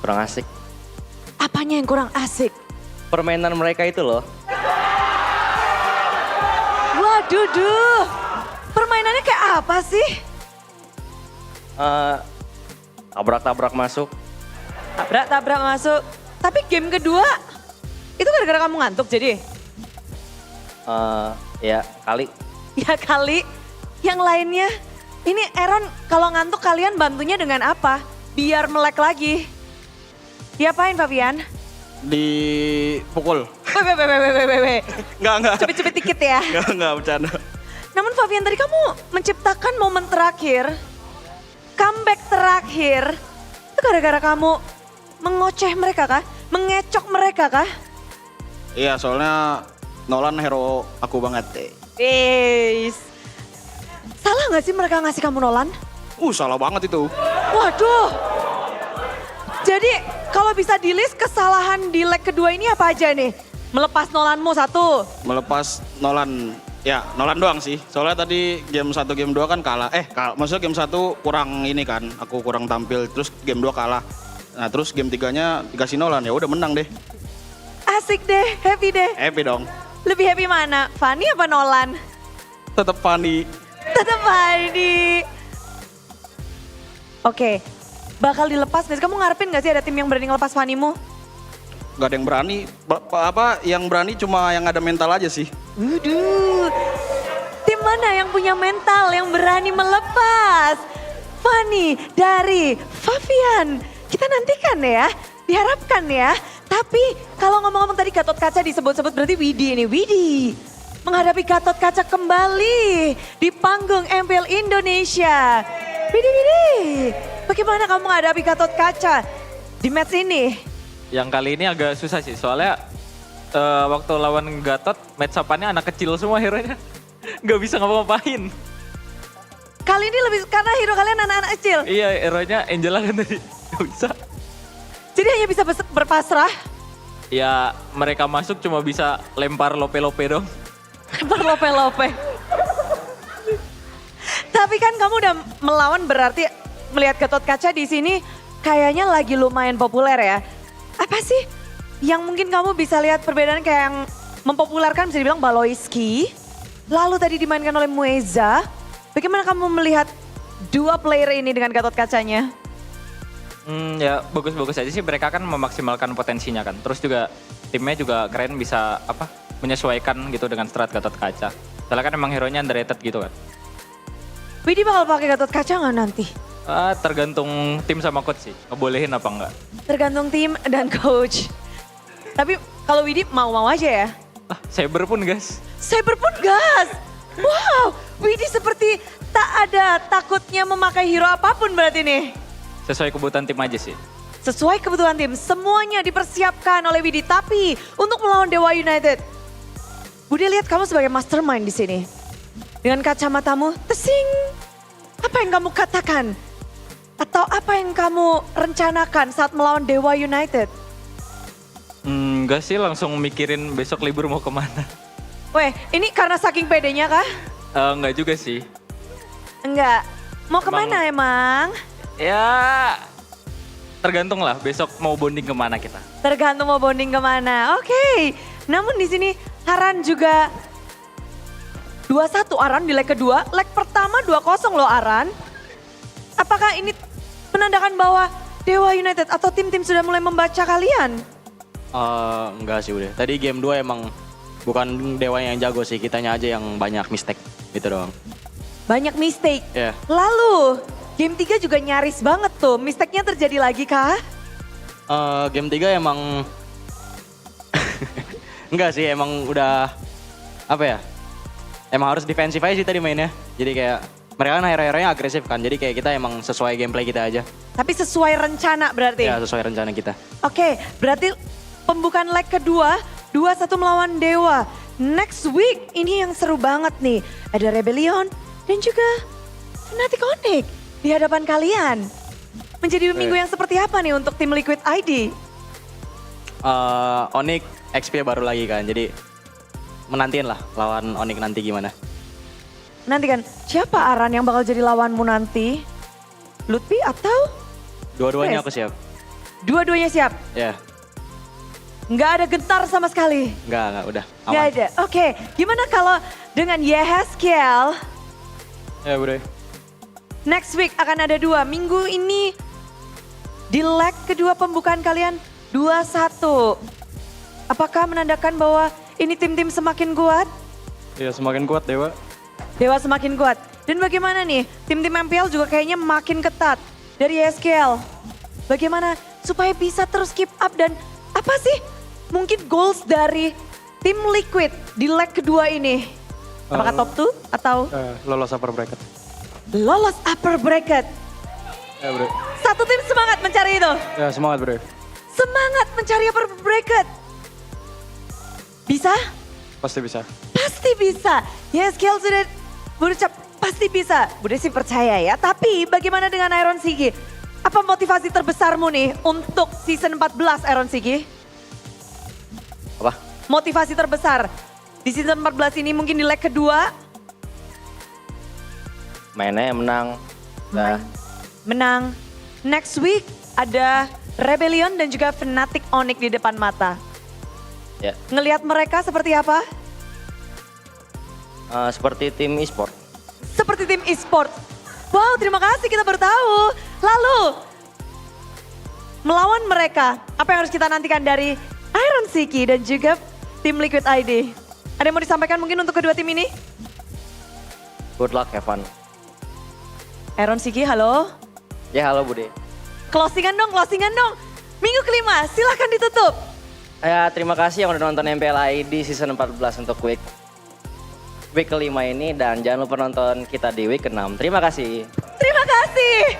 Kurang asik. Apanya yang kurang asik? Permainan mereka itu loh. Waduh, permainannya kayak apa sih? Tabrak-tabrak masuk. Tabrak-tabrak masuk. Tapi game kedua, itu gara-gara kamu ngantuk jadi? Ya kali. Ya kali. Yang lainnya, ini Aaron kalau ngantuk kalian bantunya dengan apa? Biar melek lagi. Diapain Fabian? Dipukul. Weh. Enggak. Cepet-cepet dikit ya. Enggak bercanda. Namun Fabian tadi kamu menciptakan momen terakhir, comeback terakhir, itu gara-gara kamu mengoceh mereka kah? Mengecok mereka kah? Iya soalnya Nolan hero aku banget deh. Salah gak sih mereka ngasih kamu Nolan? Salah banget itu. Waduh. Jadi kalau bisa di-list kesalahan di leg kedua ini apa aja nih? Melepas Nolanmu 1. Melepas Nolan, ya Nolan doang sih. Soalnya tadi game 1, game 2 kan kalah. Maksudnya game 1 kurang ini kan, aku kurang tampil. Terus game 2 kalah. Nah terus game 3-nya dikasih Nolan, ya udah menang deh. Asik deh, happy deh. Happy dong. Lebih happy mana? Fanny apa Nolan? Tetap Fanny. Tetap Fanny. Oke, bakal dilepas gak sih? Kamu ngarepin gak sih ada tim yang berani ngelepas Fanny-mu? Gak ada yang berani. Yang berani cuma yang ada mental aja sih. Waduh, tim mana yang punya mental, yang berani melepas? Fanny dari Fabian. Kita nantikan ya, diharapkan ya. Tapi kalau ngomong-ngomong tadi Gatot Kaca disebut-sebut berarti Widi ini. Widi menghadapi Gatot Kaca kembali di panggung MPL Indonesia. Widi, bagaimana kamu menghadapi Gatot Kaca di match ini? Yang kali ini agak susah sih, soalnya waktu lawan Gatot, match up-annya anak kecil semua hero-nya. Gak bisa ngapa-ngapain. Kali ini lebih karena hero kalian anak-anak kecil? Iya, hero-nya Angela kan tadi, gak bisa. Jadi hanya bisa berpasrah? Ya, mereka masuk cuma bisa lempar lope-lope dong. Lempar lope-lope. Tapi kan kamu udah melawan berarti melihat Gatot Kaca di sini kayaknya lagi lumayan populer ya. Apa sih yang mungkin kamu bisa lihat perbedaan kayak yang mempopulerkan bisa dibilang Baloiski, lalu tadi dimainkan oleh Mueza. Bagaimana kamu melihat dua player ini dengan Gatot Kacanya? Ya bagus-bagus aja sih, mereka kan memaksimalkan potensinya kan. Terus juga timnya juga keren, bisa menyesuaikan gitu dengan strat Gatot Kaca. Soalnya kan emang hero-nya underrated gitu kan. Widi bakal pakai Gatot Kaca nggak nanti? Tergantung tim sama coach sih, ngebolehin apa enggak. Tergantung tim dan coach. Tapi kalau Widi mau-mau aja ya? Saber pun gas. Saber pun gas. Wow, Widi seperti tak ada takutnya memakai hero apapun berarti nih. Sesuai kebutuhan tim aja sih. Sesuai kebutuhan tim, semuanya dipersiapkan oleh Widi. Tapi untuk melawan Dewa United, Budi lihat kamu sebagai mastermind di sini. Dengan kacamatamu, tesing. Apa yang kamu katakan? Atau apa yang kamu rencanakan saat melawan Dewa United? Enggak sih, langsung mikirin besok libur mau kemana. Weh, ini karena saking pedenya kah? Enggak juga sih. Enggak. Mau kemana emang? Ya, tergantung lah besok mau bonding kemana kita. Tergantung mau bonding kemana. Oke. Namun di sini Haran juga 2-1 Aran di leg kedua. Leg pertama 2-0 loh Aran. Apakah ini menandakan bahwa Dewa United atau tim-tim sudah mulai membaca kalian? Enggak sih udah. Tadi game 2 emang bukan Dewa yang jago sih, kitanya aja yang banyak mistake gitu doang. Banyak mistake. Yeah. Lalu game 3 juga nyaris banget tuh. Mistake-nya terjadi lagi kah? Game 3 emang enggak sih, emang udah apa ya? Emang harus defensif aja sih tadi mainnya. Jadi kayak mereka kan hero-heronya agresif kan. Jadi kayak kita emang sesuai gameplay kita aja. Tapi sesuai rencana berarti? Ya sesuai rencana kita. Oke, berarti pembukaan leg kedua 2-1 melawan Dewa. Next week ini yang seru banget nih. Ada Rebellion dan juga Fnatic Onyx di hadapan kalian. Menjadi minggu yang seperti apa nih untuk tim Liquid ID? Onyx XP baru lagi kan, jadi menantiin lah lawan Onyx nanti gimana. Nanti kan, siapa Aran yang bakal jadi lawanmu nanti? Lutfi atau? Dua-duanya aku siap. Dua-duanya siap? Ya. Nggak ada gentar sama sekali? Nggak, udah aman. Nggak ada, oke. Gimana kalau dengan Yeheskel? Ya Bre. Next week akan ada 2. Minggu ini di leg kedua pembukaan kalian 2-1. Apakah menandakan bahwa ini tim-tim semakin kuat? Iya semakin kuat Dewa. Dewa semakin kuat. Dan bagaimana nih, tim-tim MPL juga kayaknya makin ketat dari SKL. Bagaimana supaya bisa terus keep up dan apa sih mungkin goals dari tim Liquid di leg kedua ini? Apakah top 2 atau? Lolos upper bracket. Lolos upper bracket. Ya Bre. Satu tim semangat mencari itu. Ya semangat Bre. Semangat mencari upper bracket. Bisa? Pasti bisa. Pasti bisa. Ya SKL sudah berucap pasti bisa. Bude sih percaya ya. Tapi bagaimana dengan Iron Sigi? Apa motivasi terbesarmu nih untuk season 14 Iron Sigi? Apa? Motivasi terbesar di season 14 ini mungkin di leg kedua. Mainnya menang. Nah. Menang. Next week ada Rebellion dan juga Fnatic Onyx di depan mata. Ya. Ngelihat mereka seperti apa? Seperti tim e-sport. Seperti tim e-sport. Wow, terima kasih kita baru tahu. Lalu, melawan mereka, apa yang harus kita nantikan dari Iron Siki dan juga tim Liquid ID? Ada yang mau disampaikan mungkin untuk kedua tim ini? Good luck, have fun. Iron Siki, halo. Ya halo Bude. Closingan dong. Minggu kelima, silahkan ditutup. Ya terima kasih yang udah nonton MPL ID season 14 untuk week kelima ini. Dan jangan lupa nonton kita di week ke-6. Terima kasih. Terima kasih.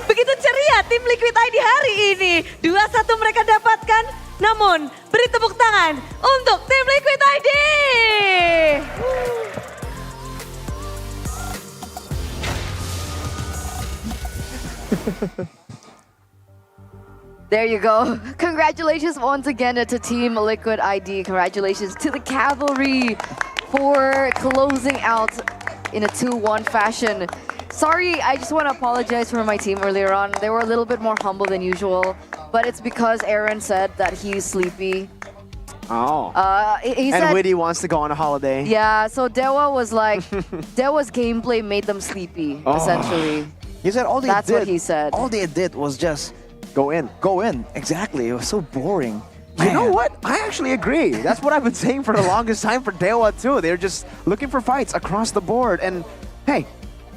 Begitu ceria tim Liquid ID hari ini. 2-1 mereka dapatkan. Namun beri tepuk tangan untuk tim Liquid ID. There you go. Congratulations once again to Team Liquid ID. Congratulations to the Cavalry for closing out in a 2-1 fashion. Sorry, I just want to apologize for my team earlier on. They were a little bit more humble than usual, but it's because Aaron said that he's sleepy. Oh. He and said, Witty wants to go on a holiday. yeah, so Dewa was like, Dewa's gameplay made them sleepy, essentially. He said all they That's did. what he said. All they did was just go in. Go in. Exactly. It was so boring. You know what? I actually agree. That's what I've been saying for the longest time for Dewa too. They're just looking for fights across the board. And hey,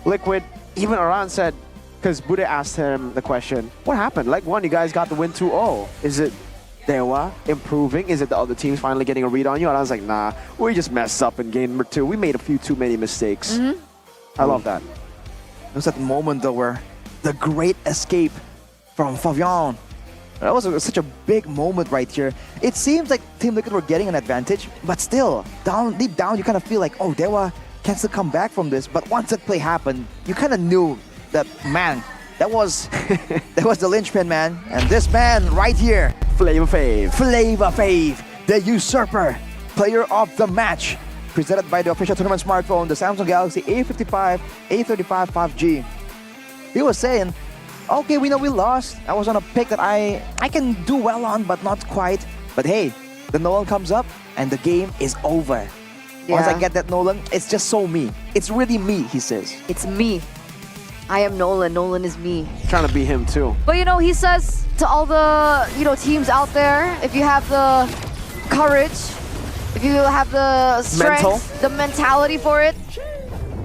Liquid, even Aran said, because Bude asked him the question, what happened? Like one, you guys got the win 2-0. Is it Dewa improving? Is it the other teams finally getting a read on you? And I was like, nah, we just messed up in game number 2. We made a few too many mistakes. I love that. It was that moment though where the great escape from Favian. That was such a big moment right here. It seems like Team Liquid were getting an advantage, but still, deep down, you kind of feel like, oh, Dewa can still come back from this. But once that play happened, you kind of knew that, man, that was the linchpin, man. And this man right here, Flavor Fave, the usurper, player of the match, presented by the official tournament smartphone, the Samsung Galaxy A55, A35 5G. He was saying, okay, we know we lost. I was on a pick that I can do well on, but not quite. But hey, the Nolan comes up and the game is over. Once I get that Nolan, it's just so me. It's really me, he says. It's me. I am Nolan. Nolan is me. Trying to be him too. But you know, he says to all the teams out there, if you have the courage, if you have the strength, the mentality for it,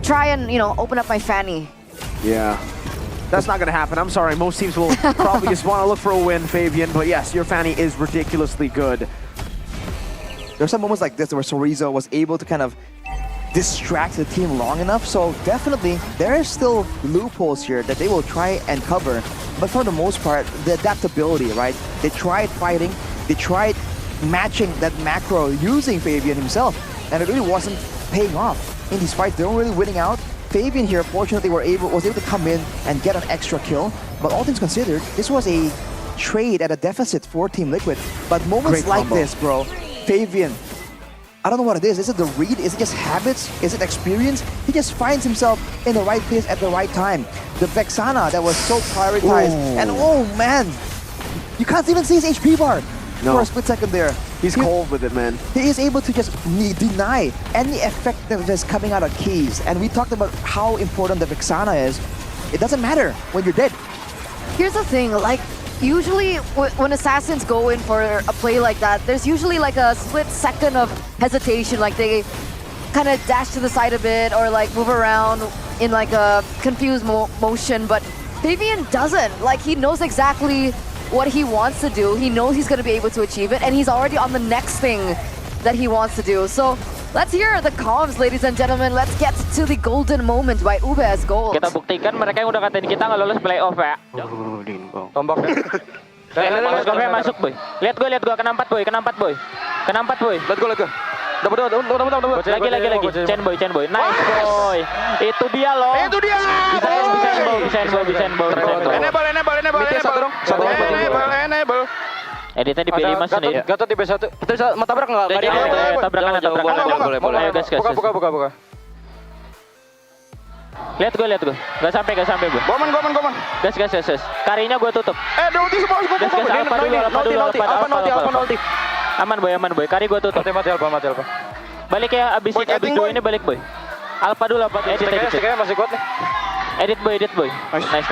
try and open up my fanny. Yeah. That's not going to happen. I'm sorry. Most teams will probably just want to look for a win, Fabian. But yes, your fanny is ridiculously good. There are some moments like this where Sorizo was able to kind of distract the team long enough. So definitely, there are still loopholes here that they will try and cover. But for the most part, the adaptability, right? They tried fighting. They tried matching that macro using Fabian himself. And it really wasn't paying off. In these fights, they weren't really winning out. Fabian here, fortunately, was able to come in and get an extra kill. But all things considered, this was a trade at a deficit for Team Liquid. But moments like this, bro, Fabian, I don't know what it is. Is it the read? Is it just habits? Is it experience? He just finds himself in the right place at the right time. The Vexana that was so prioritized. Ooh. And oh man, you can't even see his HP bar for a split second there. He's cold with it, man. He is able to just deny any effectiveness coming out of keys. And we talked about how important the Vexana is. It doesn't matter when you're dead. Here's the thing, like, usually when assassins go in for a play like that, there's usually like a split second of hesitation, like they kind of dash to the side a bit or like move around in like a confused motion, but Fabian doesn't. Like, he knows exactly what he wants to do. He knows he's going to be able to achieve it, and he's already on the next thing that he wants to do. So let's hear the comms, ladies and gentlemen. Let's get to the golden moment by Ube as gold. Kita buktikan mereka yang udah katain kita nggak lolos playoff ya. Tombok deh. Masuknya masuk boy. Lihat gue kena 4 boy, kena 4 boy. Kena 4 boy. Let go. Dapat. Lagi. Chain boy. Nice boy. Itu dia loh. Bisa bow. Enable. Editnya di P5 sendiri. Gatot di B1. Kita mau tabrak nggak? Tabrakan. Boleh. Ayo gas. Buka. Lihat gue. Gak sampai boy. Goman. Gas. Karinya gue tutup. Ulti semua. Gas. Alpha dulu. Ulti. Aman boy. Kari gue tutup. Mati Alpha. Balik ya, abis gue ini balik boy. Alpha dulu apa? Edit masih kuat nih. Edit boy. Nice.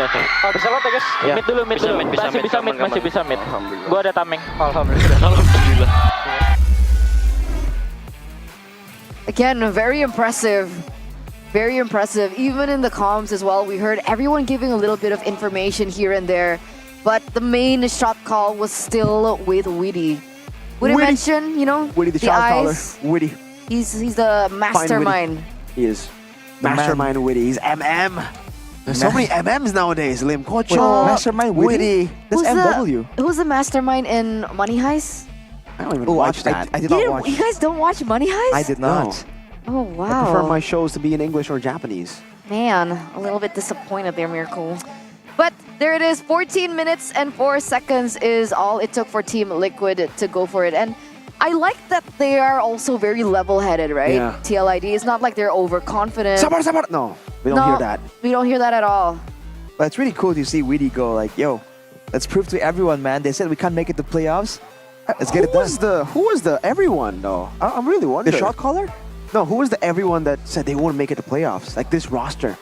Bisa lot ya guys. Mid dulu. Masih bisa mid. Gue ada tameng. Alhamdulillah. Again, very impressive. Even in the comms as well, we heard everyone giving a little bit of information here and there, but the main shot call was still with Witty. Would it mention, Witty, the shot caller. Witty. He's the mastermind. He is. Mastermind Witty. He's MM. There's so many MMs nowadays. Lim Kocho, Mastermind Witty. That's MW. Who's the mastermind in Money Heist? I don't even watch that. I did not watch. You guys don't watch Money Heist? I did not. Oh, wow. I prefer my shows to be in English or Japanese. Man, a little bit disappointed there, Miracle. But there it is, 14 minutes and 4 seconds is all it took for Team Liquid to go for it. And I like that they are also very level-headed, right? Yeah. TLID, it's not like they're overconfident. Sabar. No. We don't hear that. We don't hear that at all. But it's really cool to see Weedy go like, yo, let's prove to everyone, man. They said we can't make it to playoffs. Let's get it done. Who was the everyone though? I'm really wondering. The shot caller? No, who was the everyone that said they wouldn't make it to playoffs? Like this roster.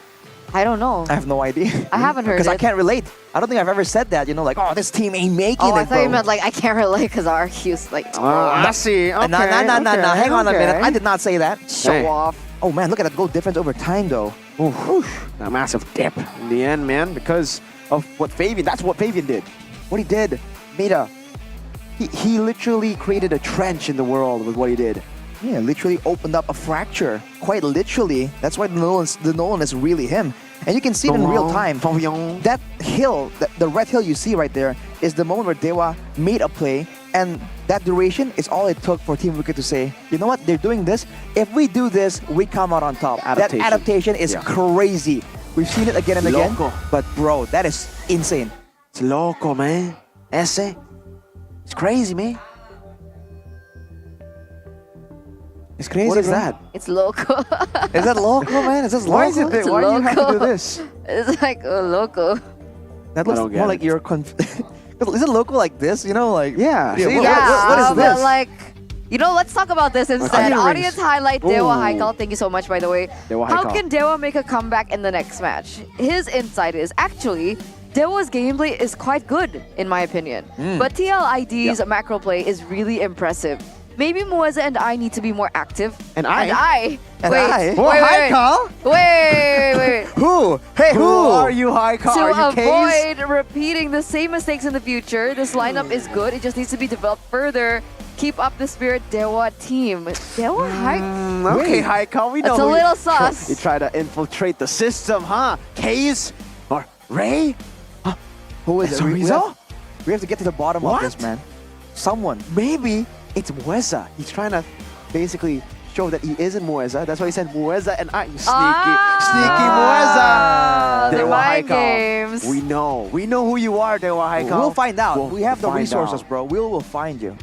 I don't know. I have no idea. I haven't heard Because I it. can't relate. I don't think I've ever said that, you know, like, oh, this team ain't making Oh, it, I thought you bro. meant like I can't relate because our Q's like. Messy. Okay, Nah, hang on a minute. I did not say that. Show off. Oh man, look at that goal difference over time though. That massive dip in the end, man, because of what Fabian, that's what Fabian did. What he did, he literally created a trench in the world with what he did. Yeah, literally opened up a fracture. Quite literally. That's why the Nolan is really him. And you can see it in real time. That hill, the red hill you see right there, is the moment where Dewa made a play. And that duration is all it took for Team Wicked to say, you know what, they're doing this. If we do this, we come out on top. Adaptation. That adaptation is crazy. We've seen it again and again. But bro, that is insane. It's loco, man. Ese. It's crazy, man. It's crazy. What is bro. that? It's loco. Is that loco, man? Is this loco? Why is it that? Why do you have to do this? It's like loco. That looks more like you're Is it loco like this? You know, like yeah. What is But this? like, you know, let's talk about this instead. Onion rings. Audience highlight Dewa Haikal. Thank you so much, by the way. Dewa How Haikal. can Dewa make a comeback in the next match? His insight is actually Dewa's gameplay is quite good, in my opinion. But TLID's macro play is really impressive. Maybe Mueza and I need to be more active. And I? Wait. Haikal? Wait. Who? Hey, who? are you, Haikal? To Are you K's? avoid repeating the same mistakes in the future, this lineup is good. It just needs to be developed further. Keep up the spirit, Dewa team. Dewa Haikal? Okay, Haikal, we know. It's a who little you- sus. You try to infiltrate the system, huh? K's or Ray? Who is it? Sorizo? We have to get to the bottom of this, man. Someone. Maybe it's Mueza. He's trying to basically show that he isn't Mueza. That's why he said Mueza and I. You sneaky Mueza. The Dewa mind Haikal. games. We know who you are, Dewa Haikal. We'll find out. We'll we have the find resources, out. bro. We'll find you.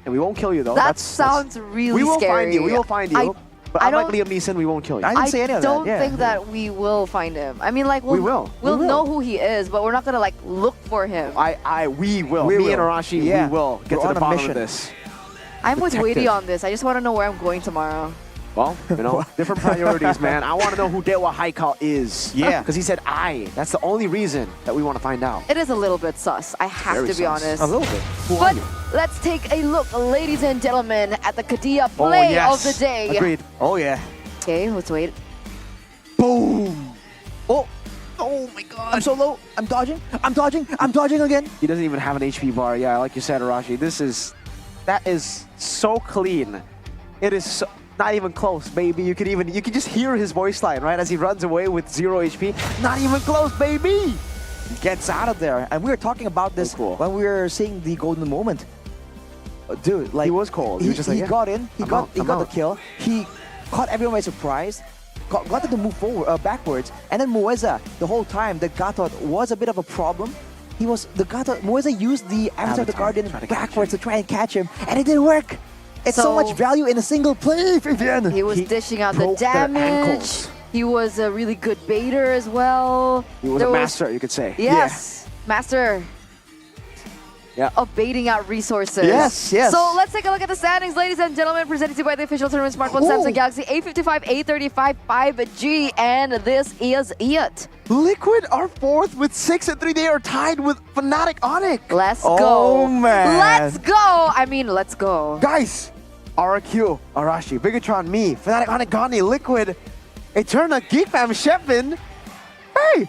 And we won't kill you though. That sounds really we will scary. find you. We will find you. But I unlike don't- Liam Neeson, we won't kill you. I didn't say any of that. don't Yeah. think that we will find him. I mean, like, we'll We will. know who he is, but we're not gonna like look for him. We will. We Me will. and Arashi, Yeah. we will get We're to on the a bottom mission. of this. I'm with detective. Weighty on this. I just want to know where I'm going tomorrow. Well, you know, different priorities, man. I want to know who Dewa Haikal is. Yeah. Because he said I. That's the only reason that we want to find out. It is a little bit sus. I have Very to be sus. honest. A little bit. But let's take a look, ladies and gentlemen, at the Kadia play of the day. Agreed. Oh, yeah. Okay, let's wait. Boom. Oh. Oh my god. I'm so low. I'm dodging. I'm dodging again. He doesn't even have an HP bar. Yeah, like you said, Arashi. That is so clean. It is so, not even close, baby. You can just hear his voice line, right? As he runs away with 0 HP. Not even close, baby. Gets out of there. And we were talking about this when we were seeing the golden moment. Dude, like He was cold. He was just like, he yeah, got in. He I'm got out, the I'm out. kill. He caught everyone by surprise. Got them to move forward, backwards. And then Mueza, the whole time, the Gatot was a bit of a problem. Mueza used the Avatar the Guardian backwards to try and catch him, and it didn't work. It's so much value in a single play, Vivian. He was dishing out the broke their damage. ankles. He was a really good baiter as well. He was a master, you could say. Yes, master Yeah. of baiting out resources. Yes, yes. So let's take a look at the standings, ladies and gentlemen, presented to you by the official tournament smartphone Samsung Galaxy A55, A35, 5G, and this is it. Liquid are fourth with 6 and 3. They are tied with Fnatic Onic. Let's Oh, go. man. Let's go. I mean, let's go. Guys, RQ, Arashi, Bigatron, me, Fnatic Onic, Gani, Liquid, Eterna, Geekfam, Shepin. Hey,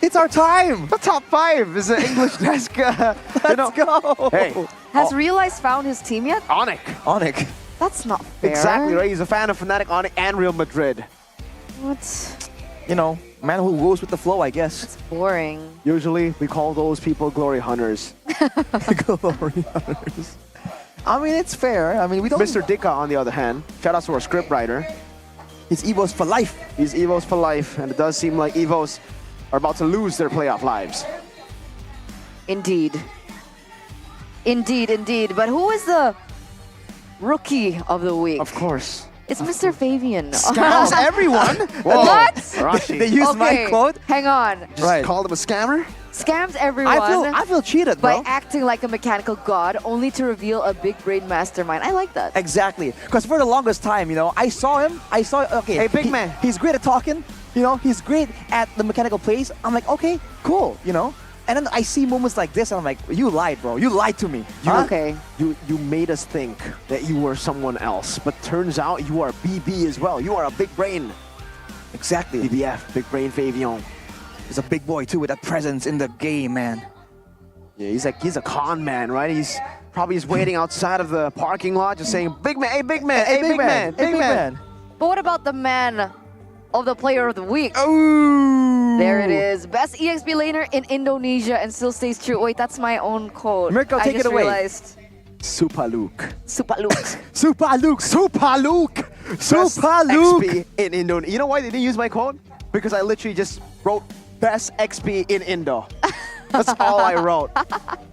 it's our time. The top 5 is the English desk. Let's go. Hey, Has Realize found his team yet? Onic. That's not fair. Exactly right. He's a fan of Fnatic Onic and Real Madrid. What? You know, man who goes with the flow, I guess. It's boring. Usually, we call those people glory hunters. Glory hunters. I mean, it's fair. I mean, we don't. Mr. Dika, on the other hand, shout out to our scriptwriter. He's Evos for life. He's Evos for life, and it does seem like Evos are about to lose their playoff lives. Indeed. Indeed. But who is the rookie of the week? Of course. It's Mr. Fabian. Scams everyone. What? They used my Okay, quote. hang on. Just called him a scammer? Scams everyone I feel cheated, by bro. acting like a mechanical god only to reveal a big brain mastermind. I like that. Exactly. Because for the longest time, you know, I saw him. Okay. Hey, big man. He's great at talking. You know, he's great at the mechanical plays. I'm like, okay, cool. You know. And then I see moments like this, and I'm like, you lied, bro. You lied to me. Okay. You made us think that you were someone else, but turns out you are BB as well. You are a big brain. Exactly. BBF, big brain Fabian. He's a big boy too with that presence in the game, man. Yeah, he's a con man, right? He's probably just waiting outside of the parking lot, just saying, "Big man, hey, big man, hey, big man, hey, big man." But what about the man of the player of the week? Oh. There it is. Best EXP laner in Indonesia and still stays true. Wait, that's my own quote. Mirko, take I just it away. realized. Super Luke. Super Luke. Super Luke. Super Luke. Super Best Luke. XP in Indonesia. You know why they didn't use my code? Because I literally just wrote best XP in Indo. That's all I wrote.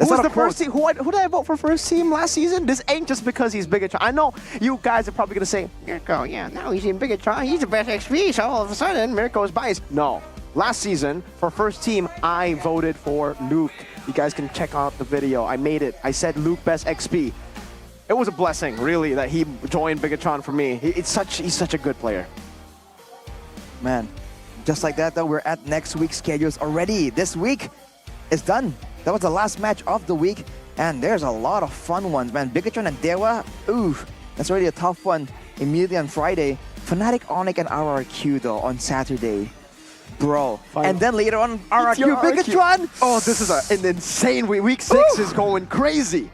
Who was the first team? Who did I vote for first team last season? This ain't just because he's Bigatron. I know you guys are probably gonna say, Mirko, yeah, now he's in Bigatron. He's the best XP, so all of a sudden Mirko is biased. No. Last season, for first team, I voted for Luke. You guys can check out the video. I made it. I said Luke best XP. It was a blessing, really, that he joined Bigatron for me. He's such a good player. Man, just like that, though, we're at next week's schedules already. This week is done. That was the last match of the week, and there's a lot of fun ones, man. Bigatron and Dewa, ooh, that's already a tough one. Immediately on Friday, Fnatic, Onyx, and RRQ, though, on Saturday. Bro. And then later on, RRQ, Bigatron. Oh, this is an insane week. Week 6 is going crazy.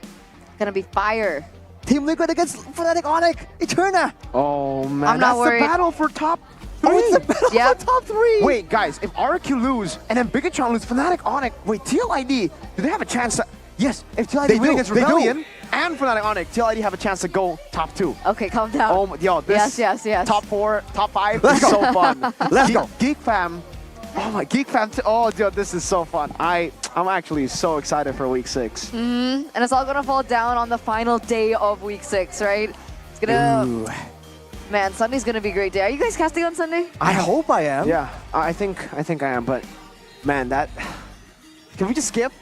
Gonna be fire. Team Liquid against Fnatic, Onyx, Eterna. Oh, man. I'm not worried. The battle for top 3. Oh, it's the battle for top 3. Wait, guys, if RRQ lose and then Bigatron lose, Fnatic, Onyx, wait, TLID, do they have a chance to... Yes, if TLID win against Rebellion and Fnatic, Onyx, TLID have a chance to go top 2. Okay, calm down. Oh, yo, this yes. top 4, top 5 Let's is go. so fun. Let's go. Geek Fam. Oh my, Geek Fam. Oh, dude, this is so fun. I'm actually so excited for week 6. And it's all gonna fall down on the final day of week 6, right? It's gonna... Ooh. Man, Sunday's gonna be a great day. Are you guys casting on Sunday? I hope I am. Yeah, I think I am, but man, that... Can we just skip?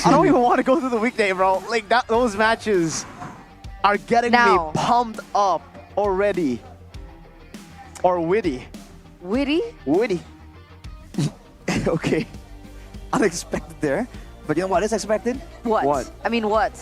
I don't even want to go through the weekday, bro. Like, those matches are getting me pumped up already. Or witty. Witty? Witty. Okay. Unexpected there. But you know what is expected? What? What? I mean, what?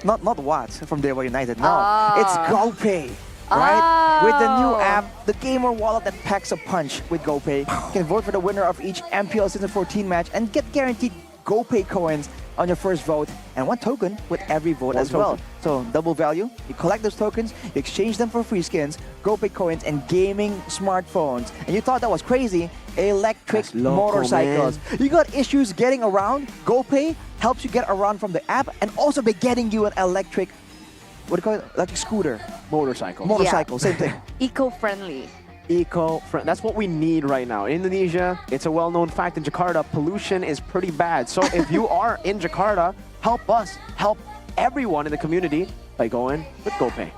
Not what from Dewa United. No, Ah. it's GoPay. Right? With the new app, the gamer wallet that packs a punch with GoPay, you can vote for the winner of each MPL Season 14 match and get guaranteed GoPay coins on your first vote and 1 token with every vote as well. So double value, you collect those tokens, you exchange them for free skins, GoPay coins, and gaming smartphones. And you thought that was crazy? Electric motorcycles. You got issues getting around? GoPay helps you get around from the app and also by getting you an electric, what do you call it? Electric scooter. Motorcycle, same thing. Eco-friendly. Eco-friendly. That's what we need right now. In Indonesia, it's a well-known fact in Jakarta, pollution is pretty bad. So if you are in Jakarta, help us, help everyone in the community by going with GoPay.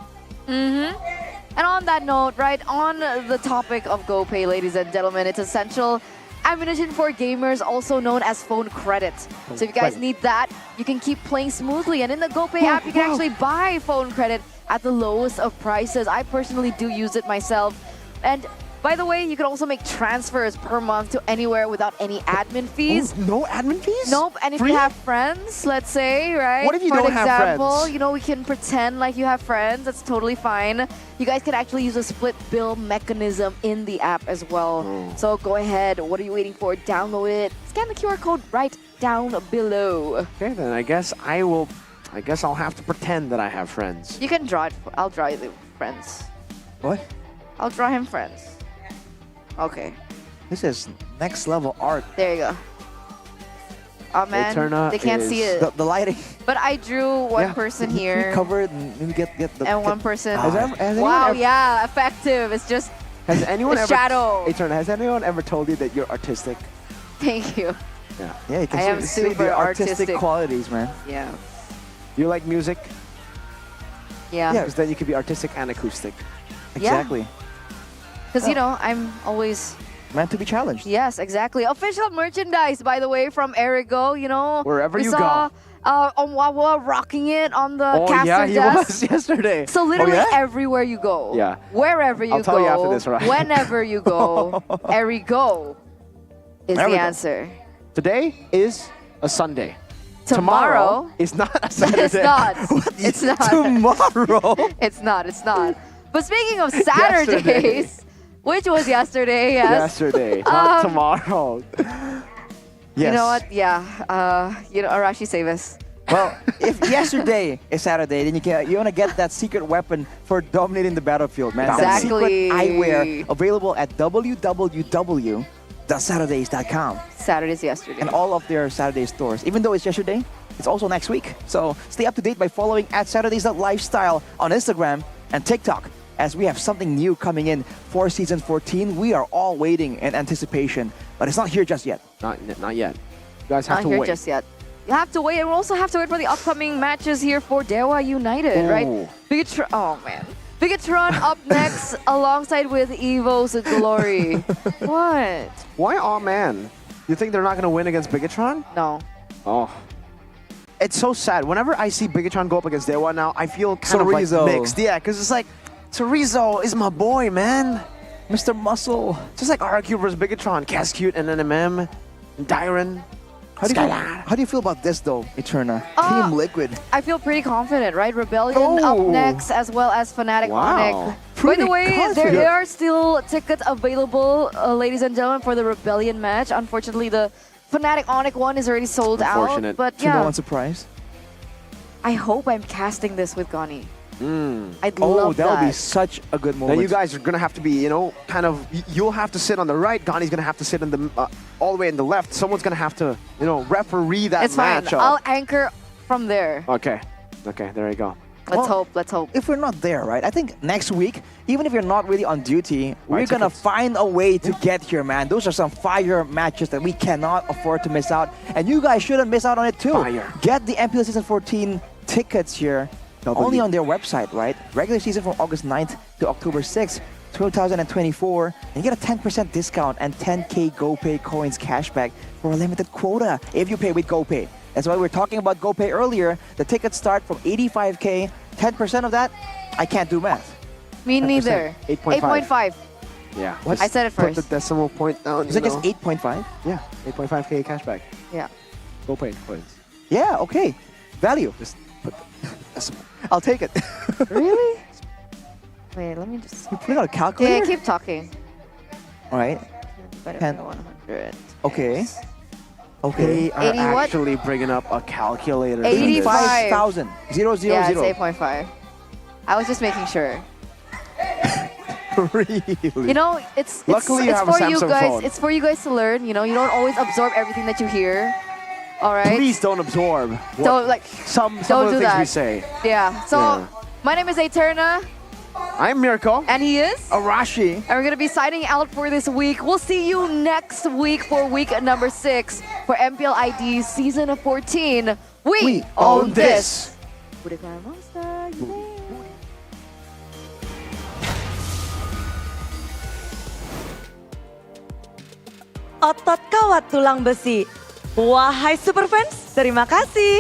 And on that note, right, on the topic of GoPay, ladies and gentlemen, it's essential ammunition for gamers, also known as phone credit. So if you guys need that, you can keep playing smoothly. And in the GoPay app, you can actually buy phone credit at the lowest of prices. I personally do use it myself. And by the way, you can also make transfers per month to anywhere without any admin fees. Oh, no admin fees? Nope. And if you have friends, let's say, right? What if you don't have friends? For example, you know, we can pretend like you have friends. That's totally fine. You guys can actually use a split bill mechanism in the app as well. So go ahead. What are you waiting for? Download it. Scan the QR code right down below. Okay, then I guess I'll have to pretend that I have friends. You can draw it. I'll draw you the friends. What? I'll draw him friends. Okay. This is next level art. There you go. Oh man, they can't see it. The lighting. But I drew one person here. Cover it and get the... And one person. Wow, yeah, effective. It's just has anyone ever, shadow. Eterna, has anyone ever told you that you're artistic? Thank you. Yeah, you can I am see super the artistic qualities, man. Yeah. You like music? Yeah. Because then you can be artistic and acoustic. Exactly. Because, you know, I'm always... Meant to be challenged. Yes, exactly. Official merchandise, by the way, from Erigo, you know. Wherever you saw, Onwawa rocking it on the Oh caster yeah, he desk. was yesterday. So literally everywhere you go, Yeah. wherever you I'll go, tell you after this, right? whenever you go, Erigo is There we the go. answer. Today is a Sunday. Tomorrow is not a Saturday. It's not. It's not. Tomorrow? It's not. It's not. But speaking of Saturdays, which was yesterday, yes. Yesterday, not tomorrow. You know what? Yeah. You know, Arashi, save us. Well, if yesterday is Saturday, then you want to get that secret weapon for dominating the battlefield, man. Exactly. That secret eyewear available at www.saturdays.com. Saturdays yesterday. And all of their Saturday stores. Even though it's yesterday, it's also next week. So stay up to date by following @Saturdays.lifestyle on Instagram and TikTok. As we have something new coming in for Season 14, we are all waiting in anticipation. But it's not here just yet. Not yet. You guys have Not to here wait. just yet. You have to wait, and we also have to wait for the upcoming matches here for Dewa United, right? Bigatron, oh man. Bigatron up next alongside with Evo's Glory. What? Why, oh man? You think they're not going to win against Bigatron? No. Oh. It's so sad. Whenever I see Bigatron go up against Dewa now, I feel kind of like Chorizo. mixed. Yeah, because it's like, Chorizo is my boy, man. Mr. Muscle. Just like RQ versus Bigatron, Cascute and NMM, and Dyron. How do you feel about this though, Eterna? Team Liquid. I feel pretty confident, right? Rebellion up next, as well as Fnatic Onyx. By Pretty the way, confident. there are still tickets available, ladies and gentlemen, for the Rebellion match. Unfortunately, the Fnatic Onyx one is already sold out. But To no yeah, one's surprise. I hope I'm casting this with Gani. I'd Oh, love that would be that. such a good Then moment. you guys are going to have to be, you know, kind of, you'll have to sit on the right. Ghani's going to have to sit in the, all the way in the left. Someone's going to have to, you know, referee that It's fine. matchup. I'll anchor from there. Okay. Okay, there you go. Let's hope. Let's hope. If we're not there, right? I think next week, even if you're not really on duty, we're Right, gonna tickets. find a way to get here, man. Those are some fire matches that we cannot afford to miss out. And you guys shouldn't miss out on it too. Fire. Get the MPL Season 14 tickets here. Only on their website, right? Regular season from August 9th to October 6th, 2024. And you get a 10% discount and 10K GoPay coins cashback for a limited quota if you pay with GoPay. That's why we were talking about GoPay earlier. The tickets start from 85K. 10% of that, I can't do math. Me neither. 8.5. Yeah. I said it Put first. the decimal point down. Is it just 8.5? Yeah, 8.5K cashback. Yeah. Go pay coins. Yeah, okay. Value. Just put the decimal. I'll take it. Really? Wait, let me just... You put it on a calculator? Yeah, keep talking. All right. Better 10. than 100. Okay. They are 80 what? actually bringing up a calculator. 85,000. 000. Yeah, it's 8.5. I was just making sure. Really? You know, it's Luckily, you it's have a for you Samsung guys. phone. It's for you guys to learn. You know, you don't always absorb everything that you hear. All right. Please don't absorb what Don't like. some don't of the do things that. we say. Yeah. So Yeah. my name is Eterna, I'm Mirko. and he is. Arashi. And we're gonna be signing out for this week. We'll see you next week for week number 6 for MPL ID season 14. We own this. Budokan Monster, yay. Otot kawat tulang besi. Wahai Superfans, terima kasih.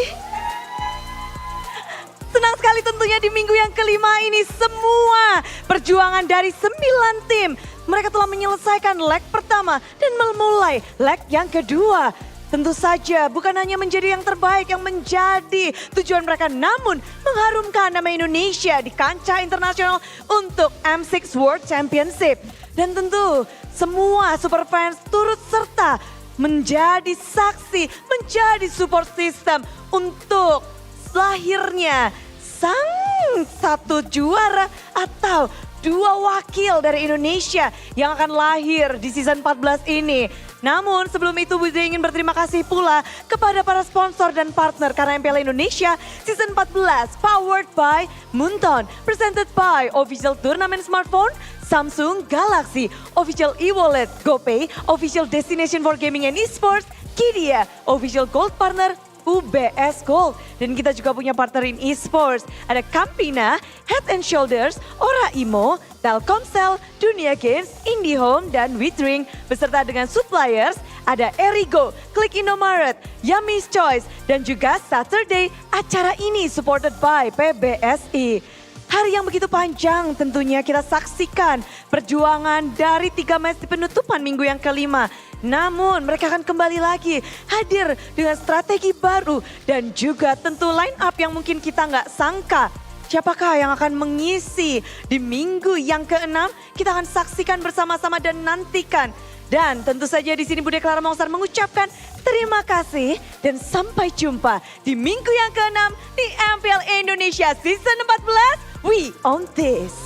Senang sekali tentunya di minggu yang kelima ini semua perjuangan dari 9 tim. Mereka telah menyelesaikan leg pertama dan memulai leg yang kedua. Tentu saja bukan hanya menjadi yang terbaik yang menjadi tujuan mereka, namun mengharumkan nama Indonesia di kancah internasional untuk M6 World Championship. Dan tentu semua Superfans turut serta menjadi saksi, menjadi support system untuk lahirnya satu juara atau 2 wakil dari Indonesia yang akan lahir di season 14 ini. Namun sebelum itu Budi ingin berterima kasih pula kepada para sponsor dan partner karena MPL Indonesia season 14 powered by Munton, presented by official tournament smartphone Samsung Galaxy, official e-wallet GoPay, official destination for gaming and esports Kidia, official gold partner UBS Gold. Dan kita juga punya partner in esports. Ada Campina, Head and Shoulders, Ora Imo, Telkomsel, Dunia Games, IndiHome, dan WeDrink. Beserta dengan suppliers, ada Erigo, Klik Indomaret, Yummy's Choice, dan juga Saturday. Acara ini supported by PBSI. Hari yang begitu panjang tentunya kita saksikan perjuangan dari 3 match di penutupan minggu yang kelima. Namun mereka akan kembali lagi hadir dengan strategi baru dan juga tentu line up yang mungkin kita nggak sangka. Siapakah yang akan mengisi di minggu yang ke-6? Kita akan saksikan bersama-sama dan nantikan. Dan tentu saja di sini Bude Clara Mongsar mengucapkan terima kasih dan sampai jumpa di minggu yang ke-6 di MPL Indonesia Season 14. We own this.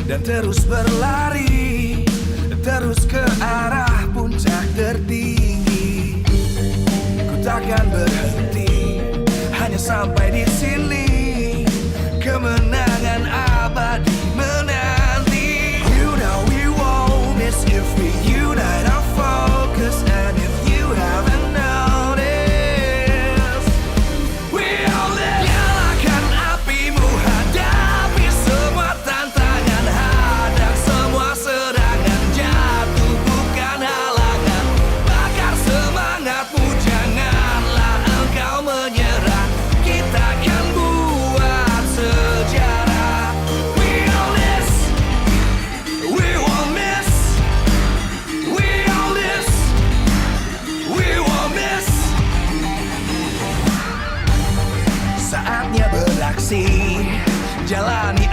dan terus berlari, terus ke arah puncak tertinggi. Ku takkan berhenti, hanya sampai di sini. Kemenangan abadi menanti. You know we won't miss if we unite our focus. And if you haven't noticed, we all live. Nyalakan apimu, hadapi semua tantangan, hadang semua serangan, jatuh bukan halangan. Bakar semangatmu, janganlah engkau menyerah. Kita akan buat sejarah. We all this, we won't miss. We all this, we won't miss. Saatnya beraksi, jalani